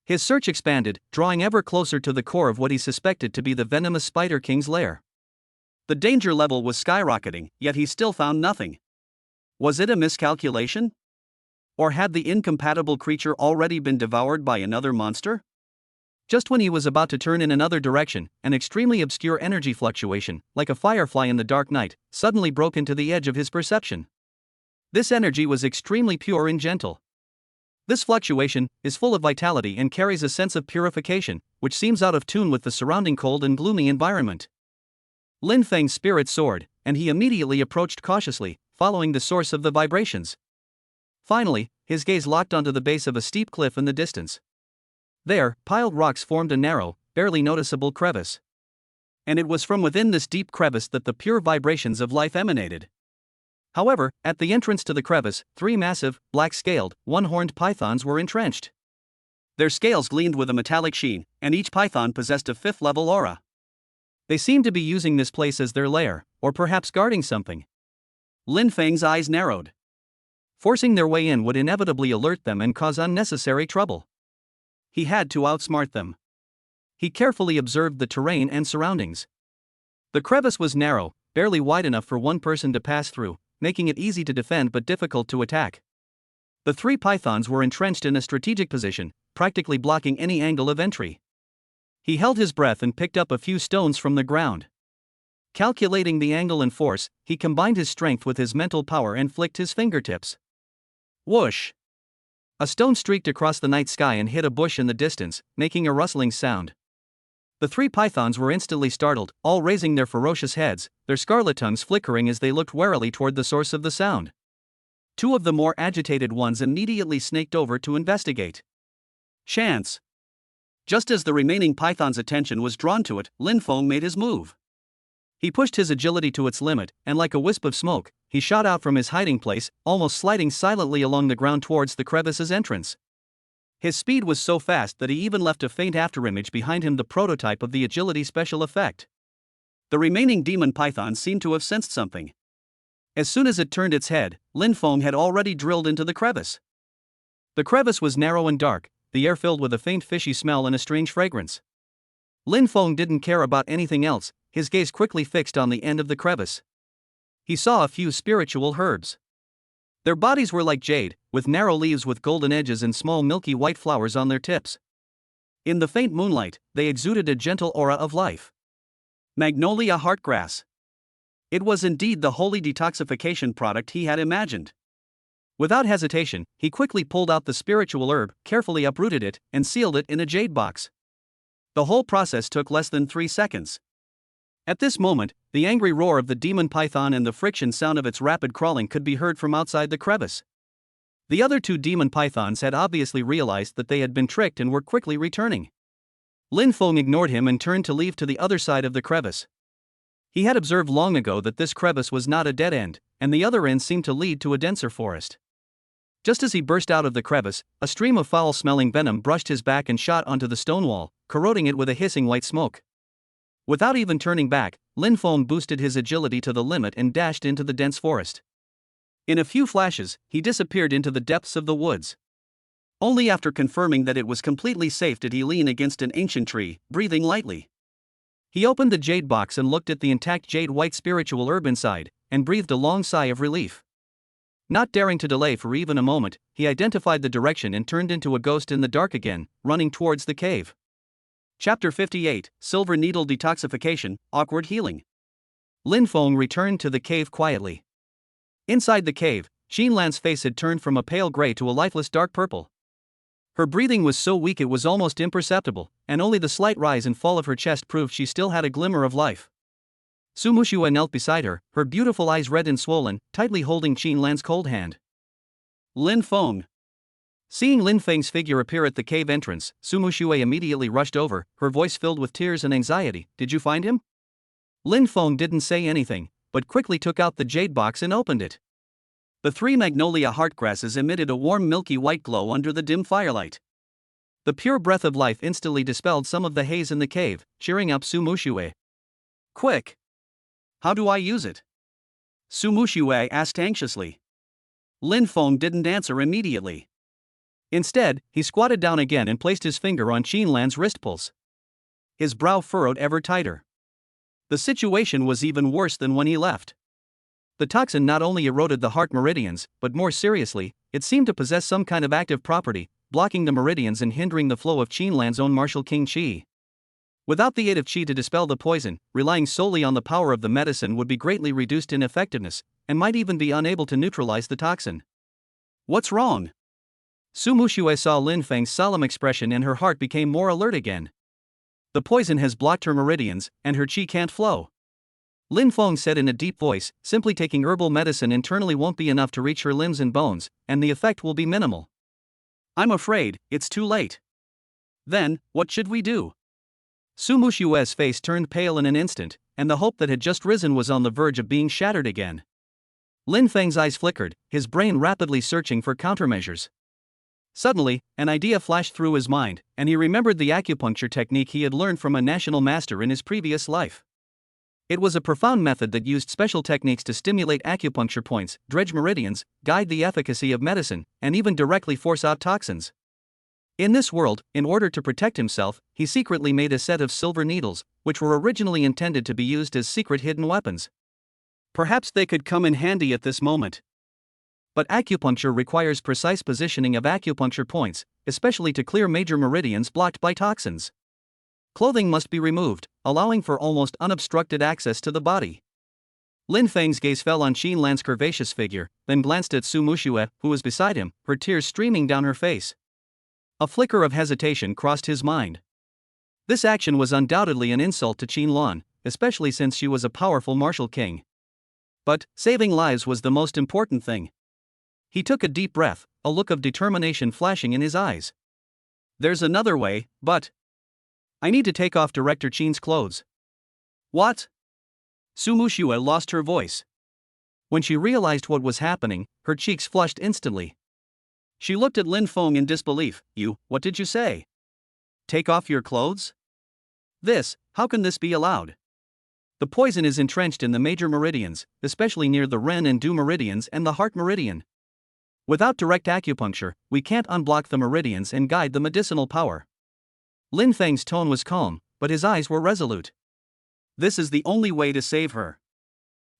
His search expanded, drawing ever closer to the core of what he suspected to be the venomous Spider King's lair. The danger level was skyrocketing, yet he still found nothing. Was it a miscalculation? Or had the incompatible creature already been devoured by another monster? Just when he was about to turn in another direction, an extremely obscure energy fluctuation, like a firefly in the dark night, suddenly broke into the edge of his perception. This energy was extremely pure and gentle. This fluctuation is full of vitality and carries a sense of purification, which seems out of tune with the surrounding cold and gloomy environment. Lin Feng's spirit soared, and he immediately approached cautiously, following the source of the vibrations. Finally, his gaze locked onto the base of a steep cliff in the distance. There, piled rocks formed a narrow, barely noticeable crevice. And it was from within this deep crevice that the pure vibrations of life emanated. However, at the entrance to the crevice, 3 massive, black-scaled, one-horned pythons were entrenched. Their scales gleamed with a metallic sheen, and each python possessed a 5th-level aura. They seemed to be using this place as their lair, or perhaps guarding something. Lin Feng's eyes narrowed. Forcing their way in would inevitably alert them and cause unnecessary trouble. He had to outsmart them. He carefully observed the terrain and surroundings. The crevice was narrow, barely wide enough for one person to pass through, making it easy to defend but difficult to attack. The 3 pythons were entrenched in a strategic position, practically blocking any angle of entry. He held his breath and picked up a few stones from the ground. Calculating the angle and force, he combined his strength with his mental power and flicked his fingertips. Whoosh! A stone streaked across the night sky and hit a bush in the distance, making a rustling sound. The 3 pythons were instantly startled, all raising their ferocious heads, their scarlet tongues flickering as they looked warily toward the source of the sound. 2 of the more agitated ones immediately snaked over to investigate. Chance! Just as the remaining python's attention was drawn to it, Lin Feng made his move. He pushed his agility to its limit, and like a wisp of smoke, he shot out from his hiding place, almost sliding silently along the ground towards the crevice's entrance. His speed was so fast that he even left a faint afterimage behind him, the prototype of the agility special effect. The remaining demon python seemed to have sensed something. As soon as it turned its head, Lin Feng had already drilled into the crevice. The crevice was narrow and dark, the air filled with a faint fishy smell and a strange fragrance. Lin Feng didn't care about anything else, his gaze quickly fixed on the end of the crevice. He saw a few spiritual herbs. Their bodies were like jade, with narrow leaves with golden edges and small milky white flowers on their tips. In the faint moonlight, they exuded a gentle aura of life. Magnolia heartgrass. It was indeed the holy detoxification product he had imagined. Without hesitation, he quickly pulled out the spiritual herb, carefully uprooted it, and sealed it in a jade box. The whole process took less than 3 seconds. At this moment, the angry roar of the demon python and the friction sound of its rapid crawling could be heard from outside the crevice. The other 2 demon pythons had obviously realized that they had been tricked and were quickly returning. Lin Feng ignored him and turned to leave to the other side of the crevice. He had observed long ago that this crevice was not a dead end, and the other end seemed to lead to a denser forest. Just as he burst out of the crevice, a stream of foul-smelling venom brushed his back and shot onto the stone wall, corroding it with a hissing white smoke. Without even turning back, Lin Feng boosted his agility to the limit and dashed into the dense forest. In a few flashes, he disappeared into the depths of the woods. Only after confirming that it was completely safe did he lean against an ancient tree, breathing lightly. He opened the jade box and looked at the intact jade-white spiritual herb inside, and breathed a long sigh of relief. Not daring to delay for even a moment, he identified the direction and turned into a ghost in the dark again, running towards the cave. Chapter 58, Silver Needle Detoxification, Awkward Healing. Lin Feng returned to the cave quietly. Inside the cave, Xinlan's face had turned from a pale gray to a lifeless dark purple. Her breathing was so weak it was almost imperceptible, and only the slight rise and fall of her chest proved she still had a glimmer of life. Su Muxue knelt beside her, her beautiful eyes red and swollen, tightly holding Xinlan's cold hand. Lin Feng. Seeing Lin Feng's figure appear at the cave entrance, Su Muxue immediately rushed over, her voice filled with tears and anxiety. Did you find him? Lin Feng didn't say anything, but quickly took out the jade box and opened it. The 3 magnolia heartgrasses emitted a warm milky white glow under the dim firelight. The pure breath of life instantly dispelled some of the haze in the cave, cheering up Su Muxue. Quick! How do I use it? Su Muxue asked anxiously. Lin Feng didn't answer immediately. Instead, he squatted down again and placed his finger on Xinlan's wrist pulse. His brow furrowed ever tighter. The situation was even worse than when he left. The toxin not only eroded the heart meridians, but more seriously, it seemed to possess some kind of active property, blocking the meridians and hindering the flow of Xinlan's own martial king qi. Without the aid of qi to dispel the poison, relying solely on the power of the medicine would be greatly reduced in effectiveness, and might even be unable to neutralize the toxin. What's wrong? Su Muxue saw Lin Feng's solemn expression and her heart became more alert again. The poison has blocked her meridians, and her qi can't flow. Lin Feng said in a deep voice, simply taking herbal medicine internally won't be enough to reach her limbs and bones, and the effect will be minimal. I'm afraid, it's too late. Then, what should we do? Su Muxue's face turned pale in an instant, and the hope that had just risen was on the verge of being shattered again. Lin Feng's eyes flickered, his brain rapidly searching for countermeasures. Suddenly, an idea flashed through his mind, and he remembered the acupuncture technique he had learned from a national master in his previous life. It was a profound method that used special techniques to stimulate acupuncture points, dredge meridians, guide the efficacy of medicine, and even directly force out toxins. In this world, in order to protect himself, he secretly made a set of silver needles, which were originally intended to be used as secret hidden weapons. Perhaps they could come in handy at this moment. But acupuncture requires precise positioning of acupuncture points, especially to clear major meridians blocked by toxins. Clothing must be removed, allowing for almost unobstructed access to the body. Lin Feng's gaze fell on Qin Lan's curvaceous figure, then glanced at Su Muxue, who was beside him, her tears streaming down her face. A flicker of hesitation crossed his mind. This action was undoubtedly an insult to Qin Lan, especially since she was a powerful martial king. But saving lives was the most important thing. He took a deep breath, a look of determination flashing in his eyes. There's another way, but I need to take off Director Qin's clothes. What? Su Muxue lost her voice. When she realized what was happening, her cheeks flushed instantly. She looked at Lin Feng in disbelief. What did you say? Take off your clothes? How can this be allowed? The poison is entrenched in the major meridians, especially near the Ren and Du meridians and the heart meridian. Without direct acupuncture, we can't unblock the meridians and guide the medicinal power. Lin Feng's tone was calm, but his eyes were resolute. This is the only way to save her.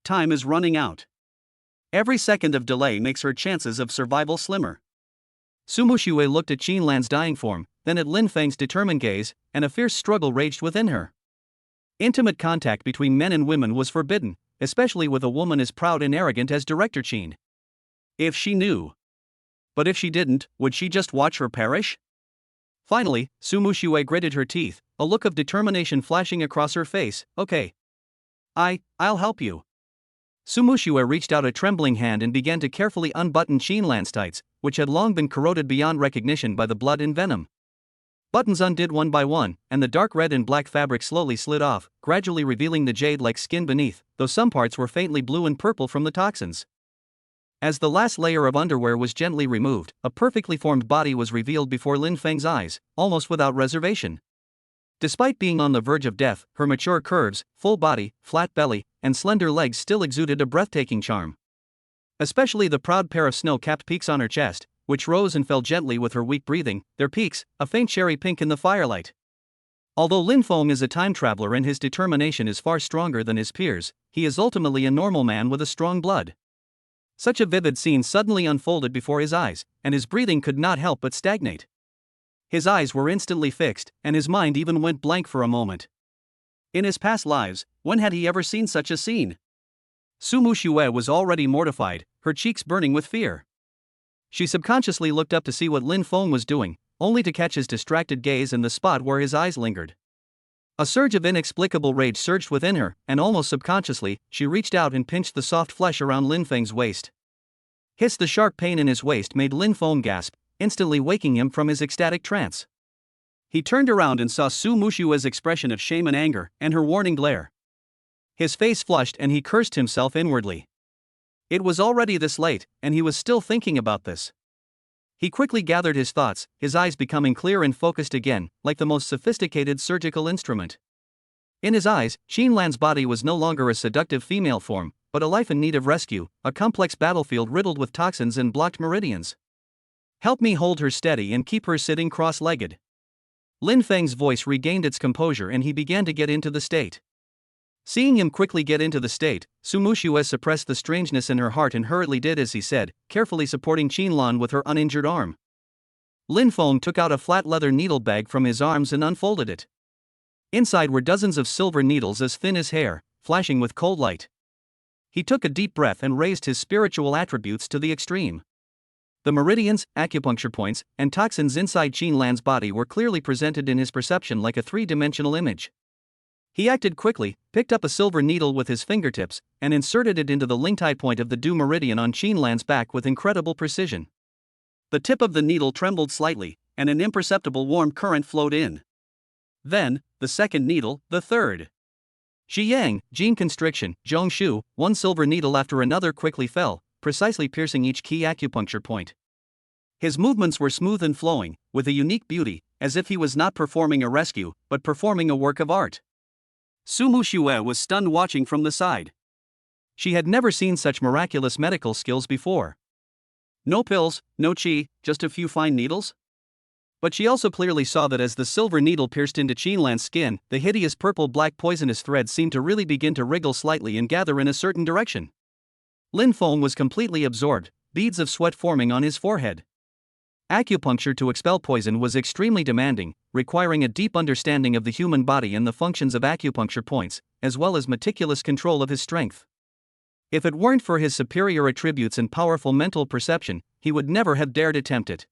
Time is running out. Every second of delay makes her chances of survival slimmer. Su Muxue looked at Qin Lan's dying form, then at Lin Feng's determined gaze, and a fierce struggle raged within her. Intimate contact between men and women was forbidden, especially with a woman as proud and arrogant as Director Qin. If she knew. But if she didn't, would she just watch her perish? Finally, Su Muxue gritted her teeth, a look of determination flashing across her face. Okay. I'll help you. Su Muxue reached out a trembling hand and began to carefully unbutton Qin Lan's tights, which had long been corroded beyond recognition by the blood and venom. Buttons undid one by one, and the dark red and black fabric slowly slid off, gradually revealing the jade-like skin beneath, though some parts were faintly blue and purple from the toxins. As the last layer of underwear was gently removed, a perfectly formed body was revealed before Lin Feng's eyes, almost without reservation. Despite being on the verge of death, her mature curves, full body, flat belly, and slender legs still exuded a breathtaking charm. Especially the proud pair of snow-capped peaks on her chest, which rose and fell gently with her weak breathing, their peaks, a faint cherry pink in the firelight. Although Lin Feng is a time traveler and his determination is far stronger than his peers, he is ultimately a normal man with a strong blood. Such a vivid scene suddenly unfolded before his eyes, and his breathing could not help but stagnate. His eyes were instantly fixed, and his mind even went blank for a moment. In his past lives, when had he ever seen such a scene? Su Muxue was already mortified, her cheeks burning with fear. She subconsciously looked up to see what Lin Feng was doing, only to catch his distracted gaze in the spot where his eyes lingered. A surge of inexplicable rage surged within her, and almost subconsciously, she reached out and pinched the soft flesh around Lin Feng's waist. The sharp pain in his waist made Lin Feng gasp, instantly waking him from his ecstatic trance. He turned around and saw Su Muxue's expression of shame and anger, and her warning glare. His face flushed and he cursed himself inwardly. It was already this late, and he was still thinking about this. He quickly gathered his thoughts, his eyes becoming clear and focused again, like the most sophisticated surgical instrument. In his eyes, Qin Lan's body was no longer a seductive female form, but a life in need of rescue, a complex battlefield riddled with toxins and blocked meridians. Help me hold her steady and keep her sitting cross-legged. Lin Feng's voice regained its composure and he began to get into the state. Seeing him quickly get into the state, Su Muxue suppressed the strangeness in her heart and hurriedly did as he said, carefully supporting Qin Lan with her uninjured arm. Lin Feng took out a flat leather needle bag from his arms and unfolded it. Inside were dozens of silver needles as thin as hair, flashing with cold light. He took a deep breath and raised his spiritual attributes to the extreme. The meridians, acupuncture points, and toxins inside Qin Lan's body were clearly presented in his perception like a three-dimensional image. He acted quickly, picked up a silver needle with his fingertips, and inserted it into the lingtai point of the Du meridian on Qin Lan's back with incredible precision. The tip of the needle trembled slightly, and an imperceptible warm current flowed in. Then, the second needle, the third. Shi Yang, gene constriction, Zhong Shu, one silver needle after another quickly fell, precisely piercing each key acupuncture point. His movements were smooth and flowing, with a unique beauty, as if he was not performing a rescue, but performing a work of art. Su Muxue was stunned watching from the side. She had never seen such miraculous medical skills before. No pills, no qi, just a few fine needles? But she also clearly saw that as the silver needle pierced into Qinlan's skin, the hideous purple-black poisonous thread seemed to really begin to wriggle slightly and gather in a certain direction. Lin Feng was completely absorbed, beads of sweat forming on his forehead. Acupuncture to expel poison was extremely demanding, requiring a deep understanding of the human body and the functions of acupuncture points, as well as meticulous control of his strength. If it weren't for his superior attributes and powerful mental perception, he would never have dared attempt it.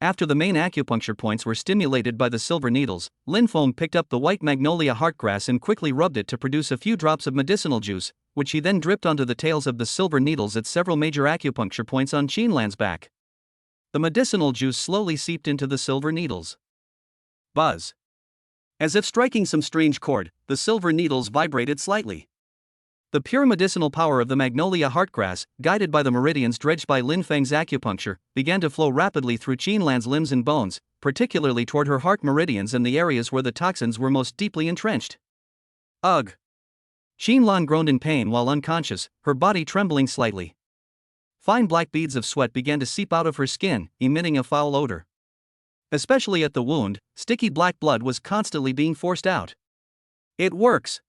After the main acupuncture points were stimulated by the silver needles, Lin Feng picked up the white magnolia heartgrass and quickly rubbed it to produce a few drops of medicinal juice, which he then dripped onto the tails of the silver needles at several major acupuncture points on Qinlan's back. The medicinal juice slowly seeped into the silver needles. Buzz. As if striking some strange chord, the silver needles vibrated slightly. The pure medicinal power of the magnolia heartgrass, guided by the meridians dredged by Lin Feng's acupuncture, began to flow rapidly through Qinlan's limbs and bones, particularly toward her heart meridians and the areas where the toxins were most deeply entrenched. Ugh! Qinlan groaned in pain while unconscious, her body trembling slightly. Fine black beads of sweat began to seep out of her skin, emitting a foul odor. Especially at the wound, sticky black blood was constantly being forced out. It works!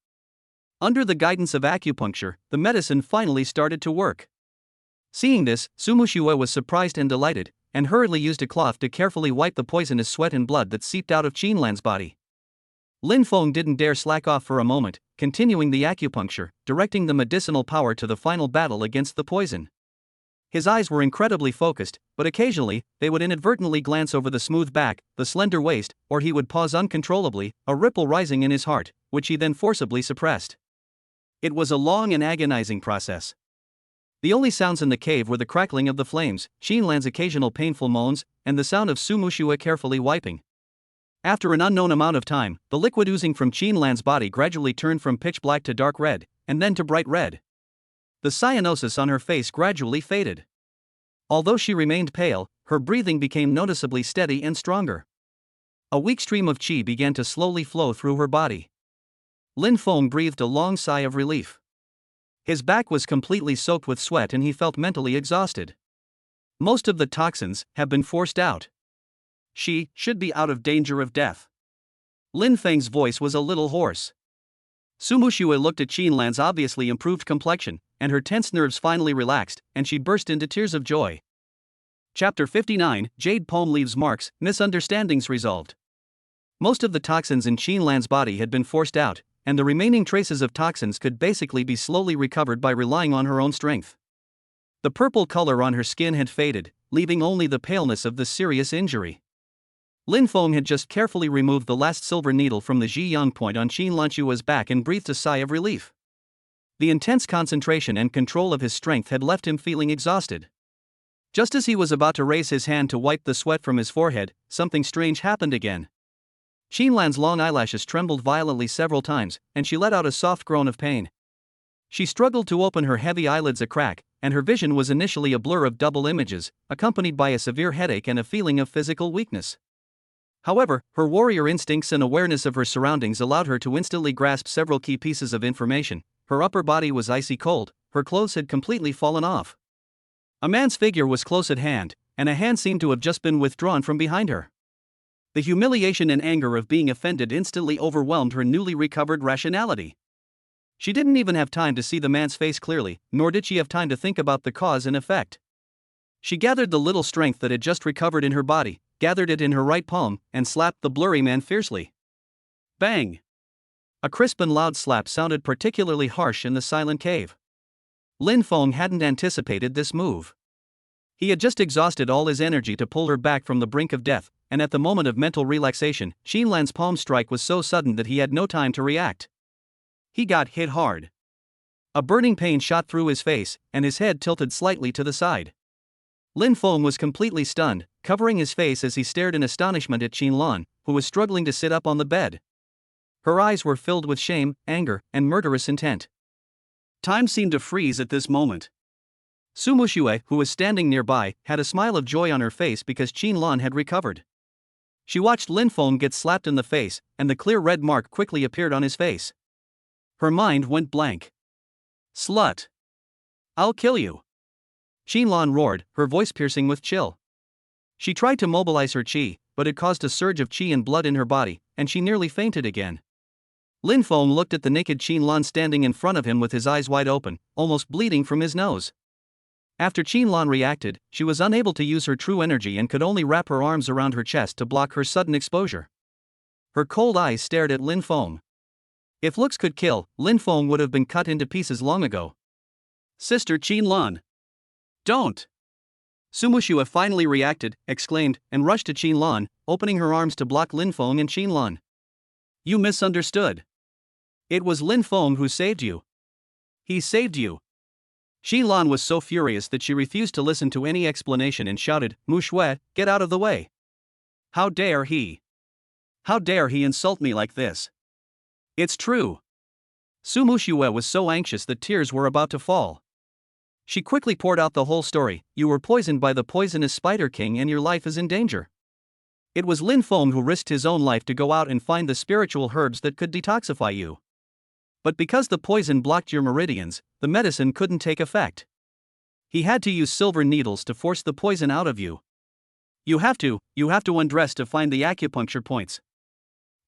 Under the guidance of acupuncture, the medicine finally started to work. Seeing this, Su Muxue was surprised and delighted, and hurriedly used a cloth to carefully wipe the poisonous sweat and blood that seeped out of Qinlan's body. Lin Feng didn't dare slack off for a moment, continuing the acupuncture, directing the medicinal power to the final battle against the poison. His eyes were incredibly focused, but occasionally, they would inadvertently glance over the smooth back, the slender waist, or he would pause uncontrollably, a ripple rising in his heart, which he then forcibly suppressed. It was a long and agonizing process. The only sounds in the cave were the crackling of the flames, Qinlan's occasional painful moans, and the sound of Su Muxue carefully wiping. After an unknown amount of time, the liquid oozing from Qinlan's body gradually turned from pitch black to dark red, and then to bright red. The cyanosis on her face gradually faded. Although she remained pale, her breathing became noticeably steady and stronger. A weak stream of qi began to slowly flow through her body. Lin Feng breathed a long sigh of relief. His back was completely soaked with sweat and he felt mentally exhausted. Most of the toxins have been forced out. She should be out of danger of death. Lin Feng's voice was a little hoarse. Su Muxue looked at Qinlan's obviously improved complexion, and her tense nerves finally relaxed, and she burst into tears of joy. Chapter 59, Jade Palm Leaves Marks, Misunderstandings Resolved. Most of the toxins in Qinlan's body had been forced out, and the remaining traces of toxins could basically be slowly recovered by relying on her own strength. The purple color on her skin had faded, leaving only the paleness of the serious injury. Lin Feng had just carefully removed the last silver needle from the Zhiyang point on Qinlan's back and breathed a sigh of relief. The intense concentration and control of his strength had left him feeling exhausted. Just as he was about to raise his hand to wipe the sweat from his forehead, something strange happened again. Qinlan's long eyelashes trembled violently several times, and she let out a soft groan of pain. She struggled to open her heavy eyelids a crack, and her vision was initially a blur of double images, accompanied by a severe headache and a feeling of physical weakness. However, her warrior instincts and awareness of her surroundings allowed her to instantly grasp several key pieces of information. Her upper body was icy cold, her clothes had completely fallen off. A man's figure was close at hand, and a hand seemed to have just been withdrawn from behind her. The humiliation and anger of being offended instantly overwhelmed her newly recovered rationality. She didn't even have time to see the man's face clearly, nor did she have time to think about the cause and effect. She gathered the little strength that had just recovered in her body, gathered it in her right palm, and slapped the blurry man fiercely. Bang! A crisp and loud slap sounded particularly harsh in the silent cave. Lin Feng hadn't anticipated this move. He had just exhausted all his energy to pull her back from the brink of death, and at the moment of mental relaxation, Qinlan's palm strike was so sudden that he had no time to react. He got hit hard. A burning pain shot through his face, and his head tilted slightly to the side. Lin Feng was completely stunned, covering his face as he stared in astonishment at Qinlan, who was struggling to sit up on the bed. Her eyes were filled with shame, anger, and murderous intent. Time seemed to freeze at this moment. Su Muxue, who was standing nearby, had a smile of joy on her face because Qin Lan had recovered. She watched Lin Feng get slapped in the face, and the clear red mark quickly appeared on his face. Her mind went blank. Slut! I'll kill you! Qin Lan roared, her voice piercing with chill. She tried to mobilize her qi, but it caused a surge of qi and blood in her body, and she nearly fainted again. Lin Feng looked at the naked Qin Lan standing in front of him with his eyes wide open, almost bleeding from his nose. After Qin Lan reacted, she was unable to use her true energy and could only wrap her arms around her chest to block her sudden exposure. Her cold eyes stared at Lin Feng. If looks could kill, Lin Feng would have been cut into pieces long ago. Sister Qin Lan! Don't! Su Muxue finally reacted, exclaimed, and rushed to Qin Lan, opening her arms to block Lin Feng and Qin Lan. You misunderstood. It was Lin Feng who saved you. He saved you. Qin Lan was so furious that she refused to listen to any explanation and shouted, Muxue, get out of the way. How dare he? How dare he insult me like this? It's true. Su Muxue was so anxious that tears were about to fall. She quickly poured out the whole story. You were poisoned by the poisonous Spider King and your life is in danger. It was Lin Feng who risked his own life to go out and find the spiritual herbs that could detoxify you. But because the poison blocked your meridians, the medicine couldn't take effect. He had to use silver needles to force the poison out of you. You have to undress to find the acupuncture points.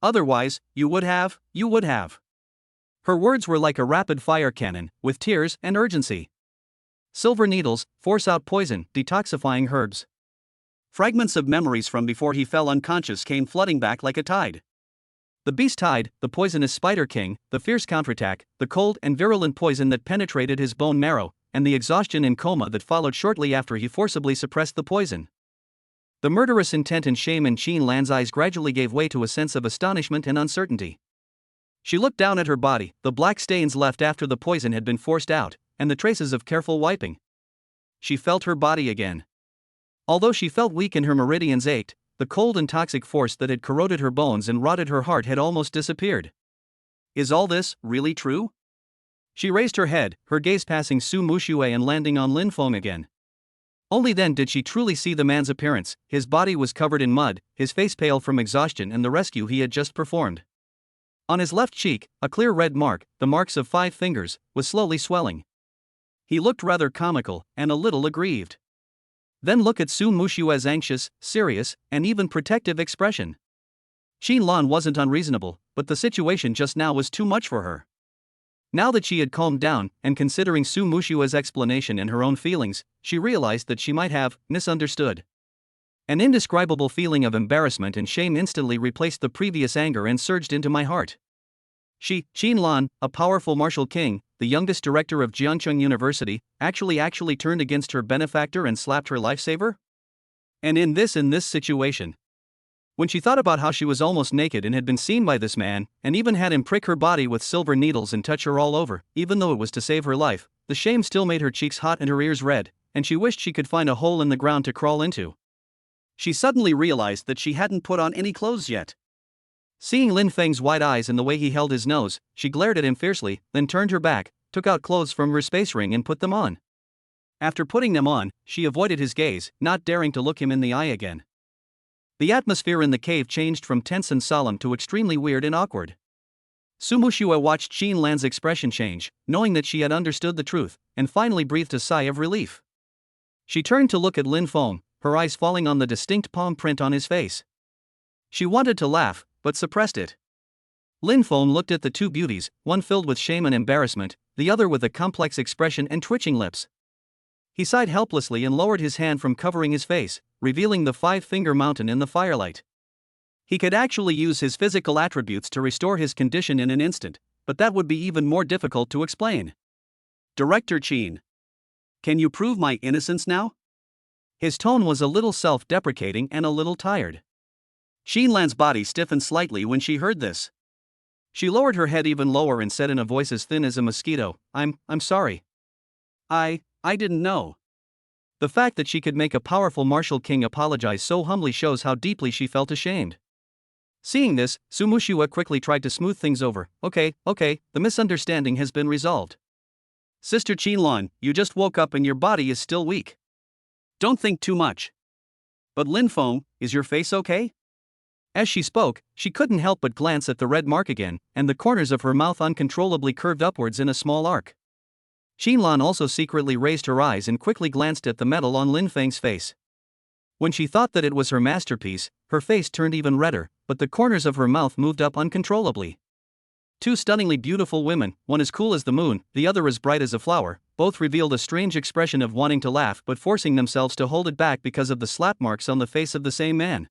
Otherwise, you would have. Her words were like a rapid-fire cannon, with tears and urgency. Silver needles, force out poison, detoxifying herbs. Fragments of memories from before he fell unconscious came flooding back like a tide. The beast tide, the poisonous Spider King, the fierce counterattack, the cold and virulent poison that penetrated his bone marrow, and the exhaustion and coma that followed shortly after he forcibly suppressed the poison. The murderous intent and shame in Qin Lan's eyes gradually gave way to a sense of astonishment and uncertainty. She looked down at her body, the black stains left after the poison had been forced out, and the traces of careful wiping. She felt her body again. Although she felt weak and her meridians ached, the cold and toxic force that had corroded her bones and rotted her heart had almost disappeared. Is all this really true? She raised her head, her gaze passing Su Muxue and landing on Lin Feng again. Only then did she truly see the man's appearance. His body was covered in mud, his face pale from exhaustion and the rescue he had just performed. On his left cheek, a clear red mark, the marks of 5 fingers, was slowly swelling. He looked rather comical, and a little aggrieved. Then look at Su Muxue's anxious, serious, and even protective expression. Qin Lan wasn't unreasonable, but the situation just now was too much for her. Now that she had calmed down, and considering Su Muxue's explanation and her own feelings, she realized that she might have misunderstood. An indescribable feeling of embarrassment and shame instantly replaced the previous anger and surged into my heart. Qin Lan, a powerful martial king, the youngest director of Jiangcheng University, actually turned against her benefactor and slapped her lifesaver? And in this situation. When she thought about how she was almost naked and had been seen by this man, and even had him prick her body with silver needles and touch her all over, even though it was to save her life, the shame still made her cheeks hot and her ears red, and she wished she could find a hole in the ground to crawl into. She suddenly realized that she hadn't put on any clothes yet. Seeing Lin Feng's wide eyes and the way he held his nose, she glared at him fiercely, then turned her back, took out clothes from her space ring and put them on. After putting them on, she avoided his gaze, not daring to look him in the eye again. The atmosphere in the cave changed from tense and solemn to extremely weird and awkward. Su Muxue watched Qin Lan's expression change, knowing that she had understood the truth, and finally breathed a sigh of relief. She turned to look at Lin Feng, her eyes falling on the distinct palm print on his face. She wanted to laugh, but suppressed it. Lin Feng looked at the two beauties, one filled with shame and embarrassment, the other with a complex expression and twitching lips. He sighed helplessly and lowered his hand from covering his face, revealing the 5-finger mountain in the firelight. He could actually use his physical attributes to restore his condition in an instant, but that would be even more difficult to explain. Director Qin. Can you prove my innocence now? His tone was a little self-deprecating and a little tired. Qin Lan's body stiffened slightly when she heard this. She lowered her head even lower and said in a voice as thin as a mosquito, I'm sorry. I didn't know. The fact that she could make a powerful martial king apologize so humbly shows how deeply she felt ashamed. Seeing this, Sumushua quickly tried to smooth things over. Okay, the misunderstanding has been resolved. Sister Qinlan, you just woke up and your body is still weak. Don't think too much. But Lin Feng, is your face okay? As she spoke, she couldn't help but glance at the red mark again, and the corners of her mouth uncontrollably curved upwards in a small arc. Qinlan also secretly raised her eyes and quickly glanced at the metal on Lin Feng's face. When she thought that it was her masterpiece, her face turned even redder, but the corners of her mouth moved up uncontrollably. Two stunningly beautiful women, one as cool as the moon, the other as bright as a flower, both revealed a strange expression of wanting to laugh but forcing themselves to hold it back because of the slap marks on the face of the same man.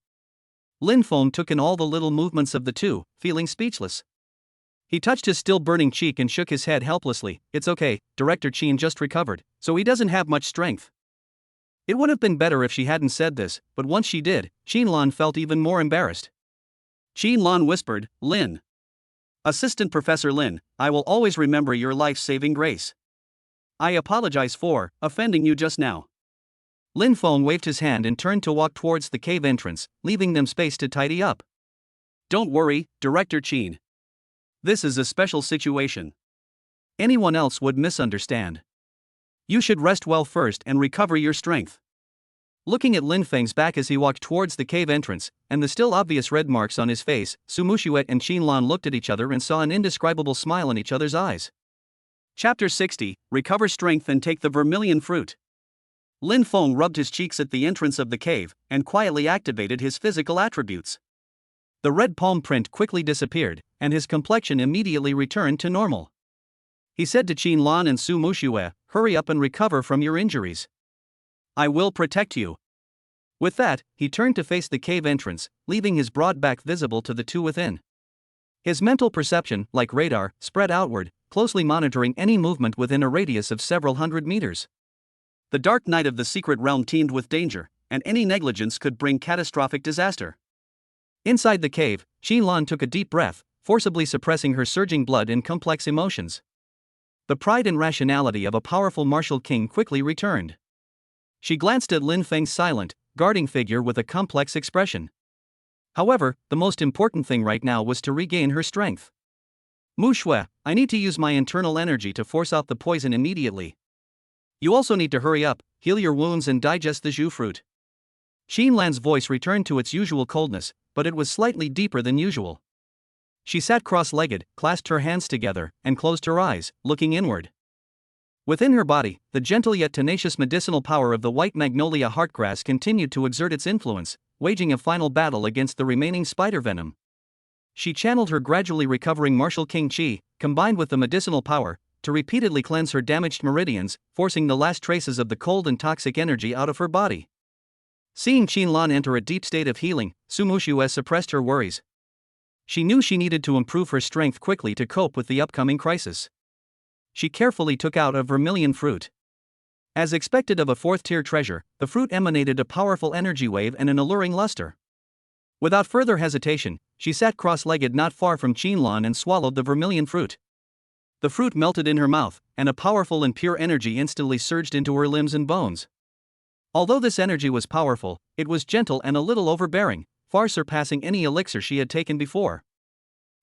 Lin Feng took in all the little movements of the two, feeling speechless. He touched his still burning cheek and shook his head helplessly. It's okay, Director Qin just recovered, so he doesn't have much strength. It would have been better if she hadn't said this, but once she did, Qinlan felt even more embarrassed. Qinlan whispered, Lin. Assistant Professor Lin, I will always remember your life-saving grace. I apologize for offending you just now. Lin Feng waved his hand and turned to walk towards the cave entrance, leaving them space to tidy up. Don't worry, Director Qin. This is a special situation. Anyone else would misunderstand. You should rest well first and recover your strength. Looking at Lin Feng's back as he walked towards the cave entrance, and the still obvious red marks on his face, Sumushuet and Qinlan looked at each other and saw an indescribable smile in each other's eyes. Chapter 60, Recover Strength and Take the Vermilion Fruit. Lin Feng rubbed his cheeks at the entrance of the cave, and quietly activated his physical attributes. The red palm print quickly disappeared, and his complexion immediately returned to normal. He said to Qinlan and Sumushue, hurry up and recover from your injuries. I will protect you. With that, he turned to face the cave entrance, leaving his broad back visible to the two within. His mental perception, like radar, spread outward, closely monitoring any movement within a radius of several hundred meters. The dark night of the secret realm teemed with danger, and any negligence could bring catastrophic disaster. Inside the cave, Qinlan took a deep breath, forcibly suppressing her surging blood and complex emotions. The pride and rationality of a powerful martial king quickly returned. She glanced at Lin Feng's silent, guarding figure with a complex expression. However, the most important thing right now was to regain her strength. Mu Shui, I need to use my internal energy to force out the poison immediately. You also need to hurry up, heal your wounds and digest the Zhu fruit. Qinlan's voice returned to its usual coldness, but it was slightly deeper than usual. She sat cross-legged, clasped her hands together, and closed her eyes, looking inward. Within her body, the gentle yet tenacious medicinal power of the white magnolia heartgrass continued to exert its influence, waging a final battle against the remaining spider venom. She channeled her gradually recovering martial king qi, combined with the medicinal power, to repeatedly cleanse her damaged meridians, forcing the last traces of the cold and toxic energy out of her body. Seeing Qinlan enter a deep state of healing, Sumushue suppressed her worries. She knew she needed to improve her strength quickly to cope with the upcoming crisis. She carefully took out a vermilion fruit. As expected of a fourth-tier treasure, the fruit emanated a powerful energy wave and an alluring luster. Without further hesitation, she sat cross-legged not far from Qinlan and swallowed the vermilion fruit. The fruit melted in her mouth, and a powerful and pure energy instantly surged into her limbs and bones. Although this energy was powerful, it was gentle and a little overbearing, far surpassing any elixir she had taken before.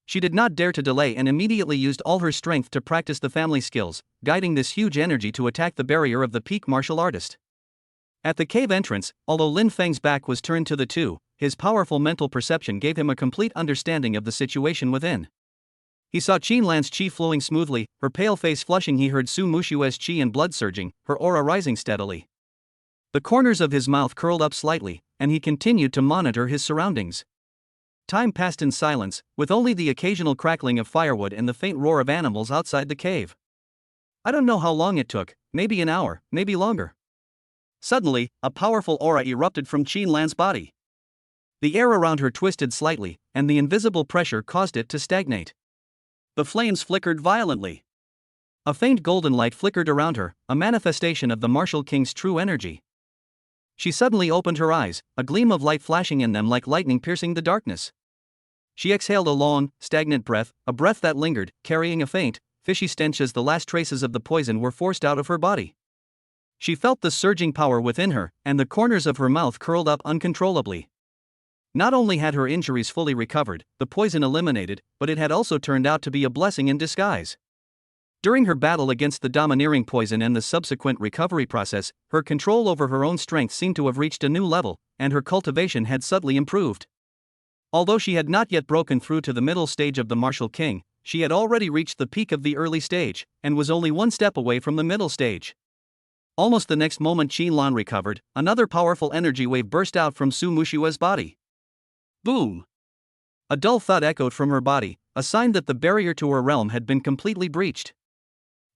She did not dare to delay and immediately used all her strength to practice the family skills, guiding this huge energy to attack the barrier of the peak martial artist. At the cave entrance, although Lin Feng's back was turned to the two, his powerful mental perception gave him a complete understanding of the situation within. He saw Qinlan's qi flowing smoothly, her pale face flushing. He heard Su Mushue's qi and blood surging, her aura rising steadily. The corners of his mouth curled up slightly, and he continued to monitor his surroundings. Time passed in silence, with only the occasional crackling of firewood and the faint roar of animals outside the cave. I don't know how long it took, maybe an hour, maybe longer. Suddenly, a powerful aura erupted from Qinlan's body. The air around her twisted slightly, and the invisible pressure caused it to stagnate. The flames flickered violently. A faint golden light flickered around her, a manifestation of the martial king's true energy. She suddenly opened her eyes, a gleam of light flashing in them like lightning piercing the darkness. She exhaled a long, stagnant breath, a breath that lingered, carrying a faint, fishy stench as the last traces of the poison were forced out of her body. She felt the surging power within her, and the corners of her mouth curled up uncontrollably. Not only had her injuries fully recovered, the poison eliminated, but it had also turned out to be a blessing in disguise. During her battle against the domineering poison and the subsequent recovery process, her control over her own strength seemed to have reached a new level, and her cultivation had subtly improved. Although she had not yet broken through to the middle stage of the martial king, she had already reached the peak of the early stage, and was only one step away from the middle stage. Almost the next moment Qinlan recovered, another powerful energy wave burst out from Su Mushua's body. Boom! A dull thud echoed from her body, a sign that the barrier to her realm had been completely breached.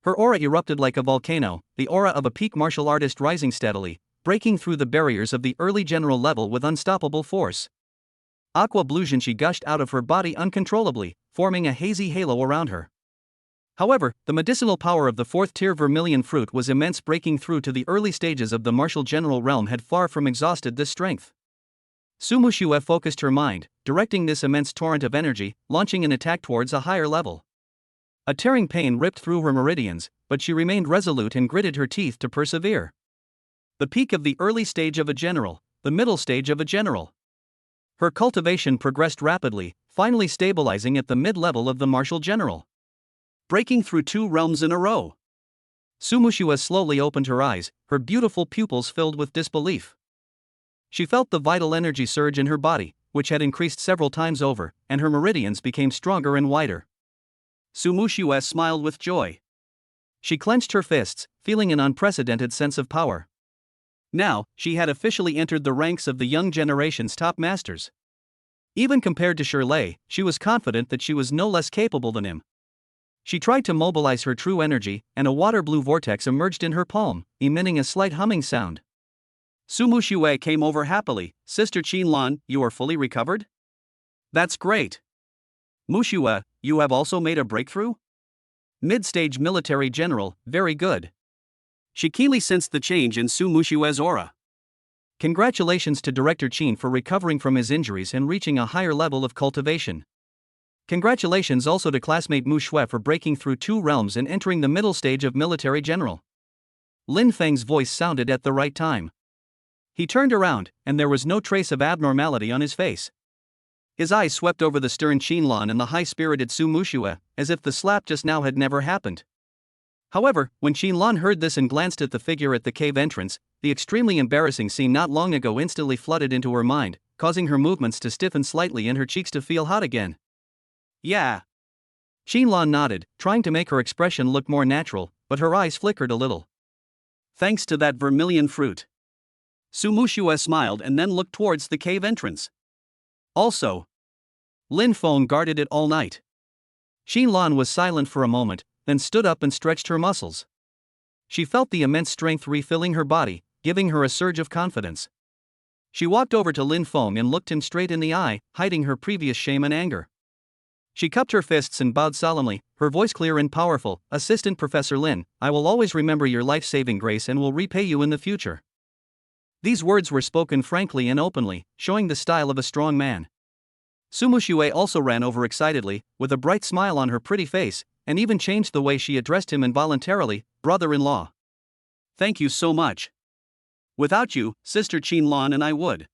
Her aura erupted like a volcano, the aura of a peak martial artist rising steadily, breaking through the barriers of the early general level with unstoppable force. Aqua Blujanshi gushed out of her body uncontrollably, forming a hazy halo around her. However, the medicinal power of the fourth-tier vermilion fruit was immense. Breaking through to the early stages of the martial general realm had far from exhausted this strength. Su Mushue focused her mind, directing this immense torrent of energy, launching an attack towards a higher level. A tearing pain ripped through her meridians, but she remained resolute and gritted her teeth to persevere. The peak of the early stage of a general, the middle stage of a general. Her cultivation progressed rapidly, finally stabilizing at the mid-level of the martial general. Breaking through 2 realms in a row. Su Mushue slowly opened her eyes, her beautiful pupils filled with disbelief. She felt the vital energy surge in her body, which had increased several times over, and her meridians became stronger and wider. Su Mushue smiled with joy. She clenched her fists, feeling an unprecedented sense of power. Now, she had officially entered the ranks of the young generation's top masters. Even compared to Shirley, she was confident that she was no less capable than him. She tried to mobilize her true energy, and a water-blue vortex emerged in her palm, emitting a slight humming sound. Su Mushue came over happily. Sister Qinlan, you are fully recovered? That's great. Mushue, you have also made a breakthrough? Mid-stage military general, very good. She keenly sensed the change in Su Mushue's aura. Congratulations to Director Qin for recovering from his injuries and reaching a higher level of cultivation. Congratulations also to classmate Mu Shui for breaking through 2 realms and entering the middle stage of military general. Lin Feng's voice sounded at the right time. He turned around, and there was no trace of abnormality on his face. His eyes swept over the stern Qinlan and the high-spirited Su Mushue, as if the slap just now had never happened. However, when Qinlan heard this and glanced at the figure at the cave entrance, the extremely embarrassing scene not long ago instantly flooded into her mind, causing her movements to stiffen slightly and her cheeks to feel hot again. Yeah. Qinlan nodded, trying to make her expression look more natural, but her eyes flickered a little. Thanks to that vermilion fruit. Su Mushue smiled and then looked towards the cave entrance. Also, Lin Feng guarded it all night. Qinlan was silent for a moment, then stood up and stretched her muscles. She felt the immense strength refilling her body, giving her a surge of confidence. She walked over to Lin Feng and looked him straight in the eye, hiding her previous shame and anger. She cupped her fists and bowed solemnly, her voice clear and powerful. Assistant Professor Lin, I will always remember your life-saving grace and will repay you in the future. These words were spoken frankly and openly, showing the style of a strong man. Su Mushue also ran over excitedly, with a bright smile on her pretty face, and even changed the way she addressed him involuntarily, brother-in-law. Thank you so much. Without you, Sister Qinlan and I would.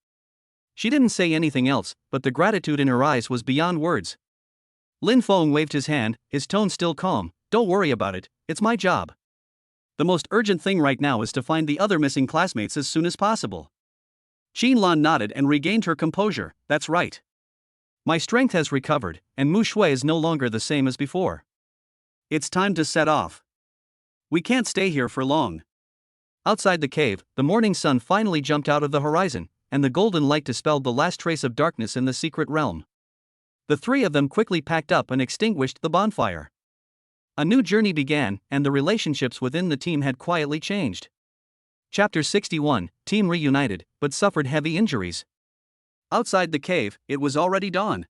She didn't say anything else, but the gratitude in her eyes was beyond words. Lin Feng waved his hand, his tone still calm. Don't worry about it, it's my job. The most urgent thing right now is to find the other missing classmates as soon as possible. Qinlan nodded and regained her composure. That's right. My strength has recovered, and Mu Shui is no longer the same as before. It's time to set off. We can't stay here for long. Outside the cave, the morning sun finally jumped out of the horizon, and the golden light dispelled the last trace of darkness in the secret realm. The 3 of them quickly packed up and extinguished the bonfire. A new journey began, and the relationships within the team had quietly changed. Chapter 61, Team reunited, but suffered heavy injuries. Outside the cave, it was already dawn.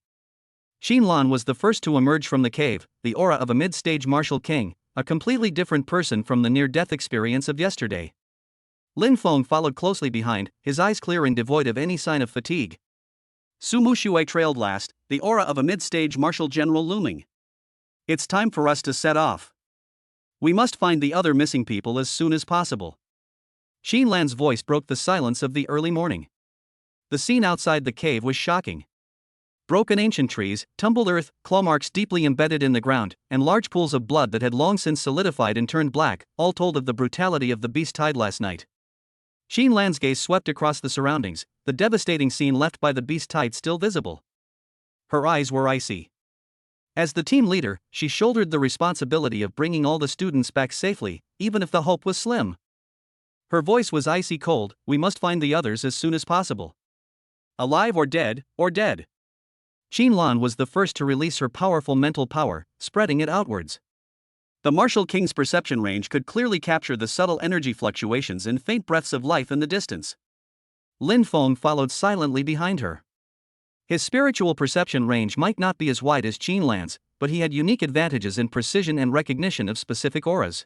Qinlan was the first to emerge from the cave, the aura of a mid-stage martial king, a completely different person from the near-death experience of yesterday. Lin Feng followed closely behind, his eyes clear and devoid of any sign of fatigue. Su Mushue trailed last, the aura of a mid-stage martial general looming. It's time for us to set off. We must find the other missing people as soon as possible. Qinlan's voice broke the silence of the early morning. The scene outside the cave was shocking. Broken ancient trees, tumbled earth, claw marks deeply embedded in the ground, and large pools of blood that had long since solidified and turned black, all told of the brutality of the beast tide last night. Jean Lan's gaze swept across the surroundings, the devastating scene left by the beast tide still visible. Her eyes were icy. As the team leader, she shouldered the responsibility of bringing all the students back safely, even if the hope was slim. Her voice was icy cold. We must find the others as soon as possible. Alive or dead, or dead. Jean Lan was the first to release her powerful mental power, spreading it outwards. The Martial King's perception range could clearly capture the subtle energy fluctuations and faint breaths of life in the distance. Lin Feng followed silently behind her. His spiritual perception range might not be as wide as Jean Lan's, but he had unique advantages in precision and recognition of specific auras.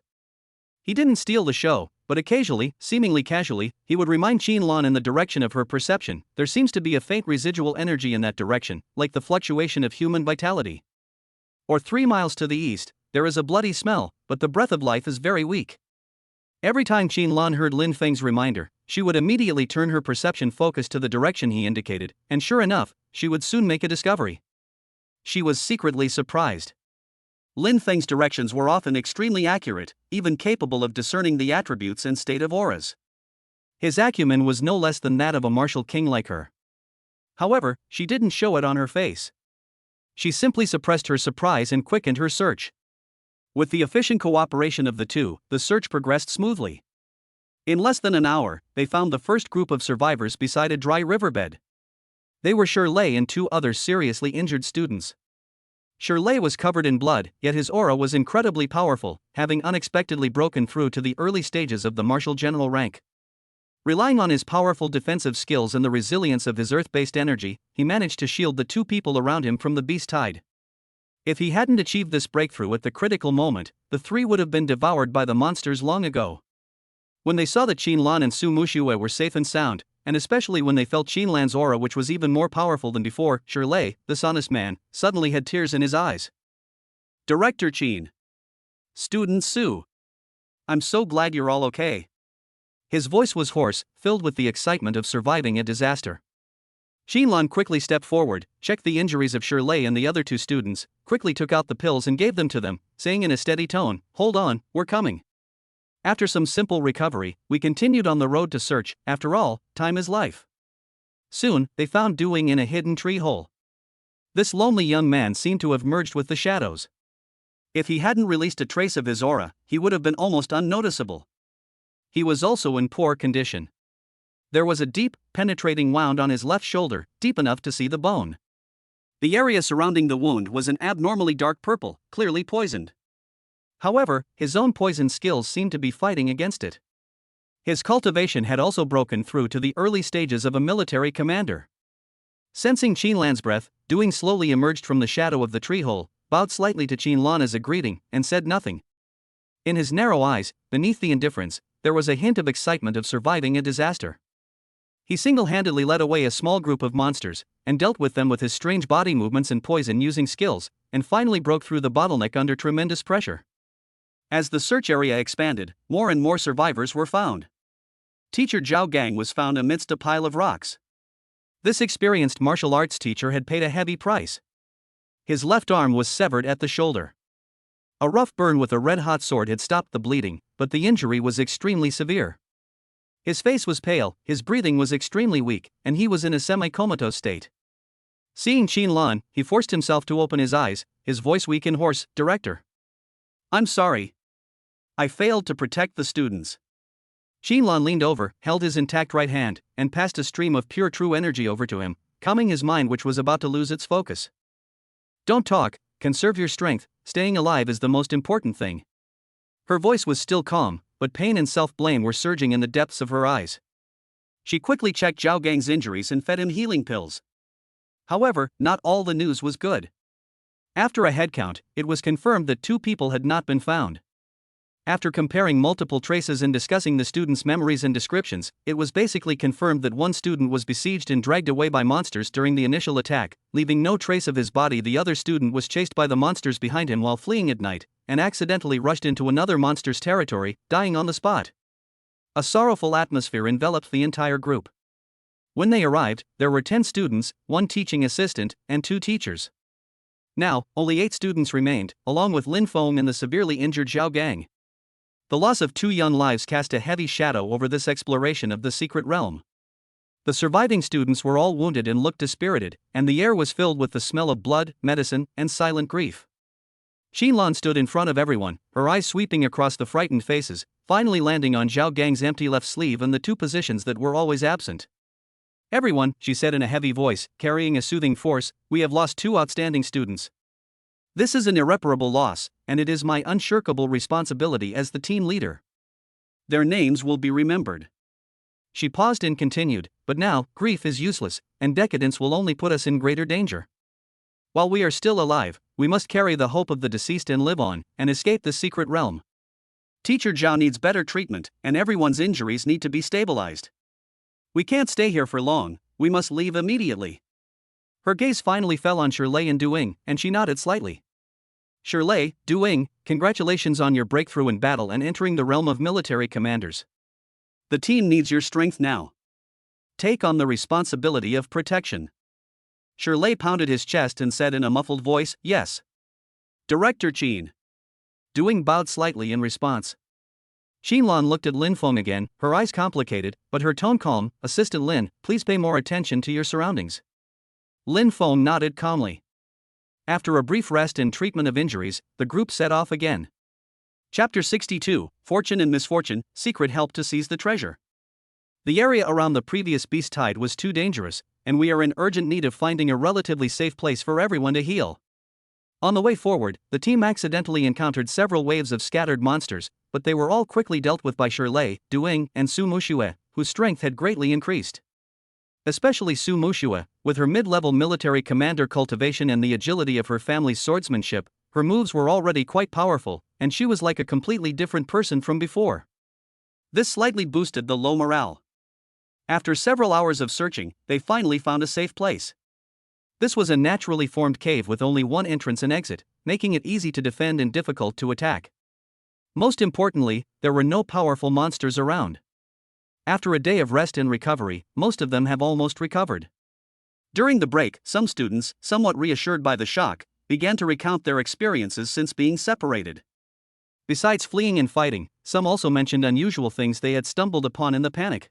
He didn't steal the show, but occasionally, seemingly casually, he would remind Jean Lan in the direction of her perception. There seems to be a faint residual energy in that direction, like the fluctuation of human vitality. Or 3 miles to the east, there is a bloody smell, but the breath of life is very weak. Every time Jean Lan heard Lin Feng's reminder, she would immediately turn her perception focus to the direction he indicated, and sure enough, she would soon make a discovery. She was secretly surprised. Lin Feng's directions were often extremely accurate, even capable of discerning the attributes and state of auras. His acumen was no less than that of a martial king like her. However, she didn't show it on her face. She simply suppressed her surprise and quickened her search. With the efficient cooperation of the two, the search progressed smoothly. In less than an hour, they found the first group of survivors beside a dry riverbed. They were Shirley and 2 other seriously injured students. Shirley was covered in blood, yet his aura was incredibly powerful, having unexpectedly broken through to the early stages of the martial general rank. Relying on his powerful defensive skills and the resilience of his earth-based energy, he managed to shield the 2 people around him from the beast tide. If he hadn't achieved this breakthrough at the critical moment, the 3 would have been devoured by the monsters long ago. When they saw that Jean Lan and Su Muxue were safe and sound, and especially when they felt Jean Lan's aura, which was even more powerful than before, Shirley, this honest man, suddenly had tears in his eyes. Director Jean. Student Su. I'm so glad you're all okay. His voice was hoarse, filled with the excitement of surviving a disaster. Jean Lan quickly stepped forward, checked the injuries of Shirley and the other 2 students, quickly took out the pills and gave them to them, saying in a steady tone, "Hold on, we're coming." After some simple recovery, we continued on the road to search. After all, time is life. Soon, they found Doing in a hidden tree hole. This lonely young man seemed to have merged with the shadows. If he hadn't released a trace of his aura, he would have been almost unnoticeable. He was also in poor condition. There was a deep, penetrating wound on his left shoulder, deep enough to see the bone. The area surrounding the wound was an abnormally dark purple, clearly poisoned. However, his own poison skills seemed to be fighting against it. His cultivation had also broken through to the early stages of a military commander. Sensing Jean Lan's breath, Doing slowly emerged from the shadow of the tree hole, bowed slightly to Jean Lan as a greeting, and said nothing. In his narrow eyes, beneath the indifference, there was a hint of excitement of surviving a disaster. He single-handedly led away a small group of monsters, and dealt with them with his strange body movements and poison-using skills, and finally broke through the bottleneck under tremendous pressure. As the search area expanded, more and more survivors were found. Teacher Zhao Gang was found amidst a pile of rocks. This experienced martial arts teacher had paid a heavy price. His left arm was severed at the shoulder. A rough burn with a red-hot sword had stopped the bleeding, but the injury was extremely severe. His face was pale, his breathing was extremely weak, and he was in a semi-comatose state. Seeing Jean Lan, he forced himself to open his eyes, his voice weak and hoarse. "Director. I'm sorry. I failed to protect the students." Jean Lan leaned over, held his intact right hand, and passed a stream of pure true energy over to him, calming his mind, which was about to lose its focus. "Don't talk, conserve your strength, staying alive is the most important thing." Her voice was still calm, but pain and self-blame were surging in the depths of her eyes. She quickly checked Zhao Gang's injuries and fed him healing pills. However, not all the news was good. After a headcount, it was confirmed that 2 people had not been found. After comparing multiple traces and discussing the students' memories and descriptions, it was basically confirmed that 1 student was besieged and dragged away by monsters during the initial attack, leaving no trace of his body. The other student was chased by the monsters behind him while fleeing at night, and accidentally rushed into another monster's territory, dying on the spot. A sorrowful atmosphere enveloped the entire group. When they arrived, there were 10 students, 1 teaching assistant, and 2 teachers. Now, only 8 students remained, along with Lin Feng and the severely injured Zhao Gang. The loss of 2 young lives cast a heavy shadow over this exploration of the secret realm. The surviving students were all wounded and looked dispirited, and the air was filled with the smell of blood, medicine, and silent grief. Xinlan stood in front of everyone, her eyes sweeping across the frightened faces, finally landing on Zhao Gang's empty left sleeve and the 2 positions that were always absent. "Everyone," she said in a heavy voice, carrying a soothing force, "we have lost 2 outstanding students. This is an irreparable loss, and it is my unshirkable responsibility as the team leader. Their names will be remembered." She paused and continued, "But now, grief is useless, and decadence will only put us in greater danger. While we are still alive, we must carry the hope of the deceased and live on, and escape the secret realm. Teacher Zhao needs better treatment, and everyone's injuries need to be stabilized. We can't stay here for long, we must leave immediately." Her gaze finally fell on Shirley and Duing, and she nodded slightly. "Shirley, Duing, congratulations on your breakthrough in battle and entering the realm of military commanders. The team needs your strength now. Take on the responsibility of protection." Shirley pounded his chest and said in a muffled voice, "Yes. Director Qin." Duing bowed slightly in response. Xinlan looked at Lin Feng again, her eyes complicated, but her tone calm. "Assistant Lin, please pay more attention to your surroundings." Lin Feng nodded calmly. After a brief rest and treatment of injuries, the group set off again. Chapter 62, Fortune and Misfortune, Secret Help to Seize the Treasure. The area around the previous beast tide was too dangerous, and we are in urgent need of finding a relatively safe place for everyone to heal. On the way forward, the team accidentally encountered several waves of scattered monsters, but they were all quickly dealt with by Shirley, Duing, and Su Muxue, whose strength had greatly increased. Especially Su Muxue, with her mid-level military commander cultivation and the agility of her family's swordsmanship, her moves were already quite powerful, and she was like a completely different person from before. This slightly boosted the low morale. After several hours of searching, they finally found a safe place. This was a naturally formed cave with only 1 entrance and exit, making it easy to defend and difficult to attack. Most importantly, there were no powerful monsters around. After a day of rest and recovery, most of them have almost recovered. During the break, some students, somewhat reassured by the shock, began to recount their experiences since being separated. Besides fleeing and fighting, some also mentioned unusual things they had stumbled upon in the panic.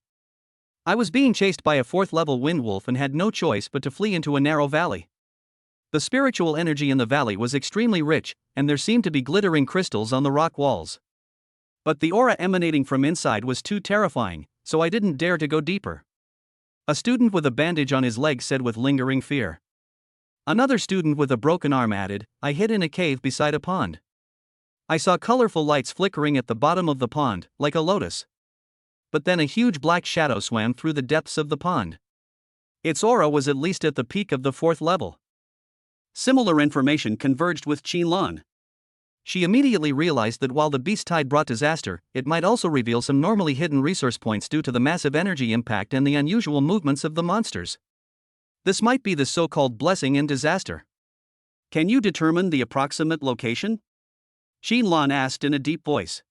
"I was being chased by a 4th-level wind wolf and had no choice but to flee into a narrow valley. The spiritual energy in the valley was extremely rich, and there seemed to be glittering crystals on the rock walls. But the aura emanating from inside was too terrifying, so I didn't dare to go deeper." A student with a bandage on his leg said with lingering fear. Another student with a broken arm added, "I hid in a cave beside a pond. I saw colorful lights flickering at the bottom of the pond, like a lotus. But then a huge black shadow swam through the depths of the pond. Its aura was at least at the peak of the 4th level." Similar information converged with Qinlan. She immediately realized that while the beast tide brought disaster, it might also reveal some normally hidden resource points due to the massive energy impact and the unusual movements of the monsters. This might be the so-called blessing in disaster. "Can you determine the approximate location?" Xinlan asked in a deep voice.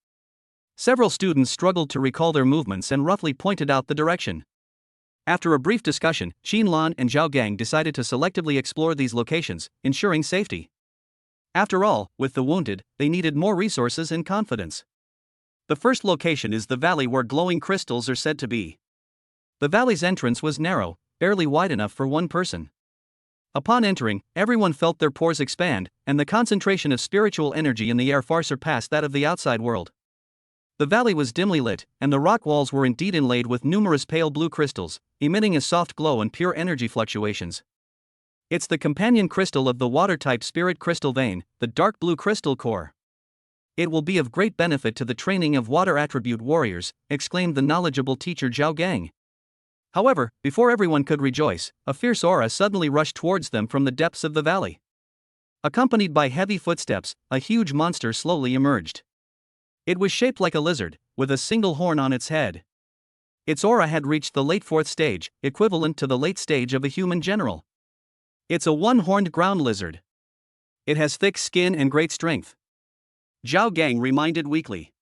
Several students struggled to recall their movements and roughly pointed out the direction. After a brief discussion, Xinlan and Zhao Gang decided to selectively explore these locations, ensuring safety. After all, with the wounded, they needed more resources and confidence. The first location is the valley where glowing crystals are said to be. The valley's entrance was narrow, barely wide enough for 1 person. Upon entering, everyone felt their pores expand, and the concentration of spiritual energy in the air far surpassed that of the outside world. The valley was dimly lit, and the rock walls were indeed inlaid with numerous pale blue crystals, emitting a soft glow and pure energy fluctuations. It's the companion crystal of the water-type spirit crystal vein, the dark blue crystal core. "It will be of great benefit to the training of water attribute warriors," exclaimed the knowledgeable teacher Zhao Gang. However, before everyone could rejoice, a fierce aura suddenly rushed towards them from the depths of the valley. Accompanied by heavy footsteps, a huge monster slowly emerged. It was shaped like a lizard, with a single horn on its head. Its aura had reached the late 4th stage, equivalent to the late stage of a human general. It's a 1-horned ground lizard. It has thick skin and great strength. Zhao Gang reminded weakly.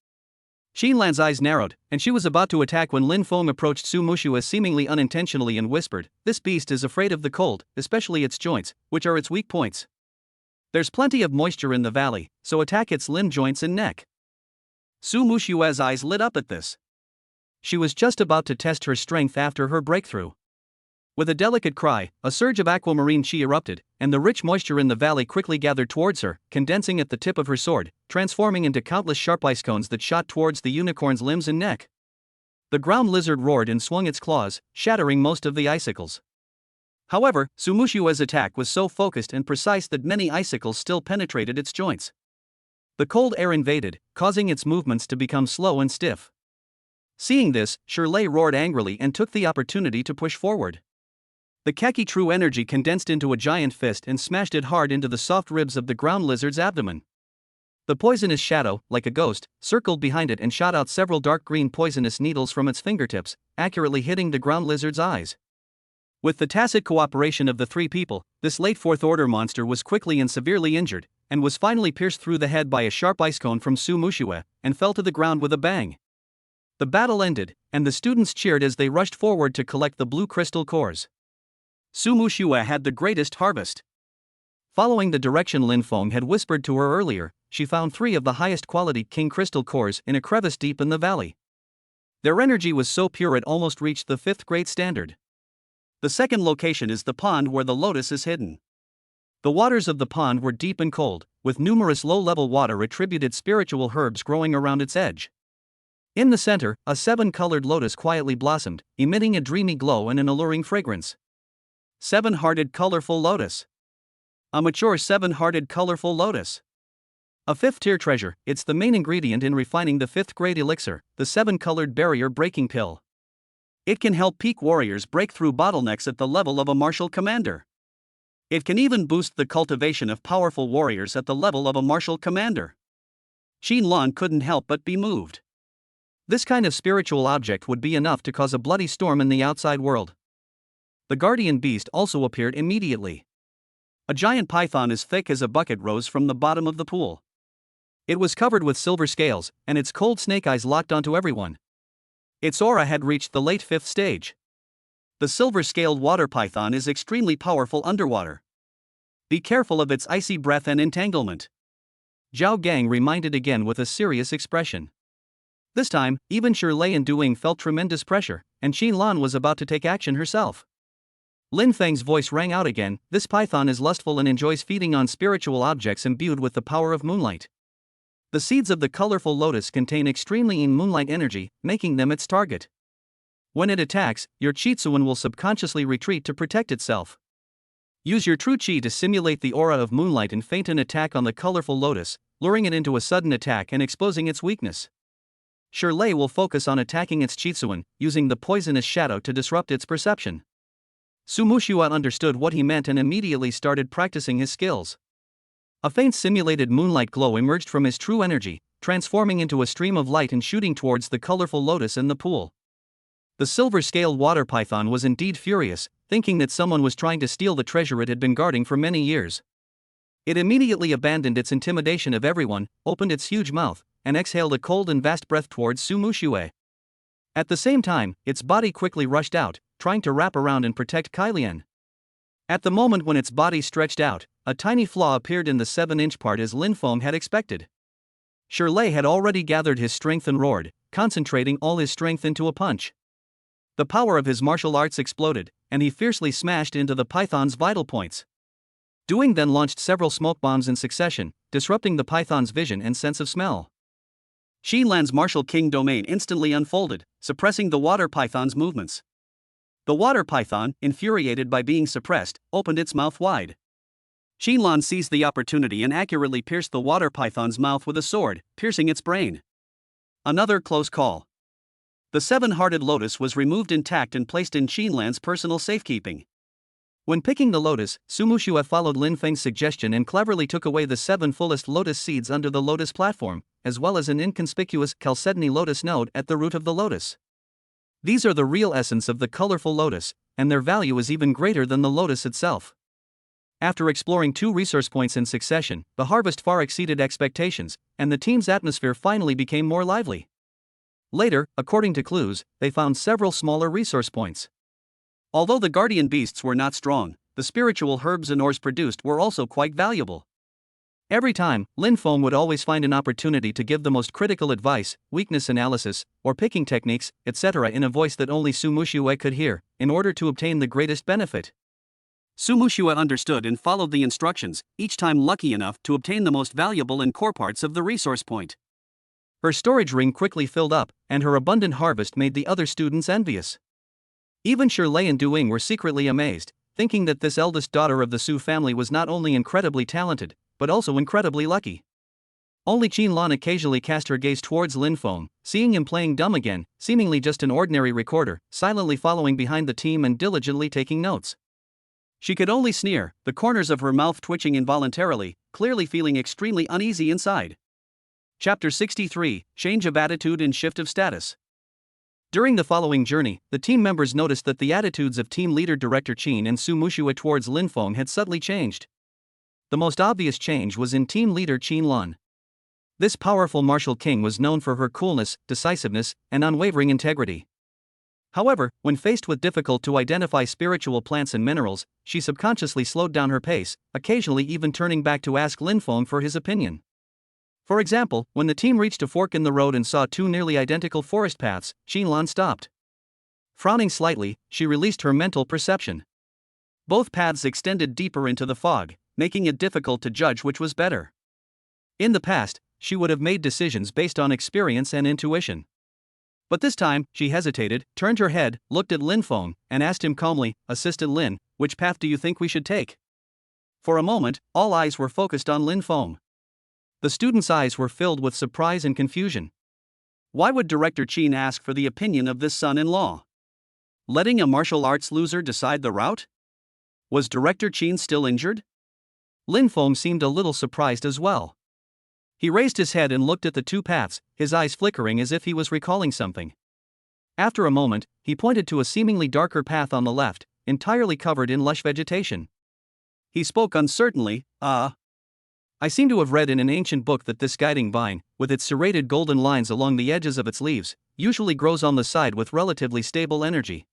Xinlan's eyes narrowed, and she was about to attack when Lin Feng approached Su Muxue seemingly unintentionally and whispered, "This beast is afraid of the cold, especially its joints, which are its weak points. There's plenty of moisture in the valley, so attack its limb joints and neck." Su Muxue's eyes lit up at this. She was just about to test her strength after her breakthrough. With a delicate cry, a surge of aquamarine chi erupted, and the rich moisture in the valley quickly gathered towards her, condensing at the tip of her sword, transforming into countless sharp ice cones that shot towards the unicorn's limbs and neck. The ground lizard roared and swung its claws, shattering most of the icicles. However, Su Muxue's attack was so focused and precise that many icicles still penetrated its joints. The cold air invaded, causing its movements to become slow and stiff. Seeing this, Shirley roared angrily and took the opportunity to push forward. The khaki true energy condensed into a giant fist and smashed it hard into the soft ribs of the ground lizard's abdomen. The poisonous shadow, like a ghost, circled behind it and shot out several dark green poisonous needles from its fingertips, accurately hitting the ground lizard's eyes. With the tacit cooperation of the three people, this late fourth-order monster was quickly and severely injured, and was finally pierced through the head by a sharp ice cone from Su Muxue, and fell to the ground with a bang. The battle ended, and the students cheered as they rushed forward to collect the blue crystal cores. Su Muxue had the greatest harvest. Following the direction Lin Feng had whispered to her earlier, she found 3 of the highest quality king crystal cores in a crevice deep in the valley. Their energy was so pure it almost reached the 5th grade standard. The second location is the pond where the lotus is hidden. The waters of the pond were deep and cold, with numerous low-level water-attributed spiritual herbs growing around its edge. In the center, a 7-colored lotus quietly blossomed, emitting a dreamy glow and an alluring fragrance. 7-hearted colorful lotus. A mature 7-hearted colorful lotus. A 5th-tier treasure, it's the main ingredient in refining the 5th grade elixir, the 7-colored barrier breaking pill. It can help peak warriors break through bottlenecks at the level of a martial commander. It can even boost the cultivation of powerful warriors at the level of a martial commander. Xinlan couldn't help but be moved. This kind of spiritual object would be enough to cause a bloody storm in the outside world. The guardian beast also appeared immediately. A giant python as thick as a bucket rose from the bottom of the pool. It was covered with silver scales, and its cold snake eyes locked onto everyone. Its aura had reached the late 5th stage. The silver-scaled water python is extremely powerful underwater. Be careful of its icy breath and entanglement. Zhao Gang reminded again with a serious expression. This time, even Shirley and Duing felt tremendous pressure, and Xinlan was about to take action herself. Lin Feng's voice rang out again, "This python is lustful and enjoys feeding on spiritual objects imbued with the power of moonlight. The seeds of the colorful lotus contain extremely moonlight energy, making them its target. When it attacks, your Chitsuan will subconsciously retreat to protect itself. Use your true chi to simulate the aura of moonlight and feint an attack on the colorful lotus, luring it into a sudden attack and exposing its weakness. Shirley will focus on attacking its Chitsuan, using the poisonous shadow to disrupt its perception." Su Muxue understood what he meant and immediately started practicing his skills. A faint simulated moonlight glow emerged from his true energy, transforming into a stream of light and shooting towards the colorful lotus in the pool. The silver-scaled water python was indeed furious, thinking that someone was trying to steal the treasure it had been guarding for many years. It immediately abandoned its intimidation of everyone, opened its huge mouth, and exhaled a cold and vast breath towards Su Muxue. At the same time, its body quickly rushed out, trying to wrap around and protect Kailian. At the moment when its body stretched out, a tiny flaw appeared in the 7-inch part as Lin Feng had expected. Shirley had already gathered his strength and roared, concentrating all his strength into a punch. The power of his martial arts exploded, and he fiercely smashed into the python's vital points. Duing then launched several smoke bombs in succession, disrupting the python's vision and sense of smell. Xinlan's martial king domain instantly unfolded, suppressing the water python's movements. The water python, infuriated by being suppressed, opened its mouth wide. Xinlan seized the opportunity and accurately pierced the water python's mouth with a sword, piercing its brain. Another close call. The 7-hearted lotus was removed intact and placed in Xinlan's personal safekeeping. When picking the lotus, Su Muxue followed Lin Feng's suggestion and cleverly took away the 7 fullest lotus seeds under the lotus platform, as well as an inconspicuous chalcedony lotus node at the root of the lotus. These are the real essence of the colorful lotus, and their value is even greater than the lotus itself. After exploring 2 resource points in succession, the harvest far exceeded expectations, and the team's atmosphere finally became more lively. Later, according to clues, they found several smaller resource points. Although the guardian beasts were not strong, the spiritual herbs and ores produced were also quite valuable. Every time, Lin Feng would always find an opportunity to give the most critical advice, weakness analysis, or picking techniques, etc. in a voice that only Su Muxue could hear, in order to obtain the greatest benefit. Su Muxue understood and followed the instructions, each time lucky enough to obtain the most valuable and core parts of the resource point. Her storage ring quickly filled up, and her abundant harvest made the other students envious. Even Shirley and Duing were secretly amazed, thinking that this eldest daughter of the Su family was not only incredibly talented, but also incredibly lucky. Only Qin Lan occasionally cast her gaze towards Lin Feng, seeing him playing dumb again, seemingly just an ordinary recorder, silently following behind the team and diligently taking notes. She could only sneer, the corners of her mouth twitching involuntarily, clearly feeling extremely uneasy inside. Chapter 63, Change of Attitude and Shift of Status. During the following journey, the team members noticed that the attitudes of team leader Director Qin and Su Muxue towards Lin Feng had subtly changed. The most obvious change was in team leader Qin Lan. This powerful martial king was known for her coolness, decisiveness, and unwavering integrity. However, when faced with difficult to identify spiritual plants and minerals, she subconsciously slowed down her pace, occasionally even turning back to ask Lin Feng for his opinion. For example, when the team reached a fork in the road and saw two nearly identical forest paths, Qin Lan stopped. Frowning slightly, she released her mental perception. Both paths extended deeper into the fog, making it difficult to judge which was better. In the past, she would have made decisions based on experience and intuition. But this time, she hesitated, turned her head, looked at Lin Feng, and asked him calmly, "Assistant Lin, which path do you think we should take?" For a moment, all eyes were focused on Lin Feng. The students' eyes were filled with surprise and confusion. Why would Director Qin ask for the opinion of this son-in-law? Letting a martial arts loser decide the route? Was Director Qin still injured? Lin Feng seemed a little surprised as well. He raised his head and looked at the two paths, his eyes flickering as if he was recalling something. After a moment, he pointed to a seemingly darker path on the left, entirely covered in lush vegetation. He spoke uncertainly, I seem to have read in an ancient book that this guiding vine, with its serrated golden lines along the edges of its leaves, usually grows on the side with relatively stable energy.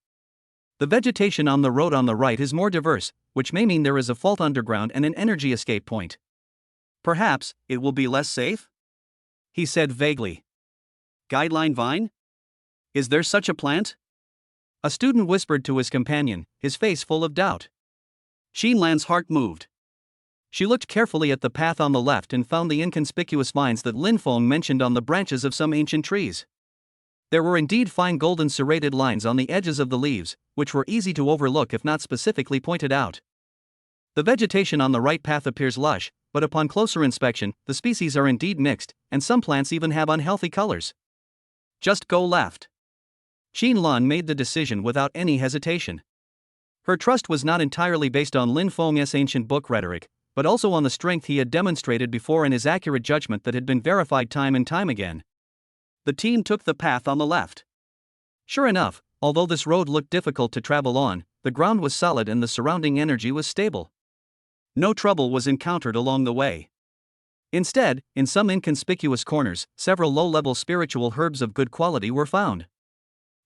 The vegetation on the road on the right is more diverse, which may mean there is a fault underground and an energy escape point. Perhaps, it will be less safe? He said vaguely. Guideline vine? Is there such a plant? A student whispered to his companion, his face full of doubt. Qin Lan's heart moved. She looked carefully at the path on the left and found the inconspicuous vines that Lin Feng mentioned on the branches of some ancient trees. There were indeed fine golden serrated lines on the edges of the leaves, which were easy to overlook if not specifically pointed out. The vegetation on the right path appears lush, but upon closer inspection, the species are indeed mixed, and some plants even have unhealthy colors. Just go left. Qin Lan made the decision without any hesitation. Her trust was not entirely based on Lin Feng's ancient book rhetoric, but also on the strength he had demonstrated before and his accurate judgment that had been verified time and time again. The team took the path on the left. Sure enough, although this road looked difficult to travel on, the ground was solid and the surrounding energy was stable. No trouble was encountered along the way. Instead, in some inconspicuous corners, several low-level spiritual herbs of good quality were found.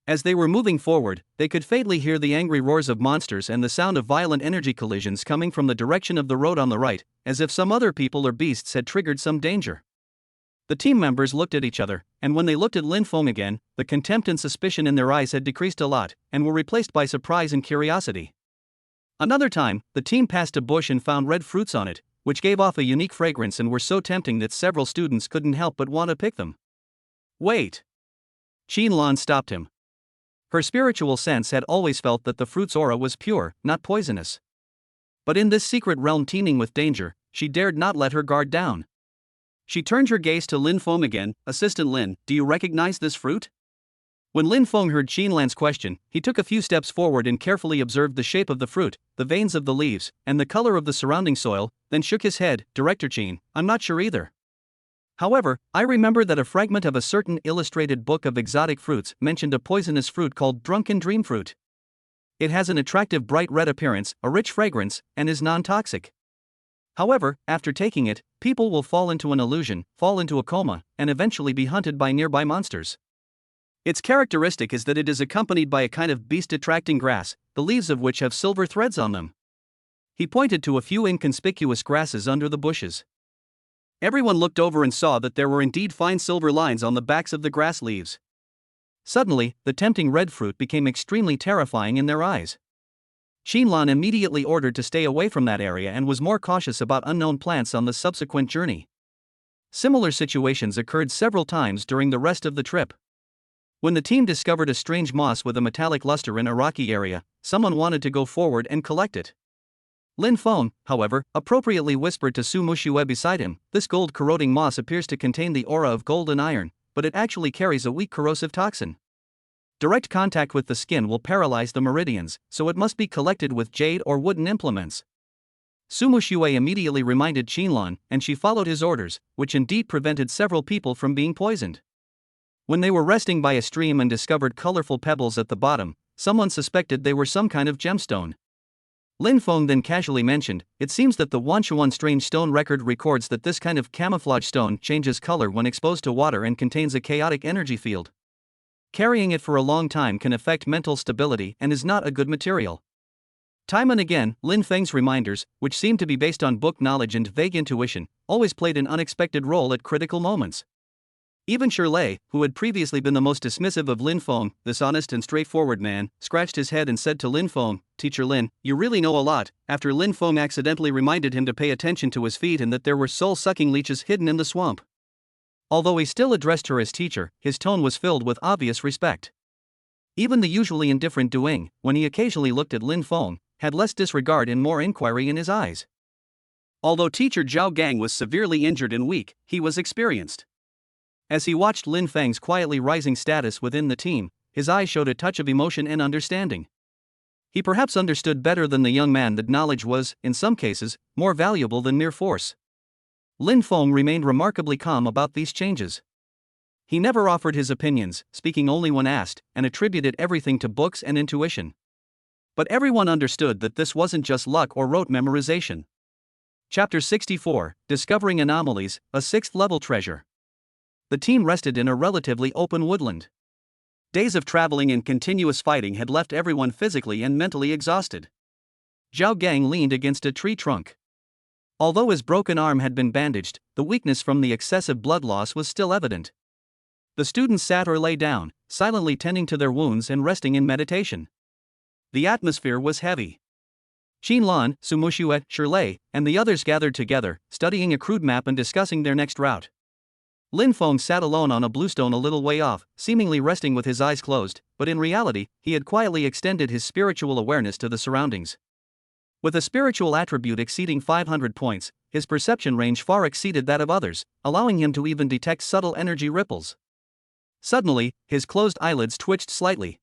As they were moving forward, they could faintly hear the angry roars of monsters and the sound of violent energy collisions coming from the direction of the road on the right, as if some other people or beasts had triggered some danger. The team members looked at each other, and when they looked at Lin Feng again, the contempt and suspicion in their eyes had decreased a lot, and were replaced by surprise and curiosity. Another time, the team passed a bush and found red fruits on it, which gave off a unique fragrance and were so tempting that several students couldn't help but want to pick them. Wait! Qin Lan stopped him. Her spiritual sense had always felt that the fruit's aura was pure, not poisonous. But in this secret realm teeming with danger, she dared not let her guard down. She turned her gaze to Lin Feng again. "Assistant Lin, do you recognize this fruit?" When Lin Feng heard Qin Lan's question, he took a few steps forward and carefully observed the shape of the fruit, the veins of the leaves, and the color of the surrounding soil, then shook his head. "Director Qin, I'm not sure either. However, I remember that a fragment of a certain illustrated book of exotic fruits mentioned a poisonous fruit called drunken dream fruit. It has an attractive bright red appearance, a rich fragrance, and is non-toxic. However, after taking it, people will fall into an illusion, fall into a coma, and eventually be hunted by nearby monsters. Its characteristic is that it is accompanied by a kind of beast-attracting grass, the leaves of which have silver threads on them. He pointed to a few inconspicuous grasses under the bushes. Everyone looked over and saw that there were indeed fine silver lines on the backs of the grass leaves. Suddenly, the tempting red fruit became extremely terrifying in their eyes. Qinlan immediately ordered to stay away from that area and was more cautious about unknown plants on the subsequent journey. Similar situations occurred several times during the rest of the trip. When the team discovered a strange moss with a metallic luster in a rocky area, someone wanted to go forward and collect it. Lin Feng, however, appropriately whispered to Su Muxue beside him, "This gold-corroding moss appears to contain the aura of gold and iron, but it actually carries a weak corrosive toxin. Direct contact with the skin will paralyze the meridians, so it must be collected with jade or wooden implements." Su Muxue immediately reminded Qinlan, and she followed his orders, which indeed prevented several people from being poisoned. When they were resting by a stream and discovered colorful pebbles at the bottom, someone suspected they were some kind of gemstone. Lin Feng then casually mentioned, "It seems that the Wanchuan strange stone record records that this kind of camouflage stone changes color when exposed to water and contains a chaotic energy field. Carrying it for a long time can affect mental stability and is not a good material." Time and again, Lin Feng's reminders, which seemed to be based on book knowledge and vague intuition, always played an unexpected role at critical moments. Even Shirley, who had previously been the most dismissive of Lin Feng, this honest and straightforward man, scratched his head and said to Lin Feng, "Teacher Lin, you really know a lot," after Lin Feng accidentally reminded him to pay attention to his feet and that there were soul-sucking leeches hidden in the swamp. Although he still addressed her as teacher, his tone was filled with obvious respect. Even the usually indifferent Duing, when he occasionally looked at Lin Feng, had less disregard and more inquiry in his eyes. Although teacher Zhao Gang was severely injured and weak, he was experienced. As he watched Lin Feng's quietly rising status within the team, his eyes showed a touch of emotion and understanding. He perhaps understood better than the young man that knowledge was, in some cases, more valuable than mere force. Lin Feng remained remarkably calm about these changes. He never offered his opinions, speaking only when asked, and attributed everything to books and intuition. But everyone understood that this wasn't just luck or rote memorization. Chapter 64, Discovering Anomalies, a 6th-level treasure. The team rested in a relatively open woodland. Days of traveling and continuous fighting had left everyone physically and mentally exhausted. Zhao Gang leaned against a tree trunk. Although his broken arm had been bandaged, the weakness from the excessive blood loss was still evident. The students sat or lay down, silently tending to their wounds and resting in meditation. The atmosphere was heavy. Qinlan, Su Muxue, Shirley, and the others gathered together, studying a crude map and discussing their next route. Lin Feng sat alone on a bluestone a little way off, seemingly resting with his eyes closed, but in reality, he had quietly extended his spiritual awareness to the surroundings. With a spiritual attribute exceeding 500 points, his perception range far exceeded that of others, allowing him to even detect subtle energy ripples. Suddenly, his closed eyelids twitched slightly.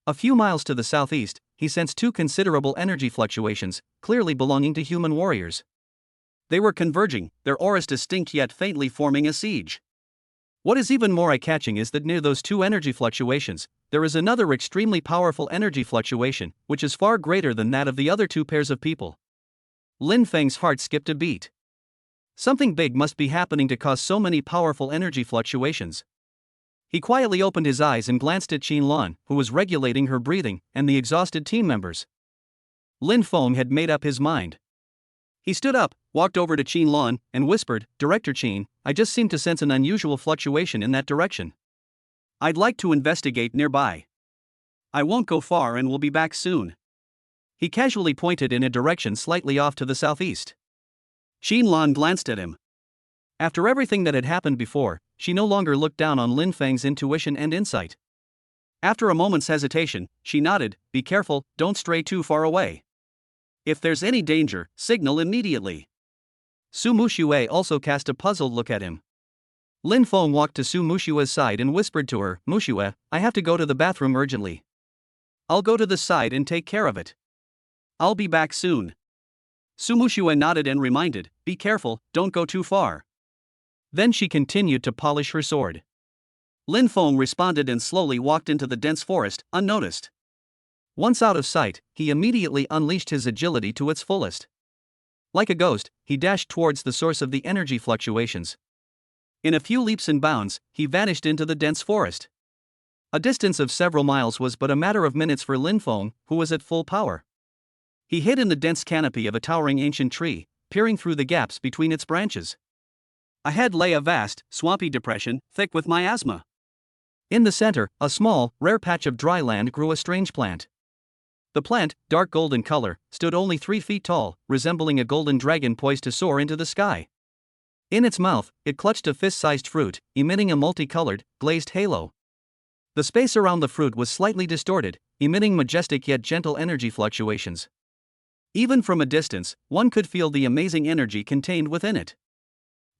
A few miles to the southeast, he sensed 2 considerable energy fluctuations, clearly belonging to human warriors. They were converging, their auras distinct yet faintly forming a siege. What is even more eye-catching is that near those 2 energy fluctuations, there is another extremely powerful energy fluctuation, which is far greater than that of the other 2 pairs of people. Lin Feng's heart skipped a beat. Something big must be happening to cause so many powerful energy fluctuations. He quietly opened his eyes and glanced at Qinlan, who was regulating her breathing, and the exhausted team members. Lin Feng had made up his mind. He stood up, walked over to Qinlan, and whispered, "Director Qin, I just seem to sense an unusual fluctuation in that direction. I'd like to investigate nearby. I won't go far and will be back soon." He casually pointed in a direction slightly off to the southeast. Qinlan glanced at him. After everything that had happened before, she no longer looked down on Lin Feng's intuition and insight. After a moment's hesitation, she nodded, "Be careful, don't stray too far away. If there's any danger, signal immediately." Su Muxue also cast a puzzled look at him. Lin Feng walked to Su Muxue's side and whispered to her, "Muxue, I have to go to the bathroom urgently. I'll go to the side and take care of it. I'll be back soon." Su Muxue nodded and reminded, "Be careful, don't go too far." Then she continued to polish her sword. Lin Feng responded and slowly walked into the dense forest, unnoticed. Once out of sight, he immediately unleashed his agility to its fullest. Like a ghost, he dashed towards the source of the energy fluctuations. In a few leaps and bounds, he vanished into the dense forest. A distance of several miles was but a matter of minutes for Lin Feng, who was at full power. He hid in the dense canopy of a towering ancient tree, peering through the gaps between its branches. Ahead lay a vast, swampy depression, thick with miasma. In the center, a small, rare patch of dry land grew a strange plant. The plant, dark gold in color, stood only 3 feet tall, resembling a golden dragon poised to soar into the sky. In its mouth, it clutched a fist-sized fruit, emitting a multicolored, glazed halo. The space around the fruit was slightly distorted, emitting majestic yet gentle energy fluctuations. Even from a distance, one could feel the amazing energy contained within it.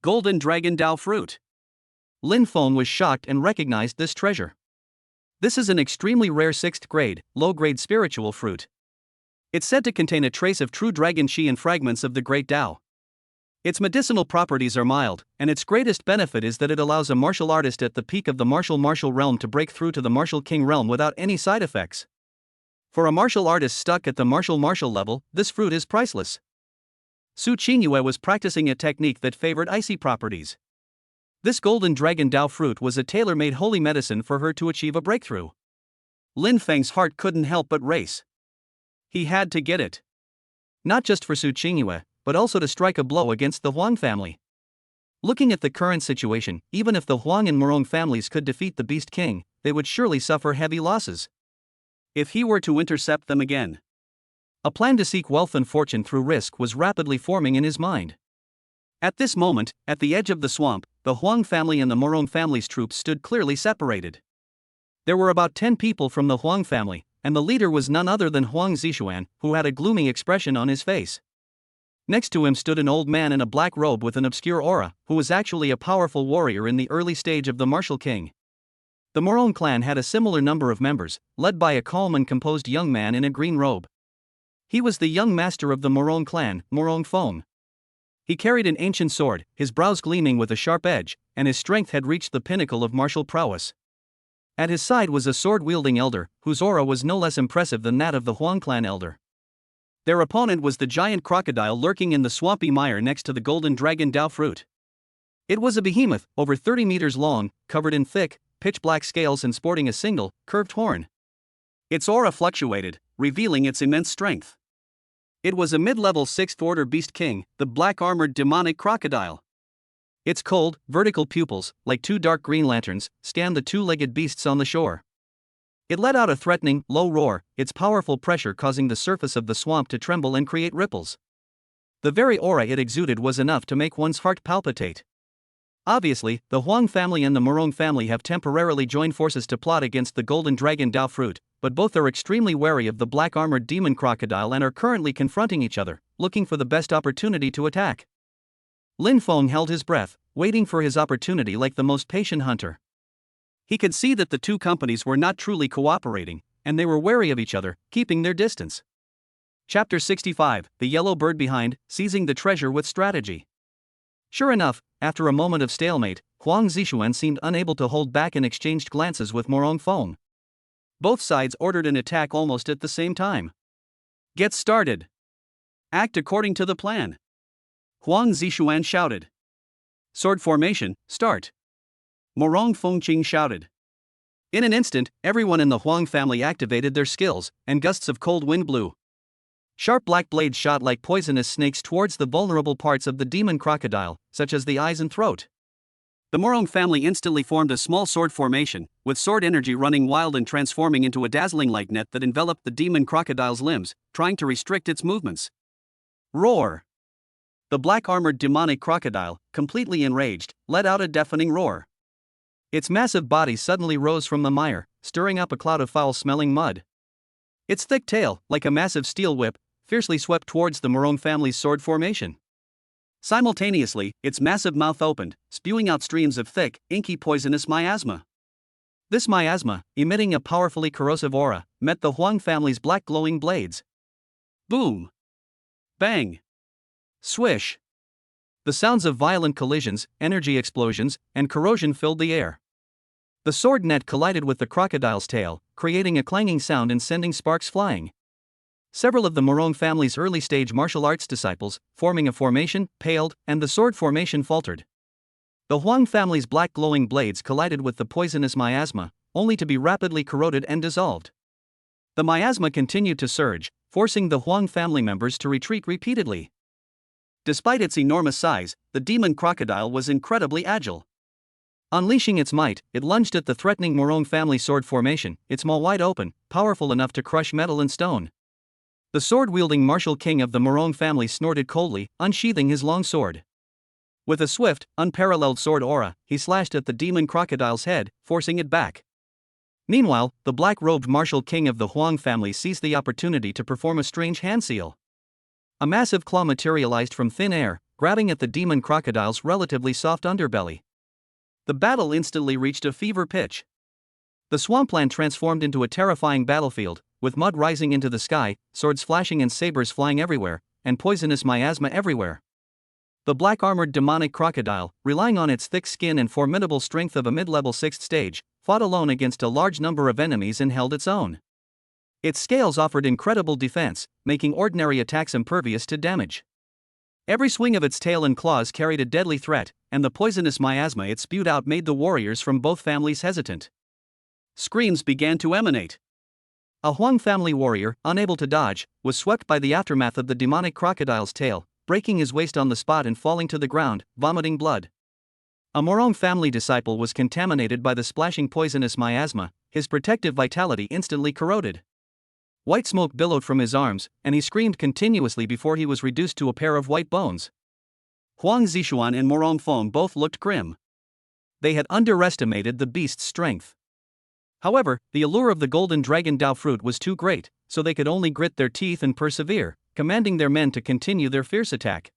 Golden Dragon Dao Fruit. Lin Feng was shocked and recognized this treasure. This is an extremely rare 6th grade, low-grade spiritual fruit. It's said to contain a trace of true dragon qi and fragments of the great Dao. Its medicinal properties are mild, and its greatest benefit is that it allows a martial artist at the peak of the martial realm to break through to the martial king realm without any side effects. For a martial artist stuck at the martial level, this fruit is priceless. Su Qingyue was practicing a technique that favored icy properties. This golden dragon Dao fruit was a tailor-made holy medicine for her to achieve a breakthrough. Lin Feng's heart couldn't help but race. He had to get it. Not just for Su Qingyue, but also to strike a blow against the Huang family. Looking at the current situation, even if the Huang and Morong families could defeat the Beast King, they would surely suffer heavy losses. If he were to intercept them again. A plan to seek wealth and fortune through risk was rapidly forming in his mind. At this moment, at the edge of the swamp, the Huang family and the Morong family's troops stood clearly separated. There were about 10 people from the Huang family, and the leader was none other than Huang Zishuan, who had a gloomy expression on his face. Next to him stood an old man in a black robe with an obscure aura, who was actually a powerful warrior in the early stage of the martial king. The Morong clan had a similar number of members, led by a calm and composed young man in a green robe. He was the young master of the Morong clan, Morong Feng. He carried an ancient sword, his brows gleaming with a sharp edge, and his strength had reached the pinnacle of martial prowess. At his side was a sword-wielding elder, whose aura was no less impressive than that of the Huang clan elder. Their opponent was the giant crocodile lurking in the swampy mire next to the golden dragon Dao fruit. It was a behemoth, over 30 meters long, covered in thick, pitch-black scales and sporting a single, curved horn. Its aura fluctuated, revealing its immense strength. It was a mid-level 6th-order beast king, the black-armored demonic crocodile. Its cold, vertical pupils, like 2 dark green lanterns, scanned the 2-legged beasts on the shore. It let out a threatening, low roar, its powerful pressure causing the surface of the swamp to tremble and create ripples. The very aura it exuded was enough to make one's heart palpitate. Obviously, the Huang family and the Morong family have temporarily joined forces to plot against the golden dragon Dao fruit, but both are extremely wary of the black-armored demon crocodile and are currently confronting each other, looking for the best opportunity to attack. Lin Feng held his breath, waiting for his opportunity like the most patient hunter. He could see that the two companies were not truly cooperating, and they were wary of each other, keeping their distance. Chapter 65, The Yellow Bird Behind, Seizing the Treasure with Strategy. Sure enough, after a moment of stalemate, Huang Zishuan seemed unable to hold back and exchanged glances with Morong Feng. Both sides ordered an attack almost at the same time. Get started. Act according to the plan. Huang Zishuan shouted. Sword formation, start. Morong Fengqing shouted. In an instant, everyone in the Huang family activated their skills, and gusts of cold wind blew. Sharp black blades shot like poisonous snakes towards the vulnerable parts of the demon crocodile, such as the eyes and throat. The Morong family instantly formed a small sword formation, with sword energy running wild and transforming into a dazzling light net that enveloped the demon crocodile's limbs, trying to restrict its movements. Roar! The black-armored demonic crocodile, completely enraged, let out a deafening roar. Its massive body suddenly rose from the mire, stirring up a cloud of foul-smelling mud. Its thick tail, like a massive steel whip, fiercely swept towards the Morong family's sword formation. Simultaneously, its massive mouth opened, spewing out streams of thick, inky poisonous miasma. This miasma, emitting a powerfully corrosive aura, met the Huang family's black glowing blades. Boom! Bang! Swish! The sounds of violent collisions, energy explosions, and corrosion filled the air. The sword net collided with the crocodile's tail, creating a clanging sound and sending sparks flying. Several of the Morong family's early-stage martial arts disciples, forming a formation, paled, and the sword formation faltered. The Huang family's black glowing blades collided with the poisonous miasma, only to be rapidly corroded and dissolved. The miasma continued to surge, forcing the Huang family members to retreat repeatedly. Despite its enormous size, the demon crocodile was incredibly agile. Unleashing its might, it lunged at the threatening Morong family sword formation, its maw wide open, powerful enough to crush metal and stone. The sword-wielding martial king of the Morong family snorted coldly, unsheathing his long sword. With a swift, unparalleled sword aura, he slashed at the demon crocodile's head, forcing it back. Meanwhile, the black-robed martial king of the Huang family seized the opportunity to perform a strange hand seal. A massive claw materialized from thin air, grabbing at the demon crocodile's relatively soft underbelly. The battle instantly reached a fever pitch. The swampland transformed into a terrifying battlefield, with mud rising into the sky, swords flashing and sabers flying everywhere, and poisonous miasma everywhere. The black-armored demonic crocodile, relying on its thick skin and formidable strength of a mid-level 6th stage, fought alone against a large number of enemies and held its own. Its scales offered incredible defense, making ordinary attacks impervious to damage. Every swing of its tail and claws carried a deadly threat, and the poisonous miasma it spewed out made the warriors from both families hesitant. Screams began to emanate. A Huang family warrior, unable to dodge, was swept by the aftermath of the demonic crocodile's tail, breaking his waist on the spot and falling to the ground, vomiting blood. A Morong family disciple was contaminated by the splashing poisonous miasma, his protective vitality instantly corroded. White smoke billowed from his arms, and he screamed continuously before he was reduced to a pair of white bones. Huang Zishuan and Morong Feng both looked grim. They had underestimated the beast's strength. However, the allure of the golden dragon Dao fruit was too great, so they could only grit their teeth and persevere, commanding their men to continue their fierce attack.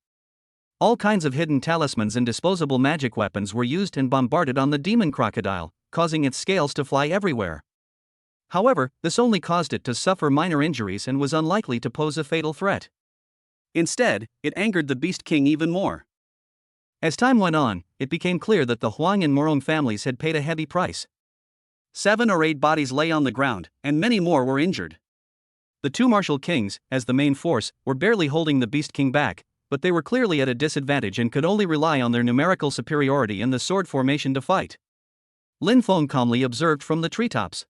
All kinds of hidden talismans and disposable magic weapons were used and bombarded on the demon crocodile, causing its scales to fly everywhere. However, this only caused it to suffer minor injuries and was unlikely to pose a fatal threat. Instead, it angered the Beast King even more. As time went on, it became clear that the Huang and Morong families had paid a heavy price. 7 or 8 bodies lay on the ground, and many more were injured. The two martial kings, as the main force, were barely holding the Beast King back, but they were clearly at a disadvantage and could only rely on their numerical superiority in the sword formation to fight. Lin Feng calmly observed from the treetops.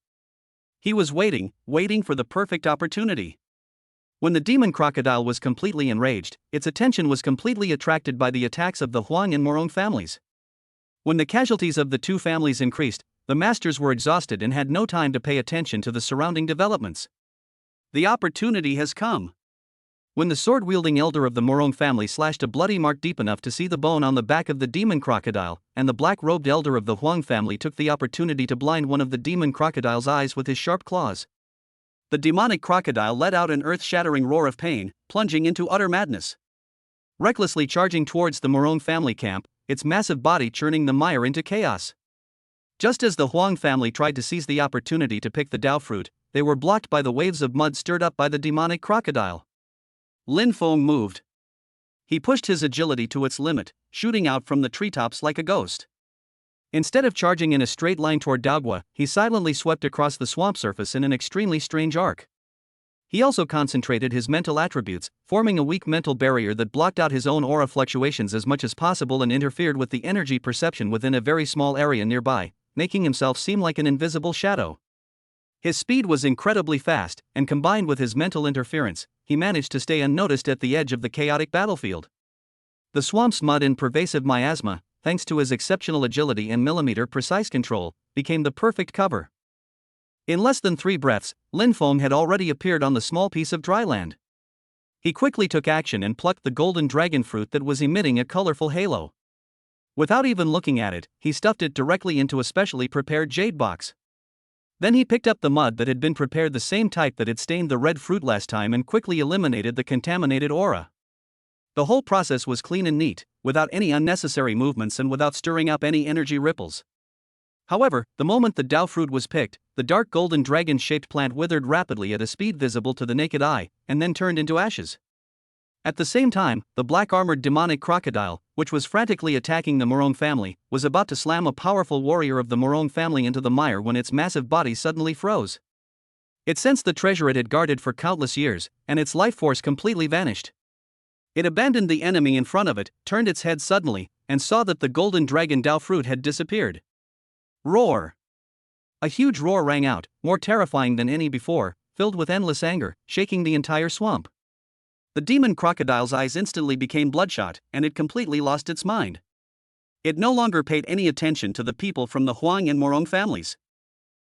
He was waiting for the perfect opportunity. When the demon crocodile was completely enraged, its attention was completely attracted by the attacks of the Huang and Morong families. When the casualties of the two families increased, the masters were exhausted and had no time to pay attention to the surrounding developments. The opportunity has come. When the sword-wielding elder of the Morong family slashed a bloody mark deep enough to see the bone on the back of the demon crocodile, and the black-robed elder of the Huang family took the opportunity to blind one of the demon crocodile's eyes with his sharp claws. The demonic crocodile let out an earth-shattering roar of pain, plunging into utter madness. Recklessly charging towards the Morong family camp, its massive body churning the mire into chaos. Just as the Huang family tried to seize the opportunity to pick the Dao fruit, they were blocked by the waves of mud stirred up by the demonic crocodile. Lin Feng moved. He pushed his agility to its limit, shooting out from the treetops like a ghost. Instead of charging in a straight line toward Daogua, he silently swept across the swamp surface in an extremely strange arc. He also concentrated his mental attributes, forming a weak mental barrier that blocked out his own aura fluctuations as much as possible and interfered with the energy perception within a very small area nearby, making himself seem like an invisible shadow. His speed was incredibly fast, and combined with his mental interference, he managed to stay unnoticed at the edge of the chaotic battlefield. The swamp's mud and pervasive miasma, thanks to his exceptional agility and millimeter-precise control, became the perfect cover. In less than 3 breaths, Lin Feng had already appeared on the small piece of dry land. He quickly took action and plucked the golden dragon fruit that was emitting a colorful halo. Without even looking at it, he stuffed it directly into a specially prepared jade box. Then he picked up the mud that had been prepared the same type that had stained the red fruit last time and quickly eliminated the contaminated aura. The whole process was clean and neat, without any unnecessary movements and without stirring up any energy ripples. However, the moment the Dao fruit was picked, the dark golden dragon-shaped plant withered rapidly at a speed visible to the naked eye, and then turned into ashes. At the same time, the black-armored demonic crocodile, which was frantically attacking the Morong family, was about to slam a powerful warrior of the Morong family into the mire when its massive body suddenly froze. It sensed the treasure it had guarded for countless years, and its life force completely vanished. It abandoned the enemy in front of it, turned its head suddenly, and saw that the golden dragon Dao fruit had disappeared. Roar! A huge roar rang out, more terrifying than any before, filled with endless anger, shaking the entire swamp. The demon crocodile's eyes instantly became bloodshot, and it completely lost its mind. It no longer paid any attention to the people from the Huang and Morong families.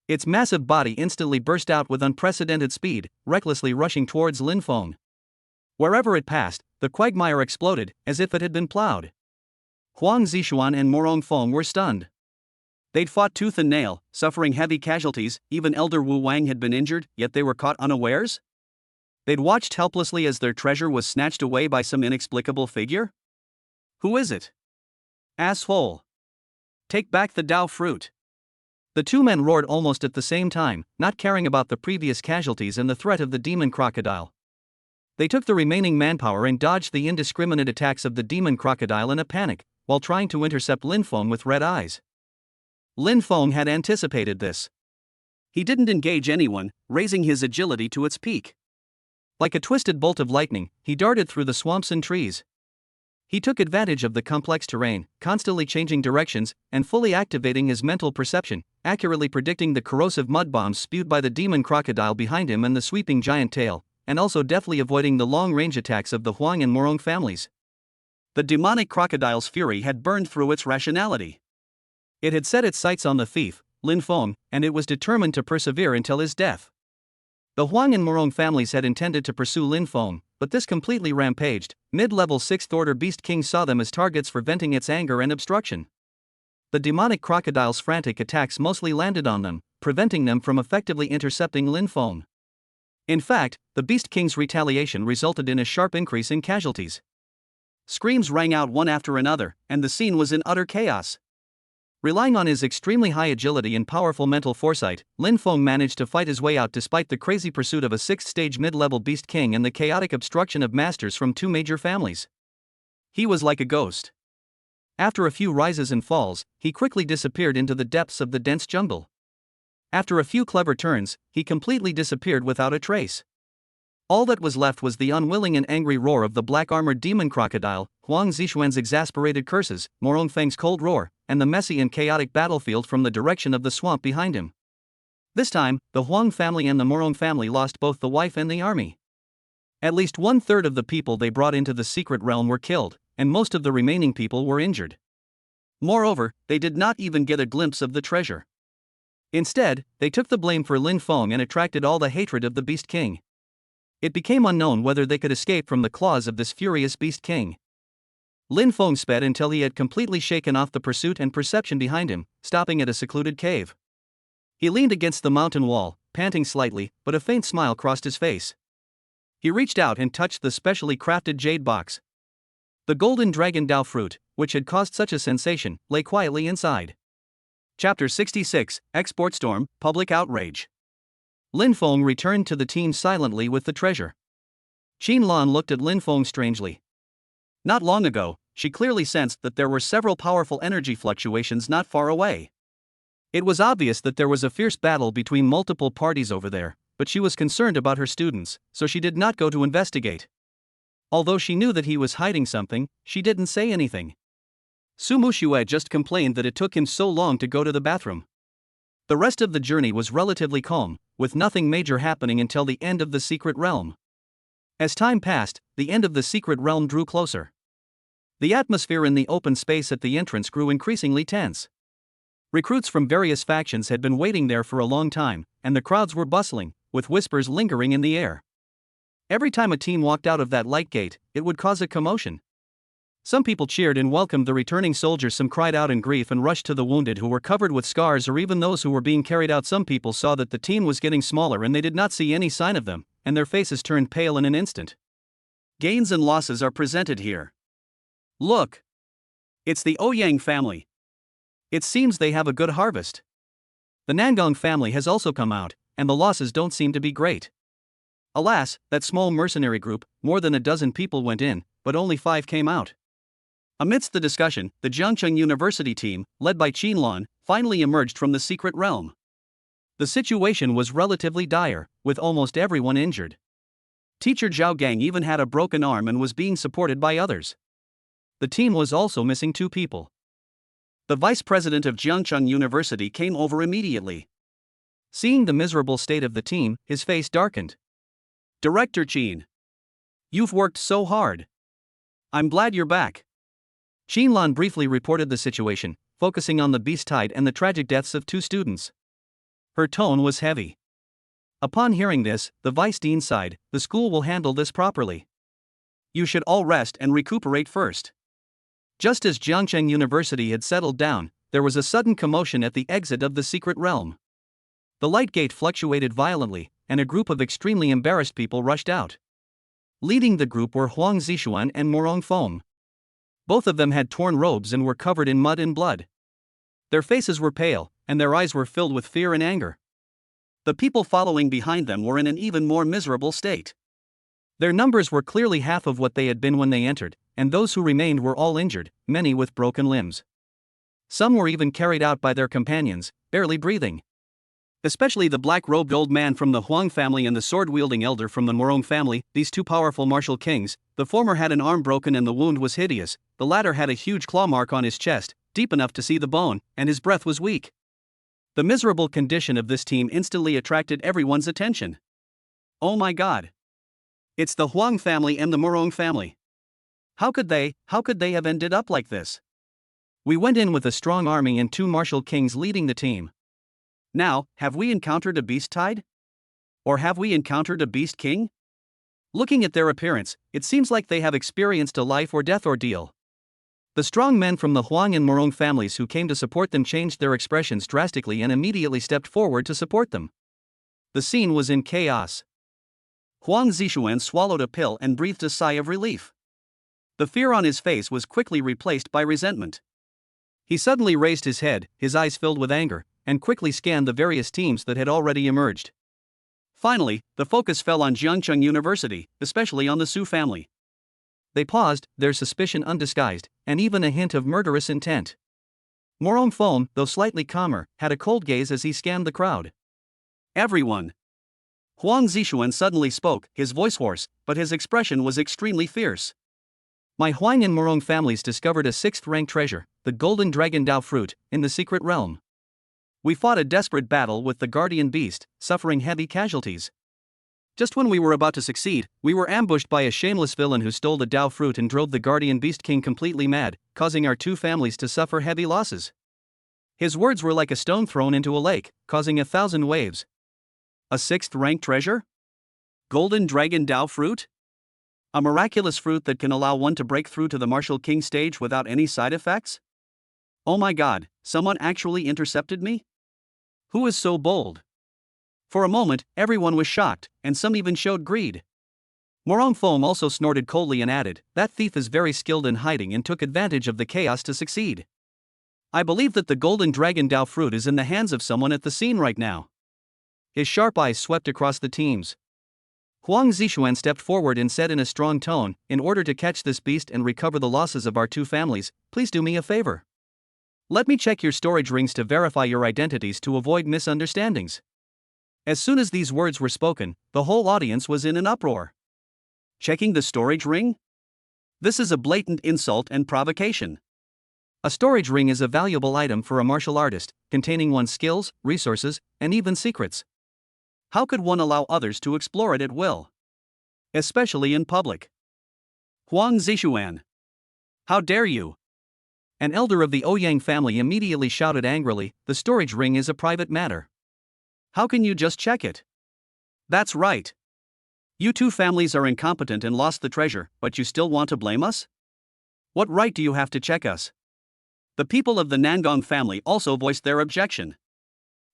Its massive body instantly burst out with unprecedented speed, recklessly rushing towards Lin Feng. Wherever it passed, the quagmire exploded, as if it had been plowed. Huang Zishuan and Morong Feng were stunned. They'd fought tooth and nail, suffering heavy casualties, even Elder Wu Wang had been injured, yet they were caught unawares? They'd watched helplessly as their treasure was snatched away by some inexplicable figure? Who is it? Asshole! Take back the Dao fruit! The two men roared almost at the same time, not caring about the previous casualties and the threat of the demon crocodile. They took the remaining manpower and dodged the indiscriminate attacks of the demon crocodile in a panic, while trying to intercept Lin Feng with red eyes. Lin Feng had anticipated this. He didn't engage anyone, raising his agility to its peak. Like a twisted bolt of lightning, he darted through the swamps and trees. He took advantage of the complex terrain, constantly changing directions, and fully activating his mental perception, accurately predicting the corrosive mud bombs spewed by the demon crocodile behind him and the sweeping giant tail, and also deftly avoiding the long-range attacks of the Huang and Morong families. The demonic crocodile's fury had burned through its rationality. It had set its sights on the thief, Lin Feng, and it was determined to persevere until his death. The Huang and Morong families had intended to pursue Lin Feng, but this completely rampaged, mid-level 6th-order Beast King saw them as targets for venting its anger and obstruction. The demonic crocodile's frantic attacks mostly landed on them, preventing them from effectively intercepting Lin Feng. In fact, the Beast King's retaliation resulted in a sharp increase in casualties. Screams rang out one after another, and the scene was in utter chaos. Relying on his extremely high agility and powerful mental foresight, Lin Feng managed to fight his way out despite the crazy pursuit of a 6th-stage mid-level Beast King and the chaotic obstruction of masters from two major families. He was like a ghost. After a few rises and falls, he quickly disappeared into the depths of the dense jungle. After a few clever turns, he completely disappeared without a trace. All that was left was the unwilling and angry roar of the black-armored demon crocodile, Huang Zishuan's exasperated curses, Morong Feng's cold roar, and the messy and chaotic battlefield from the direction of the swamp behind him. This time, the Huang family and the Morong family lost both the wife and the army. At least 1/3 of the people they brought into the secret realm were killed, and most of the remaining people were injured. Moreover, they did not even get a glimpse of the treasure. Instead, they took the blame for Lin Feng and attracted all the hatred of the Beast King. It became unknown whether they could escape from the claws of this furious Beast King. Lin Feng sped until he had completely shaken off the pursuit and perception behind him, stopping at a secluded cave. He leaned against the mountain wall, panting slightly, but a faint smile crossed his face. He reached out and touched the specially crafted jade box. The golden dragon Dao fruit, which had caused such a sensation, lay quietly inside. Chapter 66, Export Storm, Public Outrage. Lin Feng returned to the team silently with the treasure. Qin Lan looked at Lin Feng strangely. Not long ago, she clearly sensed that there were several powerful energy fluctuations not far away. It was obvious that there was a fierce battle between multiple parties over there, but she was concerned about her students, so she did not go to investigate. Although she knew that he was hiding something, she didn't say anything. Su Muxue just complained that it took him so long to go to the bathroom. The rest of the journey was relatively calm, with nothing major happening until the end of the secret realm. As time passed, the end of the secret realm drew closer. The atmosphere in the open space at the entrance grew increasingly tense. Recruits from various factions had been waiting there for a long time, and the crowds were bustling, with whispers lingering in the air. Every time a team walked out of that light gate, it would cause a commotion. Some people cheered and welcomed the returning soldiers, some cried out in grief and rushed to the wounded who were covered with scars or even those who were being carried out. Some people saw that the team was getting smaller and they did not see any sign of them, and their faces turned pale in an instant. Gains and losses are presented here. Look! It's the Ouyang family. It seems they have a good harvest. The Nangong family has also come out, and the losses don't seem to be great. Alas, that small mercenary group, more than a dozen people went in, but only 5 came out. Amidst the discussion, the Jiangcheng University team, led by Qin Lan, finally emerged from the secret realm. The situation was relatively dire, with almost everyone injured. Teacher Zhao Gang even had a broken arm and was being supported by others. The team was also missing 2 people. The vice president of Jiangcheng University came over immediately. Seeing the miserable state of the team, his face darkened. Director Qin. You've worked so hard. I'm glad you're back. Qinlan briefly reported the situation, focusing on the beast tide and the tragic deaths of 2 students. Her tone was heavy. Upon hearing this, the vice dean sighed, the school will handle this properly. You should all rest and recuperate first. Just as Jiangcheng University had settled down, there was a sudden commotion at the exit of the secret realm. The light gate fluctuated violently, and a group of extremely embarrassed people rushed out. Leading the group were Huang Zixuan and Morong Feng. Both of them had torn robes and were covered in mud and blood. Their faces were pale, and their eyes were filled with fear and anger. The people following behind them were in an even more miserable state. Their numbers were clearly half of what they had been when they entered, and those who remained were all injured, many with broken limbs. Some were even carried out by their companions, barely breathing. Especially the black-robed old man from the Huang family and the sword-wielding elder from the Morong family, these 2 powerful martial kings. The former had an arm broken and the wound was hideous, the latter had a huge claw mark on his chest, deep enough to see the bone, and his breath was weak. The miserable condition of this team instantly attracted everyone's attention. Oh my god! It's the Huang family and the Morong family. How could they have ended up like this? We went in with a strong army and 2 martial kings leading the team. Now, have we encountered a beast tide? Or have we encountered a beast king? Looking at their appearance, it seems like they have experienced a life or death ordeal. The strong men from the Huang and Morong families who came to support them changed their expressions drastically and immediately stepped forward to support them. The scene was in chaos. Huang Zixuan swallowed a pill and breathed a sigh of relief. The fear on his face was quickly replaced by resentment. He suddenly raised his head, his eyes filled with anger, and quickly scanned the various teams that had already emerged. Finally, the focus fell on Jiangcheng University, especially on the Su family. They paused, their suspicion undisguised, and even a hint of murderous intent. Morong Feng, though slightly calmer, had a cold gaze as he scanned the crowd. Everyone! Huang Zixuan suddenly spoke, his voice hoarse, but his expression was extremely fierce. My Huang and Morong families discovered a 6th-rank treasure, the golden dragon Dao fruit, in the secret realm. We fought a desperate battle with the guardian beast, suffering heavy casualties. Just when we were about to succeed, we were ambushed by a shameless villain who stole the Dao fruit and drove the guardian beast king completely mad, causing our 2 families to suffer heavy losses. His words were like a stone thrown into a lake, causing 1,000 waves. A 6th-rank treasure? Golden dragon Dao fruit? A miraculous fruit that can allow one to break through to the martial king stage without any side effects? Oh my god, someone actually intercepted me? Who is so bold? For a moment, everyone was shocked, and some even showed greed. Morong Feng also snorted coldly and added, that thief is very skilled in hiding and took advantage of the chaos to succeed. I believe that the golden dragon Dao fruit is in the hands of someone at the scene right now. His sharp eyes swept across the teams. Huang Zixuan stepped forward and said in a strong tone, in order to catch this beast and recover the losses of our 2 families, please do me a favor. Let me check your storage rings to verify your identities to avoid misunderstandings. As soon as these words were spoken, the whole audience was in an uproar. Checking the storage ring? This is a blatant insult and provocation. A storage ring is a valuable item for a martial artist, containing one's skills, resources, and even secrets. How could one allow others to explore it at will? Especially in public. Huang Zixuan. How dare you? An elder of the Ouyang family immediately shouted angrily, the storage ring is a private matter. How can you just check it? That's right. You 2 families are incompetent and lost the treasure, but you still want to blame us? What right do you have to check us? The people of the Nangong family also voiced their objection.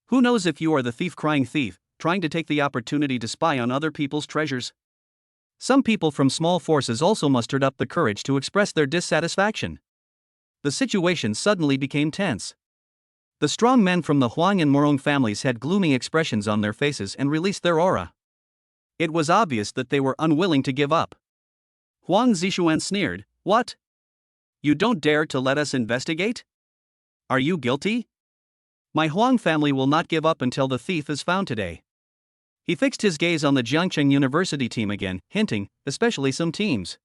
Who knows if you are the thief-crying thief, trying to take the opportunity to spy on other people's treasures? Some people from small forces also mustered up the courage to express their dissatisfaction. The situation suddenly became tense. The strong men from the Huang and Morong families had gloomy expressions on their faces and released their aura. It was obvious that they were unwilling to give up. Huang Zixuan sneered, what? You don't dare to let us investigate? Are you guilty? My Huang family will not give up until the thief is found today. He fixed his gaze on the Jiangcheng University team again, hinting, especially some teams.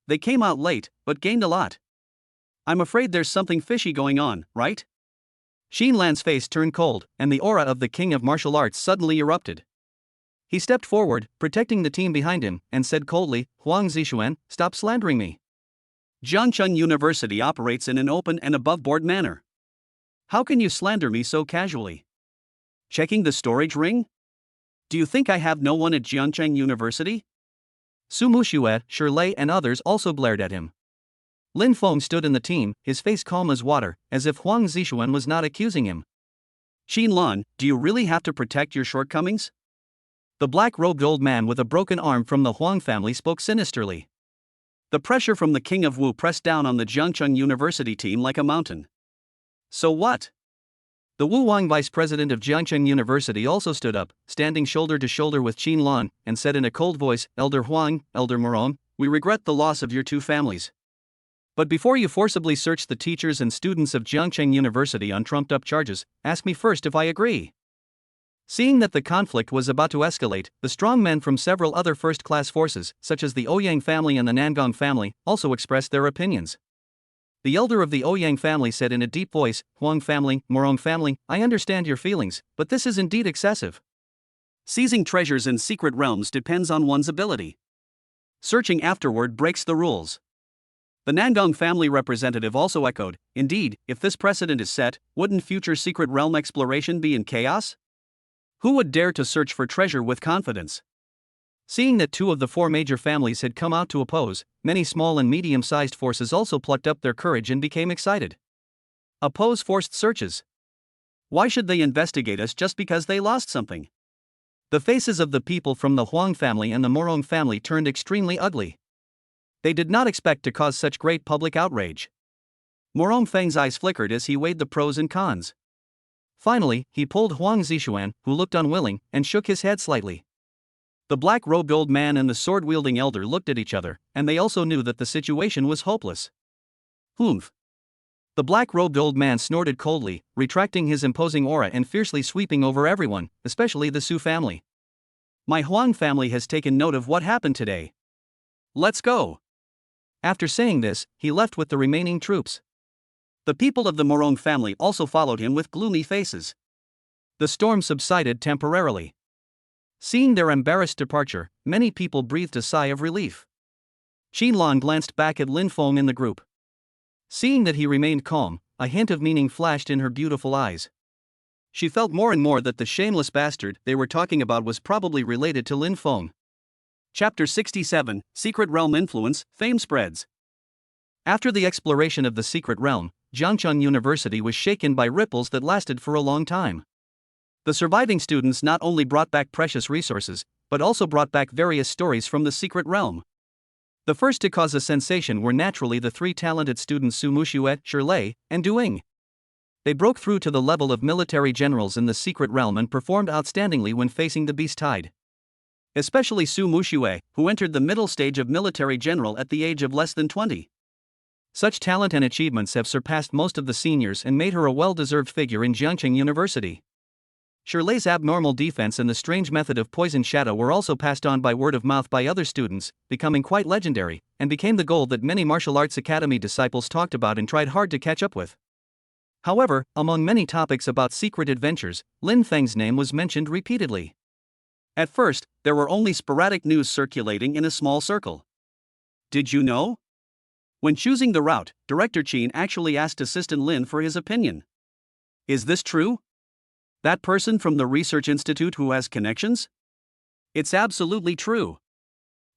They came out late, but gained a lot. I'm afraid there's something fishy going on, right? Xin Lan's face turned cold, and the aura of the king of martial arts suddenly erupted. He stepped forward, protecting the team behind him, and said coldly, "Huang Zixuan, stop slandering me. Jiangcheng University operates in an open and above-board manner. How can you slander me so casually? Checking the storage ring? Do you think I have no one at Jiangcheng University?" Su Muxue, Shirlei and others also glared at him. Lin Feng stood in the team, his face calm as water, as if Huang Zixuan was not accusing him. "Xin Lan, do you really have to protect your shortcomings?" The black-robed old man with a broken arm from the Huang family spoke sinisterly. The pressure from the king of Wu pressed down on the Jiangcheng University team like a mountain. "So what?" The Wu Wang vice president of Jiangcheng University also stood up, standing shoulder to shoulder with Xin Lan, and said in a cold voice, "Elder Huang, Elder Morong, we regret the loss of your two families. But before you forcibly search the teachers and students of Jiangcheng University on trumped-up charges, ask me first if I agree." Seeing that the conflict was about to escalate, the strong men from several other first-class forces, such as the Ouyang family and the Nangong family, also expressed their opinions. The elder of the Ouyang family said in a deep voice, "Huang family, Morong family, I understand your feelings, but this is indeed excessive. Seizing treasures in secret realms depends on one's ability. Searching afterward breaks the rules." The Nangong family representative also echoed, "Indeed, if this precedent is set, wouldn't future secret realm exploration be in chaos? Who would dare to search for treasure with confidence?" Seeing that two of the four major families had come out to oppose, many small and medium-sized forces also plucked up their courage and became excited. Oppose forced searches. Why should they investigate us just because they lost something? The faces of the people from the Huang family and the Morong family turned extremely ugly. They did not expect to cause such great public outrage. Morong Feng's eyes flickered as he weighed the pros and cons. Finally, he pulled Huang Zixuan, who looked unwilling, and shook his head slightly. The black-robed old man and the sword-wielding elder looked at each other, and they also knew that the situation was hopeless. "Humph." The black-robed old man snorted coldly, retracting his imposing aura and fiercely sweeping over everyone, especially the Su family. "My Huang family has taken note of what happened today. Let's go." After saying this, he left with the remaining troops. The people of the Morong family also followed him with gloomy faces. The storm subsided temporarily. Seeing their embarrassed departure, many people breathed a sigh of relief. Xin Lan glanced back at Lin Feng in the group. Seeing that he remained calm, a hint of meaning flashed in her beautiful eyes. She felt more and more that the shameless bastard they were talking about was probably related to Lin Feng. Chapter 67, Secret Realm Influence, Fame Spreads. After the exploration of the secret realm, Jiangcheng University was shaken by ripples that lasted for a long time. The surviving students not only brought back precious resources, but also brought back various stories from the secret realm. The first to cause a sensation were naturally the three talented students Su Muxue, Shirlei, and Duing. They broke through to the level of military generals in the secret realm and performed outstandingly when facing the beast tide. Especially Su Muxue, who entered the middle stage of military general at the age of less than 20. Such talent and achievements have surpassed most of the seniors and made her a well-deserved figure in Jiangcheng University. Shirlei's abnormal defense and the strange method of poison shadow were also passed on by word of mouth by other students, becoming quite legendary, and became the goal that many martial arts academy disciples talked about and tried hard to catch up with. However, among many topics about secret adventures, Lin Feng's name was mentioned repeatedly. At first, there were only sporadic news circulating in a small circle. Did you know? When choosing the route, Director Qin actually asked Assistant Lin for his opinion. Is this true? That person from the research institute who has connections? It's absolutely true.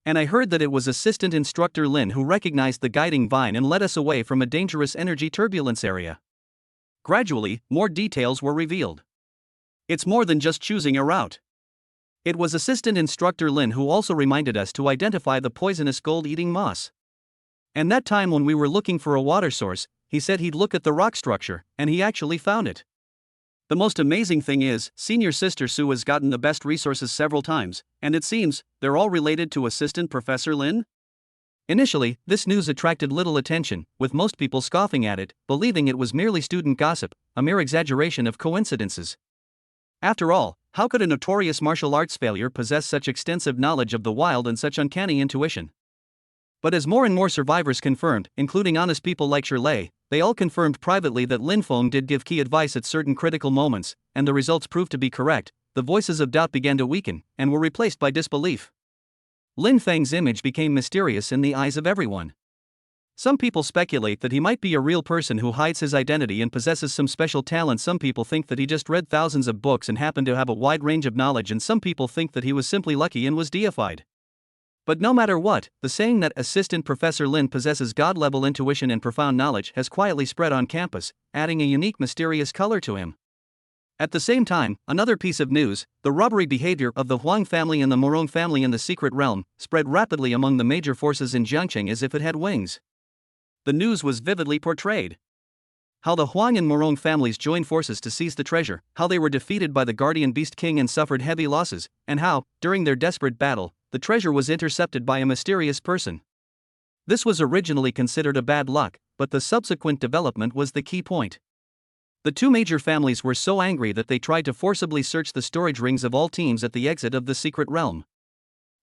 And I heard that it was Assistant Instructor Lin who recognized the guiding vine and led us away from a dangerous energy turbulence area. Gradually, more details were revealed. It's more than just choosing a route. It was Assistant Instructor Lin who also reminded us to identify the poisonous gold-eating moss. And that time when we were looking for a water source, he said he'd look at the rock structure, and he actually found it. The most amazing thing is, Senior Sister Su has gotten the best resources several times, and it seems, they're all related to Assistant Professor Lin? Initially, this news attracted little attention, with most people scoffing at it, believing it was merely student gossip, a mere exaggeration of coincidences. After all, how could a notorious martial arts failure possess such extensive knowledge of the wild and such uncanny intuition? But as more and more survivors confirmed, including honest people like Shirlei, they all confirmed privately that Lin Feng did give key advice at certain critical moments, and the results proved to be correct. The voices of doubt began to weaken, and were replaced by disbelief. Lin Feng's image became mysterious in the eyes of everyone. Some people speculate that he might be a real person who hides his identity and possesses some special talent. Some people think that he just read thousands of books and happened to have a wide range of knowledge, and some people think that he was simply lucky and was deified. But no matter what, the saying that Assistant Professor Lin possesses God-level intuition and profound knowledge has quietly spread on campus, adding a unique mysterious color to him. At the same time, another piece of news, the robbery behavior of the Huang family and the Morong family in the secret realm, spread rapidly among the major forces in Jiangqing as if it had wings. The news was vividly portrayed. How the Huang and Morong families joined forces to seize the treasure, how they were defeated by the Guardian Beast King and suffered heavy losses, and how, during their desperate battle, the treasure was intercepted by a mysterious person. This was originally considered a bad luck, but the subsequent development was the key point. The two major families were so angry that they tried to forcibly search the storage rings of all teams at the exit of the secret realm.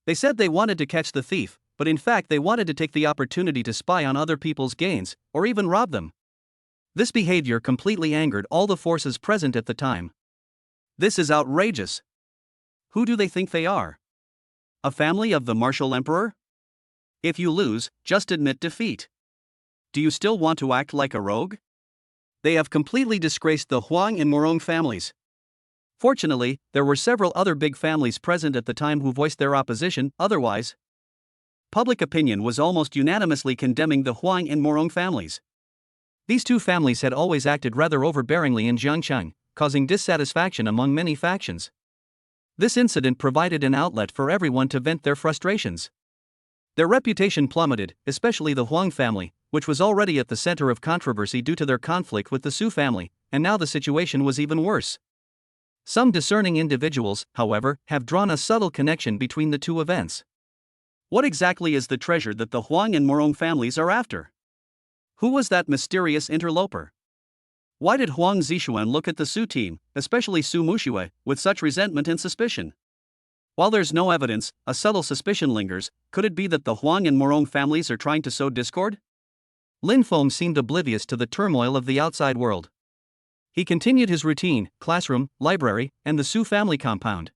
They said they wanted to catch the thief, but in fact they wanted to take the opportunity to spy on other people's gains, or even rob them. This behavior completely angered all the forces present at the time. This is outrageous. Who do they think they are? A family of the martial emperor? If you lose, just admit defeat. Do you still want to act like a rogue? They have completely disgraced the Huang and Morong families. Fortunately, there were several other big families present at the time who voiced their opposition. Otherwise, public opinion was almost unanimously condemning the Huang and Morong families. These two families had always acted rather overbearingly in Jiangcheng, causing dissatisfaction among many factions. This incident provided an outlet for everyone to vent their frustrations. Their reputation plummeted, especially the Huang family, which was already at the center of controversy due to their conflict with the Su family, and now the situation was even worse. Some discerning individuals, however, have drawn a subtle connection between the two events. What exactly is the treasure that the Huang and Morong families are after? Who was that mysterious interloper? Why did Huang Zixuan look at the Su team, especially Su Muxue, with such resentment and suspicion? While there's no evidence, a subtle suspicion lingers. Could it be that the Huang and Morong families are trying to sow discord? Lin Feng seemed oblivious to the turmoil of the outside world. He continued his routine: classroom, library, and the Su family compound.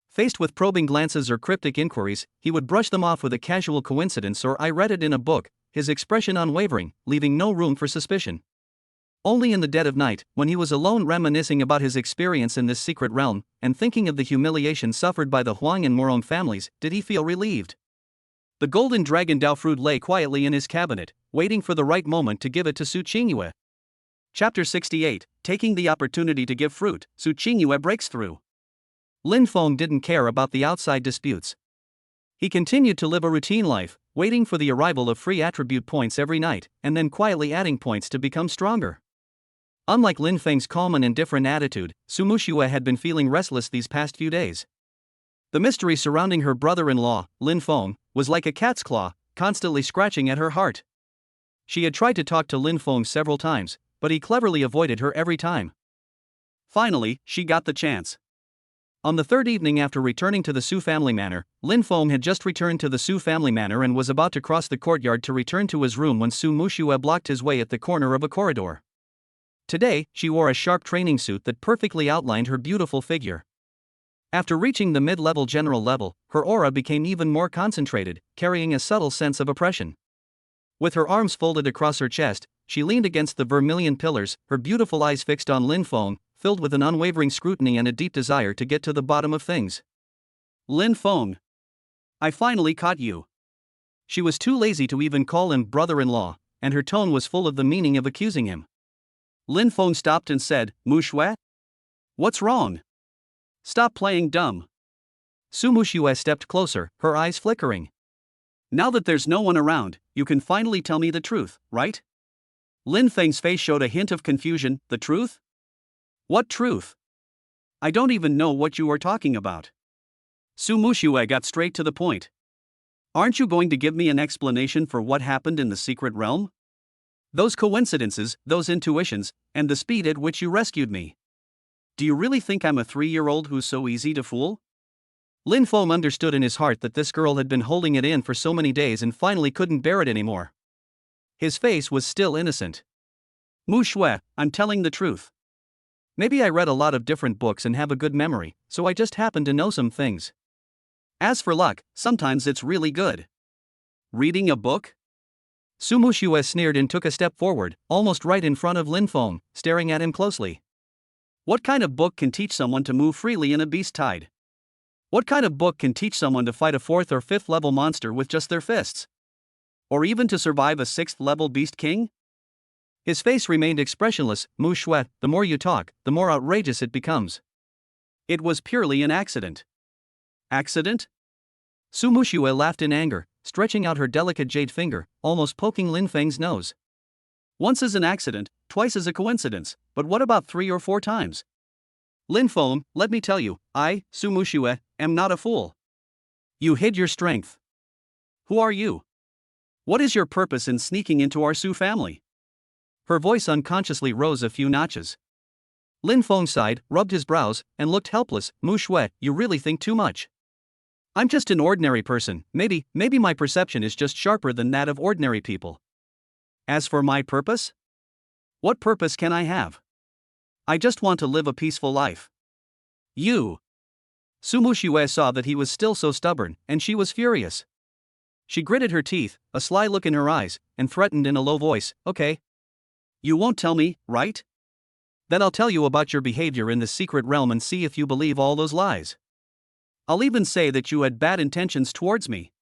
Faced with probing glances or cryptic inquiries, he would brush them off with a casual coincidence or "I read it in a book," his expression unwavering, leaving no room for suspicion. Only in the dead of night, when he was alone reminiscing about his experience in this secret realm, and thinking of the humiliation suffered by the Huang and Morong families, did he feel relieved. The golden dragon Dao fruit lay quietly in his cabinet, waiting for the right moment to give it to Su Qingyue. Chapter 68, Taking the Opportunity to Give Fruit, Su Qingyue Breaks Through. Lin Feng didn't care about the outside disputes. He continued to live a routine life, waiting for the arrival of free attribute points every night, and then quietly adding points to become stronger. Unlike Lin Feng's calm and indifferent attitude, Su Muxue had been feeling restless these past few days. The mystery surrounding her brother-in-law, Lin Feng, was like a cat's claw, constantly scratching at her heart. She had tried to talk to Lin Feng several times, but he cleverly avoided her every time. Finally, she got the chance. On the third evening after returning to the Su family manor, Lin Feng had just returned to the Su family manor and was about to cross the courtyard to return to his room when Su Muxue blocked his way at the corner of a corridor. Today, she wore a sharp training suit that perfectly outlined her beautiful figure. After reaching the mid-level general level, her aura became even more concentrated, carrying a subtle sense of oppression. With her arms folded across her chest, she leaned against the vermilion pillars, her beautiful eyes fixed on Lin Feng, filled with an unwavering scrutiny and a deep desire to get to the bottom of things. Lin Feng. I finally caught you. She was too lazy to even call him brother-in-law, and her tone was full of the meaning of accusing him. Lin Feng stopped and said, Muxue? What's wrong? Stop playing dumb. Su Muxue stepped closer, her eyes flickering. Now that there's no one around, you can finally tell me the truth, right? Lin Feng's face showed a hint of confusion. The truth? What truth? I don't even know what you are talking about. Su Muxue got straight to the point. Aren't you going to give me an explanation for what happened in the secret realm? Those coincidences, those intuitions, and the speed at which you rescued me. Do you really think I'm a 3-year-old who's so easy to fool? Lin Feng understood in his heart that this girl had been holding it in for so many days and finally couldn't bear it anymore. His face was still innocent. Mu Shui, I'm telling the truth. Maybe I read a lot of different books and have a good memory, so I just happen to know some things. As for luck, sometimes it's really good. Reading a book? Su Muxue sneered and took a step forward, almost right in front of Lin Feng, staring at him closely. What kind of book can teach someone to move freely in a beast tide? What kind of book can teach someone to fight a 4th or 5th level monster with just their fists? Or even to survive a 6th level beast king? His face remained expressionless. Mu Shui, the more you talk, the more outrageous it becomes. It was purely an accident. Accident? Su Muxue laughed in anger, stretching out her delicate jade finger, almost poking Lin Feng's nose. Once is an accident, twice is a coincidence, but what about 3 or 4 times? Lin Feng, let me tell you, I, Su Muxue, am not a fool. You hid your strength. Who are you? What is your purpose in sneaking into our Su family? Her voice unconsciously rose a few notches. Lin Feng sighed, rubbed his brows, and looked helpless. Mu Shui, you really think too much. I'm just an ordinary person. Maybe my perception is just sharper than that of ordinary people. As for my purpose? What purpose can I have? I just want to live a peaceful life. You. Su Muxue saw that he was still so stubborn, and she was furious. She gritted her teeth, a sly look in her eyes, and threatened in a low voice, okay. You won't tell me, right? Then I'll tell you about your behavior in the secret realm and see if you believe all those lies. I'll even say that you had bad intentions towards me.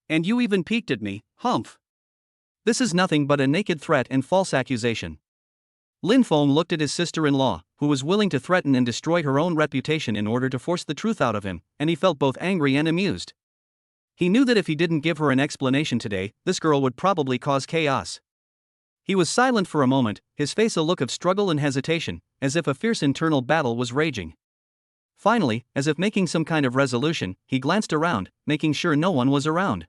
And you even peeked at me, humph. This is nothing but a naked threat and false accusation. Lin Feng looked at his sister-in-law, who was willing to threaten and destroy her own reputation in order to force the truth out of him, and he felt both angry and amused. He knew that if he didn't give her an explanation today, this girl would probably cause chaos. He was silent for a moment, his face a look of struggle and hesitation, as if a fierce internal battle was raging. Finally, as if making some kind of resolution, he glanced around, making sure no one was around.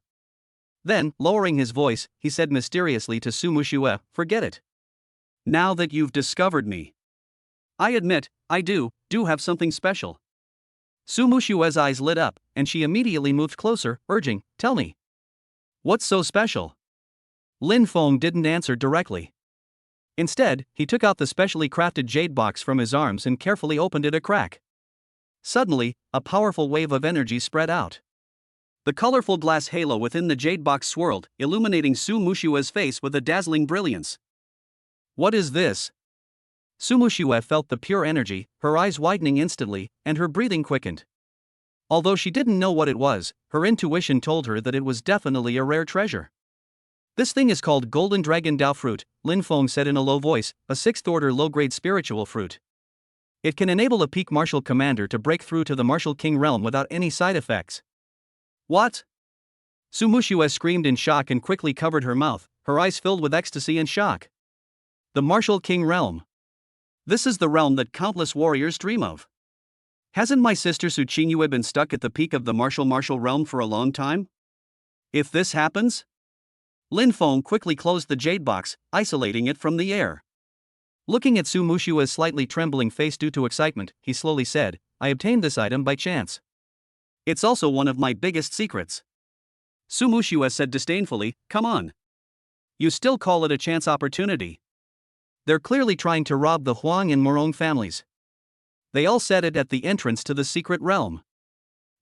Then, lowering his voice, he said mysteriously to Su Muxue, forget it. Now that you've discovered me, I admit, I do have something special. Su Muxue's eyes lit up, and she immediately moved closer, urging, tell me. What's so special? Lin Feng didn't answer directly. Instead, he took out the specially crafted jade box from his arms and carefully opened it a crack. Suddenly, a powerful wave of energy spread out. The colorful glass halo within the jade box swirled, illuminating Su Muxue's face with a dazzling brilliance. What is this? Su Muxue felt the pure energy, her eyes widening instantly, and her breathing quickened. Although she didn't know what it was, her intuition told her that it was definitely a rare treasure. This thing is called Golden Dragon Dao Fruit, Lin Feng said in a low voice, a 6th-order low-grade spiritual fruit. It can enable a peak martial commander to break through to the martial king realm without any side effects. What? Su Muxue screamed in shock and quickly covered her mouth, her eyes filled with ecstasy and shock. The martial king realm. This is the realm that countless warriors dream of. Hasn't my sister Su Qingyue been stuck at the peak of the martial realm for a long time? If this happens? Lin Feng quickly closed the jade box, isolating it from the air. Looking at Su Muxue's slightly trembling face due to excitement, he slowly said, I obtained this item by chance. It's also one of my biggest secrets. Su Muxue said disdainfully, come on. You still call it a chance opportunity. They're clearly trying to rob the Huang and Morong families. They all said it at the entrance to the secret realm.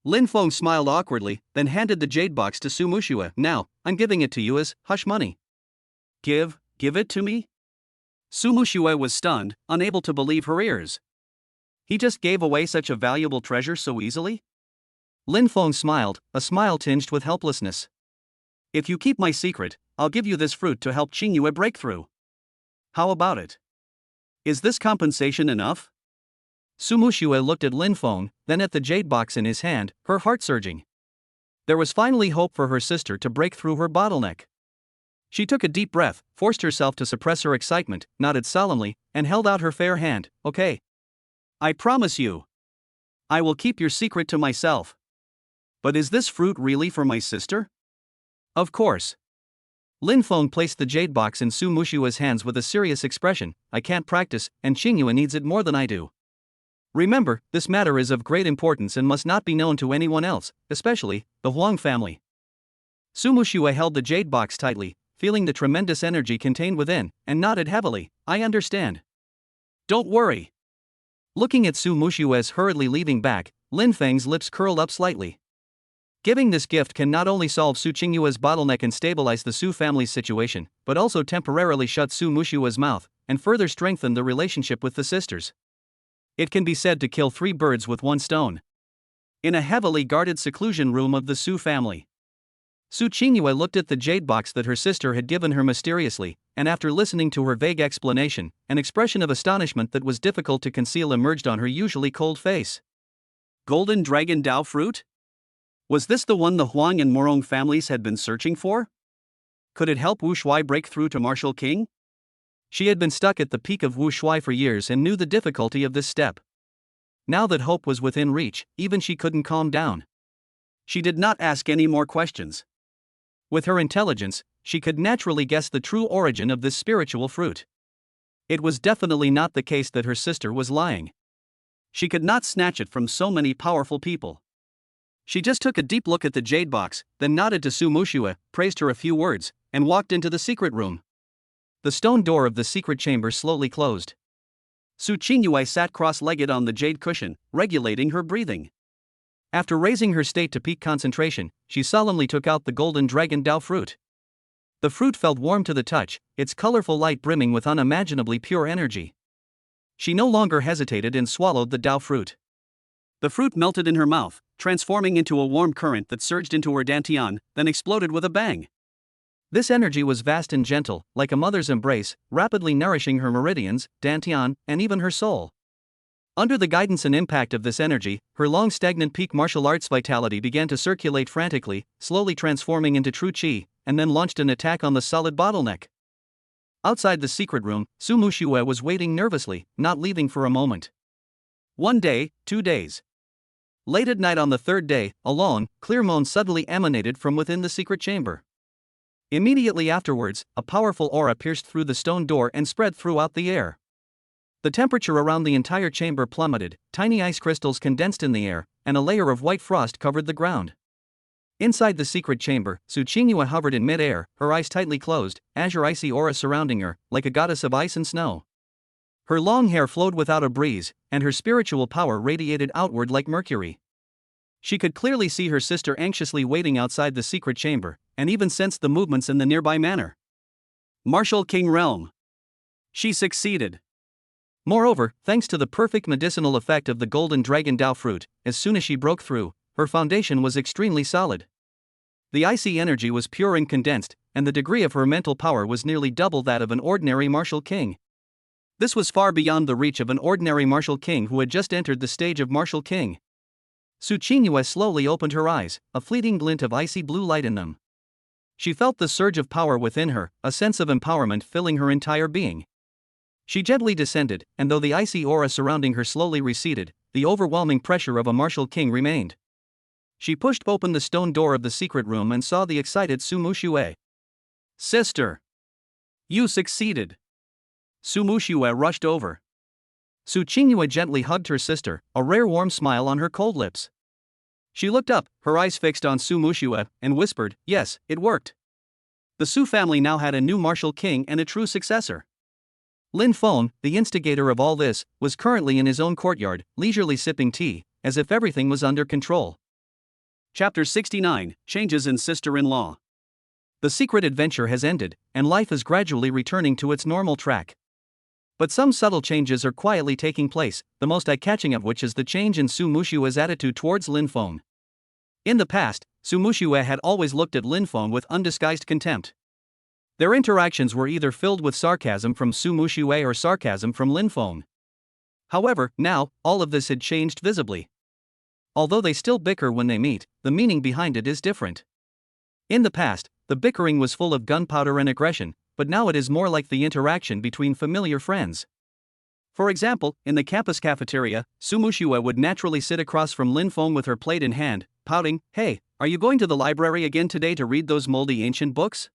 Lin Feng smiled awkwardly, then handed the jade box to Su Muxue. Now, I'm giving it to you as hush money. Give it to me? Su Muxue was stunned, unable to believe her ears. He just gave away such a valuable treasure so easily? Lin Feng smiled, a smile tinged with helplessness. If you keep my secret, I'll give you this fruit to help Qingyue break through. How about it? Is this compensation enough? Su Muxue looked at Lin Feng, then at the jade box in his hand, her heart surging. There was finally hope for her sister to break through her bottleneck. She took a deep breath, forced herself to suppress her excitement, nodded solemnly, and held out her fair hand. Okay. I promise you. I will keep your secret to myself. But is this fruit really for my sister? Of course. Lin Feng placed the jade box in Su Muxue's hands with a serious expression. I can't practice, and Qingyue needs it more than I do. Remember, this matter is of great importance and must not be known to anyone else, especially the Huang family. Su Muxue held the jade box tightly, feeling the tremendous energy contained within, and nodded heavily. I understand. Don't worry. Looking at Su Mushue's hurriedly leaving back, Lin Feng's lips curled up slightly. Giving this gift can not only solve Su Qingyue's bottleneck and stabilize the Su family's situation, but also temporarily shut Su Mushue's mouth, and further strengthen the relationship with the sisters. It can be said to kill 3 birds with 1 stone. In a heavily guarded seclusion room of the Su family, Su Qingyue looked at the jade box that her sister had given her mysteriously, and after listening to her vague explanation, an expression of astonishment that was difficult to conceal emerged on her usually cold face. Golden Dragon Dao Fruit? Was this the one the Huang and Morong families had been searching for? Could it help Wu Shuai break through to Martial King? She had been stuck at the peak of Wu Shuai for years and knew the difficulty of this step. Now that hope was within reach, even she couldn't calm down. She did not ask any more questions. With her intelligence, she could naturally guess the true origin of this spiritual fruit. It was definitely not the case that her sister was lying. She could not snatch it from so many powerful people. She just took a deep look at the jade box, then nodded to Su Mushue, praised her a few words, and walked into the secret room. The stone door of the secret chamber slowly closed. Su Qingyue sat cross-legged on the jade cushion, regulating her breathing. After raising her state to peak concentration, she solemnly took out the golden dragon Dao fruit. The fruit felt warm to the touch, its colorful light brimming with unimaginably pure energy. She no longer hesitated and swallowed the Dao fruit. The fruit melted in her mouth, transforming into a warm current that surged into her dantian, then exploded with a bang. This energy was vast and gentle, like a mother's embrace, rapidly nourishing her meridians, dantian, and even her soul. Under the guidance and impact of this energy, her long stagnant peak martial arts vitality began to circulate frantically, slowly transforming into true qi, and then launched an attack on the solid bottleneck. Outside the secret room, Su Mushue was waiting nervously, not leaving for a moment. 1 day, 2 days. Late at night on the 3rd day, a long, clear moan suddenly emanated from within the secret chamber. Immediately afterwards, a powerful aura pierced through the stone door and spread throughout the air. The temperature around the entire chamber plummeted, tiny ice crystals condensed in the air, and a layer of white frost covered the ground. Inside the secret chamber, Su Qingyue hovered in mid-air, her eyes tightly closed, azure icy aura surrounding her, like a goddess of ice and snow. Her long hair flowed without a breeze, and her spiritual power radiated outward like mercury. She could clearly see her sister anxiously waiting outside the secret chamber, and even sensed the movements in the nearby manor. Martial King Realm. She succeeded. Moreover, thanks to the perfect medicinal effect of the golden dragon Dao fruit, as soon as she broke through, her foundation was extremely solid. The icy energy was pure and condensed, and the degree of her mental power was nearly double that of an ordinary martial king. This was far beyond the reach of an ordinary martial king who had just entered the stage of martial king. Su Qingyue slowly opened her eyes, a fleeting glint of icy blue light in them. She felt the surge of power within her, a sense of empowerment filling her entire being. She gently descended, and though the icy aura surrounding her slowly receded, the overwhelming pressure of a martial king remained. She pushed open the stone door of the secret room and saw the excited Su Mushue. Sister! You succeeded! Su Mushue rushed over. Su Qingyue gently hugged her sister, a rare warm smile on her cold lips. She looked up, her eyes fixed on Su Mushue, and whispered, "Yes, it worked." The Su family now had a new martial king and a true successor. Lin Feng, the instigator of all this, was currently in his own courtyard, leisurely sipping tea, as if everything was under control. Chapter 69, Changes in Sister-in-Law. The secret adventure has ended, and life is gradually returning to its normal track. But some subtle changes are quietly taking place, the most eye-catching of which is the change in Su Mushue's attitude towards Lin Feng. In the past, Su Mushue had always looked at Lin Feng with undisguised contempt. Their interactions were either filled with sarcasm from Su Mushue or sarcasm from Lin Feng. However, now, all of this had changed visibly. Although they still bicker when they meet, the meaning behind it is different. In the past, the bickering was full of gunpowder and aggression, but now it is more like the interaction between familiar friends. For example, in the campus cafeteria, Su Mushue would naturally sit across from Lin Feng with her plate in hand, pouting, "Hey, are you going to the library again today to read those moldy ancient books?"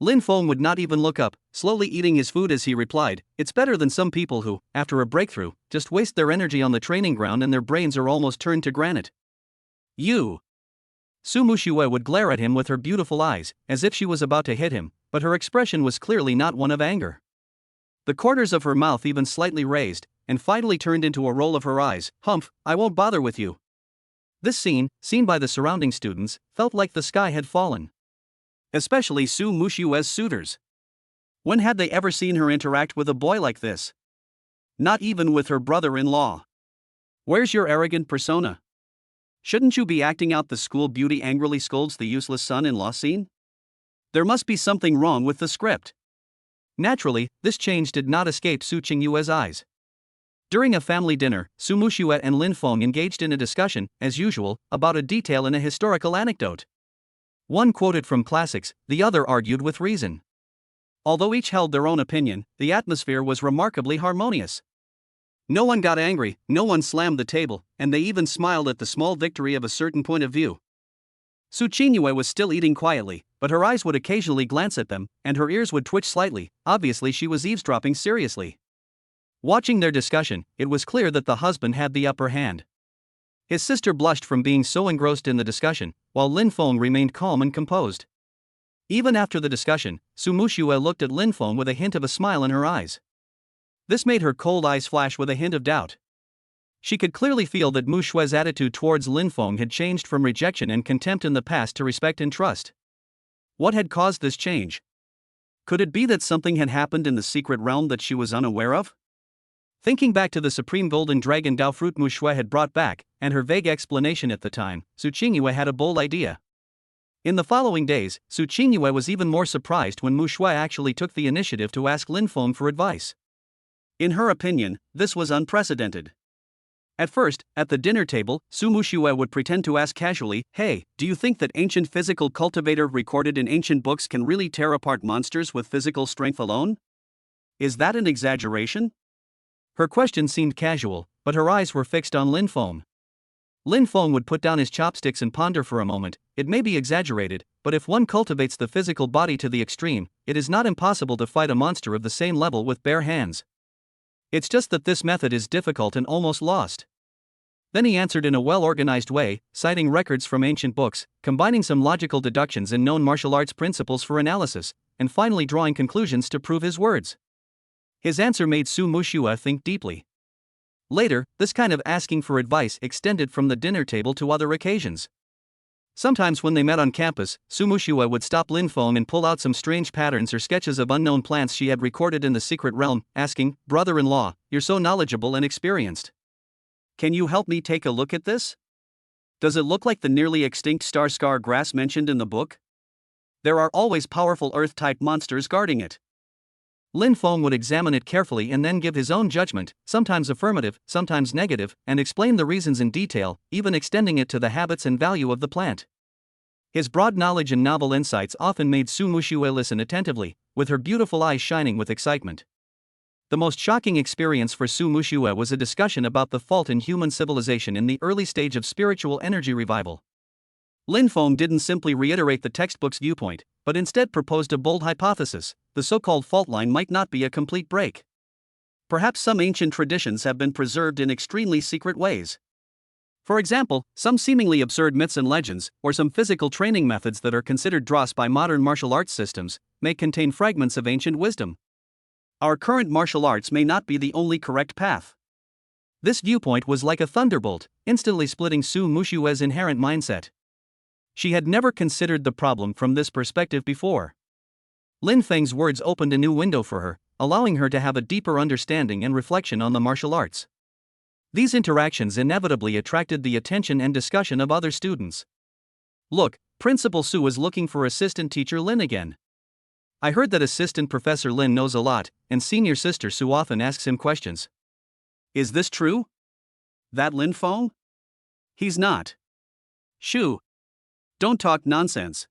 Lin Feng would not even look up, slowly eating his food as he replied, "It's better than some people who, after a breakthrough, just waste their energy on the training ground and their brains are almost turned to granite." You! Su Mushue would glare at him with her beautiful eyes, as if she was about to hit him, but her expression was clearly not one of anger. The corners of her mouth even slightly raised, and finally turned into a roll of her eyes. "Humph, I won't bother with you." This scene, seen by the surrounding students, felt like the sky had fallen. Especially Su Mushue's suitors. When had they ever seen her interact with a boy like this? Not even with her brother-in-law. "Where's your arrogant persona? Shouldn't you be acting out the school beauty?" angrily scolds the useless son-in-law scene. There must be something wrong with the script. Naturally, this change did not escape Su Qingyue's eyes. During a family dinner, Su Muxue and Lin Feng engaged in a discussion, as usual, about a detail in a historical anecdote. One quoted from classics, the other argued with reason. Although each held their own opinion, the atmosphere was remarkably harmonious. No one got angry, no one slammed the table, and they even smiled at the small victory of a certain point of view. Su Qingyue was still eating quietly, but her eyes would occasionally glance at them, and her ears would twitch slightly. Obviously she was eavesdropping seriously. Watching their discussion, it was clear that the husband had the upper hand. His sister blushed from being so engrossed in the discussion, while Lin Feng remained calm and composed. Even after the discussion, Su Muxue looked at Lin Feng with a hint of a smile in her eyes. This made her cold eyes flash with a hint of doubt. She could clearly feel that Mushue's attitude towards Lin Feng had changed from rejection and contempt in the past to respect and trust. What had caused this change? Could it be that something had happened in the secret realm that she was unaware of? Thinking back to the supreme golden dragon Dao fruit Muxue had brought back, and her vague explanation at the time, Su Qingyue had a bold idea. In the following days, Su Qingyue was even more surprised when Muxue actually took the initiative to ask Lin Feng for advice. In her opinion, this was unprecedented. At first, at the dinner table, Su Muxue would pretend to ask casually, "Hey, do you think that ancient physical cultivator recorded in ancient books can really tear apart monsters with physical strength alone? Is that an exaggeration?" Her question seemed casual, but her eyes were fixed on Lin Feng. Lin Feng would put down his chopsticks and ponder for a moment. It may be exaggerated, but if one cultivates the physical body to the extreme, it is not impossible to fight a monster of the same level with bare hands. It's just that this method is difficult and almost lost. Then he answered in a well-organized way, citing records from ancient books, combining some logical deductions and known martial arts principles for analysis, and finally drawing conclusions to prove his words. His answer made Su Muxue think deeply. Later, this kind of asking for advice extended from the dinner table to other occasions. Sometimes when they met on campus, Su Muxue would stop Lin Feng and pull out some strange patterns or sketches of unknown plants she had recorded in the secret realm, asking, "Brother-in-law, you're so knowledgeable and experienced. Can you help me take a look at this? Does it look like the nearly extinct star scar grass mentioned in the book? There are always powerful earth-type monsters guarding it." Lin Feng would examine it carefully and then give his own judgment, sometimes affirmative, sometimes negative, and explain the reasons in detail, even extending it to the habits and value of the plant. His broad knowledge and novel insights often made Su Muxue listen attentively, with her beautiful eyes shining with excitement. The most shocking experience for Su Muxue was a discussion about the fault in human civilization in the early stage of spiritual energy revival. Lin Feng didn't simply reiterate the textbook's viewpoint, but instead proposed a bold hypothesis: the so-called fault line might not be a complete break. Perhaps some ancient traditions have been preserved in extremely secret ways. For example, some seemingly absurd myths and legends, or some physical training methods that are considered dross by modern martial arts systems, may contain fragments of ancient wisdom. Our current martial arts may not be the only correct path. This viewpoint was like a thunderbolt, instantly splitting Su Muxue's inherent mindset. She had never considered the problem from this perspective before. Lin Feng's words opened a new window for her, allowing her to have a deeper understanding and reflection on the martial arts. These interactions inevitably attracted the attention and discussion of other students. "Look, Principal Su is looking for Assistant Teacher Lin again. I heard that Assistant Professor Lin knows a lot, and Senior Sister Su often asks him questions. Is this true? That Lin Feng? He's not. Shoo. Don't talk nonsense.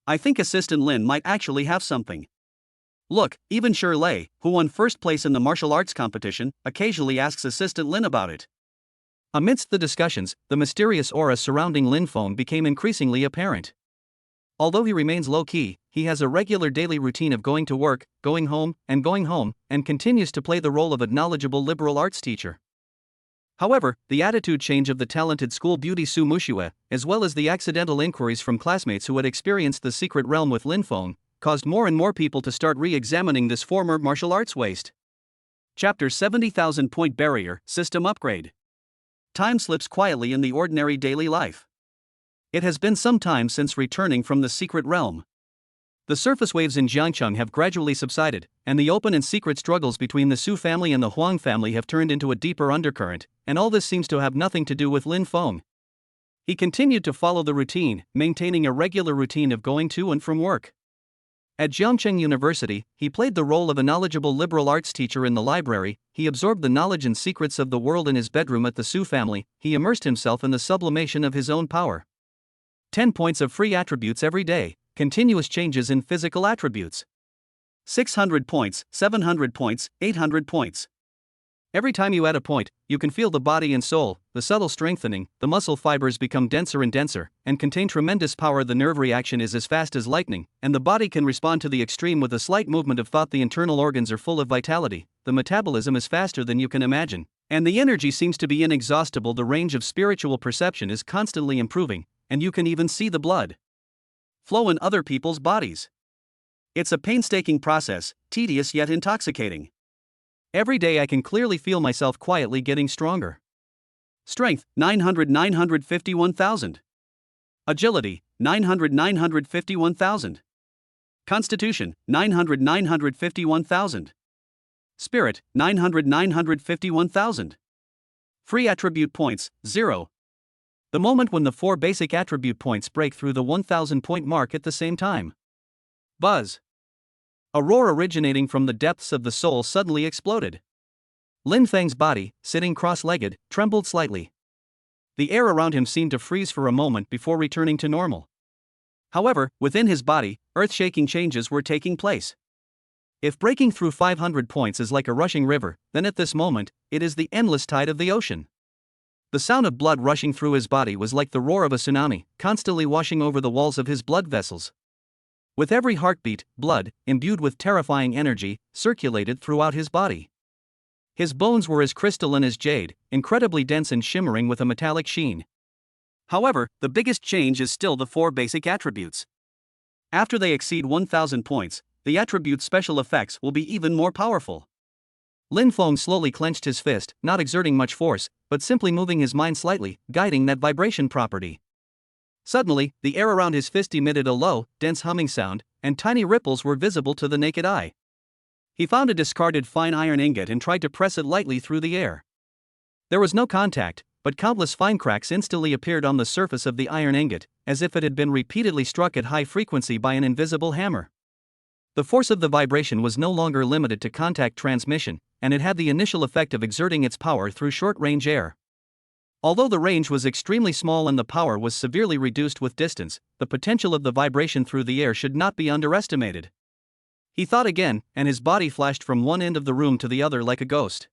I think Assistant Lin might actually have something. Look, even Shirley, who won first place in the martial arts competition, occasionally asks Assistant Lin about it." Amidst the discussions, the mysterious aura surrounding Lin Feng became increasingly apparent. Although he remains low-key, he has a regular daily routine of going to work, going home, and continues to play the role of a knowledgeable liberal arts teacher. However, the attitude change of the talented school beauty Su Muxue, as well as the accidental inquiries from classmates who had experienced the secret realm with Lin Feng, caused more and more people to start re-examining this former martial arts waste. Chapter 70,000-Point Barrier System Upgrade. Time slips quietly in the ordinary daily life. It has been some time since returning from the secret realm. The surface waves in Jiangcheng have gradually subsided, and the open and secret struggles between the Su family and the Huang family have turned into a deeper undercurrent, and all this seems to have nothing to do with Lin Feng. He continued to follow the routine, maintaining a regular routine of going to and from work. At Jiangcheng University, he played the role of a knowledgeable liberal arts teacher in the library. He absorbed the knowledge and secrets of the world in his bedroom at the Su family. He immersed himself in the sublimation of his own power. 10 points of free attributes every day, continuous changes in physical attributes. 600 points, 700 points, 800 points. Every time you add a point, you can feel the body and soul, the subtle strengthening, the muscle fibers become denser and denser, and contain tremendous power. The nerve reaction is as fast as lightning, and the body can respond to the extreme with a slight movement of thought. The internal organs are full of vitality, the metabolism is faster than you can imagine, and the energy seems to be inexhaustible. The range of spiritual perception is constantly improving, and you can even see the blood flow in other people's bodies. It's a painstaking process, tedious yet intoxicating. Every day I can clearly feel myself quietly getting stronger. Strength, 951,000. Agility, 951,000. Constitution, 951,000. Spirit, 951,000. Free attribute points, 0. The moment when the 4 basic attribute points break through the 1,000 point mark at the same time. Buzz. A roar originating from the depths of the soul suddenly exploded. Lin Feng's body, sitting cross-legged, trembled slightly. The air around him seemed to freeze for a moment before returning to normal. However, within his body, earth-shaking changes were taking place. If breaking through 500 points is like a rushing river, then at this moment, it is the endless tide of the ocean. The sound of blood rushing through his body was like the roar of a tsunami, constantly washing over the walls of his blood vessels. With every heartbeat, blood, imbued with terrifying energy, circulated throughout his body. His bones were as crystalline as jade, incredibly dense and shimmering with a metallic sheen. However, the biggest change is still the 4 basic attributes. After they exceed 1,000 points, the attribute's special effects will be even more powerful. Lin Feng slowly clenched his fist, not exerting much force, but simply moving his mind slightly, guiding that vibration property. Suddenly, the air around his fist emitted a low, dense humming sound, and tiny ripples were visible to the naked eye. He found a discarded fine iron ingot and tried to press it lightly through the air. There was no contact, but countless fine cracks instantly appeared on the surface of the iron ingot, as if it had been repeatedly struck at high frequency by an invisible hammer. The force of the vibration was no longer limited to contact transmission, and it had the initial effect of exerting its power through short-range air. Although the range was extremely small and the power was severely reduced with distance, the potential of the vibration through the air should not be underestimated. He thought again, and his body flashed from one end of the room to the other like a ghost.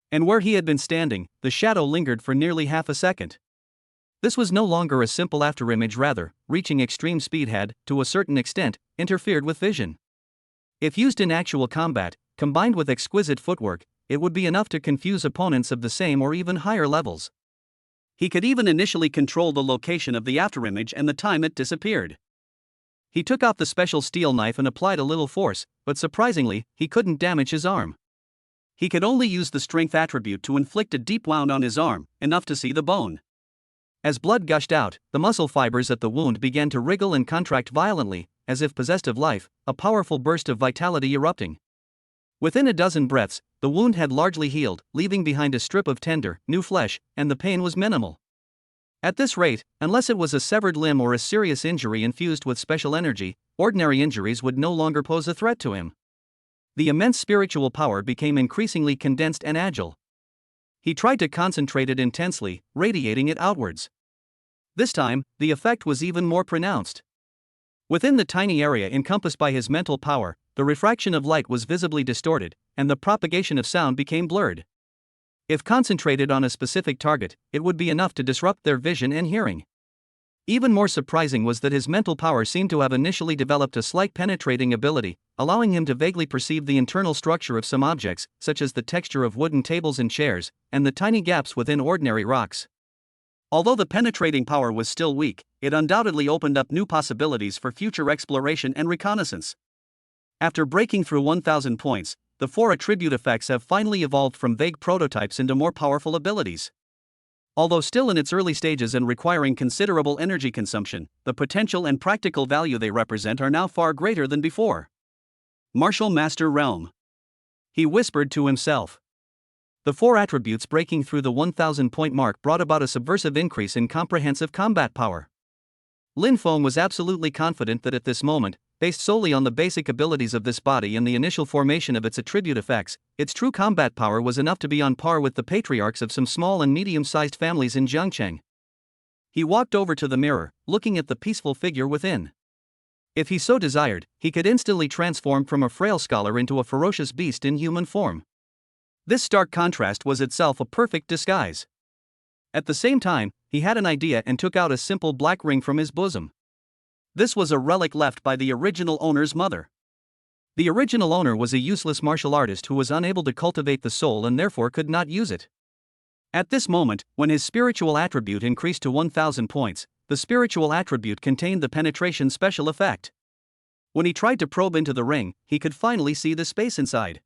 And where he had been standing, the shadow lingered for nearly half a second. This was no longer a simple afterimage, rather, reaching extreme speed had, to a certain extent, interfered with vision. If used in actual combat, combined with exquisite footwork, it would be enough to confuse opponents of the same or even higher levels. He could even initially control the location of the afterimage and the time it disappeared. He took out the special steel knife and applied a little force, but surprisingly, he couldn't damage his arm. He could only use the strength attribute to inflict a deep wound on his arm, enough to see the bone. As blood gushed out, the muscle fibers at the wound began to wriggle and contract violently, as if possessed of life, a powerful burst of vitality erupting. Within a dozen breaths, the wound had largely healed, leaving behind a strip of tender, new flesh, and the pain was minimal. At this rate, unless it was a severed limb or a serious injury infused with special energy, ordinary injuries would no longer pose a threat to him. The immense spiritual power became increasingly condensed and agile. He tried to concentrate it intensely, radiating it outwards. This time, the effect was even more pronounced. Within the tiny area encompassed by his mental power, the refraction of light was visibly distorted, and the propagation of sound became blurred. If concentrated on a specific target, it would be enough to disrupt their vision and hearing. Even more surprising was that his mental power seemed to have initially developed a slight penetrating ability, allowing him to vaguely perceive the internal structure of some objects, such as the texture of wooden tables and chairs, and the tiny gaps within ordinary rocks. Although the penetrating power was still weak, it undoubtedly opened up new possibilities for future exploration and reconnaissance. After breaking through 1000 points, the 4 attribute effects have finally evolved from vague prototypes into more powerful abilities. Although still in its early stages and requiring considerable energy consumption, the potential and practical value they represent are now far greater than before. Martial Master Realm. He whispered to himself. The 4 attributes breaking through the 1000 point mark brought about a subversive increase in comprehensive combat power. Lin Feng was absolutely confident that at this moment, based solely on the basic abilities of this body and the initial formation of its attribute effects, its true combat power was enough to be on par with the patriarchs of some small and medium-sized families in Jiangcheng. He walked over to the mirror, looking at the peaceful figure within. If he so desired, he could instantly transform from a frail scholar into a ferocious beast in human form. This stark contrast was itself a perfect disguise. At the same time, he had an idea and took out a simple black ring from his bosom. This was a relic left by the original owner's mother. The original owner was a useless martial artist who was unable to cultivate the soul and therefore could not use it. At this moment, when his spiritual attribute increased to 1000 points, the spiritual attribute contained the penetration special effect. When he tried to probe into the ring, he could finally see the space inside.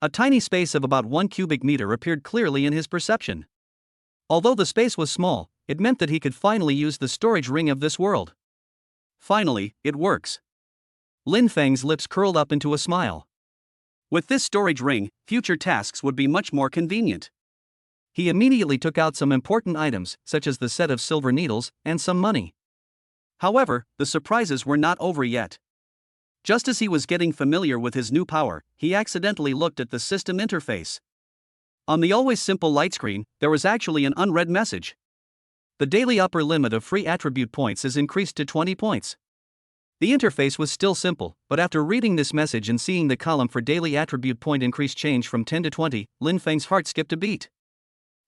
A tiny space of about 1 cubic meter appeared clearly in his perception. Although the space was small, it meant that he could finally use the storage ring of this world. Finally, it works. Lin Feng's lips curled up into a smile. With this storage ring, future tasks would be much more convenient. He immediately took out some important items, such as the set of silver needles and some money. However, the surprises were not over yet. Just as he was getting familiar with his new power, he accidentally looked at the system interface. On the always simple light screen, there was actually an unread message. The daily upper limit of free attribute points is increased to 20 points. The interface was still simple, but after reading this message and seeing the column for daily attribute point increase change from 10 to 20, Lin Feng's heart skipped a beat.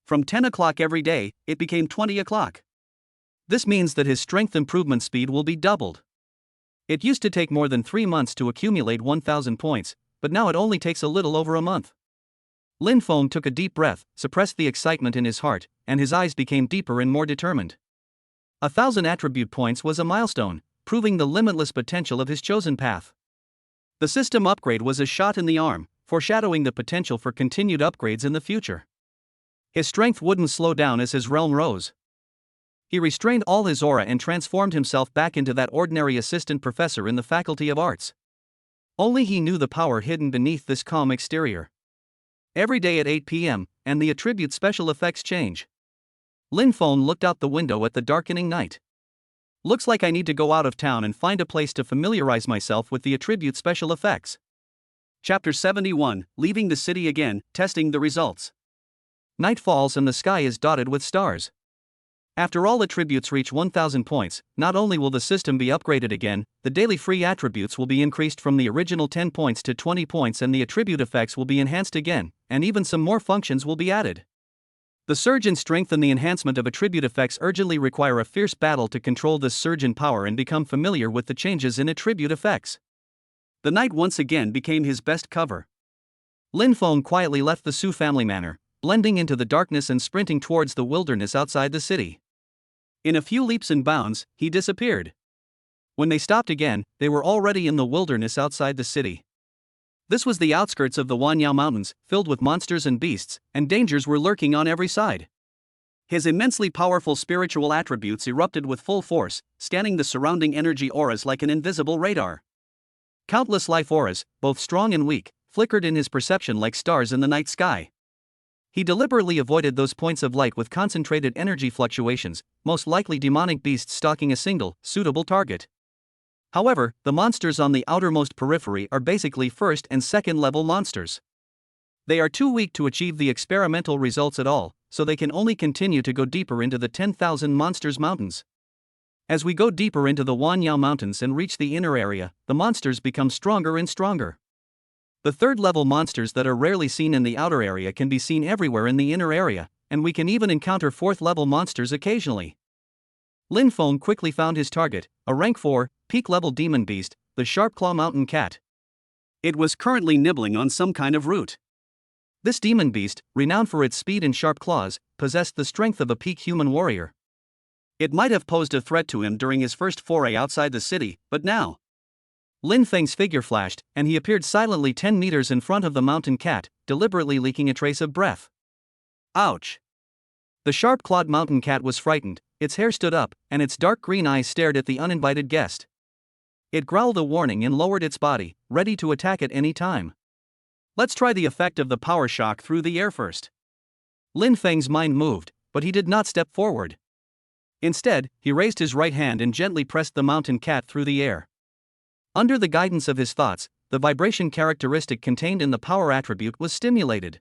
From 10 o'clock every day, it became 20 o'clock. This means that his strength improvement speed will be doubled. It used to take more than 3 months to accumulate 1000 points, but now it only takes a little over a month. Lin Feng took a deep breath, suppressed the excitement in his heart, and his eyes became deeper and more determined. 1000 attribute points was a milestone, proving the limitless potential of his chosen path. The system upgrade was a shot in the arm, foreshadowing the potential for continued upgrades in the future. His strength wouldn't slow down as his realm rose. He restrained all his aura and transformed himself back into that ordinary assistant professor in the Faculty of Arts. Only he knew the power hidden beneath this calm exterior. Every day at 8 p.m., and the attribute special effects change. Lin Feng looked out the window at the darkening night. Looks like I need to go out of town and find a place to familiarize myself with the attribute special effects. Chapter 71, Leaving the City Again, Testing the Results. Night falls and the sky is dotted with stars. After all attributes reach 1000 points, not only will the system be upgraded again, the daily free attributes will be increased from the original 10 points to 20 points and the attribute effects will be enhanced again, and even some more functions will be added. The surge in strength and the enhancement of attribute effects urgently require a fierce battle to control this surge in power and become familiar with the changes in attribute effects. The night once again became his best cover. Lin Feng quietly left the Su family manor, blending into the darkness and sprinting towards the wilderness outside the city. In a few leaps and bounds, he disappeared. When they stopped again, they were already in the wilderness outside the city. This was the outskirts of the Wanyao Mountains, filled with monsters and beasts, and dangers were lurking on every side. His immensely powerful spiritual attributes erupted with full force, scanning the surrounding energy auras like an invisible radar. Countless life auras, both strong and weak, flickered in his perception like stars in the night sky. He deliberately avoided those points of light with concentrated energy fluctuations, most likely demonic beasts stalking a single, suitable target. However, the monsters on the outermost periphery are basically first and second level monsters. They are too weak to achieve the experimental results at all, so they can only continue to go deeper into the 10,000 monsters mountains. As we go deeper into the Wanyao Mountains and reach the inner area, the monsters become stronger and stronger. The third-level monsters that are rarely seen in the outer area can be seen everywhere in the inner area, and we can even encounter fourth-level monsters occasionally. Lin Feng quickly found his target, a rank 4, peak-level demon beast, the Sharp Claw Mountain Cat. It was currently nibbling on some kind of root. This demon beast, renowned for its speed and sharp claws, possessed the strength of a peak human warrior. It might have posed a threat to him during his first foray outside the city, but now. Lin Feng's figure flashed, and he appeared silently 10 meters in front of the mountain cat, deliberately leaking a trace of breath. Ouch! The sharp-clawed mountain cat was frightened, its hair stood up, and its dark green eyes stared at the uninvited guest. It growled a warning and lowered its body, ready to attack at any time. Let's try the effect of the power shock through the air first. Lin Feng's mind moved, but he did not step forward. Instead, he raised his right hand and gently pressed the mountain cat through the air. Under the guidance of his thoughts, the vibration characteristic contained in the power attribute was stimulated.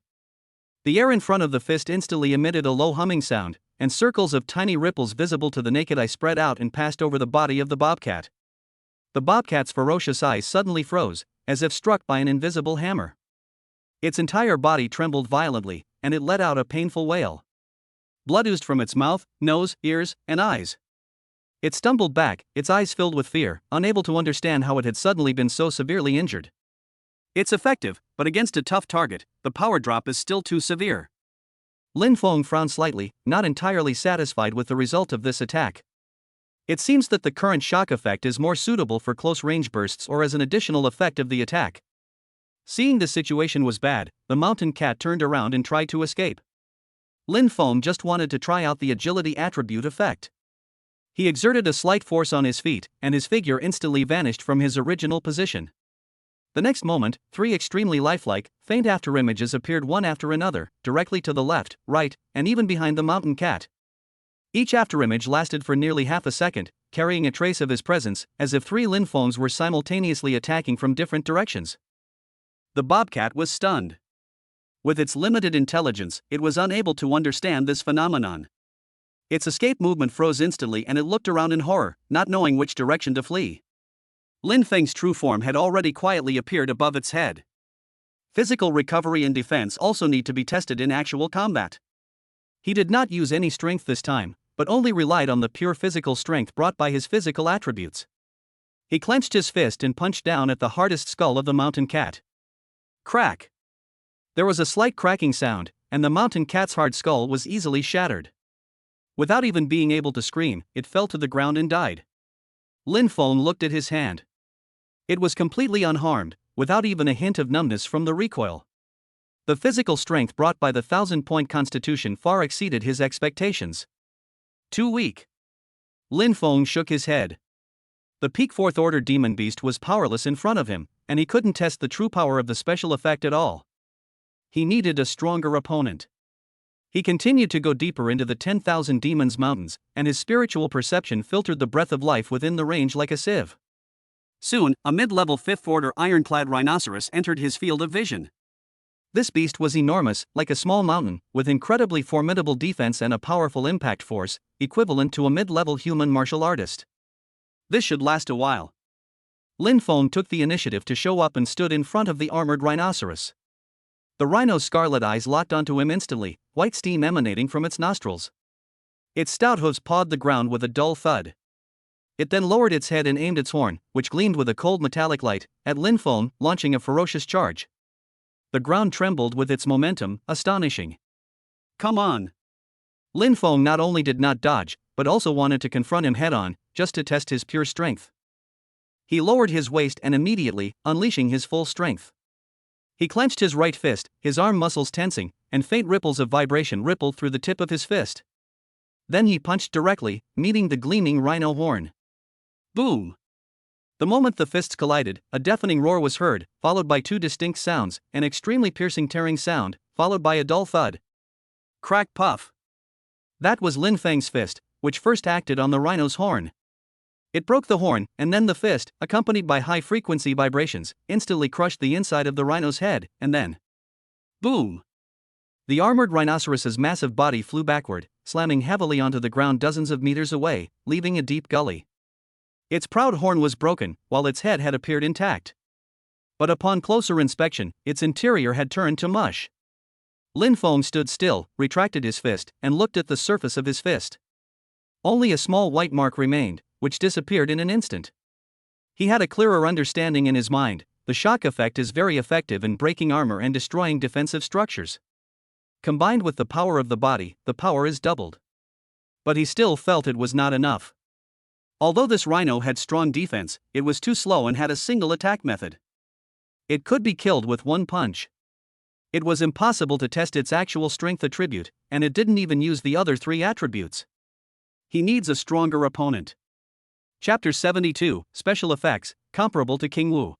The air in front of the fist instantly emitted a low humming sound, and circles of tiny ripples visible to the naked eye spread out and passed over the body of the bobcat. The bobcat's ferocious eyes suddenly froze, as if struck by an invisible hammer. Its entire body trembled violently, and it let out a painful wail. Blood oozed from its mouth, nose, ears, and eyes. It stumbled back, its eyes filled with fear, unable to understand how it had suddenly been so severely injured. It's effective, but against a tough target, the power drop is still too severe. Lin Feng frowned slightly, not entirely satisfied with the result of this attack. It seems that the current shock effect is more suitable for close-range bursts or as an additional effect of the attack. Seeing the situation was bad, the mountain cat turned around and tried to escape. Lin Feng just wanted to try out the agility attribute effect. He exerted a slight force on his feet, and his figure instantly vanished from his original position. The next moment, 3 extremely lifelike, faint afterimages appeared one after another, directly to the left, right, and even behind the mountain cat. Each afterimage lasted for nearly half a second, carrying a trace of his presence, as if 3 Lin Fengs were simultaneously attacking from different directions. The bobcat was stunned. With its limited intelligence, it was unable to understand this phenomenon. Its escape movement froze instantly and it looked around in horror, not knowing which direction to flee. Lin Feng's true form had already quietly appeared above its head. Physical recovery and defense also need to be tested in actual combat. He did not use any strength this time, but only relied on the pure physical strength brought by his physical attributes. He clenched his fist and punched down at the hardest skull of the mountain cat. Crack! There was a slight cracking sound, and the mountain cat's hard skull was easily shattered. Without even being able to scream, it fell to the ground and died. Lin Feng looked at his hand. It was completely unharmed, without even a hint of numbness from the recoil. The physical strength brought by the 1,000-point constitution far exceeded his expectations. Too weak. Lin Feng shook his head. The peak 4th order demon beast was powerless in front of him, and he couldn't test the true power of the special effect at all. He needed a stronger opponent. He continued to go deeper into the 10,000 demons mountains, and his spiritual perception filtered the breath of life within the range like a sieve. Soon, a mid-level 5th order ironclad rhinoceros entered his field of vision. This beast was enormous, like a small mountain, with incredibly formidable defense and a powerful impact force, equivalent to a mid-level human martial artist. This should last a while. Lin Feng took the initiative to show up and stood in front of the armored rhinoceros. The rhino's scarlet eyes locked onto him instantly, white steam emanating from its nostrils. Its stout hooves pawed the ground with a dull thud. It then lowered its head and aimed its horn, which gleamed with a cold metallic light, at Lin Feng, launching a ferocious charge. The ground trembled with its momentum, astonishing. Come on! Lin Feng not only did not dodge, but also wanted to confront him head-on, just to test his pure strength. He lowered his waist and immediately, unleashing his full strength. He clenched his right fist, his arm muscles tensing, and faint ripples of vibration rippled through the tip of his fist. Then he punched directly, meeting the gleaming rhino horn. Boom! The moment the fists collided, a deafening roar was heard, followed by 2 distinct sounds, an extremely piercing tearing sound, followed by a dull thud. Crack puff! That was Lin Feng's fist, which first acted on the rhino's horn. It broke the horn, and then the fist, accompanied by high-frequency vibrations, instantly crushed the inside of the rhino's head, and then... boom! The armored rhinoceros's massive body flew backward, slamming heavily onto the ground dozens of meters away, leaving a deep gully. Its proud horn was broken, while its head had appeared intact. But upon closer inspection, its interior had turned to mush. Lin Feng stood still, retracted his fist, and looked at the surface of his fist. Only a small white mark remained, which disappeared in an instant. He had a clearer understanding in his mind. the shock effect is very effective in breaking armor and destroying defensive structures. Combined with the power of the body, the power is doubled. But he still felt it was not enough. Although this rhino had strong defense, it was too slow and had a single attack method. It could be killed with one punch. It was impossible to test its actual strength attribute, and it didn't even use the other 3 attributes. He needs a stronger opponent. Chapter 72, Special Effects, comparable to King Wu.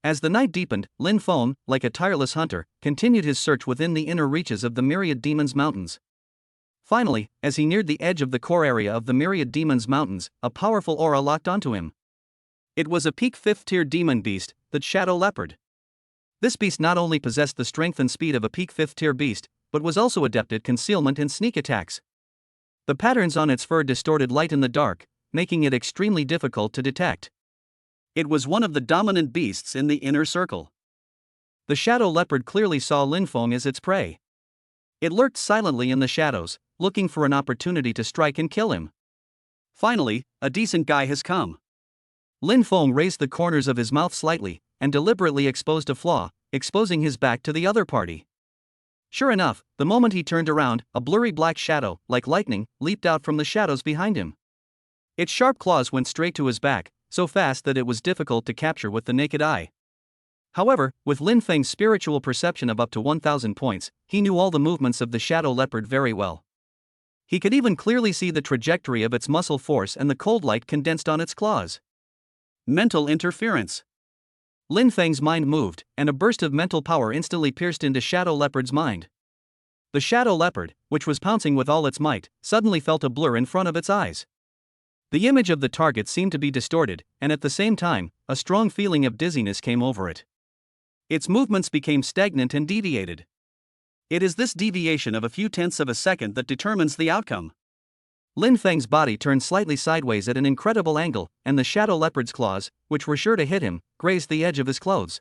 As the night deepened, Lin Feng, like a tireless hunter, continued his search within the inner reaches of the Myriad Demons Mountains. Finally, as he neared the edge of the core area of the Myriad Demons Mountains, a powerful aura locked onto him. It was a peak 5th-tier demon beast, the Shadow Leopard. This beast not only possessed the strength and speed of a peak 5th-tier beast, but was also adept at concealment and sneak attacks. The patterns on its fur distorted light in the dark, making it extremely difficult to detect. It was one of the dominant beasts in the inner circle. The Shadow Leopard clearly saw Lin Feng as its prey. It lurked silently in the shadows, looking for an opportunity to strike and kill him. Finally, a decent guy has come. Lin Feng raised the corners of his mouth slightly, and deliberately exposed a flaw, exposing his back to the other party. Sure enough, the moment he turned around, a blurry black shadow, like lightning, leaped out from the shadows behind him. Its sharp claws went straight to his back, so fast that it was difficult to capture with the naked eye. However, with Lin Feng's spiritual perception of up to 1,000 points, he knew all the movements of the Shadow Leopard very well. He could even clearly see the trajectory of its muscle force and the cold light condensed on its claws. Mental interference. Lin Feng's mind moved, and a burst of mental power instantly pierced into Shadow Leopard's mind. The Shadow Leopard, which was pouncing with all its might, suddenly felt a blur in front of its eyes. The image of the target seemed to be distorted, and at the same time, a strong feeling of dizziness came over it. Its movements became stagnant and deviated. It is this deviation of a few tenths of a second that determines the outcome. Lin Feng's body turned slightly sideways at an incredible angle, and the Shadow Leopard's claws, which were sure to hit him, grazed the edge of his clothes.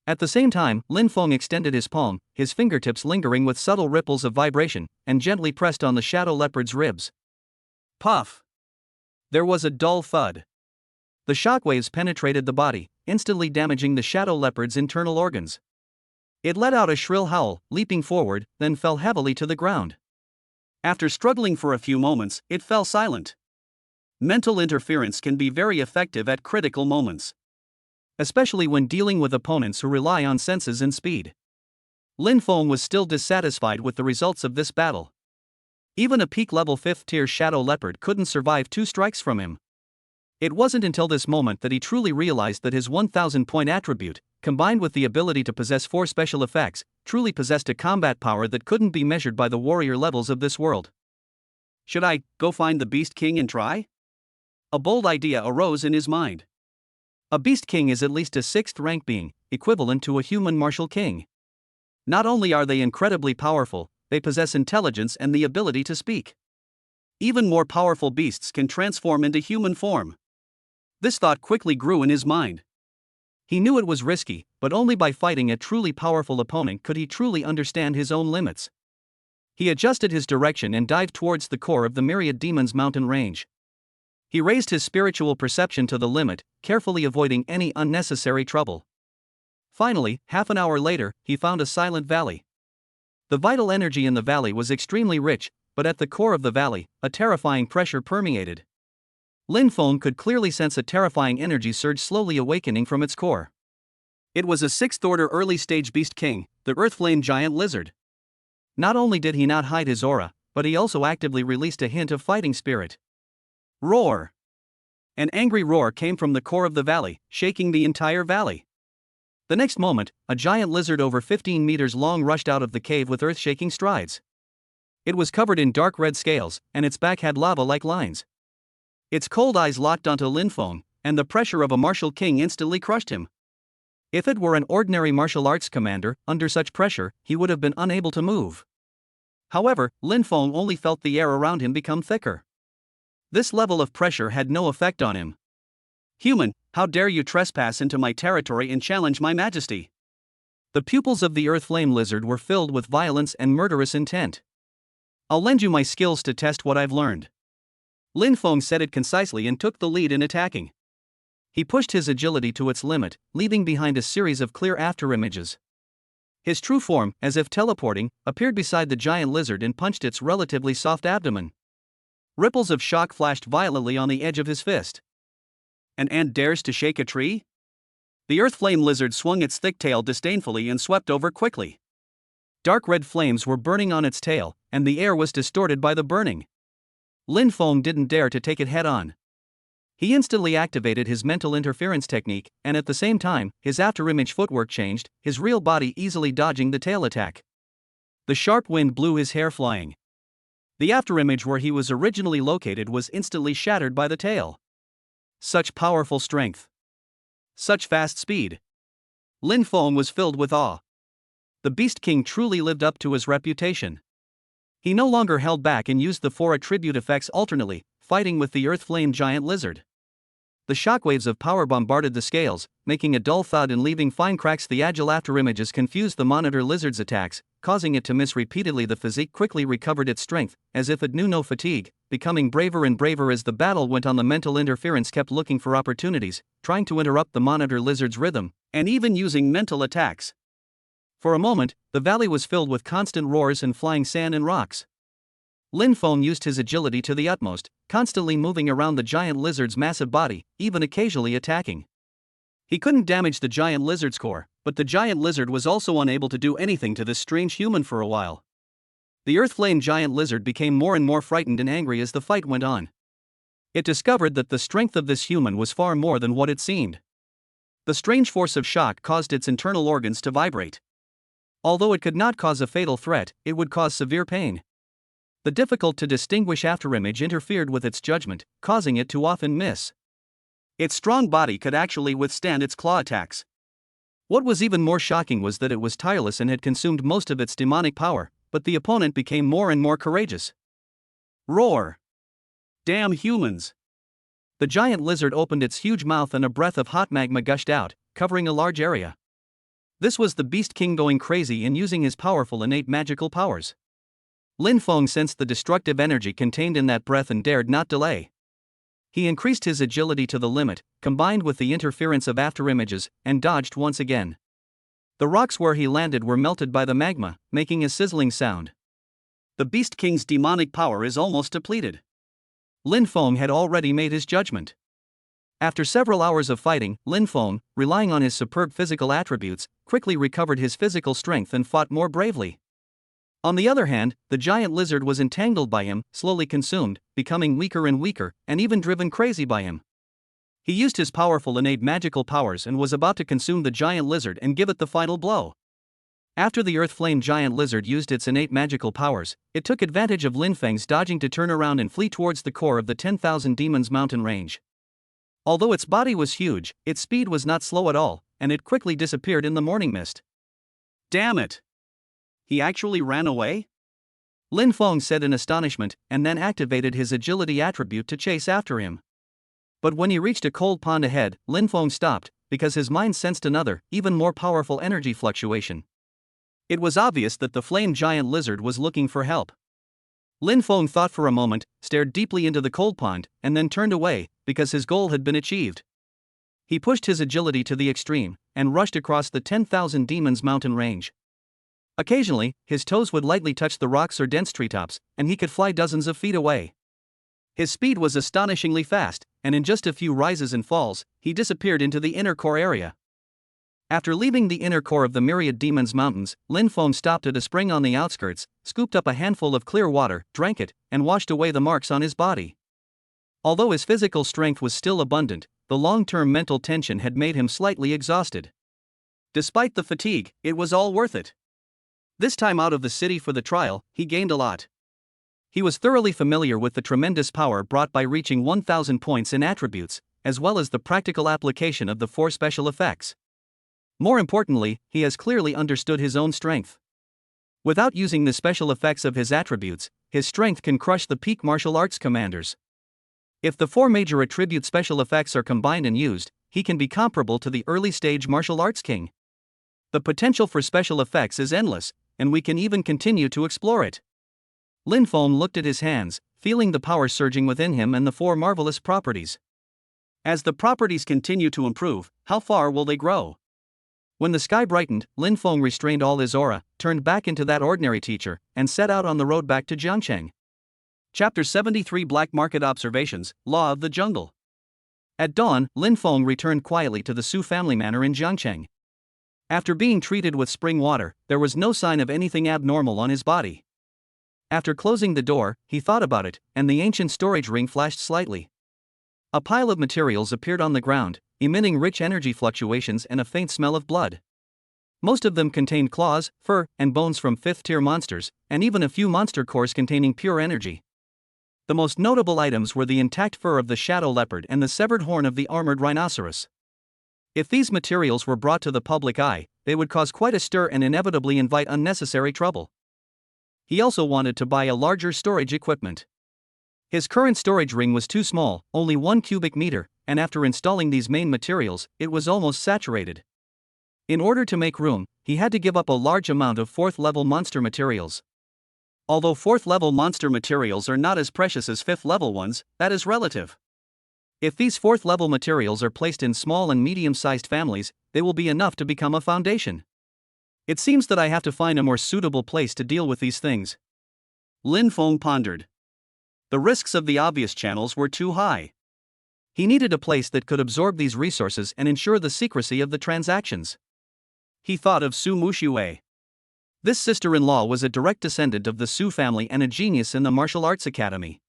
At the same time, Lin Feng extended his palm, his fingertips lingering with subtle ripples of vibration, and gently pressed on the Shadow Leopard's ribs. Puff! There was a dull thud. The shockwaves penetrated the body, instantly damaging the Shadow Leopard's internal organs. It let out a shrill howl, leaping forward, then fell heavily to the ground. After struggling for a few moments, it fell silent. Mental interference can be very effective at critical moments, especially when dealing with opponents who rely on senses and speed. Lin Feng was still dissatisfied with the results of this battle. Even a peak-level 5th-tier Shadow Leopard couldn't survive 2 strikes from him. It wasn't until this moment that he truly realized that his 1,000-point attribute, combined with the ability to possess 4 special effects, truly possessed a combat power that couldn't be measured by the warrior levels of this world. Should I go find the Beast King and try? A bold idea arose in his mind. A Beast King is at least a 6th-rank being, equivalent to a human martial king. Not only are they incredibly powerful, they possess intelligence and the ability to speak. Even more powerful beasts can transform into human form. This thought quickly grew in his mind. He knew it was risky, but only by fighting a truly powerful opponent could he truly understand his own limits. He adjusted his direction and dived towards the core of the Myriad Demons mountain range. He raised his spiritual perception to the limit, carefully avoiding any unnecessary trouble. Finally, half an hour later, he found a silent valley. The vital energy in the valley was extremely rich, but at the core of the valley, a terrifying pressure permeated. Lin Feng could clearly sense a terrifying energy surge slowly awakening from its core. It was a 6th-order early-stage Beast King, the Earthflame Giant Lizard. Not only did he not hide his aura, but he also actively released a hint of fighting spirit. Roar! An angry roar came from the core of the valley, shaking the entire valley. The next moment, a giant lizard over 15 meters long rushed out of the cave with earth-shaking strides. It was covered in dark red scales, and its back had lava-like lines. Its cold eyes locked onto Lin Feng, and the pressure of a martial king instantly crushed him. If it were an ordinary martial arts commander, under such pressure, he would have been unable to move. However, Lin Feng only felt the air around him become thicker. This level of pressure had no effect on him. "Human, how dare you trespass into my territory and challenge my majesty?" The pupils of the Earth Flame Lizard were filled with violence and murderous intent. "I'll lend you my skills to test what I've learned." Lin Feng said it concisely and took the lead in attacking. He pushed his agility to its limit, leaving behind a series of clear afterimages. His true form, as if teleporting, appeared beside the giant lizard and punched its relatively soft abdomen. Ripples of shock flashed violently on the edge of his fist. An ant dares to shake a tree? The earth flame lizard swung its thick tail disdainfully and swept over quickly. Dark red flames were burning on its tail, and the air was distorted by the burning. Lin Feng didn't dare to take it head-on. He instantly activated his mental interference technique, and at the same time, his afterimage footwork changed, his real body easily dodging the tail attack. The sharp wind blew his hair flying. The afterimage where he was originally located was instantly shattered by the tail. Such powerful strength. Such fast speed. Lin Feng was filled with awe. The Beast King truly lived up to his reputation. He no longer held back and used the 4 attribute effects alternately, fighting with the earth flame giant lizard. The shockwaves of power bombarded the scales, making a dull thud and leaving fine cracks. The agile afterimages confused the monitor lizard's attacks, causing it to miss repeatedly. The physique quickly recovered its strength, as if it knew no fatigue, becoming braver and braver as the battle went on. The mental interference kept looking for opportunities, trying to interrupt the monitor lizard's rhythm, and even using mental attacks. For a moment, the valley was filled with constant roars and flying sand and rocks. Lin Feng used his agility to the utmost, constantly moving around the giant lizard's massive body, even occasionally attacking. He couldn't damage the giant lizard's core, but the giant lizard was also unable to do anything to this strange human for a while. The earth flame giant lizard became more and more frightened and angry as the fight went on. It discovered that the strength of this human was far more than what it seemed. The strange force of shock caused its internal organs to vibrate. Although it could not cause a fatal threat, it would cause severe pain. The difficult to distinguish afterimage interfered with its judgment, causing it to often miss. Its strong body could actually withstand its claw attacks. What was even more shocking was that it was tireless and had consumed most of its demonic power, but the opponent became more and more courageous. Roar! Damn humans! The giant lizard opened its huge mouth and a breath of hot magma gushed out, covering a large area. This was the Beast King going crazy and using his powerful innate magical powers. Lin Feng sensed the destructive energy contained in that breath and dared not delay. He increased his agility to the limit, combined with the interference of afterimages, and dodged once again. The rocks where he landed were melted by the magma, making a sizzling sound. The Beast King's demonic power is almost depleted. Lin Feng had already made his judgment. After several hours of fighting, Lin Feng, relying on his superb physical attributes, quickly recovered his physical strength and fought more bravely. On the other hand, the giant lizard was entangled by him, slowly consumed, becoming weaker and weaker, and even driven crazy by him. He used his powerful innate magical powers and was about to consume the giant lizard and give it the final blow. After the earth flame giant lizard used its innate magical powers, it took advantage of Lin Feng's dodging to turn around and flee towards the core of the 10,000 Demons mountain range. Although its body was huge, its speed was not slow at all, and it quickly disappeared in the morning mist. Damn it! He actually ran away? Lin Feng said in astonishment, and then activated his agility attribute to chase after him. But when he reached a cold pond ahead, Lin Feng stopped, because his mind sensed another, even more powerful energy fluctuation. It was obvious that the flame giant lizard was looking for help. Lin Feng thought for a moment, stared deeply into the cold pond, and then turned away, because his goal had been achieved. He pushed his agility to the extreme, and rushed across the 10,000 Demons mountain range. Occasionally, his toes would lightly touch the rocks or dense treetops, and he could fly dozens of feet away. His speed was astonishingly fast, and in just a few rises and falls, he disappeared into the inner core area. After leaving the inner core of the myriad Demons mountains, Lin Feng stopped at a spring on the outskirts, scooped up a handful of clear water, drank it, and washed away the marks on his body. Although his physical strength was still abundant, the long-term mental tension had made him slightly exhausted. Despite the fatigue, it was all worth it. This time out of the city for the trial, he gained a lot. He was thoroughly familiar with the tremendous power brought by reaching 1,000 points in attributes, as well as the practical application of the 4 special effects. More importantly, he has clearly understood his own strength. Without using the special effects of his attributes, his strength can crush the peak martial arts commanders. If the 4 major attribute special effects are combined and used, he can be comparable to the early-stage martial arts king. The potential for special effects is endless, and we can even continue to explore it. Lin Feng looked at his hands, feeling the power surging within him and the 4 marvelous properties. As the properties continue to improve, how far will they grow? When the sky brightened, Lin Feng restrained all his aura, turned back into that ordinary teacher, and set out on the road back to Jiangcheng. Chapter 73 Black Market Observations, Law of the Jungle. At dawn, Lin Feng returned quietly to the Su family manor in Jiangcheng. After being treated with spring water, there was no sign of anything abnormal on his body. After closing the door, he thought about it, and the ancient storage ring flashed slightly. A pile of materials appeared on the ground, emitting rich energy fluctuations and a faint smell of blood. Most of them contained claws, fur, and bones from fifth-tier monsters, and even a few monster cores containing pure energy. The most notable items were the intact fur of the shadow leopard and the severed horn of the armored rhinoceros. If these materials were brought to the public eye, they would cause quite a stir and inevitably invite unnecessary trouble. He also wanted to buy a larger storage equipment. His current storage ring was too small, only 1 cubic meter, and after installing these main materials, it was almost saturated. In order to make room, he had to give up a large amount of 4th-level monster materials. Although 4th-level monster materials are not as precious as 5th-level ones, that is relative. If these 4th-level materials are placed in small and medium-sized families, they will be enough to become a foundation. It seems that I have to find a more suitable place to deal with these things. Lin Feng pondered. The risks of the obvious channels were too high. He needed a place that could absorb these resources and ensure the secrecy of the transactions. He thought of Su Muxue. This sister-in-law was a direct descendant of the Su family and a genius in the martial arts academy.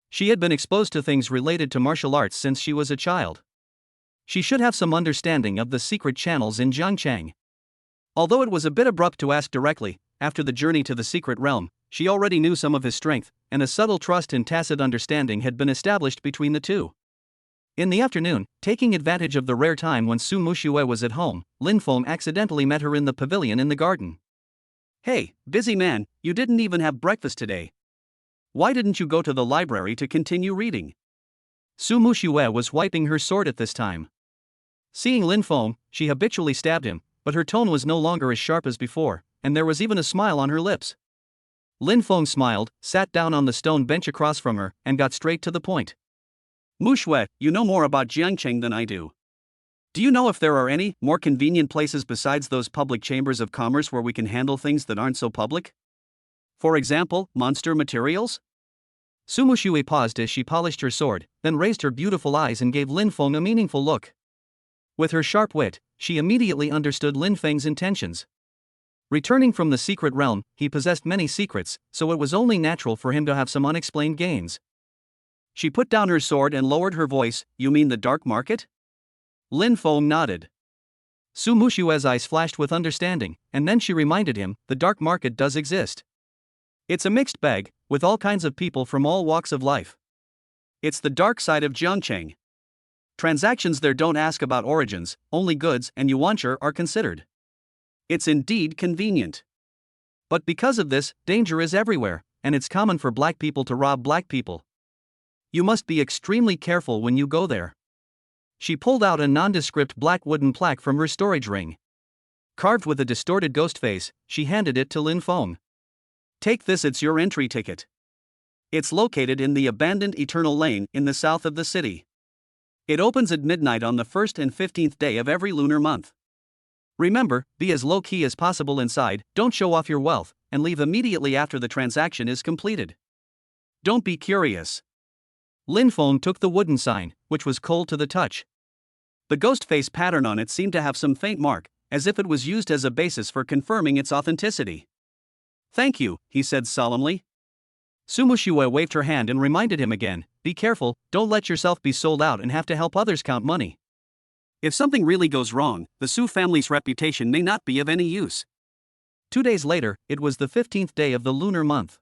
She had been exposed to things related to martial arts since she was a child. She should have some understanding of the secret channels in Jiangcheng. Although it was a bit abrupt to ask directly, after the journey to the secret realm, she already knew some of his strength, and a subtle trust and tacit understanding had been established between the two. In the afternoon, taking advantage of the rare time when Su Muxue was at home, Lin Feng accidentally met her in the pavilion in the garden. "Hey, busy man, you didn't even have breakfast today. Why didn't you go to the library to continue reading?" Su Muxue was wiping her sword at this time. Seeing Lin Feng, she habitually stabbed him, but her tone was no longer as sharp as before, and there was even a smile on her lips. Lin Feng smiled, sat down on the stone bench across from her, and got straight to the point. "Muxue, you know more about Jiangcheng than I do. Do you know if there are any more convenient places besides those public chambers of commerce where we can handle things that aren't so public? For example, monster materials?" Su Muxue paused as she polished her sword, then raised her beautiful eyes and gave Lin Feng a meaningful look. With her sharp wit, she immediately understood Lin Feng's intentions. Returning from the secret realm, he possessed many secrets, so it was only natural for him to have some unexplained gains. She put down her sword and lowered her voice. "You mean the dark market?" Lin Feng nodded. Su Muxue's eyes flashed with understanding, and then she reminded him, "The dark market does exist. It's a mixed bag, with all kinds of people from all walks of life. It's the dark side of Jiangcheng. Transactions there don't ask about origins, only goods and yuanche are considered. It's indeed convenient. But because of this, danger is everywhere, and it's common for black people to rob black people. You must be extremely careful when you go there." She pulled out a nondescript black wooden plaque from her storage ring. Carved with a distorted ghost face, she handed it to Lin Feng. "Take this, it's your entry ticket. It's located in the abandoned Eternal Lane in the south of the city. It opens at midnight on the 1st and 15th day of every lunar month. Remember, be as low-key as possible inside, don't show off your wealth, and leave immediately after the transaction is completed. Don't be curious." Lin Feng took the wooden sign, which was cold to the touch. The ghost face pattern on it seemed to have some faint mark, as if it was used as a basis for confirming its authenticity. "Thank you," he said solemnly. Su Muxue waved her hand and reminded him again, "Be careful, don't let yourself be sold out and have to help others count money. If something really goes wrong, the Su family's reputation may not be of any use." 2 days later, it was the 15th day of the lunar month.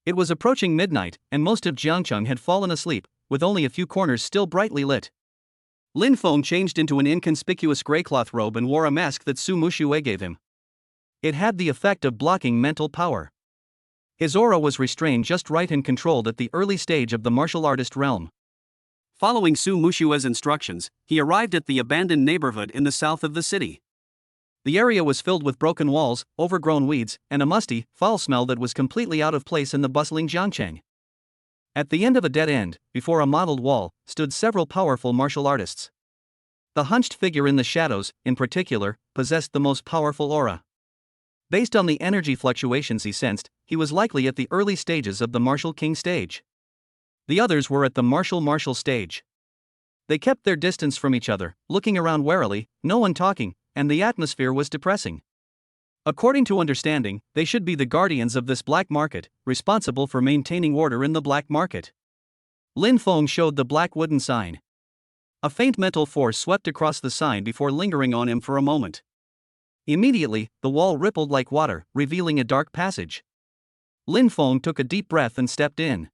It was approaching midnight, and most of Jiangcheng had fallen asleep, with only a few corners still brightly lit. Lin Feng changed into an inconspicuous gray cloth robe and wore a mask that Su Muxue gave him. It had the effect of blocking mental power. His aura was restrained just right and controlled at the early stage of the martial artist realm. Following Su Muxue's instructions, he arrived at the abandoned neighborhood in the south of the city. The area was filled with broken walls, overgrown weeds, and a musty, foul smell that was completely out of place in the bustling Jiangcheng. At the end of a dead end, before a modeled wall, stood several powerful martial artists. The hunched figure in the shadows, in particular, possessed the most powerful aura. Based on the energy fluctuations he sensed, he was likely at the early stages of the martial king stage. The others were at the martial stage. They kept their distance from each other, looking around warily, no one talking, and the atmosphere was depressing. According to understanding, they should be the guardians of this black market, responsible for maintaining order in the black market. Lin Feng showed the black wooden sign. A faint mental force swept across the sign before lingering on him for a moment. Immediately, the wall rippled like water, revealing a dark passage. Lin Feng took a deep breath and stepped in.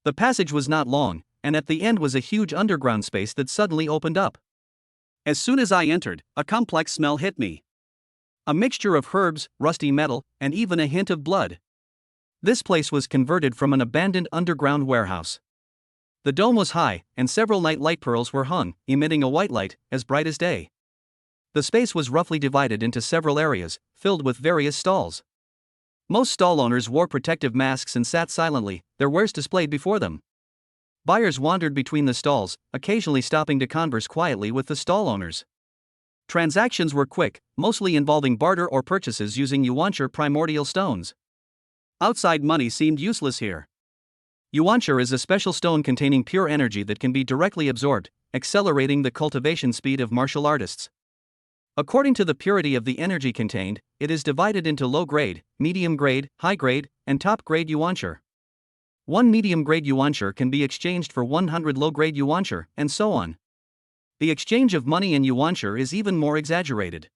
The passage was not long, and at the end was a huge underground space that suddenly opened up. As soon as I entered, a complex smell hit me. A mixture of herbs, rusty metal, and even a hint of blood. This place was converted from an abandoned underground warehouse. The dome was high, and several night light pearls were hung, emitting a white light, as bright as day. The space was roughly divided into several areas, filled with various stalls. Most stall owners wore protective masks and sat silently, their wares displayed before them. Buyers wandered between the stalls, occasionally stopping to converse quietly with the stall owners. Transactions were quick, mostly involving barter or purchases using yuanshi primordial stones. Outside money seemed useless here. Yuanshi is a special stone containing pure energy that can be directly absorbed, accelerating the cultivation speed of martial artists. According to the purity of the energy contained, it is divided into low grade, medium grade, high grade, and top grade yuanshi. One medium grade yuanshi can be exchanged for 100 low grade yuanshi, and so on. The exchange of money in yuanshi is even more exaggerated.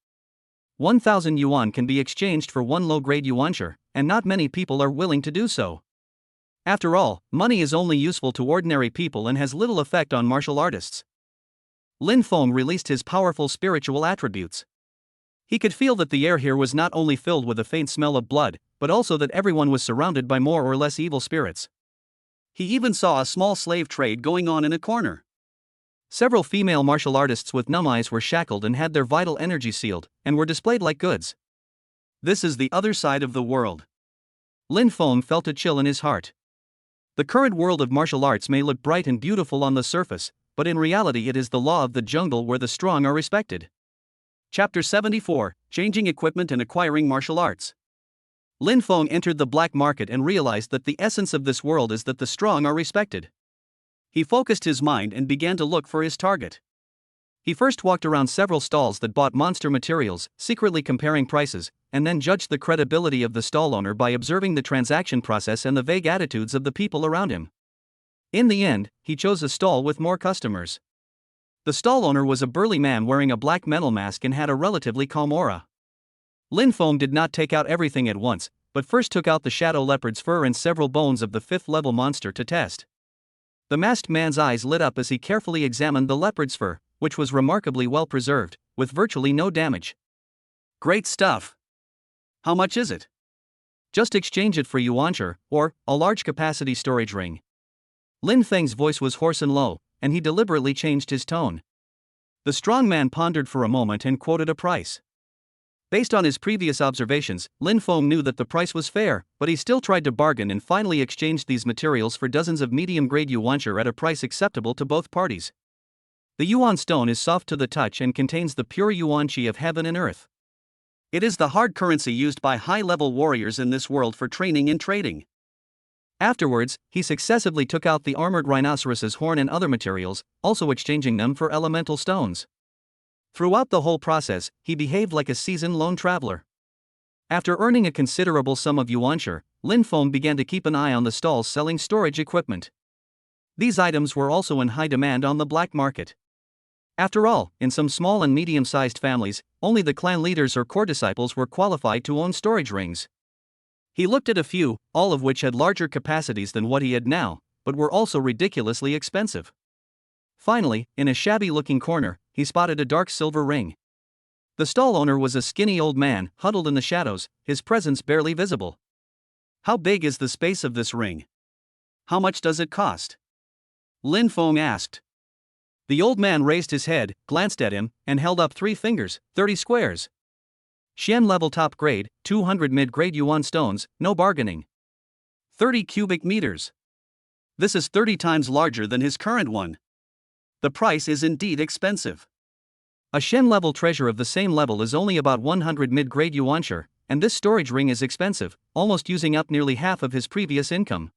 1,000 yuan can be exchanged for one low-grade yuanshi, and not many people are willing to do so. After all, money is only useful to ordinary people and has little effect on martial artists. Lin Feng released his powerful spiritual attributes. He could feel that the air here was not only filled with a faint smell of blood, but also that everyone was surrounded by more or less evil spirits. He even saw a small slave trade going on in a corner. Several female martial artists with numb eyes were shackled and had their vital energy sealed, and were displayed like goods. This is the other side of the world. Lin Feng felt a chill in his heart. The current world of martial arts may look bright and beautiful on the surface, but in reality it is the law of the jungle where the strong are respected. Chapter 74, Changing Equipment and Acquiring Martial Arts. Lin Feng entered the black market and realized that the essence of this world is that the strong are respected. He focused his mind and began to look for his target. He first walked around several stalls that bought monster materials, secretly comparing prices, and then judged the credibility of the stall owner by observing the transaction process and the vague attitudes of the people around him. In the end, he chose a stall with more customers. The stall owner was a burly man wearing a black metal mask and had a relatively calm aura. Lin Feng did not take out everything at once, but first took out the shadow leopard's fur and several bones of the 5th-level monster to test. The masked man's eyes lit up as he carefully examined the leopard's fur, which was remarkably well preserved, with virtually no damage. Great stuff. How much is it? Just exchange it for yuanshi, or a large capacity storage ring. Lin Feng's voice was hoarse and low, and he deliberately changed his tone. The strong man pondered for a moment and quoted a price. Based on his previous observations, Lin Feng knew that the price was fair, but he still tried to bargain and finally exchanged these materials for dozens of medium-grade yuanshi at a price acceptable to both parties. The yuan stone is soft to the touch and contains the pure yuanshi of heaven and earth. It is the hard currency used by high-level warriors in this world for training and trading. Afterwards, he successively took out the armored rhinoceros's horn and other materials, also exchanging them for elemental stones. Throughout the whole process, he behaved like a seasoned lone traveler. After earning a considerable sum of yuanshi, Lin Feng began to keep an eye on the stalls selling storage equipment. These items were also in high demand on the black market. After all, in some small and medium-sized families, only the clan leaders or core disciples were qualified to own storage rings. He looked at a few, all of which had larger capacities than what he had now, but were also ridiculously expensive. Finally, in a shabby-looking corner, he spotted a dark silver ring. The stall owner was a skinny old man, huddled in the shadows, his presence barely visible. How big is the space of this ring? How much does it cost? Lin Feng asked. The old man raised his head, glanced at him, and held up 3 fingers, 30 squares. Xian level top grade, 200 mid-grade yuan stones, no bargaining. 30 cubic meters. This is 30 times larger than his current one. The price is indeed expensive. A Shen level treasure of the same level is only about 100 mid-grade yuanshi, and this storage ring is expensive, almost using up nearly half of his previous income.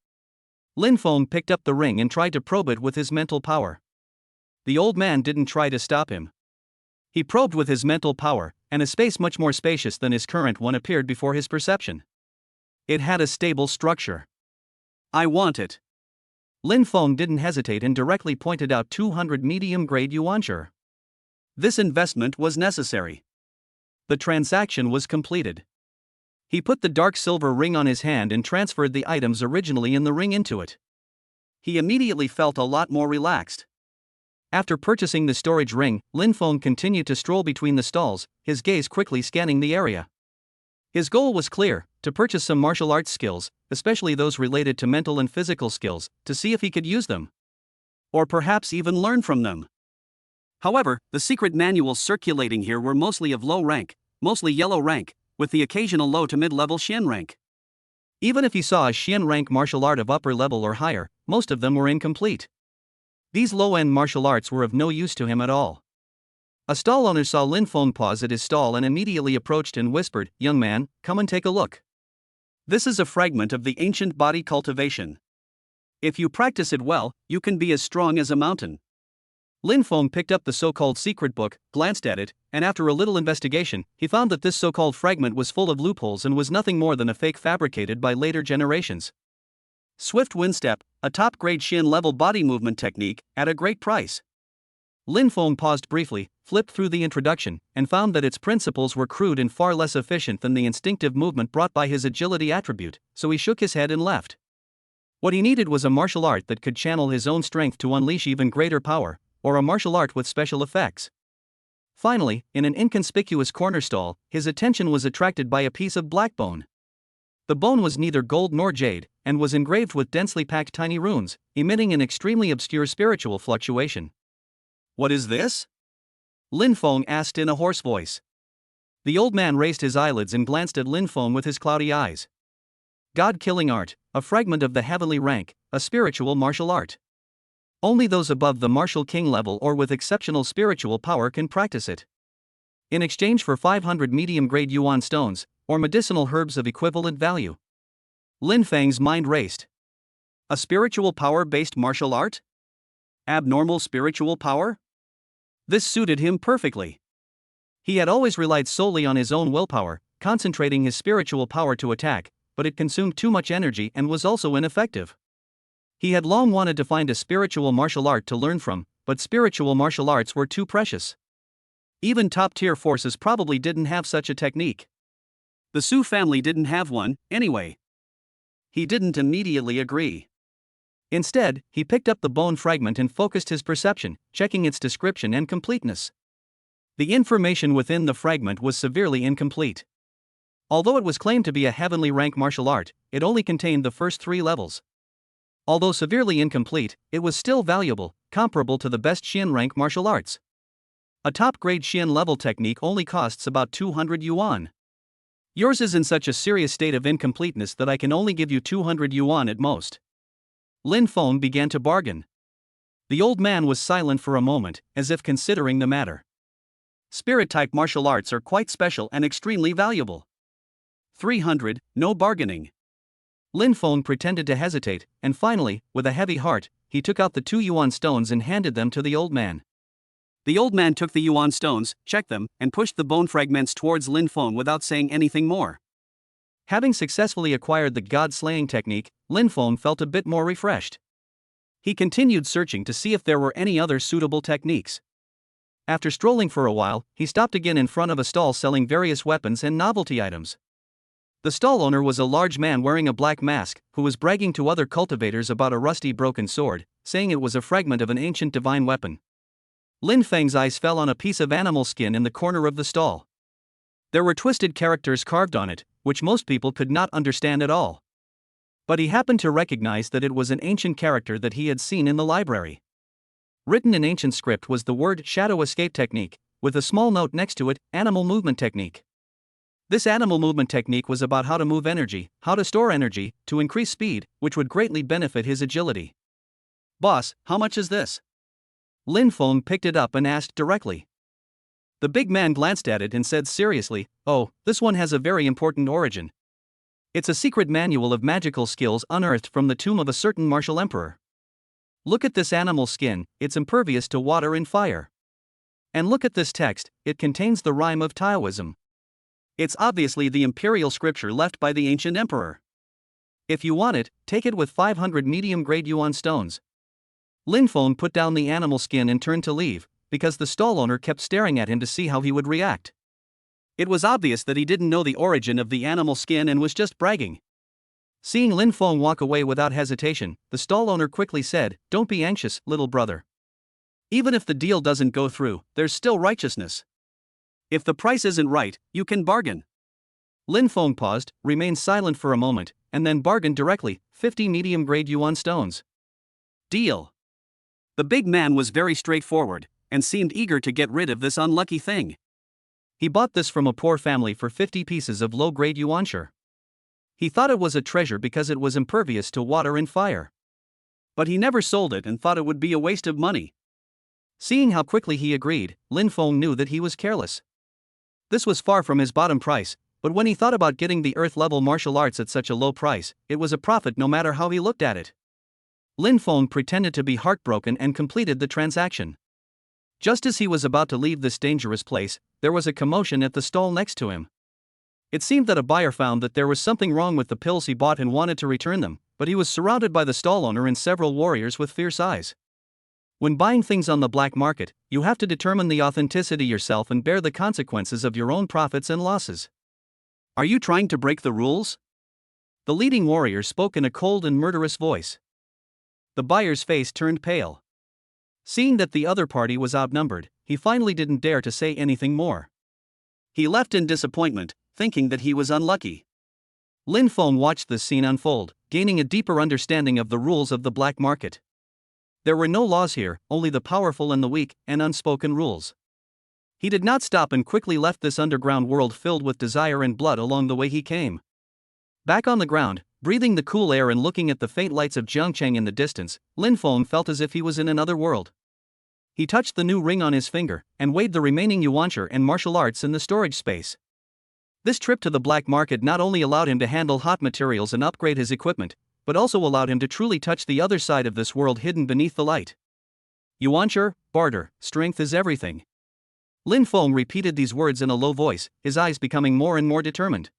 Lin Feng picked up the ring and tried to probe it with his mental power. The old man didn't try to stop him. He probed with his mental power, and a space much more spacious than his current one appeared before his perception. It had a stable structure. I want it. Lin Feng didn't hesitate and directly pointed out 200 medium-grade yuanshi. This investment was necessary. The transaction was completed. He put the dark silver ring on his hand and transferred the items originally in the ring into it. He immediately felt a lot more relaxed. After purchasing the storage ring, Lin Feng continued to stroll between the stalls, his gaze quickly scanning the area. His goal was clear: to purchase some martial arts skills, especially those related to mental and physical skills, to see if he could use them. Or perhaps even learn from them. However, the secret manuals circulating here were mostly of low rank, mostly yellow rank, with the occasional low to mid-level Xian rank. Even if he saw a Xian rank martial art of upper level or higher, most of them were incomplete. These low-end martial arts were of no use to him at all. A stall owner saw Lin Feng pause at his stall and immediately approached and whispered, "Young man, come and take a look. This is a fragment of the ancient body cultivation. If you practice it well, you can be as strong as a mountain." Lin Feng picked up the so-called secret book, glanced at it, and after a little investigation, he found that this so-called fragment was full of loopholes and was nothing more than a fake fabricated by later generations. Swift wind step, a top-grade Xian level body movement technique, at a great price. Lin Feng paused briefly, flipped through the introduction, and found that its principles were crude and far less efficient than the instinctive movement brought by his agility attribute, so he shook his head and left. What he needed was a martial art that could channel his own strength to unleash even greater power, or a martial art with special effects. Finally, in an inconspicuous corner stall, his attention was attracted by a piece of black bone. The bone was neither gold nor jade, and was engraved with densely packed tiny runes, emitting an extremely obscure spiritual fluctuation. "What is this?" Lin Feng asked in a hoarse voice. The old man raised his eyelids and glanced at Lin Feng with his cloudy eyes. "God-killing art, a fragment of the heavenly rank, a spiritual martial art. Only those above the martial king level or with exceptional spiritual power can practice it. In exchange for 500 medium-grade yuan stones, or medicinal herbs of equivalent value." Lin Feng's mind raced. A spiritual power-based martial art? Abnormal spiritual power? This suited him perfectly. He had always relied solely on his own willpower, concentrating his spiritual power to attack, but it consumed too much energy and was also ineffective. He had long wanted to find a spiritual martial art to learn from, but spiritual martial arts were too precious. Even top-tier forces probably didn't have such a technique. The Su family didn't have one, anyway. He didn't immediately agree. Instead, he picked up the bone fragment and focused his perception, checking its description and completeness. The information within the fragment was severely incomplete. Although it was claimed to be a heavenly rank martial art, it only contained the first 3 levels. Although severely incomplete, it was still valuable, comparable to the best Xian rank martial arts. A top-grade Xian level technique only costs about 200 yuan. Yours is in such a serious state of incompleteness that I can only give you 200 yuan at most. Lin Feng began to bargain. The old man was silent for a moment, as if considering the matter. Spirit-type martial arts are quite special and extremely valuable. 300, no bargaining. Lin Feng pretended to hesitate, and finally, with a heavy heart, he took out the 2 yuan stones and handed them to the old man. The old man took the yuan stones, checked them, and pushed the bone fragments towards Lin Feng without saying anything more. Having successfully acquired the god-slaying technique, Lin Feng felt a bit more refreshed. He continued searching to see if there were any other suitable techniques. After strolling for a while, he stopped again in front of a stall selling various weapons and novelty items. The stall owner was a large man wearing a black mask, who was bragging to other cultivators about a rusty broken sword, saying it was a fragment of an ancient divine weapon. Lin Feng's eyes fell on a piece of animal skin in the corner of the stall. There were twisted characters carved on it, which most people could not understand at all. But he happened to recognize that it was an ancient character that he had seen in the library. Written in ancient script was the word shadow escape technique, with a small note next to it, animal movement technique. This animal movement technique was about how to move energy, how to store energy, to increase speed, which would greatly benefit his agility. "Boss, how much is this?" Lin Feng picked it up and asked directly. The big man glanced at it and said seriously, "Oh, this one has a very important origin. It's a secret manual of magical skills unearthed from the tomb of a certain martial emperor. Look at this animal skin, it's impervious to water and fire. And look at this text, it contains the rhyme of Taoism. It's obviously the imperial scripture left by the ancient emperor. If you want it, take it with 500 medium-grade yuan stones." Lin Feng put down the animal skin and turned to leave, because the stall owner kept staring at him to see how he would react. It was obvious that he didn't know the origin of the animal skin and was just bragging. Seeing Lin Feng walk away without hesitation, the stall owner quickly said, "Don't be anxious, little brother. Even if the deal doesn't go through, there's still righteousness. If the price isn't right, you can bargain." Lin Feng paused, remained silent for a moment, and then bargained directly, 50 medium-grade yuan stones. Deal. The big man was very straightforward, and seemed eager to get rid of this unlucky thing. He bought this from a poor family for 50 pieces of low-grade yuanshi. He thought it was a treasure because it was impervious to water and fire. But he never sold it and thought it would be a waste of money. Seeing how quickly he agreed, Lin Feng knew that he was careless. This was far from his bottom price, but when he thought about getting the earth-level martial arts at such a low price, it was a profit no matter how he looked at it. Lin Feng pretended to be heartbroken and completed the transaction. Just as he was about to leave this dangerous place, there was a commotion at the stall next to him. It seemed that a buyer found that there was something wrong with the pills he bought and wanted to return them, but he was surrounded by the stall owner and several warriors with fierce eyes. When buying things on the black market, you have to determine the authenticity yourself and bear the consequences of your own profits and losses. Are you trying to break the rules? The leading warrior spoke in a cold and murderous voice. The buyer's face turned pale. Seeing that the other party was outnumbered, he finally didn't dare to say anything more. He left in disappointment, thinking that he was unlucky. Lin Feng watched this scene unfold, gaining a deeper understanding of the rules of the black market. There were no laws here, only the powerful and the weak, and unspoken rules. He did not stop and quickly left this underground world filled with desire and blood along the way he came. Back on the ground, breathing the cool air and looking at the faint lights of Jiangcheng in the distance, Lin Feng felt as if he was in another world. He touched the new ring on his finger, and weighed the remaining yuanshi and martial arts in the storage space. This trip to the black market not only allowed him to handle hot materials and upgrade his equipment, but also allowed him to truly touch the other side of this world hidden beneath the light. Yuanshi, barter, strength is everything. Lin Feng repeated these words in a low voice, his eyes becoming more and more determined.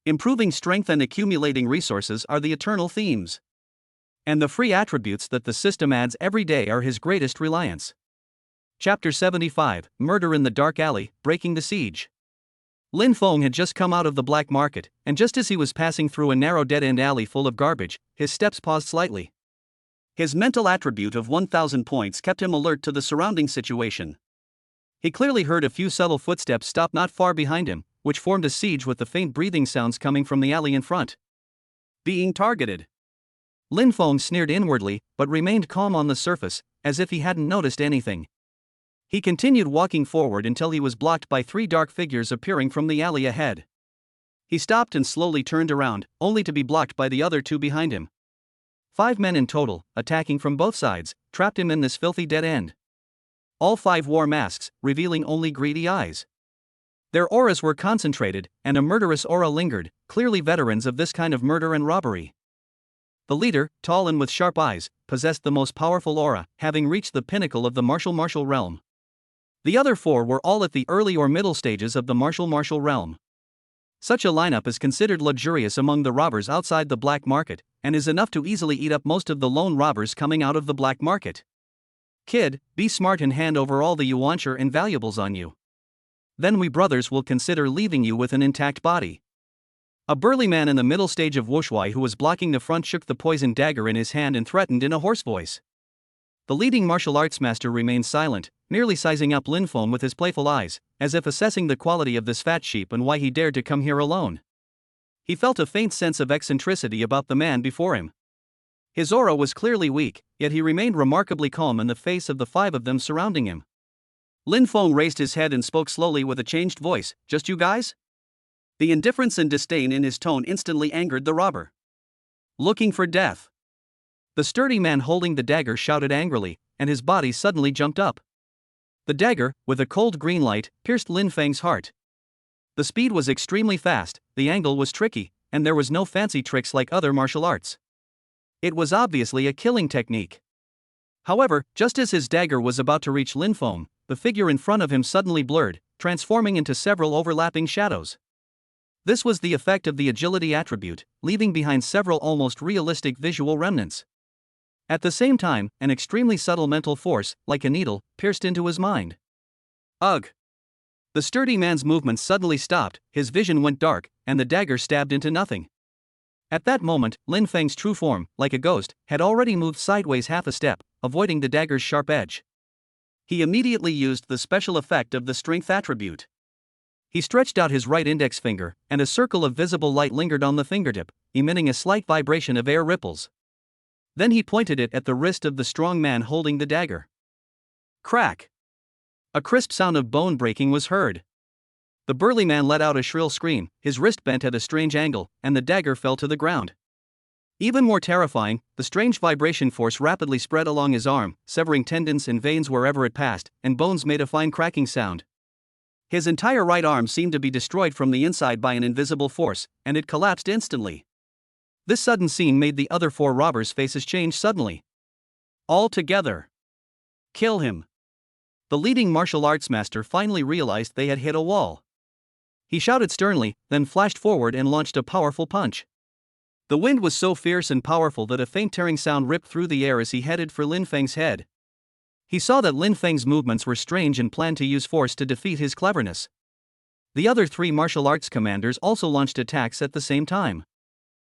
Improving strength and accumulating resources are the eternal themes. And the free attributes that the system adds every day are his greatest reliance. Chapter 75, Murder in the Dark Alley, Breaking the Siege. Lin Feng had just come out of the black market, and just as he was passing through a narrow dead-end alley full of garbage, his steps paused slightly. His mental attribute of 1,000 points kept him alert to the surrounding situation. He clearly heard a few subtle footsteps stop not far behind him, which formed a siege with the faint breathing sounds coming from the alley in front. Being targeted. Lin Feng sneered inwardly, but remained calm on the surface, as if he hadn't noticed anything. He continued walking forward until he was blocked by 3 dark figures appearing from the alley ahead. He stopped and slowly turned around, only to be blocked by the other 2 behind him. 5 men in total, attacking from both sides, trapped him in this filthy dead end. All 5 wore masks, revealing only greedy eyes. Their auras were concentrated, and a murderous aura lingered, clearly veterans of this kind of murder and robbery. The leader, tall and with sharp eyes, possessed the most powerful aura, having reached the pinnacle of the martial realm. The other 4 were all at the early or middle stages of the martial realm. Such a lineup is considered luxurious among the robbers outside the black market, and is enough to easily eat up most of the lone robbers coming out of the black market. Kid, be smart and hand over all the yuanshi and valuables on you. Then we brothers will consider leaving you with an intact body. A burly man in the middle stage of Wuxuai who was blocking the front shook the poisoned dagger in his hand and threatened in a hoarse voice. The leading martial arts master remained silent, merely sizing up Lin Feng with his playful eyes, as if assessing the quality of this fat sheep and why he dared to come here alone. He felt a faint sense of eccentricity about the man before him. His aura was clearly weak, yet he remained remarkably calm in the face of the 5 of them surrounding him. Lin Feng raised his head and spoke slowly with a changed voice, "Just you guys?" The indifference and disdain in his tone instantly angered the robber. Looking for death. The sturdy man holding the dagger shouted angrily, and his body suddenly jumped up. The dagger, with a cold green light, pierced Lin Feng's heart. The speed was extremely fast, the angle was tricky, and there was no fancy tricks like other martial arts. It was obviously a killing technique. However, just as his dagger was about to reach Lin Feng, the figure in front of him suddenly blurred, transforming into several overlapping shadows. This was the effect of the agility attribute, leaving behind several almost realistic visual remnants. At the same time, an extremely subtle mental force, like a needle, pierced into his mind. Ugh! The sturdy man's movements suddenly stopped, his vision went dark, and the dagger stabbed into nothing. At that moment, Lin Feng's true form, like a ghost, had already moved sideways half a step, avoiding the dagger's sharp edge. He immediately used the special effect of the strength attribute. He stretched out his right index finger, and a circle of visible light lingered on the fingertip, emitting a slight vibration of air ripples. Then he pointed it at the wrist of the strong man holding the dagger. Crack! A crisp sound of bone breaking was heard. The burly man let out a shrill scream, his wrist bent at a strange angle, and the dagger fell to the ground. Even more terrifying, the strange vibration force rapidly spread along his arm, severing tendons and veins wherever it passed, and bones made a fine cracking sound. His entire right arm seemed to be destroyed from the inside by an invisible force, and it collapsed instantly. This sudden scene made the other four robbers' faces change suddenly. All together. Kill him. The leading martial arts master finally realized they had hit a wall. He shouted sternly, then flashed forward and launched a powerful punch. The wind was so fierce and powerful that a faint tearing sound ripped through the air as he headed for Lin Feng's head. He saw that Lin Feng's movements were strange and planned to use force to defeat his cleverness. The other three martial arts commanders also launched attacks at the same time.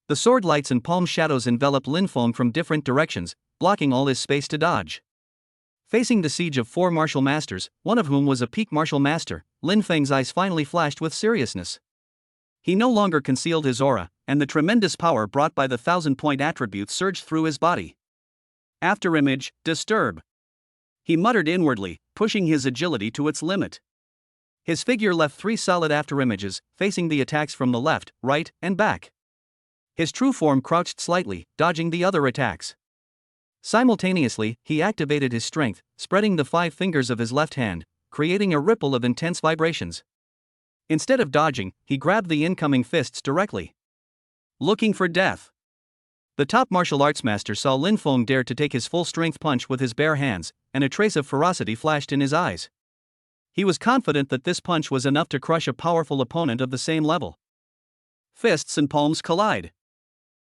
The sword lights and palm shadows enveloped Lin Feng from different directions, blocking all his space to dodge. Facing the siege of four martial masters, one of whom was a peak martial master, Lin Feng's eyes finally flashed with seriousness. He no longer concealed his aura, and the tremendous power brought by the 1,000-point attribute surged through his body. Afterimage, disturb. He muttered inwardly, pushing his agility to its limit. His figure left 3 solid afterimages, facing the attacks from the left, right, and back. His true form crouched slightly, dodging the other attacks. Simultaneously, he activated his strength, spreading the 5 fingers of his left hand, creating a ripple of intense vibrations. Instead of dodging, he grabbed the incoming fists directly. Looking for death. The top martial arts master saw Lin Feng dare to take his full strength punch with his bare hands, and a trace of ferocity flashed in his eyes. He was confident that this punch was enough to crush a powerful opponent of the same level. Fists and palms collide.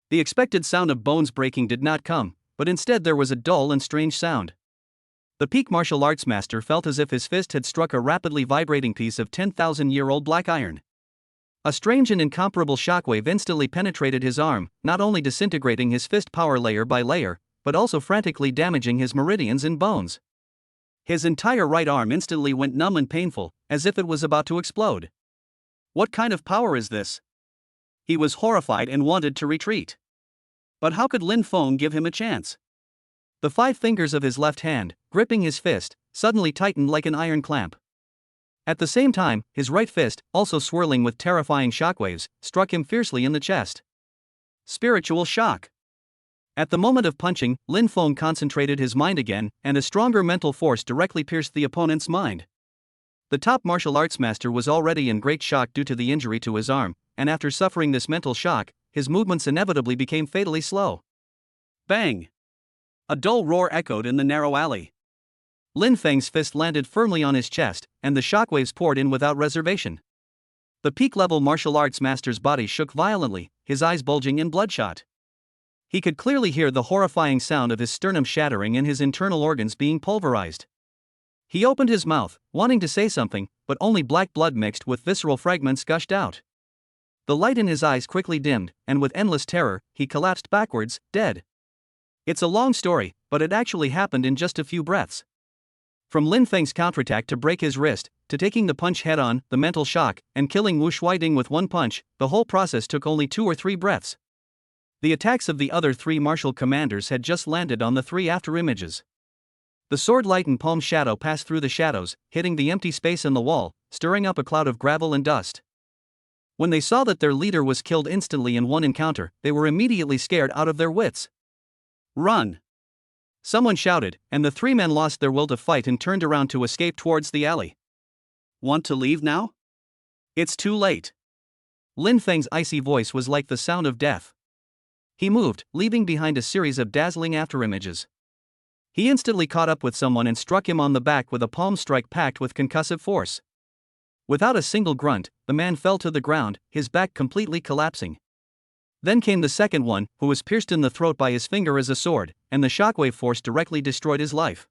The expected sound of bones breaking did not come, but instead there was a dull and strange sound. The peak martial arts master felt as if his fist had struck a rapidly vibrating piece of 10,000-year-old black iron. A strange and incomparable shockwave instantly penetrated his arm, not only disintegrating his fist power layer by layer, but also frantically damaging his meridians and bones. His entire right arm instantly went numb and painful, as if it was about to explode. What kind of power is this? He was horrified and wanted to retreat. But how could Lin Feng give him a chance? The 5 fingers of his left hand, gripping his fist, suddenly tightened like an iron clamp. At the same time, his right fist, also swirling with terrifying shockwaves, struck him fiercely in the chest. Spiritual shock. At the moment of punching, Lin Feng concentrated his mind again, and a stronger mental force directly pierced the opponent's mind. The top martial arts master was already in great shock due to the injury to his arm, and after suffering this mental shock, his movements inevitably became fatally slow. Bang! A dull roar echoed in the narrow alley. Lin Feng's fist landed firmly on his chest, and the shockwaves poured in without reservation. The peak-level martial arts master's body shook violently, his eyes bulging and bloodshot. He could clearly hear the horrifying sound of his sternum shattering and his internal organs being pulverized. He opened his mouth, wanting to say something, but only black blood mixed with visceral fragments gushed out. The light in his eyes quickly dimmed, and with endless terror, he collapsed backwards, dead. It's a long story, but it actually happened in just a few breaths. From Lin Feng's counterattack to break his wrist, to taking the punch head-on, the mental shock, and killing Wu Shuiding with one punch, the whole process took only 2 or 3 breaths. The attacks of the other 3 martial commanders had just landed on the 3 afterimages. The sword light and palm shadow passed through the shadows, hitting the empty space in the wall, stirring up a cloud of gravel and dust. When they saw that their leader was killed instantly in one encounter, they were immediately scared out of their wits. Run! Someone shouted, and the three men lost their will to fight and turned around to escape towards the alley. Want to leave now? It's too late. Lin Feng's icy voice was like the sound of death. He moved, leaving behind a series of dazzling afterimages. He instantly caught up with someone and struck him on the back with a palm strike packed with concussive force. Without a single grunt, the man fell to the ground, his back completely collapsing. Then came the second one, who was pierced in the throat by his finger as a sword, and the shockwave force directly destroyed his life.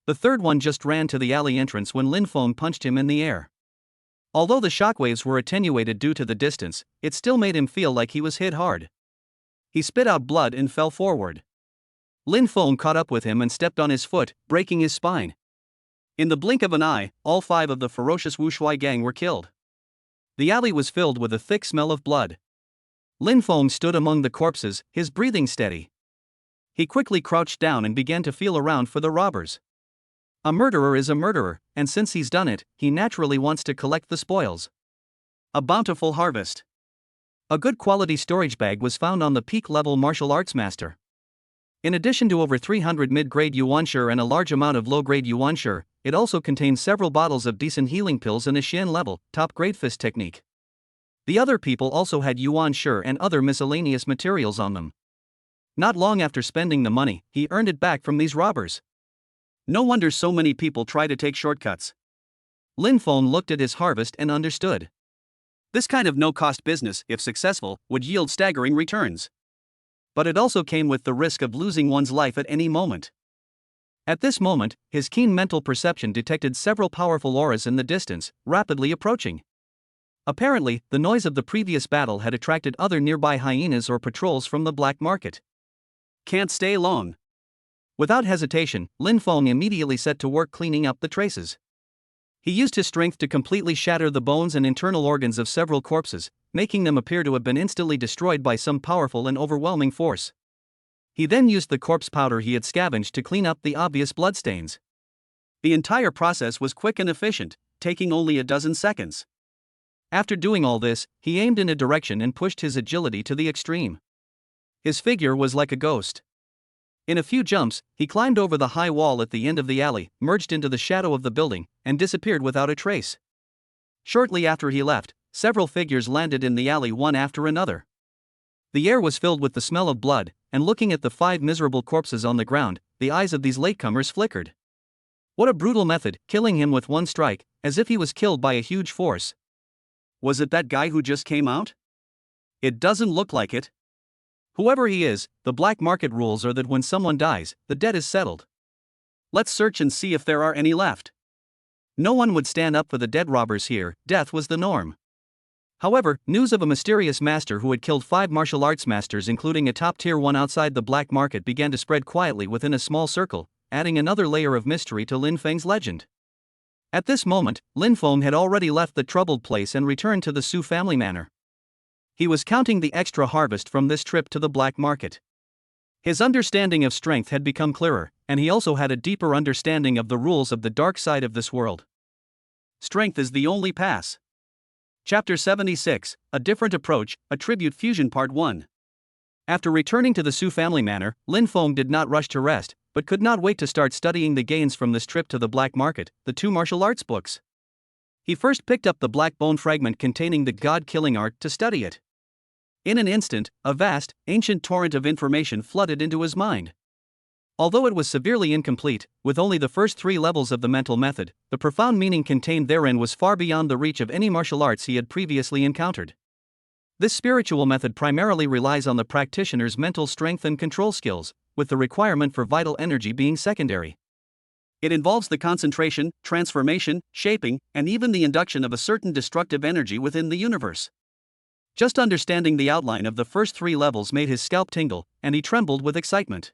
The third one just ran to the alley entrance when Lin Feng punched him in the air. Although the shockwaves were attenuated due to the distance, it still made him feel like he was hit hard. He spit out blood and fell forward. Lin Feng caught up with him and stepped on his foot, breaking his spine. In the blink of an eye, all 5 of the ferocious Wu Shui gang were killed. The alley was filled with a thick smell of blood. Lin Feng stood among the corpses, his breathing steady. He quickly crouched down and began to feel around for the robbers. A murderer is a murderer, and since he's done it, he naturally wants to collect the spoils. A bountiful harvest. A good quality storage bag was found on the peak-level martial arts master. In addition to over 300 mid-grade yuanshi and a large amount of low-grade yuanshi, it also contained several bottles of decent healing pills and a Xian-level, top-grade fist technique. The other people also had yuanshi and other miscellaneous materials on them. Not long after spending the money, he earned it back from these robbers. No wonder so many people try to take shortcuts. Lin Feng looked at his harvest and understood. This kind of no-cost business, if successful, would yield staggering returns. But it also came with the risk of losing one's life at any moment. At this moment, his keen mental perception detected several powerful auras in the distance, rapidly approaching. Apparently, the noise of the previous battle had attracted other nearby hyenas or patrols from the black market. Can't stay long. Without hesitation, Lin Feng immediately set to work cleaning up the traces. He used his strength to completely shatter the bones and internal organs of several corpses, making them appear to have been instantly destroyed by some powerful and overwhelming force. He then used the corpse powder he had scavenged to clean up the obvious bloodstains. The entire process was quick and efficient, taking only a dozen seconds. After doing all this, he aimed in a direction and pushed his agility to the extreme. His figure was like a ghost. In a few jumps, he climbed over the high wall at the end of the alley, merged into the shadow of the building, and disappeared without a trace. Shortly after he left, several figures landed in the alley one after another. The air was filled with the smell of blood, and looking at the 5 miserable corpses on the ground, the eyes of these latecomers flickered. What a brutal method, killing him with one strike, as if he was killed by a huge force. Was it that guy who just came out? It doesn't look like it. Whoever he is, the black market rules are that when someone dies, the debt is settled. Let's search and see if there are any left. No one would stand up for the dead robbers here, death was the norm. However, news of a mysterious master who had killed 5 martial arts masters including a top-tier one outside the black market began to spread quietly within a small circle, adding another layer of mystery to Lin Feng's legend. At this moment, Lin Feng had already left the troubled place and returned to the Su family manor. He was counting the extra harvest from this trip to the black market. His understanding of strength had become clearer, and he also had a deeper understanding of the rules of the dark side of this world. Strength is the only pass. Chapter 76, A Different Approach, A Tribute Fusion Part 1. After returning to the Su family manor, Lin Feng did not rush to rest, but could not wait to start studying the gains from this trip to the black market, the 2 martial arts books. He first picked up the black bone fragment containing the god-killing art to study it. In an instant, a vast, ancient torrent of information flooded into his mind. Although it was severely incomplete, with only the first 3 levels of the mental method, the profound meaning contained therein was far beyond the reach of any martial arts he had previously encountered. This spiritual method primarily relies on the practitioner's mental strength and control skills, with the requirement for vital energy being secondary. It involves the concentration, transformation, shaping, and even the induction of a certain destructive energy within the universe. Just understanding the outline of the first 3 levels made his scalp tingle, and he trembled with excitement.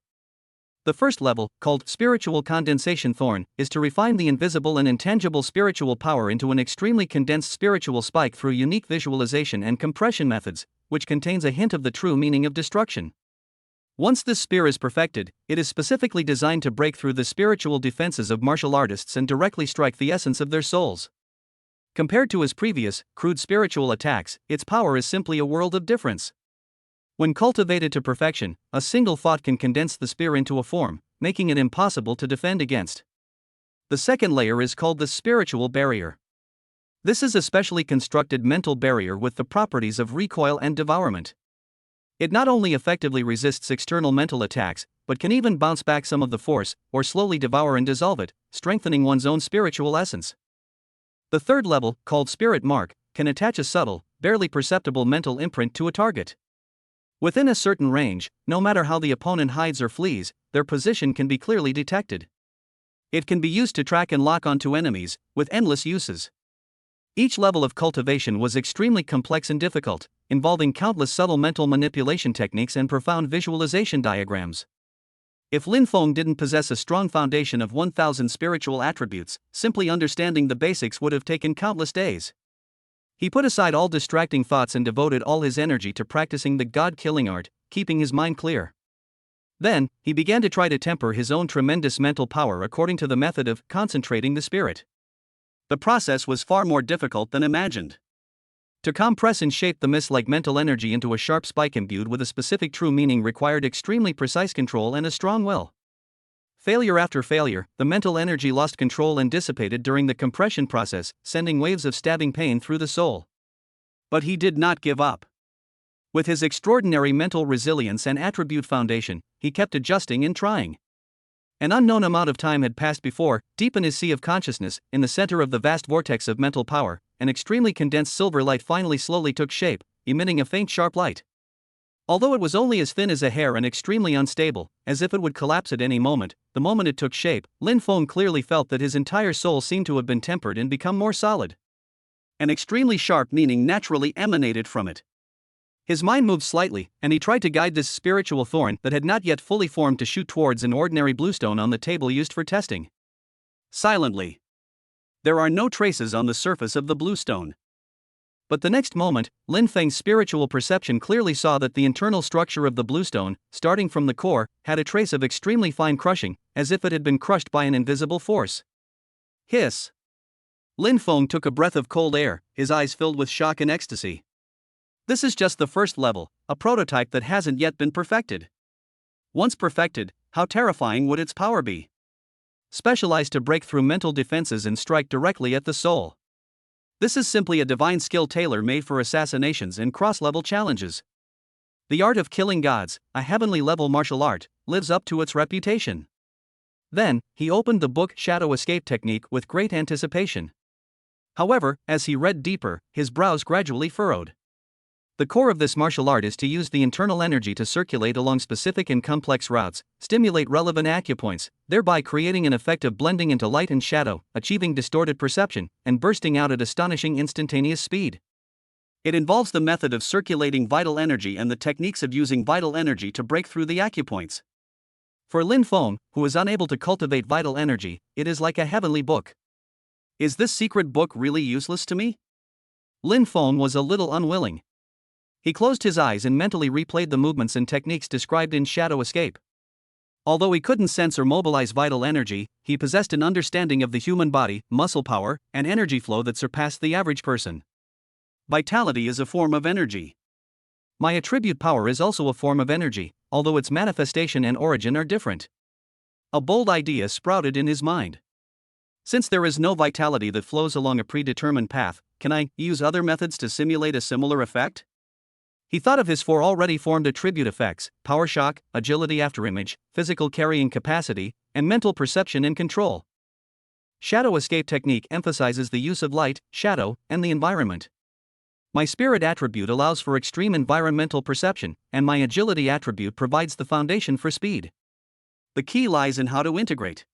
The first level, called Spiritual Condensation Thorn, is to refine the invisible and intangible spiritual power into an extremely condensed spiritual spike through unique visualization and compression methods, which contains a hint of the true meaning of destruction. Once this spear is perfected, it is specifically designed to break through the spiritual defenses of martial artists and directly strike the essence of their souls. Compared to his previous, crude spiritual attacks, its power is simply a world of difference. When cultivated to perfection, a single thought can condense the spear into a form, making it impossible to defend against. The second layer is called the spiritual barrier. This is a specially constructed mental barrier with the properties of recoil and devourment. It not only effectively resists external mental attacks, but can even bounce back some of the force, or slowly devour and dissolve it, strengthening one's own spiritual essence. The third level, called spirit mark, can attach a subtle, barely perceptible mental imprint to a target. Within a certain range, no matter how the opponent hides or flees, their position can be clearly detected. It can be used to track and lock onto enemies, with endless uses. Each level of cultivation was extremely complex and difficult, involving countless subtle mental manipulation techniques and profound visualization diagrams. If Lin Feng didn't possess a strong foundation of 1,000 spiritual attributes, simply understanding the basics would have taken countless days. He put aside all distracting thoughts and devoted all his energy to practicing the god-killing art, keeping his mind clear. Then, he began to try to temper his own tremendous mental power according to the method of concentrating the spirit. The process was far more difficult than imagined. To compress and shape the mist-like mental energy into a sharp spike imbued with a specific true meaning required extremely precise control and a strong will. Failure after failure, the mental energy lost control and dissipated during the compression process, sending waves of stabbing pain through the soul. But he did not give up. With his extraordinary mental resilience and attribute foundation, he kept adjusting and trying. An unknown amount of time had passed before, deep in his sea of consciousness, in the center of the vast vortex of mental power, an extremely condensed silver light finally slowly took shape, emitting a faint sharp light. Although it was only as thin as a hair and extremely unstable, as if it would collapse at any moment, the moment it took shape, Lin Feng clearly felt that his entire soul seemed to have been tempered and become more solid. An extremely sharp meaning naturally emanated from it. His mind moved slightly, and he tried to guide this spiritual thorn that had not yet fully formed to shoot towards an ordinary bluestone on the table used for testing. Silently. There are no traces on the surface of the bluestone. But the next moment, Lin Feng's spiritual perception clearly saw that the internal structure of the bluestone, starting from the core, had a trace of extremely fine crushing, as if it had been crushed by an invisible force. Hiss! Lin Feng took a breath of cold air, his eyes filled with shock and ecstasy. This is just the first level, a prototype that hasn't yet been perfected. Once perfected, how terrifying would its power be? Specialized to break through mental defenses and strike directly at the soul. This is simply a divine skill tailor-made for assassinations and cross-level challenges. The art of killing gods, a heavenly-level martial art, lives up to its reputation. Then, he opened the book Shadow Escape Technique with great anticipation. However, as he read deeper, his brows gradually furrowed. The core of this martial art is to use the internal energy to circulate along specific and complex routes, stimulate relevant acupoints, thereby creating an effect of blending into light and shadow, achieving distorted perception, and bursting out at astonishing instantaneous speed. It involves the method of circulating vital energy and the techniques of using vital energy to break through the acupoints. For Lin Feng, who is unable to cultivate vital energy, it is like a heavenly book. Is this secret book really useless to me? Lin Feng was a little unwilling. He closed his eyes and mentally replayed the movements and techniques described in Shadow Escape. Although he couldn't sense or mobilize vital energy, he possessed an understanding of the human body, muscle power, and energy flow that surpassed the average person. Vitality is a form of energy. My attribute power is also a form of energy, although its manifestation and origin are different. A bold idea sprouted in his mind. Since there is no vitality that flows along a predetermined path, can I use other methods to simulate a similar effect? He thought of his four already formed attribute effects: power shock, agility afterimage, physical carrying capacity, and mental perception and control. Shadow Escape Technique emphasizes the use of light, shadow, and the environment. My spirit attribute allows for extreme environmental perception, and my agility attribute provides the foundation for speed. The key lies in how to integrate.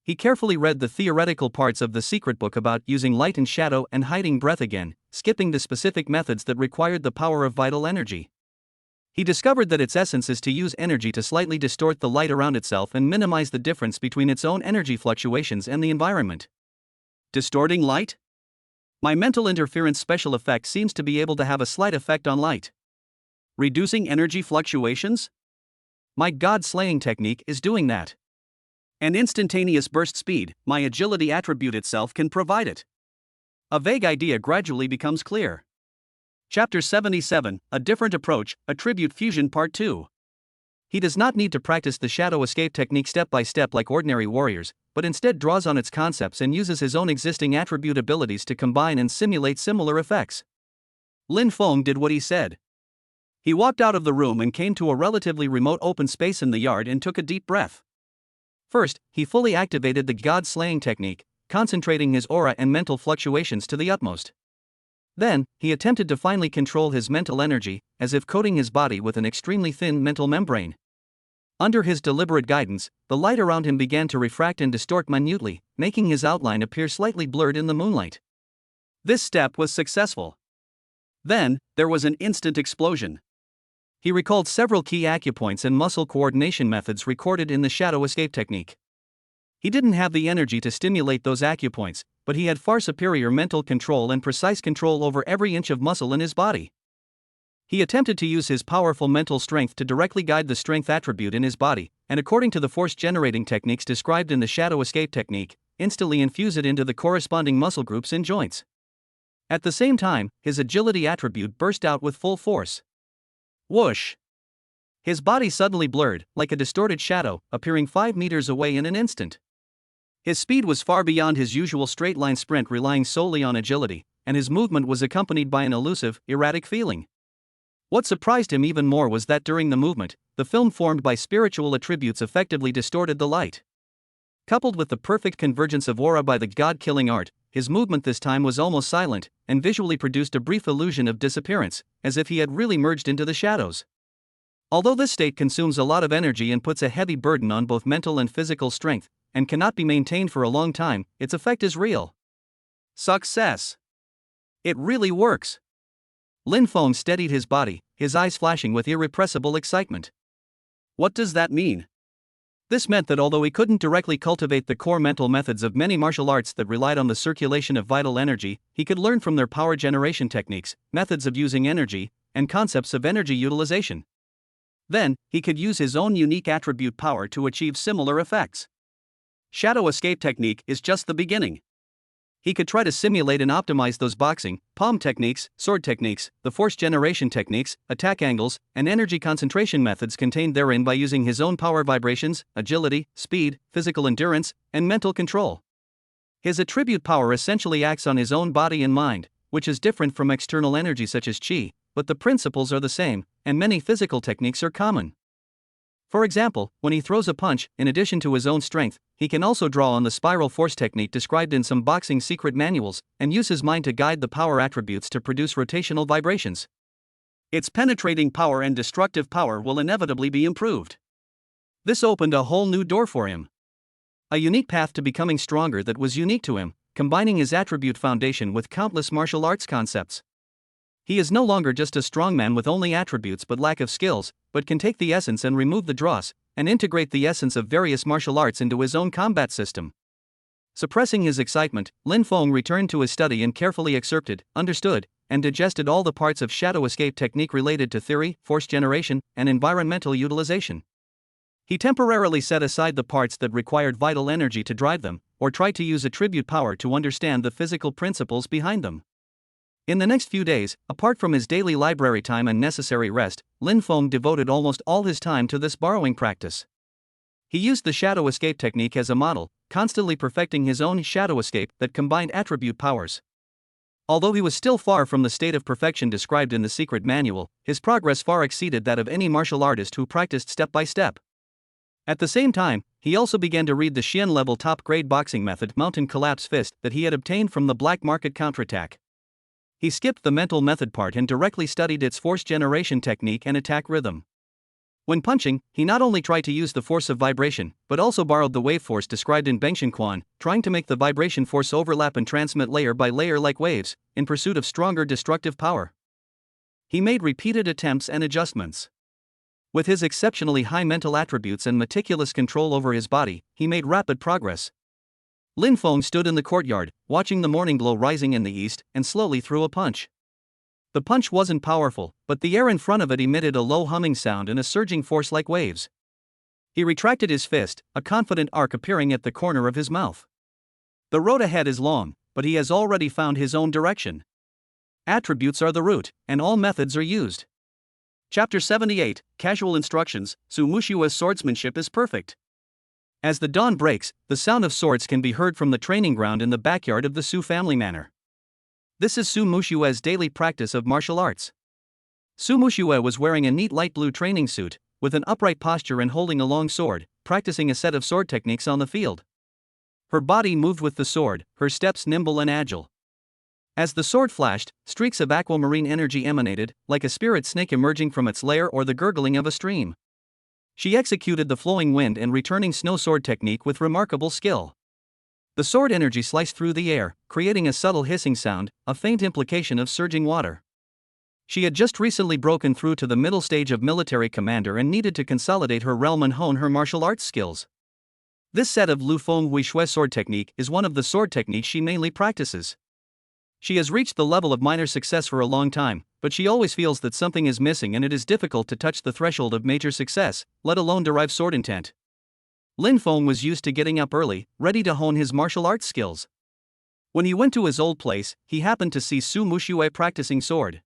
He carefully read the theoretical parts of the secret book about using light and shadow and hiding breath again, skipping the specific methods that required the power of vital energy. He discovered that its essence is to use energy to slightly distort the light around itself and minimize the difference between its own energy fluctuations and the environment. Distorting light? My mental interference special effect seems to be able to have a slight effect on light. Reducing energy fluctuations? My god-slaying technique is doing that. An instantaneous burst speed, my agility attribute itself can provide it. A vague idea gradually becomes clear. Chapter 77, A Different Approach, Attribute Fusion Part 2. He does not need to practice the shadow escape technique step by step like ordinary warriors, but instead draws on its concepts and uses his own existing attribute abilities to combine and simulate similar effects. Lin Feng did what he said. He walked out of the room and came to a relatively remote open space in the yard and took a deep breath. First, he fully activated the god-slaying technique, concentrating his aura and mental fluctuations to the utmost. Then, he attempted to finally control his mental energy, as if coating his body with an extremely thin mental membrane. Under his deliberate guidance, the light around him began to refract and distort minutely, making his outline appear slightly blurred in the moonlight. This step was successful. Then, there was an instant explosion. He recalled several key acupoints and muscle coordination methods recorded in the shadow escape technique. He didn't have the energy to stimulate those acupoints, but he had far superior mental control and precise control over every inch of muscle in his body. He attempted to use his powerful mental strength to directly guide the strength attribute in his body, and according to the force-generating techniques described in the shadow escape technique, instantly infuse it into the corresponding muscle groups and joints. At the same time, his agility attribute burst out with full force. Whoosh! His body suddenly blurred, like a distorted shadow, appearing 5 meters away in an instant. His speed was far beyond his usual straight-line sprint relying solely on agility, and his movement was accompanied by an elusive, erratic feeling. What surprised him even more was that during the movement, the film formed by spiritual attributes effectively distorted the light. Coupled with the perfect convergence of aura by the god-killing art, his movement this time was almost silent, and visually produced a brief illusion of disappearance, as if he had really merged into the shadows. Although this state consumes a lot of energy and puts a heavy burden on both mental and physical strength, and cannot be maintained for a long time, its effect is real. Success! It really works! Lin Feng steadied his body, his eyes flashing with irrepressible excitement. What does that mean? This meant that although he couldn't directly cultivate the core mental methods of many martial arts that relied on the circulation of vital energy, he could learn from their power generation techniques, methods of using energy, and concepts of energy utilization. Then, he could use his own unique attribute power to achieve similar effects. Shadow escape technique is just the beginning. He could try to simulate and optimize those boxing, palm techniques, sword techniques, the force generation techniques, attack angles, and energy concentration methods contained therein by using his own power vibrations, agility, speed, physical endurance, and mental control. His attribute power essentially acts on his own body and mind, which is different from external energy such as qi, but the principles are the same, and many physical techniques are common. For example, when he throws a punch, in addition to his own strength, he can also draw on the spiral force technique described in some boxing secret manuals, and use his mind to guide the power attributes to produce rotational vibrations. Its penetrating power and destructive power will inevitably be improved. This opened a whole new door for him. A unique path to becoming stronger that was unique to him, combining his attribute foundation with countless martial arts concepts. He is no longer just a strongman with only attributes but lack of skills, but can take the essence and remove the dross, and integrate the essence of various martial arts into his own combat system. Suppressing his excitement, Lin Feng returned to his study and carefully excerpted, understood, and digested all the parts of shadow escape technique related to theory, force generation, and environmental utilization. He temporarily set aside the parts that required vital energy to drive them, or tried to use attribute power to understand the physical principles behind them. In the next few days, apart from his daily library time and necessary rest, Lin Feng devoted almost all his time to this borrowing practice. He used the shadow escape technique as a model, constantly perfecting his own shadow escape that combined attribute powers. Although he was still far from the state of perfection described in the secret manual, his progress far exceeded that of any martial artist who practiced step by step. At the same time, he also began to read the Xian-level top-grade boxing method Mountain Collapse Fist that he had obtained from the black market counterattack. He skipped the mental method part and directly studied its force generation technique and attack rhythm. When punching, he not only tried to use the force of vibration, but also borrowed the wave force described in Bengshan Quan, trying to make the vibration force overlap and transmit layer by layer like waves, in pursuit of stronger destructive power. He made repeated attempts and adjustments. With his exceptionally high mental attributes and meticulous control over his body, he made rapid progress. Lin Feng stood in the courtyard, watching the morning glow rising in the east, and slowly threw a punch. The punch wasn't powerful, but the air in front of it emitted a low humming sound and a surging force like waves. He retracted his fist, a confident arc appearing at the corner of his mouth. The road ahead is long, but he has already found his own direction. Attributes are the root, and all methods are used. Chapter 78, Casual Instructions, Su Mushua's swordsmanship is perfect. As the dawn breaks, the sound of swords can be heard from the training ground in the backyard of the Su family manor. This is Su Mushua's daily practice of martial arts. Su Mushua was wearing a neat light blue training suit, with an upright posture and holding a long sword, practicing a set of sword techniques on the field. Her body moved with the sword, her steps nimble and agile. As the sword flashed, streaks of aquamarine energy emanated, like a spirit snake emerging from its lair or the gurgling of a stream. She executed the flowing wind and returning snow sword technique with remarkable skill. The sword energy sliced through the air, creating a subtle hissing sound, a faint implication of surging water. She had just recently broken through to the middle stage of military commander and needed to consolidate her realm and hone her martial arts skills. This set of Lu Feng Hui Shui sword technique is one of the sword techniques she mainly practices. She has reached the level of minor success for a long time, but she always feels that something is missing and it is difficult to touch the threshold of major success, let alone derive sword intent. Lin Feng was used to getting up early, ready to hone his martial arts skills. When he went to his old place, he happened to see Su Mushue practicing sword.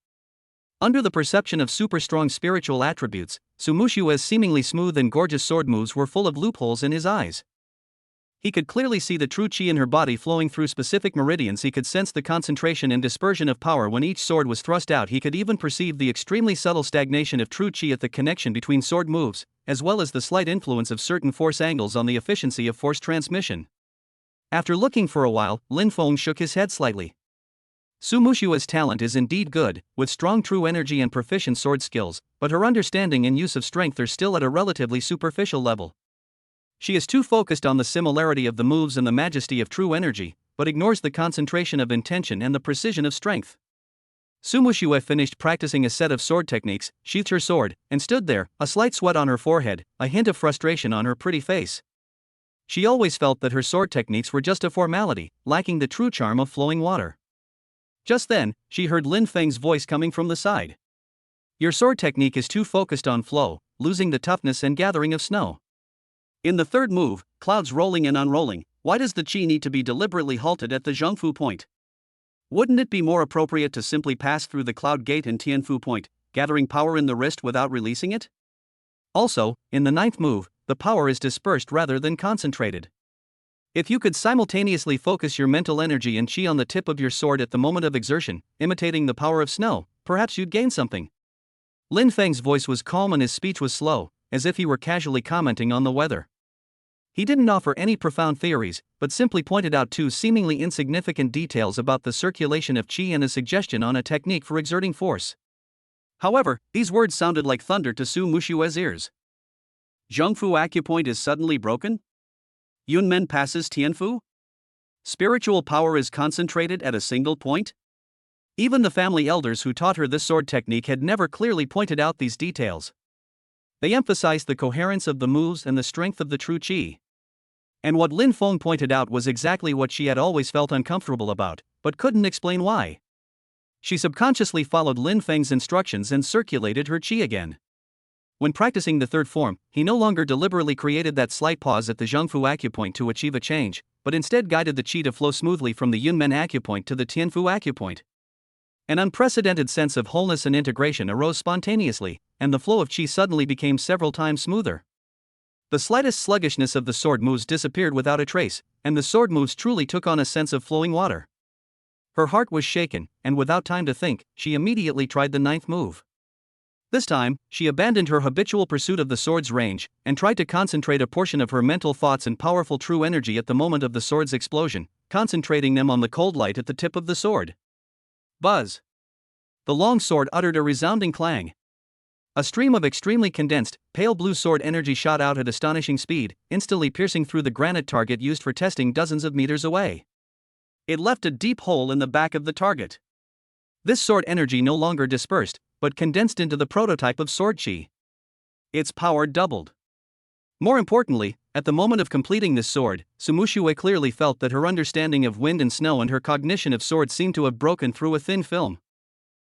Under the perception of super strong spiritual attributes, Su Mushue's seemingly smooth and gorgeous sword moves were full of loopholes in his eyes. He could clearly see the true chi in her body flowing through specific meridians. He could sense the concentration and dispersion of power when each sword was thrust out. He could even perceive the extremely subtle stagnation of true chi at the connection between sword moves, as well as the slight influence of certain force angles on the efficiency of force transmission. After looking for a while, Lin Feng shook his head slightly. Su Mushua's talent is indeed good, with strong true energy and proficient sword skills, but her understanding and use of strength are still at a relatively superficial level. She is too focused on the similarity of the moves and the majesty of true energy, but ignores the concentration of intention and the precision of strength. Su Mushue finished practicing a set of sword techniques, sheathed her sword, and stood there, a slight sweat on her forehead, a hint of frustration on her pretty face. She always felt that her sword techniques were just a formality, lacking the true charm of flowing water. Just then, she heard Lin Feng's voice coming from the side. "Your sword technique is too focused on flow, losing the toughness and gathering of snow. In the third move, clouds rolling and unrolling, why does the chi need to be deliberately halted at the Zhengfu point? Wouldn't it be more appropriate to simply pass through the cloud gate and Tianfu point, gathering power in the wrist without releasing it? Also, in the ninth move, the power is dispersed rather than concentrated. If you could simultaneously focus your mental energy and chi on the tip of your sword at the moment of exertion, imitating the power of snow, perhaps you'd gain something." Lin Feng's voice was calm and his speech was slow, as if he were casually commenting on the weather. He didn't offer any profound theories, but simply pointed out two seemingly insignificant details about the circulation of qi and a suggestion on a technique for exerting force. However, these words sounded like thunder to Su Mushue's ears. Zhengfu acupoint is suddenly broken? Yunmen passes Tianfu? Spiritual power is concentrated at a single point? Even the family elders who taught her this sword technique had never clearly pointed out these details. They emphasized the coherence of the moves and the strength of the true chi. And what Lin Feng pointed out was exactly what she had always felt uncomfortable about, but couldn't explain why. She subconsciously followed Lin Feng's instructions and circulated her chi again. When practicing the third form, he no longer deliberately created that slight pause at the Zhengfu acupoint to achieve a change, but instead guided the chi to flow smoothly from the Yunmen acupoint to the Tianfu acupoint. An unprecedented sense of wholeness and integration arose spontaneously, and the flow of chi suddenly became several times smoother. The slightest sluggishness of the sword moves disappeared without a trace, and the sword moves truly took on a sense of flowing water. Her heart was shaken, and without time to think, she immediately tried the ninth move. This time, she abandoned her habitual pursuit of the sword's range, and tried to concentrate a portion of her mental thoughts and powerful true energy at the moment of the sword's explosion, concentrating them on the cold light at the tip of the sword. Buzz! The long sword uttered a resounding clang. A stream of extremely condensed, pale blue sword energy shot out at astonishing speed, instantly piercing through the granite target used for testing dozens of meters away. It left a deep hole in the back of the target. This sword energy no longer dispersed, but condensed into the prototype of sword chi. Its power doubled. More importantly, at the moment of completing this sword, Su Mushue clearly felt that her understanding of wind and snow and her cognition of sword seemed to have broken through a thin film.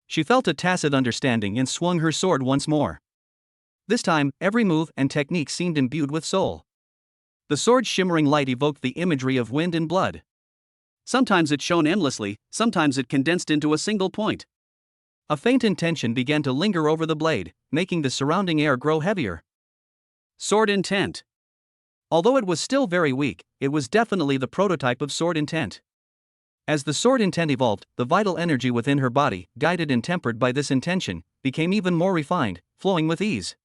She felt a tacit understanding and swung her sword once more. This time, every move and technique seemed imbued with soul. The sword's shimmering light evoked the imagery of wind and blood. Sometimes it shone endlessly, sometimes it condensed into a single point, A faint intention began to linger over the blade, making the surrounding air grow heavier. Sword intent. Although it was still very weak, it was definitely the prototype of sword intent. As the sword intent evolved, the vital energy within her body, guided and tempered by this intention, became even more refined, flowing with ease.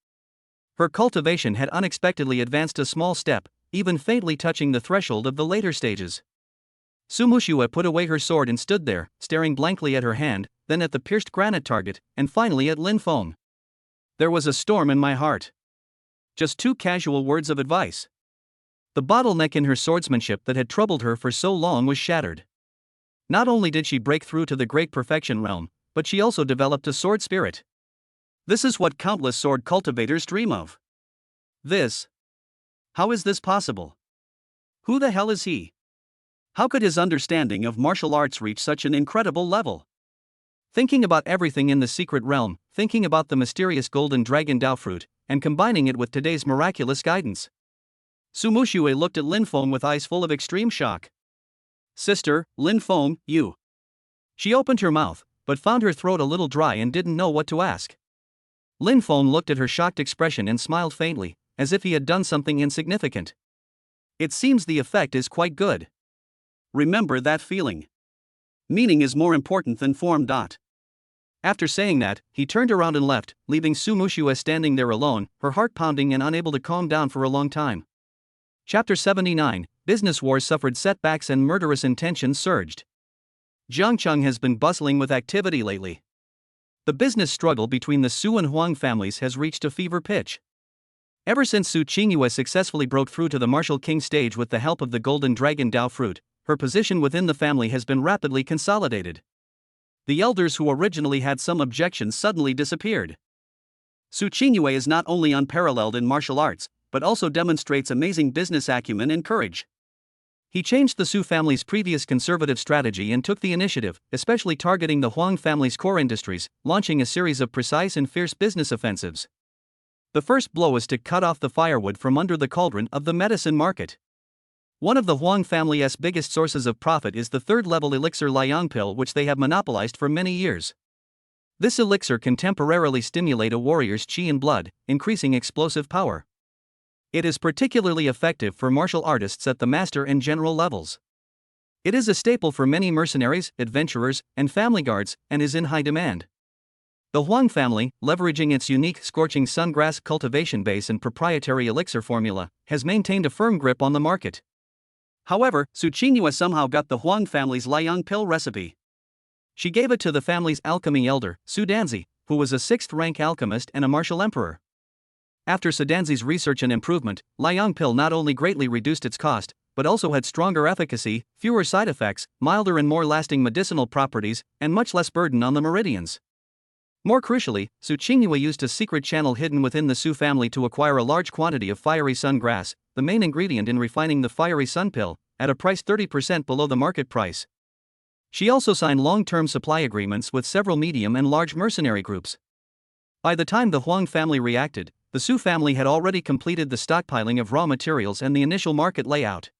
Her cultivation had unexpectedly advanced a small step, even faintly touching the threshold of the later stages. Sumushiwa put away her sword and stood there, staring blankly at her hand, then at the pierced granite target, and finally at Lin Feng. There was a storm in my heart. Just 2 casual words of advice. The bottleneck in her swordsmanship that had troubled her for so long was shattered. Not only did she break through to the great perfection realm, but she also developed a sword spirit. This is what countless sword cultivators dream of. How is this possible? Who the hell is he? How could his understanding of martial arts reach such an incredible level? Thinking about everything in the secret realm, thinking about the mysterious golden dragon Dao fruit, and combining it with today's miraculous guidance. Sumushiwe looked at Lin Feng with eyes full of extreme shock. Sister, Lin Feng, you. She opened her mouth, but found her throat a little dry and didn't know what to ask. Lin Feng looked at her shocked expression and smiled faintly, as if he had done something insignificant. It seems the effect is quite good. Remember that feeling. Meaning is more important than form. After saying that, he turned around and left, leaving Sumushiwa standing there alone, her heart pounding and unable to calm down for a long time. Chapter 79, Business Wars suffered setbacks and murderous intentions surged. Jiangcheng has been bustling with activity lately. The business struggle between the Su and Huang families has reached a fever pitch. Ever since Su Qingyue successfully broke through to the martial king stage with the help of the golden dragon Dao fruit, her position within the family has been rapidly consolidated. The elders who originally had some objections suddenly disappeared. Su Qingyue is not only unparalleled in martial arts, but also demonstrates amazing business acumen and courage. He changed the Su family's previous conservative strategy and took the initiative, especially targeting the Huang family's core industries, launching a series of precise and fierce business offensives. The first blow is to cut off the firewood from under the cauldron of the medicine market. One of the Huang family's biggest sources of profit is the third-level elixir Liang pill, which they have monopolized for many years. This elixir can temporarily stimulate a warrior's qi and blood, increasing explosive power. It is particularly effective for martial artists at the master and general levels. It is a staple for many mercenaries, adventurers, and family guards, and is in high demand. The Huang family, leveraging its unique scorching sungrass cultivation base and proprietary elixir formula, has maintained a firm grip on the market. However, Su Qingyue somehow got the Huang family's Liang pill recipe. She gave it to the family's alchemy elder, Su Danzi, who was a 6th-rank alchemist and a martial emperor. After Su Danzi's research and improvement, Liang pill not only greatly reduced its cost, but also had stronger efficacy, fewer side effects, milder and more lasting medicinal properties, and much less burden on the meridians. More crucially, Su Qingyue used a secret channel hidden within the Su family to acquire a large quantity of fiery sun grass, the main ingredient in refining the fiery sun pill, at a price 30% below the market price. She also signed long-term supply agreements with several medium and large mercenary groups. By the time the Huang family reacted, the Su family had already completed the stockpiling of raw materials and the initial market layout.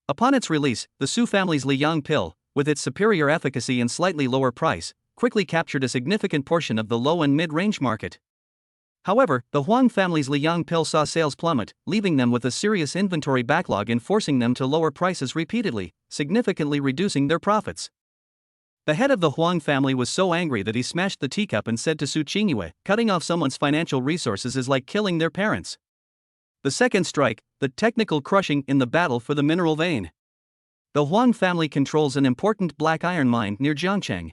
Upon its release, the Su family's Liang pill, with its superior efficacy and slightly lower price, quickly captured a significant portion of the low and mid-range market. However, the Huang family's Liang pill saw sales plummet, leaving them with a serious inventory backlog and forcing them to lower prices repeatedly, significantly reducing their profits. The head of the Huang family was so angry that he smashed the teacup and said to Su Qingyue, "Cutting off someone's financial resources is like killing their parents." The second strike, the technical crushing in the battle for the mineral vein. The Huang family controls an important black iron mine near Jiangcheng.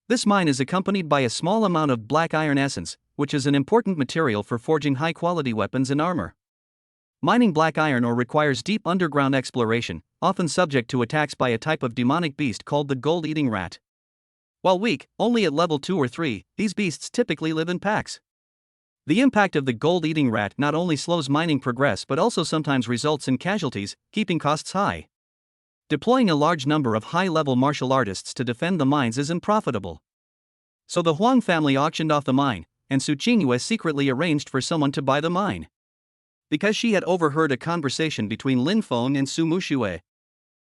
This mine is accompanied by a small amount of black iron essence, which is an important material for forging high-quality weapons and armor. Mining black iron ore requires deep underground exploration, often subject to attacks by a type of demonic beast called the gold-eating rat. While weak, only at level 2 or 3, these beasts typically live in packs. The impact of the gold-eating rat not only slows mining progress but also sometimes results in casualties, keeping costs high. Deploying a large number of high-level martial artists to defend the mines is unprofitable. So the Huang family auctioned off the mine, and Su Qingyue secretly arranged for someone to buy the mine. Because she had overheard a conversation between Lin Feng and Su Mushiue.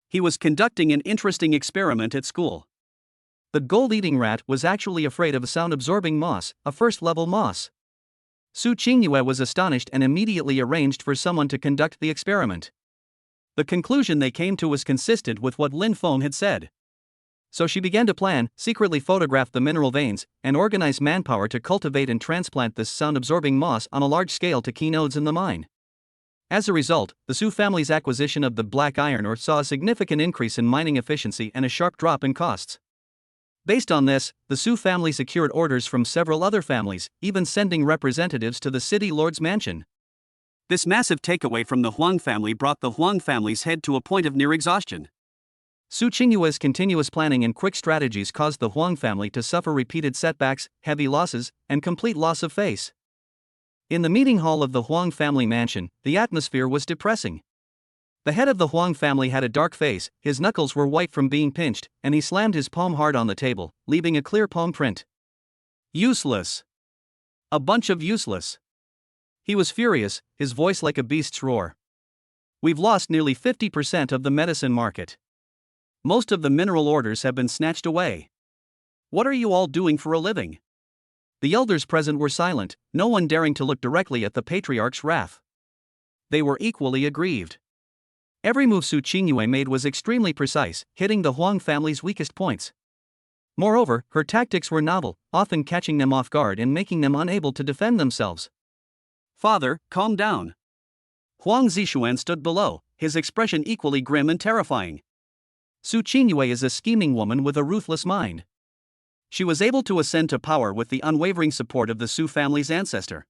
He was conducting an interesting experiment at school. The gold-eating rat was actually afraid of a sound-absorbing moss, a first-level moss. Su Qingyue was astonished and immediately arranged for someone to conduct the experiment. The conclusion they came to was consistent with what Lin Feng had said. So she began to plan, secretly photograph the mineral veins, and organize manpower to cultivate and transplant this sound-absorbing moss on a large scale to key nodes in the mine. As a result, the Su family's acquisition of the black iron ore saw a significant increase in mining efficiency and a sharp drop in costs. Based on this, the Su family secured orders from several other families, even sending representatives to the city lord's mansion. This massive takeaway from the Huang family brought the Huang family's head to a point of near exhaustion. Su Qingyue's continuous planning and quick strategies caused the Huang family to suffer repeated setbacks, heavy losses, and complete loss of face. In the meeting hall of the Huang family mansion, the atmosphere was depressing. The head of the Huang family had a dark face, his knuckles were white from being pinched, and he slammed his palm hard on the table, leaving a clear palm print. Useless. A bunch of useless. He was furious, his voice like a beast's roar. We've lost nearly 50% of the medicine market. Most of the mineral orders have been snatched away. What are you all doing for a living? The elders present were silent, no one daring to look directly at the patriarch's wrath. They were equally aggrieved. Every move Su Qingyue made was extremely precise, hitting the Huang family's weakest points. Moreover, her tactics were novel, often catching them off guard and making them unable to defend themselves. Father, calm down. Huang Zishuan stood below, his expression equally grim and terrifying. Su Qingyue is a scheming woman with a ruthless mind. She was able to ascend to power with the unwavering support of the Su family's ancestor.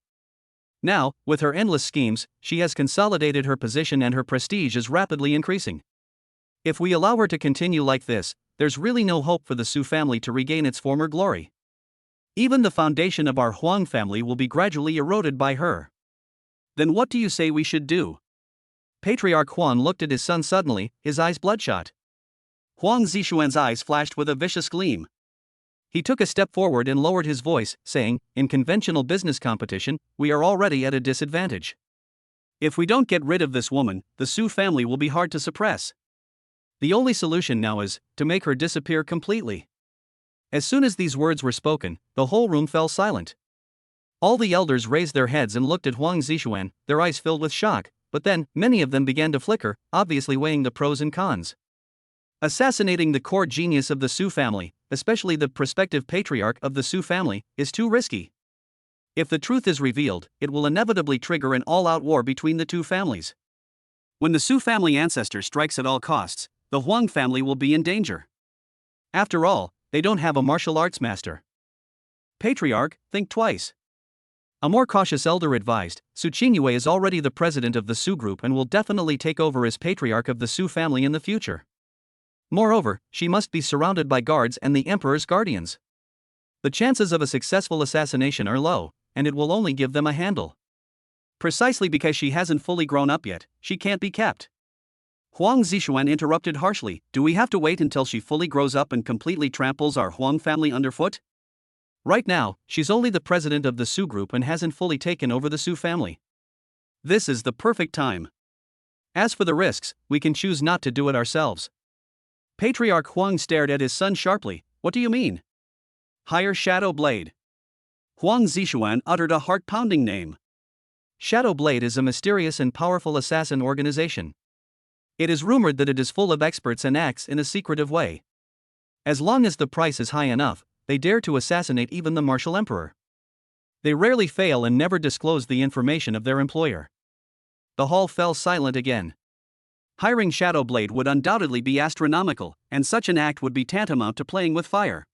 Now, with her endless schemes, she has consolidated her position and her prestige is rapidly increasing. If we allow her to continue like this, there's really no hope for the Su family to regain its former glory. Even the foundation of our Huang family will be gradually eroded by her. Then what do you say we should do? Patriarch Huang looked at his son suddenly, his eyes bloodshot. Huang Zishuan's eyes flashed with a vicious gleam. He took a step forward and lowered his voice, saying, in conventional business competition, we are already at a disadvantage. If we don't get rid of this woman, the Su family will be hard to suppress. The only solution now is to make her disappear completely. As soon as these words were spoken, the whole room fell silent. All the elders raised their heads and looked at Huang Zishuan, their eyes filled with shock, but then, many of them began to flicker, obviously weighing the pros and cons. Assassinating the core genius of the Su family, especially the prospective patriarch of the Su family, is too risky. If the truth is revealed, it will inevitably trigger an all-out war between the two families. When the Su family ancestor strikes at all costs, the Huang family will be in danger. After all, they don't have a martial arts master. Patriarch, think twice. A more cautious elder advised, Su Qingyue is already the president of the Su group and will definitely take over as patriarch of the Su family in the future. Moreover, she must be surrounded by guards and the emperor's guardians. The chances of a successful assassination are low, and it will only give them a handle. Precisely because she hasn't fully grown up yet, she can't be kept. Huang Zishuan interrupted harshly, do we have to wait until she fully grows up and completely tramples our Huang family underfoot? Right now, she's only the president of the Su group and hasn't fully taken over the Su family. This is the perfect time. As for the risks, we can choose not to do it ourselves. Patriarch Huang stared at his son sharply, what do you mean? Hire Shadow Blade. Huang Zishuan uttered a heart-pounding name. Shadow Blade is a mysterious and powerful assassin organization. It is rumored that it is full of experts and acts in a secretive way. As long as the price is high enough, they dare to assassinate even the martial emperor. They rarely fail and never disclose the information of their employer. The hall fell silent again. Hiring Shadow Blade would undoubtedly be astronomical, and such an act would be tantamount to playing with fire.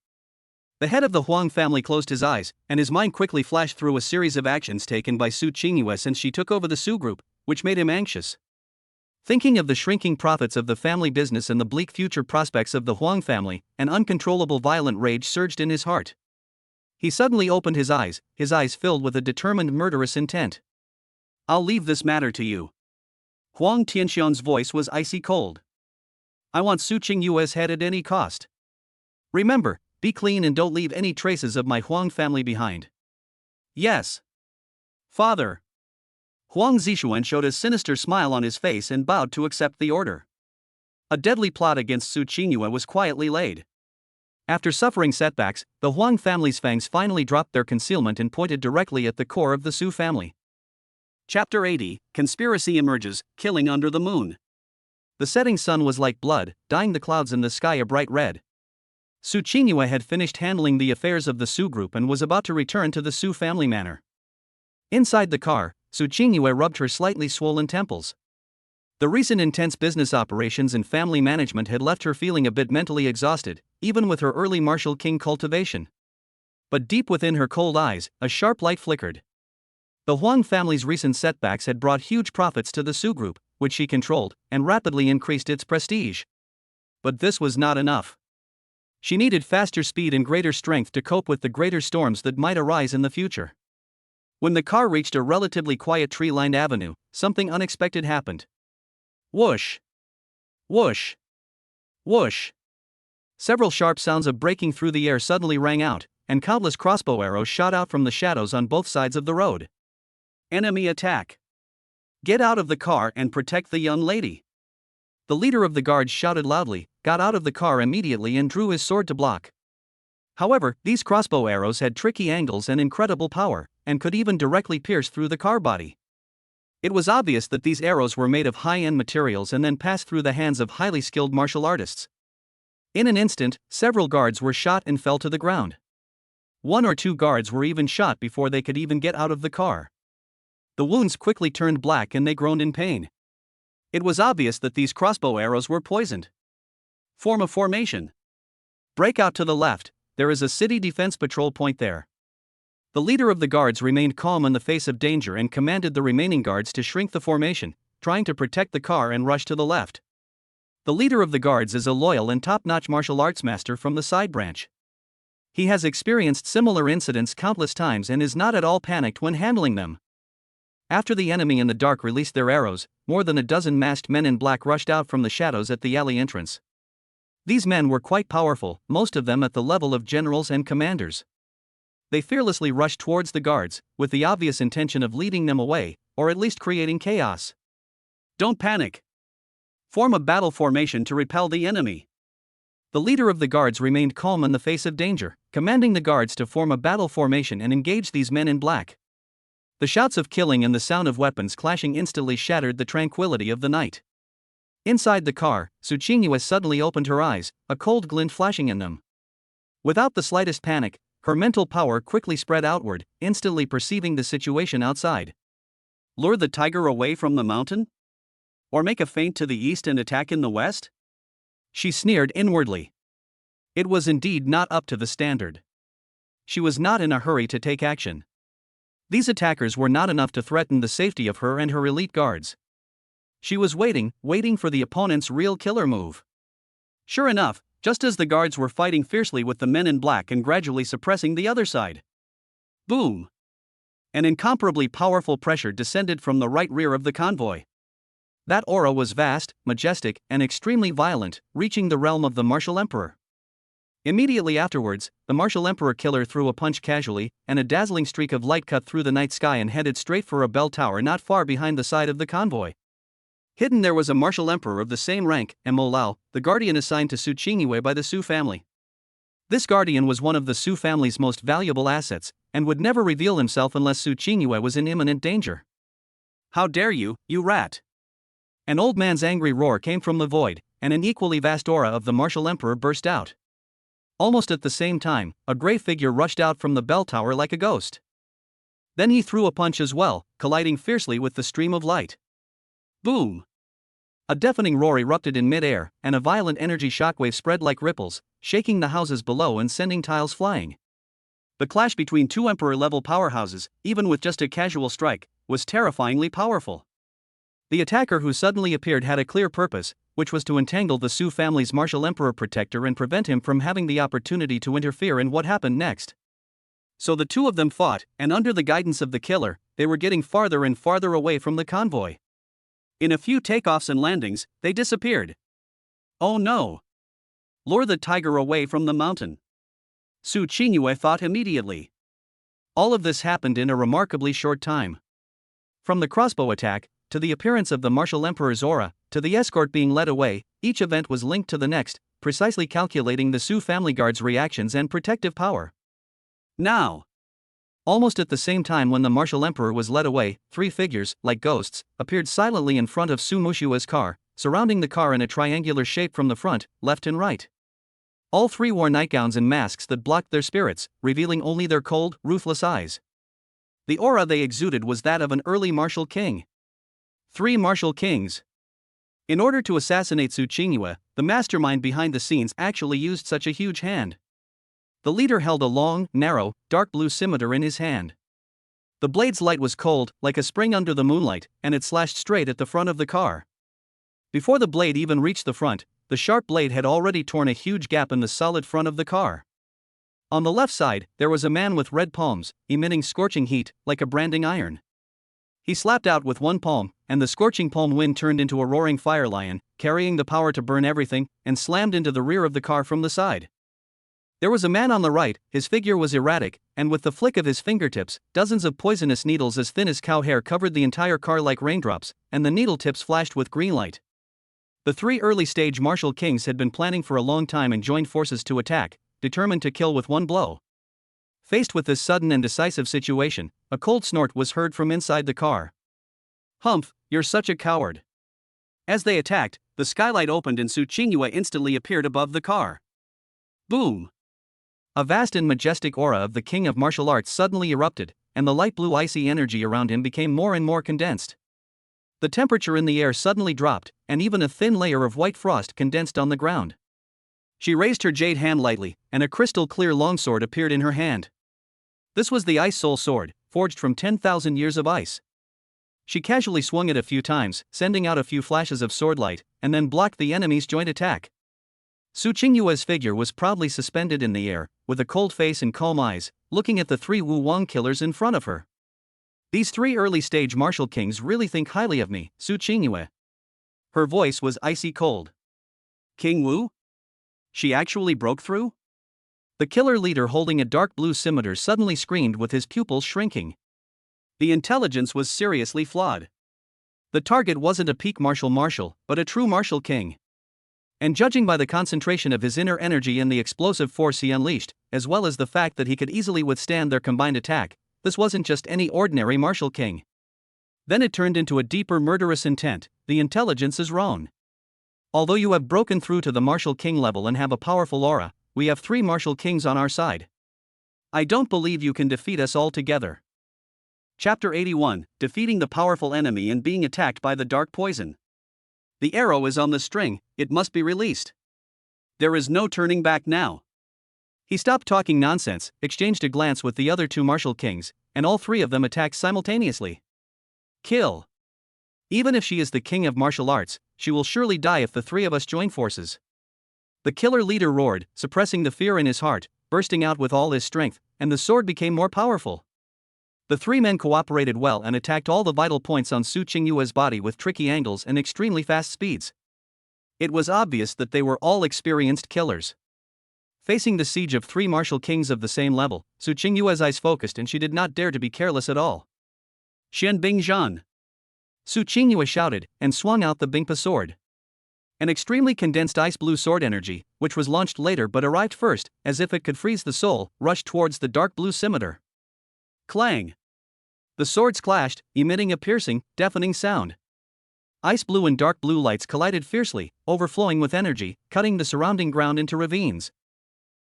The head of the Huang family closed his eyes, and his mind quickly flashed through a series of actions taken by Su Qingyue since she took over the Su group, which made him anxious. Thinking of the shrinking profits of the family business and the bleak future prospects of the Huang family, an uncontrollable violent rage surged in his heart. He suddenly opened his eyes filled with a determined murderous intent. I'll leave this matter to you. Huang Tianxian's voice was icy cold. I want Su Qingyue's head at any cost. Remember, be clean and don't leave any traces of my Huang family behind. Yes. Father. Huang Zishuan showed a sinister smile on his face and bowed to accept the order. A deadly plot against Su Qingyue was quietly laid. After suffering setbacks, the Huang family's fangs finally dropped their concealment and pointed directly at the core of the Su family. Chapter 80, Conspiracy Emerges, Killing Under the Moon. The setting sun was like blood, dyeing the clouds in the sky a bright red. Su Qingyue had finished handling the affairs of the Su group and was about to return to the Su family manor. Inside the car, Su Qingyue rubbed her slightly swollen temples. The recent intense business operations and family management had left her feeling a bit mentally exhausted, even with her early martial king cultivation. But deep within her cold eyes, a sharp light flickered. The Huang family's recent setbacks had brought huge profits to the Su group, which she controlled, and rapidly increased its prestige. But this was not enough. She needed faster speed and greater strength to cope with the greater storms that might arise in the future. When the car reached a relatively quiet tree-lined avenue, something unexpected happened. Whoosh! Whoosh! Whoosh! Several sharp sounds of breaking through the air suddenly rang out, and countless crossbow arrows shot out from the shadows on both sides of the road. Enemy attack! Get out of the car and protect the young lady! The leader of the guards shouted loudly, got out of the car immediately and drew his sword to block. However, these crossbow arrows had tricky angles and incredible power, and could even directly pierce through the car body. It was obvious that these arrows were made of high-end materials and then passed through the hands of highly skilled martial artists. In an instant, several guards were shot and fell to the ground. One or two guards were even shot before they could even get out of the car. The wounds quickly turned black and they groaned in pain. It was obvious that these crossbow arrows were poisoned. Form a formation. Break out to the left, there is a city defense patrol point there. The leader of the guards remained calm in the face of danger and commanded the remaining guards to shrink the formation, trying to protect the car and rush to the left. The leader of the guards is a loyal and top-notch martial arts master from the side branch. He has experienced similar incidents countless times and is not at all panicked when handling them. After the enemy in the dark released their arrows, more than a dozen masked men in black rushed out from the shadows at the alley entrance. These men were quite powerful, most of them at the level of generals and commanders. They fearlessly rushed towards the guards, with the obvious intention of leading them away, or at least creating chaos. Don't panic. Form a battle formation to repel the enemy. The leader of the guards remained calm in the face of danger, commanding the guards to form a battle formation and engage these men in black. The shouts of killing and the sound of weapons clashing instantly shattered the tranquility of the night. Inside the car, Su Qingyue suddenly opened her eyes, a cold glint flashing in them. Without the slightest panic, her mental power quickly spread outward, instantly perceiving the situation outside. Lure the tiger away from the mountain? Or make a feint to the east and attack in the west? She sneered inwardly. It was indeed not up to the standard. She was not in a hurry to take action. These attackers were not enough to threaten the safety of her and her elite guards. She was waiting for the opponent's real killer move. Sure enough, just as the guards were fighting fiercely with the men in black and gradually suppressing the other side. Boom! An incomparably powerful pressure descended from the right rear of the convoy. That aura was vast, majestic, and extremely violent, reaching the realm of the martial emperor. Immediately afterwards, the martial emperor killer threw a punch casually, and a dazzling streak of light cut through the night sky and headed straight for a bell tower not far behind the side of the convoy. Hidden there was a martial emperor of the same rank, Mo Lao, the guardian assigned to Su Qingyue by the Su family. This guardian was one of the Su family's most valuable assets, and would never reveal himself unless Su Qingyue was in imminent danger. How dare you, you rat! An old man's angry roar came from the void, and an equally vast aura of the martial emperor burst out. Almost at the same time, a gray figure rushed out from the bell tower like a ghost. Then he threw a punch as well, colliding fiercely with the stream of light. Boom! A deafening roar erupted in mid-air, and a violent energy shockwave spread like ripples, shaking the houses below and sending tiles flying. The clash between two emperor-level powerhouses, even with just a casual strike, was terrifyingly powerful. The attacker who suddenly appeared had a clear purpose, which was to entangle the Su family's martial emperor protector and prevent him from having the opportunity to interfere in what happened next. So the two of them fought, and under the guidance of the killer, they were getting farther and farther away from the convoy. In a few takeoffs and landings, they disappeared. Oh no! Lure the tiger away from the mountain. Su Qingyue thought immediately. All of this happened in a remarkably short time. From the crossbow attack, to the appearance of the martial emperor's aura, to the escort being led away, each event was linked to the next, precisely calculating the Su family guard's reactions and protective power. Now, almost at the same time when the martial emperor was led away, three figures, like ghosts, appeared silently in front of Su Mushua's car, surrounding the car in a triangular shape from the front, left and right. All three wore nightgowns and masks that blocked their spirits, revealing only their cold, ruthless eyes. The aura they exuded was that of an early martial king. Three martial kings. In order to assassinate Su Qingyue, the mastermind behind the scenes actually used such a huge hand. The leader held a long, narrow, dark blue scimitar in his hand. The blade's light was cold, like a spring under the moonlight, and it slashed straight at the front of the car. Before the blade even reached the front, the sharp blade had already torn a huge gap in the solid front of the car. On the left side, there was a man with red palms, emitting scorching heat, like a branding iron. He slapped out with one palm, and the scorching palm wind turned into a roaring fire lion, carrying the power to burn everything, and slammed into the rear of the car from the side. There was a man on the right, his figure was erratic, and with the flick of his fingertips, dozens of poisonous needles as thin as cow hair covered the entire car like raindrops, and the needle tips flashed with green light. The three early-stage martial kings had been planning for a long time and joined forces to attack, determined to kill with one blow. Faced with this sudden and decisive situation, a cold snort was heard from inside the car. "Humph, you're such a coward." As they attacked, the skylight opened and Su Qingyue instantly appeared above the car. Boom! A vast and majestic aura of the king of martial arts suddenly erupted, and the light blue icy energy around him became more and more condensed. The temperature in the air suddenly dropped, and even a thin layer of white frost condensed on the ground. She raised her jade hand lightly, and a crystal-clear longsword appeared in her hand. This was the Ice Soul Sword, forged from 10,000 years of ice. She casually swung it a few times, sending out a few flashes of sword light, and then blocked the enemy's joint attack. Su Qingyue's figure was proudly suspended in the air, with a cold face and calm eyes, looking at the three Wu Wang killers in front of her. "These three early-stage martial kings really think highly of me, Su Qingyue." Her voice was icy cold. "King Wu? She actually broke through?" The killer leader holding a dark blue scimitar suddenly screamed with his pupils shrinking. The intelligence was seriously flawed. The target wasn't a peak martial, but a true martial king. And judging by the concentration of his inner energy and the explosive force he unleashed, as well as the fact that he could easily withstand their combined attack, this wasn't just any ordinary martial king. Then it turned into a deeper murderous intent. The intelligence is wrong. Although you have broken through to the martial king level and have a powerful aura, we have three martial kings on our side. I don't believe you can defeat us all together. Chapter 81, Defeating the Powerful Enemy and Being Attacked by the Dark Poison. The arrow is on the string, it must be released. There is no turning back now. He stopped talking nonsense, exchanged a glance with the other two martial kings, and all three of them attacked simultaneously. Kill. Even if she is the king of martial arts, she will surely die if the three of us join forces. The killer leader roared, suppressing the fear in his heart, bursting out with all his strength, and the sword became more powerful. The three men cooperated well and attacked all the vital points on Su Qingyue's body with tricky angles and extremely fast speeds. It was obvious that they were all experienced killers. Facing the siege of three martial kings of the same level, Su Qingyue's eyes focused and she did not dare to be careless at all. "Xian Bing Zhan!" Su Qingyue shouted, and swung out the Bingpa sword. An extremely condensed ice blue sword energy, which was launched later but arrived first, as if it could freeze the soul, rushed towards the dark blue scimitar. Clang! The swords clashed, emitting a piercing, deafening sound. Ice blue and dark blue lights collided fiercely, overflowing with energy, cutting the surrounding ground into ravines.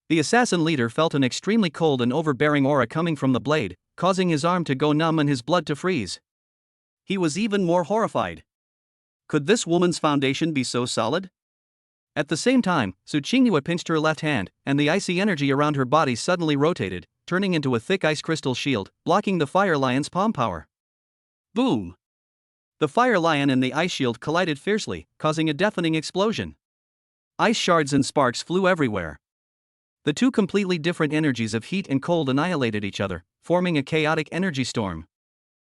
The assassin leader felt an extremely cold and overbearing aura coming from the blade, causing his arm to go numb and his blood to freeze. He was even more horrified. Could this woman's foundation be so solid? At the same time, Su Qingyue pinched her left hand, and the icy energy around her body suddenly rotated, turning into a thick ice crystal shield, blocking the fire lion's palm power. Boom! The fire lion and the ice shield collided fiercely, causing a deafening explosion. Ice shards and sparks flew everywhere. The two completely different energies of heat and cold annihilated each other, forming a chaotic energy storm.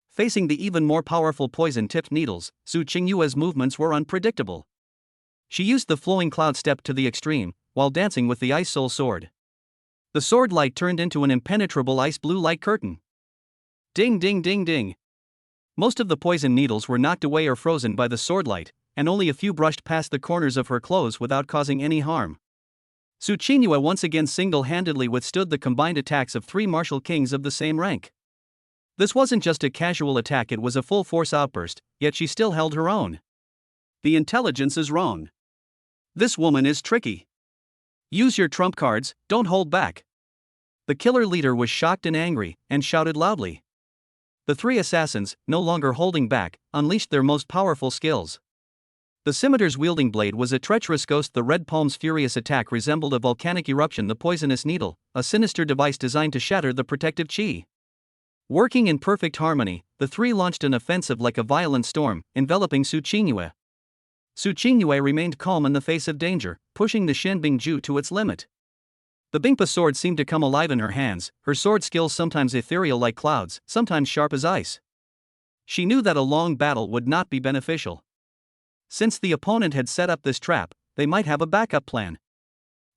Facing the even more powerful poison-tipped needles, Su Qingyue's movements were unpredictable. She used the flowing cloud step to the extreme, while dancing with the Ice Soul Sword. The sword light turned into an impenetrable ice blue light curtain. Ding ding ding ding. Most of the poison needles were knocked away or frozen by the sword light, and only a few brushed past the corners of her clothes without causing any harm. Su Qingyue once again single-handedly withstood the combined attacks of 3 martial kings of the same rank. This wasn't just a casual attack, it was a full-force outburst, yet she still held her own. The intelligence is wrong. This woman is tricky. Use your trump cards, don't hold back. The killer leader was shocked and angry, and shouted loudly. The 3 assassins, no longer holding back, unleashed their most powerful skills. The scimitar's wielding blade was a treacherous ghost. The red palm's furious attack resembled a volcanic eruption. The poisonous needle, a sinister device designed to shatter the protective chi. Working in perfect harmony, the 3 launched an offensive like a violent storm, enveloping Su Qingyue. Su Qingyue remained calm in the face of danger, pushing the Shenbingju to its limit. The Bingpa sword seemed to come alive in her hands, her sword skills sometimes ethereal like clouds, sometimes sharp as ice. She knew that a long battle would not be beneficial. Since the opponent had set up this trap, they might have a backup plan.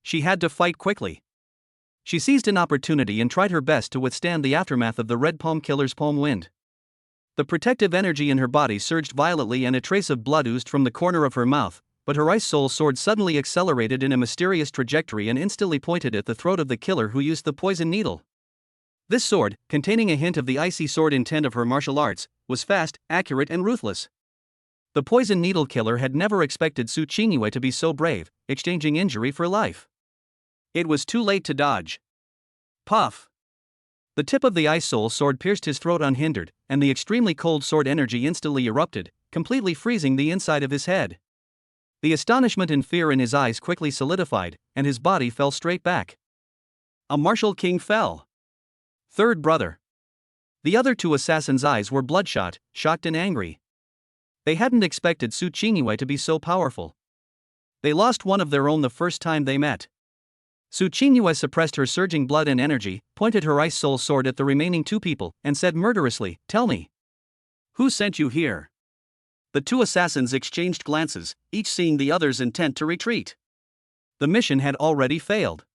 She had to fight quickly. She seized an opportunity and tried her best to withstand the aftermath of the red palm killer's palm wind. The protective energy in her body surged violently and a trace of blood oozed from the corner of her mouth, but her ice soul sword suddenly accelerated in a mysterious trajectory and instantly pointed at the throat of the killer who used the poison needle. This sword, containing a hint of the icy sword intent of her martial arts, was fast, accurate and ruthless. The poison needle killer had never expected Su Qingyue to be so brave, exchanging injury for life. It was too late to dodge. Puff! The tip of the ice soul sword pierced his throat unhindered, and the extremely cold sword energy instantly erupted, completely freezing the inside of his head. The astonishment and fear in his eyes quickly solidified, and his body fell straight back. A martial king fell. Third brother. The other 2 assassins' eyes were bloodshot, shocked and angry. They hadn't expected Su Qingyue to be so powerful. They lost one of their own the first time they met. Su Qingyue suppressed her surging blood and energy, pointed her ice soul sword at the remaining 2 people, and said murderously, "Tell me. Who sent you here?" The 2 assassins exchanged glances, each seeing the other's intent to retreat. The mission had already failed.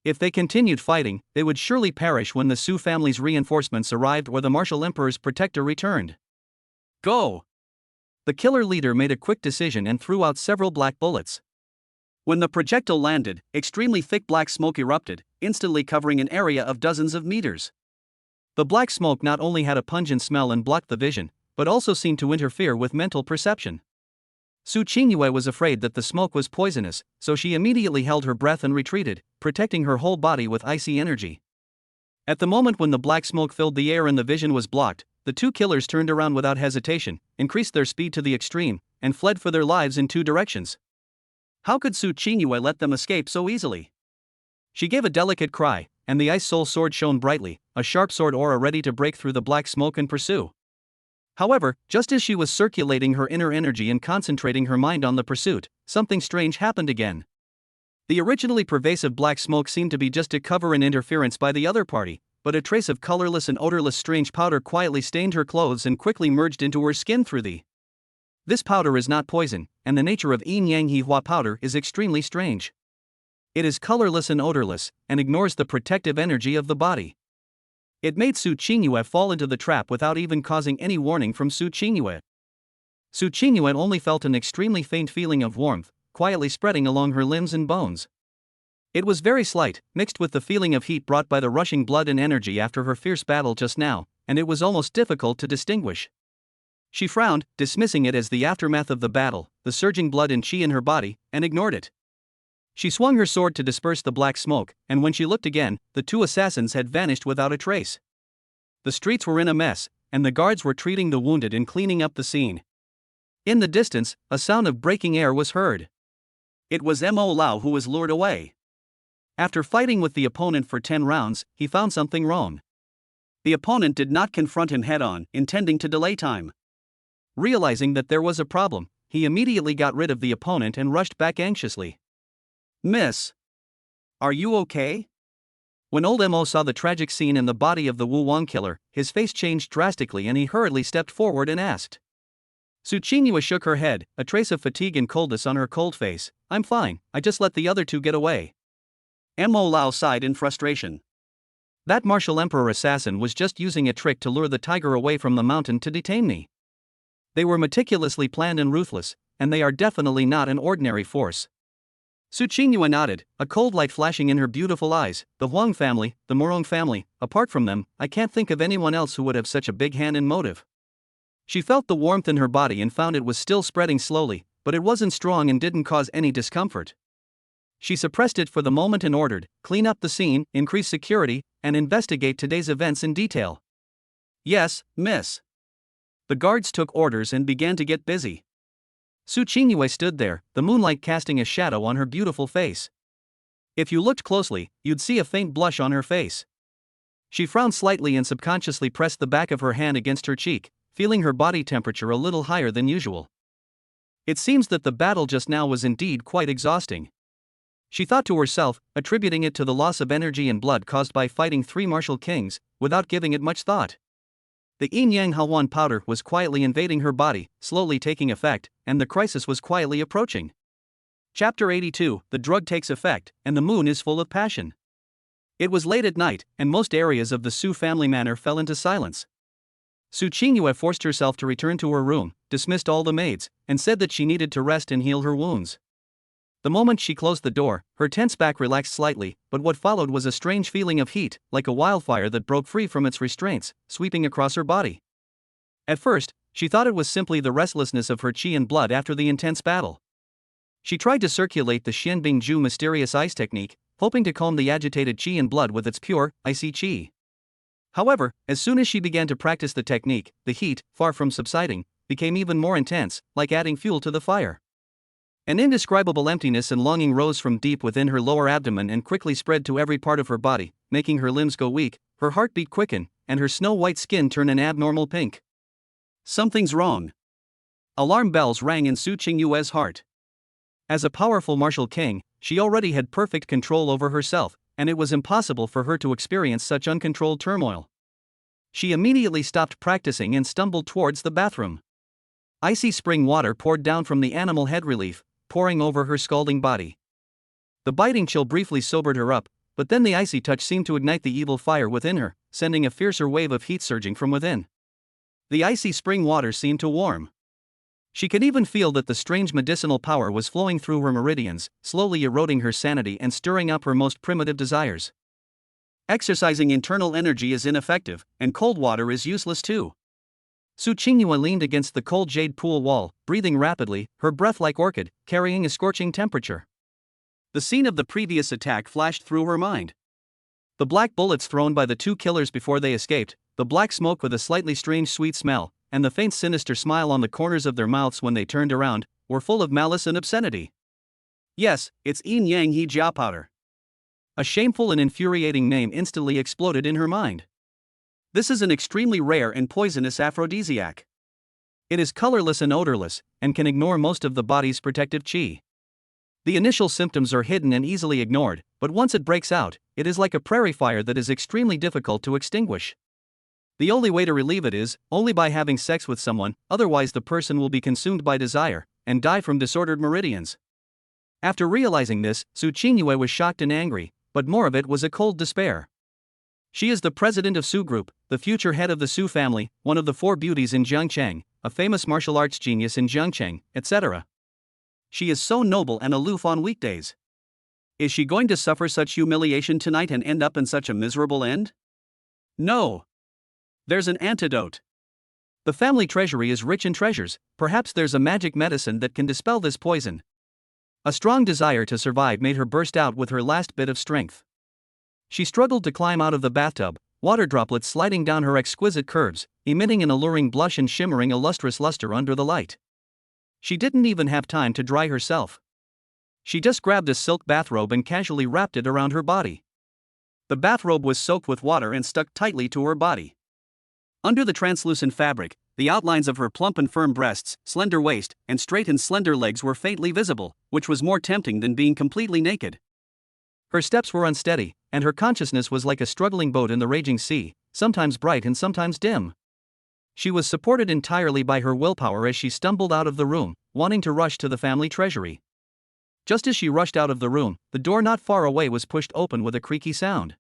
If they continued fighting, they would surely perish when the Su family's reinforcements arrived or the martial emperor's protector returned. Go! The killer leader made a quick decision and threw out several black bullets. When the projectile landed, extremely thick black smoke erupted, instantly covering an area of dozens of meters. The black smoke not only had a pungent smell and blocked the vision, but also seemed to interfere with mental perception. Su Qingyue was afraid that the smoke was poisonous, so she immediately held her breath and retreated, protecting her whole body with icy energy. At the moment when the black smoke filled the air and the vision was blocked, the 2 killers turned around without hesitation, increased their speed to the extreme, and fled for their lives in 2 directions. How could Su Qingyue let them escape so easily? She gave a delicate cry, and the ice soul sword shone brightly, a sharp sword aura ready to break through the black smoke and pursue. However, just as she was circulating her inner energy and concentrating her mind on the pursuit, something strange happened again. The originally pervasive black smoke seemed to be just a cover and interference by the other party, but a trace of colorless and odorless strange powder quietly stained her clothes and quickly merged into her skin through the. This powder is not poison, and the nature of yin yang he hua powder is extremely strange. It is colorless and odorless, and ignores the protective energy of the body. It made Su Qingyue fall into the trap without even causing any warning from Su Qingyue. Su Qingyue only felt an extremely faint feeling of warmth, quietly spreading along her limbs and bones. It was very slight, mixed with the feeling of heat brought by the rushing blood and energy after her fierce battle just now, and it was almost difficult to distinguish. She frowned, dismissing it as the aftermath of the battle, the surging blood and chi in her body, and ignored it. She swung her sword to disperse the black smoke, and when she looked again, the 2 assassins had vanished without a trace. The streets were in a mess, and the guards were treating the wounded and cleaning up the scene. In the distance, a sound of breaking air was heard. It was Mo Lao who was lured away. After fighting with the opponent for 10 rounds, he found something wrong. The opponent did not confront him head-on, intending to delay time. Realizing that there was a problem, he immediately got rid of the opponent and rushed back anxiously. "Miss, are you okay?" When old Mo saw the tragic scene in the body of the Wu Wang killer, his face changed drastically and he hurriedly stepped forward and asked. Su Qingyue shook her head, a trace of fatigue and coldness on her cold face. "I'm fine, I just let the other 2 get away." Mo Lao sighed in frustration. That martial emperor assassin was just using a trick to lure the tiger away from the mountain to detain me. They were meticulously planned and ruthless, and they are definitely not an ordinary force. Su Qingyue nodded, a cold light flashing in her beautiful eyes. The Huang family, the Morong family, apart from them, I can't think of anyone else who would have such a big hand and motive. She felt the warmth in her body and found it was still spreading slowly, but it wasn't strong and didn't cause any discomfort. She suppressed it for the moment and ordered, clean up the scene, increase security, and investigate today's events in detail. Yes, miss. The guards took orders and began to get busy. Su Qingyue stood there, the moonlight casting a shadow on her beautiful face. If you looked closely, you'd see a faint blush on her face. She frowned slightly and subconsciously pressed the back of her hand against her cheek, feeling her body temperature a little higher than usual. It seems that the battle just now was indeed quite exhausting. She thought to herself, attributing it to the loss of energy and blood caused by fighting 3 martial kings, without giving it much thought. The yin yang hawan powder was quietly invading her body, slowly taking effect, and the crisis was quietly approaching. Chapter 82, The drug takes effect, and the moon is full of passion. It was late at night, and most areas of the Su family manor fell into silence. Su Qingyue forced herself to return to her room, dismissed all the maids, and said that she needed to rest and heal her wounds. The moment she closed the door, her tense back relaxed slightly, but what followed was a strange feeling of heat, like a wildfire that broke free from its restraints, sweeping across her body. At first, she thought it was simply the restlessness of her qi and blood after the intense battle. She tried to circulate the Xianbingju mysterious ice technique, hoping to calm the agitated qi and blood with its pure, icy qi. However, as soon as she began to practice the technique, the heat, far from subsiding, became even more intense, like adding fuel to the fire. An indescribable emptiness and longing rose from deep within her lower abdomen and quickly spread to every part of her body, making her limbs go weak, her heartbeat quicken, and her snow-white skin turn an abnormal pink. Something's wrong. Alarm bells rang in Su Qingyue's heart. As a powerful martial king, she already had perfect control over herself, and it was impossible for her to experience such uncontrolled turmoil. She immediately stopped practicing and stumbled towards the bathroom. Icy spring water poured down from the animal head relief, pouring over her scalding body. The biting chill briefly sobered her up, but then the icy touch seemed to ignite the evil fire within her, sending a fiercer wave of heat surging from within. The icy spring water seemed to warm. She could even feel that the strange medicinal power was flowing through her meridians, slowly eroding her sanity and stirring up her most primitive desires. Exercising internal energy is ineffective, and cold water is useless too. Su Qingyue leaned against the cold jade pool wall, breathing rapidly, her breath like orchid, carrying a scorching temperature. The scene of the previous attack flashed through her mind. The black bullets thrown by the 2 killers before they escaped, the black smoke with a slightly strange sweet smell, and the faint sinister smile on the corners of their mouths when they turned around, were full of malice and obscenity. Yes, it's yin yang he jia powder. A shameful and infuriating name instantly exploded in her mind. This is an extremely rare and poisonous aphrodisiac. It is colorless and odorless, and can ignore most of the body's protective qi. The initial symptoms are hidden and easily ignored, but once it breaks out, it is like a prairie fire that is extremely difficult to extinguish. The only way to relieve it is only by having sex with someone, otherwise the person will be consumed by desire and die from disordered meridians. After realizing this, Su Qingyue was shocked and angry, but more of it was a cold despair. She is the president of Su Group, the future head of the Su family, one of the 4 beauties in Jiangcheng, a famous martial arts genius in Jiangcheng, etc. She is so noble and aloof on weekdays. Is she going to suffer such humiliation tonight and end up in such a miserable end? No. There's an antidote. The family treasury is rich in treasures, perhaps there's a magic medicine that can dispel this poison. A strong desire to survive made her burst out with her last bit of strength. She struggled to climb out of the bathtub, water droplets sliding down her exquisite curves, emitting an alluring blush and shimmering a lustrous luster under the light. She didn't even have time to dry herself. She just grabbed a silk bathrobe and casually wrapped it around her body. The bathrobe was soaked with water and stuck tightly to her body. Under the translucent fabric, the outlines of her plump and firm breasts, slender waist, and straight and slender legs were faintly visible, which was more tempting than being completely naked. Her steps were unsteady, and her consciousness was like a struggling boat in the raging sea, sometimes bright and sometimes dim. She was supported entirely by her willpower as she stumbled out of the room, wanting to rush to the family treasury. Just as she rushed out of the room, the door not far away was pushed open with a creaky sound.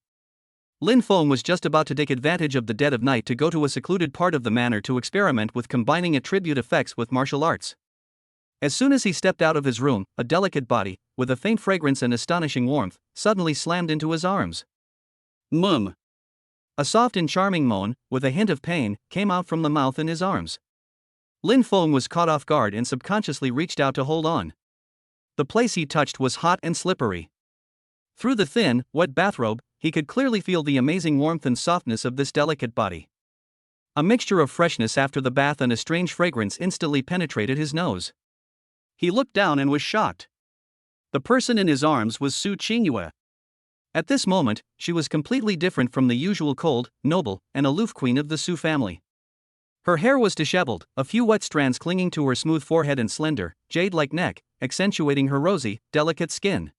Lin Feng was just about to take advantage of the dead of night to go to a secluded part of the manor to experiment with combining attribute effects with martial arts. As soon as he stepped out of his room, a delicate body, with a faint fragrance and astonishing warmth, suddenly slammed into his arms. Mum. A soft and charming moan, with a hint of pain, came out from the mouth in his arms. Lin Feng was caught off guard and subconsciously reached out to hold on. The place he touched was hot and slippery. Through the thin, wet bathrobe, he could clearly feel the amazing warmth and softness of this delicate body. A mixture of freshness after the bath and a strange fragrance instantly penetrated his nose. He looked down and was shocked. The person in his arms was Su Qingyue. At this moment, she was completely different from the usual cold, noble, and aloof queen of the Su family. Her hair was disheveled, a few wet strands clinging to her smooth forehead and slender, jade-like neck, accentuating her rosy, delicate skin.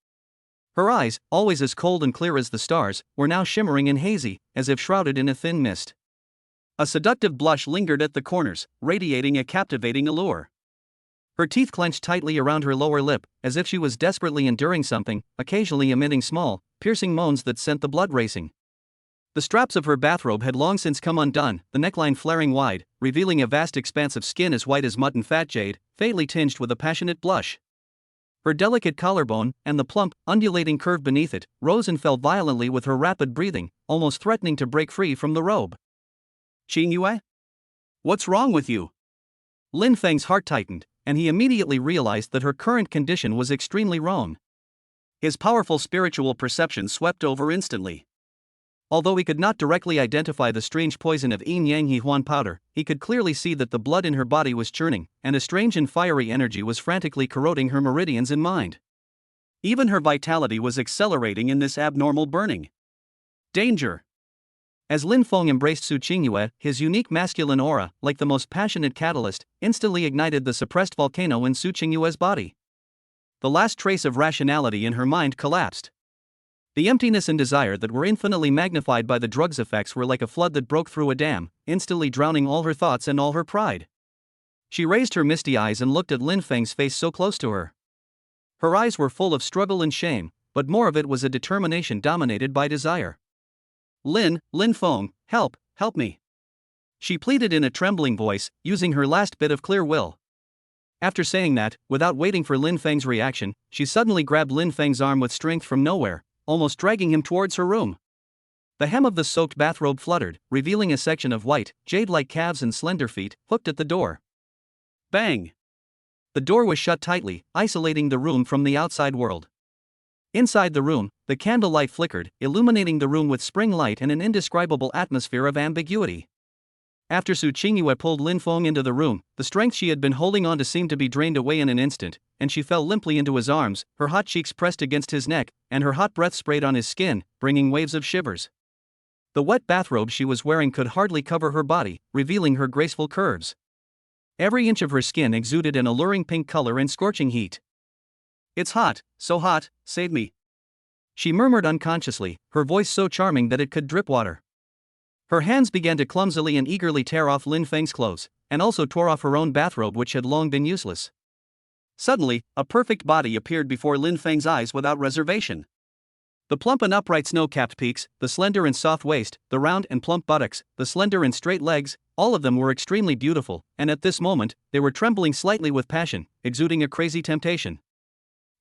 Her eyes, always as cold and clear as the stars, were now shimmering and hazy, as if shrouded in a thin mist. A seductive blush lingered at the corners, radiating a captivating allure. Her teeth clenched tightly around her lower lip, as if she was desperately enduring something, occasionally emitting small, piercing moans that sent the blood racing. The straps of her bathrobe had long since come undone, the neckline flaring wide, revealing a vast expanse of skin as white as mutton fat jade, faintly tinged with a passionate blush. Her delicate collarbone, and the plump, undulating curve beneath it, rose and fell violently with her rapid breathing, almost threatening to break free from the robe. Qingyue? What's wrong with you? Lin Feng's heart tightened, and he immediately realized that her current condition was extremely wrong. His powerful spiritual perception swept over instantly. Although he could not directly identify the strange poison of Yin Yang He Huan powder, he could clearly see that the blood in her body was churning, and a strange and fiery energy was frantically corroding her meridians and mind. Even her vitality was accelerating in this abnormal burning. Danger! As Lin Feng embraced Su Qingyue, his unique masculine aura, like the most passionate catalyst, instantly ignited the suppressed volcano in Su Qingyue's body. The last trace of rationality in her mind collapsed. The emptiness and desire that were infinitely magnified by the drug's effects were like a flood that broke through a dam, instantly drowning all her thoughts and all her pride. She raised her misty eyes and looked at Lin Feng's face so close to her. Her eyes were full of struggle and shame, but more of it was a determination dominated by desire. Lin Feng, help me. She pleaded in a trembling voice, using her last bit of clear will. After saying that, without waiting for Lin Feng's reaction, she suddenly grabbed Lin Feng's arm with strength from nowhere, almost dragging him towards her room. The hem of the soaked bathrobe fluttered, revealing a section of white, jade-like calves and slender feet, hooked at the door. Bang! The door was shut tightly, isolating the room from the outside world. Inside the room, the candlelight flickered, illuminating the room with spring light and an indescribable atmosphere of ambiguity. After Su Qingyue pulled Lin Feng into the room, the strength she had been holding on to seemed to be drained away in an instant, and she fell limply into his arms, her hot cheeks pressed against his neck, and her hot breath sprayed on his skin, bringing waves of shivers. The wet bathrobe she was wearing could hardly cover her body, revealing her graceful curves. Every inch of her skin exuded an alluring pink color and scorching heat. "It's hot, so hot, save me," she murmured unconsciously, her voice so charming that it could drip water. Her hands began to clumsily and eagerly tear off Lin Feng's clothes, and also tore off her own bathrobe which had long been useless. Suddenly, a perfect body appeared before Lin Feng's eyes without reservation. The plump and upright snow-capped peaks, the slender and soft waist, the round and plump buttocks, the slender and straight legs, all of them were extremely beautiful, and at this moment, they were trembling slightly with passion, exuding a crazy temptation.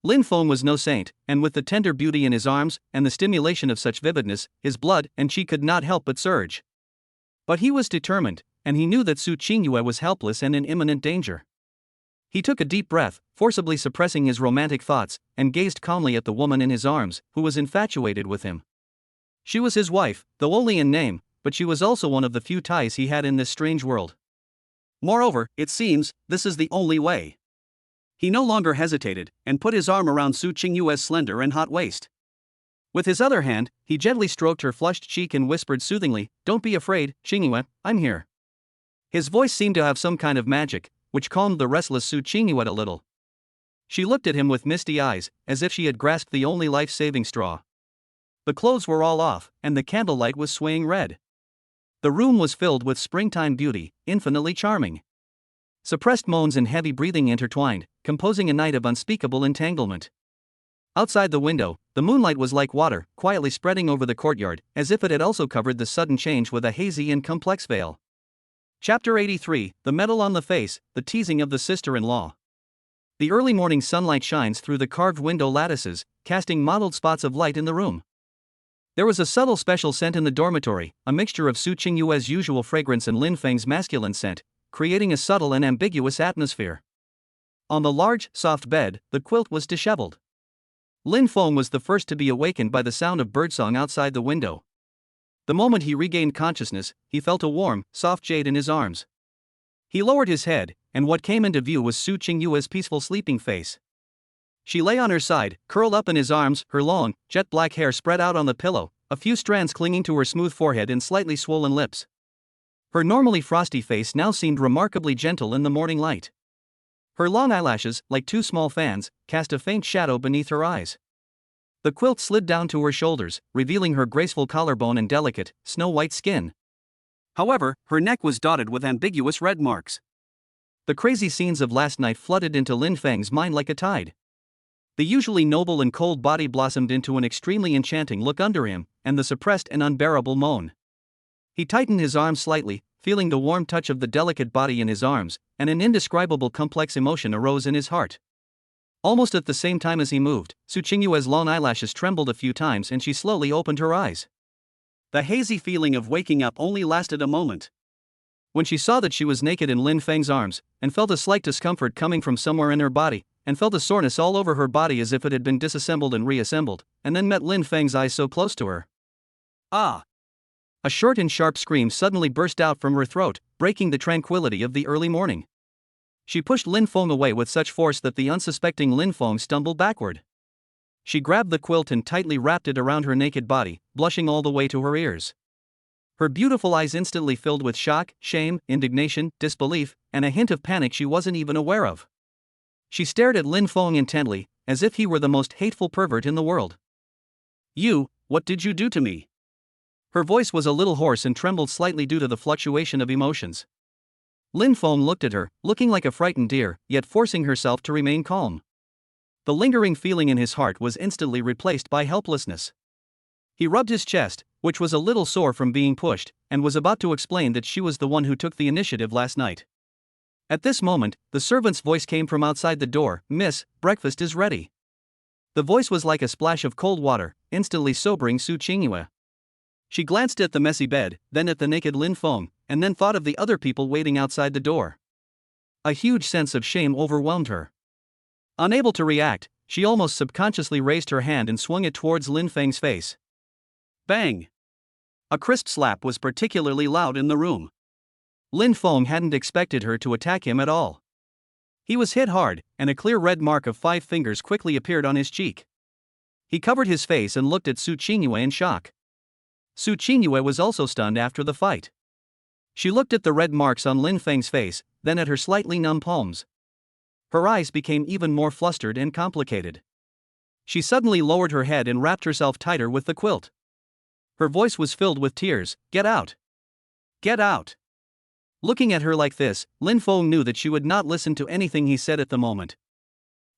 Lin Feng was no saint, and with the tender beauty in his arms, and the stimulation of such vividness, his blood and chi could not help but surge. But he was determined, and he knew that Su Qingyue was helpless and in imminent danger. He took a deep breath, forcibly suppressing his romantic thoughts, and gazed calmly at the woman in his arms, who was infatuated with him. She was his wife, though only in name, but she was also one of the few ties he had in this strange world. Moreover, it seems, this is the only way. He no longer hesitated, and put his arm around Su Qingyue's slender and hot waist. With his other hand, he gently stroked her flushed cheek and whispered soothingly, "Don't be afraid, Qingyue, I'm here." His voice seemed to have some kind of magic, which calmed the restless Su Qingyue a little. She looked at him with misty eyes, as if she had grasped the only life-saving straw. The clothes were all off, and the candlelight was swaying red. The room was filled with springtime beauty, infinitely charming. Suppressed moans and heavy breathing intertwined, composing a night of unspeakable entanglement. Outside the window, the moonlight was like water, quietly spreading over the courtyard, as if it had also covered the sudden change with a hazy and complex veil. Chapter 83, The Medal on the Face, the Teasing of the Sister-in-Law. The early morning sunlight shines through the carved window lattices, casting mottled spots of light in the room. There was a subtle special scent in the dormitory, a mixture of Su Qingyue's usual fragrance and Lin Feng's masculine scent, creating a subtle and ambiguous atmosphere. On the large, soft bed, the quilt was disheveled. Lin Feng was the first to be awakened by the sound of birdsong outside the window. The moment he regained consciousness, he felt a warm, soft jade in his arms. He lowered his head, and what came into view was Su Qingyue's peaceful sleeping face. She lay on her side, curled up in his arms, her long, jet-black hair spread out on the pillow, a few strands clinging to her smooth forehead and slightly swollen lips. Her normally frosty face now seemed remarkably gentle in the morning light. Her long eyelashes, like two small fans, cast a faint shadow beneath her eyes. The quilt slid down to her shoulders, revealing her graceful collarbone and delicate, snow-white skin. However, her neck was dotted with ambiguous red marks. The crazy scenes of last night flooded into Lin Feng's mind like a tide. The usually noble and cold body blossomed into an extremely enchanting look under him, and the suppressed and unbearable moan. He tightened his arms slightly, feeling the warm touch of the delicate body in his arms, and an indescribable complex emotion arose in his heart. Almost at the same time as he moved, Su Qingyue's long eyelashes trembled a few times and she slowly opened her eyes. The hazy feeling of waking up only lasted a moment. When she saw that she was naked in Lin Feng's arms, and felt a slight discomfort coming from somewhere in her body, and felt a soreness all over her body as if it had been disassembled and reassembled, and then met Lin Feng's eyes so close to her. Ah! A short and sharp scream suddenly burst out from her throat, breaking the tranquility of the early morning. She pushed Lin Feng away with such force that the unsuspecting Lin Feng stumbled backward. She grabbed the quilt and tightly wrapped it around her naked body, blushing all the way to her ears. Her beautiful eyes instantly filled with shock, shame, indignation, disbelief, and a hint of panic she wasn't even aware of. She stared at Lin Feng intently, as if he were the most hateful pervert in the world. What did you do to me?" Her voice was a little hoarse and trembled slightly due to the fluctuation of emotions. Lin Feng looked at her, looking like a frightened deer, yet forcing herself to remain calm. The lingering feeling in his heart was instantly replaced by helplessness. He rubbed his chest, which was a little sore from being pushed, and was about to explain that she was the one who took the initiative last night. At this moment, the servant's voice came from outside the door. "Miss, breakfast is ready." The voice was like a splash of cold water, instantly sobering Su Qingyue. She glanced at the messy bed, then at the naked Lin Feng, and then thought of the other people waiting outside the door. A huge sense of shame overwhelmed her. Unable to react, she almost subconsciously raised her hand and swung it towards Lin Feng's face. Bang! A crisp slap was particularly loud in the room. Lin Feng hadn't expected her to attack him at all. He was hit hard, and a clear red mark of 5 fingers quickly appeared on his cheek. He covered his face and looked at Su Qingyue in shock. Su Qingyue was also stunned after the fight. She looked at the red marks on Lin Feng's face, then at her slightly numb palms. Her eyes became even more flustered and complicated. She suddenly lowered her head and wrapped herself tighter with the quilt. Her voice was filled with tears. "Get out! Get out!" Looking at her like this, Lin Feng knew that she would not listen to anything he said at the moment.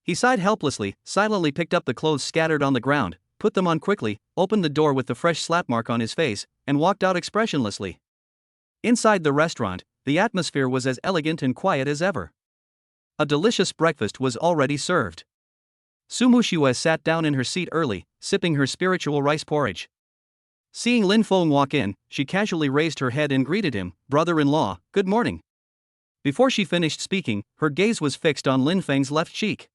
He sighed helplessly, silently picked up the clothes scattered on the ground, put them on quickly, opened the door with the fresh slap mark on his face, and walked out expressionlessly. Inside the restaurant, the atmosphere was as elegant and quiet as ever. A delicious breakfast was already served. Su Mushue sat down in her seat early, sipping her spiritual rice porridge. Seeing Lin Feng walk in, she casually raised her head and greeted him. "Brother-in-law, good morning." Before she finished speaking, her gaze was fixed on Lin Feng's left cheek.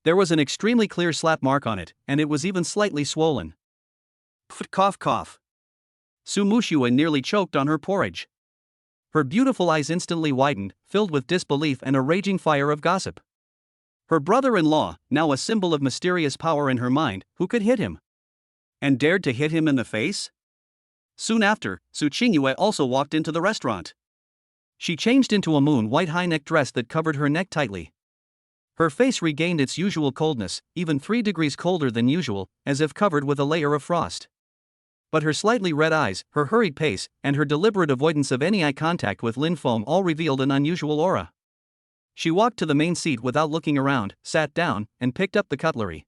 There was an extremely clear slap mark on it, and it was even slightly swollen. Cough cough. Su Mushue nearly choked on her porridge. Her beautiful eyes instantly widened, filled with disbelief and a raging fire of gossip. Her brother-in-law, now a symbol of mysterious power in her mind, who could hit him? And dared to hit him in the face? Soon after, Su Qingyue also walked into the restaurant. She changed into a moon-white high-neck dress that covered her neck tightly. Her face regained its usual coldness, even 3 degrees colder than usual, as if covered with a layer of frost. But her slightly red eyes, her hurried pace, and her deliberate avoidance of any eye contact with Lin Feng all revealed an unusual aura. She walked to the main seat without looking around, sat down, and picked up the cutlery.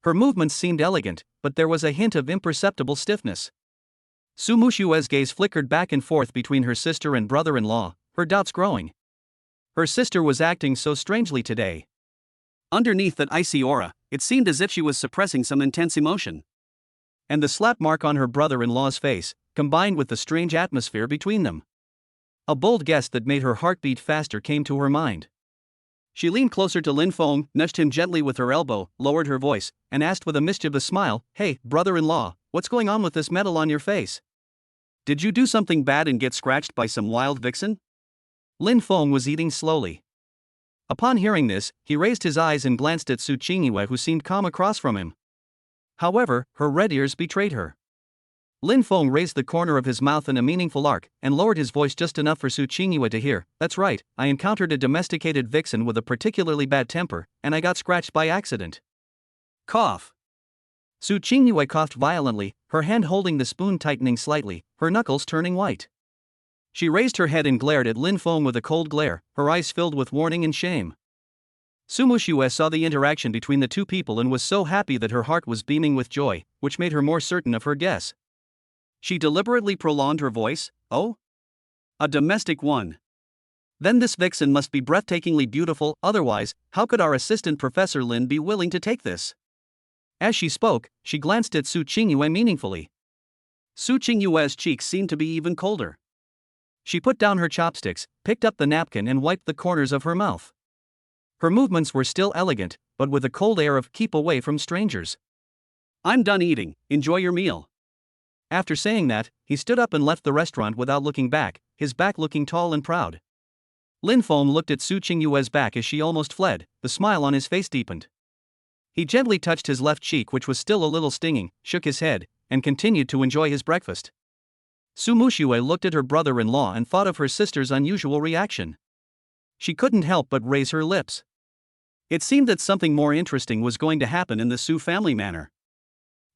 Her movements seemed elegant, but there was a hint of imperceptible stiffness. Su Mushue's gaze flickered back and forth between her sister and brother-in-law, her doubts growing. Her sister was acting so strangely today. Underneath that icy aura, it seemed as if she was suppressing some intense emotion. And the slap mark on her brother-in-law's face, combined with the strange atmosphere between them. A bold guess that made her heart beat faster came to her mind. She leaned closer to Lin Feng, nudged him gently with her elbow, lowered her voice, and asked with a mischievous smile, "Hey, brother-in-law, what's going on with this metal on your face? Did you do something bad and get scratched by some wild vixen?" Lin Feng was eating slowly. Upon hearing this, he raised his eyes and glanced at Su Qingyue, who seemed calm across from him. However, her red ears betrayed her. Lin Feng raised the corner of his mouth in a meaningful arc and lowered his voice just enough for Su Qingyue to hear. "That's right, I encountered a domesticated vixen with a particularly bad temper, and I got scratched by accident." Cough. Su Qingyue coughed violently, her hand holding the spoon tightening slightly, her knuckles turning white. She raised her head and glared at Lin Feng with a cold glare, her eyes filled with warning and shame. Su Mushue saw the interaction between the two people and was so happy that her heart was beaming with joy, which made her more certain of her guess. She deliberately prolonged her voice. "Oh? A domestic one. Then this vixen must be breathtakingly beautiful, otherwise, how could our assistant Professor Lin be willing to take this?" As she spoke, she glanced at Su Qingyue meaningfully. Su Qingyue's cheeks seemed to be even colder. She put down her chopsticks, picked up the napkin and wiped the corners of her mouth. Her movements were still elegant, but with a cold air of "keep away from strangers." "I'm done eating, enjoy your meal." After saying that, he stood up and left the restaurant without looking back, his back looking tall and proud. Lin Feng looked at Su Qingyue's back as she almost fled, the smile on his face deepened. He gently touched his left cheek, which was still a little stinging, shook his head, and continued to enjoy his breakfast. Su Mushue looked at her brother-in-law and thought of her sister's unusual reaction. She couldn't help but raise her lips. It seemed that something more interesting was going to happen in the Su family manor.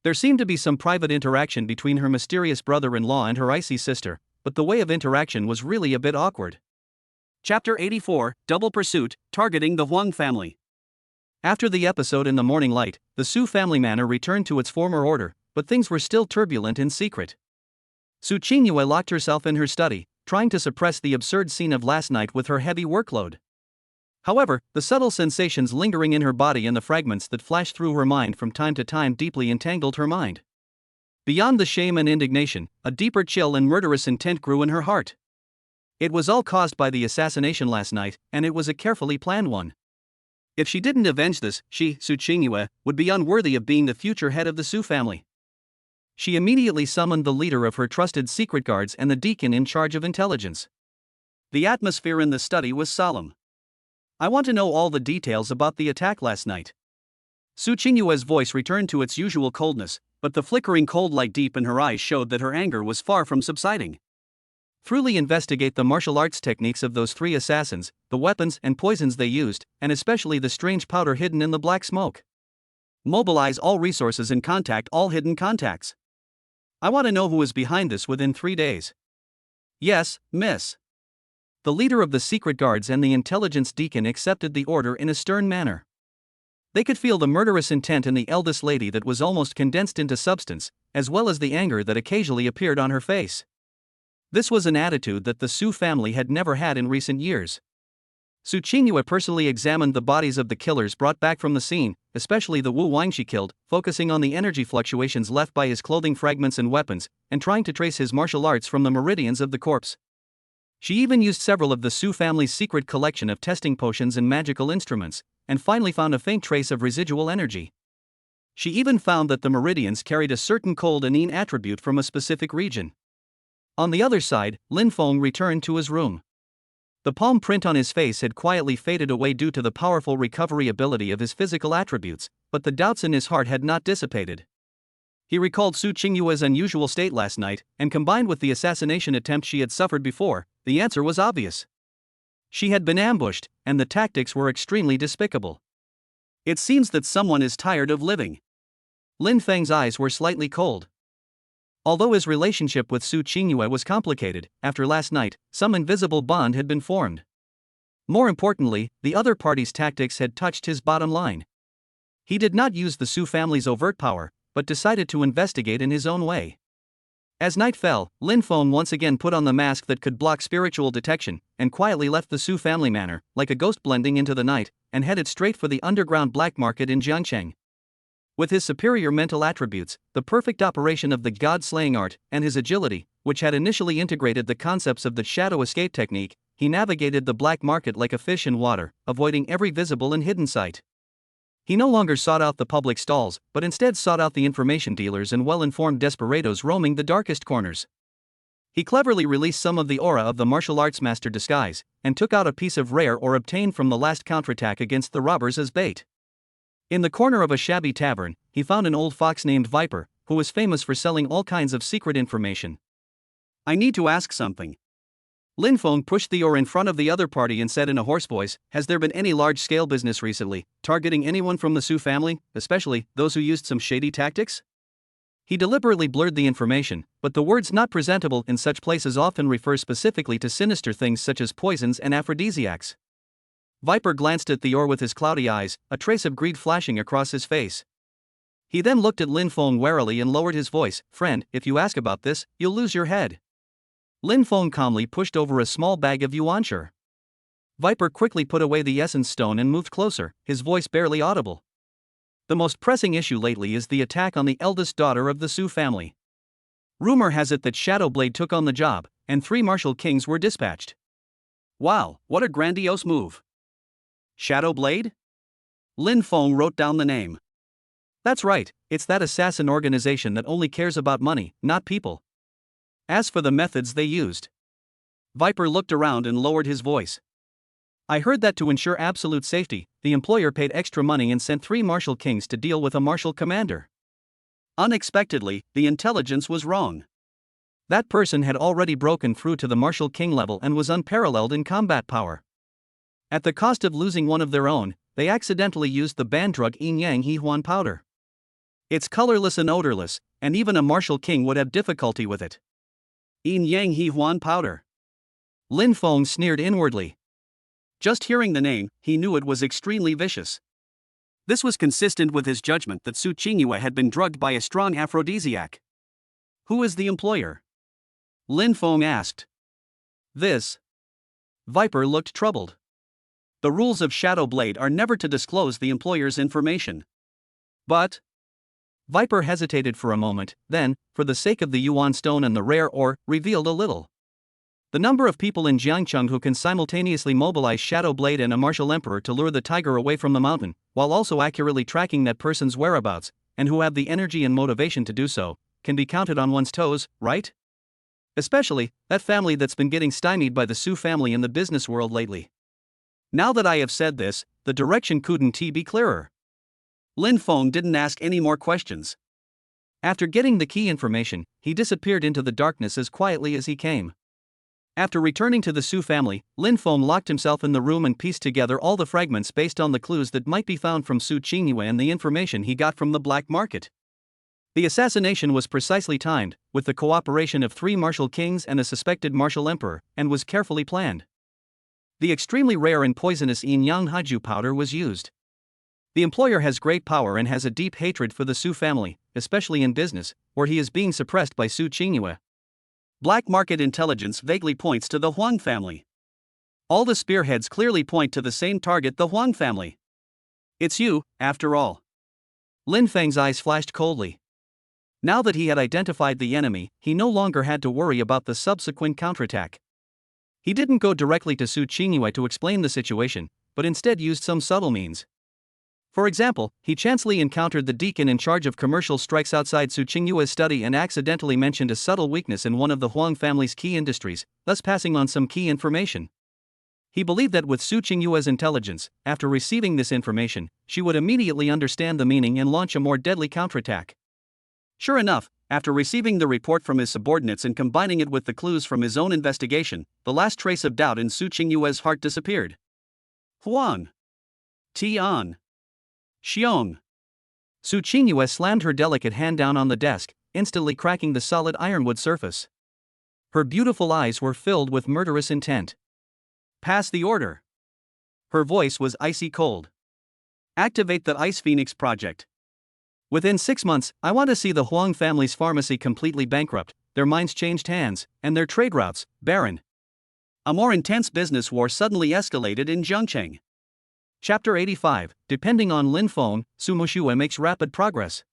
There seemed to be some private interaction between her mysterious brother-in-law and her icy sister, but the way of interaction was really a bit awkward. Chapter 84, Double Pursuit, Targeting the Huang Family. After the episode in the morning light, the Su family manor returned to its former order, but things were still turbulent in secret. Su Qingyue locked herself in her study, trying to suppress the absurd scene of last night with her heavy workload. However, the subtle sensations lingering in her body and the fragments that flashed through her mind from time to time deeply entangled her mind. Beyond the shame and indignation, a deeper chill and murderous intent grew in her heart. It was all caused by the assassination last night, and it was a carefully planned one. If she didn't avenge this, she, Su Qingyue, would be unworthy of being the future head of the Su family. She immediately summoned the leader of her trusted secret guards and the deacon in charge of intelligence. The atmosphere in the study was solemn. "I want to know all the details about the attack last night." Su Qingyue's voice returned to its usual coldness, but the flickering cold light deep in her eyes showed that her anger was far from subsiding. "Thoroughly investigate the martial arts techniques of those three assassins, the weapons and poisons they used, and especially the strange powder hidden in the black smoke. Mobilize all resources and contact all hidden contacts. I want to know who is behind this within 3 days." "Yes, miss." The leader of the secret guards and the intelligence deacon accepted the order in a stern manner. They could feel the murderous intent in the eldest lady that was almost condensed into substance, as well as the anger that occasionally appeared on her face. This was an attitude that the Su family had never had in recent years. Su Qingyue personally examined the bodies of the killers brought back from the scene, especially the Wu Wang she killed, focusing on the energy fluctuations left by his clothing fragments and weapons, and trying to trace his martial arts from the meridians of the corpse. She even used several of the Su family's secret collection of testing potions and magical instruments, and finally found a faint trace of residual energy. She even found that the meridians carried a certain cold and yin attribute from a specific region. On the other side, Lin Feng returned to his room. The palm print on his face had quietly faded away due to the powerful recovery ability of his physical attributes, but the doubts in his heart had not dissipated. He recalled Su Qingyue's unusual state last night, and combined with the assassination attempt she had suffered before, the answer was obvious. She had been ambushed, and the tactics were extremely despicable. It seems that someone is tired of living. Lin Feng's eyes were slightly cold. Although his relationship with Su Qingyue was complicated, after last night, some invisible bond had been formed. More importantly, the other party's tactics had touched his bottom line. He did not use the Su family's overt power, but decided to investigate in his own way. As night fell, Lin Feng once again put on the mask that could block spiritual detection, and quietly left the Su family manor, like a ghost blending into the night, and headed straight for the underground black market in Jiangcheng. With his superior mental attributes, the perfect operation of the god-slaying art, and his agility, which had initially integrated the concepts of the shadow escape technique, he navigated the black market like a fish in water, avoiding every visible and hidden sight. He no longer sought out the public stalls, but instead sought out the information dealers and well-informed desperados roaming the darkest corners. He cleverly released some of the aura of the martial arts master disguise, and took out a piece of rare ore obtained from the last counterattack against the robbers as bait. In the corner of a shabby tavern, he found an old fox named Viper, who was famous for selling all kinds of secret information. "I need to ask something." Lin Feng pushed the ore in front of the other party and said in a hoarse voice, "Has there been any large-scale business recently, targeting anyone from the Su family, especially those who used some shady tactics?" He deliberately blurred the information, but the words "not presentable" in such places often refer specifically to sinister things such as poisons and aphrodisiacs. Viper glanced at the ore with his cloudy eyes, a trace of greed flashing across his face. He then looked at Lin Feng warily and lowered his voice, "Friend, if you ask about this, you'll lose your head." Lin Feng calmly pushed over a small bag of yuanshi. Viper quickly put away the essence stone and moved closer, his voice barely audible. "The most pressing issue lately is the attack on the eldest daughter of the Su family. Rumor has it that Shadowblade took on the job, and 3 martial kings were dispatched." "Wow, what a grandiose move." "Shadowblade?" Lin Feng wrote down the name. "That's right, it's that assassin organization that only cares about money, not people. As for the methods they used..." Viper looked around and lowered his voice. "I heard that to ensure absolute safety, the employer paid extra money and sent 3 martial kings to deal with a martial commander." Unexpectedly, the intelligence was wrong. That person had already broken through to the martial king level and was unparalleled in combat power. At the cost of losing one of their own, they accidentally used the banned drug Yin Yang He Huan powder. It's colorless and odorless, and even a martial king would have difficulty with it. Yin Yang He Huan powder. Lin Feng sneered inwardly. Just hearing the name, he knew it was extremely vicious. This was consistent with his judgment that Su Qingyue had been drugged by a strong aphrodisiac. "Who is the employer?" Lin Feng asked. "This." Viper looked troubled. "The rules of Shadowblade are never to disclose the employer's information." "But..." Viper hesitated for a moment, then, for the sake of the Yuan stone and the rare ore, revealed a little. "The number of people in Jiangcheng who can simultaneously mobilize Shadowblade and a martial emperor to lure the tiger away from the mountain, while also accurately tracking that person's whereabouts, and who have the energy and motivation to do so, can be counted on one's toes, right? Especially, that family that's been getting stymied by the Su family in the business world lately. Now that I have said this, the direction couldn't be clearer." Lin Feng didn't ask any more questions. After getting the key information, he disappeared into the darkness as quietly as he came. After returning to the Su family, Lin Feng locked himself in the room and pieced together all the fragments based on the clues that might be found from Su Qingyue and the information he got from the black market. The assassination was precisely timed, with the cooperation of 3 martial kings and a suspected martial emperor, and was carefully planned. The extremely rare and poisonous Yin Yang Haiju powder was used. The employer has great power and has a deep hatred for the Su family, especially in business, where he is being suppressed by Su Qingyue. Black market intelligence vaguely points to the Huang family. All the spearheads clearly point to the same target, the Huang family. It's you, after all. Lin Feng's eyes flashed coldly. Now that he had identified the enemy, he no longer had to worry about the subsequent counterattack. He didn't go directly to Su Qingyue to explain the situation, but instead used some subtle means. For example, he chancely encountered the deacon in charge of commercial strikes outside Su Qingyue's study and accidentally mentioned a subtle weakness in one of the Huang family's key industries, thus passing on some key information. He believed that with Su Qingyue's intelligence, after receiving this information, she would immediately understand the meaning and launch a more deadly counterattack. Sure enough, after receiving the report from his subordinates and combining it with the clues from his own investigation, the last trace of doubt in Su Qingyue's heart disappeared. Huang. Tian. Xiong. Su Qingyue slammed her delicate hand down on the desk, instantly cracking the solid ironwood surface. Her beautiful eyes were filled with murderous intent. "Pass the order." Her voice was icy cold. "Activate the Ice Phoenix project. Within 6 months, I want to see the Huang family's pharmacy completely bankrupt, their mines changed hands, and their trade routes barren." A more intense business war suddenly escalated in Jiangcheng. Chapter 85. Depending on Lin Feng, Su Muxue makes rapid progress.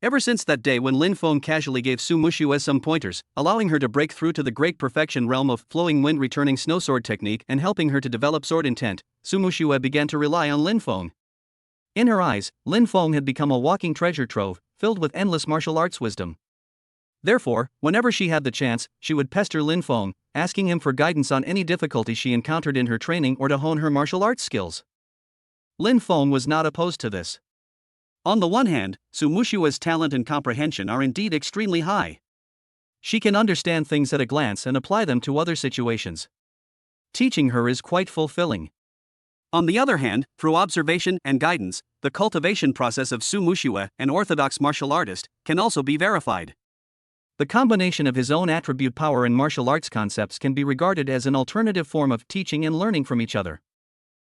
Ever since that day when Lin Feng casually gave Su Muxue some pointers, allowing her to break through to the great perfection realm of flowing wind returning snow sword technique and helping her to develop sword intent, Su Muxue began to rely on Lin Feng. In her eyes, Lin Feng had become a walking treasure trove, filled with endless martial arts wisdom. Therefore, whenever she had the chance, she would pester Lin Feng, asking him for guidance on any difficulty she encountered in her training or to hone her martial arts skills. Lin Feng was not opposed to this. On the one hand, Su Muxue's talent and comprehension are indeed extremely high. She can understand things at a glance and apply them to other situations. Teaching her is quite fulfilling. On the other hand, through observation and guidance, the cultivation process of Su Muxue, an orthodox martial artist, can also be verified. The combination of his own attribute power and martial arts concepts can be regarded as an alternative form of teaching and learning from each other.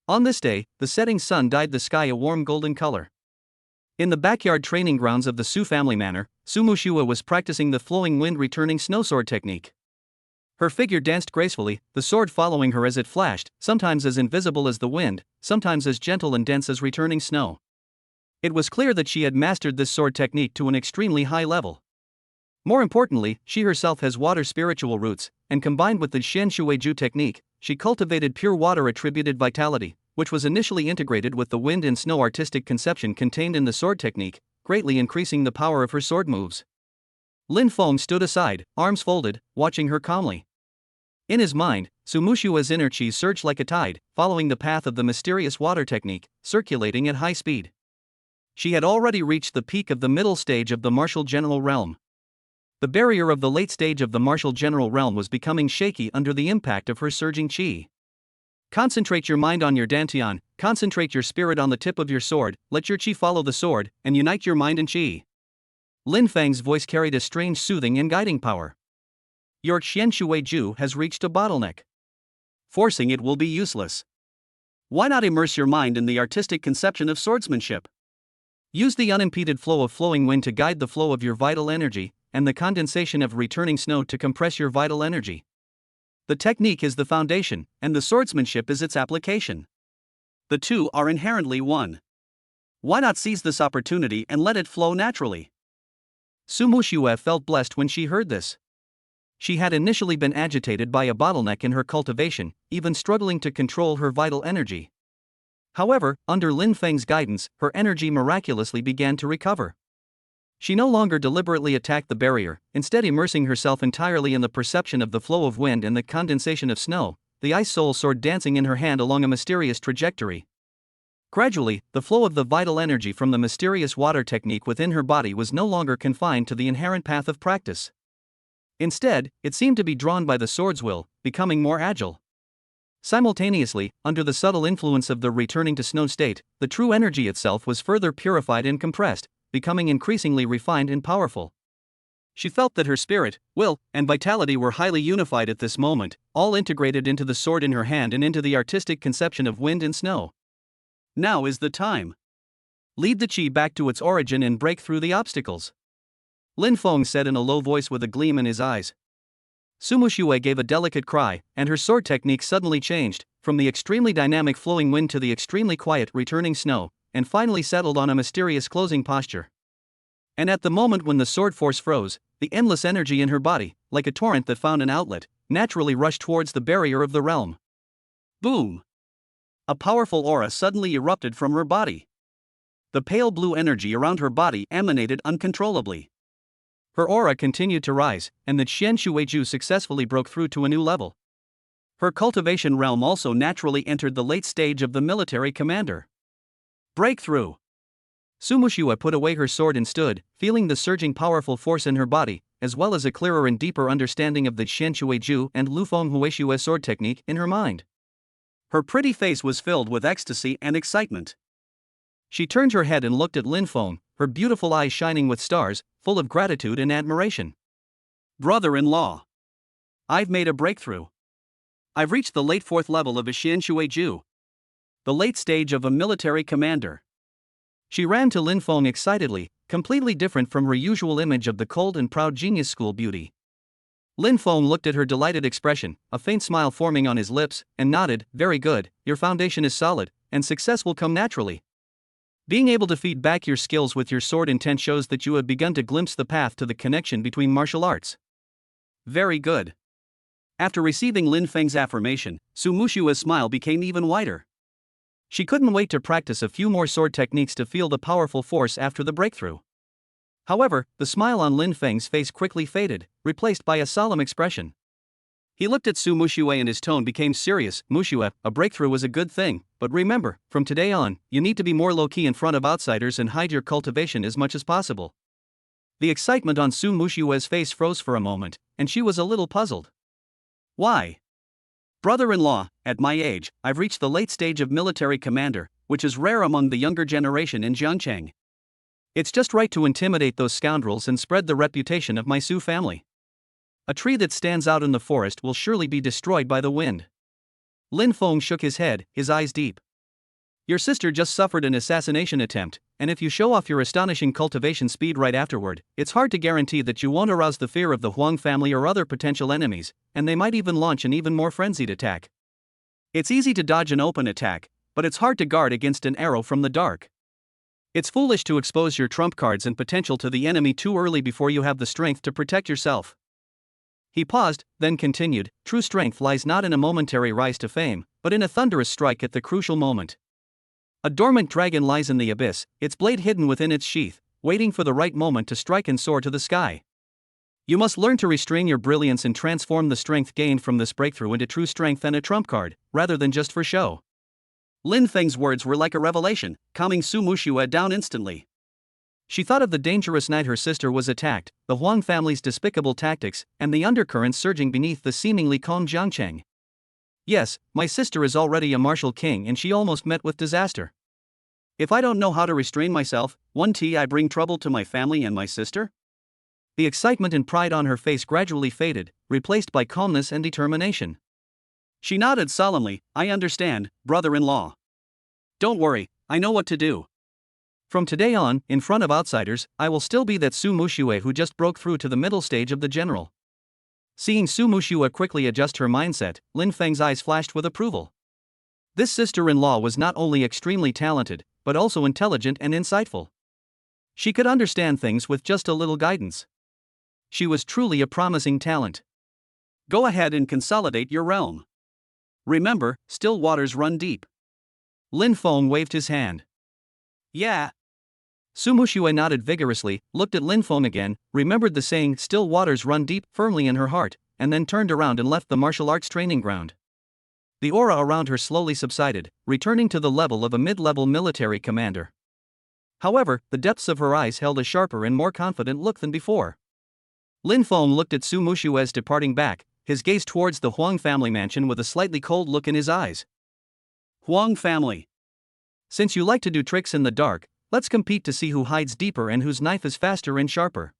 On this day, the setting sun dyed the sky a warm golden color. In the backyard training grounds of the Su family manor, Su Muxue was practicing the flowing wind returning snow sword technique. Her figure danced gracefully, the sword following her as it flashed, sometimes as invisible as the wind, sometimes as gentle and dense as returning snow. It was clear that she had mastered this sword technique to an extremely high level. More importantly, she herself has water spiritual roots, and combined with the Xian Shueju technique, she cultivated pure water attributed vitality, which was initially integrated with the wind and snow artistic conception contained in the sword technique, greatly increasing the power of her sword moves. Lin Feng stood aside, arms folded, watching her calmly. In his mind, Su Muxue's inner chi surged like a tide, following the path of the mysterious water technique, circulating at high speed. She had already reached the peak of the middle stage of the martial general realm. The barrier of the late stage of the martial general realm was becoming shaky under the impact of her surging chi. Concentrate your mind on your dantian, concentrate your spirit on the tip of your sword, let your chi follow the sword, and unite your mind and chi. Lin Feng's voice carried a strange soothing and guiding power. Your Xian Shueju has reached a bottleneck. Forcing it will be useless. Why not immerse your mind in the artistic conception of swordsmanship? Use the unimpeded flow of flowing wind to guide the flow of your vital energy, and the condensation of returning snow to compress your vital energy. The technique is the foundation, and the swordsmanship is its application. The two are inherently one. Why not seize this opportunity and let it flow naturally? Su Muxue felt blessed when she heard this. She had initially been agitated by a bottleneck in her cultivation, even struggling to control her vital energy. However, under Lin Feng's guidance, her energy miraculously began to recover. She no longer deliberately attacked the barrier, instead immersing herself entirely in the perception of the flow of wind and the condensation of snow, the ice soul sword dancing in her hand along a mysterious trajectory. Gradually, the flow of the vital energy from the mysterious water technique within her body was no longer confined to the inherent path of practice. Instead, it seemed to be drawn by the sword's will, becoming more agile. Simultaneously, under the subtle influence of the returning to snow state, the true energy itself was further purified and compressed, becoming increasingly refined and powerful. She felt that her spirit, will, and vitality were highly unified at this moment, all integrated into the sword in her hand and into the artistic conception of wind and snow. Now is the time. Lead the chi back to its origin and break through the obstacles. Lin Feng said in a low voice with a gleam in his eyes. Su Muxue gave a delicate cry, and her sword technique suddenly changed, from the extremely dynamic flowing wind to the extremely quiet returning snow, and finally settled on a mysterious closing posture. And at the moment when the sword force froze, the endless energy in her body, like a torrent that found an outlet, naturally rushed towards the barrier of the realm. Boom! A powerful aura suddenly erupted from her body. The pale blue energy around her body emanated uncontrollably. Her aura continued to rise, and the Xian Shueju successfully broke through to a new level. Her cultivation realm also naturally entered the late stage of the military commander. Breakthrough! Su Muxue put away her sword and stood, feeling the surging powerful force in her body, as well as a clearer and deeper understanding of the Xian Shueju and Lu Feng Huishue sword technique in her mind. Her pretty face was filled with ecstasy and excitement. She turned her head and looked at Lin Feng, her beautiful eyes shining with stars, full of gratitude and admiration. Brother-in-law. I've made a breakthrough. I've reached the late fourth level of a Xian Shueju. The late stage of a military commander. She ran to Lin Feng excitedly, completely different from her usual image of the cold and proud genius school beauty. Lin Feng looked at her delighted expression, a faint smile forming on his lips, and nodded, "Very good, your foundation is solid, and success will come naturally. Being able to feed back your skills with your sword intent shows that you have begun to glimpse the path to the connection between martial arts. Very good. After receiving Lin Feng's affirmation, Su Mushua's smile became even wider. She couldn't wait to practice a few more sword techniques to feel the powerful force after the breakthrough. However, the smile on Lin Feng's face quickly faded, replaced by a solemn expression. He looked at Su Mushue and his tone became serious. Mushue, a breakthrough was a good thing, but remember, from today on, you need to be more low-key in front of outsiders and hide your cultivation as much as possible. The excitement on Su Mushue's face froze for a moment, and she was a little puzzled. Why? Brother-in-law, at my age, I've reached the late stage of military commander, which is rare among the younger generation in Jiangcheng. It's just right to intimidate those scoundrels and spread the reputation of my Su family. A tree that stands out in the forest will surely be destroyed by the wind. Lin Feng shook his head, his eyes deep. Your sister just suffered an assassination attempt, and if you show off your astonishing cultivation speed right afterward, it's hard to guarantee that you won't arouse the fear of the Huang family or other potential enemies, and they might even launch an even more frenzied attack. It's easy to dodge an open attack, but it's hard to guard against an arrow from the dark. It's foolish to expose your trump cards and potential to the enemy too early before you have the strength to protect yourself. He paused, then continued, true strength lies not in a momentary rise to fame, but in a thunderous strike at the crucial moment. A dormant dragon lies in the abyss, its blade hidden within its sheath, waiting for the right moment to strike and soar to the sky. You must learn to restrain your brilliance and transform the strength gained from this breakthrough into true strength and a trump card, rather than just for show. Lin Feng's words were like a revelation, calming Su Mushue down instantly. She thought of the dangerous night her sister was attacked, the Huang family's despicable tactics, and the undercurrents surging beneath the seemingly calm Jiangcheng. Yes, my sister is already a martial king and she almost met with disaster. If I don't know how to restrain myself, I bring trouble to my family and my sister? The excitement and pride on her face gradually faded, replaced by calmness and determination. She nodded solemnly, I understand, brother-in-law. Don't worry, I know what to do. From today on, in front of outsiders, I will still be that Su Mushue who just broke through to the middle stage of the general. Seeing Su Mushue quickly adjust her mindset, Lin Feng's eyes flashed with approval. This sister-in-law was not only extremely talented, but also intelligent and insightful. She could understand things with just a little guidance. She was truly a promising talent. Go ahead and consolidate your realm. Remember, still waters run deep. Lin Feng waved his hand. Yeah. Su Mushue nodded vigorously, looked at Lin Feng again, remembered the saying still waters run deep firmly in her heart, and then turned around and left the martial arts training ground. The aura around her slowly subsided, returning to the level of a mid-level military commander. However, the depths of her eyes held a sharper and more confident look than before. Lin Feng looked at Su Mushue's departing back, his gaze towards the Huang family mansion with a slightly cold look in his eyes. Huang family. Since you like to do tricks in the dark, let's compete to see who hides deeper and whose knife is faster and sharper.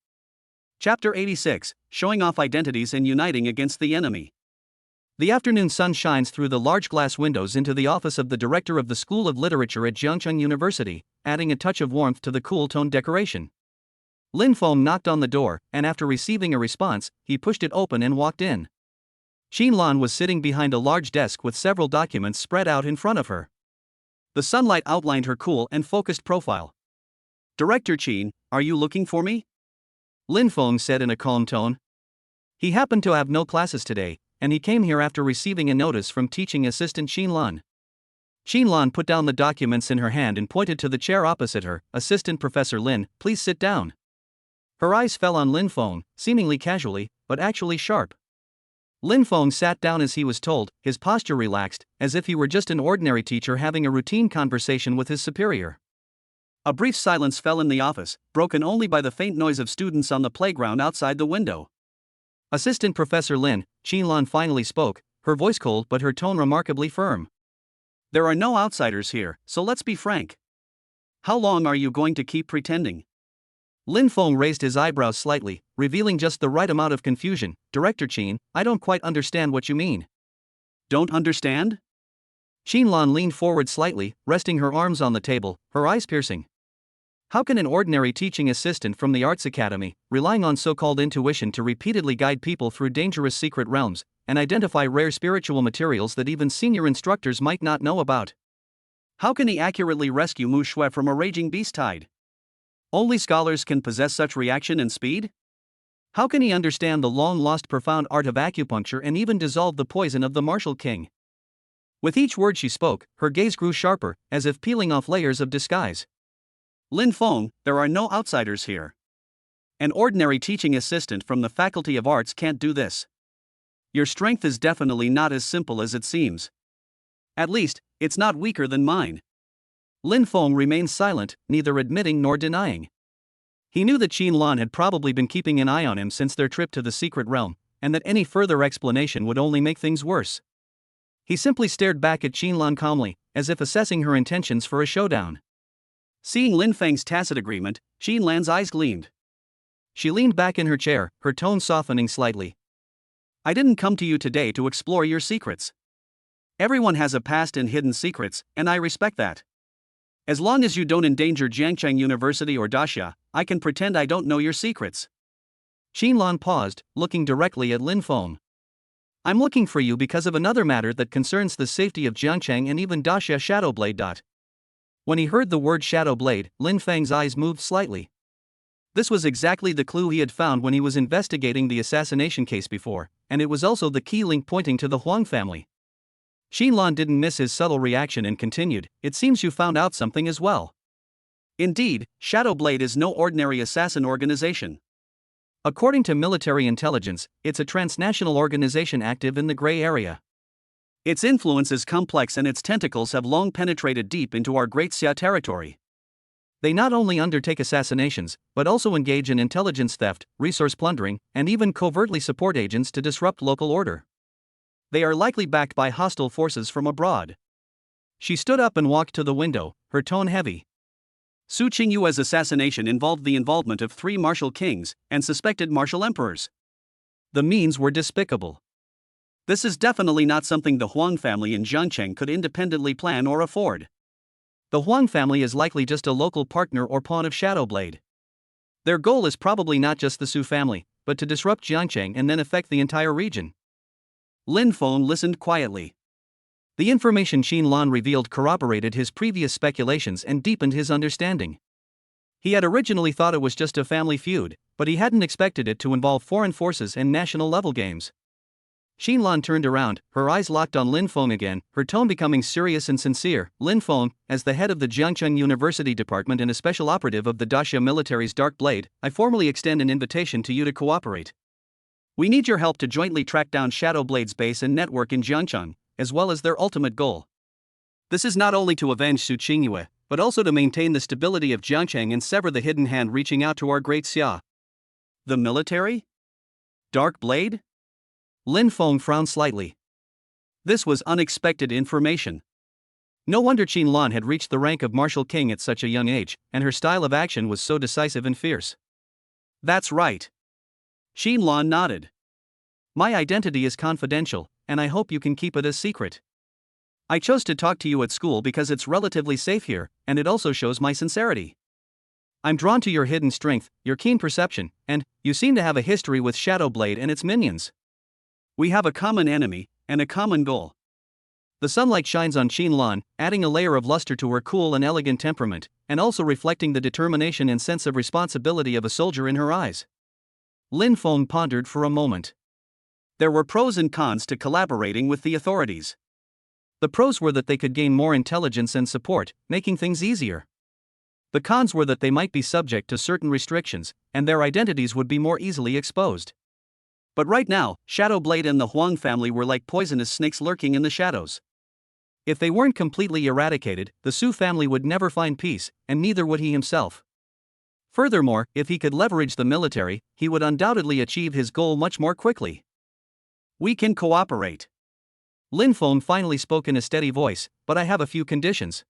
Chapter 86, Showing Off Identities and Uniting Against the Enemy. The afternoon sun shines through the large glass windows into the office of the director of the School of Literature at Jiangcheng University, adding a touch of warmth to the cool-toned decoration. Lin Feng knocked on the door, and after receiving a response, he pushed it open and walked in. Qin Lan was sitting behind a large desk with several documents spread out in front of her. The sunlight outlined her cool and focused profile. Director Qin, are you looking for me? Lin Feng said in a calm tone. He happened to have no classes today, and he came here after receiving a notice from teaching assistant Qin Lan. Qin Lan put down the documents in her hand and pointed to the chair opposite her. Assistant Professor Lin, please sit down. Her eyes fell on Lin Feng, seemingly casually, but actually sharp. Lin Feng sat down as he was told, his posture relaxed, as if he were just an ordinary teacher having a routine conversation with his superior. A brief silence fell in the office, broken only by the faint noise of students on the playground outside the window. Assistant Professor Lin, Qin Lan finally spoke, her voice cold but her tone remarkably firm. There are no outsiders here, so let's be frank. How long are you going to keep pretending? Lin Feng raised his eyebrows slightly, revealing just the right amount of confusion. Director Qin, I don't quite understand what you mean. Don't understand? Qin Lan leaned forward slightly, resting her arms on the table, her eyes piercing. How can an ordinary teaching assistant from the Arts Academy, relying on so-called intuition to repeatedly guide people through dangerous secret realms, and identify rare spiritual materials that even senior instructors might not know about? How can he accurately rescue Mu Shui from a raging beast tide? Only scholars can possess such reaction and speed? How can he understand the long-lost profound art of acupuncture and even dissolve the poison of the martial king? With each word she spoke, her gaze grew sharper, as if peeling off layers of disguise. Lin Feng, there are no outsiders here. An ordinary teaching assistant from the Faculty of Arts can't do this. Your strength is definitely not as simple as it seems. At least, it's not weaker than mine. Lin Feng remained silent, neither admitting nor denying. He knew that Qin Lan had probably been keeping an eye on him since their trip to the secret realm, and that any further explanation would only make things worse. He simply stared back at Qin Lan calmly, as if assessing her intentions for a showdown. Seeing Lin Feng's tacit agreement, Qin Lan's eyes gleamed. She leaned back in her chair, her tone softening slightly. I didn't come to you today to explore your secrets. Everyone has a past and hidden secrets, and I respect that. As long as you don't endanger Jiangcheng University or Daxia, I can pretend I don't know your secrets. Qin Lan paused, looking directly at Lin Feng. I'm looking for you because of another matter that concerns the safety of Jiangcheng and even Daxia Shadowblade. When he heard the word Shadowblade, Lin Feng's eyes moved slightly. This was exactly the clue he had found when he was investigating the assassination case before, and it was also the key link pointing to the Huang family. Qin Lan didn't miss his subtle reaction and continued, it seems you found out something as well. Indeed, Shadowblade is no ordinary assassin organization. According to military intelligence, it's a transnational organization active in the gray area. Its influence is complex and its tentacles have long penetrated deep into our Great Xia territory. They not only undertake assassinations, but also engage in intelligence theft, resource plundering, and even covertly support agents to disrupt local order. They are likely backed by hostile forces from abroad. She stood up and walked to the window, her tone heavy. Su Qingyue's assassination involved the involvement of 3 martial kings and suspected martial emperors. The means were despicable. This is definitely not something the Huang family in Jiangcheng could independently plan or afford. The Huang family is likely just a local partner or pawn of Shadowblade. Their goal is probably not just the Su family, but to disrupt Jiangcheng and then affect the entire region. Lin Feng listened quietly. The information Qin Lan revealed corroborated his previous speculations and deepened his understanding. He had originally thought it was just a family feud, but he hadn't expected it to involve foreign forces and national-level games. Qin Lan turned around, her eyes locked on Lin Feng again, her tone becoming serious and sincere. Lin Feng, as the head of the Jiangcheng University Department and a special operative of the Daxia military's Dark Blade, I formally extend an invitation to you to cooperate. We need your help to jointly track down Shadowblade's base and network in Jiangcheng, as well as their ultimate goal. This is not only to avenge Su Qingyue, but also to maintain the stability of Jiangcheng and sever the hidden hand reaching out to our Great Xia. The military? Dark Blade? Lin Feng frowned slightly. This was unexpected information. No wonder Qin Lan had reached the rank of martial king at such a young age, and her style of action was so decisive and fierce. That's right. Qin Lan nodded. My identity is confidential, and I hope you can keep it a secret. I chose to talk to you at school because it's relatively safe here, and it also shows my sincerity. I'm drawn to your hidden strength, your keen perception, and you seem to have a history with Shadowblade and its minions. We have a common enemy, and a common goal. The sunlight shines on Qin Lan, adding a layer of luster to her cool and elegant temperament, and also reflecting the determination and sense of responsibility of a soldier in her eyes. Lin Feng pondered for a moment. There were pros and cons to collaborating with the authorities. The pros were that they could gain more intelligence and support, making things easier. The cons were that they might be subject to certain restrictions, and their identities would be more easily exposed. But right now, Shadowblade and the Huang family were like poisonous snakes lurking in the shadows. If they weren't completely eradicated, the Su family would never find peace, and neither would he himself. Furthermore, if he could leverage the military, he would undoubtedly achieve his goal much more quickly. We can cooperate. Lin Feng finally spoke in a steady voice, but I have a few conditions.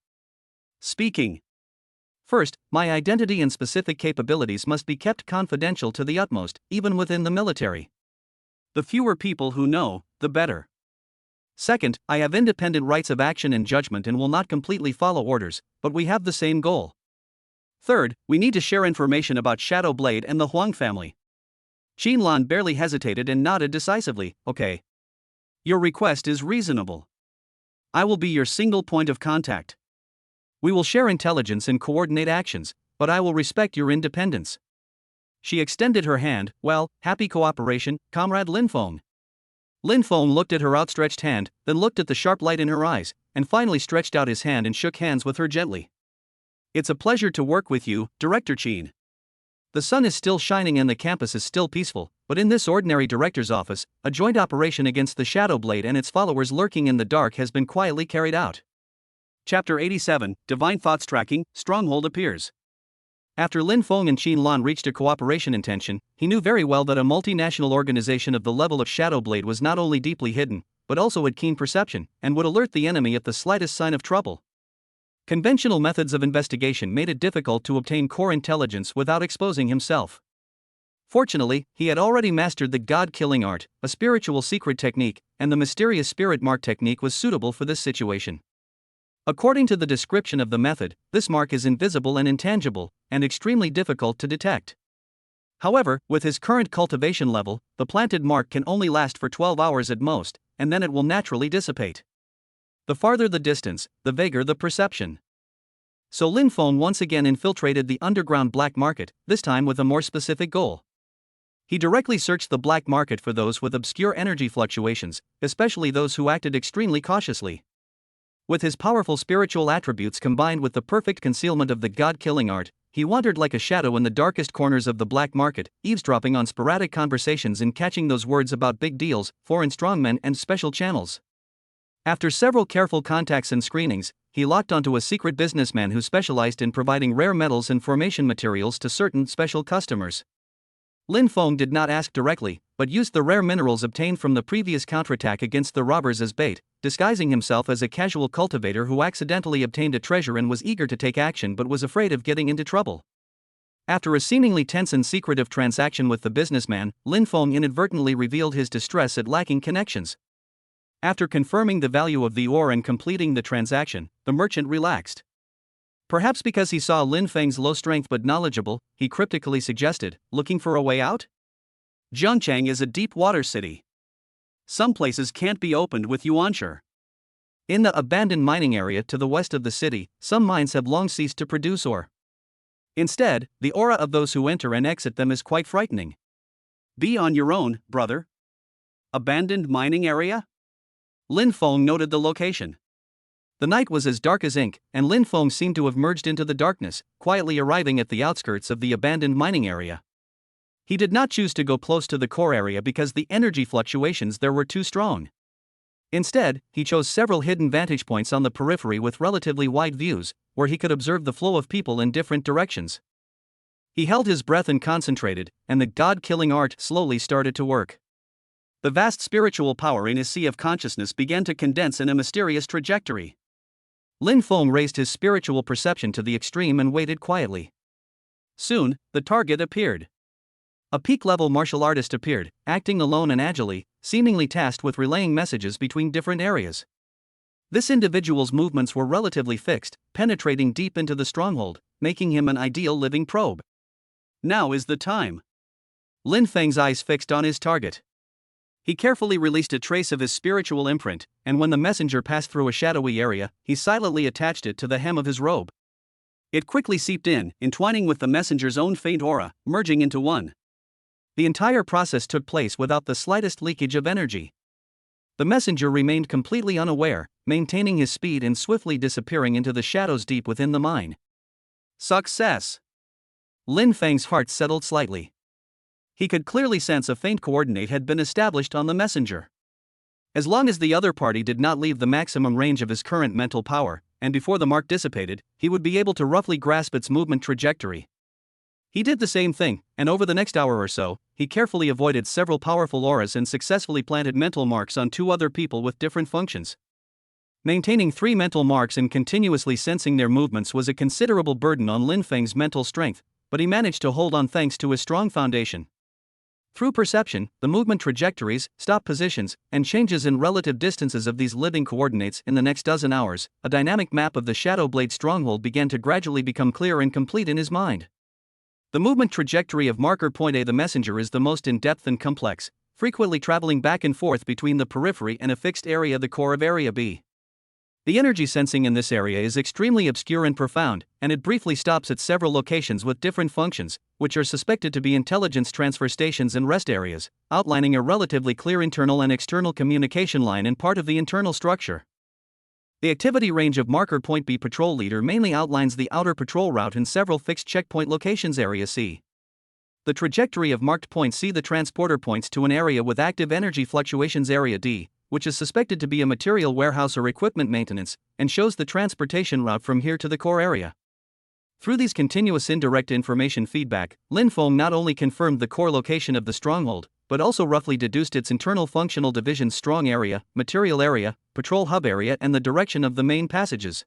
Speaking. First, my identity and specific capabilities must be kept confidential to the utmost, even within the military. The fewer people who know, the better. Second, I have independent rights of action and judgment and will not completely follow orders, but we have the same goal. Third, we need to share information about Shadowblade and the Huang family. Qin Lan barely hesitated and nodded decisively. Okay. Your request is reasonable. I will be your single point of contact. We will share intelligence and coordinate actions, but I will respect your independence. She extended her hand. Well, happy cooperation, Comrade Lin Feng. Lin Feng looked at her outstretched hand, then looked at the sharp light in her eyes, and finally stretched out his hand and shook hands with her gently. It's a pleasure to work with you, Director Qin. The sun is still shining and the campus is still peaceful, but in this ordinary director's office, a joint operation against the Shadow Blade and its followers lurking in the dark has been quietly carried out. Chapter 87, Divine Thoughts Tracking, Stronghold appears. After Lin Feng and Qin Lan reached a cooperation intention, he knew very well that a multinational organization of the level of Shadow Blade was not only deeply hidden, but also had keen perception, and would alert the enemy at the slightest sign of trouble. Conventional methods of investigation made it difficult to obtain core intelligence without exposing himself. Fortunately, he had already mastered the God-killing art, a spiritual secret technique, and the mysterious spirit mark technique was suitable for this situation. According to the description of the method, this mark is invisible and intangible, and extremely difficult to detect. However, with his current cultivation level, the planted mark can only last for 12 hours at most, and then it will naturally dissipate. The farther the distance, the vaguer the perception. So Lin Feng once again infiltrated the underground black market, this time with a more specific goal. He directly searched the black market for those with obscure energy fluctuations, especially those who acted extremely cautiously. With his powerful spiritual attributes combined with the perfect concealment of the God-killing art, he wandered like a shadow in the darkest corners of the black market, eavesdropping on sporadic conversations and catching those words about big deals, foreign strongmen and special channels. After several careful contacts and screenings, he locked onto a secret businessman who specialized in providing rare metals and formation materials to certain special customers. Lin Feng did not ask directly, but used the rare minerals obtained from the previous counterattack against the robbers as bait, disguising himself as a casual cultivator who accidentally obtained a treasure and was eager to take action but was afraid of getting into trouble. After a seemingly tense and secretive transaction with the businessman, Lin Feng inadvertently revealed his distress at lacking connections. After confirming the value of the ore and completing the transaction, the merchant relaxed. Perhaps because he saw Lin Feng's low strength but knowledgeable, he cryptically suggested, looking for a way out? Zhangchang is a deep water city. Some places can't be opened with yuanshi. In the abandoned mining area to the west of the city, some mines have long ceased to produce ore. Instead, the aura of those who enter and exit them is quite frightening. Be on your own, brother. Abandoned mining area? Lin Feng noted the location. The night was as dark as ink, and Lin Feng seemed to have merged into the darkness, quietly arriving at the outskirts of the abandoned mining area. He did not choose to go close to the core area because the energy fluctuations there were too strong. Instead, he chose several hidden vantage points on the periphery with relatively wide views, where he could observe the flow of people in different directions. He held his breath and concentrated, and the God-killing art slowly started to work. The vast spiritual power in his sea of consciousness began to condense in a mysterious trajectory. Lin Feng raised his spiritual perception to the extreme and waited quietly. Soon, the target appeared. A peak-level martial artist appeared, acting alone and agilely, seemingly tasked with relaying messages between different areas. This individual's movements were relatively fixed, penetrating deep into the stronghold, making him an ideal living probe. Now is the time. Lin Feng's eyes fixed on his target. He carefully released a trace of his spiritual imprint, and when the messenger passed through a shadowy area, he silently attached it to the hem of his robe. It quickly seeped in, entwining with the messenger's own faint aura, merging into one. The entire process took place without the slightest leakage of energy. The messenger remained completely unaware, maintaining his speed and swiftly disappearing into the shadows deep within the mine. Success! Lin Feng's heart settled slightly. He could clearly sense a faint coordinate had been established on the messenger. As long as the other party did not leave the maximum range of his current mental power, and before the mark dissipated, he would be able to roughly grasp its movement trajectory. He did the same thing, and over the next hour or so, he carefully avoided several powerful auras and successfully planted mental marks on 2 other people with different functions. Maintaining 3 mental marks and continuously sensing their movements was a considerable burden on Lin Feng's mental strength, but he managed to hold on thanks to his strong foundation. Through perception, the movement trajectories, stop positions, and changes in relative distances of these living coordinates in the next dozen hours, a dynamic map of the Shadow Blade stronghold began to gradually become clear and complete in his mind. The movement trajectory of marker point A, the messenger, is the most in-depth and complex, frequently traveling back and forth between the periphery and a fixed area, the core of area B. The energy sensing in this area is extremely obscure and profound, and it briefly stops at several locations with different functions, which are suspected to be intelligence transfer stations and rest areas, outlining a relatively clear internal and external communication line and part of the internal structure. The activity range of Marker Point B Patrol Leader mainly outlines the outer patrol route in several fixed checkpoint locations. Area C. The trajectory of marked point C. The transporter points to an area with active energy fluctuations. Area D, which is suspected to be a material warehouse or equipment maintenance, and shows the transportation route from here to the core area. Through these continuous indirect information feedback, Lin Feng not only confirmed the core location of the stronghold, but also roughly deduced its internal functional divisions: strong area, material area, patrol hub area, and the direction of the main passages.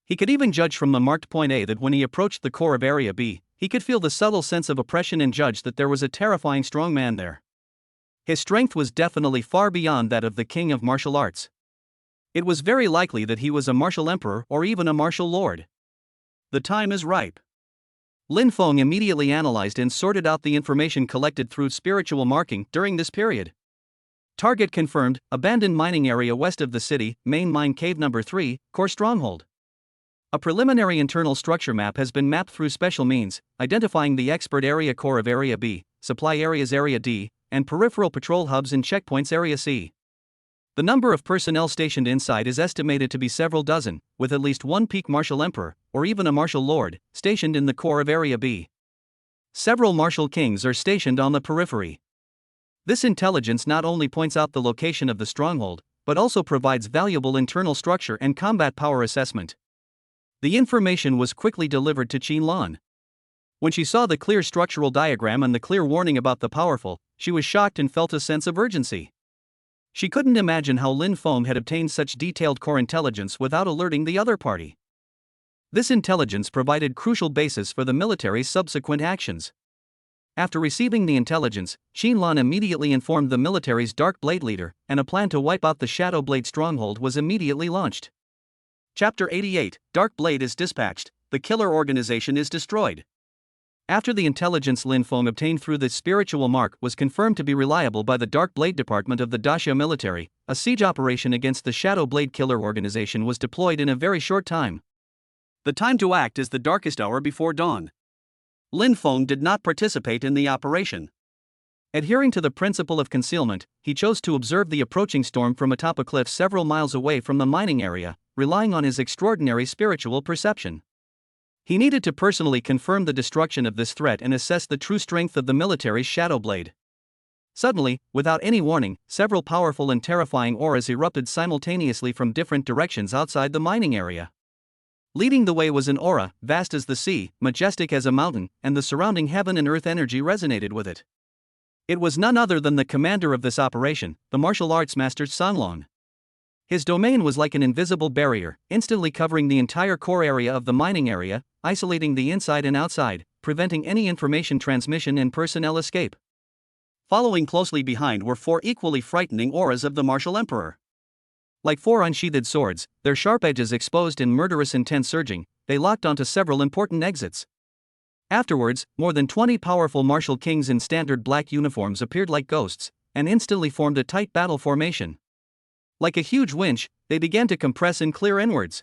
He could even judge from the marked point A that when he approached the core of Area B, he could feel the subtle sense of oppression and judge that there was a terrifying strong man there. His strength was definitely far beyond that of the king of martial arts. It was very likely that he was a martial emperor or even a martial lord. The time is ripe. Lin Feng immediately analyzed and sorted out the information collected through spiritual marking during this period. Target confirmed: abandoned mining area west of the city, main mine cave number 3, core stronghold. A preliminary internal structure map has been mapped through special means, identifying the expert area core of Area B, supply areas Area D, and peripheral patrol hubs and checkpoints Area C. The number of personnel stationed inside is estimated to be several dozen, with at least one peak martial emperor, or even a martial lord, stationed in the core of Area B. Several martial kings are stationed on the periphery. This intelligence not only points out the location of the stronghold, but also provides valuable internal structure and combat power assessment. The information was quickly delivered to Qin Lan. When she saw the clear structural diagram and the clear warning about the powerful, she was shocked and felt a sense of urgency. She couldn't imagine how Lin Feng had obtained such detailed core intelligence without alerting the other party. This intelligence provided crucial basis for the military's subsequent actions. After receiving the intelligence, Qin Lan immediately informed the military's Dark Blade leader, and a plan to wipe out the Shadow Blade stronghold was immediately launched. Chapter 88, Dark Blade is dispatched, the killer organization is destroyed. After the intelligence Lin Feng obtained through the spiritual mark was confirmed to be reliable by the Dark Blade Department of the Daxia military, a siege operation against the Shadow Blade killer organization was deployed in a very short time. The time to act is the darkest hour before dawn. Lin Feng did not participate in the operation. Adhering to the principle of concealment, he chose to observe the approaching storm from atop a cliff several miles away from the mining area, relying on his extraordinary spiritual perception. He needed to personally confirm the destruction of this threat and assess the true strength of the military's Shadow Blade. Suddenly, without any warning, several powerful and terrifying auras erupted simultaneously from different directions outside the mining area. Leading the way was an aura, vast as the sea, majestic as a mountain, and the surrounding heaven and earth energy resonated with it. It was none other than the commander of this operation, the martial arts master Sanlong. His domain was like an invisible barrier, instantly covering the entire core area of the mining area, isolating the inside and outside, preventing any information transmission and personnel escape. Following closely behind were 4 equally frightening auras of the martial emperor. Like 4 unsheathed swords, their sharp edges exposed in murderous intent surging, they locked onto several important exits. Afterwards, more than 20 powerful martial kings in standard black uniforms appeared like ghosts, and instantly formed a tight battle formation. Like a huge winch, they began to compress and clear inwards.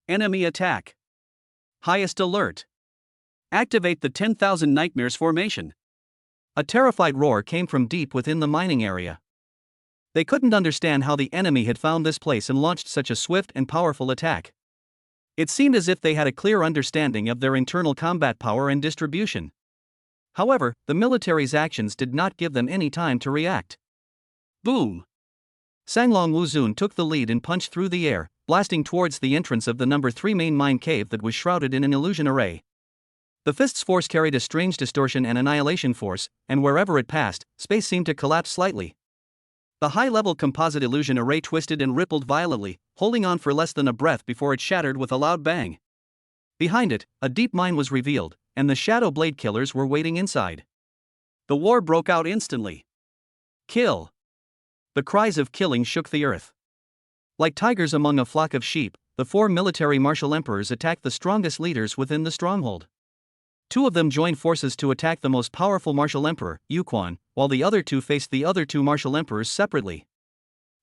Enemy attack. Highest alert. Activate the 10,000 Nightmares formation. A terrified roar came from deep within the mining area. They couldn't understand how the enemy had found this place and launched such a swift and powerful attack. It seemed as if they had a clear understanding of their internal combat power and distribution. However, the military's actions did not give them any time to react. Boom! Sanglong Wuzun took the lead and punched through the air, blasting towards the entrance of the number 3 main mine cave that was shrouded in an illusion array. The fist's force carried a strange distortion and annihilation force, and wherever it passed, space seemed to collapse slightly. The high-level composite illusion array twisted and rippled violently, holding on for less than a breath before it shattered with a loud bang. Behind it, a deep mine was revealed, and the Shadow Blade killers were waiting inside. The war broke out instantly. Kill! The cries of killing shook the earth. Like tigers among a flock of sheep, the 4 military martial emperors attacked the strongest leaders within the stronghold. 2 of them joined forces to attack the most powerful martial emperor, Yuquan, while the other 2 faced the other 2 martial emperors separately.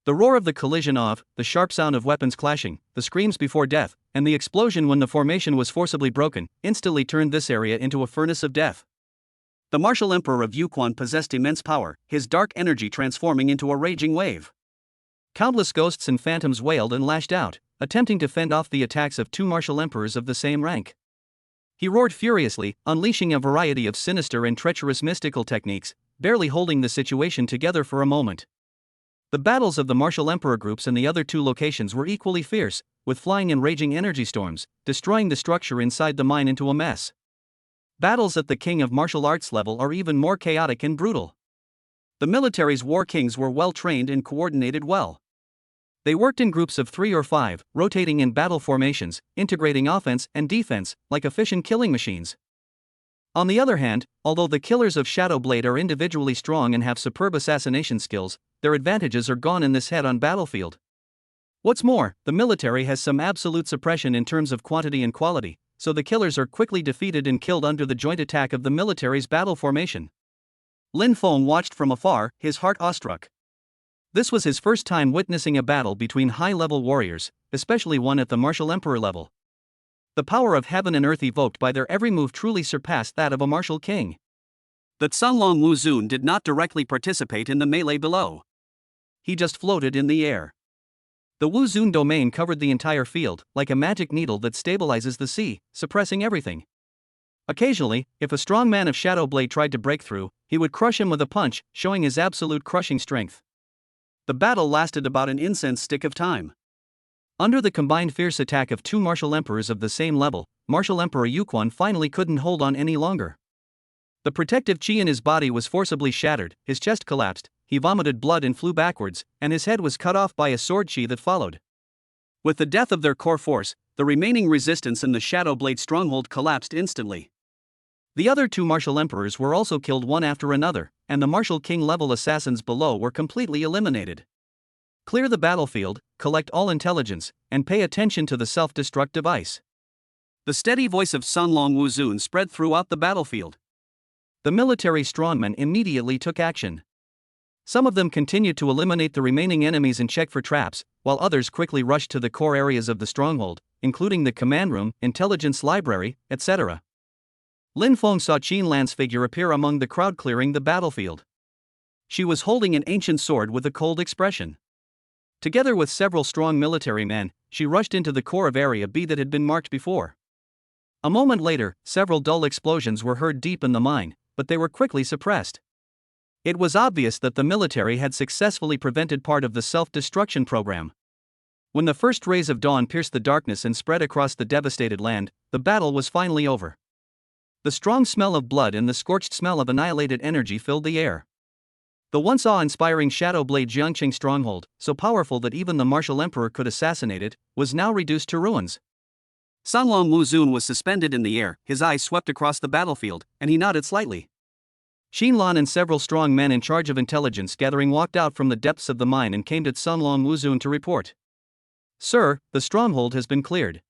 The roar of the collision of, the sharp sound of weapons clashing, the screams before death, and the explosion when the formation was forcibly broken, instantly turned this area into a furnace of death. The martial emperor of Yukon possessed immense power, his dark energy transforming into a raging wave. Countless ghosts and phantoms wailed and lashed out, attempting to fend off the attacks of two martial emperors of the same rank. He roared furiously, unleashing a variety of sinister and treacherous mystical techniques, barely holding the situation together for a moment. The battles of the martial emperor groups in the other two locations were equally fierce, with flying and raging energy storms, destroying the structure inside the mine into a mess. Battles at the King of Martial Arts level are even more chaotic and brutal. The military's war kings were well trained and coordinated well. They worked in groups of 3 or 5, rotating in battle formations, integrating offense and defense, like efficient killing machines. On the other hand, although the killers of Shadowblade are individually strong and have superb assassination skills, their advantages are gone in this head-on battlefield. What's more, the military has some absolute suppression in terms of quantity and quality, so the killers are quickly defeated and killed under the joint attack of the military's battle formation. Lin Feng watched from afar, his heart awestruck. This was his first time witnessing a battle between high-level warriors, especially one at the martial emperor level. The power of heaven and earth evoked by their every move truly surpassed that of a martial king. That Sunlong Wuzun did not directly participate in the melee below. He just floated in the air. The Wuzun domain covered the entire field, like a magic needle that stabilizes the sea, suppressing everything. Occasionally, if a strong man of Shadowblade tried to break through, he would crush him with a punch, showing his absolute crushing strength. The battle lasted about an incense stick of time. Under the combined fierce attack of two martial emperors of the same level, Martial Emperor Yukon finally couldn't hold on any longer. The protective chi in his body was forcibly shattered, his chest collapsed, he vomited blood and flew backwards, and his head was cut off by a sword chi that followed. With the death of their core force, the remaining resistance in the Shadowblade stronghold collapsed instantly. The other two martial emperors were also killed one after another, and the martial king level assassins below were completely eliminated. Clear the battlefield, collect all intelligence, and pay attention to the self-destruct device. The steady voice of Sunlong Wuzun spread throughout the battlefield. The military strongmen immediately took action. Some of them continued to eliminate the remaining enemies and check for traps, while others quickly rushed to the core areas of the stronghold, including the command room, intelligence library, etc. Lin Feng saw Qin Lan's figure appear among the crowd clearing the battlefield. She was holding an ancient sword with a cold expression. Together with several strong military men, she rushed into the core of Area B that had been marked before. A moment later, several dull explosions were heard deep in the mine, but they were quickly suppressed. It was obvious that the military had successfully prevented part of the self-destruction program. When the first rays of dawn pierced the darkness and spread across the devastated land, the battle was finally over. The strong smell of blood and the scorched smell of annihilated energy filled the air. The once awe-inspiring Shadowblade Jiangqing stronghold, so powerful that even the martial emperor could assassinate it, was now reduced to ruins. Sunlong Wuzun was suspended in the air, his eyes swept across the battlefield, and he nodded slightly. Qin Lan and several strong men in charge of intelligence gathering walked out from the depths of the mine and came to Sunlong Wuzun to report. "Sir, the stronghold has been cleared.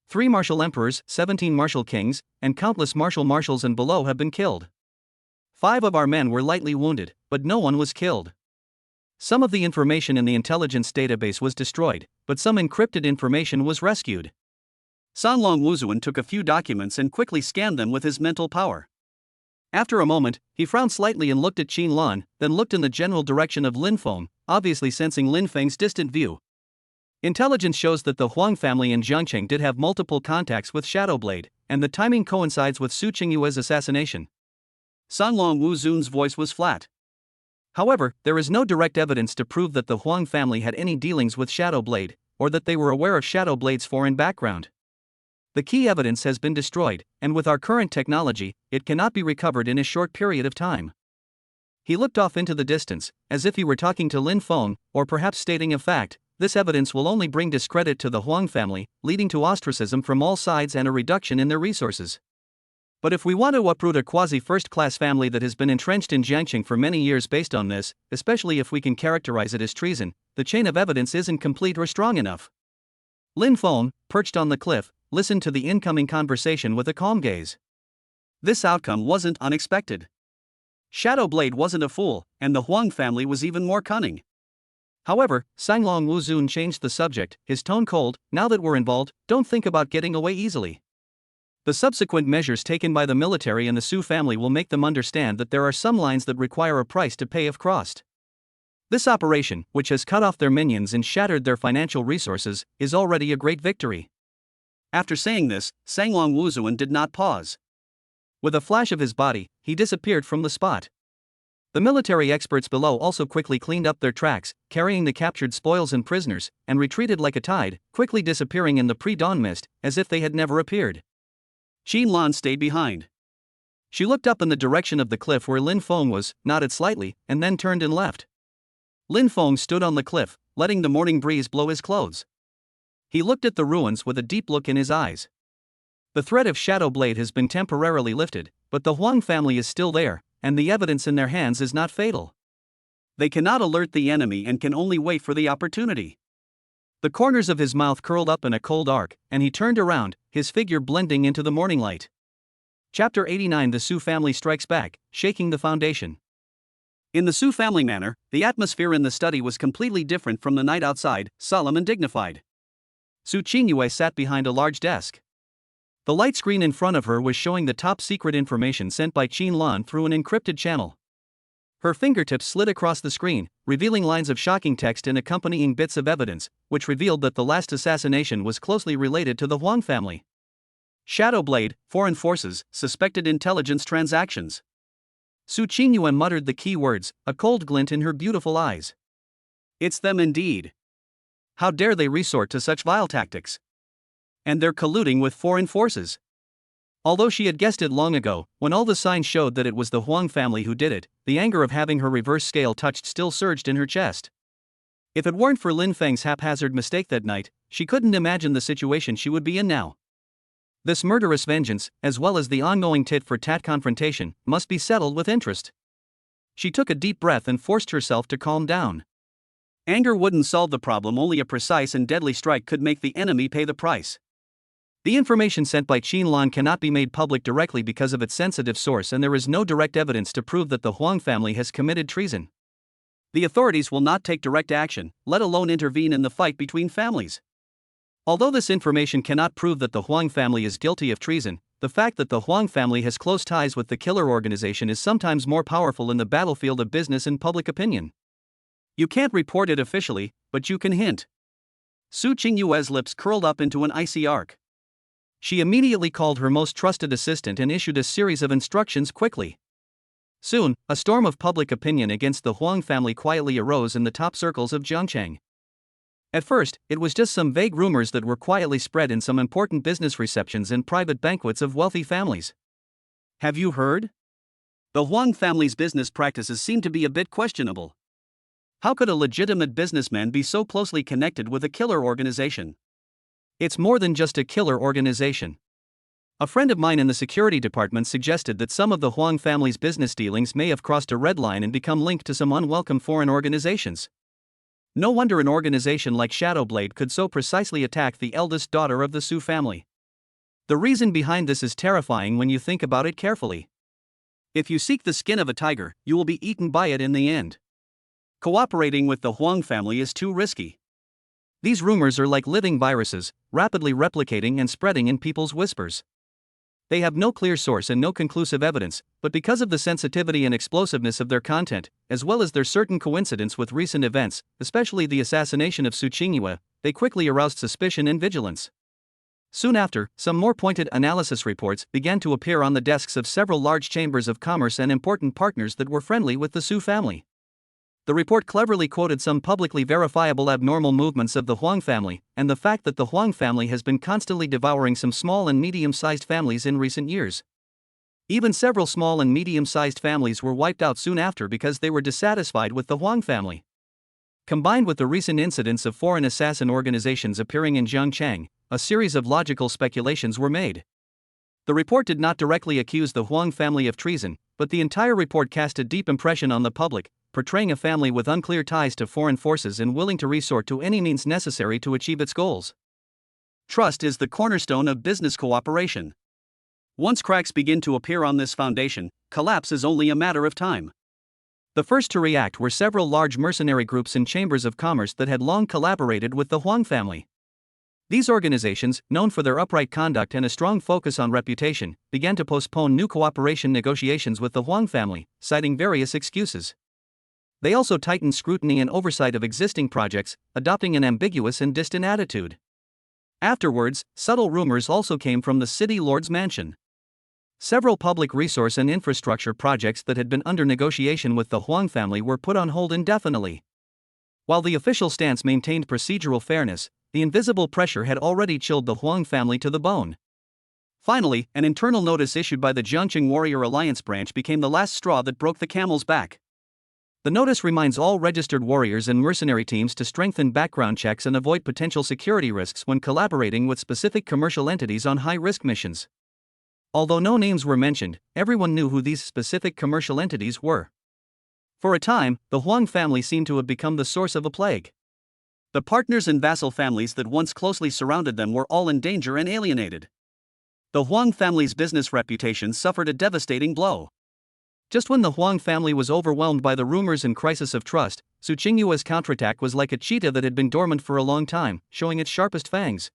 3 martial emperors, 17 martial kings, and countless martial marshals and below have been killed. 5 of our men were lightly wounded, but no one was killed. Some of the information in the intelligence database was destroyed, but some encrypted information was rescued." Sunlong Wuzun took a few documents and quickly scanned them with his mental power. After a moment, he frowned slightly and looked at Qin Lan, then looked in the general direction of Lin Feng, obviously sensing Lin Feng's distant view. Intelligence shows that the Huang family in Jiangqing did have multiple contacts with Shadowblade, and the timing coincides with Su Qingyue's assassination. Sunlong Wuzun's voice was flat. However, there is no direct evidence to prove that the Huang family had any dealings with Shadowblade, or that they were aware of Shadowblade's foreign background. The key evidence has been destroyed, and with our current technology, it cannot be recovered in a short period of time. He looked off into the distance, as if he were talking to Lin Feng, or perhaps stating a fact. This evidence will only bring discredit to the Huang family, leading to ostracism from all sides and a reduction in their resources. But if we want to uproot a quasi-first-class family that has been entrenched in Jiangqing for many years based on this, especially if we can characterize it as treason, the chain of evidence isn't complete or strong enough. Lin Feng, perched on the cliff, listened to the incoming conversation with a calm gaze. This outcome wasn't unexpected. Shadowblade wasn't a fool, and the Huang family was even more cunning. However, Sanglong Wuzun changed the subject, his tone cold. "Now that we're involved, don't think about getting away easily. The subsequent measures taken by the military and the Su family will make them understand that there are some lines that require a price to pay if crossed. This operation, which has cut off their minions and shattered their financial resources, is already a great victory." After saying this, Sanglong Wuzun did not pause. With a flash of his body, he disappeared from the spot. The military experts below also quickly cleaned up their tracks, carrying the captured spoils and prisoners, and retreated like a tide, quickly disappearing in the pre-dawn mist, as if they had never appeared. Qin Lan stayed behind. She looked up in the direction of the cliff where Lin Feng was, nodded slightly, and then turned and left. Lin Feng stood on the cliff, letting the morning breeze blow his clothes. He looked at the ruins with a deep look in his eyes. The threat of Shadow Blade has been temporarily lifted, but the Huang family is still there, and the evidence in their hands is not fatal. They cannot alert the enemy and can only wait for the opportunity. The corners of his mouth curled up in a cold arc, and he turned around, his figure blending into the morning light. Chapter 89. The Su family strikes back, shaking the foundation. In the Su family manor, the atmosphere in the study was completely different from the night outside, solemn and dignified. Su Qingyue sat behind a large desk. The light screen in front of her was showing the top secret information sent by Qin Lan through an encrypted channel. Her fingertips slid across the screen, revealing lines of shocking text and accompanying bits of evidence, which revealed that the last assassination was closely related to the Huang family. Shadow Blade, foreign forces, suspected intelligence transactions. Su Qingyue muttered the key words, a cold glint in her beautiful eyes. It's them indeed. How dare they resort to such vile tactics? And they're colluding with foreign forces. Although she had guessed it long ago, when all the signs showed that it was the Huang family who did it, the anger of having her reverse scale touched still surged in her chest. If it weren't for Lin Feng's haphazard mistake that night, she couldn't imagine the situation she would be in now. This murderous vengeance, as well as the ongoing tit-for-tat confrontation, must be settled with interest. She took a deep breath and forced herself to calm down. Anger wouldn't solve the problem, only a precise and deadly strike could make the enemy pay the price. The information sent by Qin Lan cannot be made public directly because of its sensitive source, and there is no direct evidence to prove that the Huang family has committed treason. The authorities will not take direct action, let alone intervene in the fight between families. Although this information cannot prove that the Huang family is guilty of treason, the fact that the Huang family has close ties with the killer organization is sometimes more powerful in the battlefield of business and public opinion. You can't report it officially, but you can hint. Su Qingyue's lips curled up into an icy arc. She immediately called her most trusted assistant and issued a series of instructions quickly. Soon, a storm of public opinion against the Huang family quietly arose in the top circles of Jiangcheng. At first, it was just some vague rumors that were quietly spread in some important business receptions and private banquets of wealthy families. Have you heard? The Huang family's business practices seem to be a bit questionable. How could a legitimate businessman be so closely connected with a killer organization? It's more than just a killer organization. A friend of mine in the security department suggested that some of the Huang family's business dealings may have crossed a red line and become linked to some unwelcome foreign organizations. No wonder an organization like Shadow Blade could so precisely attack the eldest daughter of the Su family. The reason behind this is terrifying when you think about it carefully. If you seek the skin of a tiger, you will be eaten by it in the end. Cooperating with the Huang family is too risky. These rumors are like living viruses, rapidly replicating and spreading in people's whispers. They have no clear source and no conclusive evidence, but because of the sensitivity and explosiveness of their content, as well as their certain coincidence with recent events, especially the assassination of Su Qingyue, they quickly aroused suspicion and vigilance. Soon after, some more pointed analysis reports began to appear on the desks of several large chambers of commerce and important partners that were friendly with the Su family. The report cleverly quoted some publicly verifiable abnormal movements of the Huang family, and the fact that the Huang family has been constantly devouring some small and medium-sized families in recent years. Even several small and medium-sized families were wiped out soon after because they were dissatisfied with the Huang family. Combined with the recent incidents of foreign assassin organizations appearing in Jiangcheng, a series of logical speculations were made. The report did not directly accuse the Huang family of treason, but the entire report cast a deep impression on the public, portraying a family with unclear ties to foreign forces and willing to resort to any means necessary to achieve its goals. Trust is the cornerstone of business cooperation. Once cracks begin to appear on this foundation, collapse is only a matter of time. The first to react were several large mercenary groups and chambers of commerce that had long collaborated with the Huang family. These organizations, known for their upright conduct and a strong focus on reputation, began to postpone new cooperation negotiations with the Huang family, citing various excuses. They also tightened scrutiny and oversight of existing projects, adopting an ambiguous and distant attitude. Afterwards, subtle rumors also came from the city lord's mansion. Several public resource and infrastructure projects that had been under negotiation with the Huang family were put on hold indefinitely. While the official stance maintained procedural fairness, the invisible pressure had already chilled the Huang family to the bone. Finally, an internal notice issued by the Jiangqing Warrior Alliance branch became the last straw that broke the camel's back. The notice reminds all registered warriors and mercenary teams to strengthen background checks and avoid potential security risks when collaborating with specific commercial entities on high-risk missions. Although no names were mentioned, everyone knew who these specific commercial entities were. For a time, the Huang family seemed to have become the source of a plague. The partners and vassal families that once closely surrounded them were all in danger and alienated. The Huang family's business reputation suffered a devastating blow. Just when the Huang family was overwhelmed by the rumors and crisis of trust, Su Qingyue's counterattack was like a cheetah that had been dormant for a long time, showing its sharpest fangs.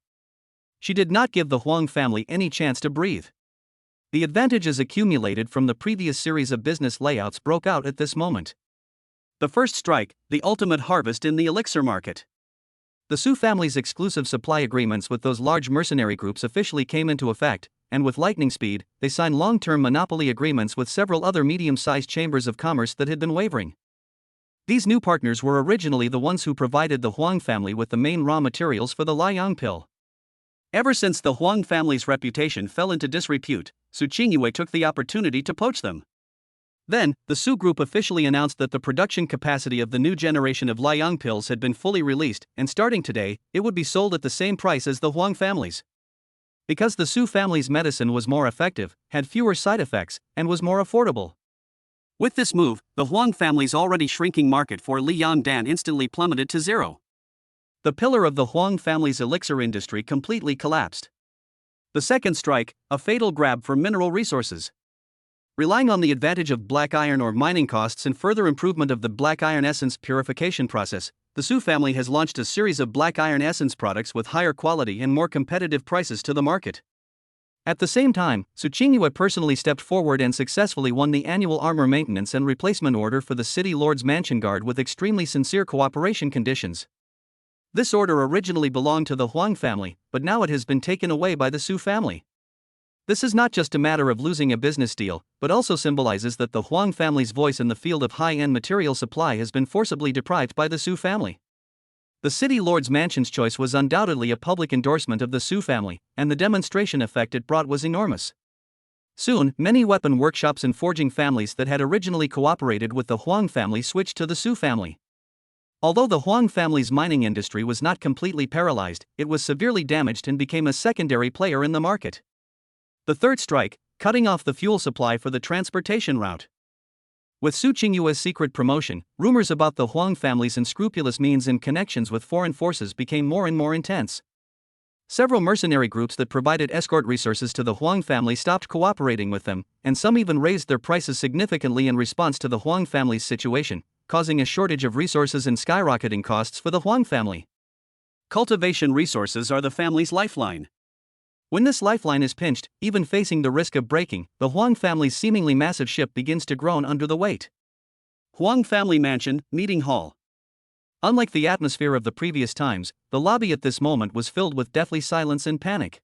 She did not give the Huang family any chance to breathe. The advantages accumulated from the previous series of business layouts broke out at this moment. The first strike, the ultimate harvest in the elixir market. The Su family's exclusive supply agreements with those large mercenary groups officially came into effect, and with lightning speed, they signed long-term monopoly agreements with several other medium-sized chambers of commerce that had been wavering. These new partners were originally the ones who provided the Huang family with the main raw materials for the Liang pill. Ever since the Huang family's reputation fell into disrepute, Su Qingyue took the opportunity to poach them. Then, the Su group officially announced that the production capacity of the new generation of Liang pills had been fully released, and starting today, it would be sold at the same price as the Huang family's. Because the Su family's medicine was more effective, had fewer side effects, and was more affordable. With this move, the Huang family's already shrinking market for Liang Dan instantly plummeted to zero. The pillar of the Huang family's elixir industry completely collapsed. The second strike, a fatal grab for mineral resources. Relying on the advantage of black iron ore mining costs and further improvement of the black iron essence purification process, the Su family has launched a series of black iron essence products with higher quality and more competitive prices to the market. At the same time, Su Qingyue personally stepped forward and successfully won the annual armor maintenance and replacement order for the city lord's mansion guard with extremely sincere cooperation conditions. This order originally belonged to the Huang family, but now it has been taken away by the Su family. This is not just a matter of losing a business deal, but also symbolizes that the Huang family's voice in the field of high-end material supply has been forcibly deprived by the Su family. The city lord's mansion's choice was undoubtedly a public endorsement of the Su family, and the demonstration effect it brought was enormous. Soon, many weapon workshops and forging families that had originally cooperated with the Huang family switched to the Su family. Although the Huang family's mining industry was not completely paralyzed, it was severely damaged and became a secondary player in the market. The third strike, cutting off the fuel supply for the transportation route. With Su Qingyue's secret promotion, rumors about the Huang family's unscrupulous means and connections with foreign forces became more and more intense. Several mercenary groups that provided escort resources to the Huang family stopped cooperating with them, and some even raised their prices significantly in response to the Huang family's situation, causing a shortage of resources and skyrocketing costs for the Huang family. Cultivation resources are the family's lifeline. When this lifeline is pinched, even facing the risk of breaking, the Huang family's seemingly massive ship begins to groan under the weight. Huang family mansion, meeting hall. Unlike the atmosphere of the previous times, the lobby at this moment was filled with deathly silence and panic.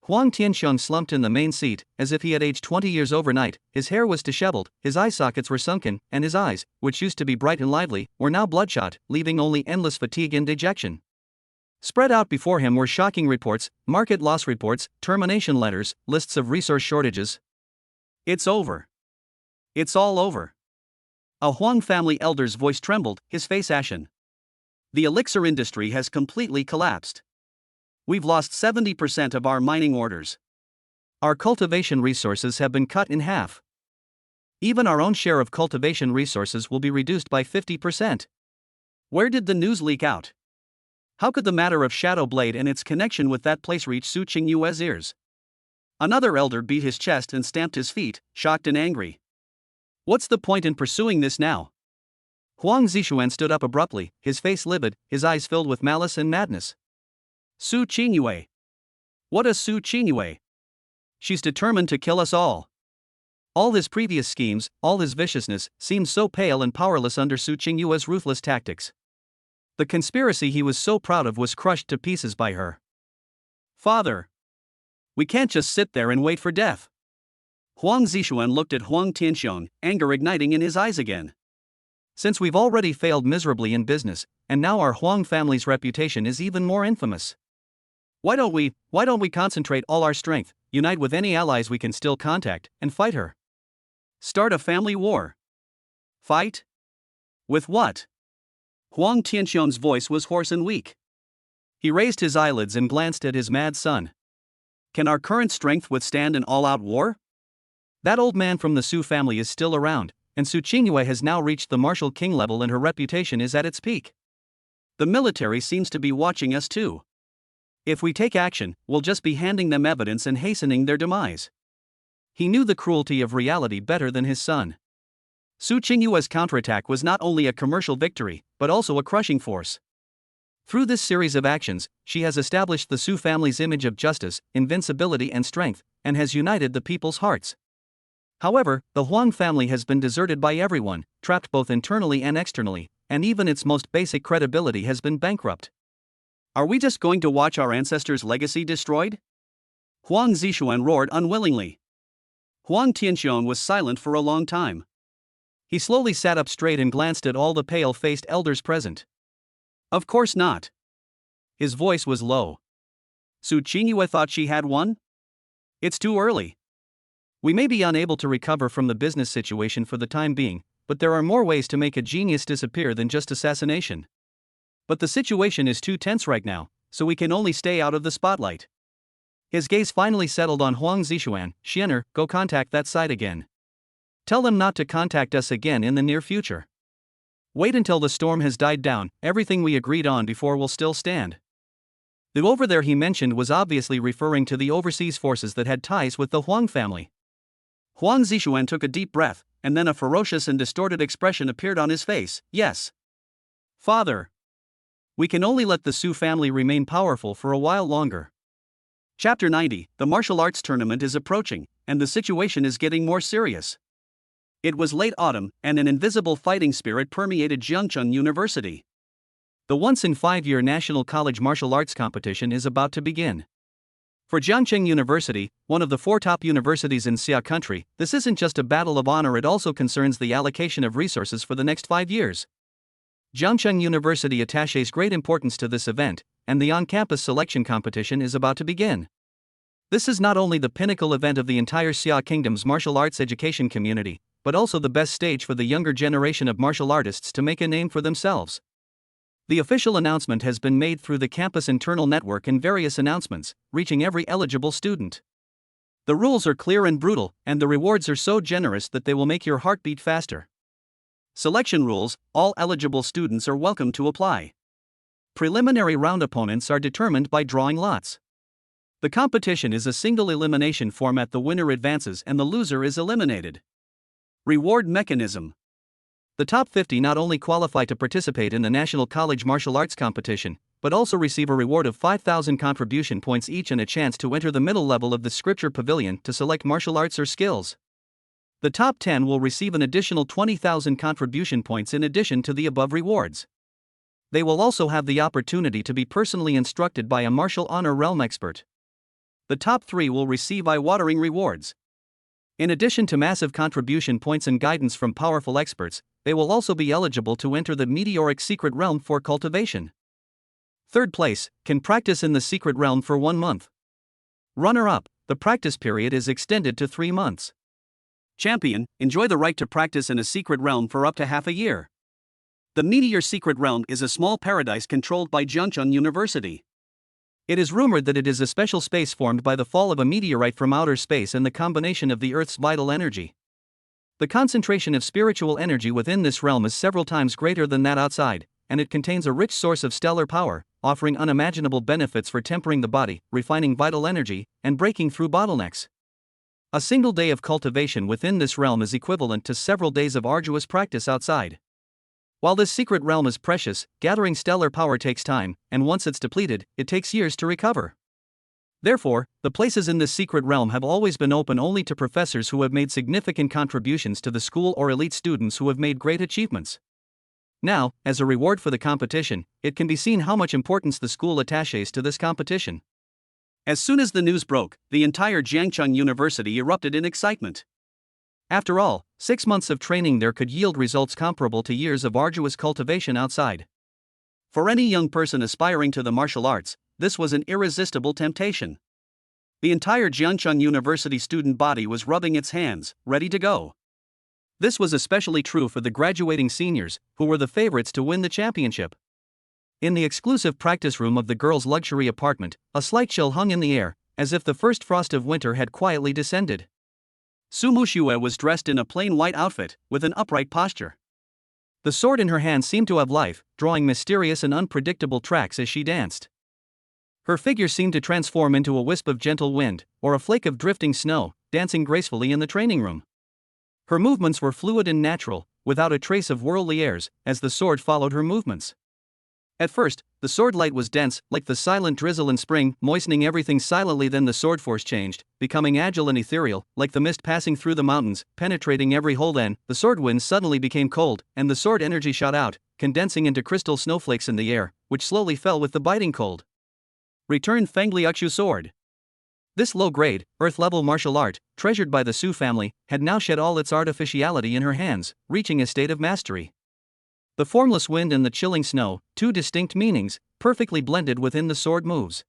Huang Tianxiong slumped in the main seat, as if he had aged 20 years overnight. His hair was disheveled, his eye sockets were sunken, and his eyes, which used to be bright and lively, were now bloodshot, leaving only endless fatigue and dejection. Spread out before him were shocking reports, market loss reports, termination letters, lists of resource shortages. It's over. It's all over. A Huang family elder's voice trembled, his face ashen. The elixir industry has completely collapsed. We've lost 70% of our mining orders. Our cultivation resources have been cut in half. Even our own share of cultivation resources will be reduced by 50%. Where did the news leak out? How could the matter of Shadow Blade and its connection with that place reach Su Qingyue's ears? Another elder beat his chest and stamped his feet, shocked and angry. What's the point in pursuing this now? Huang Zixuan stood up abruptly, his face livid, his eyes filled with malice and madness. Su Qingyue. What a Su Qingyue? She's determined to kill us all. All his previous schemes, all his viciousness, seemed so pale and powerless under Su Qingyue's ruthless tactics. The conspiracy he was so proud of was crushed to pieces by her. Father! We can't just sit there and wait for death. Huang Zixuan looked at Huang Tianxiong, anger igniting in his eyes again. Since we've already failed miserably in business, and now our Huang family's reputation is even more infamous. Why don't we concentrate all our strength, unite with any allies we can still contact, and fight her? Start a family war. Fight? With what? Huang Tianxiong's voice was hoarse and weak. He raised his eyelids and glanced at his mad son. Can our current strength withstand an all-out war? That old man from the Su family is still around, and Su Qingyue has now reached the martial king level and her reputation is at its peak. The military seems to be watching us too. If we take action, we'll just be handing them evidence and hastening their demise. He knew the cruelty of reality better than his son. Su Qingyue's counterattack was not only a commercial victory, but also a crushing force. Through this series of actions, she has established the Su family's image of justice, invincibility and strength, and has united the people's hearts. However, the Huang family has been deserted by everyone, trapped both internally and externally, and even its most basic credibility has been bankrupt. Are we just going to watch our ancestors' legacy destroyed? Huang Zixuan roared unwillingly. Huang Tianxiong was silent for a long time. He slowly sat up straight and glanced at all the pale-faced elders present. Of course not. His voice was low. Su Qingyue thought she had won? It's too early. We may be unable to recover from the business situation for the time being, but there are more ways to make a genius disappear than just assassination. But the situation is too tense right now, so we can only stay out of the spotlight. His gaze finally settled on Huang Zixuan. Xianer, go contact that side again. Tell them not to contact us again in the near future. Wait until the storm has died down, everything we agreed on before will still stand. The over there he mentioned was obviously referring to the overseas forces that had ties with the Huang family. Huang Zixuan took a deep breath, and then a ferocious and distorted expression appeared on his face. Yes. Father. We can only let the Su family remain powerful for a while longer. Chapter 90, the martial arts tournament is approaching, and the situation is getting more serious. It was late autumn, and an invisible fighting spirit permeated Jiangcheng University. The once-in-5-year National College Martial Arts Competition is about to begin. For Jiangcheng University, one of the 4 top universities in Xia country, this isn't just a battle of honor, it also concerns the allocation of resources for the next 5 years. Jiangcheng University attaches great importance to this event, and the on-campus selection competition is about to begin. This is not only the pinnacle event of the entire Xia Kingdom's martial arts education community, but also the best stage for the younger generation of martial artists to make a name for themselves. The official announcement has been made through the campus internal network in various announcements, reaching every eligible student. The rules are clear and brutal, and the rewards are so generous that they will make your heart beat faster. Selection rules: all eligible students are welcome to apply. Preliminary round opponents are determined by drawing lots. The competition is a single elimination format. The winner advances and the loser is eliminated. Reward mechanism. The top 50 not only qualify to participate in the National College Martial Arts Competition, but also receive a reward of 5,000 contribution points each and a chance to enter the middle level of the Scripture Pavilion to select martial arts or skills. The top 10 will receive an additional 20,000 contribution points in addition to the above rewards. They will also have the opportunity to be personally instructed by a martial honor realm expert. The top 3 will receive eye-watering rewards. In addition to massive contribution points and guidance from powerful experts, they will also be eligible to enter the meteoric secret realm for cultivation. Third place can practice in the secret realm for 1 month. Runner-up, the practice period is extended to 3 months. Champion, enjoy the right to practice in a secret realm for up to half a year. The Meteor Secret Realm is a small paradise controlled by Jiangcheng University. It is rumored that it is a special space formed by the fall of a meteorite from outer space and the combination of the Earth's vital energy. The concentration of spiritual energy within this realm is several times greater than that outside, and it contains a rich source of stellar power, offering unimaginable benefits for tempering the body, refining vital energy, and breaking through bottlenecks. A single day of cultivation within this realm is equivalent to several days of arduous practice outside. While this secret realm is precious, gathering stellar power takes time, and once it's depleted, it takes years to recover. Therefore, the places in this secret realm have always been open only to professors who have made significant contributions to the school or elite students who have made great achievements. Now, as a reward for the competition, it can be seen how much importance the school attaches to this competition. As soon as the news broke, the entire Jiangcheng University erupted in excitement. After all, 6 months of training there could yield results comparable to years of arduous cultivation outside. For any young person aspiring to the martial arts, this was an irresistible temptation. The entire Jiangcheng University student body was rubbing its hands, ready to go. This was especially true for the graduating seniors, who were the favorites to win the championship. In the exclusive practice room of the girls' luxury apartment, a slight chill hung in the air, as if the first frost of winter had quietly descended. Su Muxue was dressed in a plain white outfit, with an upright posture. The sword in her hand seemed to have life, drawing mysterious and unpredictable tracks as she danced. Her figure seemed to transform into a wisp of gentle wind, or a flake of drifting snow, dancing gracefully in the training room. Her movements were fluid and natural, without a trace of worldly airs, as the sword followed her movements. At first, the sword light was dense, like the silent drizzle in spring, moistening everything silently. Then the sword force changed, becoming agile and ethereal, like the mist passing through the mountains, penetrating every hole. Then, the sword wind suddenly became cold, and the sword energy shot out, condensing into crystal snowflakes in the air, which slowly fell with the biting cold. Return Feng Liuqiu sword. This low-grade, earth-level martial art, treasured by the Su family, had now shed all its artificiality in her hands, reaching a state of mastery. The formless wind and the chilling snow, two distinct meanings, perfectly blended within the sword moves.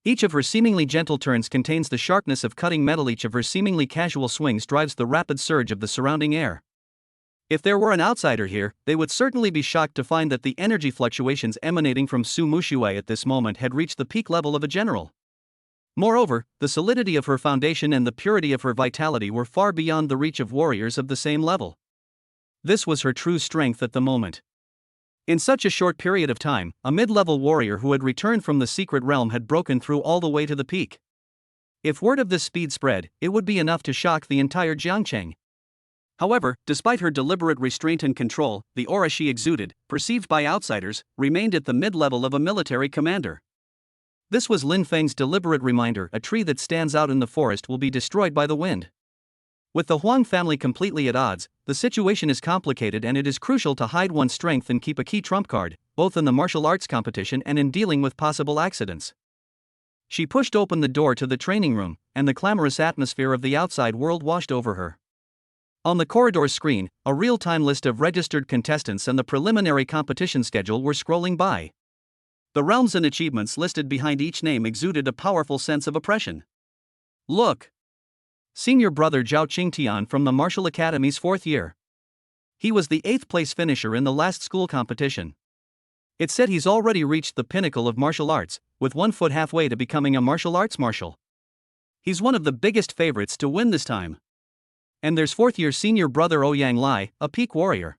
Each of her seemingly gentle turns contains the sharpness of cutting metal. Each of her seemingly casual swings drives the rapid surge of the surrounding air. If there were an outsider here, they would certainly be shocked to find that the energy fluctuations emanating from Su Muxue at this moment had reached the peak level of a general. Moreover, the solidity of her foundation and the purity of her vitality were far beyond the reach of warriors of the same level. This was her true strength at the moment. In such a short period of time, a mid-level warrior who had returned from the secret realm had broken through all the way to the peak. If word of this speed spread, it would be enough to shock the entire Jiangcheng. However, despite her deliberate restraint and control, the aura she exuded, perceived by outsiders, remained at the mid-level of a military commander. This was Lin Feng's deliberate reminder: a tree that stands out in the forest will be destroyed by the wind. With the Huang family completely at odds, the situation is complicated, and it is crucial to hide one's strength and keep a key trump card, both in the martial arts competition and in dealing with possible accidents. She pushed open the door to the training room, and the clamorous atmosphere of the outside world washed over her. On the corridor screen, a real-time list of registered contestants and the preliminary competition schedule were scrolling by. The realms and achievements listed behind each name exuded a powerful sense of oppression. Look! Senior brother Zhao Qingtian from the Martial Academy's 4th year. He was the 8th place finisher in the last school competition. It said he's already reached the pinnacle of martial arts, with 1 foot halfway to becoming a martial arts marshal. He's one of the biggest favorites to win this time. And there's 4th year senior brother Ouyang Lai, a peak warrior.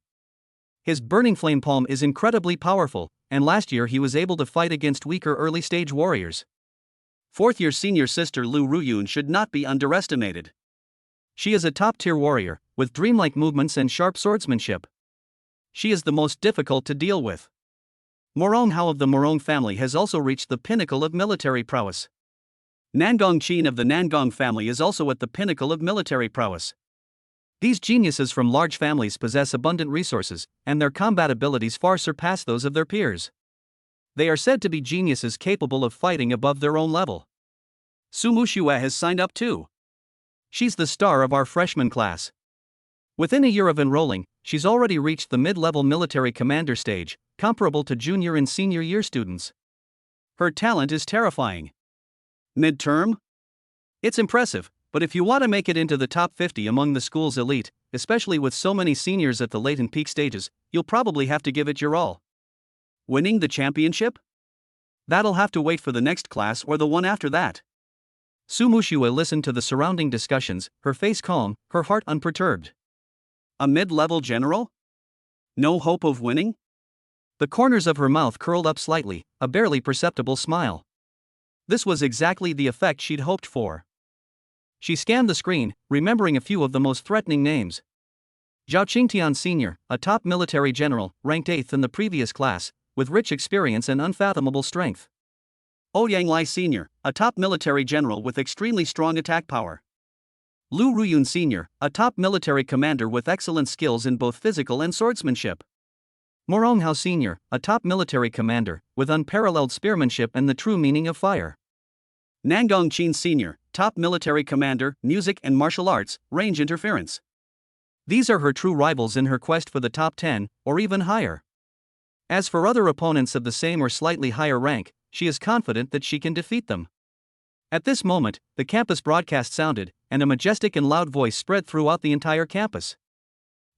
His burning flame palm is incredibly powerful, and last year he was able to fight against weaker early stage warriors. 4th year senior sister Lu Ruyun should not be underestimated. She is a top-tier warrior, with dreamlike movements and sharp swordsmanship. She is the most difficult to deal with. Morong Hao of the Morong family has also reached the pinnacle of military prowess. Nangong Qin of the Nangong family is also at the pinnacle of military prowess. These geniuses from large families possess abundant resources, and their combat abilities far surpass those of their peers. They are said to be geniuses capable of fighting above their own level. Su Muxue has signed up too. She's the star of our freshman class. Within a year of enrolling, she's already reached the mid-level military commander stage, comparable to junior and senior year students. Her talent is terrifying. Midterm? It's impressive, but if you want to make it into the top 50 among the school's elite, especially with so many seniors at the late and peak stages, you'll probably have to give it your all. Winning the championship? That'll have to wait for the next class or the one after that. Su Muxue listened to the surrounding discussions, her face calm, her heart unperturbed. A mid-level general? No hope of winning? The corners of her mouth curled up slightly, a barely perceptible smile. This was exactly the effect she'd hoped for. She scanned the screen, remembering a few of the most threatening names. Zhao Qingtian Sr., a top military general, ranked 8th in the previous class, with rich experience and unfathomable strength. Ouyang Lai Sr., a top military general with extremely strong attack power. Lu Ruyun Sr., a top military commander with excellent skills in both physical and swordsmanship. Morong Hao Sr., a top military commander, with unparalleled spearmanship and the true meaning of fire. Nangong Qin Sr., top military commander, music and martial arts, range interference. These are her true rivals in her quest for the top 10, or even higher. As for other opponents of the same or slightly higher rank, she is confident that she can defeat them. At this moment, the campus broadcast sounded, and a majestic and loud voice spread throughout the entire campus.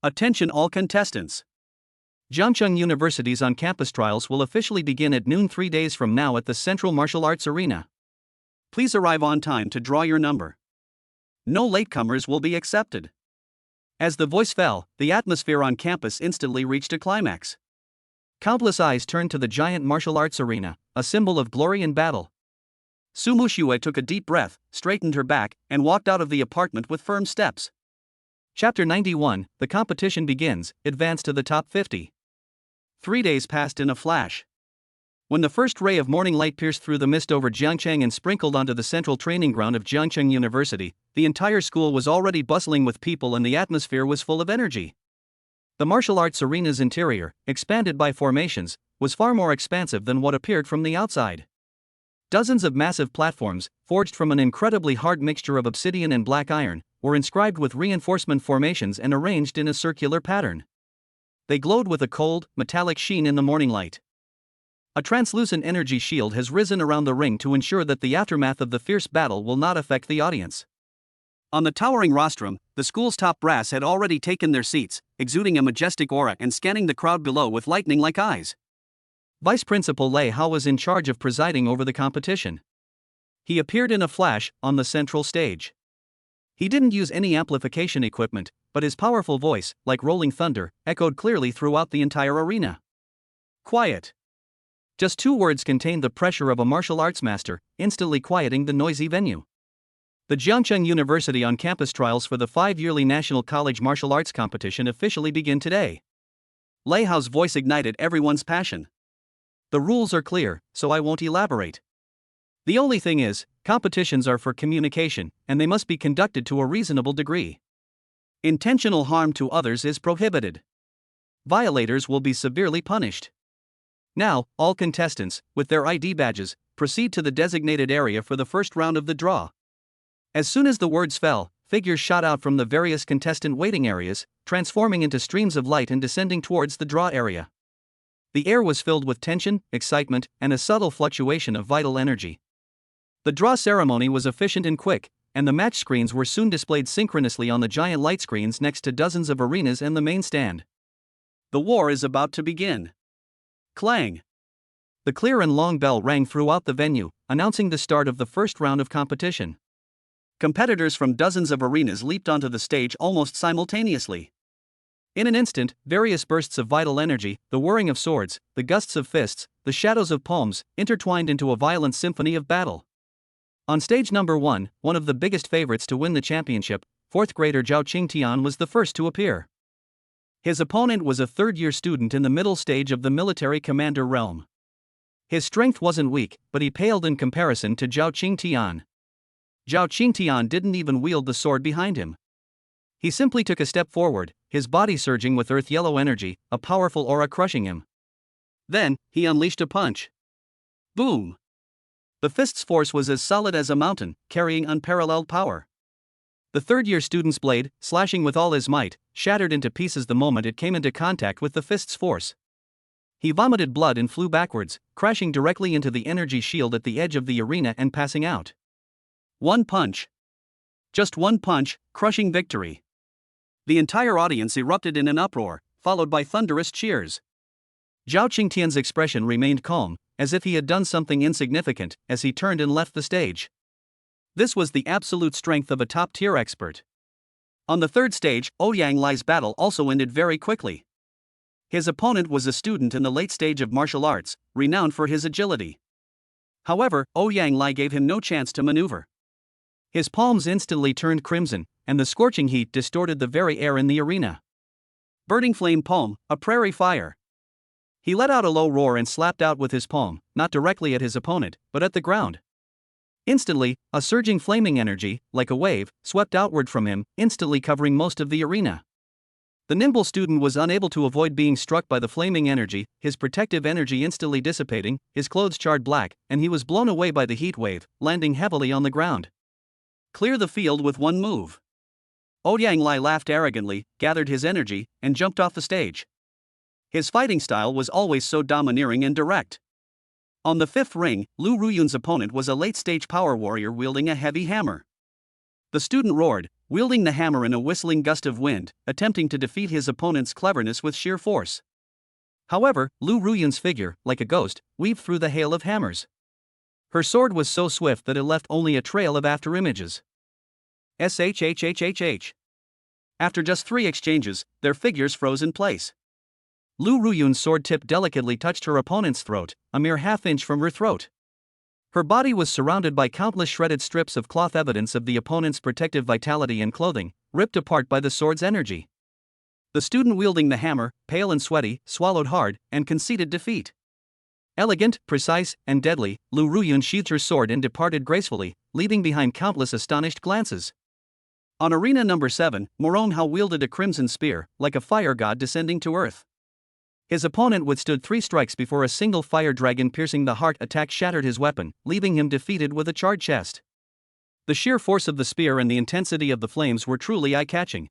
Attention all contestants! Jiangcheng University's on-campus trials will officially begin at noon 3 days from now at the Central Martial Arts Arena. Please arrive on time to draw your number. No latecomers will be accepted. As the voice fell, the atmosphere on campus instantly reached a climax. Countless eyes turned to the giant martial arts arena, a symbol of glory and battle. Su Muxue took a deep breath, straightened her back, and walked out of the apartment with firm steps. Chapter 91, the competition begins, advance to the top 50. 3 days passed in a flash. When the first ray of morning light pierced through the mist over Jiangcheng and sprinkled onto the central training ground of Jiangcheng University, the entire school was already bustling with people and the atmosphere was full of energy. The martial arts arena's interior, expanded by formations, was far more expansive than what appeared from the outside. Dozens of massive platforms, forged from an incredibly hard mixture of obsidian and black iron, were inscribed with reinforcement formations and arranged in a circular pattern. They glowed with a cold, metallic sheen in the morning light. A translucent energy shield has risen around the ring to ensure that the aftermath of the fierce battle will not affect the audience. On the towering rostrum, the school's top brass had already taken their seats, exuding a majestic aura and scanning the crowd below with lightning-like eyes. Vice Principal Lei Hao was in charge of presiding over the competition. He appeared in a flash, on the central stage. He didn't use any amplification equipment, but his powerful voice, like rolling thunder, echoed clearly throughout the entire arena. Quiet. Just 2 words contained the pressure of a martial arts master, instantly quieting the noisy venue. The Jiangcheng University on-campus trials for the 5-yearly National College Martial Arts Competition officially begin today. Lei Hao's voice ignited everyone's passion. The rules are clear, so I won't elaborate. The only thing is, competitions are for communication, and they must be conducted to a reasonable degree. Intentional harm to others is prohibited. Violators will be severely punished. Now, all contestants, with their ID badges, proceed to the designated area for the first round of the draw. As soon as the words fell, figures shot out from the various contestant waiting areas, transforming into streams of light and descending towards the draw area. The air was filled with tension, excitement, and a subtle fluctuation of vital energy. The draw ceremony was efficient and quick, and the match screens were soon displayed synchronously on the giant light screens next to dozens of arenas and the main stand. The war is about to begin. Clang! The clear and long bell rang throughout the venue, announcing the start of the first round of competition. Competitors from dozens of arenas leaped onto the stage almost simultaneously. In an instant, various bursts of vital energy, the whirring of swords, the gusts of fists, the shadows of palms, intertwined into a violent symphony of battle. On stage number 1, one of the biggest favorites to win the championship, 4th grader Zhao Qingtian was the first to appear. His opponent was a 3rd-year student in the middle stage of the military commander realm. His strength wasn't weak, but he paled in comparison to Zhao Qingtian. Zhao Qingtian didn't even wield the sword behind him. He simply took a step forward, his body surging with earth-yellow energy, a powerful aura crushing him. Then, he unleashed a punch. Boom! The fist's force was as solid as a mountain, carrying unparalleled power. The 3rd-year student's blade, slashing with all his might, shattered into pieces the moment it came into contact with the fist's force. He vomited blood and flew backwards, crashing directly into the energy shield at the edge of the arena and passing out. One punch. Just one punch, crushing victory. The entire audience erupted in an uproar, followed by thunderous cheers. Zhao Qingtian's expression remained calm, as if he had done something insignificant, as he turned and left the stage. This was the absolute strength of a top-tier expert. On the 3rd stage, Ouyang Lai's battle also ended very quickly. His opponent was a student in the late stage of martial arts, renowned for his agility. However, Ouyang Lai gave him no chance to maneuver. His palms instantly turned crimson, and the scorching heat distorted the very air in the arena. Burning flame palm, a prairie fire. He let out a low roar and slapped out with his palm, not directly at his opponent, but at the ground. Instantly, a surging flaming energy, like a wave, swept outward from him, instantly covering most of the arena. The nimble student was unable to avoid being struck by the flaming energy, his protective energy instantly dissipating, his clothes charred black, and he was blown away by the heat wave, landing heavily on the ground. Clear the field with one move. Ouyang Lai laughed arrogantly, gathered his energy, and jumped off the stage. His fighting style was always so domineering and direct. On the fifth ring, Lu Ruyun's opponent was a late-stage power warrior wielding a heavy hammer. The student roared, wielding the hammer in a whistling gust of wind, attempting to defeat his opponent's cleverness with sheer force. However, Lu Ruyun's figure, like a ghost, weaved through the hail of hammers. Her sword was so swift that it left only a trail of afterimages. SHHHHH. After just 3 exchanges, their figures froze in place. Lu Ruyun's sword tip delicately touched her opponent's throat, a mere half-inch from her throat. Her body was surrounded by countless shredded strips of cloth, evidence of the opponent's protective vitality and clothing, ripped apart by the sword's energy. The student wielding the hammer, pale and sweaty, swallowed hard, and conceded defeat. Elegant, precise, and deadly, Lu Ruyun sheathed her sword and departed gracefully, leaving behind countless astonished glances. On arena number 7, Moron Hao wielded a crimson spear, like a fire god descending to earth. His opponent withstood 3 strikes before a single fire dragon piercing the heart attack shattered his weapon, leaving him defeated with a charred chest. The sheer force of the spear and the intensity of the flames were truly eye-catching.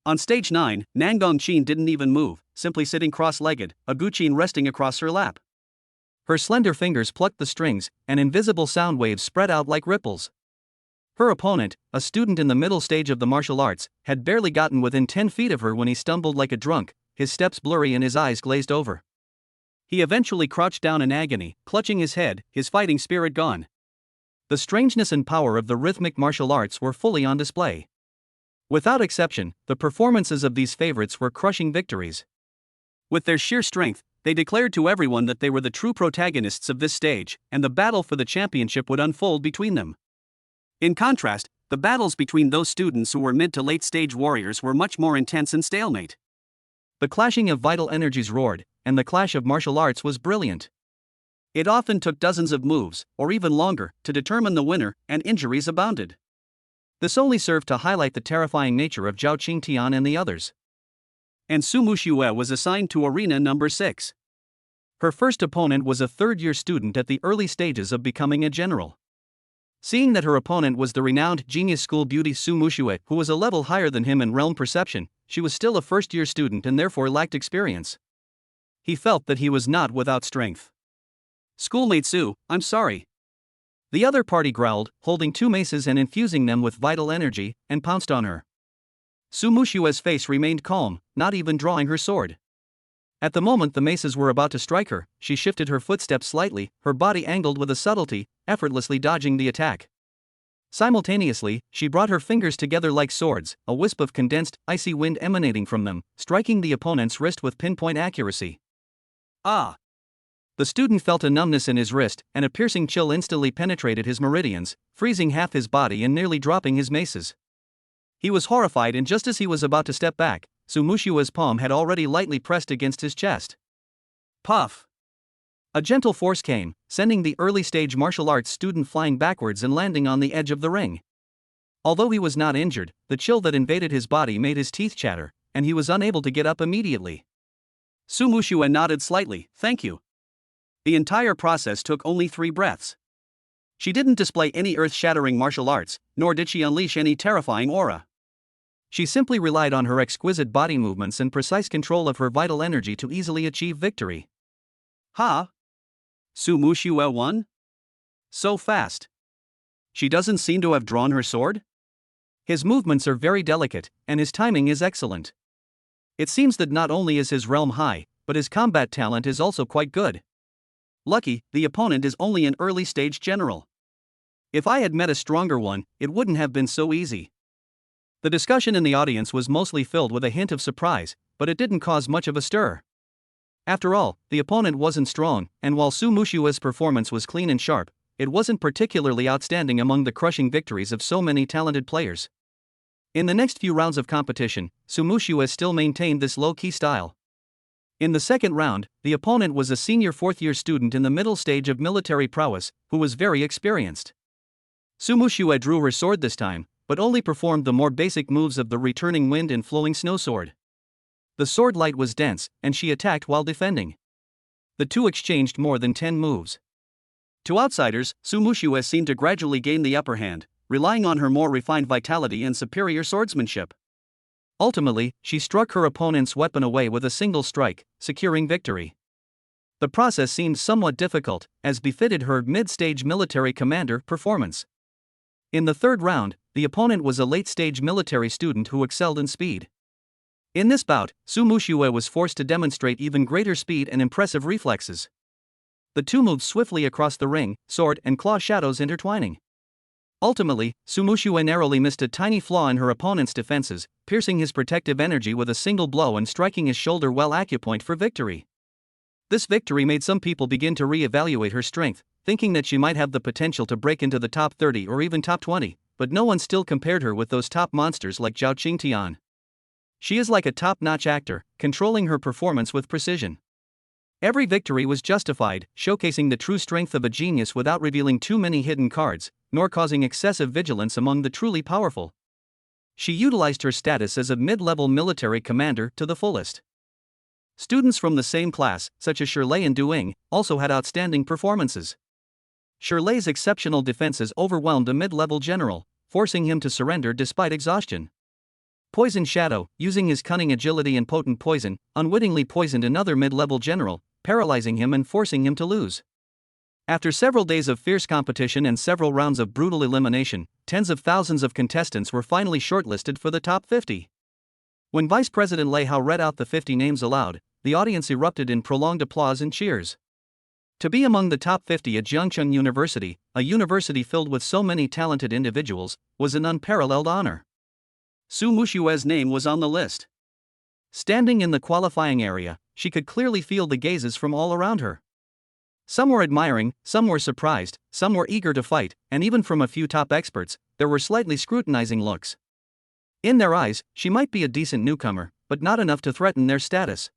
On stage 9, Nangong Qin didn't even move, simply sitting cross-legged, a guqin resting across her lap. Her slender fingers plucked the strings, and invisible sound waves spread out like ripples. Her opponent, a student in the middle stage of the martial arts, had barely gotten within 10 feet of her when he stumbled like a drunk, his steps blurry and his eyes glazed over. He eventually crouched down in agony, clutching his head, his fighting spirit gone. The strangeness and power of the rhythmic martial arts were fully on display. Without exception, the performances of these favorites were crushing victories. With their sheer strength, they declared to everyone that they were the true protagonists of this stage, and the battle for the championship would unfold between them. In contrast, the battles between those students who were mid to late stage warriors were much more intense and stalemate. The clashing of vital energies roared, and the clash of martial arts was brilliant. It often took dozens of moves, or even longer, to determine the winner, and injuries abounded. This only served to highlight the terrifying nature of Zhao Qingtian and the others. And Su Muxue was assigned to arena number 6. Her first opponent was a third-year student at the early stages of becoming a general. Seeing that her opponent was the renowned genius school beauty Su Muxue, who was a level higher than him in realm perception, she was still a first-year student and therefore lacked experience. He felt that he was not without strength. "Schoolmate Su, I'm sorry." The other party growled, holding 2 maces and infusing them with vital energy, and pounced on her. Su Muxue's face remained calm, not even drawing her sword. At the moment the maces were about to strike her, she shifted her footsteps slightly, her body angled with a subtlety, effortlessly dodging the attack. Simultaneously, she brought her fingers together like swords, a wisp of condensed, icy wind emanating from them, striking the opponent's wrist with pinpoint accuracy. Ah! The student felt a numbness in his wrist, and a piercing chill instantly penetrated his meridians, freezing half his body and nearly dropping his maces. He was horrified, and just as he was about to step back, Su Muxue's palm had already lightly pressed against his chest. Puff! A gentle force came, sending the early-stage martial arts student flying backwards and landing on the edge of the ring. Although he was not injured, the chill that invaded his body made his teeth chatter, and he was unable to get up immediately. Su Muxue nodded slightly, "Thank you." The entire process took only 3 breaths. She didn't display any earth-shattering martial arts, nor did she unleash any terrifying aura. She simply relied on her exquisite body movements and precise control of her vital energy to easily achieve victory. Ha! Su Muxue won? So fast. She doesn't seem to have drawn her sword? His movements are very delicate, and his timing is excellent. It seems that not only is his realm high, but his combat talent is also quite good. Lucky, the opponent is only an early-stage general. If I had met a stronger one, it wouldn't have been so easy. The discussion in the audience was mostly filled with a hint of surprise, but it didn't cause much of a stir. After all, the opponent wasn't strong, and while Su Muxue's performance was clean and sharp, it wasn't particularly outstanding among the crushing victories of so many talented players. In the next few rounds of competition, Su Muxiue still maintained this low-key style. In the second round, the opponent was a senior fourth-year student in the middle stage of military prowess, who was very experienced. Su Muxiue drew her sword this time, but only performed the more basic moves of the returning wind and flowing snow sword. The sword light was dense, and she attacked while defending. The two exchanged more than 10 moves. To outsiders, Su Muxiue seemed to gradually gain the upper hand, relying on her more refined vitality and superior swordsmanship. Ultimately, she struck her opponent's weapon away with a single strike, securing victory. The process seemed somewhat difficult, as befitted her mid-stage military commander performance. In the third round, the opponent was a late-stage military student who excelled in speed. In this bout, Su Muxiue was forced to demonstrate even greater speed and impressive reflexes. The two moved swiftly across the ring, sword and claw shadows intertwining. Ultimately, Su Muxiue narrowly missed a tiny flaw in her opponent's defenses, piercing his protective energy with a single blow and striking his shoulder well acupoint for victory. This victory made some people begin to re-evaluate her strength, thinking that she might have the potential to break into the top 30 or even top 20, but no one still compared her with those top monsters like Zhao Qingtian. She is like a top-notch actor, controlling her performance with precision. Every victory was justified, showcasing the true strength of a genius without revealing too many hidden cards, nor causing excessive vigilance among the truly powerful. She utilized her status as a mid-level military commander to the fullest. Students from the same class, such as Shirley and Duing, also had outstanding performances. Shirley's exceptional defenses overwhelmed a mid-level general, forcing him to surrender despite exhaustion. Poison Shadow, using his cunning agility and potent poison, unwittingly poisoned another mid-level general, paralyzing him and forcing him to lose. After several days of fierce competition and several rounds of brutal elimination, tens of thousands of contestants were finally shortlisted for the top 50. When Vice President Lei Hao read out the 50 names aloud, the audience erupted in prolonged applause and cheers. To be among the top 50 at Jiangcheng University, a university filled with so many talented individuals, was an unparalleled honor. Su Muxiue's name was on the list. Standing in the qualifying area, she could clearly feel the gazes from all around her. Some were admiring, some were surprised, some were eager to fight, and even from a few top experts, there were slightly scrutinizing looks. In their eyes, she might be a decent newcomer, but not enough to threaten their status.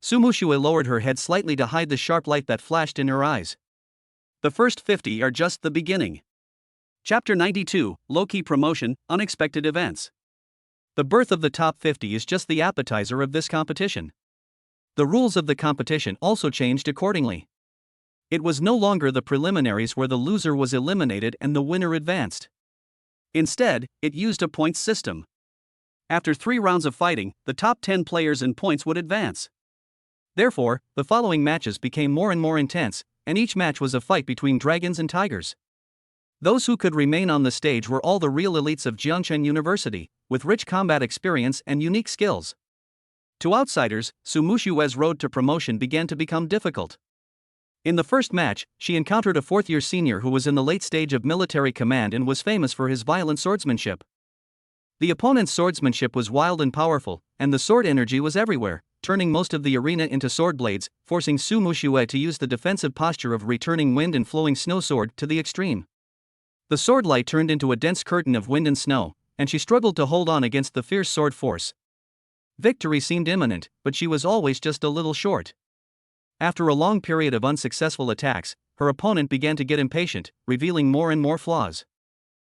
Su Muxiue lowered her head slightly to hide the sharp light that flashed in her eyes. The first 50 are just the beginning. Chapter 92, Low-Key Promotion, Unexpected Events. The birth of the top 50 is just the appetizer of this competition. The rules of the competition also changed accordingly. It was no longer the preliminaries where the loser was eliminated and the winner advanced. Instead, it used a points system. After 3 rounds of fighting, the top 10 players in points would advance. Therefore, the following matches became more and more intense, and each match was a fight between dragons and tigers. Those who could remain on the stage were all the real elites of Jiangcheng University, with rich combat experience and unique skills. To outsiders, Su Muxiue's road to promotion began to become difficult. In the first match, she encountered a fourth-year senior who was in the late stage of military command and was famous for his violent swordsmanship. The opponent's swordsmanship was wild and powerful, and the sword energy was everywhere, turning most of the arena into sword blades, forcing Su Muxiue to use the defensive posture of returning wind and flowing snow sword to the extreme. The sword light turned into a dense curtain of wind and snow, and she struggled to hold on against the fierce sword force. Victory seemed imminent, but she was always just a little short. After a long period of unsuccessful attacks, her opponent began to get impatient, revealing more and more flaws.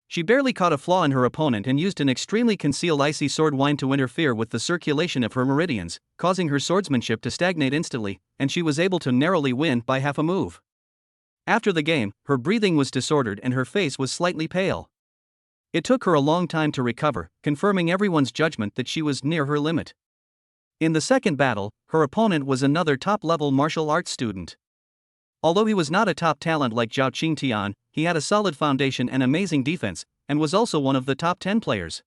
She barely caught a flaw in her opponent and used an extremely concealed icy sword wind to interfere with the circulation of her meridians, causing her swordsmanship to stagnate instantly, and she was able to narrowly win by half a move. After the game, her breathing was disordered and her face was slightly pale. It took her a long time to recover, confirming everyone's judgment that she was near her limit. In the second battle, her opponent was another top-level martial arts student. Although he was not a top talent like Zhao Qingtian, he had a solid foundation and amazing defense, and was also one of the top 10 players.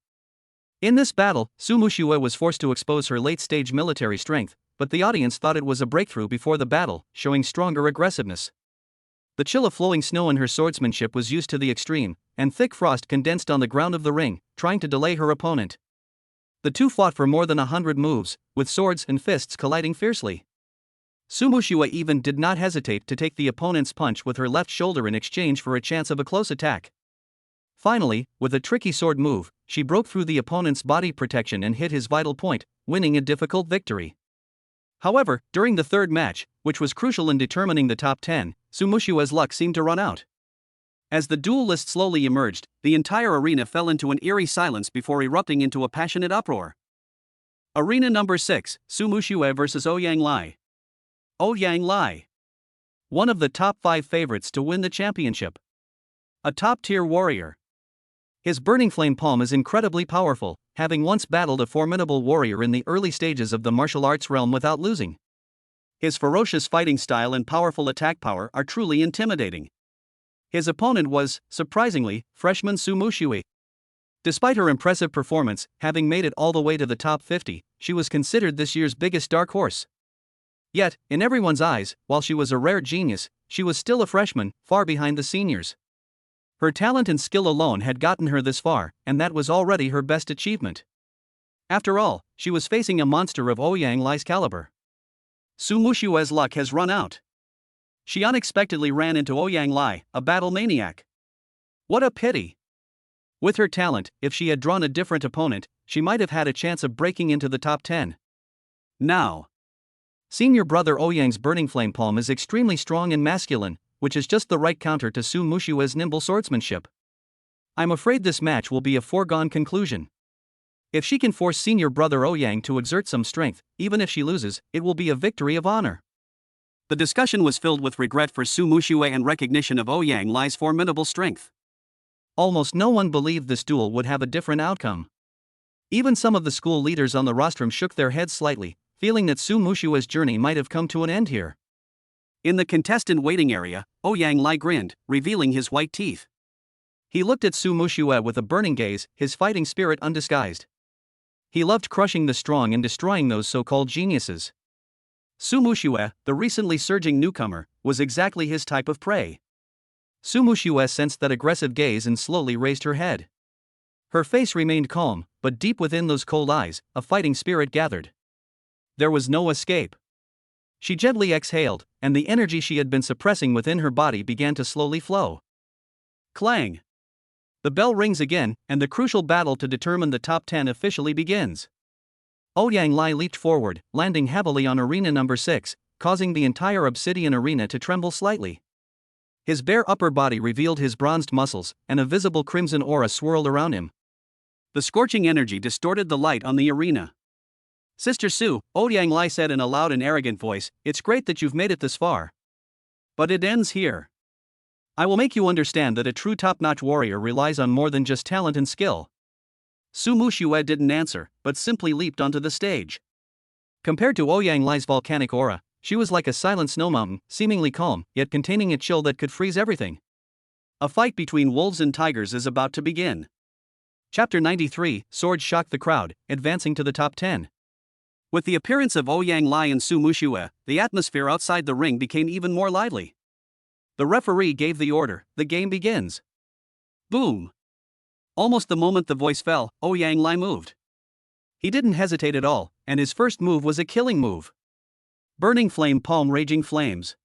In this battle, Su Muxiue was forced to expose her late-stage military strength, but the audience thought it was a breakthrough before the battle, showing stronger aggressiveness. The chill of flowing snow in her swordsmanship was used to the extreme, and thick frost condensed on the ground of the ring, trying to delay her opponent. The two fought for more than 100 moves, with swords and fists colliding fiercely. Su Muxue even did not hesitate to take the opponent's punch with her left shoulder in exchange for a chance of a close attack. Finally, with a tricky sword move, she broke through the opponent's body protection and hit his vital point, winning a difficult victory. However, during the third match, which was crucial in determining the top 10, Su Muxue's luck seemed to run out. As the duel list slowly emerged, the entire arena fell into an eerie silence before erupting into a passionate uproar. Arena number 6, Su Muxue vs. Ouyang Lai. Ouyang Lai, one of the top 5 favorites to win the championship. A top-tier warrior. His burning flame palm is incredibly powerful, having once battled a formidable warrior in the early stages of the martial arts realm without losing. His ferocious fighting style and powerful attack power are truly intimidating. His opponent was, surprisingly, freshman Su Muxue. Despite her impressive performance, having made it all the way to the top 50, she was considered this year's biggest dark horse. Yet, in everyone's eyes, while she was a rare genius, she was still a freshman, far behind the seniors. Her talent and skill alone had gotten her this far, and that was already her best achievement. After all, she was facing a monster of Ouyang Lai's caliber. Su Muxue's luck has run out. She unexpectedly ran into Ouyang Lai, a battle maniac. What a pity! With her talent, if she had drawn a different opponent, she might have had a chance of breaking into the top 10. Now, senior brother Ouyang's burning flame palm is extremely strong and masculine, which is just the right counter to Su Muxue's nimble swordsmanship. I'm afraid this match will be a foregone conclusion. If she can force senior brother Ouyang to exert some strength, even if she loses, it will be a victory of honor. The discussion was filled with regret for Su Muxue and recognition of Ouyang Lai's formidable strength. Almost no one believed this duel would have a different outcome. Even some of the school leaders on the rostrum shook their heads slightly, feeling that Su Muxue's journey might have come to an end here. In the contestant waiting area, Ouyang Lai grinned, revealing his white teeth. He looked at Su Muxue with a burning gaze, his fighting spirit undisguised. He loved crushing the strong and destroying those so-called geniuses. Su Muxue, the recently surging newcomer, was exactly his type of prey. Su Muxue sensed that aggressive gaze and slowly raised her head. Her face remained calm, but deep within those cold eyes, a fighting spirit gathered. There was no escape. She gently exhaled, and the energy she had been suppressing within her body began to slowly flow. Clang! The bell rings again, and the crucial battle to determine the top 10 officially begins. Ouyang Lai leaped forward, landing heavily on arena number 6, causing the entire obsidian arena to tremble slightly. His bare upper body revealed his bronzed muscles, and a visible crimson aura swirled around him. The scorching energy distorted the light on the arena. Sister Su, Ouyang Lai said in a loud and arrogant voice, it's great that you've made it this far. But it ends here. I will make you understand that a true top-notch warrior relies on more than just talent and skill. Su Muxue didn't answer, but simply leaped onto the stage. Compared to Ouyang Lai's volcanic aura, she was like a silent snow mountain, seemingly calm, yet containing a chill that could freeze everything. A fight between wolves and tigers is about to begin. Chapter 93, Swords shocked the crowd, advancing to the top 10. With the appearance of Ouyang Lai and Su Muxue, the atmosphere outside the ring became even more lively. The referee gave the order, the game begins. Boom! Almost the moment the voice fell, Ouyang Lai moved. He didn't hesitate at all, and his first move was a killing move. Burning flame palm raging flames.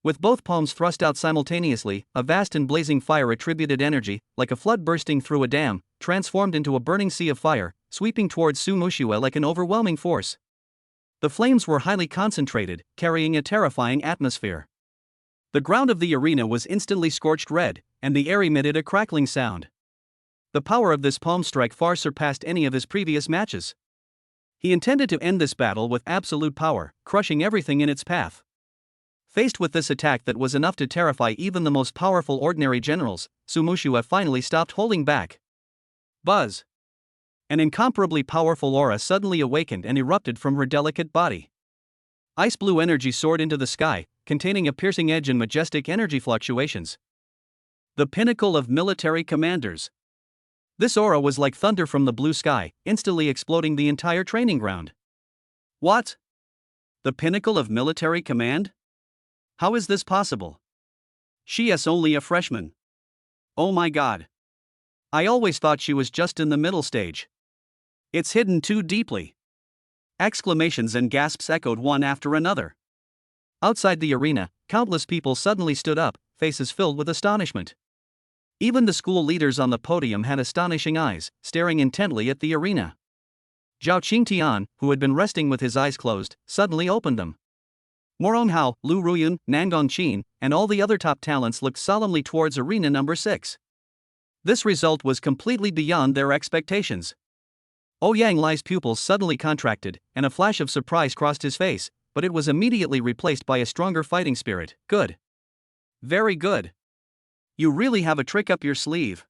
With both palms thrust out simultaneously, a vast and blazing fire attributed energy, like a flood bursting through a dam, transformed into a burning sea of fire, sweeping towards Su Muxue like an overwhelming force. The flames were highly concentrated, carrying a terrifying atmosphere. The ground of the arena was instantly scorched red, and the air emitted a crackling sound. The power of this palm strike far surpassed any of his previous matches. He intended to end this battle with absolute power, crushing everything in its path. Faced with this attack that was enough to terrify even the most powerful ordinary generals, Su Muxue finally stopped holding back. Buzz! An incomparably powerful aura suddenly awakened and erupted from her delicate body. Ice blue energy soared into the sky, containing a piercing edge and majestic energy fluctuations. The pinnacle of military commanders. This aura was like thunder from the blue sky, instantly exploding the entire training ground. What? The pinnacle of military command? How is this possible? She is only a freshman. Oh my god. I always thought she was just in the middle stage. It's hidden too deeply. Exclamations and gasps echoed one after another. Outside the arena, countless people suddenly stood up, faces filled with astonishment. Even the school leaders on the podium had astonishing eyes, staring intently at the arena. Zhao Qingtian, who had been resting with his eyes closed, suddenly opened them. Morong Hao, Lu Ruyun, Nangong Qin, and all the other top talents looked solemnly towards arena number 6. This result was completely beyond their expectations. Ouyang Lai's pupils suddenly contracted, and a flash of surprise crossed his face, but it was immediately replaced by a stronger fighting spirit. Good. Very good. You really have a trick up your sleeve.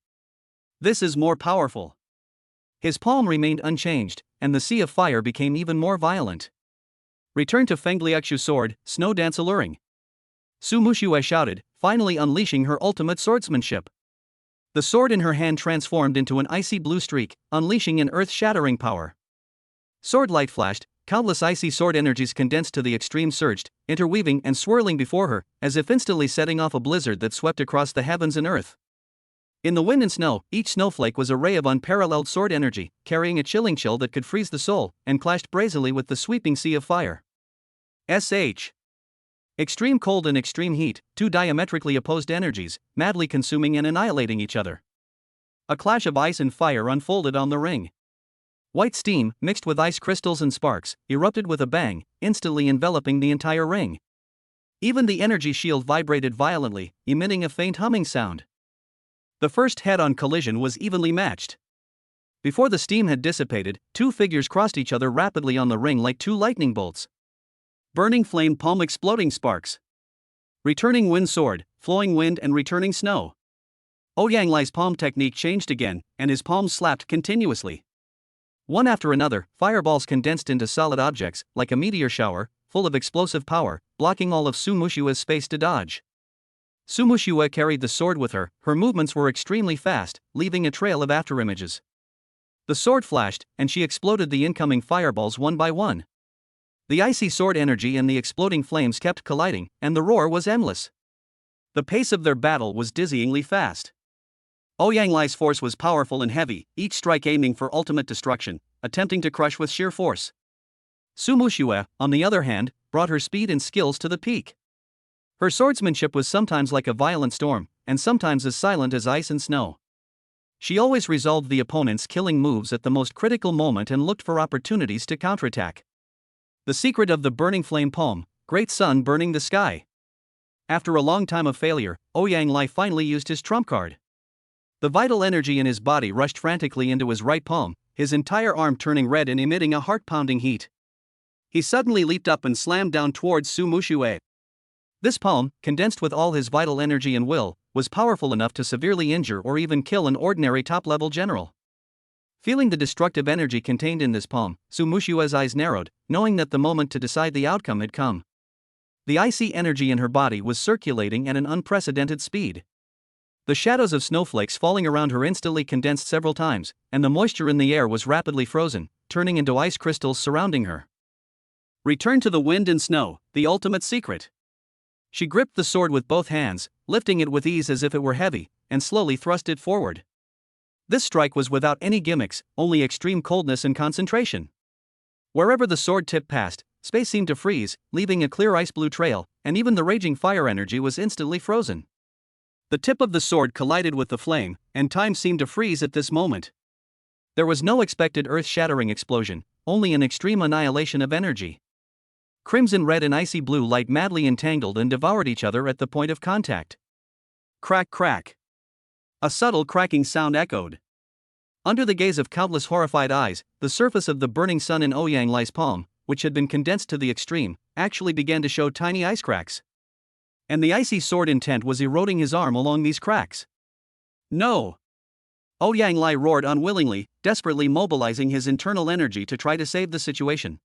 This is more powerful. His palm remained unchanged, and the sea of fire became even more violent. Return to Fengliakshu sword, snow dance alluring. Su Muxue shouted, finally unleashing her ultimate swordsmanship. The sword in her hand transformed into an icy blue streak, unleashing an earth-shattering power. Sword light flashed, countless icy sword energies condensed to the extreme surged, interweaving and swirling before her, as if instantly setting off a blizzard that swept across the heavens and earth. In the wind and snow, each snowflake was a ray of unparalleled sword energy, carrying a chilling chill that could freeze the soul, and clashed brazenly with the sweeping sea of fire. SH. Extreme cold and extreme heat, two diametrically opposed energies, madly consuming and annihilating each other. A clash of ice and fire unfolded on the ring. White steam, mixed with ice crystals and sparks, erupted with a bang, instantly enveloping the entire ring. Even the energy shield vibrated violently, emitting a faint humming sound. The first head-on collision was evenly matched. Before the steam had dissipated, two figures crossed each other rapidly on the ring like two lightning bolts. Burning flame palm, exploding sparks. Returning wind sword, flowing wind and returning snow. Ouyang Lai's palm technique changed again, and his palms slapped continuously. One after another, fireballs condensed into solid objects, like a meteor shower, full of explosive power, blocking all of Su Mushue's space to dodge. Su Muxue carried the sword with her, her movements were extremely fast, leaving a trail of afterimages. The sword flashed, and she exploded the incoming fireballs one by one. The icy sword energy and the exploding flames kept colliding, and the roar was endless. The pace of their battle was dizzyingly fast. Ouyang Lai's force was powerful and heavy, each strike aiming for ultimate destruction, attempting to crush with sheer force. Su Muxue, on the other hand, brought her speed and skills to the peak. Her swordsmanship was sometimes like a violent storm, and sometimes as silent as ice and snow. She always resolved the opponent's killing moves at the most critical moment and looked for opportunities to counterattack. The secret of the burning flame palm, great sun burning the sky. After a long time of failure, Ouyang Lai finally used his trump card. The vital energy in his body rushed frantically into his right palm, his entire arm turning red and emitting a heart-pounding heat. He suddenly leaped up and slammed down towards Su Muxue. This palm, condensed with all his vital energy and will, was powerful enough to severely injure or even kill an ordinary top-level general. Feeling the destructive energy contained in this palm, Su Mushue's eyes narrowed, knowing that the moment to decide the outcome had come. The icy energy in her body was circulating at an unprecedented speed. The shadows of snowflakes falling around her instantly condensed several times, and the moisture in the air was rapidly frozen, turning into ice crystals surrounding her. Return to the wind and snow, the ultimate secret. She gripped the sword with both hands, lifting it with ease as if it were heavy, and slowly thrust it forward. This strike was without any gimmicks, only extreme coldness and concentration. Wherever the sword tip passed, space seemed to freeze, leaving a clear ice blue trail, and even the raging fire energy was instantly frozen. The tip of the sword collided with the flame, and time seemed to freeze at this moment. There was no expected earth-shattering explosion, only an extreme annihilation of energy. Crimson red and icy blue light madly entangled and devoured each other at the point of contact. Crack, crack. A subtle cracking sound echoed. Under the gaze of countless horrified eyes, the surface of the burning sun in Ouyang Lai's palm, which had been condensed to the extreme, actually began to show tiny ice cracks. And the icy sword intent was eroding his arm along these cracks. No! Ouyang Lai roared unwillingly, desperately mobilizing his internal energy to try to save the situation.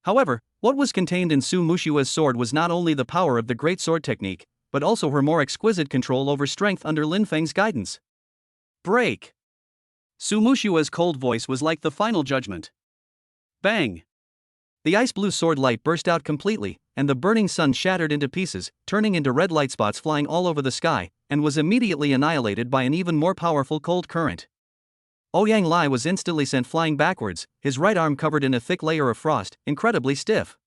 However, what was contained in Su Mushue's sword was not only the power of the great sword technique, but also her more exquisite control over strength under Lin Feng's guidance. Break! Su Mushue's cold voice was like the final judgment. Bang! The ice blue sword light burst out completely, and the burning sun shattered into pieces, turning into red light spots flying all over the sky, and was immediately annihilated by an even more powerful cold current. Ouyang Lai was instantly sent flying backwards, his right arm covered in a thick layer of frost, incredibly stiff.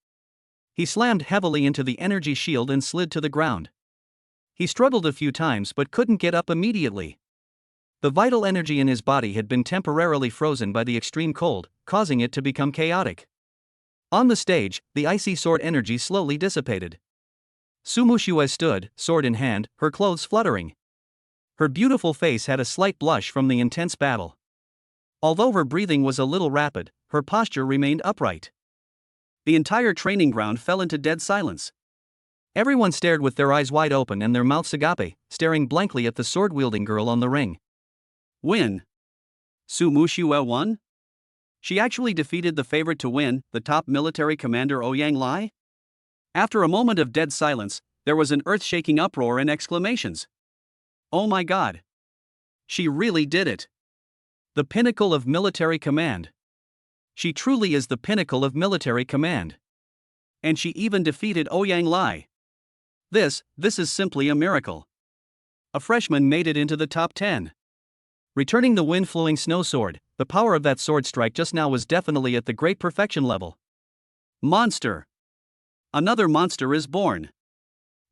He slammed heavily into the energy shield and slid to the ground. He struggled a few times but couldn't get up immediately. The vital energy in his body had been temporarily frozen by the extreme cold, causing it to become chaotic. On the stage, the icy sword energy slowly dissipated. Su Muxue stood, sword in hand, her clothes fluttering. Her beautiful face had a slight blush from the intense battle. Although her breathing was a little rapid, her posture remained upright. The entire training ground fell into dead silence. Everyone stared with their eyes wide open and their mouths agape, staring blankly at the sword-wielding girl on the ring. Win. Su Muxue won? She actually defeated the favorite to win, the top military commander Ouyang Lai? After a moment of dead silence, there was an earth-shaking uproar and exclamations. Oh my God! She really did it! The pinnacle of military command. She truly is the pinnacle of military command. And she even defeated Ouyang Lai. This is simply a miracle. A freshman made it into the top 10. Returning the wind-flowing snow sword, the power of that sword strike just now was definitely at the great perfection level. Monster! Another monster is born.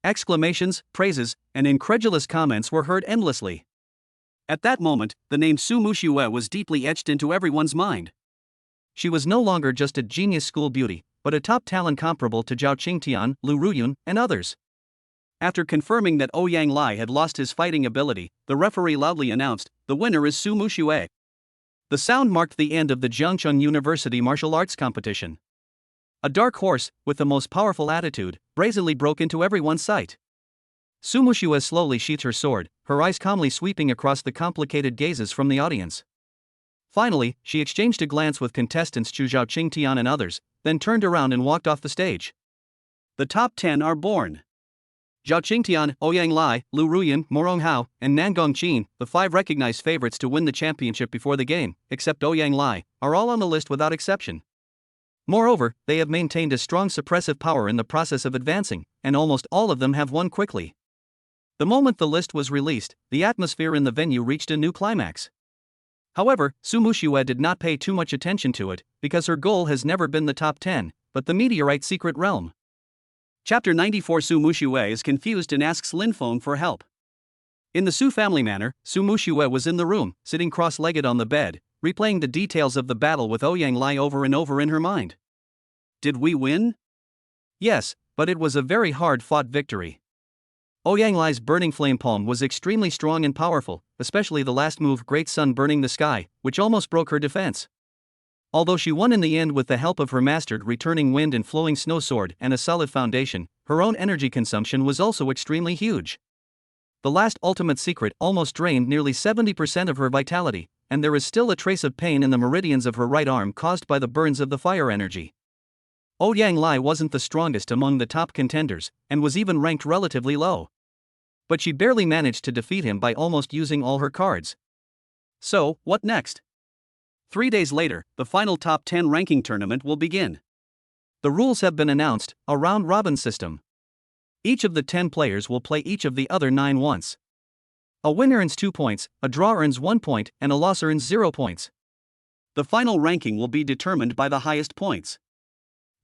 Exclamations, praises, and incredulous comments were heard endlessly. At that moment, the name Su Muxue was deeply etched into everyone's mind. She was no longer just a genius school beauty, but a top talent comparable to Zhao Qingtian, Lu Ruyun, and others. After confirming that Ouyang Lai had lost his fighting ability, the referee loudly announced, "The winner is Su Muxue." The sound marked the end of the Jiangcheng University martial arts competition. A dark horse, with the most powerful attitude, brazenly broke into everyone's sight. Su Muxue slowly sheathed her sword, her eyes calmly sweeping across the complicated gazes from the audience. Finally, she exchanged a glance with contestants Zhao Qingtian and others, then turned around and walked off the stage. The top 10 are born. Zhao Qingtian, Ouyang Lai, Lu Ruyun, Morong Hao, and Nangong Qin, the 5 recognized favorites to win the championship before the game, except Ouyang Lai, are all on the list without exception. Moreover, they have maintained a strong suppressive power in the process of advancing, and almost all of them have won quickly. The moment the list was released, the atmosphere in the venue reached a new climax. However, Su Muxue did not pay too much attention to it, because her goal has never been the top 10, but the Meteorite Secret Realm. Chapter 94. Su Muxue is confused and asks Lin Feng for help. In the Su family manner, Su Muxue was in the room, sitting cross-legged on the bed, replaying the details of the battle with Ouyang Lai over and over in her mind. Did we win? Yes, but it was a very hard-fought victory. Ouyang Lai's burning flame palm was extremely strong and powerful, especially the last move, Great Sun burning the sky, which almost broke her defense. Although she won in the end with the help of her mastered returning wind and flowing snow sword and a solid foundation, her own energy consumption was also extremely huge. The last ultimate secret almost drained nearly 70% of her vitality, and there is still a trace of pain in the meridians of her right arm caused by the burns of the fire energy. Ouyang Lai wasn't the strongest among the top contenders, and was even ranked relatively low. But she barely managed to defeat him by almost using all her cards. So, what next? 3 days later, the final top 10 ranking tournament will begin. The rules have been announced, a round-robin system. Each of the 10 players will play each of the other 9 once. A winner earns 2 points, a draw earns 1 point, and a loss earns 0 points. The final ranking will be determined by the highest points.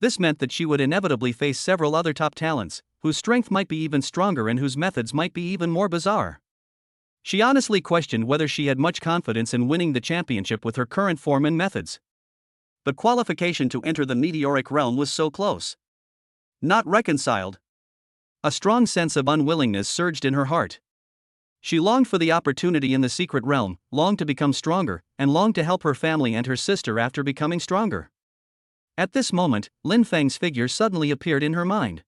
This meant that she would inevitably face several other top talents, whose strength might be even stronger and whose methods might be even more bizarre. She honestly questioned whether she had much confidence in winning the championship with her current form and methods. The qualification to enter the meteoric realm was so close. Not reconciled. A strong sense of unwillingness surged in her heart. She longed for the opportunity in the secret realm, longed to become stronger, and longed to help her family and her sister after becoming stronger. At this moment, Lin Feng's figure suddenly appeared in her mind.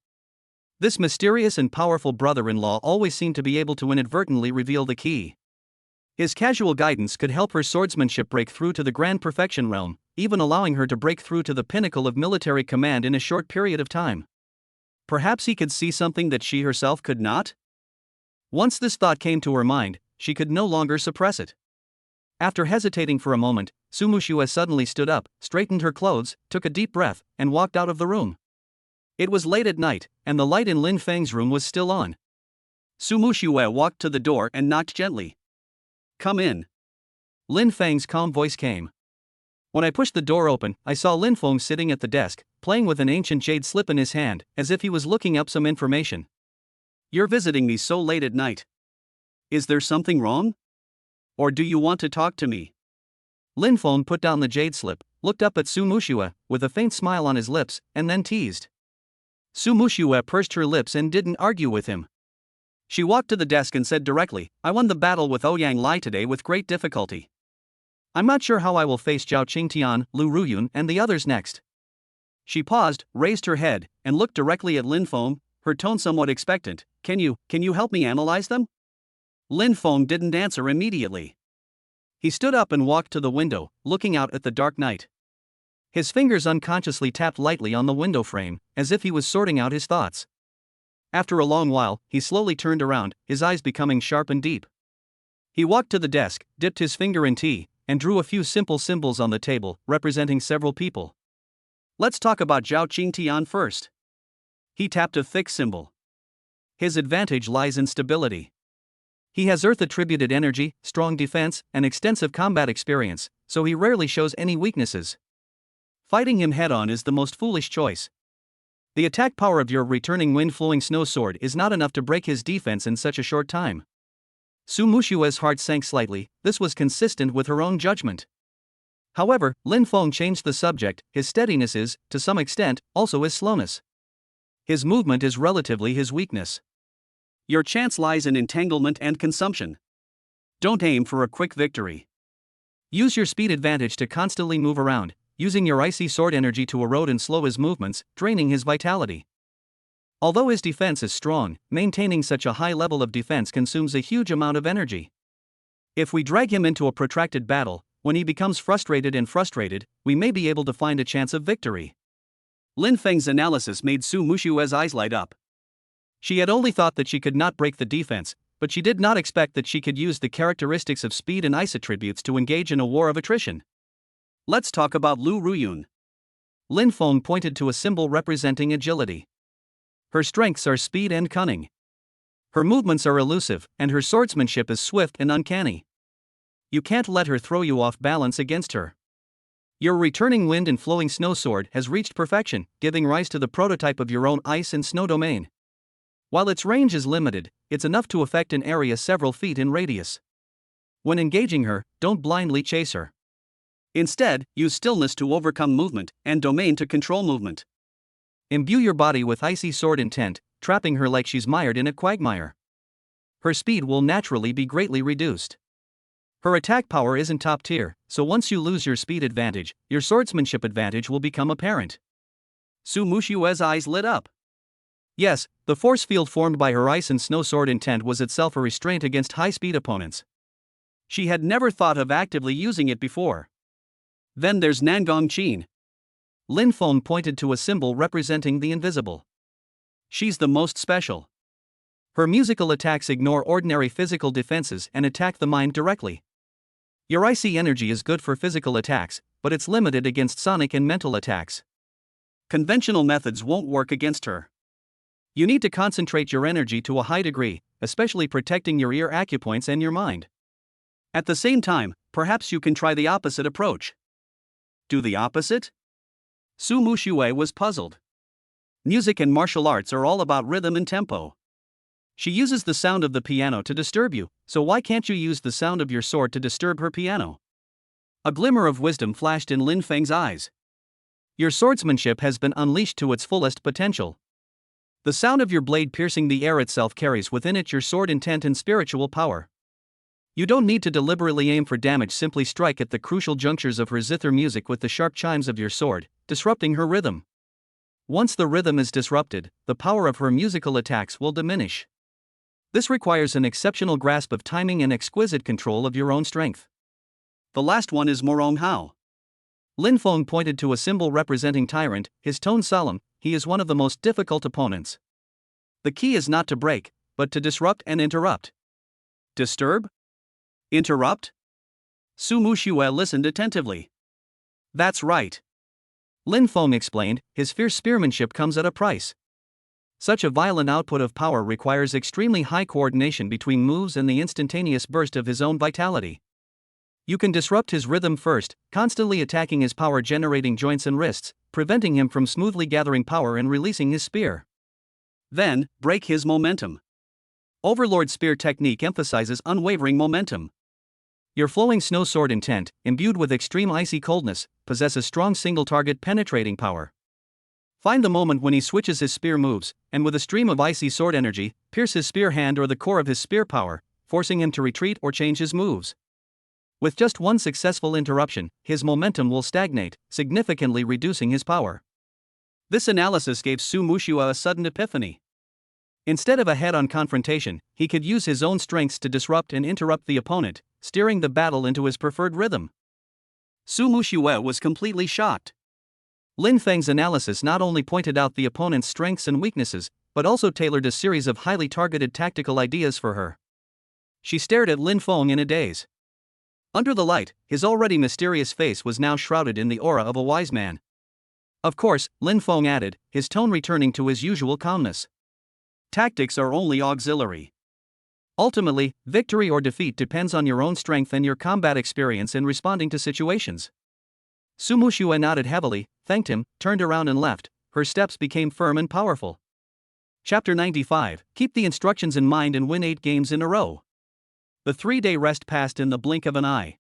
This mysterious and powerful brother-in-law always seemed to be able to inadvertently reveal the key. His casual guidance could help her swordsmanship break through to the grand perfection realm, even allowing her to break through to the pinnacle of military command in a short period of time. Perhaps he could see something that she herself could not? Once this thought came to her mind, she could no longer suppress it. After hesitating for a moment, Su Muxue suddenly stood up, straightened her clothes, took a deep breath, and walked out of the room. It was late at night, and the light in Lin Feng's room was still on. Su Muxue walked to the door and knocked gently. "Come in." Lin Feng's calm voice came. When I pushed the door open, I saw Lin Feng sitting at the desk, playing with an ancient jade slip in his hand, as if he was looking up some information. "You're visiting me so late at night. Is there something wrong? Or do you want to talk to me?" Lin Feng put down the jade slip, looked up at Su Muxue, with a faint smile on his lips, and then teased. Su Muxue pursed her lips and didn't argue with him. She walked to the desk and said directly, "I won the battle with Ouyang Lai today with great difficulty. I'm not sure how I will face Zhao Qingtian, Lu Ruyun, and the others next." She paused, raised her head, and looked directly at Lin Feng, her tone somewhat expectant. Can you help me analyze them?" Lin Feng didn't answer immediately. He stood up and walked to the window, looking out at the dark night. His fingers unconsciously tapped lightly on the window frame, as if he was sorting out his thoughts. After a long while, he slowly turned around, his eyes becoming sharp and deep. He walked to the desk, dipped his finger in tea, and drew a few simple symbols on the table, representing several people. "Let's talk about Zhao Qingtian first." He tapped a thick symbol. His advantage lies in stability. He has Earth-attributed energy, strong defense, and extensive combat experience, so he rarely shows any weaknesses. Fighting him head-on is the most foolish choice. The attack power of your returning wind-flowing snow sword is not enough to break his defense in such a short time. Su Muxue's heart sank slightly. This was consistent with her own judgment. However, Lin Feng changed the subject. His steadiness is, to some extent, also his slowness. His movement is relatively his weakness. Your chance lies in entanglement and consumption. Don't aim for a quick victory. Use your speed advantage to constantly move around, using your icy sword energy to erode and slow his movements, draining his vitality. Although his defense is strong, maintaining such a high level of defense consumes a huge amount of energy. If we drag him into a protracted battle, when he becomes frustrated, we may be able to find a chance of victory. Lin Feng's analysis made Su Muxue's eyes light up. She had only thought that she could not break the defense, but she did not expect that she could use the characteristics of speed and ice attributes to engage in a war of attrition. "Let's talk about Lu Ruyun." Lin Feng pointed to a symbol representing agility. Her strengths are speed and cunning. Her movements are elusive, and her swordsmanship is swift and uncanny. You can't let her throw you off balance against her. Your returning wind and flowing snow sword has reached perfection, giving rise to the prototype of your own ice and snow domain. While its range is limited, it's enough to affect an area several feet in radius. When engaging her, don't blindly chase her. Instead, use stillness to overcome movement, and domain to control movement. Imbue your body with icy sword intent, trapping her like she's mired in a quagmire. Her speed will naturally be greatly reduced. Her attack power isn't top tier, so once you lose your speed advantage, your swordsmanship advantage will become apparent. Su Muxue's eyes lit up. Yes, the force field formed by her ice and snow sword intent was itself a restraint against high-speed opponents. She had never thought of actively using it before. Then there's Nangong Qin. Lin Feng pointed to a symbol representing the invisible. She's the most special. Her musical attacks ignore ordinary physical defenses and attack the mind directly. Your icy energy is good for physical attacks, but it's limited against sonic and mental attacks. Conventional methods won't work against her. You need to concentrate your energy to a high degree, especially protecting your ear acupoints and your mind. At the same time, perhaps you can try the opposite approach. Do the opposite? Su Muxue was puzzled. Music and martial arts are all about rhythm and tempo. She uses the sound of the piano to disturb you, so why can't you use the sound of your sword to disturb her piano? A glimmer of wisdom flashed in Lin Feng's eyes. Your swordsmanship has been unleashed to its fullest potential. The sound of your blade piercing the air itself carries within it your sword intent and spiritual power. You don't need to deliberately aim for damage, simply strike at the crucial junctures of her zither music with the sharp chimes of your sword, disrupting her rhythm. Once the rhythm is disrupted, the power of her musical attacks will diminish. This requires an exceptional grasp of timing and exquisite control of your own strength. The last one is Morong Hao. Lin Feng pointed to a symbol representing Tyrant, his tone solemn. He is one of the most difficult opponents. The key is not to break, but to disrupt and interrupt. Disturb? Interrupt? Su Muxue listened attentively. That's right. Lin Feng explained, his fierce spearmanship comes at a price. Such a violent output of power requires extremely high coordination between moves and the instantaneous burst of his own vitality. You can disrupt his rhythm first, constantly attacking his power-generating joints and wrists, preventing him from smoothly gathering power and releasing his spear. Then, break his momentum. Overlord Spear technique emphasizes unwavering momentum. Your flowing snow sword intent, imbued with extreme icy coldness, possesses strong single-target penetrating power. Find the moment when he switches his spear moves, and with a stream of icy sword energy, pierce his spear hand or the core of his spear power, forcing him to retreat or change his moves. With just one successful interruption, his momentum will stagnate, significantly reducing his power. This analysis gave Su Mushua a sudden epiphany. Instead of a head-on confrontation, he could use his own strengths to disrupt and interrupt the opponent, steering the battle into his preferred rhythm. Su Mushua was completely shocked. Lin Feng's analysis not only pointed out the opponent's strengths and weaknesses, but also tailored a series of highly targeted tactical ideas for her. She stared at Lin Feng in a daze. Under the light, his already mysterious face was now shrouded in the aura of a wise man. Of course, Lin Feng added, his tone returning to his usual calmness. Tactics are only auxiliary. Ultimately, victory or defeat depends on your own strength and your combat experience in responding to situations. Su Mushua nodded heavily, thanked him, turned around and left. Her steps became firm and powerful. Chapter 95. Keep the instructions in mind and win 8 games in a row. The 3-day rest passed in the blink of an eye.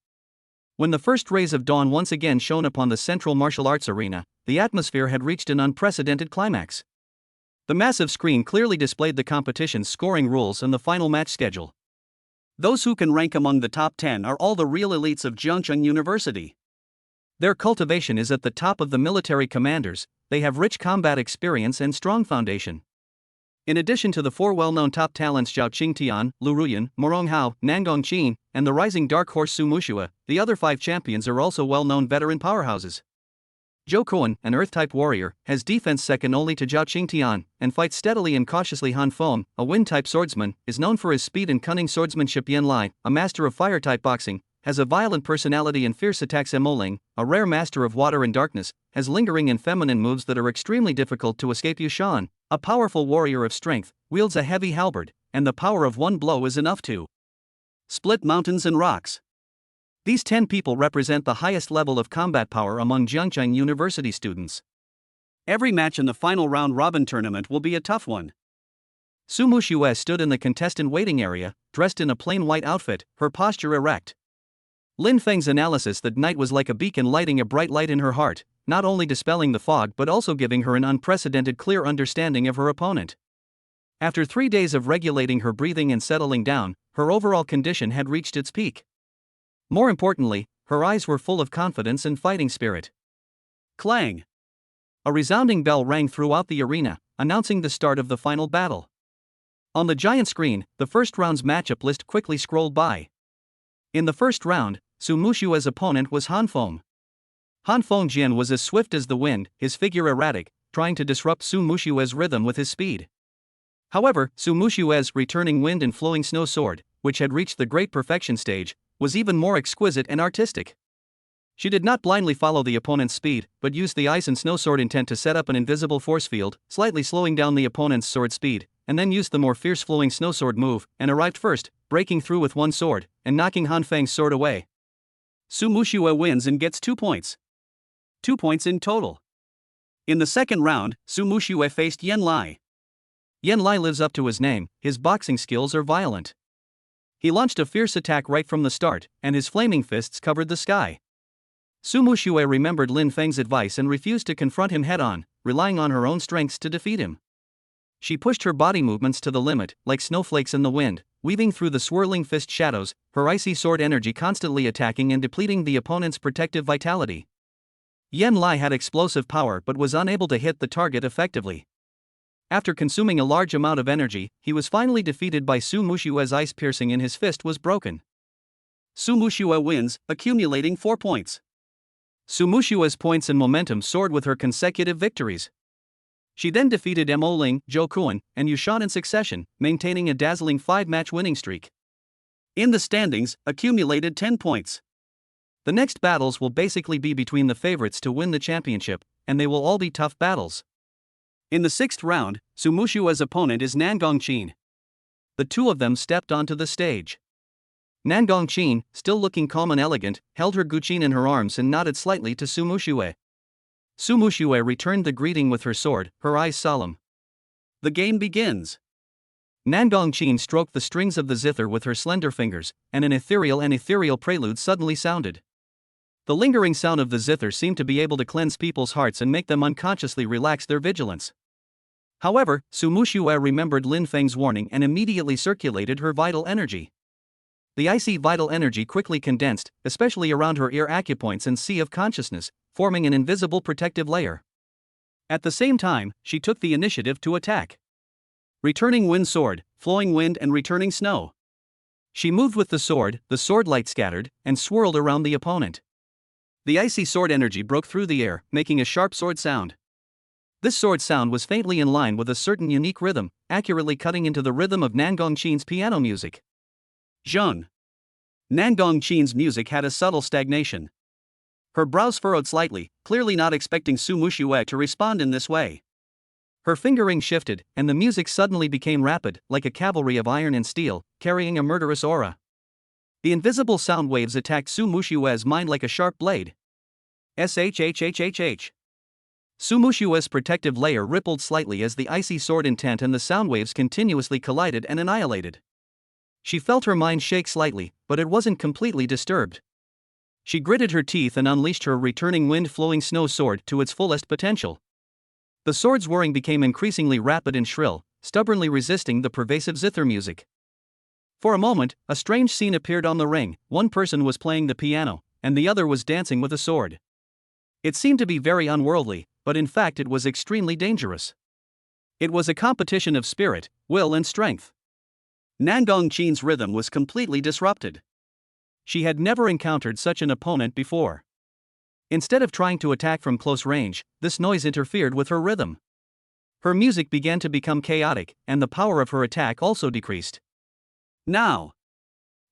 When the first rays of dawn once again shone upon the central martial arts arena, the atmosphere had reached an unprecedented climax. The massive screen clearly displayed the competition's scoring rules and the final match schedule. Those who can rank among the top 10 are all the real elites of Jiangcheng University. Their cultivation is at the top of the military commanders, they have rich combat experience and strong foundation. In addition to the 4 well-known top talents Zhao Qingtian, Lu Ruyan, Morong Hao, Nangong Qin, and the rising dark horse Su Mushua, the other 5 champions are also well-known veteran powerhouses. Zhou Kuan, an Earth-type warrior, has defense second only to Zhao Qingtian, and fights steadily and cautiously. Han Feng, a Wind-type swordsman, is known for his speed and cunning swordsmanship. Yan Lai, a master of Fire-type boxing, has a violent personality and fierce attacks. Emoling, a rare master of water and darkness, has lingering and feminine moves that are extremely difficult to escape. Yu Shan, a powerful warrior of strength, wields a heavy halberd, and the power of one blow is enough to split mountains and rocks. These 10 people represent the highest level of combat power among Jiangcheng University students. Every match in the final round-robin tournament will be a tough one. Su Mushua stood in the contestant waiting area, dressed in a plain white outfit, her posture erect. Lin Feng's analysis that night was like a beacon lighting a bright light in her heart, not only dispelling the fog but also giving her an unprecedented clear understanding of her opponent. After 3 days of regulating her breathing and settling down, her overall condition had reached its peak. More importantly, her eyes were full of confidence and fighting spirit. Clang! A resounding bell rang throughout the arena, announcing the start of the final battle. On the giant screen, the first round's matchup list quickly scrolled by. In the first round, Su Mushua's opponent was Han Feng. Han Fengjian was as swift as the wind, his figure erratic, trying to disrupt Su Mushua's rhythm with his speed. However, Su Mushua's returning wind and flowing snow sword, which had reached the great perfection stage, was even more exquisite and artistic. She did not blindly follow the opponent's speed, but used the ice and snow sword intent to set up an invisible force field, slightly slowing down the opponent's sword speed, and then used the more fierce flowing snow sword move, and arrived first, breaking through with one sword, and knocking Han Feng's sword away. Su Mushua wins and gets 2 points. 2 points in total. In the second round, Su Mushua faced Yan Lai. Yan Lai lives up to his name, his boxing skills are violent. He launched a fierce attack right from the start, and his flaming fists covered the sky. Su Mushua remembered Lin Feng's advice and refused to confront him head-on, relying on her own strengths to defeat him. She pushed her body movements to the limit, like snowflakes in the wind, weaving through the swirling fist shadows, her icy sword energy constantly attacking and depleting the opponent's protective vitality. Yan Lai had explosive power but was unable to hit the target effectively. After consuming a large amount of energy, he was finally defeated by Su Mushua's ice piercing in his fist was broken. Su Mushua wins, accumulating 4 points. Su Mushua's points and momentum soared with her consecutive victories. She then defeated Mo Ling, Zhou Kuan, and Yu Shan in succession, maintaining a dazzling 5-match winning streak. In the standings, accumulated 10 points. The next battles will basically be between the favorites to win the championship, and they will all be tough battles. In the 6th round, Su Mushua's opponent is Nangong Qin. The two of them stepped onto the stage. Nangong-chin, still looking calm and elegant, held her guqin in her arms and nodded slightly to Su Muxue. Su Muxue returned the greeting with her sword, her eyes solemn. The game begins. Nangong-chin stroked the strings of the zither with her slender fingers, and an ethereal prelude suddenly sounded. The lingering sound of the zither seemed to be able to cleanse people's hearts and make them unconsciously relax their vigilance. However, Su Muxue remembered Lin Feng's warning and immediately circulated her vital energy. The icy vital energy quickly condensed, especially around her ear acupoints and sea of consciousness, forming an invisible protective layer. At the same time, she took the initiative to attack. Returning wind sword, flowing wind and returning snow. She moved with the sword light scattered, and swirled around the opponent. The icy sword energy broke through the air, making a sharp sword sound. This sword sound was faintly in line with a certain unique rhythm, accurately cutting into the rhythm of Nangong-chin's piano music. Zheng. Nangong-chin's music had a subtle stagnation. Her brows furrowed slightly, clearly not expecting Su Muxue to respond in this way. Her fingering shifted, and the music suddenly became rapid, like a cavalry of iron and steel, carrying a murderous aura. The invisible sound waves attacked Su Muxue's mind like a sharp blade. Shhhhh. Su Muxue's protective layer rippled slightly as the icy sword intent and the sound waves continuously collided and annihilated. She felt her mind shake slightly, but it wasn't completely disturbed. She gritted her teeth and unleashed her returning wind-flowing snow sword to its fullest potential. The sword's whirring became increasingly rapid and shrill, stubbornly resisting the pervasive zither music. For a moment, a strange scene appeared on the ring. One person was playing the piano, and the other was dancing with a sword. It seemed to be very unworldly, but in fact it was extremely dangerous. It was a competition of spirit, will and strength. Nangong-chin's rhythm was completely disrupted. She had never encountered such an opponent before. Instead of trying to attack from close range, this noise interfered with her rhythm. Her music began to become chaotic, and the power of her attack also decreased. Now!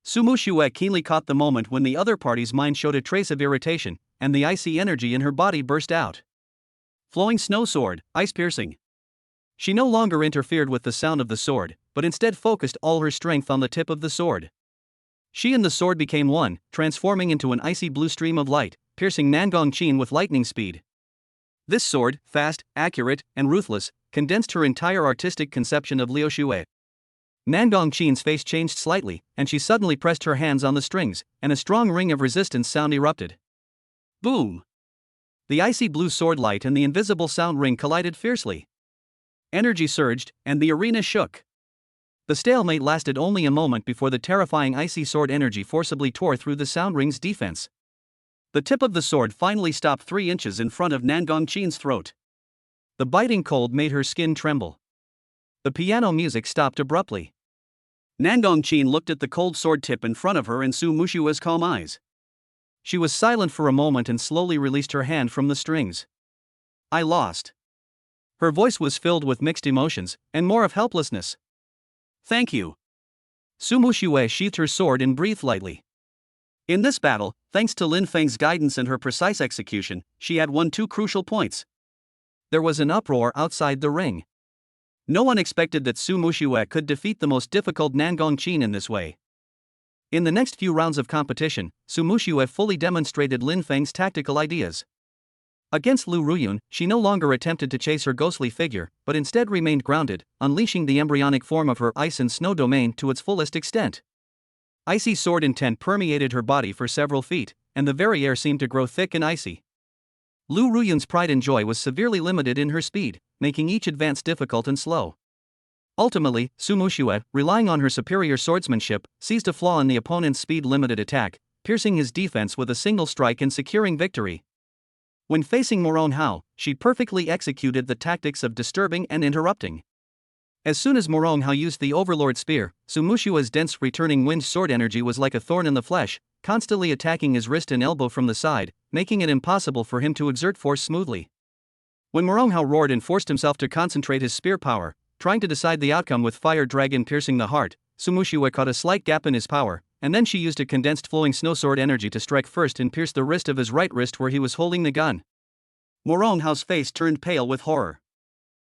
Su Muxue keenly caught the moment when the other party's mind showed a trace of irritation, and the icy energy in her body burst out. Flowing snow sword, ice-piercing. She no longer interfered with the sound of the sword, but instead focused all her strength on the tip of the sword. She and the sword became one, transforming into an icy blue stream of light, piercing Nangong-chin with lightning speed. This sword, fast, accurate, and ruthless, condensed her entire artistic conception of Liu Xue. Nangong-chin's face changed slightly, and she suddenly pressed her hands on the strings, and a strong ring of resistance sound erupted. Boom! The icy blue sword light and the invisible sound ring collided fiercely. Energy surged, and the arena shook. The stalemate lasted only a moment before the terrifying icy sword energy forcibly tore through the sound ring's defense. The tip of the sword finally stopped 3 inches in front of Nangong-chin's throat. The biting cold made her skin tremble. The piano music stopped abruptly. Nangong-chin looked at the cold sword tip in front of her in Su Muxue's calm eyes. She was silent for a moment and slowly released her hand from the strings. I lost. Her voice was filled with mixed emotions, and more of helplessness. Thank you. Su Muxue sheathed her sword and breathed lightly. In this battle, thanks to Lin Feng's guidance and her precise execution, she had won 2 crucial points. There was an uproar outside the ring. No one expected that Su Muxue could defeat the most difficult Nangong-chin in this way. In the next few rounds of competition, Su Muxue fully demonstrated Lin Feng's tactical ideas. Against Lu Ruyun, she no longer attempted to chase her ghostly figure, but instead remained grounded, unleashing the embryonic form of her ice and snow domain to its fullest extent. Icy sword intent permeated her body for several feet, and the very air seemed to grow thick and icy. Lu Ruyun's pride and joy was severely limited in her speed, making each advance difficult and slow. Ultimately, Su Muxue, relying on her superior swordsmanship, seized a flaw in the opponent's speed-limited attack, piercing his defense with a single strike and securing victory. When facing Morong Hao, she perfectly executed the tactics of disturbing and interrupting. As soon as Morong Hao used the Overlord Spear, Su Muxue's dense returning wind sword energy was like a thorn in the flesh, constantly attacking his wrist and elbow from the side, making it impossible for him to exert force smoothly. When Morong Hao roared and forced himself to concentrate his spear power, trying to decide the outcome with Fire Dragon piercing the heart, Su Muxue caught a slight gap in his power, and then she used a condensed flowing snow sword energy to strike first and pierce the wrist of his right wrist where he was holding the gun. Morong Hao's face turned pale with horror.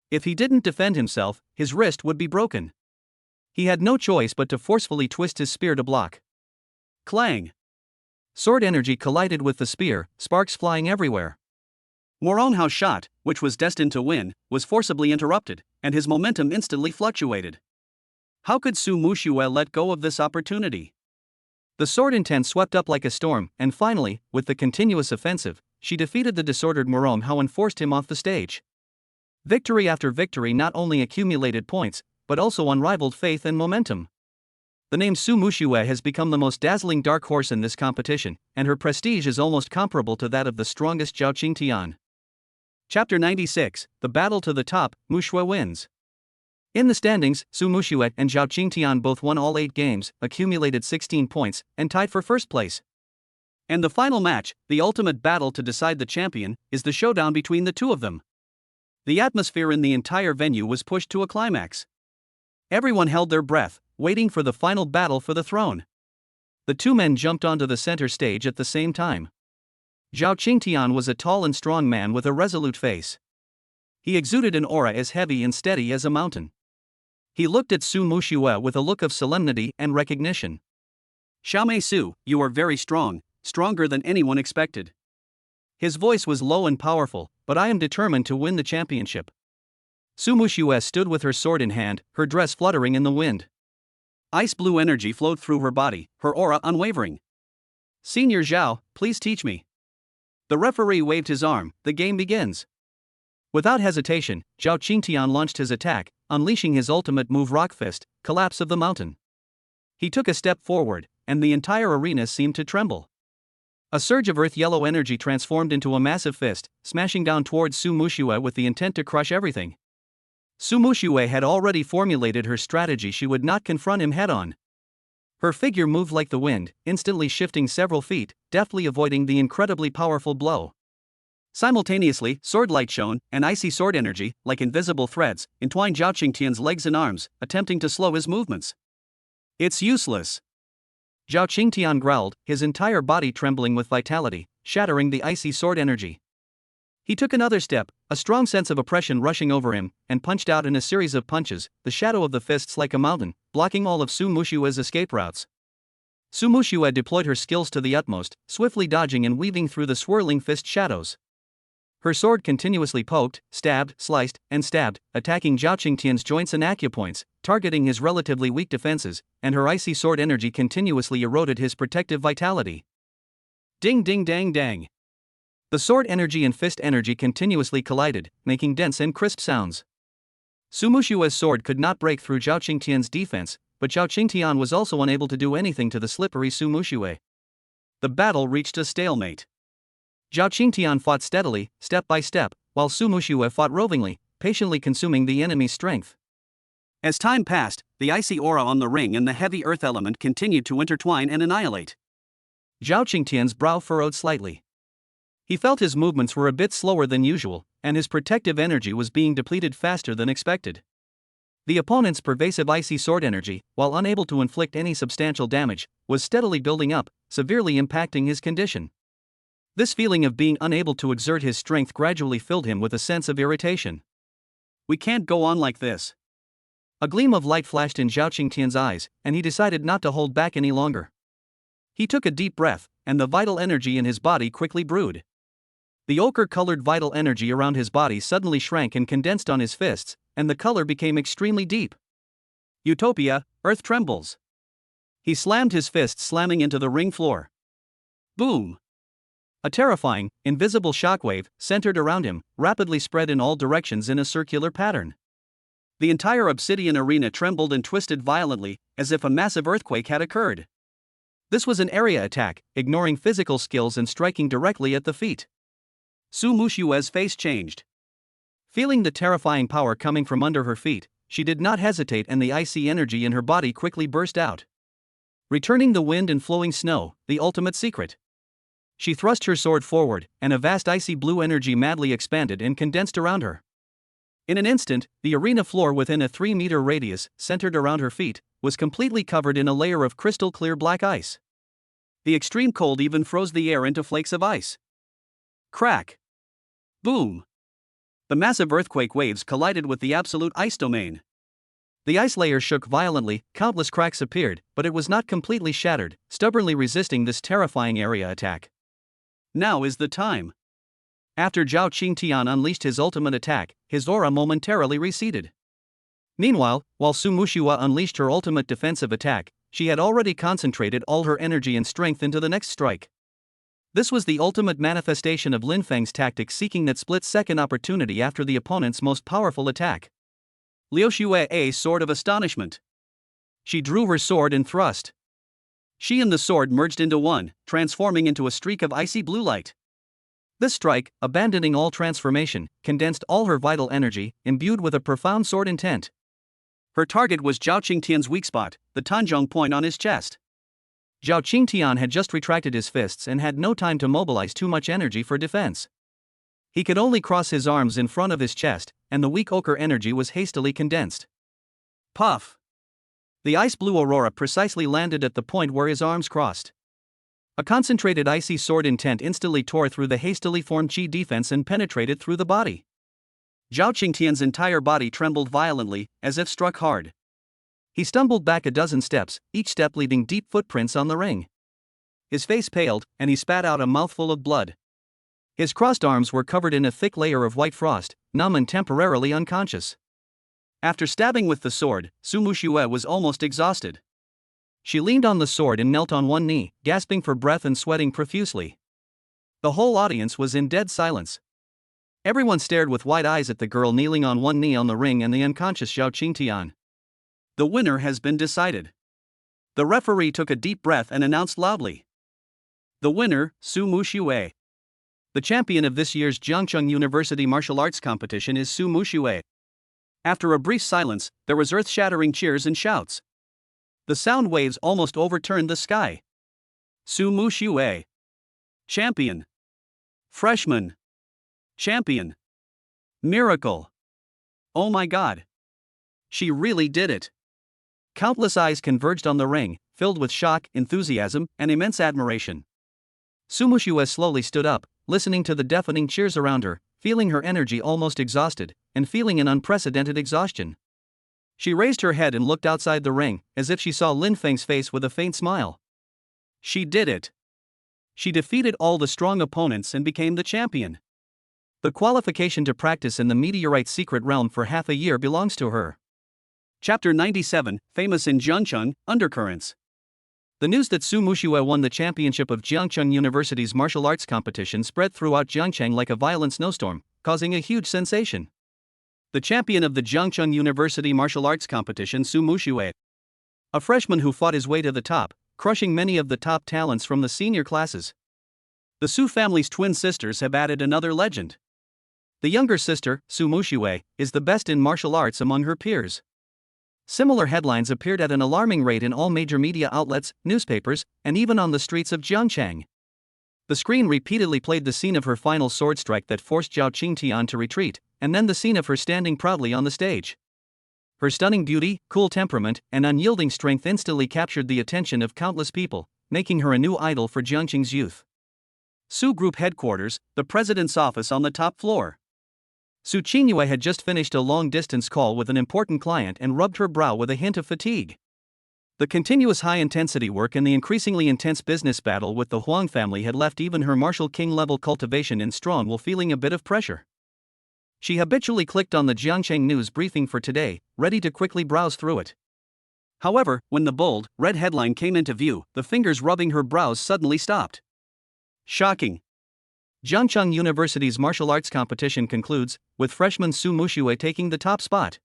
If he didn't defend himself, his wrist would be broken. He had no choice but to forcefully twist his spear to block. Clang! Sword energy collided with the spear, sparks flying everywhere. Moronhao's shot, which was destined to win, was forcibly interrupted, and his momentum instantly fluctuated. How could Su Muxue let go of this opportunity? The sword intent swept up like a storm, and finally, with the continuous offensive, she defeated the disordered Moronhao and forced him off the stage. Victory after victory not only accumulated points, but also unrivaled faith and momentum. The name Su Muxue has become the most dazzling dark horse in this competition, and her prestige is almost comparable to that of the strongest Zhao Qingtian. Chapter 96, The Battle to the Top, Muxue wins. In the standings, Su Muxue and Zhao Qingtian both won all 8 games, accumulated 16 points, and tied for first place. And the final match, the ultimate battle to decide the champion, is the showdown between the two of them. The atmosphere in the entire venue was pushed to a climax. Everyone held their breath, waiting for the final battle for the throne. The two men jumped onto the center stage at the same time. Zhao Qingtian was a tall and strong man with a resolute face. He exuded an aura as heavy and steady as a mountain. He looked at Su Muxue with a look of solemnity and recognition. "Xiaomei Su, you are very strong, stronger than anyone expected." His voice was low and powerful, but I am determined to win the championship. Su Muxue stood with her sword in hand, her dress fluttering in the wind. Ice blue energy flowed through her body, her aura unwavering. "Senior Zhao, please teach me." The referee waved his arm. The game begins. Without hesitation, Zhao Qingtian launched his attack, unleashing his ultimate move Rock Fist, Collapse of the Mountain. He took a step forward, and the entire arena seemed to tremble. A surge of earth-yellow energy transformed into a massive fist, smashing down towards Su Muxue with the intent to crush everything. Su Muxue had already formulated her strategy. She would not confront him head-on. Her figure moved like the wind, instantly shifting several feet, deftly avoiding the incredibly powerful blow. Simultaneously, sword light shone, and icy sword energy, like invisible threads, entwined Zhao Qingtian's legs and arms, attempting to slow his movements. "It's useless." Zhao Qingtian growled, his entire body trembling with vitality, shattering the icy sword energy. He took another step, a strong sense of oppression rushing over him, and punched out in a series of punches, the shadow of the fists like a mountain, blocking all of Su Muxue's escape routes. Su Muxue deployed her skills to the utmost, swiftly dodging and weaving through the swirling fist shadows. Her sword continuously poked, stabbed, sliced, and stabbed, attacking Zhao Qingtian's joints and acupoints, targeting his relatively weak defenses, and her icy sword energy continuously eroded his protective vitality. Ding ding dang dang. The sword energy and fist energy continuously collided, making dense and crisp sounds. Su Muxue's sword could not break through Zhao Qingtian's defense, but Zhao Qingtian was also unable to do anything to the slippery Su Muxue. The battle reached a stalemate. Zhao Qingtian fought steadily, step by step, while Su Muxue fought rovingly, patiently consuming the enemy's strength. As time passed, the icy aura on the ring and the heavy earth element continued to intertwine and annihilate. Zhao Qingtian's brow furrowed slightly. He felt his movements were a bit slower than usual, and his protective energy was being depleted faster than expected. The opponent's pervasive icy sword energy, while unable to inflict any substantial damage, was steadily building up, severely impacting his condition. This feeling of being unable to exert his strength gradually filled him with a sense of irritation. "We can't go on like this." A gleam of light flashed in Zhao Qingtian's eyes, and he decided not to hold back any longer. He took a deep breath, and the vital energy in his body quickly brewed. The ochre-colored vital energy around his body suddenly shrank and condensed on his fists, and the color became extremely deep. Utopia, earth trembles. He slammed his fists slamming into the ring floor. Boom! A terrifying, invisible shockwave, centered around him, rapidly spread in all directions in a circular pattern. The entire obsidian arena trembled and twisted violently, as if a massive earthquake had occurred. This was an area attack, ignoring physical skills and striking directly at the feet. Su Muxue's face changed. Feeling the terrifying power coming from under her feet, she did not hesitate, and the icy energy in her body quickly burst out. Returning the wind and flowing snow, the ultimate secret. She thrust her sword forward, and a vast icy blue energy madly expanded and condensed around her. In an instant, the arena floor within a 3-meter radius, centered around her feet, was completely covered in a layer of crystal-clear black ice. The extreme cold even froze the air into flakes of ice. Crack! Boom! The massive earthquake waves collided with the absolute ice domain. The ice layer shook violently, countless cracks appeared, but it was not completely shattered, stubbornly resisting this terrifying area attack. Now is the time. After Zhao Qingtian unleashed his ultimate attack, his aura momentarily receded. Meanwhile, while Su Muxue unleashed her ultimate defensive attack, she had already concentrated all her energy and strength into the next strike. This was the ultimate manifestation of Lin Feng's tactic, seeking that split-second opportunity after the opponent's most powerful attack. Liu Xue, a sword of astonishment. She drew her sword and thrust. She and the sword merged into one, transforming into a streak of icy blue light. This strike, abandoning all transformation, condensed all her vital energy, imbued with a profound sword intent. Her target was Zhao Qingtian's weak spot, the Tanzhong point on his chest. Zhao Qingtian had just retracted his fists and had no time to mobilize too much energy for defense. He could only cross his arms in front of his chest, and the weak ochre energy was hastily condensed. Puff! The ice blue aurora precisely landed at the point where his arms crossed. A concentrated icy sword intent instantly tore through the hastily formed chi defense and penetrated through the body. Zhao Qingtian's entire body trembled violently, as if struck hard. He stumbled back a dozen steps, each step leaving deep footprints on the ring. His face paled, and he spat out a mouthful of blood. His crossed arms were covered in a thick layer of white frost, numb and temporarily unconscious. After stabbing with the sword, Su Muxue was almost exhausted. She leaned on the sword and knelt on one knee, gasping for breath and sweating profusely. The whole audience was in dead silence. Everyone stared with wide eyes at the girl kneeling on one knee on the ring and the unconscious Zhao Qingtian. The winner has been decided. The referee took a deep breath and announced loudly. The winner, Su Muxue. The champion of this year's Jiangcheng University martial arts competition is Su Muxue. After a brief silence, there was earth-shattering cheers and shouts. The sound waves almost overturned the sky. Su Muxue. Champion. Freshman. Champion. Miracle. Oh my God. She really did it. Countless eyes converged on the ring, filled with shock, enthusiasm, and immense admiration. Su Muxue slowly stood up, listening to the deafening cheers around her, feeling her energy almost exhausted, and feeling an unprecedented exhaustion. She raised her head and looked outside the ring, as if she saw Lin Feng's face with a faint smile. She did it. She defeated all the strong opponents and became the champion. The qualification to practice in the Meteorite Secret Realm for half a year belongs to her. Chapter 97, Famous in Jiangcheng, Undercurrents. The news that Su Muxue won the championship of Jiangcheng University's martial arts competition spread throughout Jiangcheng like a violent snowstorm, causing a huge sensation. The champion of the Jiangcheng University martial arts competition, Su Muxue. A freshman who fought his way to the top, crushing many of the top talents from the senior classes. The Su family's twin sisters have added another legend. The younger sister, Su Muxue, is the best in martial arts among her peers. Similar headlines appeared at an alarming rate in all major media outlets, newspapers, and even on the streets of Jiangcheng. The screen repeatedly played the scene of her final sword strike that forced Zhao Qingtian to retreat, and then the scene of her standing proudly on the stage. Her stunning beauty, cool temperament, and unyielding strength instantly captured the attention of countless people, making her a new idol for Jiangcheng's youth. Su Group headquarters, the president's office on the top floor. Su Qingyue had just finished a long-distance call with an important client and rubbed her brow with a hint of fatigue. The continuous high-intensity work and the increasingly intense business battle with the Huang family had left even her martial king-level cultivation in Strongwell feeling a bit of pressure. She habitually clicked on the Jiangcheng news briefing for today, ready to quickly browse through it. However, when the bold, red headline came into view, the fingers rubbing her brows suddenly stopped. Shocking. Jiangcheng University's martial arts competition concludes, with freshman Su Muxue taking the top spot.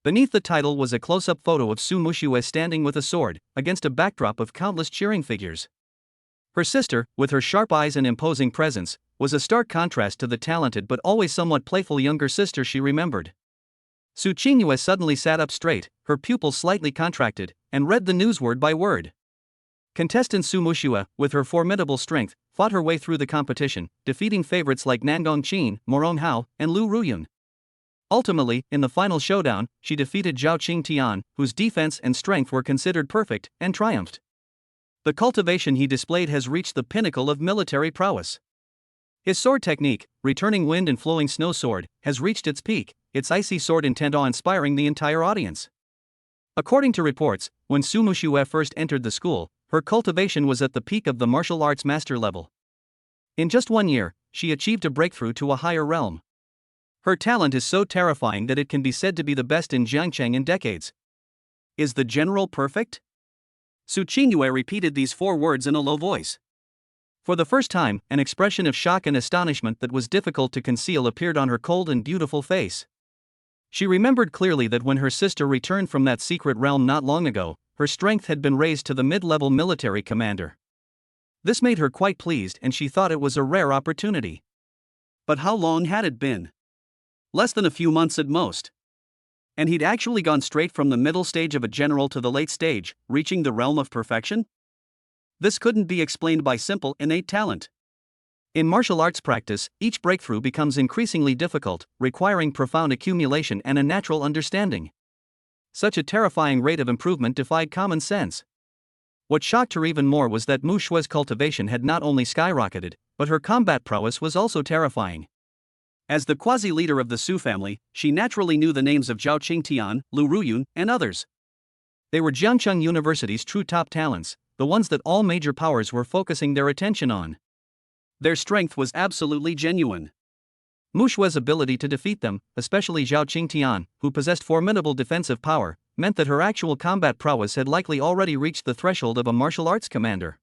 Beneath the title was a close-up photo of Su Muxue standing with a sword, against a backdrop of countless cheering figures. Her sister, with her sharp eyes and imposing presence, was a stark contrast to the talented but always somewhat playful younger sister she remembered. Su Qingyue suddenly sat up straight, her pupils slightly contracted, and read the news word by word. Contestant Su Muxue, with her formidable strength, fought her way through the competition, defeating favorites like Nangong Qin, Morong Hao, and Lu Ruyun. Ultimately, in the final showdown, she defeated Zhao Qingtian, whose defense and strength were considered perfect, and triumphed. The cultivation he displayed has reached the pinnacle of military prowess. His sword technique, returning wind and flowing snow sword, has reached its peak, its icy sword intent awe-inspiring the entire audience. According to reports, when Su Muxue first entered the school, her cultivation was at the peak of the martial arts master level. In just 1 year, she achieved a breakthrough to a higher realm. Her talent is so terrifying that it can be said to be the best in Jiangcheng in decades. Is the general perfect? Su Qingyue repeated these 4 words in a low voice. For the first time, an expression of shock and astonishment that was difficult to conceal appeared on her cold and beautiful face. She remembered clearly that when her sister returned from that secret realm not long ago, her strength had been raised to the mid-level military commander. This made her quite pleased, and she thought it was a rare opportunity. But how long had it been? Less than a few months at most. And he'd actually gone straight from the middle stage of a general to the late stage, reaching the realm of perfection? This couldn't be explained by simple innate talent. In martial arts practice, each breakthrough becomes increasingly difficult, requiring profound accumulation and a natural understanding. Such a terrifying rate of improvement defied common sense. What shocked her even more was that Mu Shue's cultivation had not only skyrocketed, but her combat prowess was also terrifying. As the quasi-leader of the Su family, she naturally knew the names of Zhao Qingtian, Lu Ruyun, and others. They were Jiangcheng University's true top talents, the ones that all major powers were focusing their attention on. Their strength was absolutely genuine. Mu Shue's ability to defeat them, especially Zhao Qingtian, who possessed formidable defensive power, meant that her actual combat prowess had likely already reached the threshold of a martial arts commander.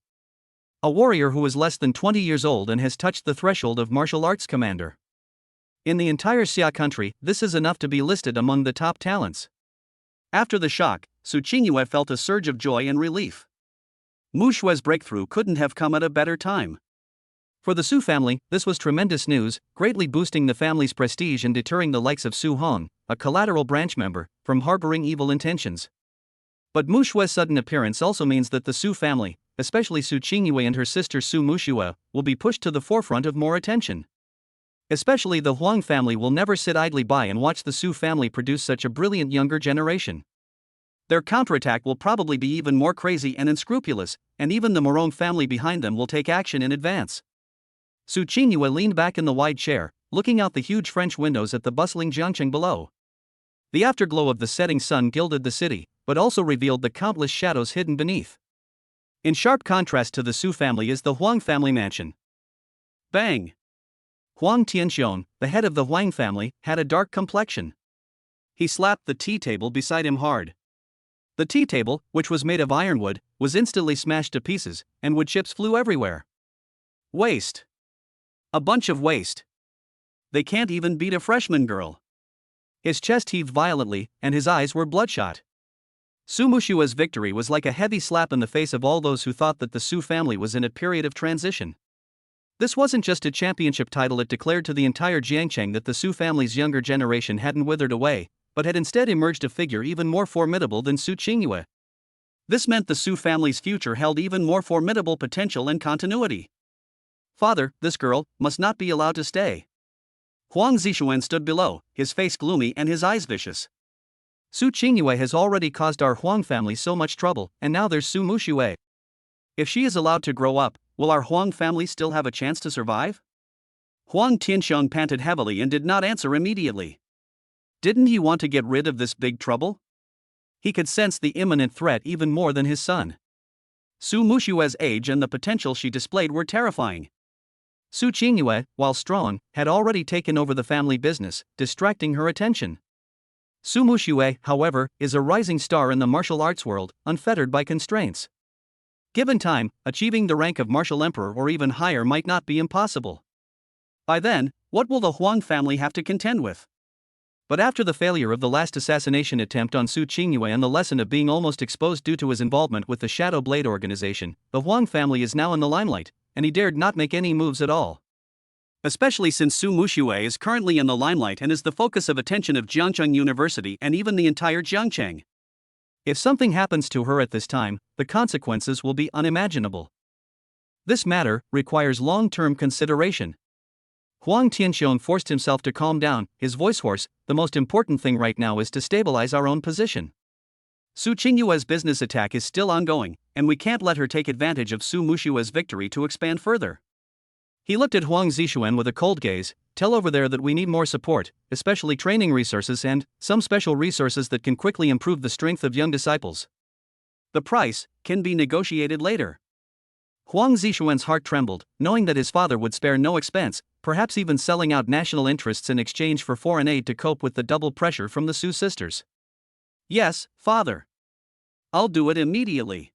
A warrior who is less than 20 years old and has touched the threshold of martial arts commander. In the entire Xia country, this is enough to be listed among the top talents. After the shock, Su Qingyue felt a surge of joy and relief. Mu Shue's breakthrough couldn't have come at a better time. For the Su family, this was tremendous news, greatly boosting the family's prestige and deterring the likes of Su Hong, a collateral branch member, from harboring evil intentions. But Mu Shue's sudden appearance also means that the Su family, especially Su Qingyue and her sister Su Muxue, will be pushed to the forefront of more attention. Especially the Huang family will never sit idly by and watch the Su family produce such a brilliant younger generation. Their counterattack will probably be even more crazy and unscrupulous, and even the Morong family behind them will take action in advance. Su Qingyue leaned back in the wide chair, looking out the huge French windows at the bustling Jiangcheng below. The afterglow of the setting sun gilded the city, but also revealed the countless shadows hidden beneath. In sharp contrast to the Su family is the Huang family mansion. Bang! Huang Tianxiong, the head of the Huang family, had a dark complexion. He slapped the tea table beside him hard. The tea table, which was made of ironwood, was instantly smashed to pieces, and wood chips flew everywhere. Waste. A bunch of waste. They can't even beat a freshman girl. His chest heaved violently, and his eyes were bloodshot. Su Muxue's victory was like a heavy slap in the face of all those who thought that the Su family was in a period of transition. This wasn't just a championship title, it declared to the entire Jiangcheng that the Su family's younger generation hadn't withered away, but had instead emerged a figure even more formidable than Su Qingyue. This meant the Su family's future held even more formidable potential and continuity. Father, this girl must not be allowed to stay. Huang Zixuan stood below, his face gloomy and his eyes vicious. Su Qingyue has already caused our Huang family so much trouble, and now there's Su Muxue. If she is allowed to grow up, will our Huang family still have a chance to survive? Huang Tianxiong panted heavily and did not answer immediately. Didn't he want to get rid of this big trouble? He could sense the imminent threat even more than his son. Su Muxue's age and the potential she displayed were terrifying. Su Qingyue, while strong, had already taken over the family business, distracting her attention. Su Muxue, however, is a rising star in the martial arts world, unfettered by constraints. Given time, achieving the rank of martial emperor or even higher might not be impossible. By then, what will the Huang family have to contend with? But after the failure of the last assassination attempt on Su Qingyue and the lesson of being almost exposed due to his involvement with the Shadow Blade organization, the Huang family is now in the limelight, and he dared not make any moves at all. Especially since Su Muxue is currently in the limelight and is the focus of attention of Jiangcheng University and even the entire Jiangcheng. If something happens to her at this time, the consequences will be unimaginable. This matter requires long-term consideration. Huang Tianxiong forced himself to calm down, his voice hoarse. The most important thing right now is to stabilize our own position. Su Qingyue's business attack is still ongoing, and we can't let her take advantage of Su Muxue's victory to expand further. He looked at Huang Zixuan with a cold gaze. Tell over there that we need more support, especially training resources and some special resources that can quickly improve the strength of young disciples. The price can be negotiated later. Huang Zixuan's heart trembled, knowing that his father would spare no expense, perhaps even selling out national interests in exchange for foreign aid to cope with the double pressure from the Su sisters. Yes, father. I'll do it immediately.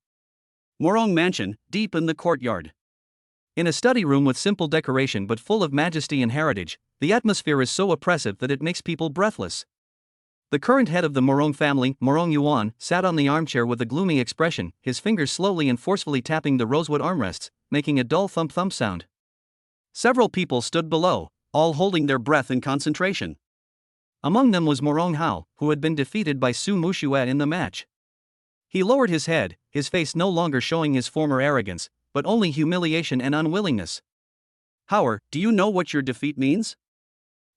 Morong Mansion, deep in the courtyard. In a study room with simple decoration but full of majesty and heritage, the atmosphere is so oppressive that it makes people breathless. The current head of the Morong family, Morong Yuan, sat on the armchair with a gloomy expression, his fingers slowly and forcefully tapping the rosewood armrests, making a dull thump-thump sound. Several people stood below, all holding their breath in concentration. Among them was Morong Hao, who had been defeated by Su Muxue in the match. He lowered his head, his face no longer showing his former arrogance, but only humiliation and unwillingness. Howard, do you know what your defeat means?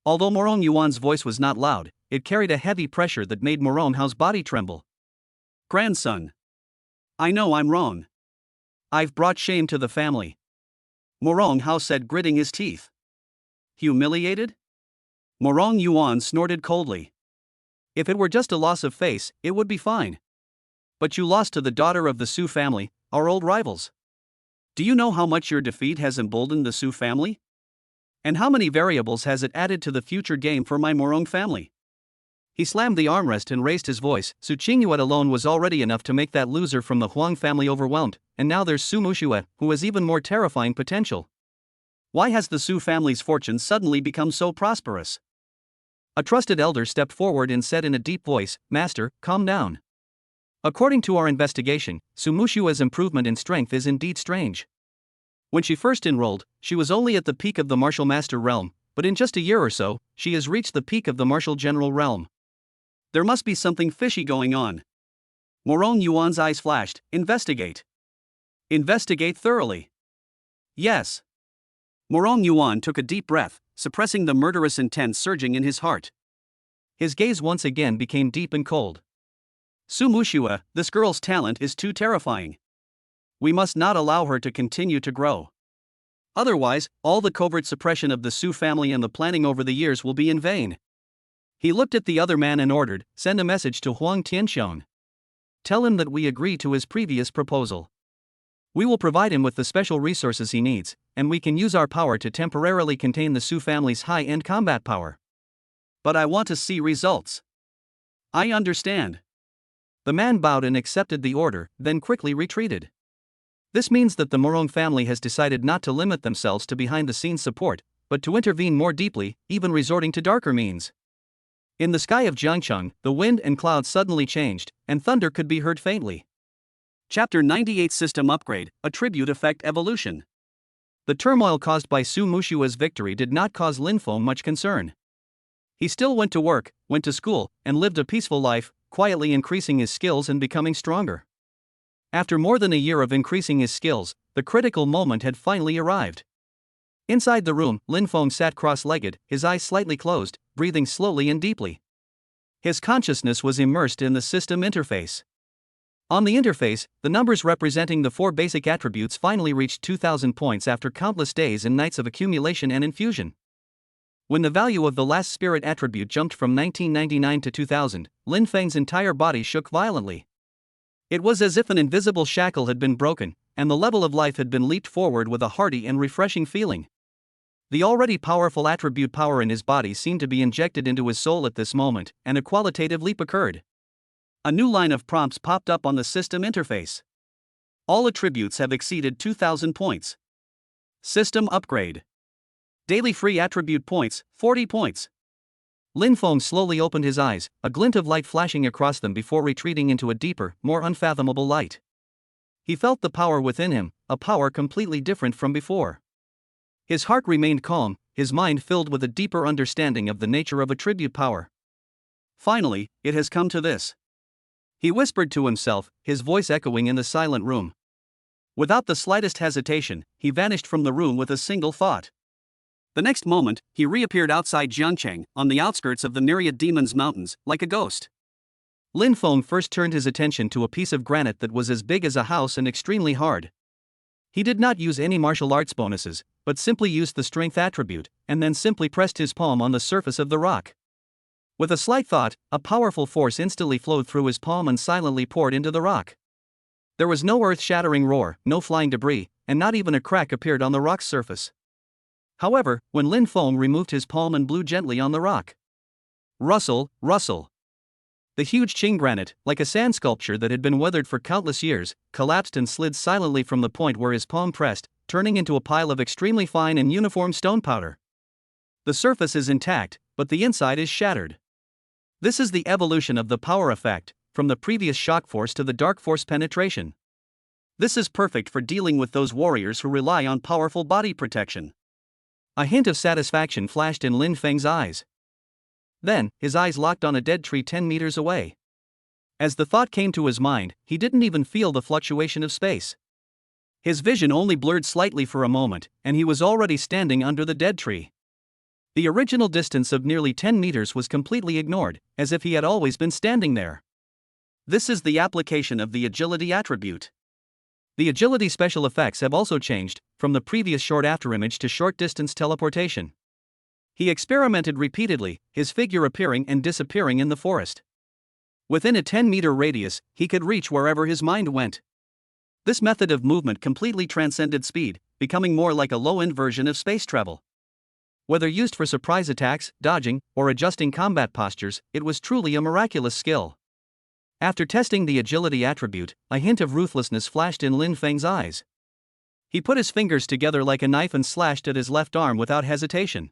Although Morong Yuan's voice was not loud, it carried a heavy pressure that made Morong Hao's body tremble. Grandson. I know I'm wrong. I've brought shame to the family. Morong Hao said, gritting his teeth. Humiliated? Morong Yuan snorted coldly. If it were just a loss of face, it would be fine. But you lost to the daughter of the Su family, our old rivals. Do you know how much your defeat has emboldened the Su family? And how many variables has it added to the future game for my Morong family? He slammed the armrest and raised his voice. Su Qingyuan alone was already enough to make that loser from the Huang family overwhelmed, and now there's Su Muxue, who has even more terrifying potential. Why has the Su family's fortune suddenly become so prosperous? A trusted elder stepped forward and said in a deep voice, Master, calm down. According to our investigation, Su Muxue's improvement in strength is indeed strange. When she first enrolled, she was only at the peak of the martial master realm, but in just a year or so, she has reached the peak of the martial general realm. There must be something fishy going on. Morong Yuan's eyes flashed. Investigate. Investigate thoroughly. Yes. Morong Yuan took a deep breath, suppressing the murderous intent surging in his heart. His gaze once again became deep and cold. Su Muxue, this girl's talent is too terrifying. We must not allow her to continue to grow. Otherwise, all the covert suppression of the Su family and the planning over the years will be in vain. He looked at the other man and ordered, send a message to Huang Tianxiong. Tell him that we agree to his previous proposal. We will provide him with the special resources he needs, and we can use our power to temporarily contain the Su family's high-end combat power. But I want to see results. I understand. The man bowed and accepted the order, then quickly retreated. This means that the Morong family has decided not to limit themselves to behind-the-scenes support, but to intervene more deeply, even resorting to darker means. In the sky of Jiangcheng, the wind and clouds suddenly changed, and thunder could be heard faintly. Chapter 98 System Upgrade, Attribute Effect Evolution. The turmoil caused by Su Muxue's victory did not cause Lin Feng much concern. He still went to work, went to school, and lived a peaceful life, quietly increasing his skills and becoming stronger. After more than a year of increasing his skills, the critical moment had finally arrived. Inside the room, Lin Feng sat cross-legged, his eyes slightly closed, breathing slowly and deeply. His consciousness was immersed in the system interface. On the interface, the numbers representing the 4 basic attributes finally reached 2,000 points after countless days and nights of accumulation and infusion. When the value of the last spirit attribute jumped from 1999 to 2000, Lin Feng's entire body shook violently. It was as if an invisible shackle had been broken, and the level of life had been leaped forward with a hearty and refreshing feeling. The already powerful attribute power in his body seemed to be injected into his soul at this moment, and a qualitative leap occurred. A new line of prompts popped up on the system interface. All attributes have exceeded 2,000 points. System upgrade. Daily free attribute points, 40 points. Lin Feng slowly opened his eyes, a glint of light flashing across them before retreating into a deeper, more unfathomable light. He felt the power within him, a power completely different from before. His heart remained calm, his mind filled with a deeper understanding of the nature of attribute power. Finally, it has come to this. He whispered to himself, his voice echoing in the silent room. Without the slightest hesitation, he vanished from the room with a single thought. The next moment, he reappeared outside Jiangcheng, on the outskirts of the Myriad Demons Mountains, like a ghost. Lin Feng first turned his attention to a piece of granite that was as big as a house and extremely hard. He did not use any martial arts bonuses, but simply used the strength attribute, and then simply pressed his palm on the surface of the rock. With a slight thought, a powerful force instantly flowed through his palm and silently poured into the rock. There was no earth-shattering roar, no flying debris, and not even a crack appeared on the rock's surface. However, when Lin Feng removed his palm and blew gently on the rock, rustle, rustle. The huge Qing granite, like a sand sculpture that had been weathered for countless years, collapsed and slid silently from the point where his palm pressed, turning into a pile of extremely fine and uniform stone powder. The surface is intact, but the inside is shattered. This is the evolution of the power effect, from the previous shock force to the dark force penetration. This is perfect for dealing with those warriors who rely on powerful body protection. A hint of satisfaction flashed in Lin Feng's eyes. Then, his eyes locked on a dead tree 10 meters away. As the thought came to his mind, he didn't even feel the fluctuation of space. His vision only blurred slightly for a moment, and he was already standing under the dead tree. The original distance of nearly 10 meters was completely ignored, as if he had always been standing there. This is the application of the agility attribute. The agility special effects have also changed, from the previous short afterimage to short distance teleportation. He experimented repeatedly, his figure appearing and disappearing in the forest. Within a 10-meter radius, he could reach wherever his mind went. This method of movement completely transcended speed, becoming more like a low-end version of space travel. Whether used for surprise attacks, dodging, or adjusting combat postures, it was truly a miraculous skill. After testing the agility attribute, a hint of ruthlessness flashed in Lin Feng's eyes. He put his fingers together like a knife and slashed at his left arm without hesitation.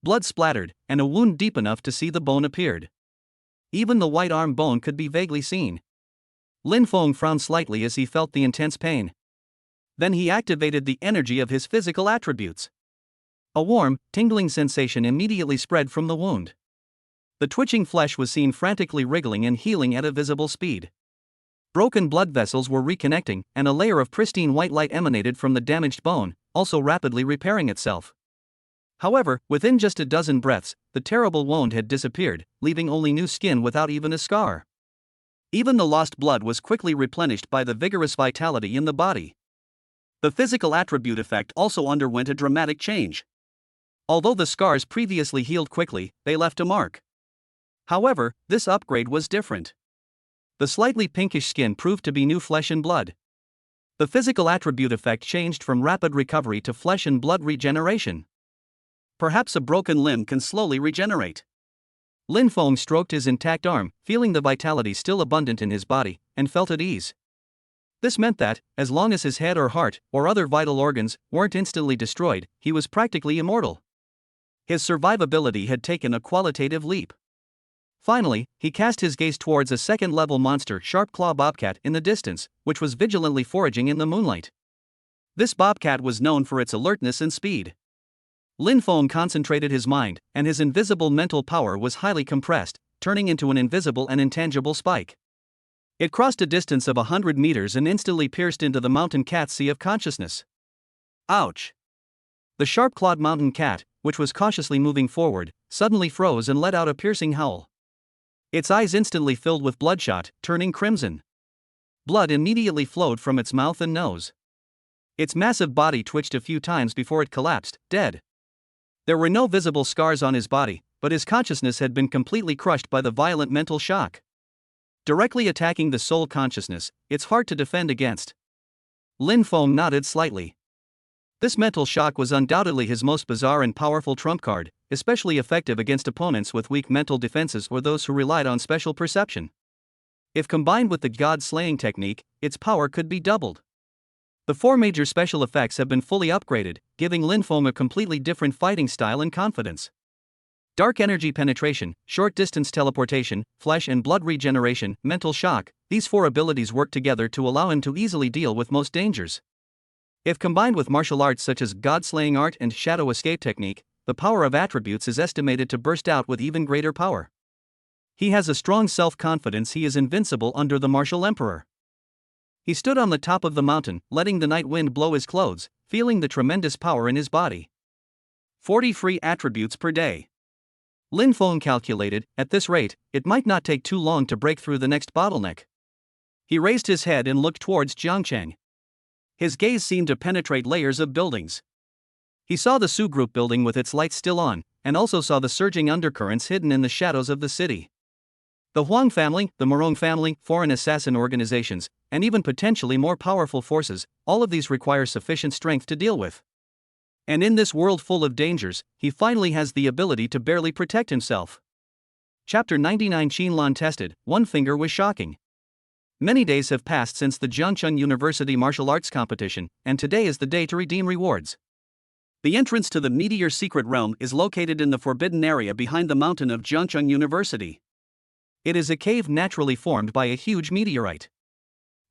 Blood splattered, and a wound deep enough to see the bone appeared. Even the white arm bone could be vaguely seen. Lin Feng frowned slightly as he felt the intense pain. Then he activated the energy of his physical attributes. A warm, tingling sensation immediately spread from the wound. The twitching flesh was seen frantically wriggling and healing at a visible speed. Broken blood vessels were reconnecting, and a layer of pristine white light emanated from the damaged bone, also rapidly repairing itself. However, within just a dozen breaths, the terrible wound had disappeared, leaving only new skin without even a scar. Even the lost blood was quickly replenished by the vigorous vitality in the body. The physical attribute effect also underwent a dramatic change. Although the scars previously healed quickly, they left a mark. However, this upgrade was different. The slightly pinkish skin proved to be new flesh and blood. The physical attribute effect changed from rapid recovery to flesh and blood regeneration. Perhaps a broken limb can slowly regenerate. Lin Feng stroked his intact arm, feeling the vitality still abundant in his body, and felt at ease. This meant that, as long as his head or heart, or other vital organs, weren't instantly destroyed, he was practically immortal. His survivability had taken a qualitative leap. Finally, he cast his gaze towards a second-level monster sharp claw bobcat in the distance, which was vigilantly foraging in the moonlight. This bobcat was known for its alertness and speed. Lin Feng concentrated his mind, and his invisible mental power was highly compressed, turning into an invisible and intangible spike. It crossed a distance of 100 meters and instantly pierced into the mountain cat's sea of consciousness. Ouch! The sharp-clawed mountain cat, which was cautiously moving forward, suddenly froze and let out a piercing howl. Its eyes instantly filled with bloodshot, turning crimson. Blood immediately flowed from its mouth and nose. Its massive body twitched a few times before it collapsed, dead. There were no visible scars on his body, but his consciousness had been completely crushed by the violent mental shock. Directly attacking the soul consciousness, it's hard to defend against. Lin Feng nodded slightly. This mental shock was undoubtedly his most bizarre and powerful trump card, especially effective against opponents with weak mental defenses or those who relied on special perception. If combined with the god-slaying technique, its power could be doubled. The 4 major special effects have been fully upgraded, giving Lin Feng a completely different fighting style and confidence. Dark energy penetration, short-distance teleportation, flesh and blood regeneration, mental shock, these 4 abilities work together to allow him to easily deal with most dangers. If combined with martial arts such as god-slaying art and shadow escape technique, the power of attributes is estimated to burst out with even greater power. He has a strong self-confidence he is invincible under the martial emperor. He stood on the top of the mountain, letting the night wind blow his clothes, feeling the tremendous power in his body. 40 free attributes per day. Lin Feng calculated, at this rate, it might not take too long to break through the next bottleneck. He raised his head and looked towards Jiangcheng. His gaze seemed to penetrate layers of buildings. He saw the Su Group building with its lights still on, and also saw the surging undercurrents hidden in the shadows of the city. The Huang family, the Morong family, foreign assassin organizations, and even potentially more powerful forces, all of these require sufficient strength to deal with. And in this world full of dangers, he finally has the ability to barely protect himself. Chapter 99. Qinlan tested, one finger was shocking. Many days have passed since the Jiangcheng University martial arts competition, and today is the day to redeem rewards. The entrance to the Meteor Secret Realm is located in the forbidden area behind the mountain of Jiangcheng University. It is a cave naturally formed by a huge meteorite.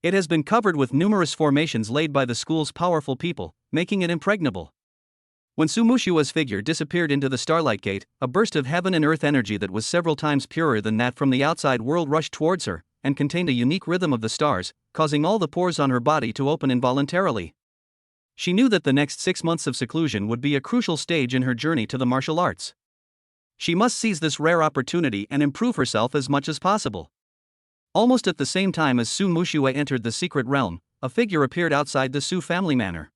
It has been covered with numerous formations laid by the school's powerful people, making it impregnable. When Su Mushua's figure disappeared into the Starlight Gate, a burst of heaven and earth energy that was several times purer than that from the outside world rushed towards her, and contained a unique rhythm of the stars, causing all the pores on her body to open involuntarily. She knew that the next 6 months of seclusion would be a crucial stage in her journey to the martial arts. She must seize this rare opportunity and improve herself as much as possible. Almost at the same time as Su Mushue entered the secret realm, a figure appeared outside the Su family manor.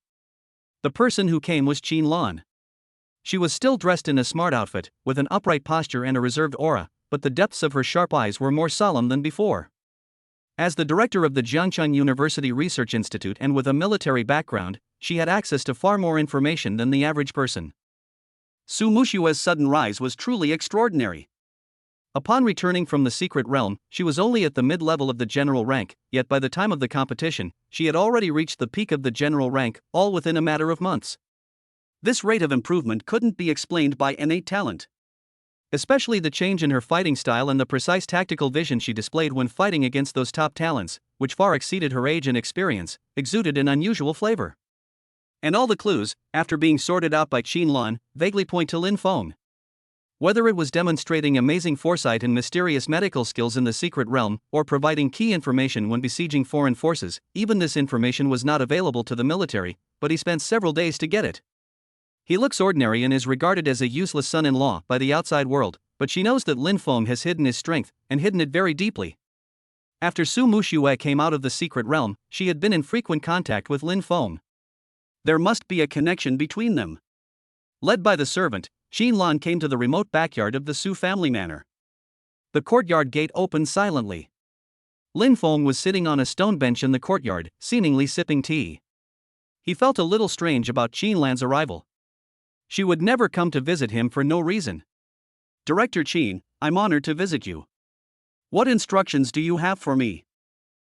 The person who came was Qinlan. She was still dressed in a smart outfit, with an upright posture and a reserved aura, but the depths of her sharp eyes were more solemn than before. As the director of the Jiangcheng University Research Institute and with a military background, she had access to far more information than the average person. Su Mushue's sudden rise was truly extraordinary. Upon returning from the secret realm, she was only at the mid-level of the general rank, yet by the time of the competition, she had already reached the peak of the general rank, all within a matter of months. This rate of improvement couldn't be explained by innate talent. Especially the change in her fighting style and the precise tactical vision she displayed when fighting against those top talents, which far exceeded her age and experience, exuded an unusual flavor. And all the clues, after being sorted out by Qinlan, vaguely point to Lin Feng. Whether it was demonstrating amazing foresight and mysterious medical skills in the secret realm, or providing key information when besieging foreign forces, even this information was not available to the military, but he spent several days to get it. He looks ordinary and is regarded as a useless son-in-law by the outside world, but she knows that Lin Feng has hidden his strength, and hidden it very deeply. After Su Mushue came out of the secret realm, she had been in frequent contact with Lin Feng. There must be a connection between them. Led by the servant, Qinlan came to the remote backyard of the Su family manor. The courtyard gate opened silently. Lin Feng was sitting on a stone bench in the courtyard, seemingly sipping tea. He felt a little strange about Qinlan's arrival. She would never come to visit him for no reason. "Director Qin, I'm honored to visit you. What instructions do you have for me?"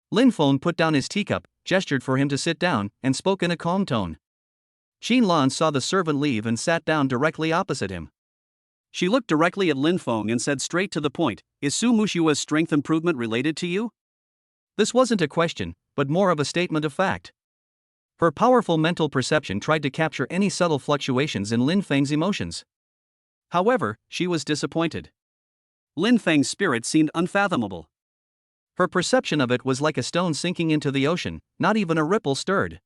Lin Feng put down his teacup, gestured for him to sit down, and spoke in a calm tone. Qinlan saw the servant leave and sat down directly opposite him. She looked directly at Lin Feng and said straight to the point, "Is Su Mushue's strength improvement related to you?" This wasn't a question, but more of a statement of fact. Her powerful mental perception tried to capture any subtle fluctuations in Lin Feng's emotions. However, she was disappointed. Lin Feng's spirit seemed unfathomable. Her perception of it was like a stone sinking into the ocean, not even a ripple stirred.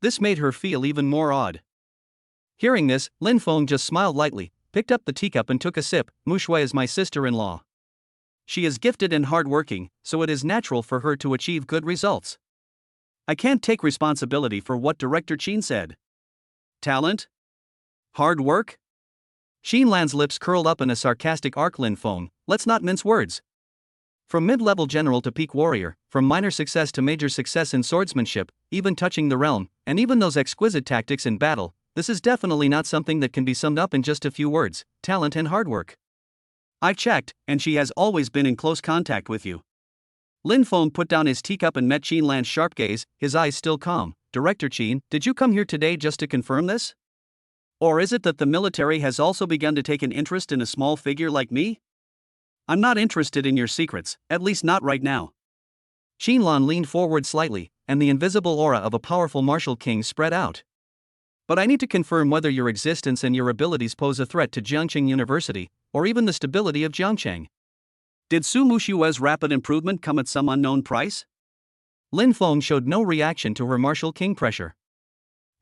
This made her feel even more awed. Hearing this, Lin Feng just smiled lightly, picked up the teacup and took a sip. "Mushue is my sister-in-law. She is gifted and hard-working, so it is natural for her to achieve good results. I can't take responsibility for what Director Qin said." "Talent? Hard work?" Qinlan's lips curled up in a sarcastic arc. "Lin Feng, let's not mince words. From mid-level general to peak warrior, from minor success to major success in swordsmanship, even touching the realm, and even those exquisite tactics in battle, this is definitely not something that can be summed up in just a few words: talent and hard work. I've checked, and she has always been in close contact with you." Lin Feng put down his teacup and met Qinlan's sharp gaze, his eyes still calm. "Director Qin, did you come here today just to confirm this? Or is it that the military has also begun to take an interest in a small figure like me? I'm not interested in your secrets, at least not right now." Qinlan leaned forward slightly, and the invisible aura of a powerful martial king spread out. "But I need to confirm whether your existence and your abilities pose a threat to Jiangcheng University, or even the stability of Jiangcheng. Did Su Mushue's rapid improvement come at some unknown price?" Lin Feng showed no reaction to her martial king pressure.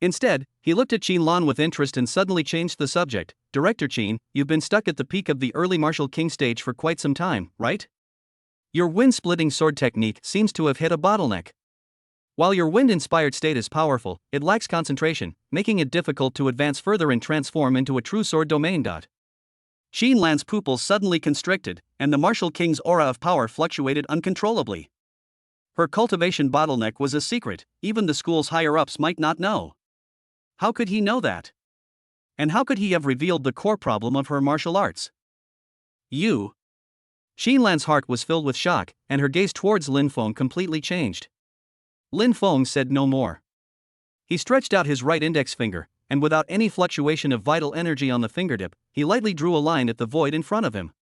Instead, he looked at Qinlan with interest and suddenly changed the subject. "Director Qin, you've been stuck at the peak of the early martial king stage for quite some time, right? Your wind-splitting sword technique seems to have hit a bottleneck. While your wind-inspired state is powerful, it lacks concentration, making it difficult to advance further and transform into a true sword domain. Xinlan's Lan's pupils suddenly constricted, and the martial king's aura of power fluctuated uncontrollably. Her cultivation bottleneck was a secret, even the school's higher-ups might not know. How could he know that? And how could he have revealed the core problem of her martial arts? Xinlan's heart was filled with shock, and her gaze towards Lin Feng completely changed. Lin Feng said no more. He stretched out his right index finger, and without any fluctuation of vital energy on the fingertip, he lightly drew a line at the void in front of him.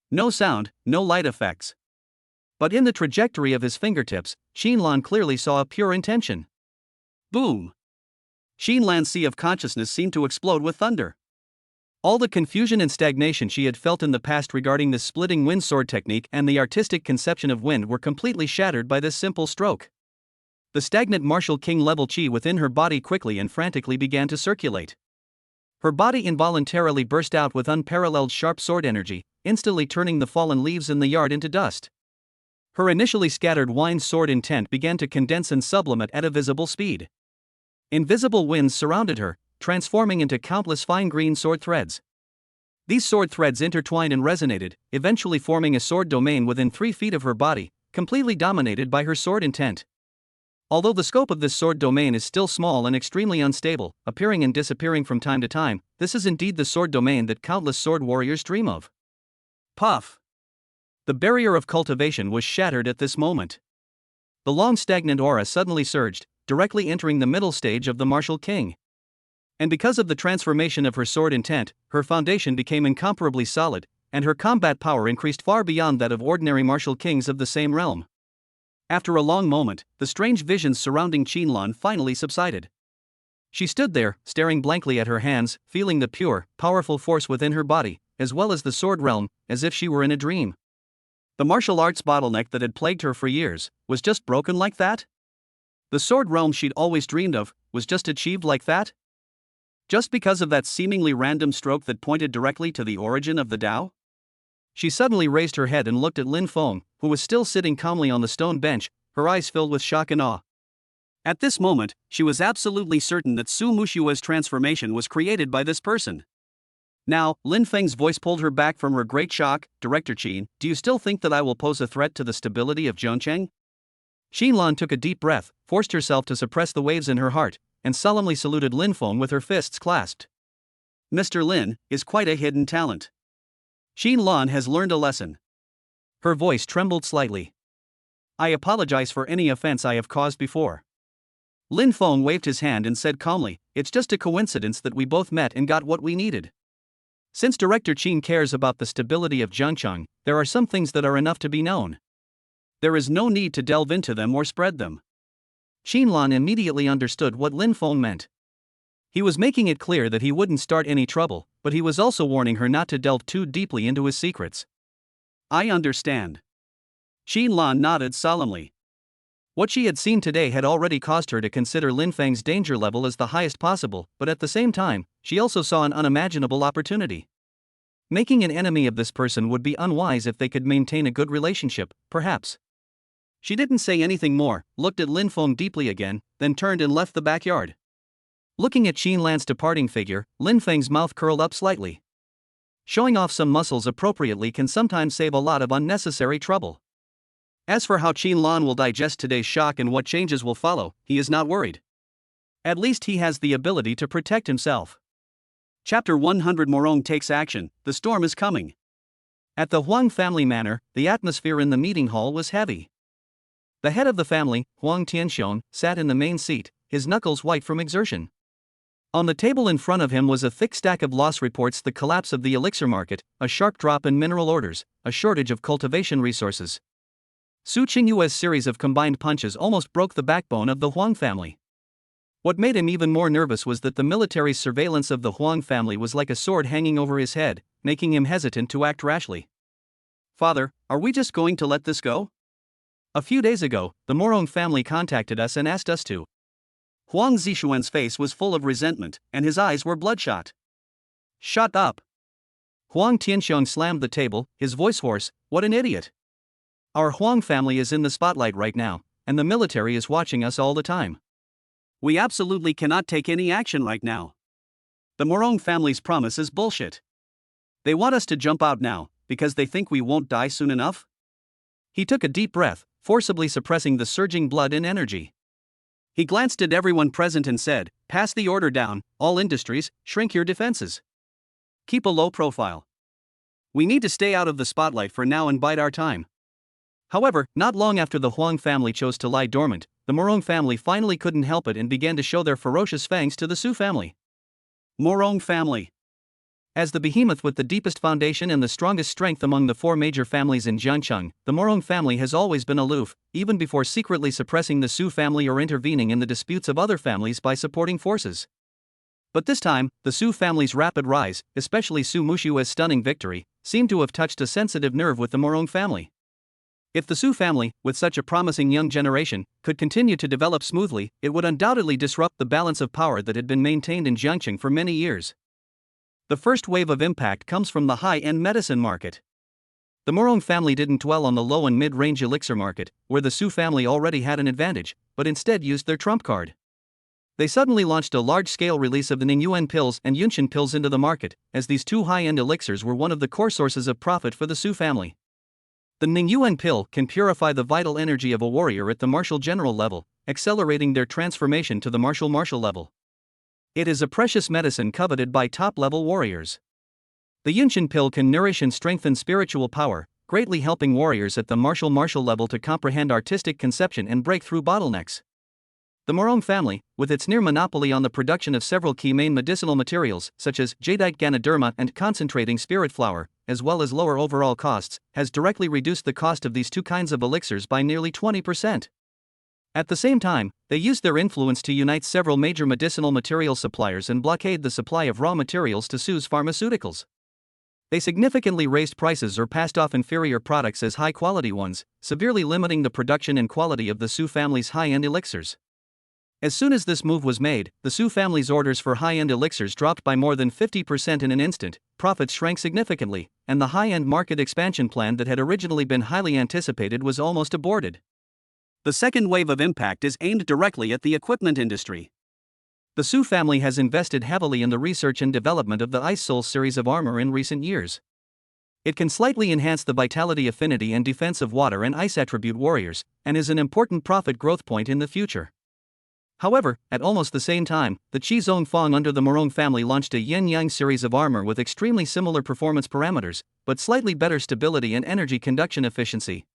No sound, no light effects. But in the trajectory of his fingertips, Xinlan clearly saw a pure intention. Boom! Xinlan's sea of consciousness seemed to explode with thunder. All the confusion and stagnation she had felt in the past regarding this splitting wind sword technique and the artistic conception of wind were completely shattered by this simple stroke. The stagnant martial king level chi within her body quickly and frantically began to circulate. Her body involuntarily burst out with unparalleled sharp sword energy, instantly turning the fallen leaves in the yard into dust. Her initially scattered wind sword intent began to condense and sublimate at a visible speed. Invisible winds surrounded her, transforming into countless fine green sword threads. These sword threads intertwined and resonated, eventually forming a sword domain within 3 feet of her body, completely dominated by her sword intent. Although the scope of this sword domain is still small and extremely unstable, appearing and disappearing from time to time, this is indeed the sword domain that countless sword warriors dream of. Puff! The barrier of cultivation was shattered at this moment. The long stagnant aura suddenly surged, directly entering the middle stage of the martial king. And because of the transformation of her sword intent, her foundation became incomparably solid, and her combat power increased far beyond that of ordinary martial kings of the same realm. After a long moment, the strange visions surrounding Xinlan finally subsided. She stood there, staring blankly at her hands, feeling the pure, powerful force within her body, as well as the sword realm, as if she were in a dream. The martial arts bottleneck that had plagued her for years was just broken like that? The sword realm she'd always dreamed of was just achieved like that? Just because of that seemingly random stroke that pointed directly to the origin of the Tao? She suddenly raised her head and looked at Lin Feng, who was still sitting calmly on the stone bench, her eyes filled with shock and awe. At this moment, she was absolutely certain that Su Mushua's transformation was created by this person. Now, Lin Feng's voice pulled her back from her great shock. Director Qin, do you still think that I will pose a threat to the stability of Zhongcheng? Xinlan took a deep breath, forced herself to suppress the waves in her heart, and solemnly saluted Lin Feng with her fists clasped. Mr. Lin is quite a hidden talent. Xinlan has learned a lesson. Her voice trembled slightly. I apologize for any offense I have caused before. Lin Feng waved his hand and said calmly, it's just a coincidence that we both met and got what we needed. Since Director Qin cares about the stability of Zhongcheng, there are some things that are enough to be known. There is no need to delve into them or spread them. Xinlan immediately understood what Lin Feng meant. He was making it clear that he wouldn't start any trouble, but he was also warning her not to delve too deeply into his secrets. I understand. Xinlan nodded solemnly. What she had seen today had already caused her to consider Lin Feng's danger level as the highest possible, but at the same time, she also saw an unimaginable opportunity. Making an enemy of this person would be unwise if they could maintain a good relationship, perhaps. She didn't say anything more, looked at Lin Feng deeply again, then turned and left the backyard. Looking at Xinlan's departing figure, Lin Feng's mouth curled up slightly. Showing off some muscles appropriately can sometimes save a lot of unnecessary trouble. As for how Xinlan will digest today's shock and what changes will follow, he is not worried. At least he has the ability to protect himself. Chapter 100 Morong takes action, the storm is coming. At the Huang family manor, the atmosphere in the meeting hall was heavy. The head of the family, Huang Tianxiong, sat in the main seat, his knuckles white from exertion. On the table in front of him was a thick stack of loss reports: the collapse of the elixir market, a sharp drop in mineral orders, a shortage of cultivation resources. Su Qingyue's series of combined punches almost broke the backbone of the Huang family. What made him even more nervous was that the military's surveillance of the Huang family was like a sword hanging over his head, making him hesitant to act rashly. Father, are we just going to let this go? A few days ago, the Morong family contacted us and asked us to. Huang Zishuan's face was full of resentment, and his eyes were bloodshot. Shut up! Huang Tianxiong slammed the table, his voice hoarse. What an idiot! Our Huang family is in the spotlight right now, and the military is watching us all the time. We absolutely cannot take any action right now. The Morong family's promise is bullshit. They want us to jump out now, because they think we won't die soon enough? He took a deep breath, forcibly suppressing the surging blood and energy. He glanced at everyone present and said, "Pass the order down, all industries, shrink your defenses. Keep a low profile. We need to stay out of the spotlight for now and bide our time." However, not long after the Huang family chose to lie dormant, the Morong family finally couldn't help it and began to show their ferocious fangs to the Su family. Morong family. As the behemoth with the deepest foundation and the strongest strength among the four major families in Jiangcheng, the Morong family has always been aloof, even before secretly suppressing the Su family or intervening in the disputes of other families by supporting forces. But this time, the Su family's rapid rise, especially Su Mushua's stunning victory, seemed to have touched a sensitive nerve with the Morong family. If the Su family, with such a promising young generation, could continue to develop smoothly, it would undoubtedly disrupt the balance of power that had been maintained in Jiangcheng for many years. The first wave of impact comes from the high-end medicine market. The Morong family didn't dwell on the low and mid-range elixir market, where the Su family already had an advantage, but instead used their trump card. They suddenly launched a large-scale release of the Ningyuan pills and Yunshin pills into the market, as these two high-end elixirs were one of the core sources of profit for the Su family. The Ningyuan pill can purify the vital energy of a warrior at the martial general level, accelerating their transformation to the martial level. It is a precious medicine coveted by top-level warriors. The Yunshin pill can nourish and strengthen spiritual power, greatly helping warriors at the martial level to comprehend artistic conception and break through bottlenecks. The Morong family, with its near monopoly on the production of several key main medicinal materials such as jadeite ganoderma and concentrating spirit flower, as well as lower overall costs, has directly reduced the cost of these two kinds of elixirs by nearly 20%. At the same time, they used their influence to unite several major medicinal material suppliers and blockade the supply of raw materials to Su's pharmaceuticals. They significantly raised prices or passed off inferior products as high-quality ones, severely limiting the production and quality of the Su family's high-end elixirs. As soon as this move was made, the Su family's orders for high-end elixirs dropped by more than 50% in an instant, profits shrank significantly, and the high-end market expansion plan that had originally been highly anticipated was almost aborted. The second wave of impact is aimed directly at the equipment industry. The Su family has invested heavily in the research and development of the Ice Soul series of armor in recent years. It can slightly enhance the vitality, affinity, and defense of water and ice attribute warriors, and is an important profit growth point in the future. However, at almost the same time, the Qizong Fong under the Morong family launched a Yin-Yang series of armor with extremely similar performance parameters, but slightly better stability and energy conduction efficiency.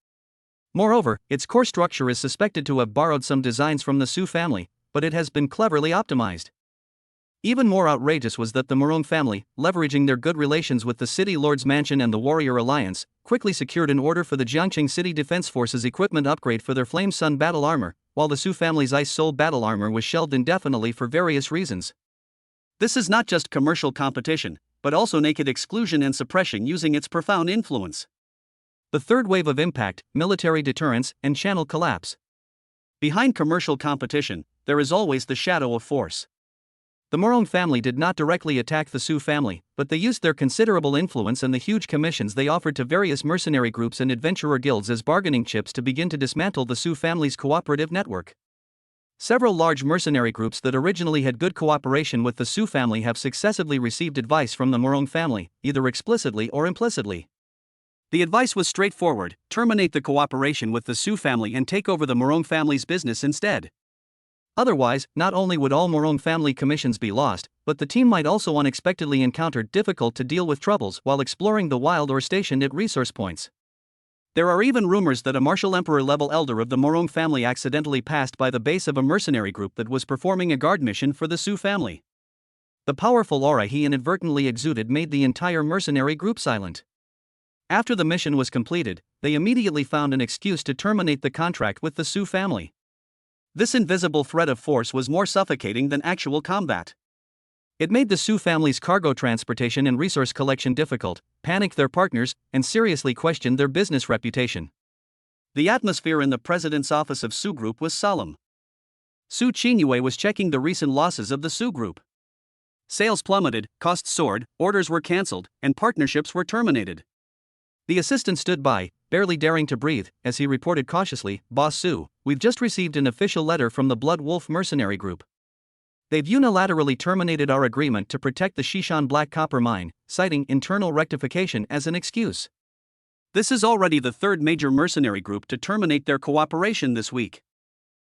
Moreover, its core structure is suspected to have borrowed some designs from the Su family, but it has been cleverly optimized. Even more outrageous was that the Morong family, leveraging their good relations with the City Lord's Mansion and the Warrior Alliance, quickly secured an order for the Jiangcheng City Defense Forces equipment upgrade for their Flame Sun battle armor, while the Su family's Ice Soul battle armor was shelved indefinitely for various reasons. This is not just commercial competition, but also naked exclusion and suppression using its profound influence. The third wave of impact, military deterrence and channel collapse. Behind commercial competition, there is always the shadow of force. The Morong family did not directly attack the Su family, but they used their considerable influence and the huge commissions they offered to various mercenary groups and adventurer guilds as bargaining chips to begin to dismantle the Su family's cooperative network. Several large mercenary groups that originally had good cooperation with the Su family have successively received advice from the Morong family, either explicitly or implicitly. The advice was straightforward: terminate the cooperation with the Su family and take over the Morong family's business instead. Otherwise, not only would all Morong family commissions be lost, but the team might also unexpectedly encounter difficult to deal with troubles while exploring the wild or stationed at resource points. There are even rumors that a martial emperor-level elder of the Morong family accidentally passed by the base of a mercenary group that was performing a guard mission for the Su family. The powerful aura he inadvertently exuded made the entire mercenary group silent. After the mission was completed, they immediately found an excuse to terminate the contract with the Su family. This invisible threat of force was more suffocating than actual combat. It made the Su family's cargo transportation and resource collection difficult, panicked their partners, and seriously questioned their business reputation. The atmosphere in the president's office of Su Group was solemn. Su Qinyue was checking the recent losses of the Su Group. Sales plummeted, costs soared, orders were cancelled, and partnerships were terminated. The assistant stood by, barely daring to breathe, as he reported cautiously, "Boss Su, we've just received an official letter from the Blood Wolf mercenary group. They've unilaterally terminated our agreement to protect the Shishan Black Copper Mine, citing internal rectification as an excuse." This is already the third major mercenary group to terminate their cooperation this week.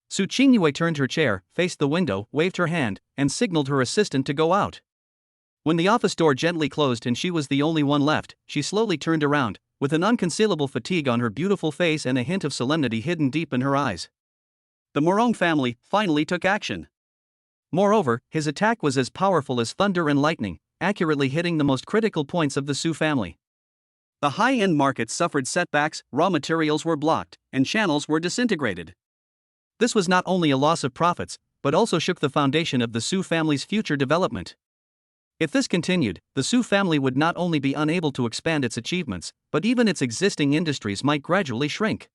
Su Qingyue turned her chair, faced the window, waved her hand, and signaled her assistant to go out. When the office door gently closed and she was the only one left, she slowly turned around, with an unconcealable fatigue on her beautiful face and a hint of solemnity hidden deep in her eyes. The Morong family finally took action. Moreover, his attack was as powerful as thunder and lightning, accurately hitting the most critical points of the Su family. The high-end markets suffered setbacks, raw materials were blocked, and channels were disintegrated. This was not only a loss of profits, but also shook the foundation of the Su family's future development. If this continued, the Su family would not only be unable to expand its achievements, but even its existing industries might gradually shrink.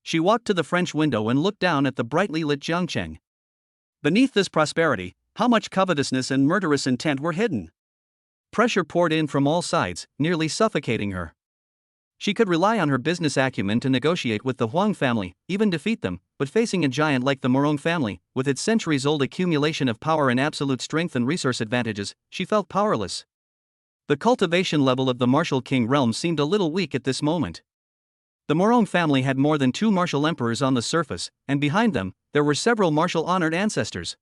She walked to the French window and looked down at the brightly lit Jiangcheng. Beneath this prosperity, how much covetousness and murderous intent were hidden. Pressure poured in from all sides, nearly suffocating her. She could rely on her business acumen to negotiate with the Huang family, even defeat them, but facing a giant like the Morong family, with its centuries-old accumulation of power and absolute strength and resource advantages, she felt powerless. The cultivation level of the martial king realm seemed a little weak at this moment. The Morong family had more than 2 martial emperors on the surface, and behind them, there were several martial-honored ancestors.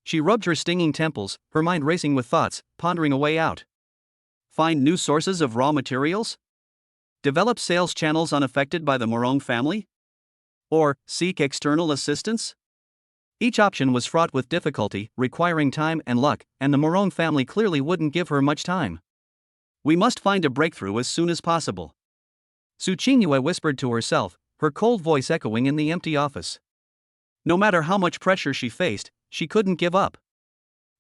She rubbed her stinging temples, her mind racing with thoughts, pondering a way out. Find new sources of raw materials? Develop sales channels unaffected by the Morong family? Or seek external assistance? Each option was fraught with difficulty, requiring time and luck, and the Morong family clearly wouldn't give her much time. We must find a breakthrough as soon as possible. Su Qingyue whispered to herself, her cold voice echoing in the empty office. No matter how much pressure she faced, she couldn't give up.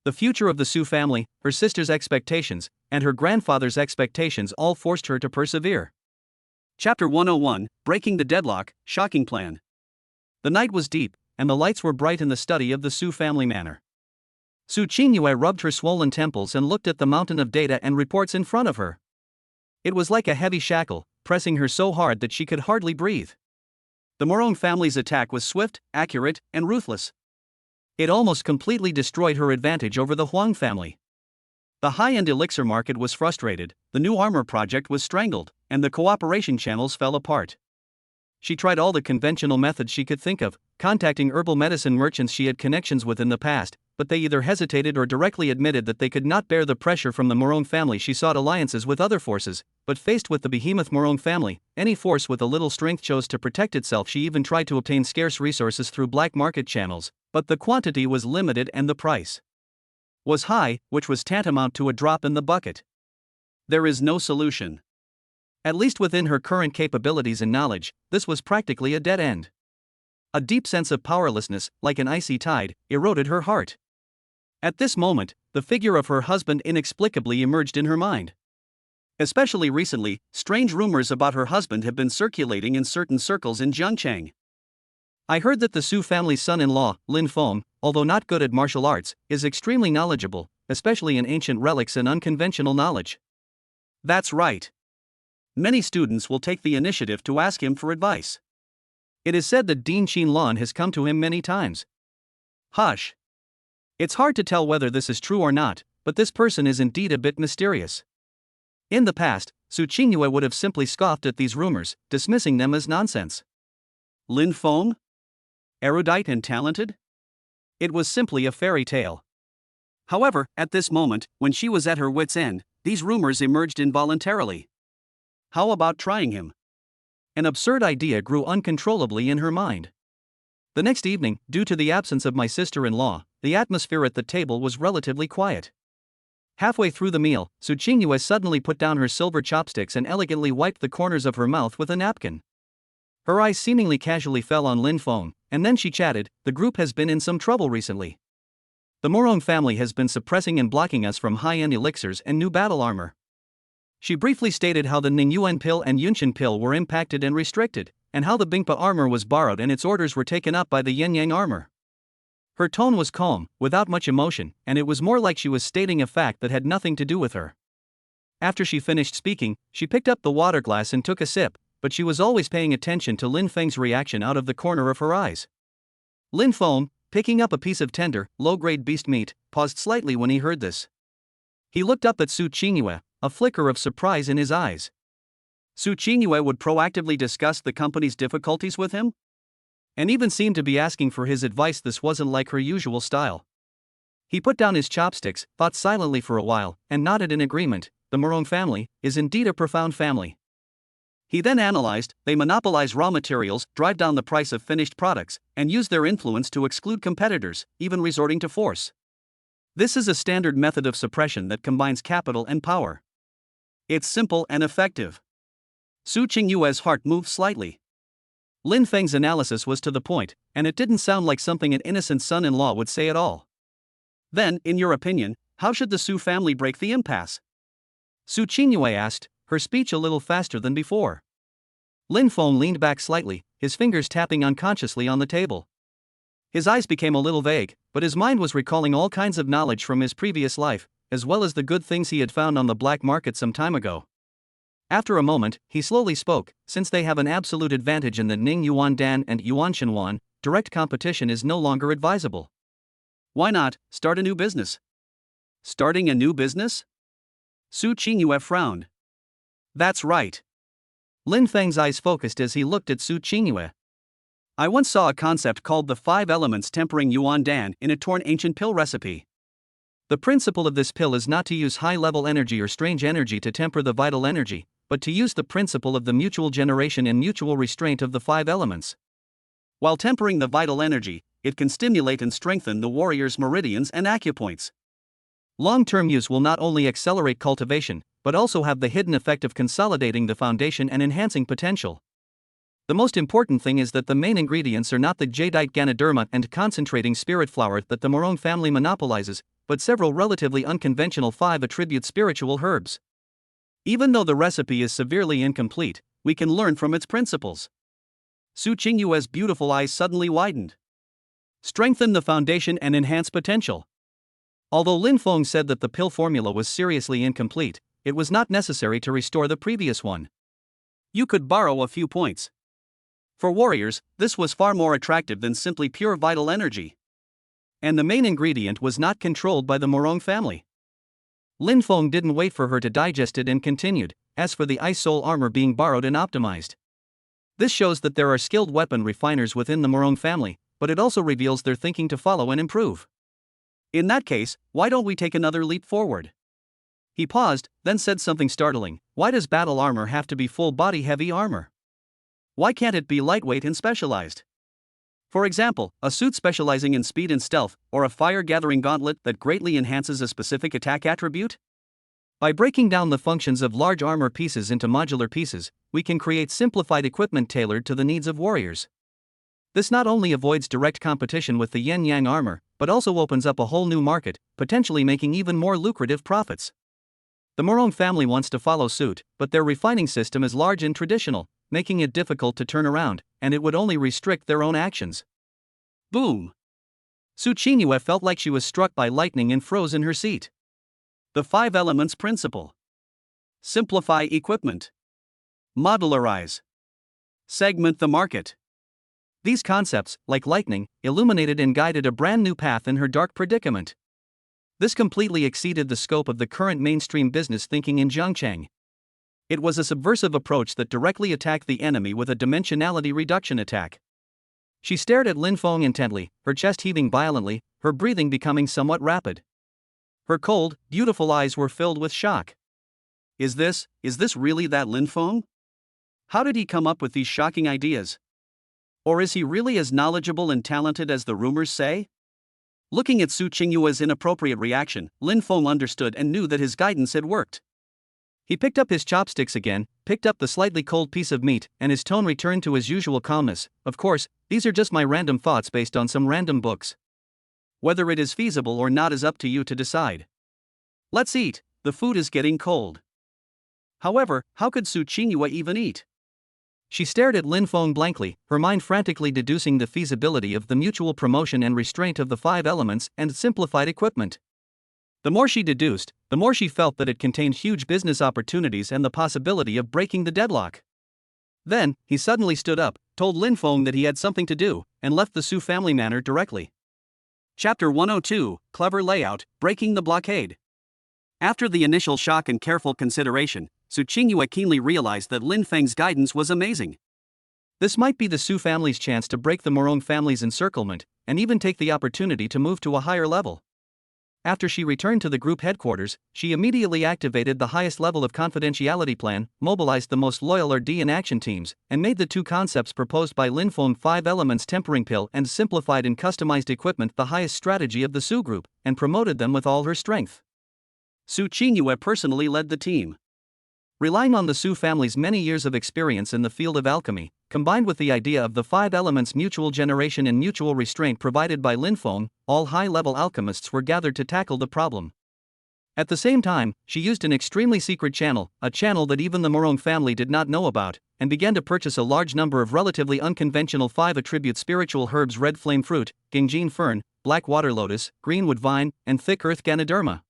The future of the Su family, her sister's expectations, and her grandfather's expectations all forced her to persevere. Chapter 101, Breaking the Deadlock, Shocking Plan. The night was deep, and the lights were bright in the study of the Su family manor. Su Qingyue rubbed her swollen temples and looked at the mountain of data and reports in front of her. It was like a heavy shackle, pressing her so hard that she could hardly breathe. The Morong family's attack was swift, accurate, and ruthless. It almost completely destroyed her advantage over the Huang family. The high-end elixir market was frustrated, the new armor project was strangled, and the cooperation channels fell apart. She tried all the conventional methods she could think of, contacting herbal medicine merchants she had connections with in the past, but they either hesitated or directly admitted that they could not bear the pressure from the Morong family. She sought alliances with other forces, but faced with the behemoth Morong family, any force with a little strength chose to protect itself. She even tried to obtain scarce resources through black market channels, but the quantity was limited and the price was high, which was tantamount to a drop in the bucket. There is no solution. At least within her current capabilities and knowledge, this was practically a dead end. A deep sense of powerlessness, like an icy tide, eroded her heart. At this moment, the figure of her husband inexplicably emerged in her mind. Especially recently, strange rumors about her husband have been circulating in certain circles in Jiangcheng. I heard that the Su family's son-in-law, Lin Feng, although not good at martial arts, is extremely knowledgeable, especially in ancient relics and unconventional knowledge. That's right. Many students will take the initiative to ask him for advice. It is said that Dean Qinlan has come to him many times. Hush. It's hard to tell whether this is true or not, but this person is indeed a bit mysterious. In the past, Su Qingyue would have simply scoffed at these rumors, dismissing them as nonsense. Lin Feng? Erudite and talented? It was simply a fairy tale. However, at this moment, when she was at her wit's end, these rumors emerged involuntarily. How about trying him? An absurd idea grew uncontrollably in her mind. The next evening, due to the absence of my sister-in-law, the atmosphere at the table was relatively quiet. Halfway through the meal, Su Qingyue suddenly put down her silver chopsticks and elegantly wiped the corners of her mouth with a napkin. Her eyes seemingly casually fell on Lin Feng, and then she chatted, "The group has been in some trouble recently. The Morong family has been suppressing and blocking us from high-end elixirs and new battle armor." She briefly stated how the Ningyuan pill and Yunshan pill were impacted and restricted, and how the Bingpa armor was borrowed and its orders were taken up by the Yenyang armor. Her tone was calm, without much emotion, and it was more like she was stating a fact that had nothing to do with her. After she finished speaking, she picked up the water glass and took a sip, but she was always paying attention to Lin Feng's reaction out of the corner of her eyes. Lin Feng, picking up a piece of tender, low-grade beast meat, paused slightly when he heard this. He looked up at Su Qingyue, a flicker of surprise in his eyes. Su Qingyue would proactively discuss the company's difficulties with him? And even seemed to be asking for his advice. This wasn't like her usual style. He put down his chopsticks, thought silently for a while, and nodded in agreement. The Morong family is indeed a profound family. He then analyzed: they monopolize raw materials, drive down the price of finished products, and use their influence to exclude competitors, even resorting to force. This is a standard method of suppression that combines capital and power. It's simple and effective. Su Qingyue's heart moved slightly. Lin Feng's analysis was to the point, and it didn't sound like something an innocent son-in-law would say at all. Then, in your opinion, how should the Su family break the impasse? Su Qingyue asked, her speech a little faster than before. Lin Feng leaned back slightly, his fingers tapping unconsciously on the table. His eyes became a little vague, but his mind was recalling all kinds of knowledge from his previous life, as well as the good things he had found on the black market some time ago. After a moment, he slowly spoke: since they have an absolute advantage in the Ning Yuan Dan and Yuan Shenwan, direct competition is no longer advisable. Why not start a new business? Starting a new business? Su Qingyue frowned. That's right. Lin Feng's eyes focused as he looked at Su Qingyue. I once saw a concept called the 5 elements tempering Yuan Dan in a torn ancient pill recipe. The principle of this pill is not to use high-level energy or strange energy to temper the vital energy, but to use the principle of the mutual generation and mutual restraint of the 5 elements. While tempering the vital energy, it can stimulate and strengthen the warrior's meridians and acupoints. Long-term use will not only accelerate cultivation, but also have the hidden effect of consolidating the foundation and enhancing potential. The most important thing is that the main ingredients are not the jadeite Ganoderma and concentrating spirit flower that the Morong family monopolizes, but several relatively unconventional 5-attribute spiritual herbs. Even though the recipe is severely incomplete, we can learn from its principles. Su Qingyue's beautiful eyes suddenly widened. Strengthen the foundation and enhance potential. Although Lin Feng said that the pill formula was seriously incomplete, it was not necessary to restore the previous one. You could borrow a few points. For warriors, this was far more attractive than simply pure vital energy. And the main ingredient was not controlled by the Morong family. Lin Feng didn't wait for her to digest it and continued: as for the ice soul armor being borrowed and optimized. This shows that there are skilled weapon refiners within the Morong family, but it also reveals their thinking to follow and improve. In that case, why don't we take another leap forward? He paused, then said something startling: why does battle armor have to be full-body heavy armor? Why can't it be lightweight and specialized? For example, a suit specializing in speed and stealth, or a fire-gathering gauntlet that greatly enhances a specific attack attribute? By breaking down the functions of large armor pieces into modular pieces, we can create simplified equipment tailored to the needs of warriors. This not only avoids direct competition with the yin-yang armor, but also opens up a whole new market, potentially making even more lucrative profits. The Morong family wants to follow suit, but their refining system is large and traditional, making it difficult to turn around, and it would only restrict their own actions. Boom! Su Qingyue felt like she was struck by lightning and froze in her seat. The 5 elements principle. Simplify equipment. Modularize. Segment the market. These concepts, like lightning, illuminated and guided a brand new path in her dark predicament. This completely exceeded the scope of the current mainstream business thinking in Zhangcheng. It was a subversive approach that directly attacked the enemy with a dimensionality reduction attack. She stared at Lin Feng intently, her chest heaving violently, her breathing becoming somewhat rapid. Her cold, beautiful eyes were filled with shock. Is this really that Lin Feng? How did he come up with these shocking ideas? Or is he really as knowledgeable and talented as the rumors say? Looking at Su Qingyue's inappropriate reaction, Lin Feng understood and knew that his guidance had worked. He picked up his chopsticks again, picked up the slightly cold piece of meat, and his tone returned to his usual calmness. Of course, these are just my random thoughts based on some random books. Whether it is feasible or not is up to you to decide. Let's eat, the food is getting cold. However, how could Su Qingyue even eat? She stared at Lin Feng blankly, her mind frantically deducing the feasibility of the mutual promotion and restraint of the 5 elements and simplified equipment. The more she deduced, the more she felt that it contained huge business opportunities and the possibility of breaking the deadlock. Then, he suddenly stood up, told Lin Feng that he had something to do, and left the Su family manor directly. Chapter 102, Clever Layout, Breaking the Blockade. After the initial shock and careful consideration, Su Qingyue keenly realized that Lin Feng's guidance was amazing. This might be the Su family's chance to break the Morong family's encirclement, and even take the opportunity to move to a higher level. After she returned to the group headquarters, she immediately activated the highest level of confidentiality plan, mobilized the most loyal RD and action teams, and made the two concepts proposed by Lin Feng 5 elements tempering pill and simplified and customized equipment the highest strategy of the Su group, and promoted them with all her strength. Su Qingyue personally led the team. Relying on the Su family's many years of experience in the field of alchemy, combined with the idea of the 5 elements mutual generation and mutual restraint provided by Lin Feng, all high-level alchemists were gathered to tackle the problem. At the same time, she used an extremely secret channel, a channel that even the Morong family did not know about, and began to purchase a large number of relatively unconventional 5-attribute spiritual herbs: red flame fruit, gingjin fern, black water lotus, greenwood vine, and thick earth ganoderma.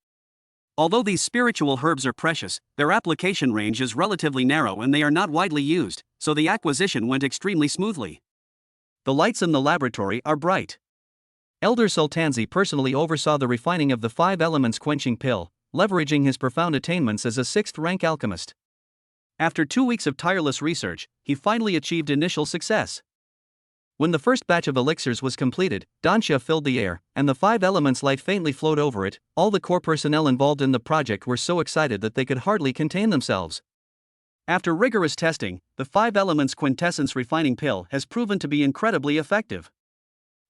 Although these spiritual herbs are precious, their application range is relatively narrow and they are not widely used, so the acquisition went extremely smoothly. The lights in the laboratory are bright. Elder Sultanzi personally oversaw the refining of the 5 elements quenching pill, leveraging his profound attainments as a 6th-rank alchemist. After 2 weeks of tireless research, he finally achieved initial success. When the first batch of elixirs was completed, Dansha filled the air, and the 5 elements light faintly flowed over it. All the core personnel involved in the project were so excited that they could hardly contain themselves. After rigorous testing, the 5 elements quintessence refining pill has proven to be incredibly effective.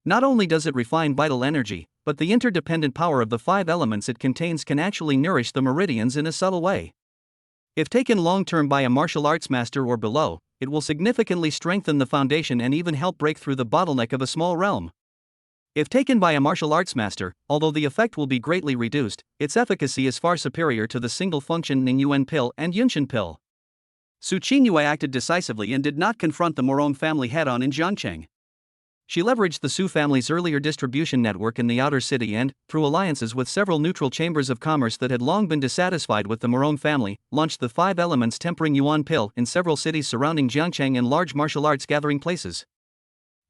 Not only does it refine vital energy, but the interdependent power of the 5 elements it contains can actually nourish the meridians in a subtle way. If taken long-term by a martial arts master or below, it will significantly strengthen the foundation and even help break through the bottleneck of a small realm. If taken by a martial arts master, although the effect will be greatly reduced, its efficacy is far superior to the single-function Ningyuan pill and Yunshan pill. Su Qingyue acted decisively and did not confront the Morong family head-on in Jiangcheng. She leveraged the Su family's earlier distribution network in the outer city and, through alliances with several neutral chambers of commerce that had long been dissatisfied with the Morong family, launched the 5 elements tempering yuan pill in several cities surrounding Jiangcheng and large martial arts gathering places.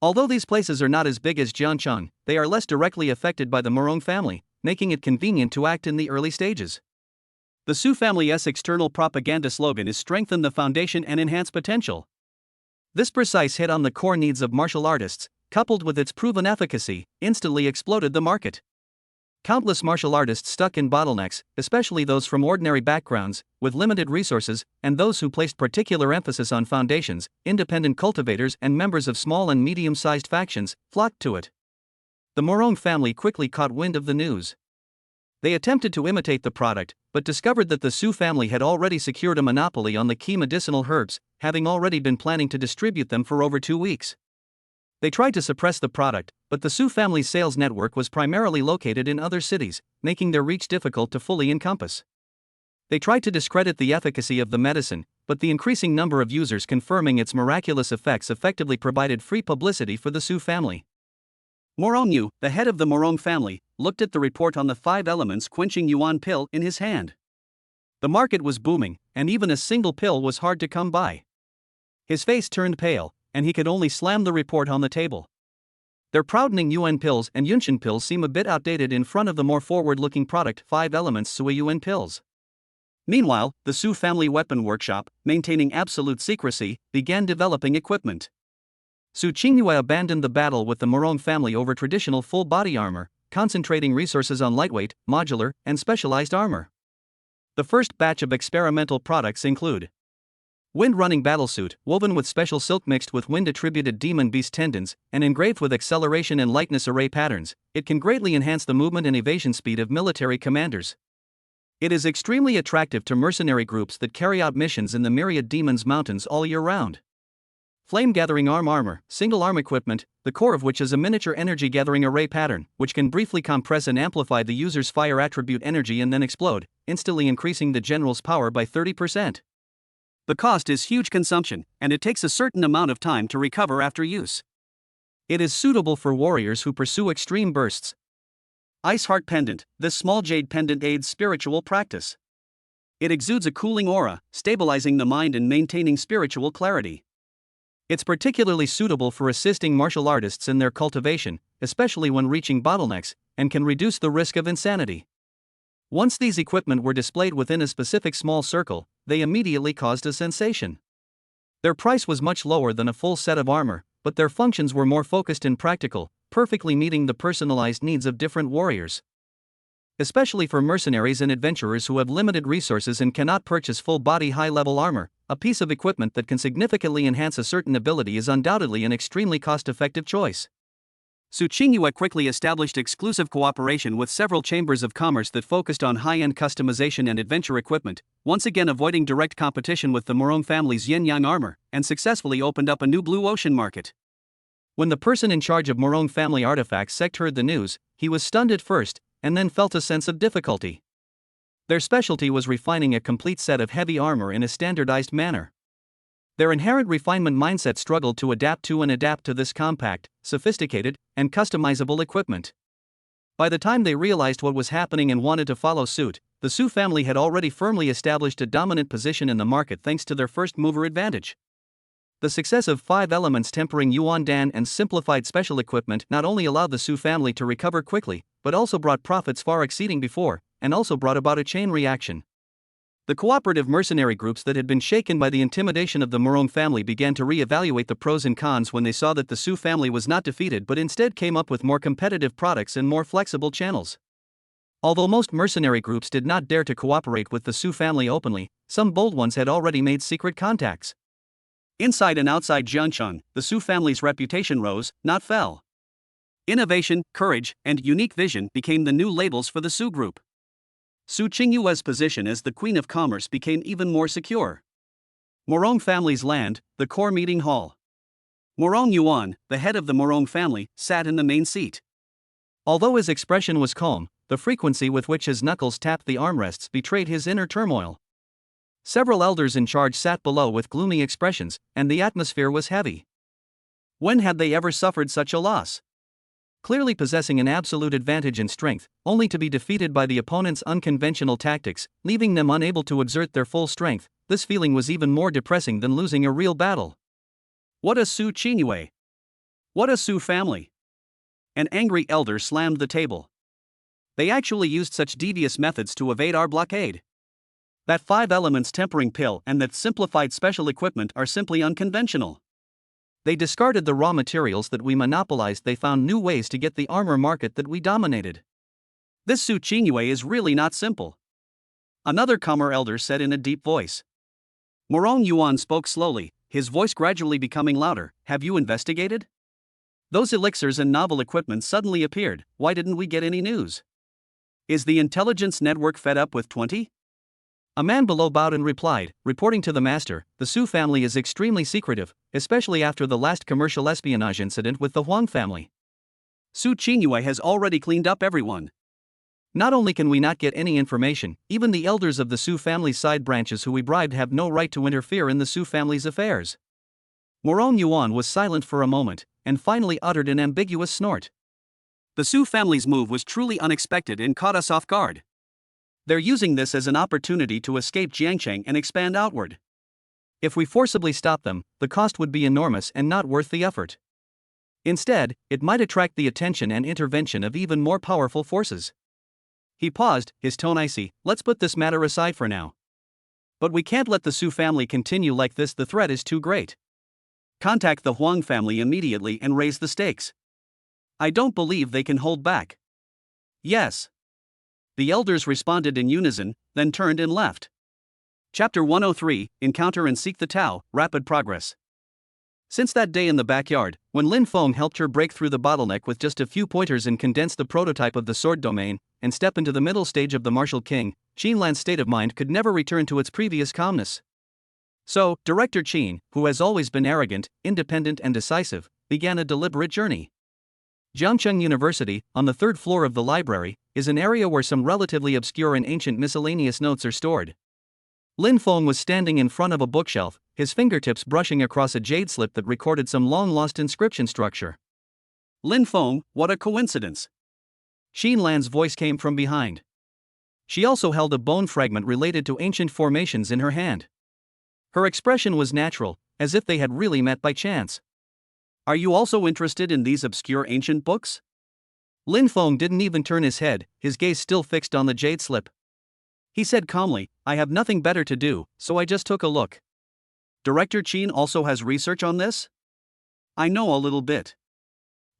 Although these places are not as big as Jiangcheng, they are less directly affected by the Morong family, making it convenient to act in the early stages. The Su family's external propaganda slogan is "Strengthen the foundation and enhance potential." This precise hit on the core needs of martial artists, coupled with its proven efficacy, instantly exploded the market. Countless martial artists stuck in bottlenecks, especially those from ordinary backgrounds, with limited resources, and those who placed particular emphasis on foundations, independent cultivators and members of small and medium-sized factions, flocked to it. The Morong family quickly caught wind of the news. They attempted to imitate the product, but discovered that the Su family had already secured a monopoly on the key medicinal herbs, having already been planning to distribute them for over 2 weeks. They tried to suppress the product, but the Su family's sales network was primarily located in other cities, making their reach difficult to fully encompass. They tried to discredit the efficacy of the medicine, but the increasing number of users confirming its miraculous effects effectively provided free publicity for the Su family. Morong Yu, the head of the Morong family, looked at the report on the 5 elements quenching yuan pill in his hand. The market was booming, and even a single pill was hard to come by. His face turned pale, and he could only slam the report on the table. Their proud Yuan pills and Yunshan pills seem a bit outdated in front of the more forward-looking product 5 elements Sui Yuan pills. Meanwhile, the Su family weapon workshop, maintaining absolute secrecy, began developing equipment. Su Qingyue abandoned the battle with the Morong family over traditional full-body armor, concentrating resources on lightweight, modular, and specialized armor. The first batch of experimental products include wind-running battlesuit, woven with special silk mixed with wind-attributed demon beast tendons, and engraved with acceleration and lightness array patterns. It can greatly enhance the movement and evasion speed of military commanders. It is extremely attractive to mercenary groups that carry out missions in the myriad demons mountains all year round. Flame-gathering armor, single arm equipment, the core of which is a miniature energy-gathering array pattern, which can briefly compress and amplify the user's fire attribute energy and then explode, instantly increasing the general's power by 30%. The cost is huge consumption, and it takes a certain amount of time to recover after use. It is suitable for warriors who pursue extreme bursts. Ice Heart Pendant. This small jade pendant aids spiritual practice. It exudes a cooling aura, stabilizing the mind and maintaining spiritual clarity. It's particularly suitable for assisting martial artists in their cultivation, especially when reaching bottlenecks, and can reduce the risk of insanity. Once these equipment were displayed within a specific small circle, they immediately caused a sensation. Their price was much lower than a full set of armor, but their functions were more focused and practical, perfectly meeting the personalized needs of different warriors. Especially for mercenaries and adventurers who have limited resources and cannot purchase full-body high-level armor, a piece of equipment that can significantly enhance a certain ability is undoubtedly an extremely cost-effective choice. Su Qingyue quickly established exclusive cooperation with several chambers of commerce that focused on high-end customization and adventure equipment, once again avoiding direct competition with the Morong family's yin-yang armor, and successfully opened up a new blue ocean market. When the person in charge of Morong family artifacts sect heard the news, he was stunned at first, and then felt a sense of difficulty. Their specialty was refining a complete set of heavy armor in a standardized manner. Their inherent refinement mindset struggled to adapt to this compact, sophisticated, and customizable equipment. By the time they realized what was happening and wanted to follow suit, the Su family had already firmly established a dominant position in the market thanks to their first-mover advantage. The success of 5 elements tempering Yuan Dan and simplified special equipment not only allowed the Su family to recover quickly, but also brought profits far exceeding before, and also brought about a chain reaction. The cooperative mercenary groups that had been shaken by the intimidation of the Morong family began to re-evaluate the pros and cons when they saw that the Su family was not defeated but instead came up with more competitive products and more flexible channels. Although most mercenary groups did not dare to cooperate with the Su family openly, some bold ones had already made secret contacts. Inside and outside Jiangcheng, the Su family's reputation rose, not fell. Innovation, courage, and unique vision became the new labels for the Su group. Su Qingyue's position as the Queen of Commerce became even more secure. Morong family's land, the core meeting hall. Morong Yuan, the head of the Morong family, sat in the main seat. Although his expression was calm, the frequency with which his knuckles tapped the armrests betrayed his inner turmoil. Several elders in charge sat below with gloomy expressions, and the atmosphere was heavy. When had they ever suffered such a loss? Clearly possessing an absolute advantage in strength, only to be defeated by the opponent's unconventional tactics, leaving them unable to exert their full strength, this feeling was even more depressing than losing a real battle. What a Su Qingyue! What a Su family! An angry elder slammed the table. They actually used such devious methods to evade our blockade. That 5 elements tempering pill and that simplified special equipment are simply unconventional. They discarded the raw materials that we monopolized. They found new ways to get the armor market that we dominated. This Su Qingyue is really not simple. Another calmer elder said in a deep voice. Morong Yuan spoke slowly, his voice gradually becoming louder. Have you investigated? Those elixirs and novel equipment suddenly appeared. Why didn't we get any news? Is the intelligence network fed up with 20? A man below bowed and replied, reporting to the master, the Su family is extremely secretive, especially after the last commercial espionage incident with the Huang family. Su Qingyue has already cleaned up everyone. Not only can we not get any information, even the elders of the Su family's side branches who we bribed have no right to interfere in the Su family's affairs. Morong Yuan was silent for a moment, and finally uttered an ambiguous snort. The Su family's move was truly unexpected and caught us off guard. They're using this as an opportunity to escape Jiangcheng and expand outward. If we forcibly stop them, the cost would be enormous and not worth the effort. Instead, it might attract the attention and intervention of even more powerful forces. He paused, his tone icy. Let's put this matter aside for now. But we can't let the Su family continue like this. The threat is too great. Contact the Huang family immediately and raise the stakes. I don't believe they can hold back. Yes. The elders responded in unison, then turned and left. Chapter 103, Encounter and Seek the Tao, Rapid Progress. Since that day in the backyard, when Lin Feng helped her break through the bottleneck with just a few pointers and condense the prototype of the sword domain, and step into the middle stage of the martial king, Qinlan's state of mind could never return to its previous calmness. So, Director Qin, who has always been arrogant, independent and decisive, began a deliberate journey. Jiangcheng University, on the 3rd floor of the library, is an area where some relatively obscure and ancient miscellaneous notes are stored. Lin Feng was standing in front of a bookshelf, his fingertips brushing across a jade slip that recorded some long-lost inscription structure. Lin Feng, what a coincidence! Qinlan's voice came from behind. She also held a bone fragment related to ancient formations in her hand. Her expression was natural, as if they had really met by chance. Are you also interested in these obscure ancient books? Lin Feng didn't even turn his head, his gaze still fixed on the jade slip. He said calmly, I have nothing better to do, so I just took a look. Director Qin also has research on this? I know a little bit.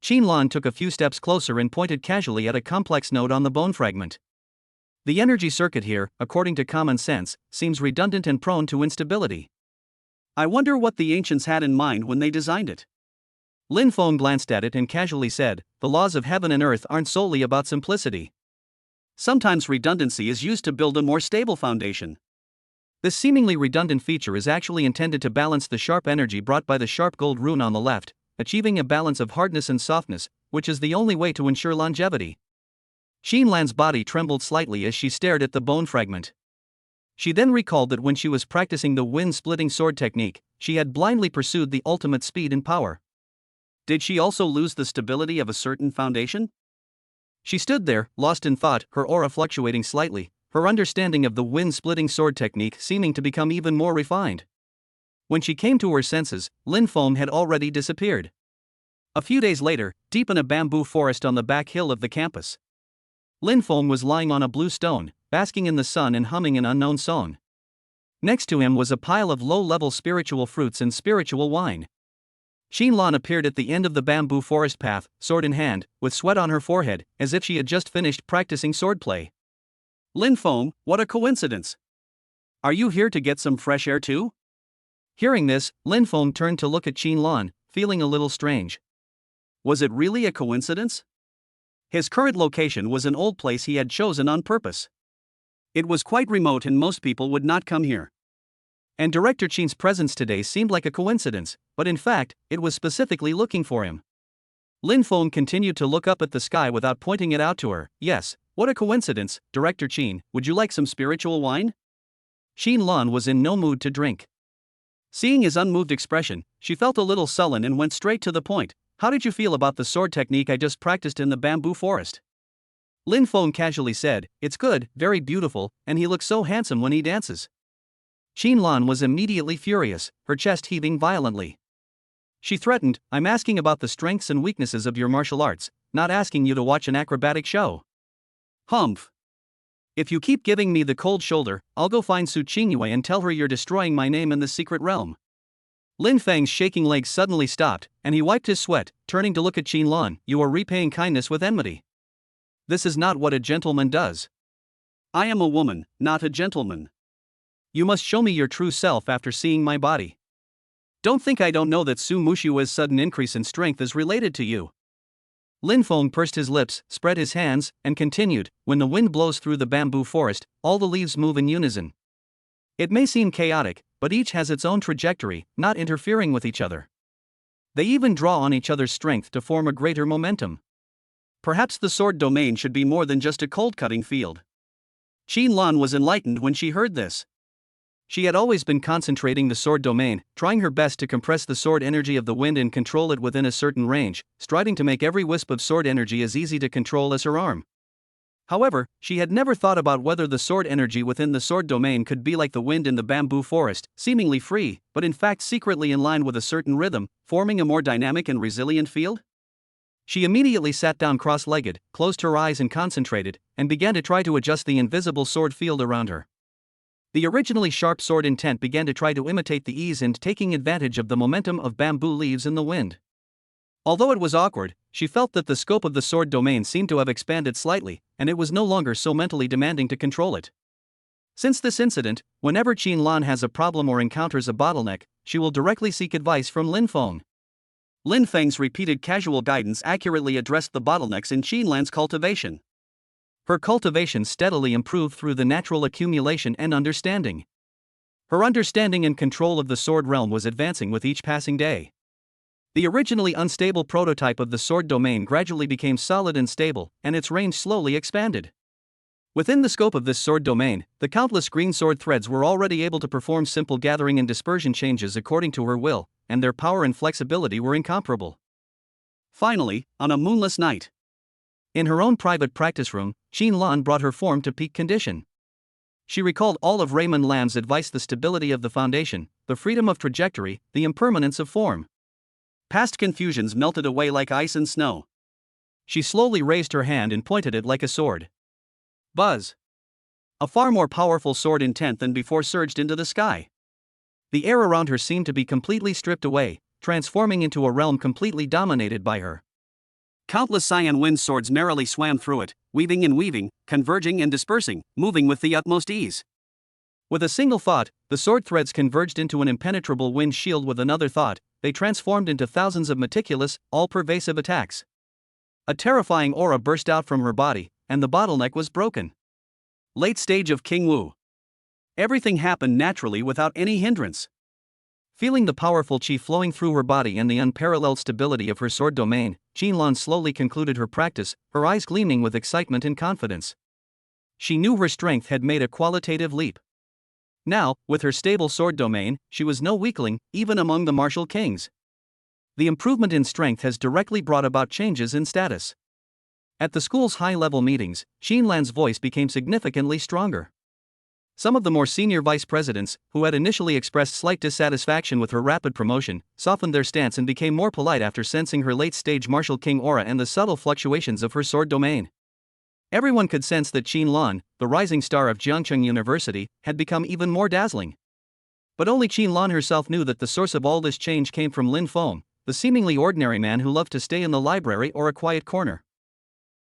Qin Lan took a few steps closer and pointed casually at a complex node on the bone fragment. The energy circuit here, according to common sense, seems redundant and prone to instability. I wonder what the ancients had in mind when they designed it. Lin Feng glanced at it and casually said, the laws of heaven and earth aren't solely about simplicity. Sometimes redundancy is used to build a more stable foundation. This seemingly redundant feature is actually intended to balance the sharp energy brought by the sharp gold rune on the left, achieving a balance of hardness and softness, which is the only way to ensure longevity. Xin Lan's body trembled slightly as she stared at the bone fragment. She then recalled that when she was practicing the wind-splitting sword technique, she had blindly pursued the ultimate speed and power. Did she also lose the stability of a certain foundation? She stood there, lost in thought, her aura fluctuating slightly, her understanding of the wind-splitting sword technique seeming to become even more refined. When she came to her senses, Lin Feng had already disappeared. A few days later, deep in a bamboo forest on the back hill of the campus, Lin Feng was lying on a blue stone, basking in the sun and humming an unknown song. Next to him was a pile of low-level spiritual fruits and spiritual wine. Xin Lan appeared at the end of the bamboo forest path, sword in hand, with sweat on her forehead, as if she had just finished practicing swordplay. Lin Feng, what a coincidence! Are you here to get some fresh air too? Hearing this, Lin Feng turned to look at Xin Lan, feeling a little strange. Was it really a coincidence? His current location was an old place he had chosen on purpose. It was quite remote and most people would not come here. And Director Qin's presence today seemed like a coincidence, but in fact, it was specifically looking for him. Lin Feng continued to look up at the sky without pointing it out to her. Yes, what a coincidence, Director Qin, would you like some spiritual wine? Xin Lan was in no mood to drink. Seeing his unmoved expression, she felt a little sullen and went straight to the point. How did you feel about the sword technique I just practiced in the bamboo forest? Lin Feng casually said, it's good, very beautiful, and he looks so handsome when he dances. Xin Lan was immediately furious, her chest heaving violently. She threatened, I'm asking about the strengths and weaknesses of your martial arts, not asking you to watch an acrobatic show. Humph. If you keep giving me the cold shoulder, I'll go find Su Qingyue and tell her you're destroying my name in the secret realm. Lin Feng's shaking legs suddenly stopped, and he wiped his sweat, turning to look at Xin Lan. You are repaying kindness with enmity. This is not what a gentleman does. I am a woman, not a gentleman. You must show me your true self after seeing my body. Don't think I don't know that Su Mushua's sudden increase in strength is related to you. Lin Feng pursed his lips, spread his hands, and continued, when the wind blows through the bamboo forest, all the leaves move in unison. It may seem chaotic, but each has its own trajectory, not interfering with each other. They even draw on each other's strength to form a greater momentum. Perhaps the sword domain should be more than just a cold-cutting field. Xin Lan was enlightened when she heard this. She had always been concentrating the sword domain, trying her best to compress the sword energy of the wind and control it within a certain range, striving to make every wisp of sword energy as easy to control as her arm. However, she had never thought about whether the sword energy within the sword domain could be like the wind in the bamboo forest, seemingly free, but in fact secretly in line with a certain rhythm, forming a more dynamic and resilient field. She immediately sat down cross-legged, closed her eyes and concentrated, and began to try to adjust the invisible sword field around her. The originally sharp sword intent began to try to imitate the ease and taking advantage of the momentum of bamboo leaves in the wind. Although it was awkward, she felt that the scope of the sword domain seemed to have expanded slightly, and it was no longer so mentally demanding to control it. Since this incident, whenever Xin Lan has a problem or encounters a bottleneck, she will directly seek advice from Lin Feng. Lin Feng's repeated casual guidance accurately addressed the bottlenecks in Xin Lan's cultivation. Her cultivation steadily improved through the natural accumulation and understanding. Her understanding and control of the sword realm was advancing with each passing day. The originally unstable prototype of the sword domain gradually became solid and stable, and its range slowly expanded. Within the scope of this sword domain, the countless green sword threads were already able to perform simple gathering and dispersion changes according to her will, and their power and flexibility were incomparable. Finally, on a moonless night, in her own private practice room, Xin Lan brought her form to peak condition. She recalled all of Raymond Lamb's advice: the stability of the foundation, the freedom of trajectory, the impermanence of form. Past confusions melted away like ice and snow. She slowly raised her hand and pointed it like a sword. Buzz! A far more powerful sword intent than before surged into the sky. The air around her seemed to be completely stripped away, transforming into a realm completely dominated by her. Countless cyan wind swords merrily swam through it, weaving and weaving, converging and dispersing, moving with the utmost ease. With a single thought, the sword threads converged into an impenetrable wind shield. With another thought, they transformed into thousands of meticulous, all-pervasive attacks. A terrifying aura burst out from her body, and the bottleneck was broken. Late stage of King Wu. Everything happened naturally without any hindrance. Feeling the powerful chi flowing through her body and the unparalleled stability of her sword domain, Qinlan slowly concluded her practice, her eyes gleaming with excitement and confidence. She knew her strength had made a qualitative leap. Now, with her stable sword domain, she was no weakling, even among the martial kings. The improvement in strength has directly brought about changes in status. At the school's high-level meetings, Qinlan's voice became significantly stronger. Some of the more senior vice presidents, who had initially expressed slight dissatisfaction with her rapid promotion, softened their stance and became more polite after sensing her late-stage martial king aura and the subtle fluctuations of her sword domain. Everyone could sense that Qinlan, the rising star of Jiangcheng University, had become even more dazzling. But only Qinlan herself knew that the source of all this change came from Lin Feng, the seemingly ordinary man who loved to stay in the library or a quiet corner.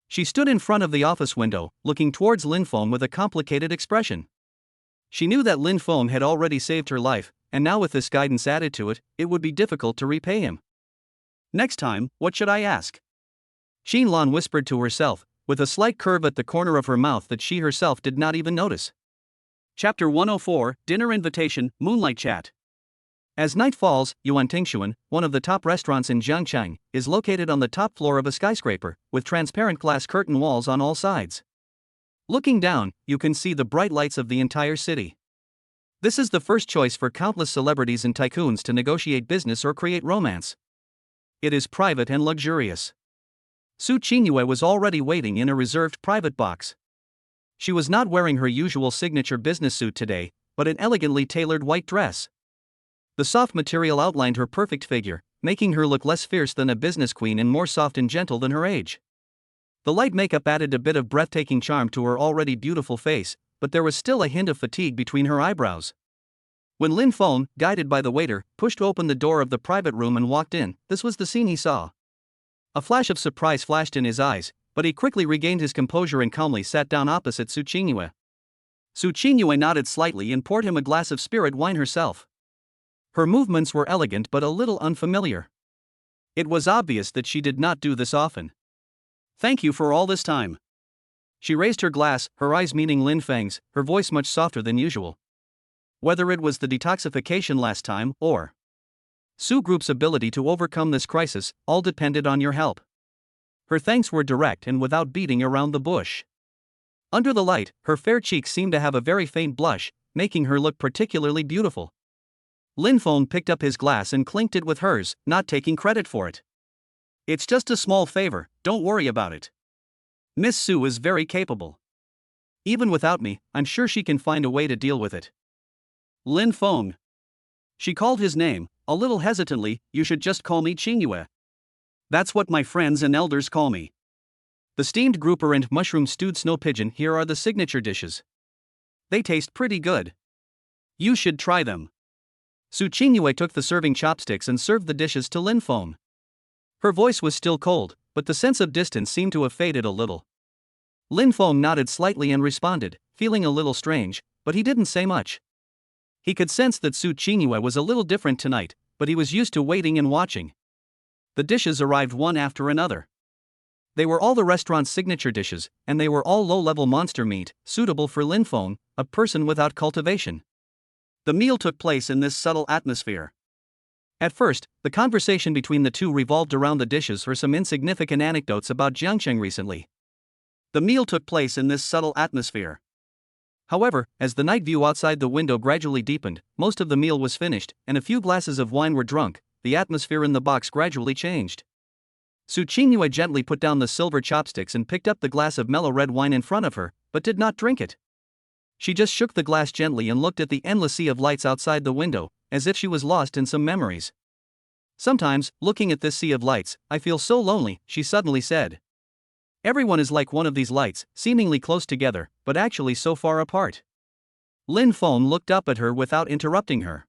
She stood in front of the office window, looking towards Lin Feng with a complicated expression. She knew that Lin Feng had already saved her life, and now with this guidance added to it, it would be difficult to repay him. Next time, what should I ask? Qinlan whispered to herself, with a slight curve at the corner of her mouth that she herself did not even notice. Chapter 104, Dinner Invitation, Moonlight Chat. As night falls, Yuan Tingshuan, one of the top restaurants in Jiangcheng, is located on the top floor of a skyscraper, with transparent glass curtain walls on all sides. Looking down, you can see the bright lights of the entire city. This is the first choice for countless celebrities and tycoons to negotiate business or create romance. It is private and luxurious. Su Qingyue was already waiting in a reserved private box. She was not wearing her usual signature business suit today, but an elegantly tailored white dress. The soft material outlined her perfect figure, making her look less fierce than a business queen and more soft and gentle than her age. The light makeup added a bit of breathtaking charm to her already beautiful face, but there was still a hint of fatigue between her eyebrows. When Lin Feng, guided by the waiter, pushed open the door of the private room and walked in, this was the scene he saw. A flash of surprise flashed in his eyes, but he quickly regained his composure and calmly sat down opposite Su Qingyue. Su Qingyue nodded slightly and poured him a glass of spirit wine herself. Her movements were elegant but a little unfamiliar. It was obvious that she did not do this often. Thank you for all this time. She raised her glass, her eyes meeting Lin Feng's, her voice much softer than usual. Whether it was the detoxification last time or Su Group's ability to overcome this crisis, all depended on your help. Her thanks were direct and without beating around the bush. Under the light, her fair cheeks seemed to have a very faint blush, making her look particularly beautiful. Lin Feng picked up his glass and clinked it with hers, not taking credit for it. It's just a small favor, don't worry about it. Miss Su is very capable. Even without me, I'm sure she can find a way to deal with it. Lin Feng. She called his name, a little hesitantly. You should just call me Qingyue. That's what my friends and elders call me. The steamed grouper and mushroom stewed snow pigeon here are the signature dishes. They taste pretty good. You should try them. Su Qingyue took the serving chopsticks and served the dishes to Lin Feng. Her voice was still cold, but the sense of distance seemed to have faded a little. Lin Feng nodded slightly and responded, feeling a little strange, but he didn't say much. He could sense that Su Qingyue was a little different tonight, but he was used to waiting and watching. The dishes arrived one after another. They were all the restaurant's signature dishes, and they were all low-level monster meat, suitable for Lin Feng, a person without cultivation. The meal took place in this subtle atmosphere. At first, the conversation between the two revolved around the dishes or some insignificant anecdotes about Jiangcheng recently. The meal took place in this subtle atmosphere. However, as the night view outside the window gradually deepened, most of the meal was finished, and a few glasses of wine were drunk, the atmosphere in the box gradually changed. Su Qingyue gently put down the silver chopsticks and picked up the glass of mellow red wine in front of her, but did not drink it. She just shook the glass gently and looked at the endless sea of lights outside the window, as if she was lost in some memories. Sometimes, looking at this sea of lights, I feel so lonely, she suddenly said. Everyone is like one of these lights, seemingly close together, but actually so far apart. Lin Feng looked up at her without interrupting her.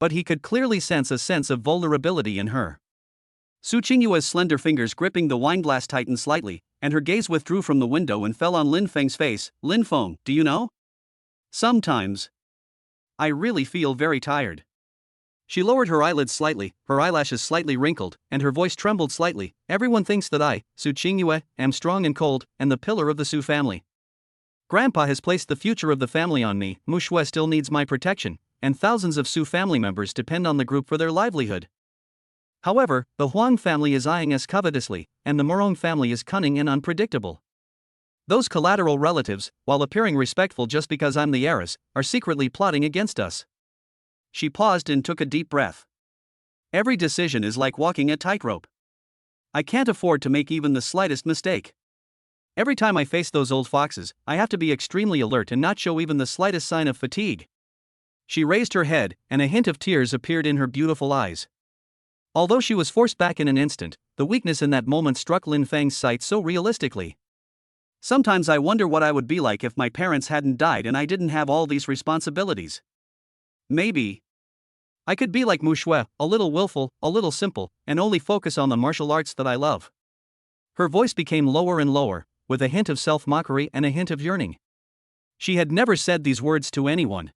But he could clearly sense a sense of vulnerability in her. Su Qingyue's slender fingers gripping the wineglass tightened slightly, and her gaze withdrew from the window and fell on Lin Feng's face. Lin Feng, do you know? Sometimes I really feel very tired. She lowered her eyelids slightly, her eyelashes slightly wrinkled, and her voice trembled slightly. Everyone thinks that I, Su Qingyue, am strong and cold, and the pillar of the Su family. Grandpa has placed the future of the family on me. Mu Shui still needs my protection, and thousands of Su family members depend on the group for their livelihood. However, the Huang family is eyeing us covetously, and the Morong family is cunning and unpredictable. Those collateral relatives, while appearing respectful just because I'm the heiress, are secretly plotting against us. She paused and took a deep breath. Every decision is like walking a tightrope. I can't afford to make even the slightest mistake. Every time I face those old foxes, I have to be extremely alert and not show even the slightest sign of fatigue. She raised her head, and a hint of tears appeared in her beautiful eyes. Although she was forced back in an instant, the weakness in that moment struck Lin Feng's sight so realistically. Sometimes I wonder what I would be like if my parents hadn't died and I didn't have all these responsibilities. Maybe I could be like Mu Shui, a little willful, a little simple, and only focus on the martial arts that I love. Her voice became lower and lower, with a hint of self-mockery and a hint of yearning. She had never said these words to anyone.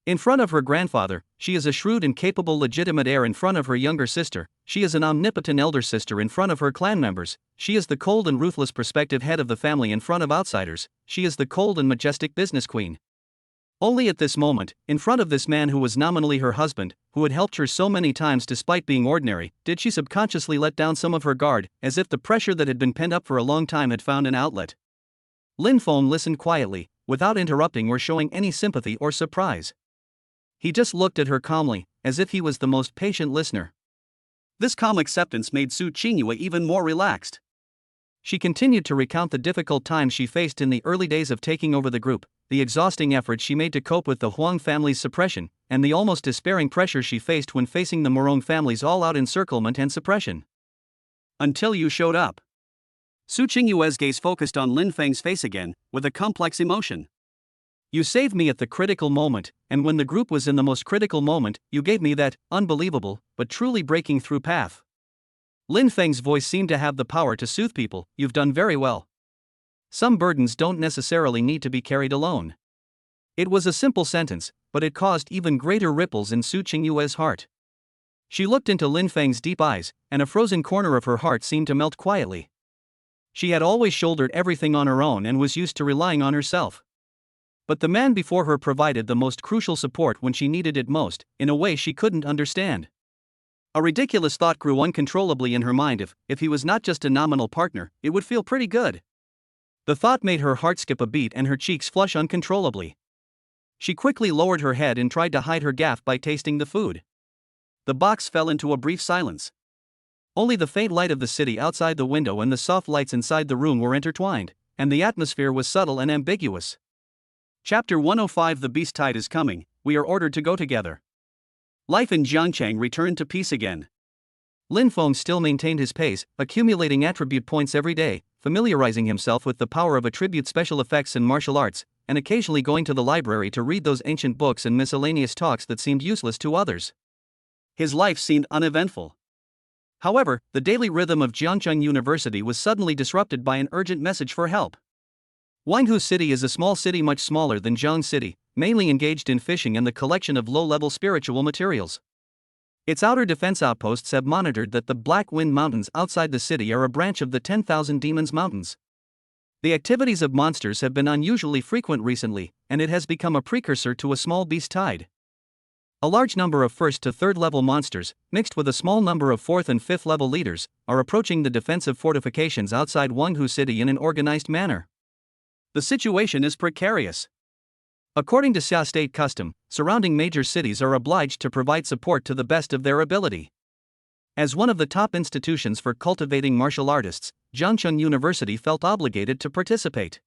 In front of her grandfather, she is a shrewd and capable legitimate heir. In front of her younger sister, she is an omnipotent elder sister. In front of her clan members, she is the cold and ruthless prospective head of the family. In front of outsiders, she is the cold and majestic business queen. Only at this moment, in front of this man who was nominally her husband, who had helped her so many times despite being ordinary, did she subconsciously let down some of her guard, as if the pressure that had been pent up for a long time had found an outlet. Lin Feng listened quietly, without interrupting or showing any sympathy or surprise. He just looked at her calmly, as if he was the most patient listener. This calm acceptance made Su Qingyue even more relaxed. She continued to recount the difficult times she faced in the early days of taking over the group, the exhausting efforts she made to cope with the Huang family's suppression, and the almost despairing pressure she faced when facing the Morong family's all-out encirclement and suppression. Until you showed up. Su Qingyue's gaze focused on Lin Feng's face again, with a complex emotion. You saved me at the critical moment, and when the group was in the most critical moment, you gave me that unbelievable, but truly breaking through path. Lin Feng's voice seemed to have the power to soothe people. You've done very well. Some burdens don't necessarily need to be carried alone. It was a simple sentence, but it caused even greater ripples in Su Qingyue's heart. She looked into Lin Feng's deep eyes, and a frozen corner of her heart seemed to melt quietly. She had always shouldered everything on her own and was used to relying on herself. But the man before her provided the most crucial support when she needed it most, in a way she couldn't understand. A ridiculous thought grew uncontrollably in her mind. If he was not just a nominal partner, it would feel pretty good. The thought made her heart skip a beat and her cheeks flush uncontrollably. She quickly lowered her head and tried to hide her gaffe by tasting the food. The box fell into a brief silence. Only the faint light of the city outside the window and the soft lights inside the room were intertwined, and the atmosphere was subtle and ambiguous. Chapter 105. The beast tide is coming, we are ordered to go together. Life in Jiangchang returned to peace again. Lin Feng still maintained his pace, accumulating attribute points every day, familiarizing himself with the power of attribute special effects and martial arts, and occasionally going to the library to read those ancient books and miscellaneous talks that seemed useless to others. His life seemed uneventful. However, the daily rhythm of Jiangcheng University was suddenly disrupted by an urgent message for help. Wanghu City is a small city much smaller than Zhang City, mainly engaged in fishing and the collection of low-level spiritual materials. Its outer defense outposts have monitored that the Black Wind Mountains outside the city are a branch of the 10,000 Demons Mountains. The activities of monsters have been unusually frequent recently, and it has become a precursor to a small beast tide. A large number of 1st to 3rd level monsters, mixed with a small number of 4th and 5th level leaders, are approaching the defensive fortifications outside Wanghu City in an organized manner. The situation is precarious. According to Xia state custom, surrounding major cities are obliged to provide support to the best of their ability. As one of the top institutions for cultivating martial artists, Jiangcheng University felt obligated to participate.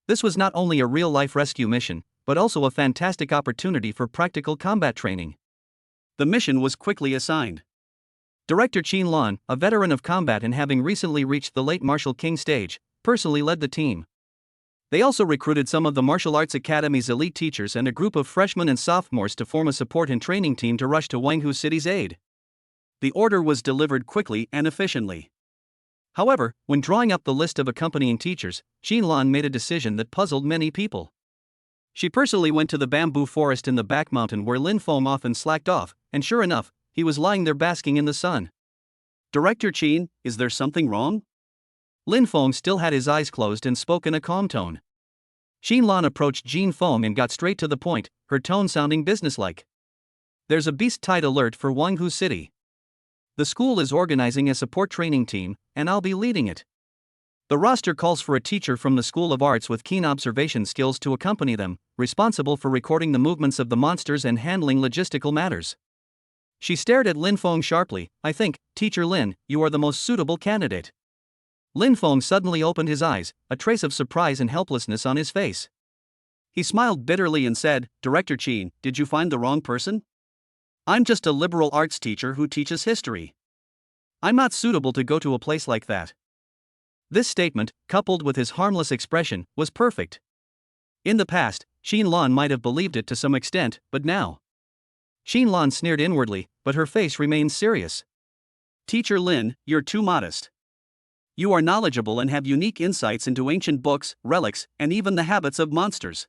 This was not only a real-life rescue mission, but also a fantastic opportunity for practical combat training. The mission was quickly assigned. Director Qin Lan, a veteran of combat and having recently reached the late martial king stage, personally led the team. They also recruited some of the martial arts academy's elite teachers and a group of freshmen and sophomores to form a support and training team to rush to Wanghu City's aid. The order was delivered quickly and efficiently. However, when drawing up the list of accompanying teachers, Qin Lan made a decision that puzzled many people. She personally went to the bamboo forest in the back mountain where Lin Feng often slacked off, and sure enough, he was lying there basking in the sun. "Director Qin, is there something wrong?" Lin Feng still had his eyes closed and spoke in a calm tone. Qin Lan approached Jin Feng and got straight to the point, her tone sounding businesslike. "There's a beast tide alert for Wanghu City. The school is organizing a support training team, and I'll be leading it. The roster calls for a teacher from the School of Arts with keen observation skills to accompany them, responsible for recording the movements of the monsters and handling logistical matters." She stared at Lin Feng sharply. "I think, Teacher Lin, you are the most suitable candidate." Lin Feng suddenly opened his eyes, a trace of surprise and helplessness on his face. He smiled bitterly and said, "Director Qin, did you find the wrong person? I'm just a liberal arts teacher who teaches history. I'm not suitable to go to a place like that." This statement, coupled with his harmless expression, was perfect. In the past, Qin Lan might have believed it to some extent, but now. Qin Lan sneered inwardly, but her face remained serious. "Teacher Lin, you're too modest. You are knowledgeable and have unique insights into ancient books, relics, and even the habits of monsters.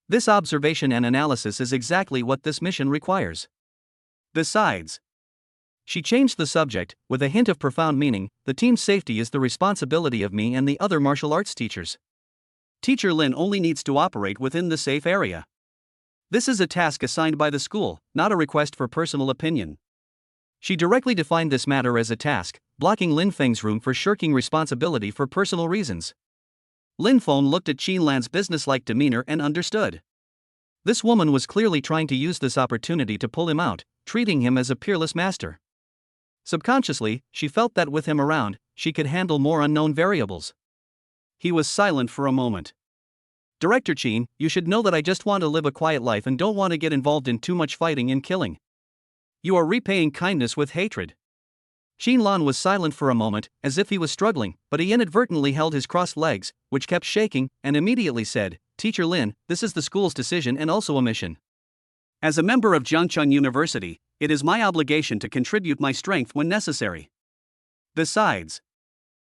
This observation and analysis is exactly what this mission requires. Besides," she changed the subject, with a hint of profound meaning, "the team's safety is the responsibility of me and the other martial arts teachers. Teacher Lin only needs to operate within the safe area. This is a task assigned by the school, not a request for personal opinion." She directly defined this matter as a task, blocking Lin Feng's room for shirking responsibility for personal reasons. Lin Feng looked at Qin Lan's businesslike demeanor and understood. This woman was clearly trying to use this opportunity to pull him out, treating him as a peerless master. Subconsciously, she felt that with him around, she could handle more unknown variables. He was silent for a moment. "Director Qin, you should know that I just want to live a quiet life and don't want to get involved in too much fighting and killing. You are repaying kindness with hatred." Qin Lan was silent for a moment, as if he was struggling, but he inadvertently held his crossed legs, which kept shaking, and immediately said, "Teacher Lin, this is the school's decision and also a mission. As a member of Jiangcheng University, it is my obligation to contribute my strength when necessary. Besides,"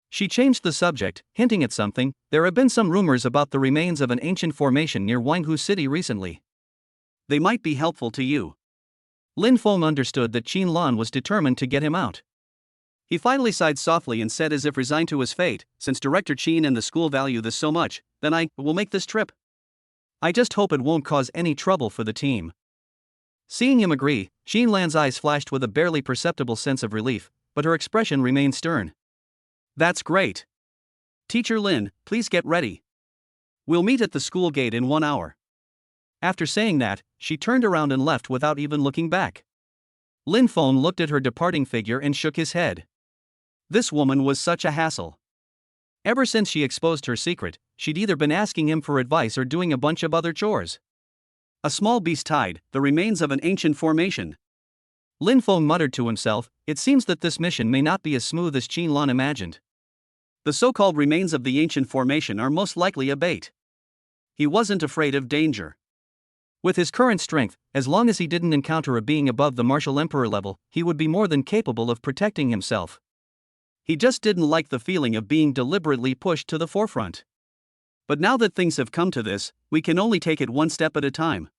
she changed the subject, hinting at something, "there have been some rumors about the remains of an ancient formation near Wanghu City recently. They might be helpful to you." Lin Feng understood that Qin Lan was determined to get him out. He finally sighed softly and said as if resigned to his fate, "Since Director Qin and the school value this so much, then I will make this trip. I just hope it won't cause any trouble for the team." Seeing him agree, Qin Lan's eyes flashed with a barely perceptible sense of relief, but her expression remained stern. "That's great. Teacher Lin, please get ready. We'll meet at the school gate in 1 hour." After saying that, she turned around and left without even looking back. Lin Feng looked at her departing figure and shook his head. This woman was such a hassle. Ever since she exposed her secret, she'd either been asking him for advice or doing a bunch of other chores. A small beast tide, the remains of an ancient formation. Lin Feng muttered to himself, "It seems that this mission may not be as smooth as Qin Lan imagined. The so-called remains of the ancient formation are most likely a bait." He wasn't afraid of danger. With his current strength, as long as he didn't encounter a being above the martial emperor level, he would be more than capable of protecting himself. He just didn't like the feeling of being deliberately pushed to the forefront. But now that things have come to this, we can only take it one step at a time.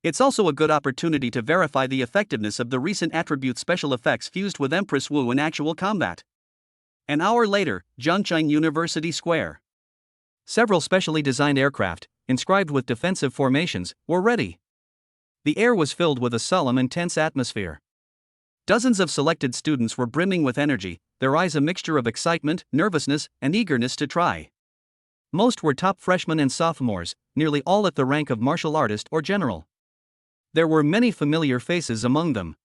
It's also a good opportunity to verify the effectiveness of the recent attribute special effects fused with Empress Wu in actual combat. An hour later, Jiangcheng University Square. Several specially designed aircraft, inscribed with defensive formations, were ready. The air was filled with a solemn and tense atmosphere. Dozens of selected students were brimming with energy, their eyes a mixture of excitement, nervousness, and eagerness to try. Most were top freshmen and sophomores, nearly all at the rank of martial artist or general. There were many familiar faces among them.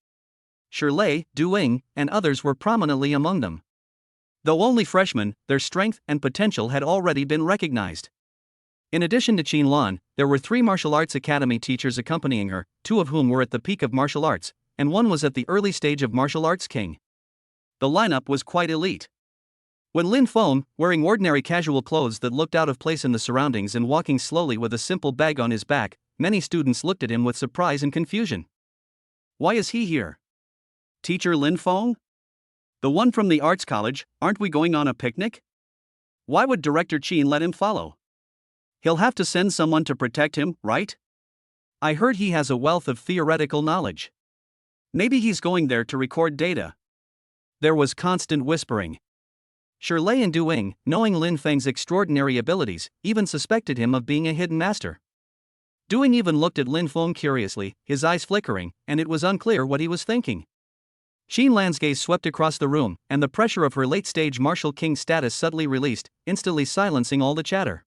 Shirley, Duing, and others were prominently among them. Though only freshmen, their strength and potential had already been recognized. In addition to Qin Lan, there were 3 martial arts academy teachers accompanying her, 2 of whom were at the peak of martial arts, and 1 was at the early stage of martial arts king. The lineup was quite elite. When Lin Feng, wearing ordinary casual clothes that looked out of place in the surroundings and walking slowly with a simple bag on his back, many students looked at him with surprise and confusion. Why is he here? Teacher Lin Feng? The one from the arts college, aren't we going on a picnic? Why would Director Qin let him follow? He'll have to send someone to protect him, right? I heard he has a wealth of theoretical knowledge. Maybe he's going there to record data. There was constant whispering. Shirley and Duing, knowing Lin Feng's extraordinary abilities, even suspected him of being a hidden master. Duing even looked at Lin Feng curiously, his eyes flickering, and it was unclear what he was thinking. Qin Lan's gaze swept across the room, and the pressure of her late-stage martial king status suddenly released, instantly silencing all the chatter.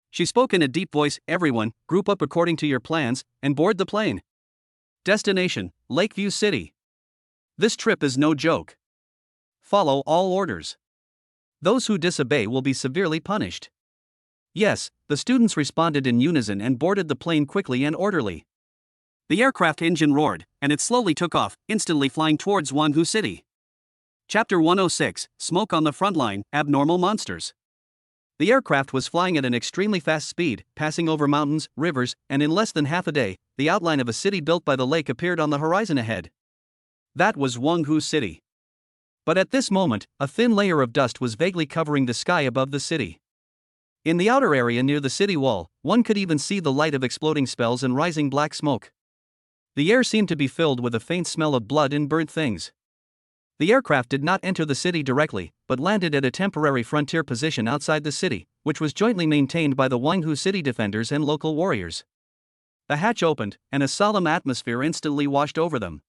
She spoke in a deep voice, "Everyone, group up according to your plans, and board the plane. Destination, Lakeview City. This trip is no joke. Follow all orders. Those who disobey will be severely punished." Yes, the students responded in unison and boarded the plane quickly and orderly. The aircraft engine roared, and it slowly took off, instantly flying towards Wanhu City. Chapter 106, Smoke on the Frontline, Abnormal Monsters. The aircraft was flying at an extremely fast speed, passing over mountains, rivers, and in less than half a day, the outline of a city built by the lake appeared on the horizon ahead. That was Wanhu City. But at this moment, a thin layer of dust was vaguely covering the sky above the city. In the outer area near the city wall, one could even see the light of exploding spells and rising black smoke. The air seemed to be filled with a faint smell of blood and burnt things. The aircraft did not enter the city directly, but landed at a temporary frontier position outside the city, which was jointly maintained by the Wanhu City defenders and local warriors. The hatch opened, and a solemn atmosphere instantly washed over them.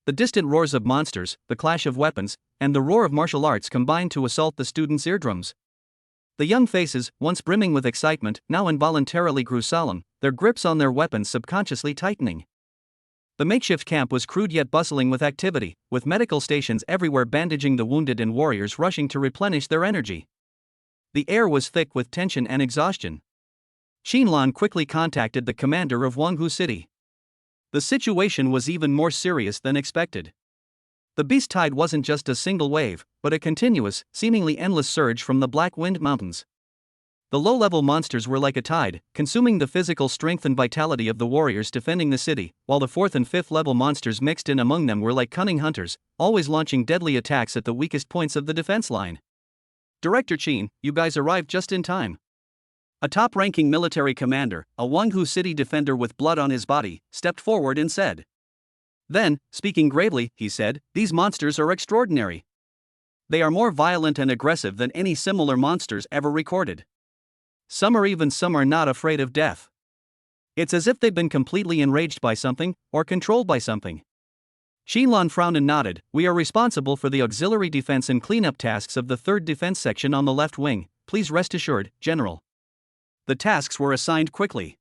The distant roars of monsters, the clash of weapons, and the roar of martial arts combined to assault the students' eardrums. The young faces, once brimming with excitement, now involuntarily grew solemn, their grips on their weapons subconsciously tightening. The makeshift camp was crude yet bustling with activity, with medical stations everywhere bandaging the wounded and warriors rushing to replenish their energy. The air was thick with tension and exhaustion. Qin Lan quickly contacted the commander of Wanhu City. The situation was even more serious than expected. The beast tide wasn't just a single wave, but a continuous, seemingly endless surge from the Black Wind Mountains. The low-level monsters were like a tide, consuming the physical strength and vitality of the warriors defending the city, while the 4th and 5th level monsters mixed in among them were like cunning hunters, always launching deadly attacks at the weakest points of the defense line. "Director Qin, you guys arrived just in time." A top-ranking military commander, a Wanhu City defender with blood on his body, stepped forward and said. Then, speaking gravely, he said, "These monsters are extraordinary. They are more violent and aggressive than any similar monsters ever recorded. Some are not afraid of death. It's as if they've been completely enraged by something, or controlled by something." Qin Lan frowned and nodded. "We are responsible for the auxiliary defense and cleanup tasks of the 3rd Defense Section on the left wing, please rest assured, General." The tasks were assigned quickly.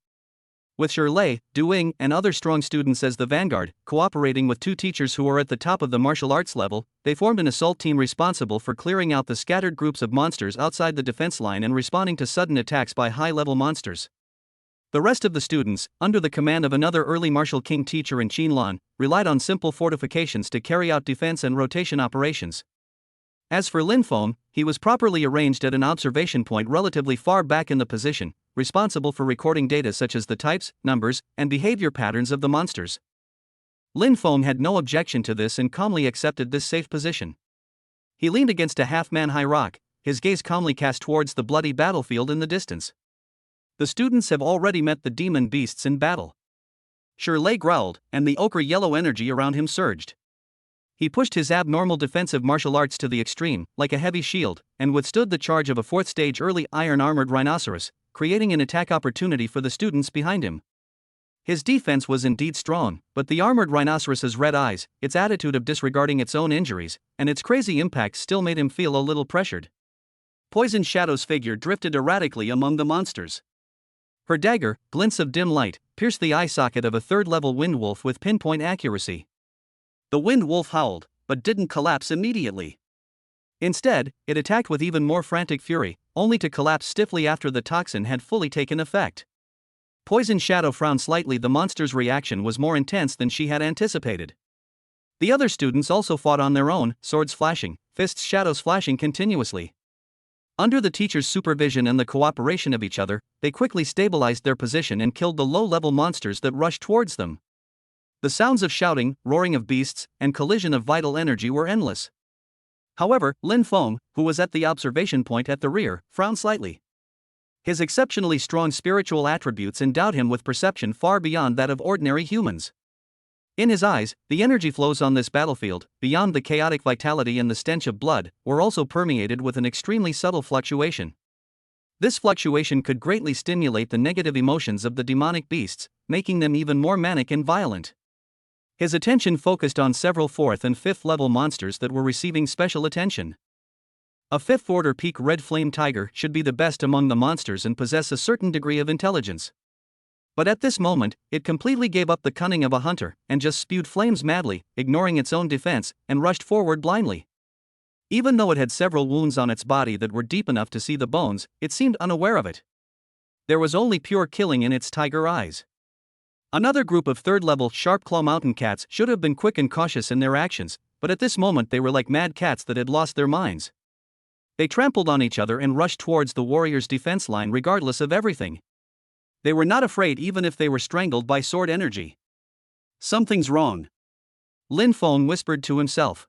With Shirley, Duing, and other strong students as the vanguard, cooperating with 2 teachers who are at the top of the martial arts level, they formed an assault team responsible for clearing out the scattered groups of monsters outside the defense line and responding to sudden attacks by high-level monsters. The rest of the students, under the command of another early martial king teacher in Qin Lan, relied on simple fortifications to carry out defense and rotation operations. As for Lin Feng, he was properly arranged at an observation point relatively far back in the position, responsible for recording data such as the types, numbers, and behavior patterns of the monsters. Lin Feng had no objection to this and calmly accepted this safe position. He leaned against a half-man-high rock, his gaze calmly cast towards the bloody battlefield in the distance. The students have already met the demon beasts in battle. Shirley growled, and the ochre-yellow energy around him surged. He pushed his abnormal defensive martial arts to the extreme, like a heavy shield, and withstood the charge of a 4th-stage early iron-armored rhinoceros, creating an attack opportunity for the students behind him. His defense was indeed strong, but the armored rhinoceros's red eyes, its attitude of disregarding its own injuries, and its crazy impact still made him feel a little pressured. Poison Shadow's figure drifted erratically among the monsters. Her dagger, glints of dim light, pierced the eye socket of a 3rd-level wind wolf with pinpoint accuracy. The wind wolf howled, but didn't collapse immediately. Instead, it attacked with even more frantic fury, only to collapse stiffly after the toxin had fully taken effect. Poison Shadow frowned slightly. The monster's reaction was more intense than she had anticipated. The other students also fought on their own, swords flashing, fists shadows flashing continuously. Under the teacher's supervision and the cooperation of each other, they quickly stabilized their position and killed the low-level monsters that rushed towards them. The sounds of shouting, roaring of beasts, and collision of vital energy were endless. However, Lin Feng, who was at the observation point at the rear, frowned slightly. His exceptionally strong spiritual attributes endowed him with perception far beyond that of ordinary humans. In his eyes, the energy flows on this battlefield, beyond the chaotic vitality and the stench of blood, were also permeated with an extremely subtle fluctuation. This fluctuation could greatly stimulate the negative emotions of the demonic beasts, making them even more manic and violent. His attention focused on several 4th and 5th level monsters that were receiving special attention. A 5th order peak red flame tiger should be the best among the monsters and possess a certain degree of intelligence. But at this moment, it completely gave up the cunning of a hunter and just spewed flames madly, ignoring its own defense, and rushed forward blindly. Even though it had several wounds on its body that were deep enough to see the bones, it seemed unaware of it. There was only pure killing in its tiger eyes. Another group of 3rd level sharp claw mountain cats should have been quick and cautious in their actions, but at this moment they were like mad cats that had lost their minds. They trampled on each other and rushed towards the warrior's defense line regardless of everything. They were not afraid even if they were strangled by sword energy. Something's wrong, Lin Feng whispered to himself.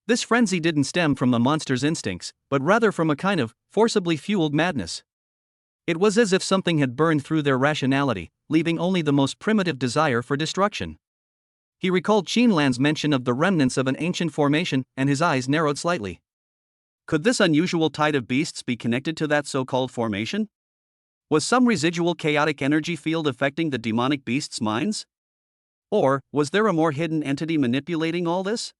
This frenzy didn't stem from the monster's instincts, but rather from a kind of forcibly fueled madness. It was as if something had burned through their rationality, leaving only the most primitive desire for destruction. He recalled Qinlan's mention of the remnants of an ancient formation, and his eyes narrowed slightly. Could this unusual tide of beasts be connected to that so-called formation? Was some residual chaotic energy field affecting the demonic beasts' minds? Or, was there a more hidden entity manipulating all this?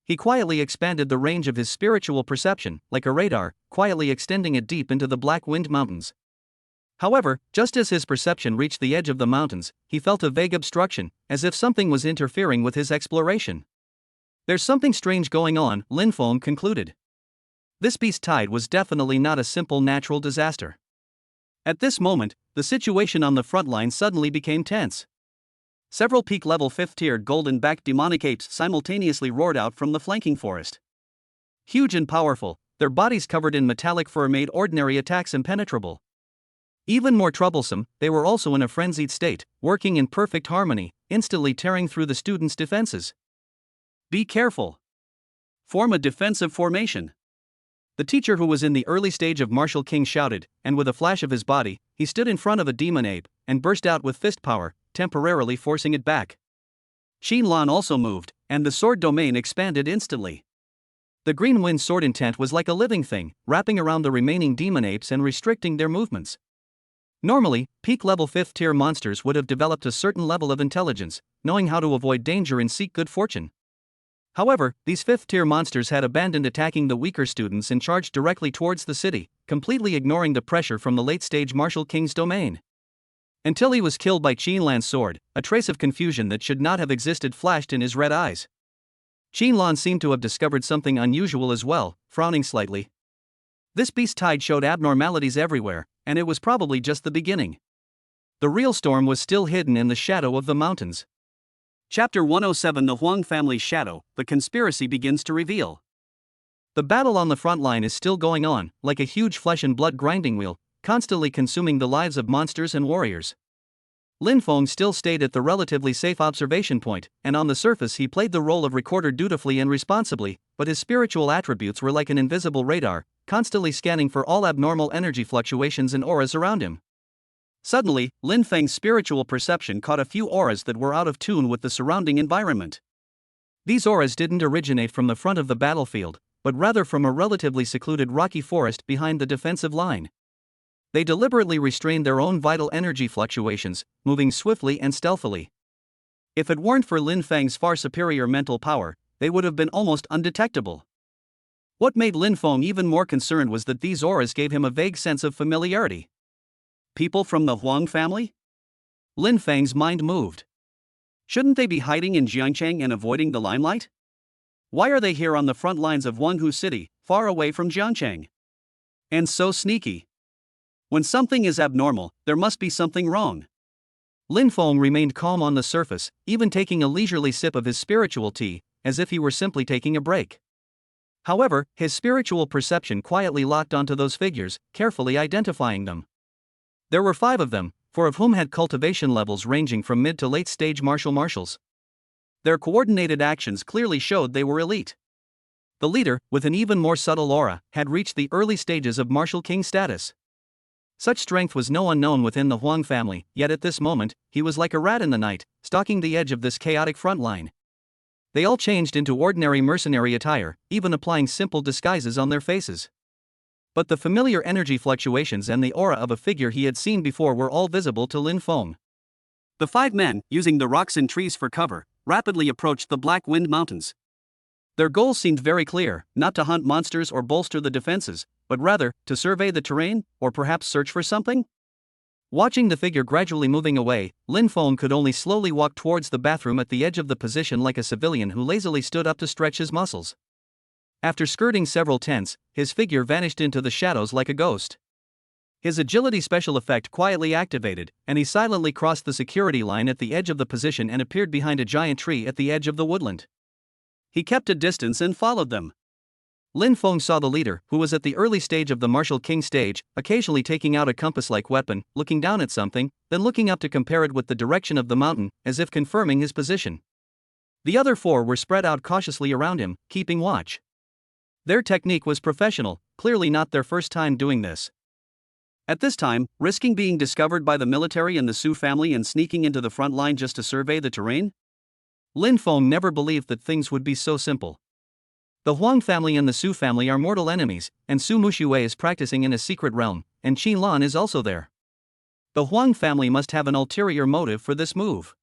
He quietly expanded the range of his spiritual perception, like a radar, quietly extending it deep into the Black Wind Mountains. However, just as his perception reached the edge of the mountains, he felt a vague obstruction, as if something was interfering with his exploration. There's something strange going on, Lin Feng concluded. This beast tide was definitely not a simple natural disaster. At this moment, the situation on the front line suddenly became tense. Several peak-level 5th-tiered golden-backed demonic apes simultaneously roared out from the flanking forest. Huge and powerful, their bodies covered in metallic fur made ordinary attacks impenetrable. Even more troublesome, they were also in a frenzied state, working in perfect harmony, instantly tearing through the students' defenses. Be careful. Form a defensive formation. The teacher, who was in the early stage of martial king, shouted, and with a flash of his body, he stood in front of a demon ape and burst out with fist power, temporarily forcing it back. Qinlan also moved, and the sword domain expanded instantly. The green wind sword intent was like a living thing, wrapping around the remaining demon apes and restricting their movements. Normally, peak-level 5th-tier monsters would have developed a certain level of intelligence, knowing how to avoid danger and seek good fortune. However, these 5th-tier monsters had abandoned attacking the weaker students and charged directly towards the city, completely ignoring the pressure from the late-stage martial king's domain. Until he was killed by Qinlan's sword, a trace of confusion that should not have existed flashed in his red eyes. Qinlan seemed to have discovered something unusual as well, frowning slightly. This beast tide showed abnormalities everywhere, and it was probably just the beginning. The real storm was still hidden in the shadow of the mountains. Chapter 107: The Huang Family's Shadow, the conspiracy begins to reveal. The battle on the front line is still going on, like a huge flesh and blood grinding wheel, constantly consuming the lives of monsters and warriors. Lin Feng still stayed at the relatively safe observation point, and on the surface he played the role of recorder dutifully and responsibly, but his spiritual attributes were like an invisible radar, constantly scanning for all abnormal energy fluctuations and auras around him. Suddenly, Lin Feng's spiritual perception caught a few auras that were out of tune with the surrounding environment. These auras didn't originate from the front of the battlefield, but rather from a relatively secluded rocky forest behind the defensive line. They deliberately restrained their own vital energy fluctuations, moving swiftly and stealthily. If it weren't for Lin Feng's far superior mental power, they would have been almost undetectable. What made Lin Feng even more concerned was that these auras gave him a vague sense of familiarity. People from the Huang family? Lin Feng's mind moved. Shouldn't they be hiding in Jiangchang and avoiding the limelight? Why are they here on the front lines of Wanghu City, far away from Jiangchang? And so sneaky. When something is abnormal, there must be something wrong. Lin Feng remained calm on the surface, even taking a leisurely sip of his spiritual tea, as if he were simply taking a break. However, his spiritual perception quietly locked onto those figures, carefully identifying them. There were 5 of them, 4 of whom had cultivation levels ranging from mid to late stage martials. Their coordinated actions clearly showed they were elite. The leader, with an even more subtle aura, had reached the early stages of martial king status. Such strength was no unknown within the Huang family, yet at this moment, he was like a rat in the night, stalking the edge of this chaotic front line. They all changed into ordinary mercenary attire, even applying simple disguises on their faces. But the familiar energy fluctuations and the aura of a figure he had seen before were all visible to Lin Feng. The 5 men, using the rocks and trees for cover, rapidly approached the Black Wind Mountains. Their goal seemed very clear, not to hunt monsters or bolster the defenses, but rather, to survey the terrain, or perhaps search for something? Watching the figure gradually moving away, Lin Feng could only slowly walk towards the bathroom at the edge of the position like a civilian who lazily stood up to stretch his muscles. After skirting several tents, his figure vanished into the shadows like a ghost. His agility special effect quietly activated, and he silently crossed the security line at the edge of the position and appeared behind a giant tree at the edge of the woodland. He kept a distance and followed them. Lin Feng saw the leader, who was at the early stage of the martial king stage, occasionally taking out a compass-like weapon, looking down at something, then looking up to compare it with the direction of the mountain, as if confirming his position. The other 4 were spread out cautiously around him, keeping watch. Their technique was professional, clearly not their first time doing this. At this time, risking being discovered by the military and the Su family and sneaking into the front line just to survey the terrain? Lin Feng never believed that things would be so simple. The Huang family and the Su family are mortal enemies, and Su Muxue is practicing in a secret realm, and Qin Lan is also there. The Huang family must have an ulterior motive for this move.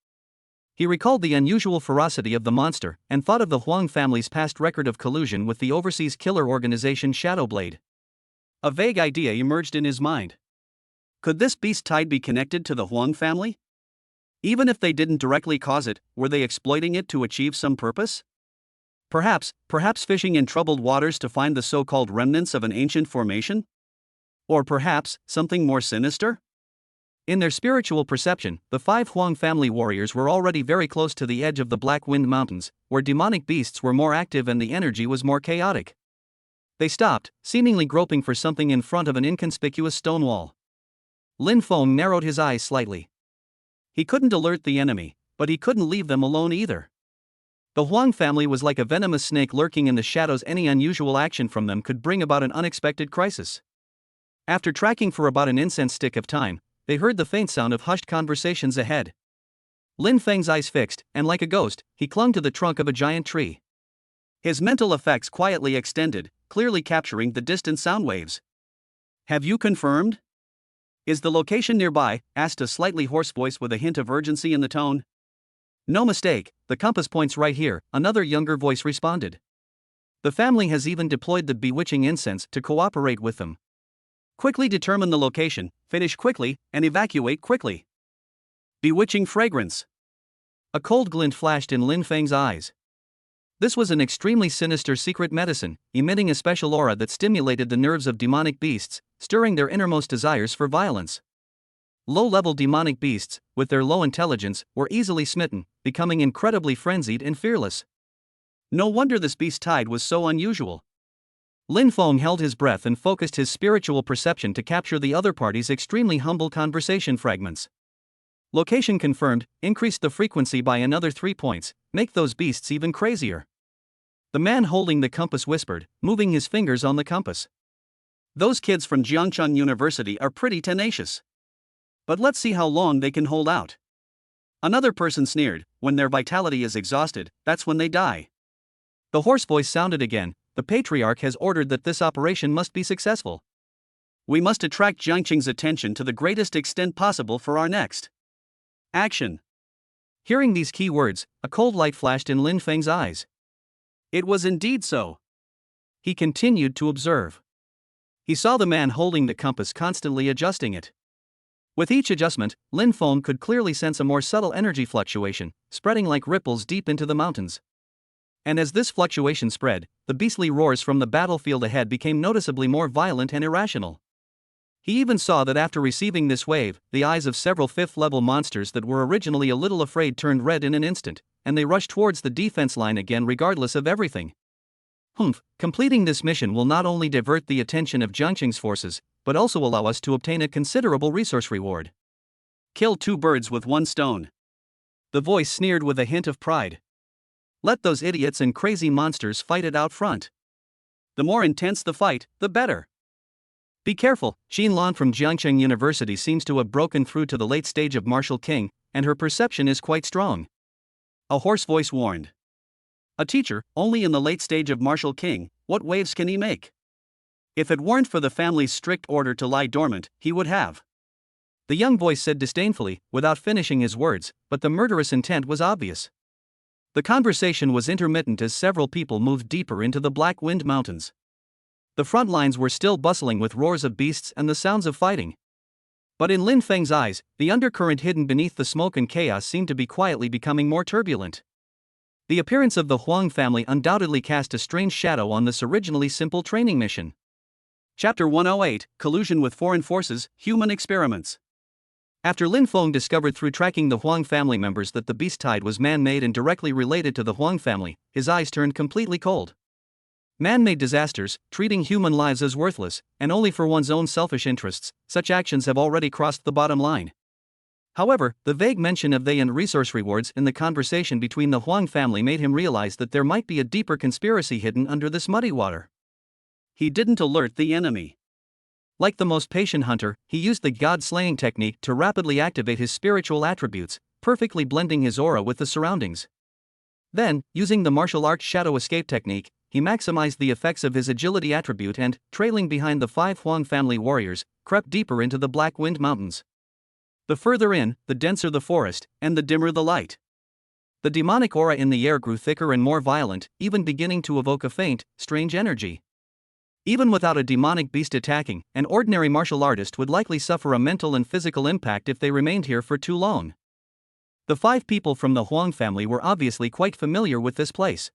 He recalled the unusual ferocity of the monster, and thought of the Huang family's past record of collusion with the overseas killer organization Shadowblade. A vague idea emerged in his mind. Could this beast tide be connected to the Huang family? Even if they didn't directly cause it, were they exploiting it to achieve some purpose? Perhaps fishing in troubled waters to find the so-called remnants of an ancient formation? Or perhaps, something more sinister? In their spiritual perception, the 5 Huang family warriors were already very close to the edge of the Black Wind Mountains, where demonic beasts were more active and the energy was more chaotic. They stopped, seemingly groping for something in front of an inconspicuous stone wall. Lin Feng narrowed his eyes slightly. He couldn't alert the enemy, but he couldn't leave them alone either. The Huang family was like a venomous snake lurking in the shadows. Any unusual action from them could bring about an unexpected crisis. After tracking for about an incense stick of time, they heard the faint sound of hushed conversations ahead. Lin Feng's eyes fixed, and like a ghost, he clung to the trunk of a giant tree. His mental effects quietly extended, clearly capturing the distant sound waves. "Have you confirmed? Is the location nearby?" asked a slightly hoarse voice with a hint of urgency in the tone. "No mistake, the compass points right here," another younger voice responded. "The family has even deployed the bewitching incense to cooperate with them. Quickly determine the location, finish quickly, and evacuate quickly." Bewitching fragrance. A cold glint flashed in Lin Feng's eyes. This was an extremely sinister secret medicine, emitting a special aura that stimulated the nerves of demonic beasts, stirring their innermost desires for violence. Low-level demonic beasts, with their low intelligence, were easily smitten, becoming incredibly frenzied and fearless. No wonder this beast tide was so unusual. Lin Feng held his breath and focused his spiritual perception to capture the other party's extremely humble conversation fragments. Location confirmed, increased the frequency by another 3 points, make those beasts even crazier. The man holding the compass whispered, moving his fingers on the compass. "Those kids from Jiangcheng University are pretty tenacious. But let's see how long they can hold out." Another person sneered, "When their vitality is exhausted, that's when they die." The hoarse voice sounded again, "The patriarch has ordered that this operation must be successful. We must attract Jiangcheng's attention to the greatest extent possible for our next action." Hearing these key words, a cold light flashed in Lin Feng's eyes. It was indeed so. He continued to observe. He saw the man holding the compass constantly adjusting it. With each adjustment, Lin Feng could clearly sense a more subtle energy fluctuation, spreading like ripples deep into the mountains. And as this fluctuation spread, the beastly roars from the battlefield ahead became noticeably more violent and irrational. He even saw that after receiving this wave, the eyes of several 5th-level monsters that were originally a little afraid turned red in an instant, and they rushed towards the defense line again regardless of everything. Completing this mission will not only divert the attention of Jiangqing's forces, but also allow us to obtain a considerable resource reward. Kill 2 birds with 1 stone. The voice sneered with a hint of pride. Let those idiots and crazy monsters fight it out front. The more intense the fight, the better. Be careful, Xin Lan from Jiangqing University seems to have broken through to the late stage of Martial King, and her perception is quite strong. A hoarse voice warned. A teacher, only in the late stage of Martial King, what waves can he make? If it weren't for the family's strict order to lie dormant, he would have. The young voice said disdainfully, without finishing his words, but the murderous intent was obvious. The conversation was intermittent as several people moved deeper into the Black Wind Mountains. The front lines were still bustling with roars of beasts and the sounds of fighting. But in Lin Feng's eyes, the undercurrent hidden beneath the smoke and chaos seemed to be quietly becoming more turbulent. The appearance of the Huang family undoubtedly cast a strange shadow on this originally simple training mission. Chapter 108, Collusion with Foreign Forces, Human Experiments. After Lin Feng discovered through tracking the Huang family members that the beast tide was man-made and directly related to the Huang family, his eyes turned completely cold. Man-made disasters, treating human lives as worthless, and only for one's own selfish interests, such actions have already crossed the bottom line. However, the vague mention of they and resource rewards in the conversation between the Huang family made him realize that there might be a deeper conspiracy hidden under this muddy water. He didn't alert the enemy. Like the most patient hunter, he used the god-slaying technique to rapidly activate his spiritual attributes, perfectly blending his aura with the surroundings. Then, using the martial arts shadow escape technique, he maximized the effects of his agility attribute and, trailing behind the 5 Huang family warriors, crept deeper into the Black Wind Mountains. The further in, the denser the forest, and the dimmer the light. The demonic aura in the air grew thicker and more violent, even beginning to evoke a faint, strange energy. Even without a demonic beast attacking, an ordinary martial artist would likely suffer a mental and physical impact if they remained here for too long. The 5 people from the Huang family were obviously quite familiar with this place.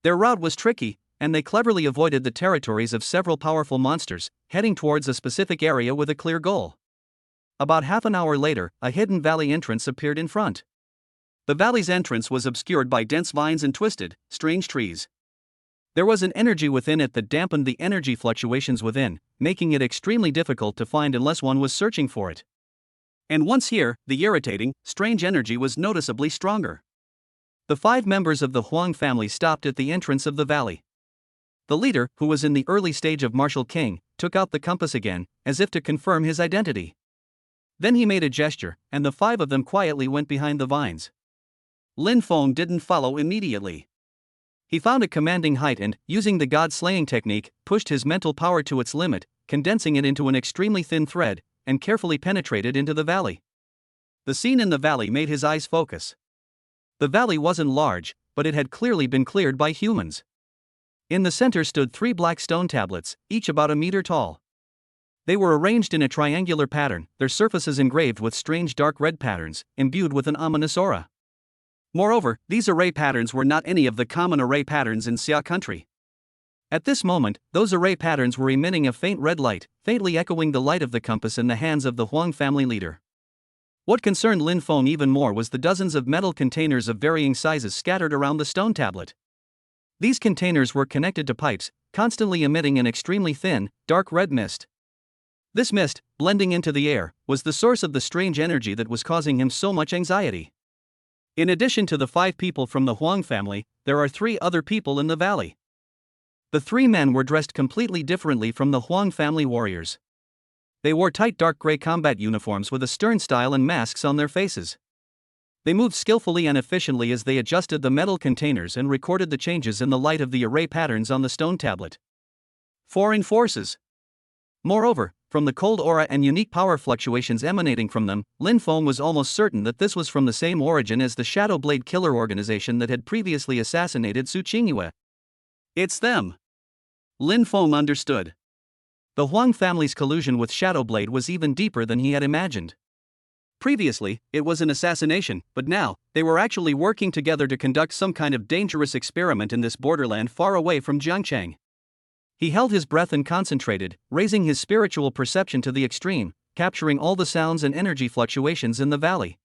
Their route was tricky, and they cleverly avoided the territories of several powerful monsters, heading towards a specific area with a clear goal. About half an hour later, a hidden valley entrance appeared in front. The valley's entrance was obscured by dense vines and twisted, strange trees. There was an energy within it that dampened the energy fluctuations within, making it extremely difficult to find unless one was searching for it. And once here, the irritating, strange energy was noticeably stronger. The 5 members of the Huang family stopped at the entrance of the valley. The leader, who was in the early stage of Martial King, took out the compass again, as if to confirm his identity. Then he made a gesture, and the 5 of them quietly went behind the vines. Lin Feng didn't follow immediately. He found a commanding height and, using the god-slaying technique, pushed his mental power to its limit, condensing it into an extremely thin thread, and carefully penetrated into the valley. The scene in the valley made his eyes focus. The valley wasn't large, but it had clearly been cleared by humans. In the center stood 3 black stone tablets, each about a meter tall. They were arranged in a triangular pattern, their surfaces engraved with strange dark red patterns, imbued with an ominous aura. Moreover, these array patterns were not any of the common array patterns in Xia country. At this moment, those array patterns were emitting a faint red light, faintly echoing the light of the compass in the hands of the Huang family leader. What concerned Lin Feng even more was the dozens of metal containers of varying sizes scattered around the stone tablet. These containers were connected to pipes, constantly emitting an extremely thin, dark red mist. This mist, blending into the air, was the source of the strange energy that was causing him so much anxiety. In addition to the 5 people from the Huang family, there are 3 other people in the valley. The 3 men were dressed completely differently from the Huang family warriors. They wore tight dark gray combat uniforms with a stern style and masks on their faces. They moved skillfully and efficiently as they adjusted the metal containers and recorded the changes in the light of the array patterns on the stone tablet. Foreign forces. Moreover, from the cold aura and unique power fluctuations emanating from them, Lin Feng was almost certain that this was from the same origin as the Shadow Blade killer organization that had previously assassinated Su Qingyue. It's them. Lin Feng understood. The Huang family's collusion with Shadow Blade was even deeper than he had imagined. Previously, it was an assassination, but now, they were actually working together to conduct some kind of dangerous experiment in this borderland far away from Jiangcheng. He held his breath and concentrated, raising his spiritual perception to the extreme, capturing all the sounds and energy fluctuations in the valley.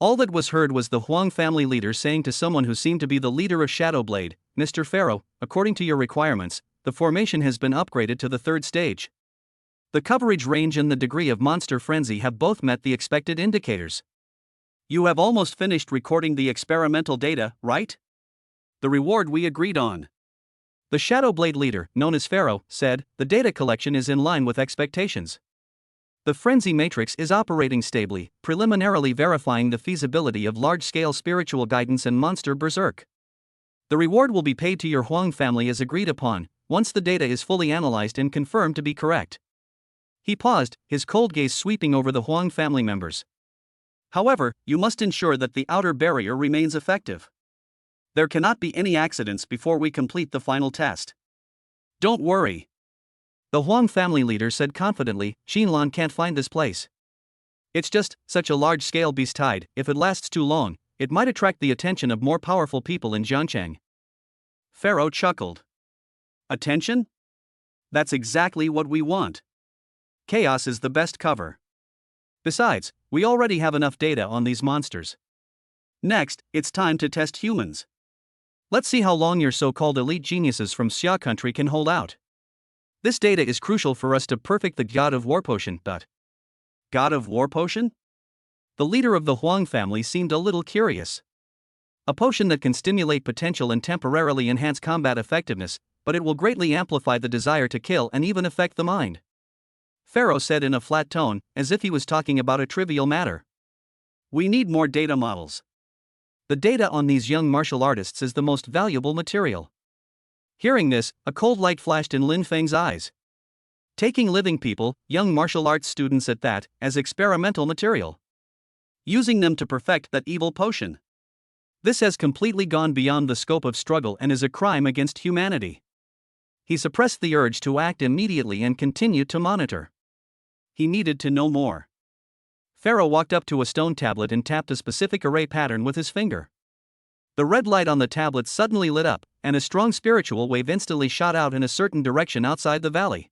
All that was heard was the Huang family leader saying to someone who seemed to be the leader of Shadowblade, "Mr. Pharaoh, according to your requirements, the formation has been upgraded to the 3rd stage. The coverage range and the degree of monster frenzy have both met the expected indicators. You have almost finished recording the experimental data, right? The reward we agreed on." The Shadowblade leader, known as Pharaoh, said, "The data collection is in line with expectations. The frenzy matrix is operating stably, preliminarily verifying the feasibility of large-scale spiritual guidance and monster berserk. The reward will be paid to your Huang family as agreed upon, once the data is fully analyzed and confirmed to be correct." He paused, his cold gaze sweeping over the Huang family members. "However, you must ensure that the outer barrier remains effective. There cannot be any accidents before we complete the final test." "Don't worry," the Huang family leader said confidently, "Xinlan can't find this place. It's just such a large-scale beast tide. If it lasts too long, it might attract the attention of more powerful people in Jiangcheng." Pharaoh chuckled. "Attention? That's exactly what we want. Chaos is the best cover. Besides, we already have enough data on these monsters. Next, it's time to test humans. Let's see how long your so-called elite geniuses from Xia country can hold out. This data is crucial for us to perfect the God of War potion." God of War potion? The leader of the Huang family seemed a little curious. "A potion that can stimulate potential and temporarily enhance combat effectiveness, but it will greatly amplify the desire to kill and even affect the mind," Pharaoh said in a flat tone, as if he was talking about a trivial matter. "We need more data models. The data on these young martial artists is the most valuable material." Hearing this, a cold light flashed in Lin Feng's eyes. Taking living people, young martial arts students at that, as experimental material. Using them to perfect that evil potion. This has completely gone beyond the scope of struggle and is a crime against humanity. He suppressed the urge to act immediately and continued to monitor. He needed to know more. Pharaoh walked up to a stone tablet and tapped a specific array pattern with his finger. The red light on the tablet suddenly lit up, and a strong spiritual wave instantly shot out in a certain direction outside the valley.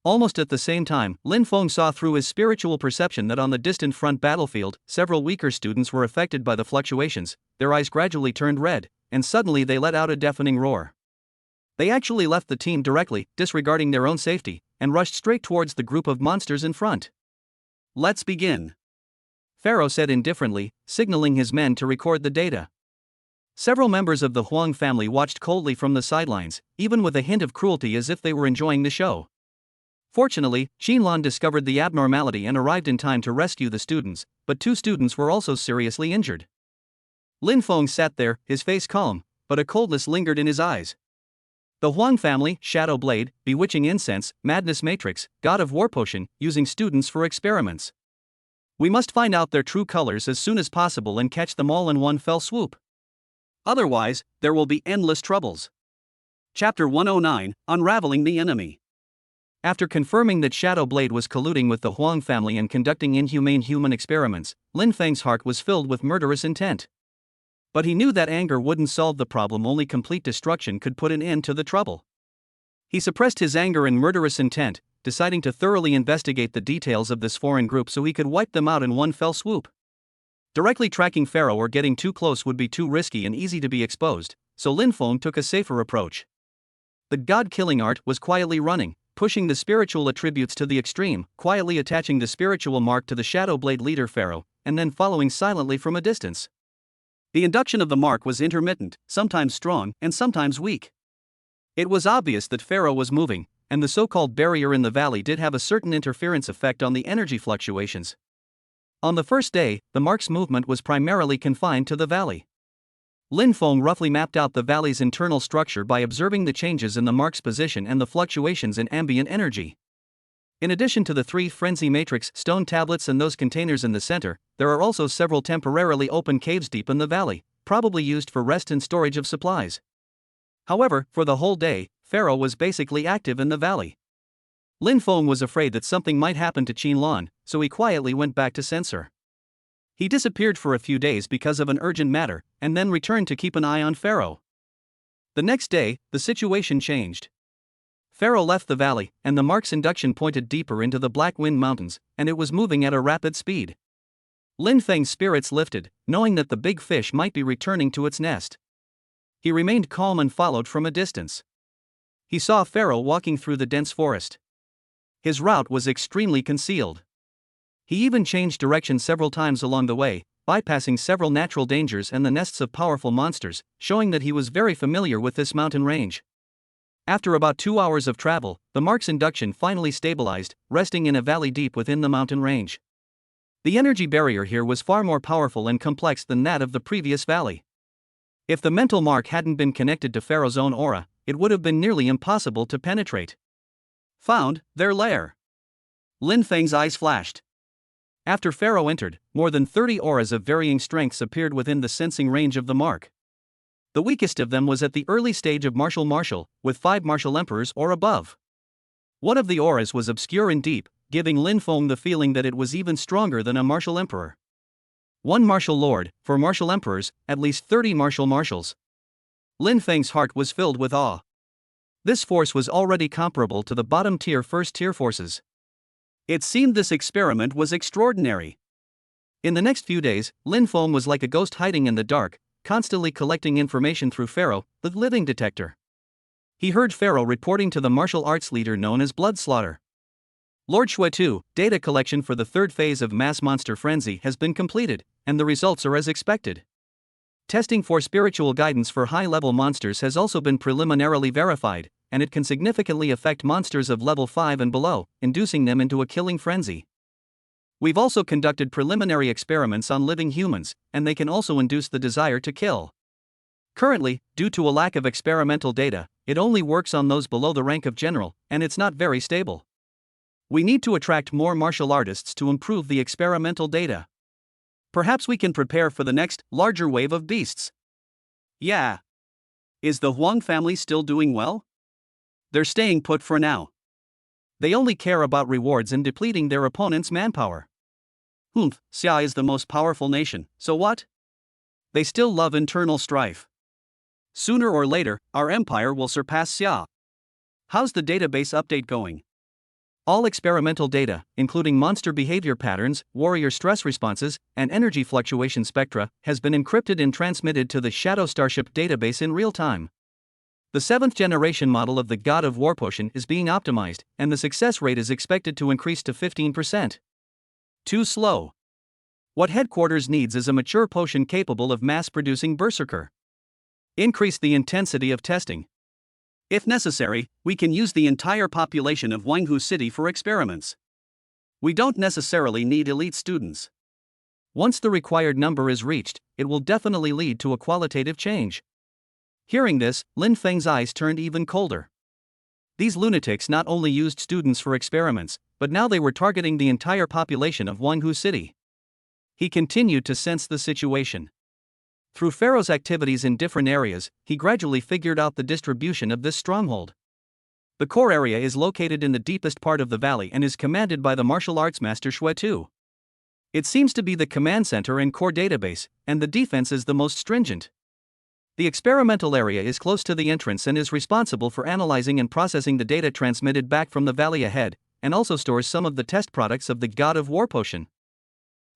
Almost at the same time, Lin Feng saw through his spiritual perception that on the distant front battlefield, several weaker students were affected by the fluctuations. Their eyes gradually turned red, and suddenly they let out a deafening roar. They actually left the team directly, disregarding their own safety, and rushed straight towards the group of monsters in front. "Let's begin," Pharaoh said indifferently, signaling his men to record the data. Several members of the Huang family watched coldly from the sidelines, even with a hint of cruelty as if they were enjoying the show. Fortunately, Xinlan discovered the abnormality and arrived in time to rescue the students, but 2 students were also seriously injured. Lin Feng sat there, his face calm, but a coldness lingered in his eyes. The Huang family, Shadowblade, Bewitching Incense, Madness Matrix, God of War potion, using students for experiments. We must find out their true colors as soon as possible and catch them all in one fell swoop. Otherwise, there will be endless troubles. Chapter 109, Unraveling the Enemy. After confirming that Shadowblade was colluding with the Huang family and conducting inhumane human experiments, Lin Feng's heart was filled with murderous intent. But he knew that anger wouldn't solve the problem, only complete destruction could put an end to the trouble. He suppressed his anger and murderous intent, deciding to thoroughly investigate the details of this foreign group so he could wipe them out in one fell swoop. Directly tracking Pharaoh or getting too close would be too risky and easy to be exposed, so Lin Feng took a safer approach. The god-killing art was quietly running, pushing the spiritual attributes to the extreme, quietly attaching the spiritual mark to the Shadowblade leader Pharaoh, and then following silently from a distance. The induction of the mark was intermittent, sometimes strong and sometimes weak. It was obvious that Pharaoh was moving, and the so-called barrier in the valley did have a certain interference effect on the energy fluctuations. On the first day, the mark's movement was primarily confined to the valley. Lin Feng roughly mapped out the valley's internal structure by observing the changes in the mark's position and the fluctuations in ambient energy. In addition to the 3 frenzy matrix stone tablets and those containers in the center, there are also several temporarily open caves deep in the valley, probably used for rest and storage of supplies. However, for the whole day, Pharaoh was basically active in the valley. Lin Feng was afraid that something might happen to Xinlan, so he quietly went back to censor. He disappeared for a few days because of an urgent matter, and then returned to keep an eye on Pharaoh. The next day, the situation changed. Pharaoh left the valley, and the mark's induction pointed deeper into the Black Wind Mountains, and it was moving at a rapid speed. Lin Feng's spirits lifted, knowing that the big fish might be returning to its nest. He remained calm and followed from a distance. He saw Pharaoh walking through the dense forest. His route was extremely concealed. He even changed direction several times along the way, bypassing several natural dangers and the nests of powerful monsters, showing that he was very familiar with this mountain range. After about 2 hours of travel, the mark's induction finally stabilized, resting in a valley deep within the mountain range. The energy barrier here was far more powerful and complex than that of the previous valley. If the mental mark hadn't been connected to Pharaoh's own aura, it would have been nearly impossible to penetrate. Found their lair. Lin Feng's eyes flashed. After Pharaoh entered, more than 30 auras of varying strengths appeared within the sensing range of the mark. The weakest of them was at the early stage of martial, with 5 martial emperors or above. One of the auras was obscure and deep, giving Lin Feng the feeling that it was even stronger than a martial emperor. 1 martial lord, for martial emperors, at least 30 martials. Lin Feng's heart was filled with awe. This force was already comparable to the bottom-tier first-tier forces. It seemed this experiment was extraordinary. In the next few days, Lin Feng was like a ghost hiding in the dark, constantly collecting information through Pharaoh, the living detector. He heard Pharaoh reporting to the martial arts leader known as Blood Slaughter. Lord Shui, data collection for the 3rd phase of Mass Monster Frenzy has been completed, and the results are as expected. Testing for spiritual guidance for high-level monsters has also been preliminarily verified, and it can significantly affect monsters of level 5 and below, inducing them into a killing frenzy. We've also conducted preliminary experiments on living humans, and they can also induce the desire to kill. Currently, due to a lack of experimental data, it only works on those below the rank of general, and it's not very stable. We need to attract more martial artists to improve the experimental data. Perhaps we can prepare for the next, larger wave of beasts. Yeah. Is the Huang family still doing well? They're staying put for now. They only care about rewards and depleting their opponent's manpower. Xia is the most powerful nation, so what? They still love internal strife. Sooner or later, our empire will surpass Xia. How's the database update going? All experimental data, including monster behavior patterns, warrior stress responses, and energy fluctuation spectra, has been encrypted and transmitted to the Shadow Starship database in real time. The 7th generation model of the God of War potion is being optimized, and the success rate is expected to increase to 15%. Too slow. What headquarters needs is a mature potion capable of mass-producing Berserker. Increase the intensity of testing. If necessary, we can use the entire population of Wanghu City for experiments. We don't necessarily need elite students. Once the required number is reached, it will definitely lead to a qualitative change. Hearing this, Lin Feng's eyes turned even colder. These lunatics not only used students for experiments, but now they were targeting the entire population of Wanghu City. He continued to sense the situation. Through Pharaoh's activities in different areas, he gradually figured out the distribution of this stronghold. The core area is located in the deepest part of the valley and is commanded by the martial arts master Shui. It seems to be the command center and core database, and the defense is the most stringent. The experimental area is close to the entrance and is responsible for analyzing and processing the data transmitted back from the valley ahead, and also stores some of the test products of the God of War potion.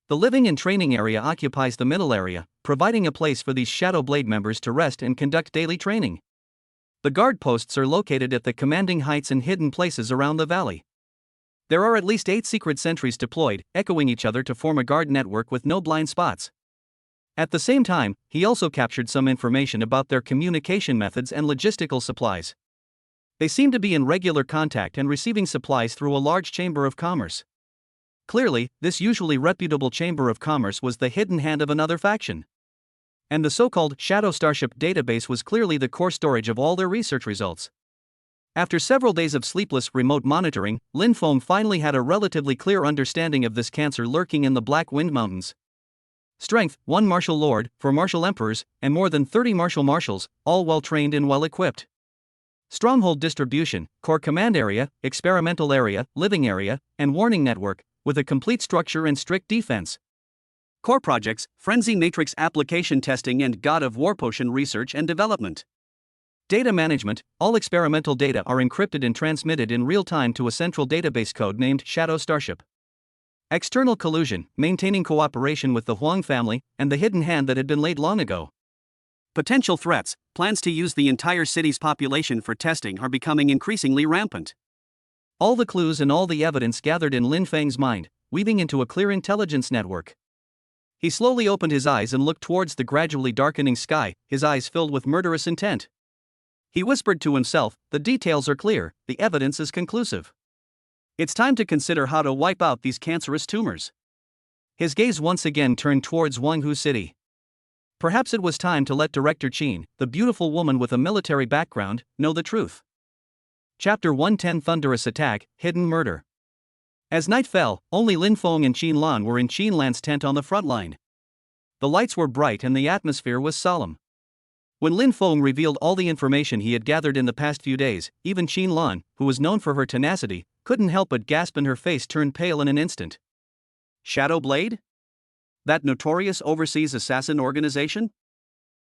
The living and training area occupies the middle area, providing a place for these Shadow Blade members to rest and conduct daily training. The guard posts are located at the commanding heights and hidden places around the valley. There are at least 8 secret sentries deployed, echoing each other to form a guard network with no blind spots. At the same time, he also captured some information about their communication methods and logistical supplies. They seem to be in regular contact and receiving supplies through a large chamber of commerce. Clearly, this usually reputable chamber of commerce was the hidden hand of another faction. And the so-called Shadow Starship database was clearly the core storage of all their research results. After several days of sleepless remote monitoring, Lin Feng finally had a relatively clear understanding of this cancer lurking in the Black Wind Mountains. Strength, 1 martial lord, 4 martial emperors, and more than 30 martials, all well-trained and well-equipped. Stronghold distribution, core command area, experimental area, living area, and warning network, with a complete structure and strict defense. Core projects, Frenzy Matrix application testing and God of War potion research and development. Data management, all experimental data are encrypted and transmitted in real time to a central database code named Shadow Starship. External collusion, maintaining cooperation with the Huang family and the hidden hand that had been laid long ago. Potential threats, plans to use the entire city's population for testing are becoming increasingly rampant. All the clues and all the evidence gathered in Lin Feng's mind, weaving into a clear intelligence network. He slowly opened his eyes and looked towards the gradually darkening sky, his eyes filled with murderous intent. He whispered to himself, the details are clear, the evidence is conclusive. It's time to consider how to wipe out these cancerous tumors. His gaze once again turned towards Wanghu City. Perhaps it was time to let Director Qin, the beautiful woman with a military background, know the truth. Chapter 110 Thunderous Attack, Hidden Murder. As night fell, only Lin Feng and Qin Lan were in Qin Lan's tent on the front line. The lights were bright and the atmosphere was solemn. When Lin Feng revealed all the information he had gathered in the past few days, even Qin Lan, who was known for her tenacity, couldn't help but gasp and her face turned pale in an instant. Shadow Blade? That notorious overseas assassin organization?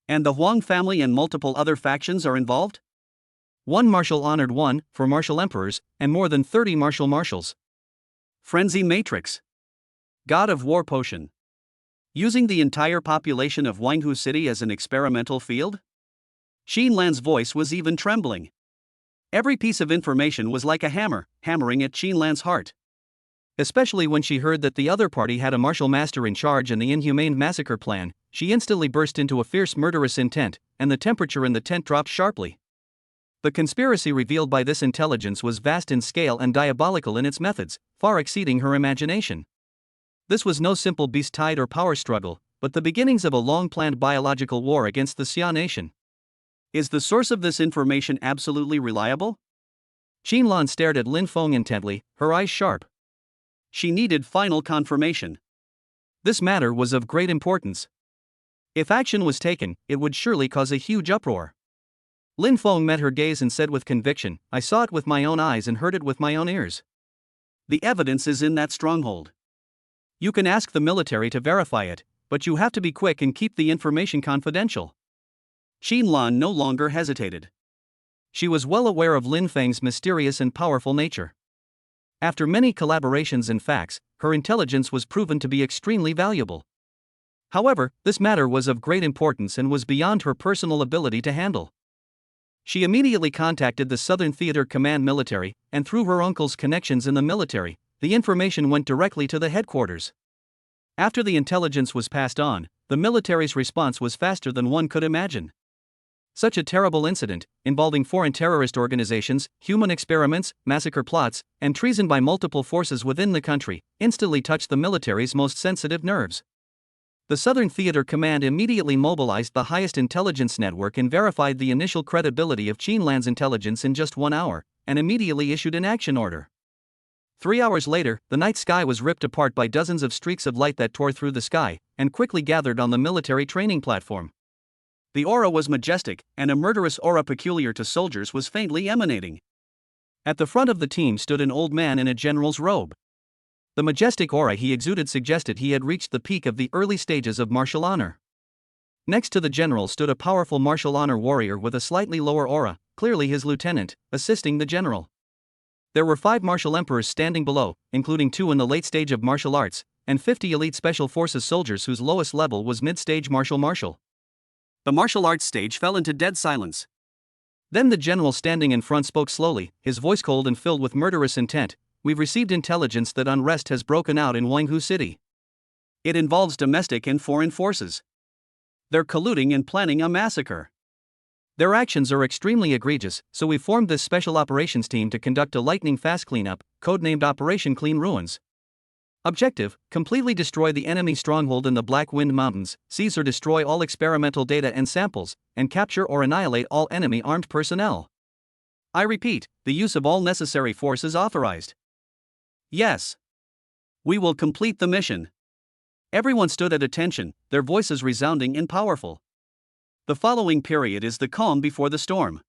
And the Huang family and multiple other factions are involved? One marshal honored one, for martial emperors, and more than 30 martial marshals. Frenzy Matrix. God of War potion. Using the entire population of Wanghu City as an experimental field? Qin Lan's voice was even trembling. Every piece of information was like a hammer, hammering at Qin Lan's heart. Especially when she heard that the other party had a martial master in charge in the inhumane massacre plan, she instantly burst into a fierce murderous intent, and the temperature in the tent dropped sharply. The conspiracy revealed by this intelligence was vast in scale and diabolical in its methods, far exceeding her imagination. This was no simple beast tide or power struggle, but the beginnings of a long-planned biological war against the Xia nation. Is the source of this information absolutely reliable? Qin Lan stared at Lin Feng intently, her eyes sharp. She needed final confirmation. This matter was of great importance. If action was taken, it would surely cause a huge uproar. Lin Feng met her gaze and said with conviction, I saw it with my own eyes and heard it with my own ears. The evidence is in that stronghold. You can ask the military to verify it, but you have to be quick and keep the information confidential. Qin Lan no longer hesitated. She was well aware of Lin Feng's mysterious and powerful nature. After many collaborations and facts, her intelligence was proven to be extremely valuable. However, this matter was of great importance and was beyond her personal ability to handle. She immediately contacted the Southern Theater Command military, and through her uncle's connections in the military, the information went directly to the headquarters. After the intelligence was passed on, the military's response was faster than one could imagine. Such a terrible incident, involving foreign terrorist organizations, human experiments, massacre plots, and treason by multiple forces within the country, instantly touched the military's most sensitive nerves. The Southern Theater Command immediately mobilized the highest intelligence network and verified the initial credibility of Qin Lan's intelligence in just 1 hour, and immediately issued an action order. 3 hours later, the night sky was ripped apart by dozens of streaks of light that tore through the sky, and quickly gathered on the military training platform. The aura was majestic, and a murderous aura peculiar to soldiers was faintly emanating. At the front of the team stood an old man in a general's robe. The majestic aura he exuded suggested he had reached the peak of the early stages of martial honor. Next to the general stood a powerful martial honor warrior with a slightly lower aura, clearly his lieutenant, assisting the general. There were 5 martial emperors standing below, including 2 in the late stage of martial arts, and 50 elite special forces soldiers whose lowest level was mid-stage martial. The martial arts stage fell into dead silence. Then the general standing in front spoke slowly, his voice cold and filled with murderous intent. We've received intelligence that unrest has broken out in Wanghu City. It involves domestic and foreign forces. They're colluding and planning a massacre. Their actions are extremely egregious, so we formed this special operations team to conduct a lightning-fast cleanup, codenamed Operation Clean Ruins. Objective: completely destroy the enemy stronghold in the Black Wind Mountains, seize or destroy all experimental data and samples, and capture or annihilate all enemy armed personnel. I repeat, the use of all necessary force is authorized. Yes. We will complete the mission. Everyone stood at attention, their voices resounding and powerful. The following period is the calm before the storm.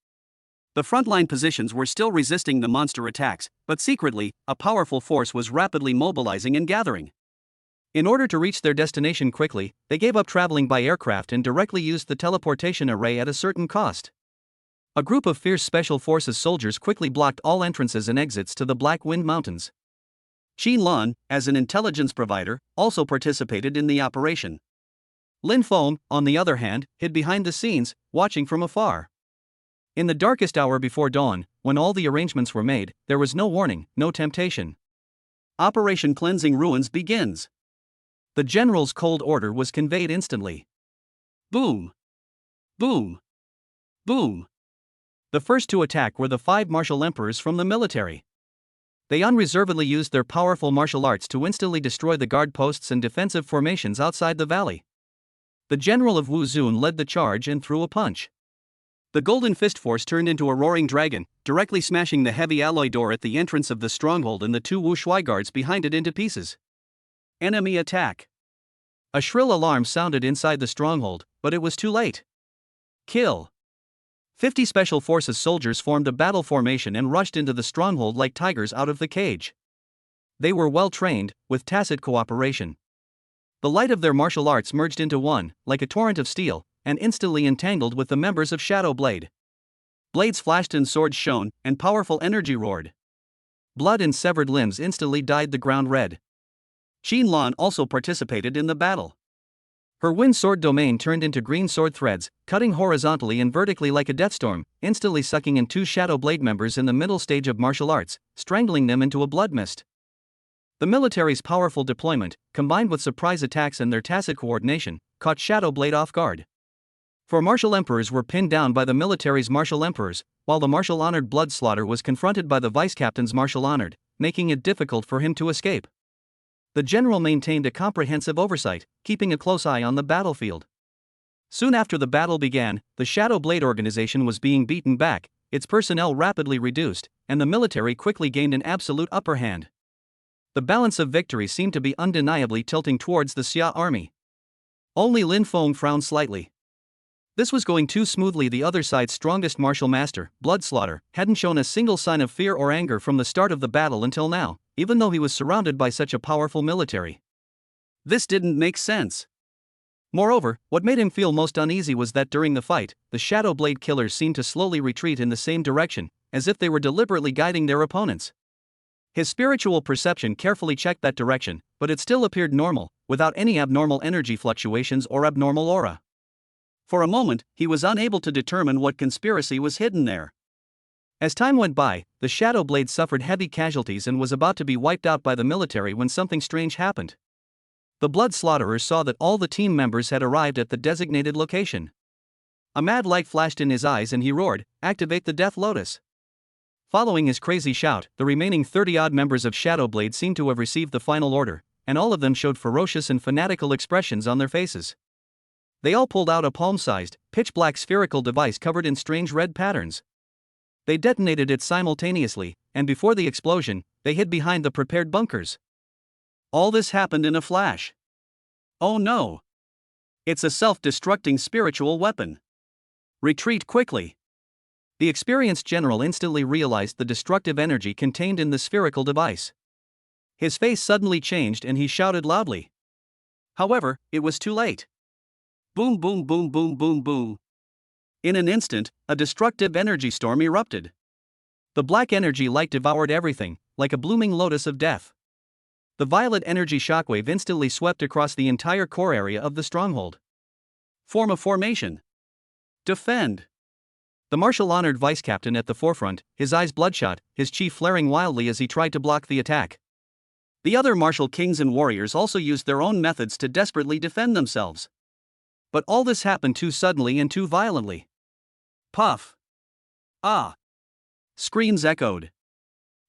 The frontline positions were still resisting the monster attacks, but secretly, a powerful force was rapidly mobilizing and gathering. In order to reach their destination quickly, they gave up traveling by aircraft and directly used the teleportation array at a certain cost. A group of fierce Special Forces soldiers quickly blocked all entrances and exits to the Black Wind Mountains. Qin Lan, as an intelligence provider, also participated in the operation. Lin Feng, on the other hand, hid behind the scenes, watching from afar. In the darkest hour before dawn, when all the arrangements were made, there was no warning, no temptation. Operation Cleansing Ruins begins. The general's cold order was conveyed instantly. Boom! Boom! Boom! The first to attack were the 5 martial emperors from the military. They unreservedly used their powerful martial arts to instantly destroy the guard posts and defensive formations outside the valley. The general of Wu Zun led the charge and threw a punch. The Golden Fist Force turned into a roaring dragon, directly smashing the heavy alloy door at the entrance of the stronghold and the 2 Wu Shui guards behind it into pieces. Enemy attack! A shrill alarm sounded inside the stronghold, but it was too late. Kill! 50 Special Forces soldiers formed a battle formation and rushed into the stronghold like tigers out of the cage. They were well trained, with tacit cooperation. The light of their martial arts merged into one, like a torrent of steel, and instantly entangled with the members of Shadow Blade. Blades flashed and swords shone, and powerful energy roared. Blood and severed limbs instantly dyed the ground red. Qin Lan also participated in the battle. Her wind sword domain turned into green sword threads, cutting horizontally and vertically like a deathstorm, instantly sucking in 2 Shadow Blade members in the middle stage of martial arts, strangling them into a blood mist. The military's powerful deployment, combined with surprise attacks and their tacit coordination, caught Shadow Blade off guard. 4 martial emperors were pinned down by the military's martial emperors, while the martial honored Blood Slaughter was confronted by the vice captain's martial honored, making it difficult for him to escape. The general maintained a comprehensive oversight, keeping a close eye on the battlefield. Soon after the battle began, the Shadow Blade organization was being beaten back, its personnel rapidly reduced, and the military quickly gained an absolute upper hand. The balance of victory seemed to be undeniably tilting towards the Xia army. Only Lin Feng frowned slightly. This was going too smoothly. The other side's strongest martial master, Blood Slaughter, hadn't shown a single sign of fear or anger from the start of the battle until now, even though he was surrounded by such a powerful military. This didn't make sense. Moreover, what made him feel most uneasy was that during the fight, the Shadow Blade killers seemed to slowly retreat in the same direction, as if they were deliberately guiding their opponents. His spiritual perception carefully checked that direction, but it still appeared normal, without any abnormal energy fluctuations or abnormal aura. For a moment, he was unable to determine what conspiracy was hidden there. As time went by, the Shadow Blade suffered heavy casualties and was about to be wiped out by the military when something strange happened. The Blood Slaughterers saw that all the team members had arrived at the designated location. A mad light flashed in his eyes and he roared, "Activate the Death Lotus!" Following his crazy shout, the remaining 30-odd members of Shadow Blade seemed to have received the final order, and all of them showed ferocious and fanatical expressions on their faces. They all pulled out a palm-sized, pitch-black spherical device covered in strange red patterns. They detonated it simultaneously, and before the explosion, they hid behind the prepared bunkers. All this happened in a flash. Oh no! It's a self-destructing spiritual weapon. Retreat quickly! The experienced general instantly realized the destructive energy contained in the spherical device. His face suddenly changed and he shouted loudly. However, it was too late. Boom boom boom boom boom boom. In an instant, a destructive energy storm erupted. The black energy light devoured everything, like a blooming lotus of death. The violet energy shockwave instantly swept across the entire core area of the stronghold. Form a formation. Defend. The martial-honored vice captain at the forefront, his eyes bloodshot, his chi flaring wildly as he tried to block the attack. The other martial kings and warriors also used their own methods to desperately defend themselves. But all this happened too suddenly and too violently. Puff! Ah! Screams echoed.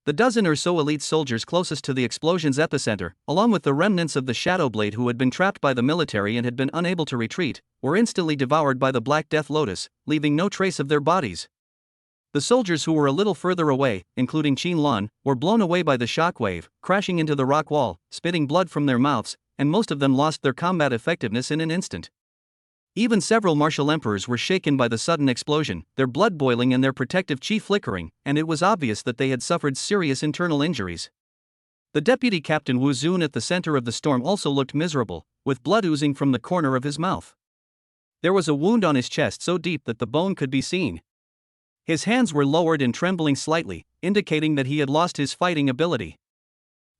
The dozen or so elite soldiers closest to the explosion's epicenter, along with the remnants of the Shadow Blade who had been trapped by the military and had been unable to retreat, were instantly devoured by the Black Death Lotus, leaving no trace of their bodies. The soldiers who were a little further away, including Qin Lan, were blown away by the shockwave, crashing into the rock wall, spitting blood from their mouths, and most of them lost their combat effectiveness in an instant. Even several martial emperors were shaken by the sudden explosion, their blood boiling and their protective chi flickering, and it was obvious that they had suffered serious internal injuries. The deputy captain Wu Zun at the center of the storm also looked miserable, with blood oozing from the corner of his mouth. There was a wound on his chest so deep that the bone could be seen. His hands were lowered and trembling slightly, indicating that he had lost his fighting ability.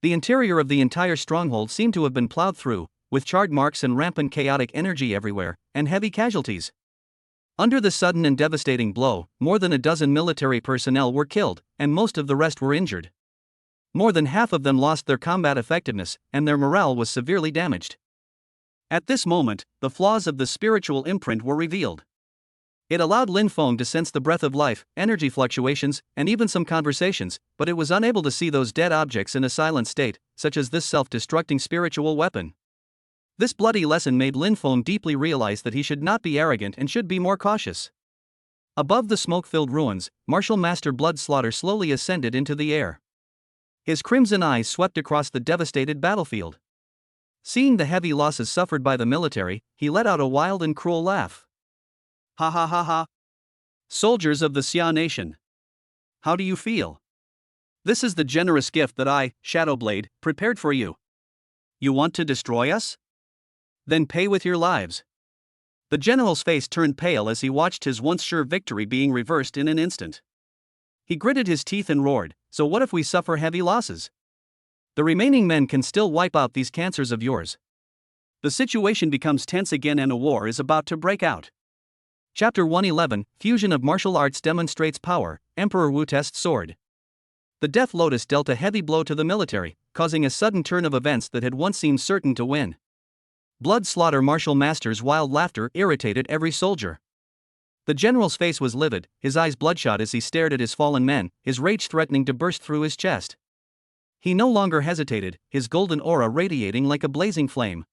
The interior of the entire stronghold seemed to have been plowed through, with charred marks and rampant chaotic energy everywhere, and heavy casualties. Under the sudden and devastating blow, more than a dozen military personnel were killed, and most of the rest were injured. More than half of them lost their combat effectiveness, and their morale was severely damaged. At this moment, the flaws of the spiritual imprint were revealed. It allowed Lin Feng to sense the breath of life, energy fluctuations, and even some conversations, but it was unable to see those dead objects in a silent state, such as this self-destructing spiritual weapon. This bloody lesson made Lin Feng deeply realize that he should not be arrogant and should be more cautious. Above the smoke-filled ruins, Martial Master Blood Slaughter slowly ascended into the air. His crimson eyes swept across the devastated battlefield. Seeing the heavy losses suffered by the military, he let out a wild and cruel laugh. Ha ha ha ha. Soldiers of the Xia Nation. How do you feel? This is the generous gift that I, Shadowblade, prepared for you. You want to destroy us? Then pay with your lives. The general's face turned pale as he watched his once sure victory being reversed in an instant. He gritted his teeth and roared, so what if we suffer heavy losses? The remaining men can still wipe out these cancers of yours. The situation becomes tense again and a war is about to break out. Chapter 111, Fusion of Martial Arts demonstrates power, Emperor Wu tests sword. The Death Lotus dealt a heavy blow to the military, causing a sudden turn of events that had once seemed certain to win. Blood Slaughter Martial Master's wild laughter irritated every soldier. The general's face was livid, his eyes bloodshot as he stared at his fallen men, his rage threatening to burst through his chest. He no longer hesitated, his golden aura radiating like a blazing flame.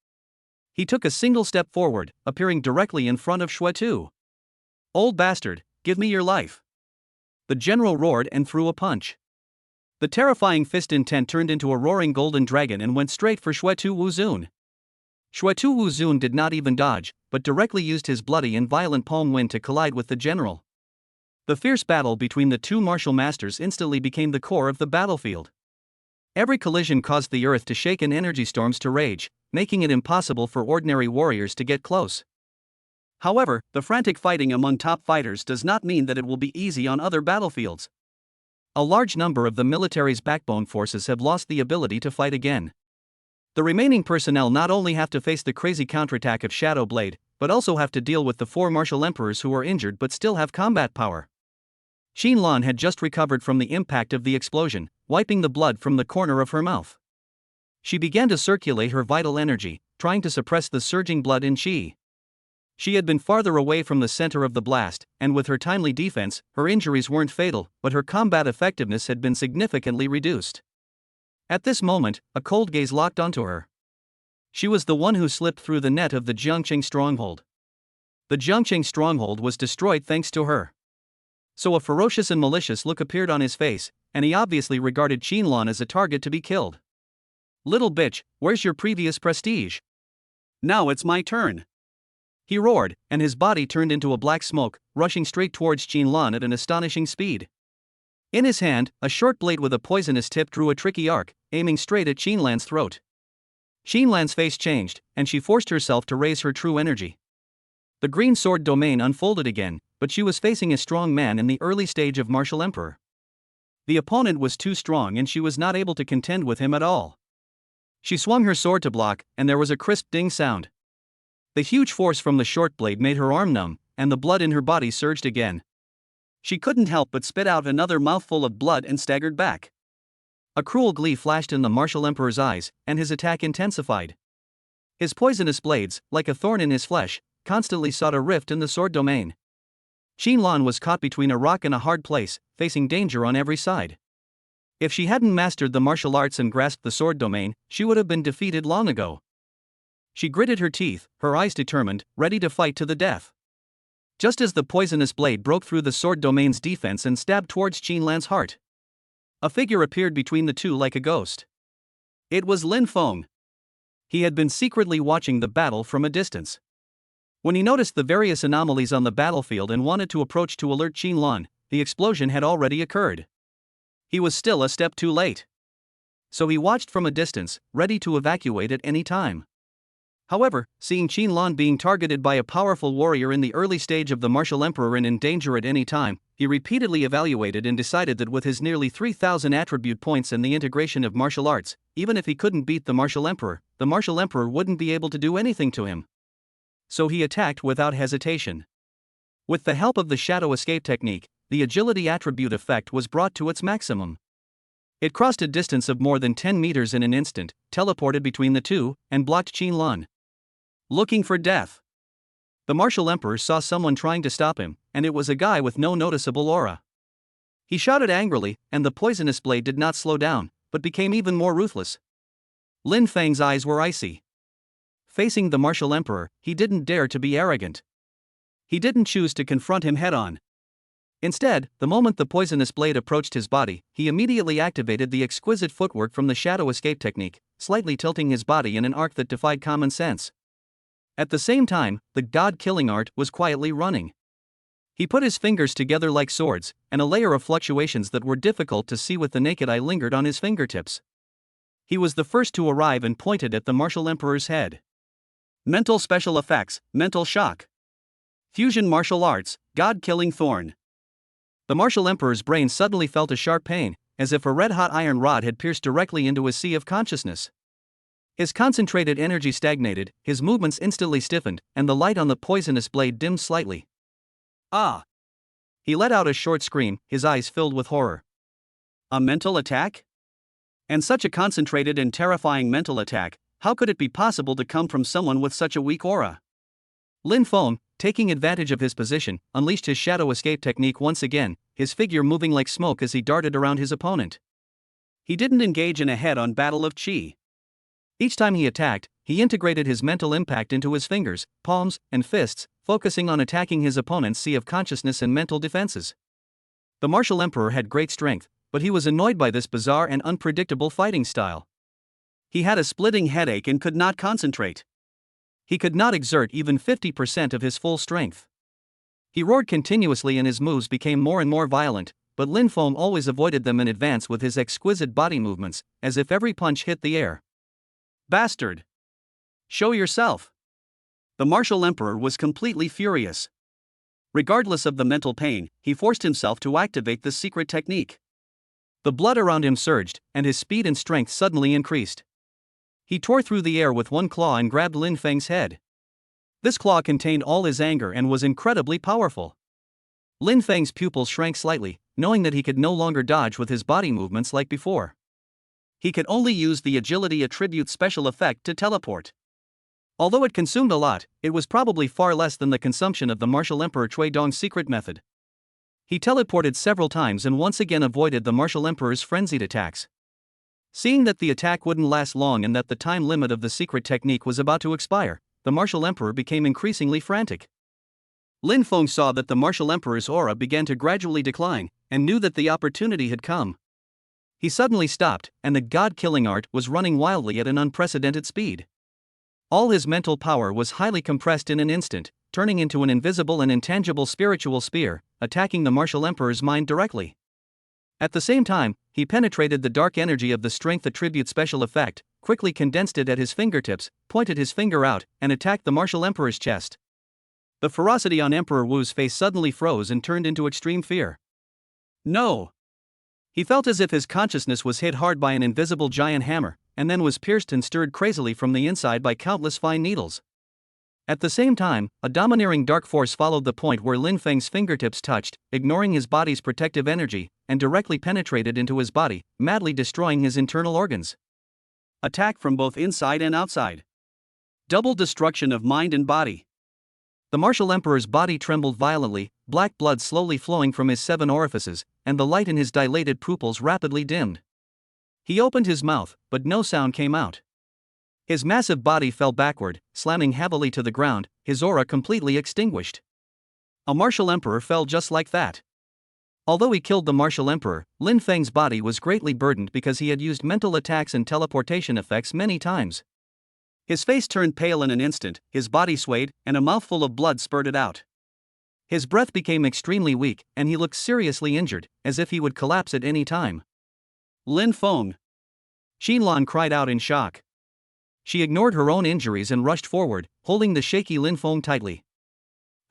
He took a single step forward, appearing directly in front of Xuetu. Old bastard, give me your life. The general roared and threw a punch. The terrifying fist intent turned into a roaring golden dragon and went straight for Xuetu Wu Zun. Xuetu Wu Zun did not even dodge, but directly used his bloody and violent palm wind to collide with the general. The fierce battle between the two martial masters instantly became the core of the battlefield. Every collision caused the earth to shake and energy storms to rage, making it impossible for ordinary warriors to get close. However, the frantic fighting among top fighters does not mean that it will be easy on other battlefields. A large number of the military's backbone forces have lost the ability to fight again. The remaining personnel not only have to face the crazy counterattack of Shadowblade, but also have to deal with the 4 martial emperors who are injured but still have combat power. Xinlan had just recovered from the impact of the explosion, wiping the blood from the corner of her mouth. She began to circulate her vital energy, trying to suppress the surging blood in Qi. She had been farther away from the center of the blast, and with her timely defense, her injuries weren't fatal, but her combat effectiveness had been significantly reduced. At this moment, a cold gaze locked onto her. She was the one who slipped through the net of the Jiangqing stronghold. The Jiangqing stronghold was destroyed thanks to her. So a ferocious and malicious look appeared on his face, and he obviously regarded Xinlan as a target to be killed. Little bitch, where's your previous prestige? Now it's my turn. He roared, and his body turned into a black smoke, rushing straight towards Xinlan at an astonishing speed. In his hand, a short blade with a poisonous tip drew a tricky arc, aiming straight at Xinlan's throat. Xinlan's face changed, and she forced herself to raise her true energy. The green sword domain unfolded again, but she was facing a strong man in the early stage of Martial Emperor. The opponent was too strong and she was not able to contend with him at all. She swung her sword to block, and there was a crisp ding sound. The huge force from the short blade made her arm numb, and the blood in her body surged again. She couldn't help but spit out another mouthful of blood and staggered back. A cruel glee flashed in the Martial Emperor's eyes, and his attack intensified. His poisonous blades, like a thorn in his flesh, constantly sought a rift in the sword domain. Xinlan was caught between a rock and a hard place, facing danger on every side. If she hadn't mastered the martial arts and grasped the sword domain, she would have been defeated long ago. She gritted her teeth, her eyes determined, ready to fight to the death. Just as the poisonous blade broke through the sword domain's defense and stabbed towards Xinlan's heart, a figure appeared between the two like a ghost. It was Lin Feng. He had been secretly watching the battle from a distance. When he noticed the various anomalies on the battlefield and wanted to approach to alert Xinlan, the explosion had already occurred. He was still a step too late. so he watched from a distance, ready to evacuate at any time. However, seeing Qin being targeted by a powerful warrior in the early stage of the martial emperor and in danger at any time, he repeatedly evaluated and decided that with his nearly 3,000 attribute points and the integration of martial arts, even if he couldn't beat the martial emperor wouldn't be able to do anything to him. So he attacked without hesitation. With the help of the shadow escape technique, the agility attribute effect was brought to its maximum. It crossed a distance of more than 10 meters in an instant, teleported between the two, and blocked Qin. Looking for death. The martial emperor saw someone trying to stop him, and it was a guy with no noticeable aura. He shouted angrily, and the poisonous blade did not slow down, but became even more ruthless. Lin Feng's eyes were icy. Facing the martial emperor, he didn't dare to be arrogant. He didn't choose to confront him head-on. Instead, the moment the poisonous blade approached his body, he immediately activated the exquisite footwork from the shadow escape technique, slightly tilting his body in an arc that defied common sense. At the same time, the god-killing art was quietly running. He put his fingers together like swords, and a layer of fluctuations that were difficult to see with the naked eye lingered on his fingertips. He was the first to arrive and pointed at the martial emperor's head. Mental special effects, mental shock. Fusion martial arts, god-killing thorn. The martial emperor's brain suddenly felt a sharp pain, as if a red-hot iron rod had pierced directly into his sea of consciousness. His concentrated energy stagnated, his movements instantly stiffened, and the light on the poisonous blade dimmed slightly. Ah! He let out a short scream, his eyes filled with horror. A mental attack? And such a concentrated and terrifying mental attack, how could it be possible to come from someone with such a weak aura? Lin Feng, taking advantage of his position, unleashed his shadow escape technique once again, his figure moving like smoke as he darted around his opponent. He didn't engage in a head-on battle of qi. Each time he attacked, he integrated his mental impact into his fingers, palms, and fists, focusing on attacking his opponent's sea of consciousness and mental defenses. The martial emperor had great strength, but he was annoyed by this bizarre and unpredictable fighting style. He had a splitting headache and could not concentrate. He could not exert even 50% of his full strength. He roared continuously and his moves became more and more violent, but Lin Feng always avoided them in advance with his exquisite body movements, as if every punch hit the air. Bastard! Show yourself! The martial emperor was completely furious. Regardless of the mental pain, he forced himself to activate the secret technique. The blood around him surged, and his speed and strength suddenly increased. He tore through the air with one claw and grabbed Lin Feng's head. This claw contained all his anger and was incredibly powerful. Lin Feng's pupils shrank slightly, knowing that he could no longer dodge with his body movements like before. He could only use the agility attribute special effect to teleport. Although it consumed a lot, it was probably far less than the consumption of the martial emperor Cui Dong's secret method. He teleported several times and once again avoided the martial emperor's frenzied attacks. Seeing that the attack wouldn't last long and that the time limit of the secret technique was about to expire, the martial emperor became increasingly frantic. Lin Feng saw that the martial emperor's aura began to gradually decline, and knew that the opportunity had come. He suddenly stopped, and the god-killing art was running wildly at an unprecedented speed. All his mental power was highly compressed in an instant, turning into an invisible and intangible spiritual spear, attacking the martial emperor's mind directly. At the same time, he penetrated the dark energy of the strength attribute special effect, quickly condensed it at his fingertips, pointed his finger out, and attacked the martial emperor's chest. The ferocity on Emperor Wu's face suddenly froze and turned into extreme fear. No! He felt as if his consciousness was hit hard by an invisible giant hammer, and then was pierced and stirred crazily from the inside by countless fine needles. At the same time, a domineering dark force followed the point where Lin Feng's fingertips touched, ignoring his body's protective energy, and directly penetrated into his body, madly destroying his internal organs. Attack from both inside and outside. Double destruction of mind and body. The martial emperor's body trembled violently, black blood slowly flowing from his 7 orifices, and the light in his dilated pupils rapidly dimmed. He opened his mouth, but no sound came out. His massive body fell backward, slamming heavily to the ground, his aura completely extinguished. A martial emperor fell just like that. Although he killed the martial emperor, Lin Feng's body was greatly burdened because he had used mental attacks and teleportation effects many times. His face turned pale in an instant, his body swayed, and a mouthful of blood spurted out. His breath became extremely weak, and he looked seriously injured, as if he would collapse at any time. Lin Feng. Xinlan cried out in shock. She ignored her own injuries and rushed forward, holding the shaky Lin Feng tightly.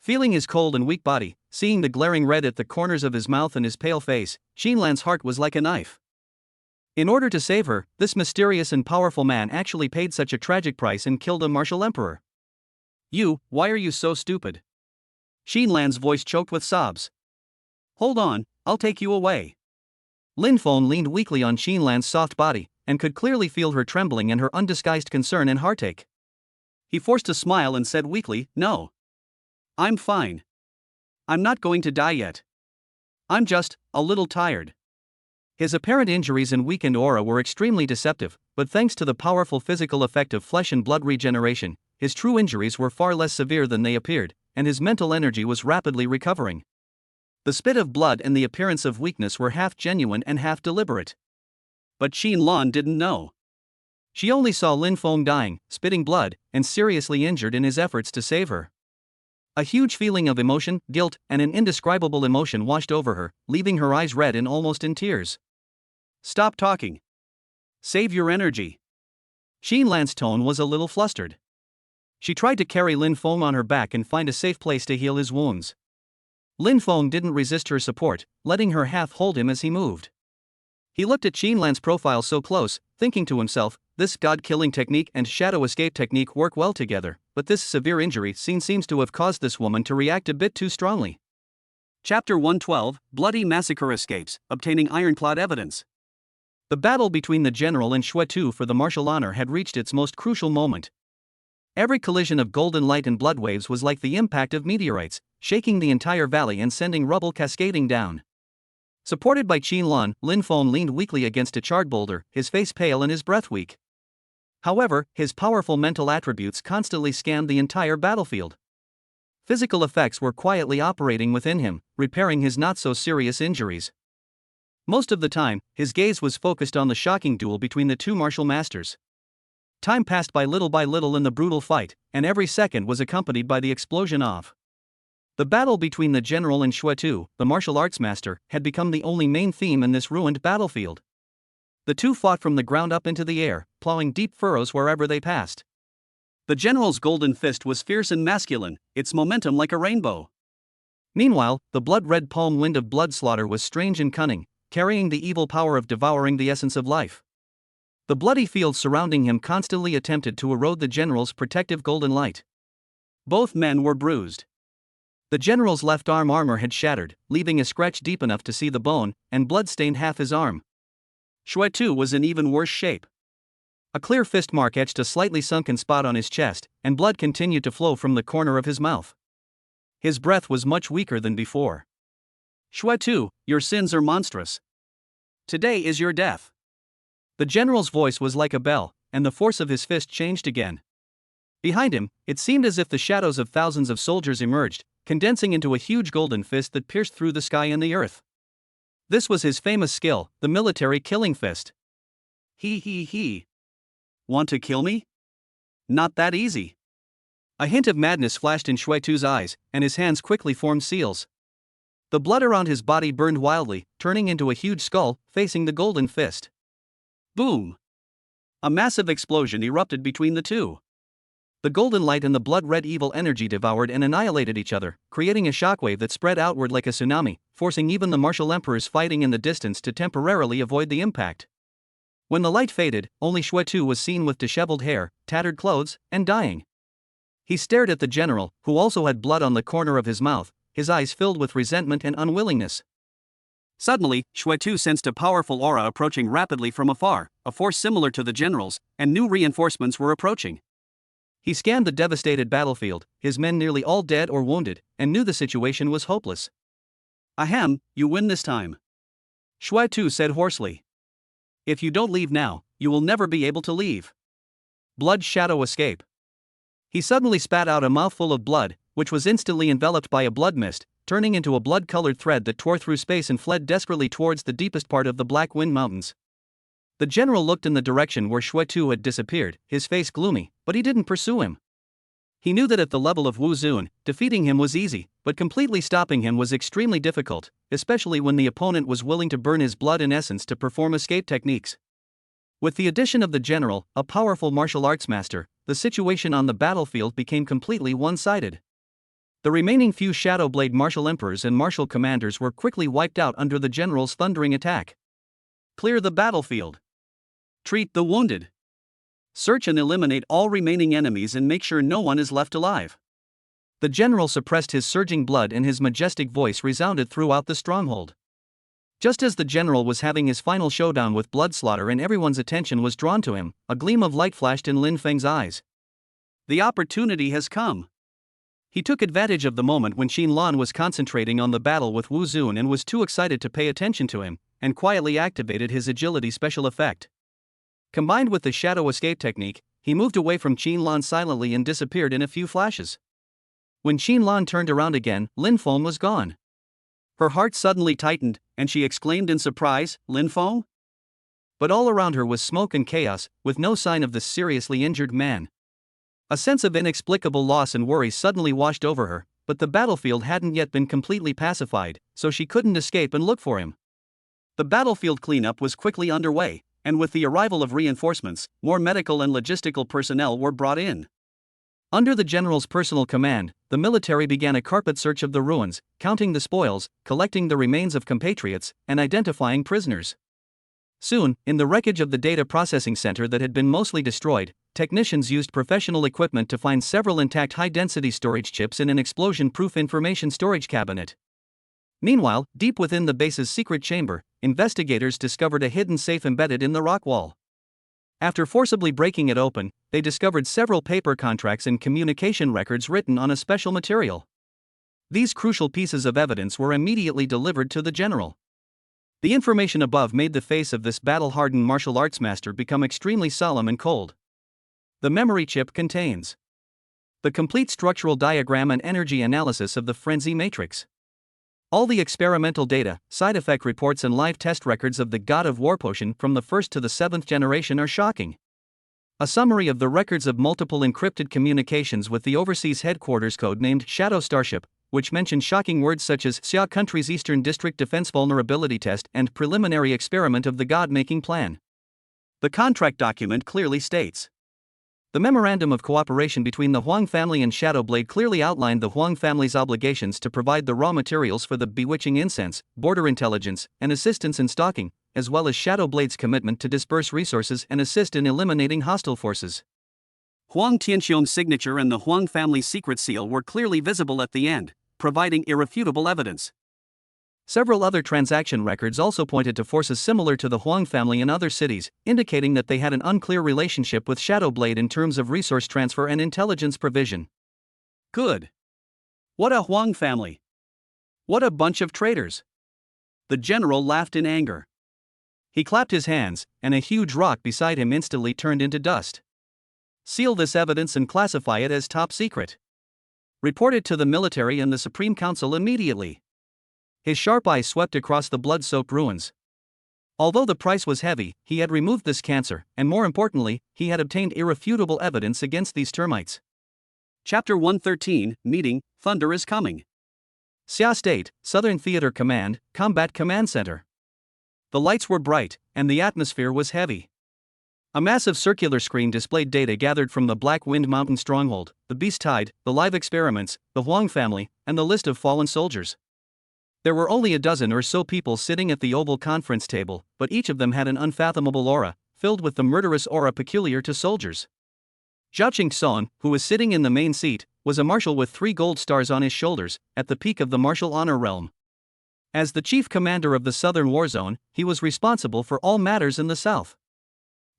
Feeling his cold and weak body, seeing the glaring red at the corners of his mouth and his pale face, Xinlan's heart was like a knife. In order to save her, this mysterious and powerful man actually paid such a tragic price and killed a martial emperor. Why are you so stupid? Xinlan's voice choked with sobs. Hold on, I'll take you away. Lin Feng leaned weakly on Xinlan's soft body, and could clearly feel her trembling and her undisguised concern and heartache. He forced a smile and said weakly, "No. I'm fine. I'm not going to die yet. I'm just a little tired." His apparent injuries and weakened aura were extremely deceptive, but thanks to the powerful physical effect of flesh and blood regeneration, his true injuries were far less severe than they appeared, and his mental energy was rapidly recovering. The spit of blood and the appearance of weakness were half genuine and half deliberate. But Xinlan didn't know. She only saw Lin Feng dying, spitting blood, and seriously injured in his efforts to save her. A huge feeling of emotion, guilt, and an indescribable emotion washed over her, leaving her eyes red and almost in tears. Stop talking. Save your energy. Xinlan's tone was a little flustered. She tried to carry Lin Feng on her back and find a safe place to heal his wounds. Lin Feng didn't resist her support, letting her half hold him as he moved. He looked at Xinlan's profile so close, thinking to himself, this god-killing technique and shadow escape technique work well together, but this severe injury seems to have caused this woman to react a bit too strongly. Chapter 112, Bloody Massacre Escapes, Obtaining Ironclad Evidence. The battle between the general and Xue Tu for the martial honor had reached its most crucial moment. Every collision of golden light and blood waves was like the impact of meteorites, shaking the entire valley and sending rubble cascading down. Supported by Xinlan, Lin Feng leaned weakly against a charred boulder, his face pale and his breath weak. However, his powerful mental attributes constantly scanned the entire battlefield. Physical effects were quietly operating within him, repairing his not-so-serious injuries. Most of the time, his gaze was focused on the shocking duel between the two martial masters. Time passed by little in the brutal fight, and every second was accompanied by the explosion of. The battle between the general and Xue Tu, the martial arts master, had become the only main theme in this ruined battlefield. The two fought from the ground up into the air, plowing deep furrows wherever they passed. The general's golden fist was fierce and masculine, its momentum like a rainbow. Meanwhile, the blood-red palm wind of blood slaughter was strange and cunning, carrying the evil power of devouring the essence of life. The bloody field surrounding him constantly attempted to erode the general's protective golden light. Both men were bruised. The general's left arm armor had shattered, leaving a scratch deep enough to see the bone, and blood stained half his arm. Xue Tu was in even worse shape. A clear fist mark etched a slightly sunken spot on his chest, and blood continued to flow from the corner of his mouth. His breath was much weaker than before. Xue Tu, your sins are monstrous. Today is your death. The general's voice was like a bell, and the force of his fist changed again. Behind him, it seemed as if the shadows of thousands of soldiers emerged, condensing into a huge golden fist that pierced through the sky and the earth. This was his famous skill, the military killing fist. He. Want to kill me? Not that easy. A hint of madness flashed in Xue Tu's eyes, and his hands quickly formed seals. The blood around his body burned wildly, turning into a huge skull, facing the golden fist. Boom! A massive explosion erupted between the two. The golden light and the blood-red evil energy devoured and annihilated each other, creating a shockwave that spread outward like a tsunami, forcing even the martial emperors fighting in the distance to temporarily avoid the impact. When the light faded, only Xue Tu was seen with disheveled hair, tattered clothes, and dying. He stared at the general, who also had blood on the corner of his mouth, his eyes filled with resentment and unwillingness. Suddenly, Xue Tu sensed a powerful aura approaching rapidly from afar, a force similar to the general's, and new reinforcements were approaching. He scanned the devastated battlefield, his men nearly all dead or wounded, and knew the situation was hopeless. Ahem, you win this time. Xue Tu said hoarsely. If you don't leave now, you will never be able to leave. Blood shadow escape. He suddenly spat out a mouthful of blood, which was instantly enveloped by a blood mist, turning into a blood-colored thread that tore through space and fled desperately towards the deepest part of the Black Wind Mountains. The general looked in the direction where Xue Tu had disappeared, his face gloomy, but he didn't pursue him. He knew that at the level of Wu Zun, defeating him was easy, but completely stopping him was extremely difficult, especially when the opponent was willing to burn his blood and essence to perform escape techniques. With the addition of the general, a powerful martial arts master, the situation on the battlefield became completely one-sided. The remaining few Shadow Blade martial emperors and martial commanders were quickly wiped out under the general's thundering attack. Clear the battlefield. Treat the wounded. Search and eliminate all remaining enemies and make sure no one is left alive. The general suppressed his surging blood and his majestic voice resounded throughout the stronghold. Just as the general was having his final showdown with bloodslaughter and everyone's attention was drawn to him, a gleam of light flashed in Lin Feng's eyes. The opportunity has come. He took advantage of the moment when Xin Lan was concentrating on the battle with Wu Zun and was too excited to pay attention to him, and quietly activated his agility special effect. Combined with the shadow escape technique, he moved away from Xin Lan silently and disappeared in a few flashes. When Xin Lan turned around again, Lin Feng was gone. Her heart suddenly tightened, and she exclaimed in surprise, "Lin Feng?" But all around her was smoke and chaos, with no sign of the seriously injured man. A sense of inexplicable loss and worry suddenly washed over her, but the battlefield hadn't yet been completely pacified, so she couldn't escape and look for him. The battlefield cleanup was quickly underway, and with the arrival of reinforcements, more medical and logistical personnel were brought in. Under the general's personal command, the military began a carpet search of the ruins, counting the spoils, collecting the remains of compatriots, and identifying prisoners. Soon, in the wreckage of the data processing center that had been mostly destroyed, technicians used professional equipment to find several intact high-density storage chips in an explosion-proof information storage cabinet. Meanwhile, deep within the base's secret chamber, investigators discovered a hidden safe embedded in the rock wall. After forcibly breaking it open, they discovered several paper contracts and communication records written on a special material. These crucial pieces of evidence were immediately delivered to the general. The information above made the face of this battle-hardened martial arts master become extremely solemn and cold. The memory chip contains the complete structural diagram and energy analysis of the frenzy matrix. All the experimental data, side effect reports and live test records of the God of War potion from the 1st to the 7th generation are shocking. A summary of the records of multiple encrypted communications with the overseas headquarters code named Shadow Starship, which mentioned shocking words such as Xia Country's Eastern District Defense Vulnerability Test and Preliminary Experiment of the God-Making Plan. The contract document clearly states: the memorandum of cooperation between the Huang family and Shadowblade clearly outlined the Huang family's obligations to provide the raw materials for the bewitching incense, border intelligence, and assistance in stocking, as well as Shadowblade's commitment to disperse resources and assist in eliminating hostile forces. Huang Tianxiong's signature and the Huang family's secret seal were clearly visible at the end, providing irrefutable evidence. Several other transaction records also pointed to forces similar to the Huang family in other cities, indicating that they had an unclear relationship with Shadowblade in terms of resource transfer and intelligence provision. Good. What a Huang family! What a bunch of traitors! The general laughed in anger. He clapped his hands, and a huge rock beside him instantly turned into dust. Seal this evidence and classify it as top secret. Report it to the military and the Supreme Council immediately. His sharp eyes swept across the blood-soaked ruins. Although the price was heavy, he had removed this cancer, and more importantly, he had obtained irrefutable evidence against these termites. Chapter 113, Meeting, Thunder is Coming. Xia State, Southern Theater Command, Combat Command Center. The lights were bright, and the atmosphere was heavy. A massive circular screen displayed data gathered from the Black Wind Mountain stronghold, the Beast Tide, the live experiments, the Huang family, and the list of fallen soldiers. There were only a dozen or so people sitting at the oval conference table, but each of them had an unfathomable aura, filled with the murderous aura peculiar to soldiers. Zhao Qingson, who was sitting in the main seat, was a marshal with 3 gold stars on his shoulders, at the peak of the martial honor realm. As the chief commander of the Southern War Zone, he was responsible for all matters in the south.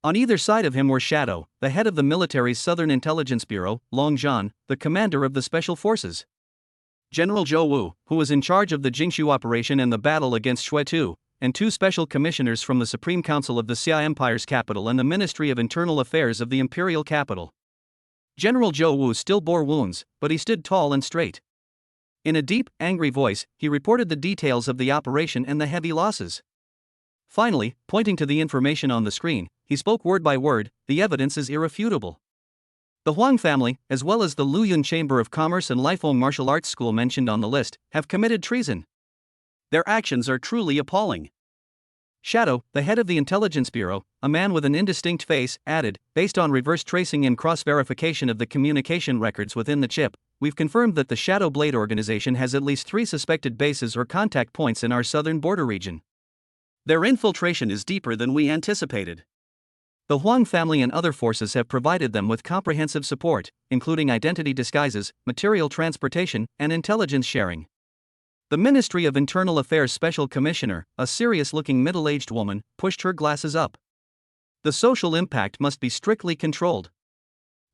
On either side of him were Shadow, the head of the military's Southern Intelligence Bureau, Long Zhan, the commander of the Special Forces. General Zhou Wu, who was in charge of the Jingshu operation and the battle against Shui Tu, and 2 special commissioners from the Supreme Council of the Xia Empire's capital and the Ministry of Internal Affairs of the imperial capital. General Zhou Wu still bore wounds, but he stood tall and straight. In a deep, angry voice, he reported the details of the operation and the heavy losses. Finally, pointing to the information on the screen, he spoke word by word: the evidence is irrefutable. The Huang family, as well as the Luyun Chamber of Commerce and Lifeng Martial Arts School mentioned on the list, have committed treason. Their actions are truly appalling. Shadow, the head of the Intelligence Bureau, a man with an indistinct face, added, based on reverse tracing and cross-verification of the communication records within the chip, we've confirmed that the Shadow Blade organization has at least 3 suspected bases or contact points in our southern border region. Their infiltration is deeper than we anticipated. The Huang family and other forces have provided them with comprehensive support, including identity disguises, material transportation, and intelligence sharing. The Ministry of Internal Affairs Special Commissioner, a serious-looking middle-aged woman, pushed her glasses up. The social impact must be strictly controlled.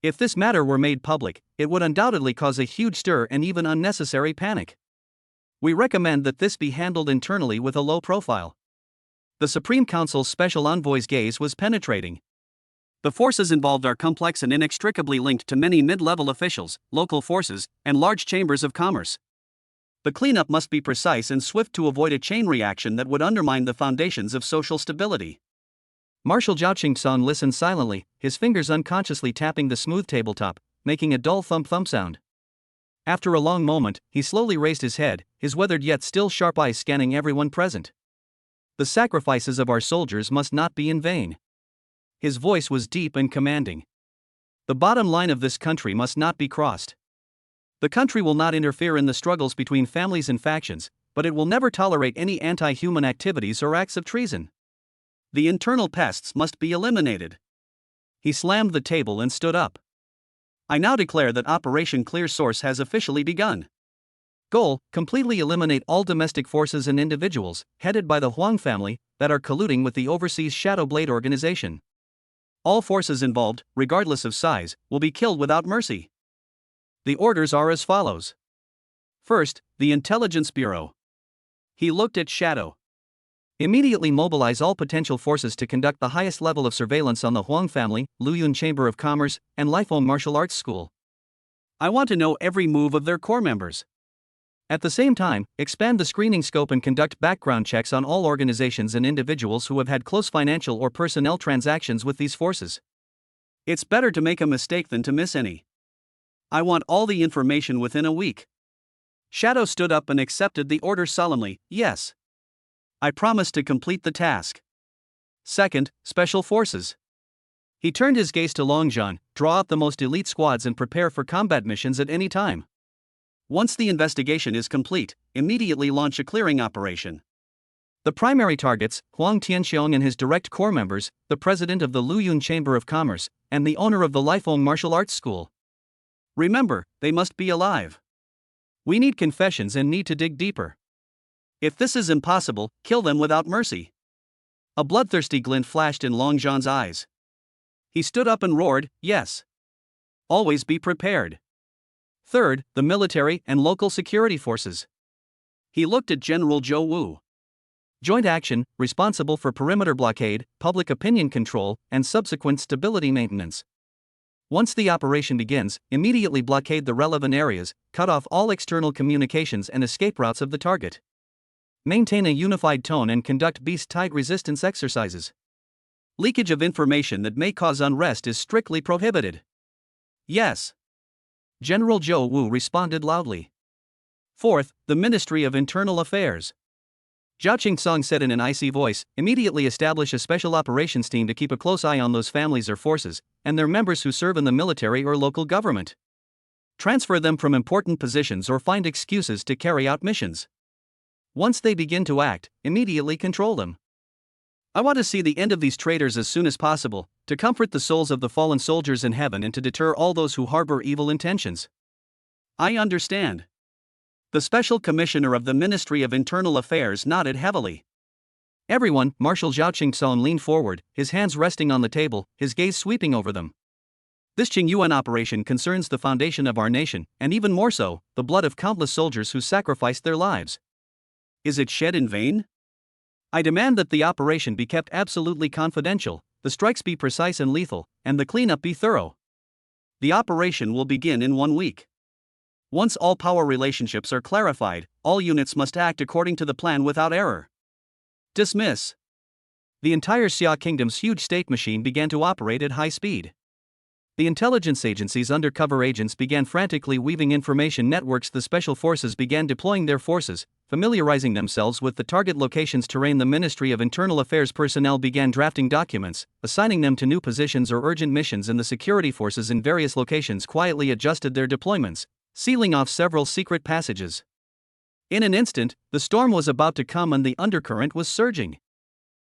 If this matter were made public, it would undoubtedly cause a huge stir and even unnecessary panic. We recommend that this be handled internally with a low profile. The Supreme Council's special envoy's gaze was penetrating. The forces involved are complex and inextricably linked to many mid-level officials, local forces, and large chambers of commerce. The cleanup must be precise and swift to avoid a chain reaction that would undermine the foundations of social stability. Marshal Zhao Qing-song listened silently, his fingers unconsciously tapping the smooth tabletop, making a dull thump-thump sound. After a long moment, he slowly raised his head, his weathered yet still sharp eyes scanning everyone present. The sacrifices of our soldiers must not be in vain. His voice was deep and commanding. The bottom line of this country must not be crossed. The country will not interfere in the struggles between families and factions, but it will never tolerate any anti-human activities or acts of treason. The internal pests must be eliminated. He slammed the table and stood up. I now declare that Operation Clear Source has officially begun. Goal: completely eliminate all domestic forces and individuals, headed by the Huang family, that are colluding with the overseas Shadow Blade organization. All forces involved, regardless of size, will be killed without mercy. The orders are as follows. First, the Intelligence Bureau. He looked at Shadow. Immediately mobilize all potential forces to conduct the highest level of surveillance on the Huang family, Luyun Chamber of Commerce, and Lifeng Martial Arts School. I want to know every move of their core members. At the same time, expand the screening scope and conduct background checks on all organizations and individuals who have had close financial or personnel transactions with these forces. It's better to make a mistake than to miss any. I want all the information within a week. Shadow stood up and accepted the order solemnly. Yes. I promise to complete the task. Second, Special Forces. He turned his gaze to Longzhan, draw out the most elite squads and prepare for combat missions at any time. Once the investigation is complete, immediately launch a clearing operation. The primary targets, Huang Tianxiong and his direct core members, the president of the Luyun Chamber of Commerce, and the owner of the Lifeng Martial Arts School. Remember, they must be alive. We need confessions and need to dig deeper. If this is impossible, kill them without mercy. A bloodthirsty glint flashed in Longzhan's eyes. He stood up and roared, yes. Always be prepared. Third, the military and local security forces. He looked at General Zhou Wu. Joint action, responsible for perimeter blockade, public opinion control, and subsequent stability maintenance. Once the operation begins, immediately blockade the relevant areas, cut off all external communications and escape routes of the target. Maintain a unified tone and conduct beast-tide resistance exercises. Leakage of information that may cause unrest is strictly prohibited. Yes. General Zhou Wu responded loudly. Fourth, the Ministry of Internal Affairs. Zhao Qing-song said in an icy voice, immediately establish a special operations team to keep a close eye on those families or forces, and their members who serve in the military or local government. Transfer them from important positions or find excuses to carry out missions. Once they begin to act, immediately control them. I want to see the end of these traitors as soon as possible, to comfort the souls of the fallen soldiers in heaven and to deter all those who harbor evil intentions. I understand. The Special Commissioner of the Ministry of Internal Affairs nodded heavily. Everyone, Marshal Zhao Qing-song leaned forward, his hands resting on the table, his gaze sweeping over them. This Qingyuan operation concerns the foundation of our nation, and even more so, the blood of countless soldiers who sacrificed their lives. Is it shed in vain? I demand that the operation be kept absolutely confidential, the strikes be precise and lethal, and the cleanup be thorough. The operation will begin in 1 week. Once all power relationships are clarified, all units must act according to the plan without error. Dismiss. The entire Xia Kingdom's huge state machine began to operate at high speed. The intelligence agency's undercover agents began frantically weaving information networks. The special forces began deploying their forces, familiarizing themselves with the target location's terrain. The Ministry of Internal Affairs personnel began drafting documents, assigning them to new positions or urgent missions, and the security forces in various locations quietly adjusted their deployments, sealing off several secret passages. In an instant, the storm was about to come and the undercurrent was surging.